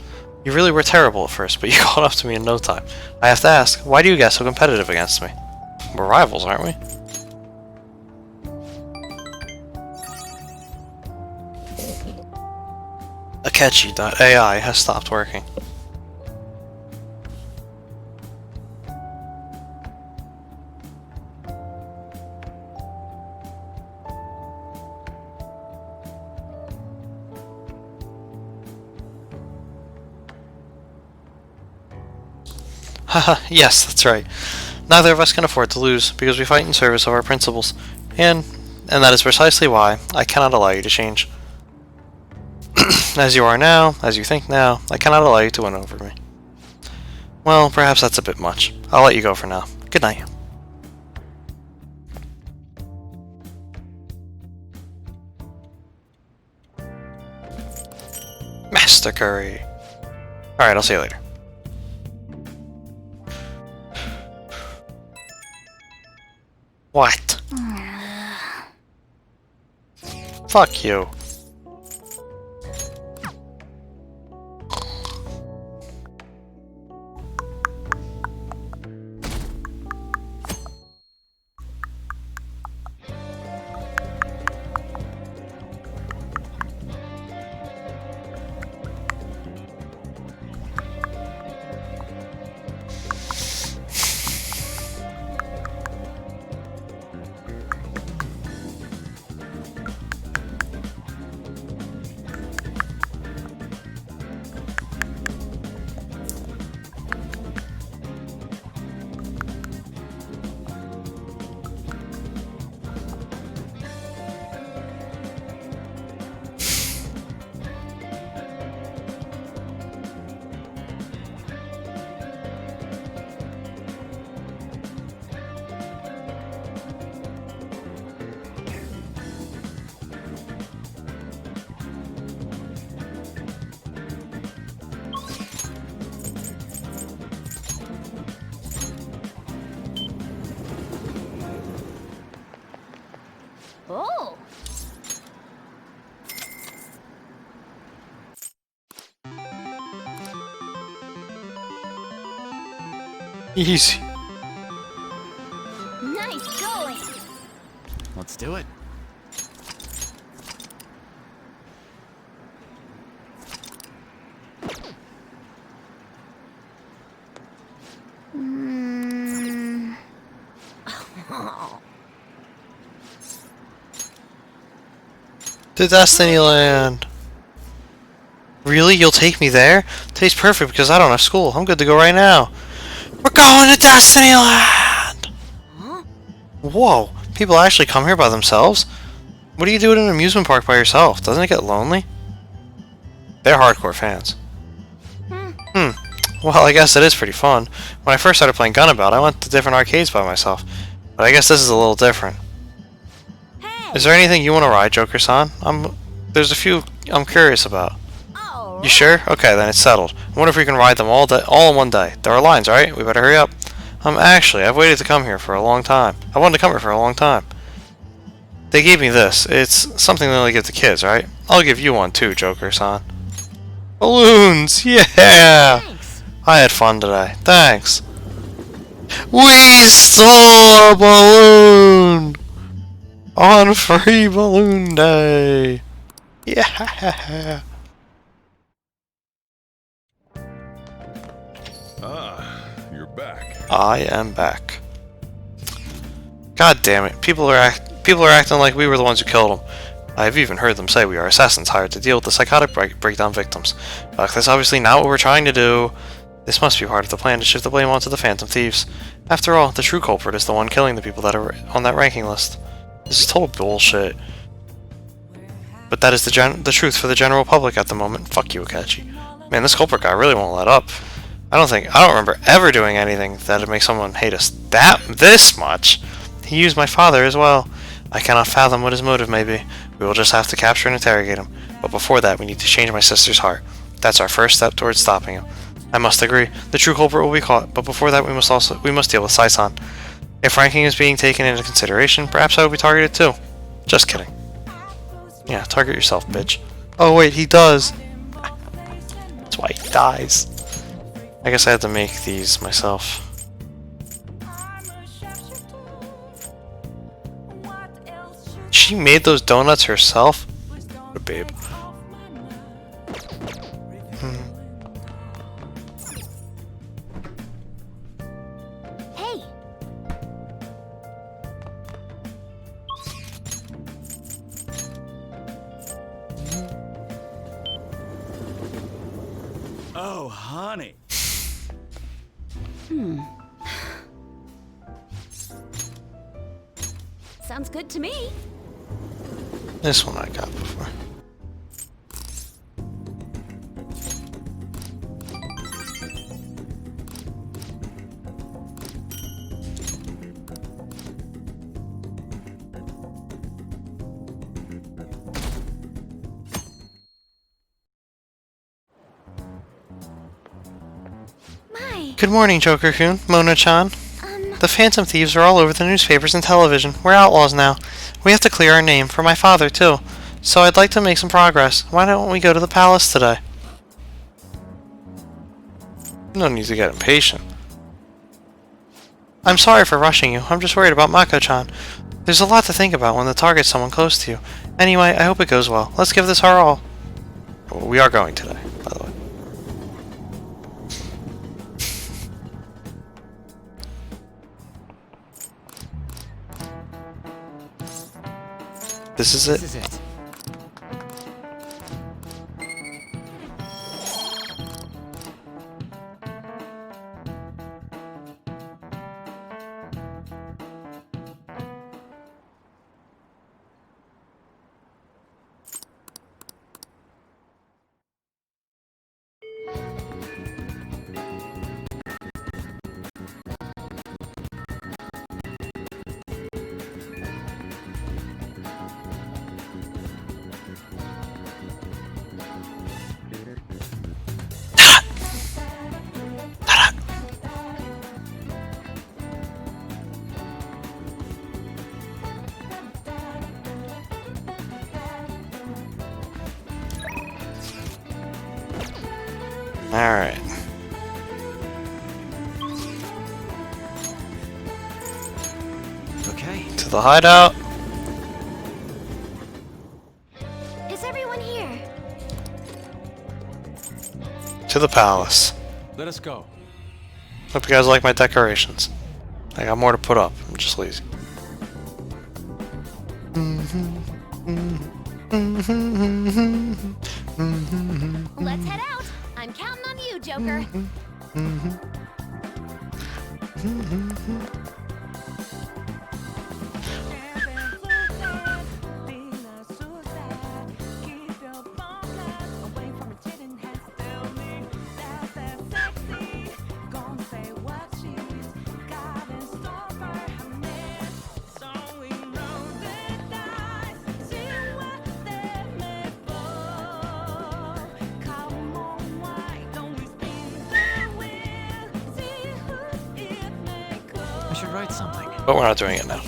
A: You really were terrible at first, but you caught up to me in no time. I have to ask, why do you get so competitive against me? We're rivals, aren't we? Akechi.ai has stopped working. Haha, yes, that's right. Neither of us can afford to lose, because we fight in service of our principles. And that is precisely why I cannot allow you to change. As you are now, as you think now, I cannot allow you to win over me. Well, perhaps that's a bit much. I'll let you go for now. Good night. Master Curry. Alright, I'll see you later. What? Fuck you. Easy.
C: Nice going.
O: Let's do it.
A: To Destinyland. Really? You'll take me there? Today's perfect because I don't have school. I'm good to go right now. We're going to Destinyland! Whoa. People actually come here by themselves? What do you do at an amusement park by yourself? Doesn't it get lonely? They're hardcore fans. Well, I guess it is pretty fun. When I first started playing Gunabout, I went to different arcades by myself. But I guess this is a little different. Is there anything you want to ride, Joker-san? There's a few I'm curious about. You sure? Okay, then it's settled. I wonder if we can ride them all in one day. There are lines, right? We better hurry up. Actually, I've waited to come here for a long time. I wanted to come here for a long time. They gave me this. It's something they only give to kids, right? I'll give you one too, Joker-san. Balloons! Yeah! Thanks. I had fun today. Thanks. We stole a balloon! On Free Balloon Day! Yeah!
E: You're back.
A: I am back. God damn it! People are acting like we were the ones who killed him. I've even heard them say we are assassins hired to deal with the psychotic breakdown victims. But that's obviously not what we're trying to do. This must be part of the plan to shift the blame onto the Phantom Thieves. After all, the true culprit is the one killing the people that are on that ranking list. This is total bullshit. But that is the truth for the general public at the moment. Fuck you, Akechi. Man, this culprit guy really won't let up. I don't remember ever doing anything that would make someone hate us this much. He used my father as well. I cannot fathom what his motive may be. We will just have to capture and interrogate him. But before that, we need to change my sister's heart. That's our first step towards stopping him. I must agree. The true culprit will be caught, but before that we must deal with Sai-san. If ranking is being taken into consideration, perhaps I will be targeted too. Just kidding. Yeah, target yourself, bitch. Oh wait, he does. That's why he dies. I guess I had to make these myself. She made those donuts herself? What a babe.
C: Hey.
N: Oh, honey.
C: Sounds good to me.
A: This one I got before. Good morning, Joker-kun, Mona-chan. The Phantom Thieves are all over the newspapers and television. We're outlaws now. We have to clear our name, for my father, too. So I'd like to make some progress. Why don't we go to the palace today? No need to get impatient. I'm sorry for rushing you. I'm just worried about Mako-chan. There's a lot to think about when the target's someone close to you. Anyway, I hope it goes well. Let's give this our all. We are going today, by the way. This is it. Alright. to the hideout.
K: Is everyone here?
A: To the palace.
P: Let us go.
A: Hope you guys like my decorations. I got more to put up. I'm just lazy.
K: Let's head out. I'm counting on you, Joker.
D: I should write something.
A: But we're not doing it now.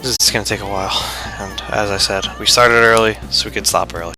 A: This is gonna take a while, and as I said, we started early, so we could stop early.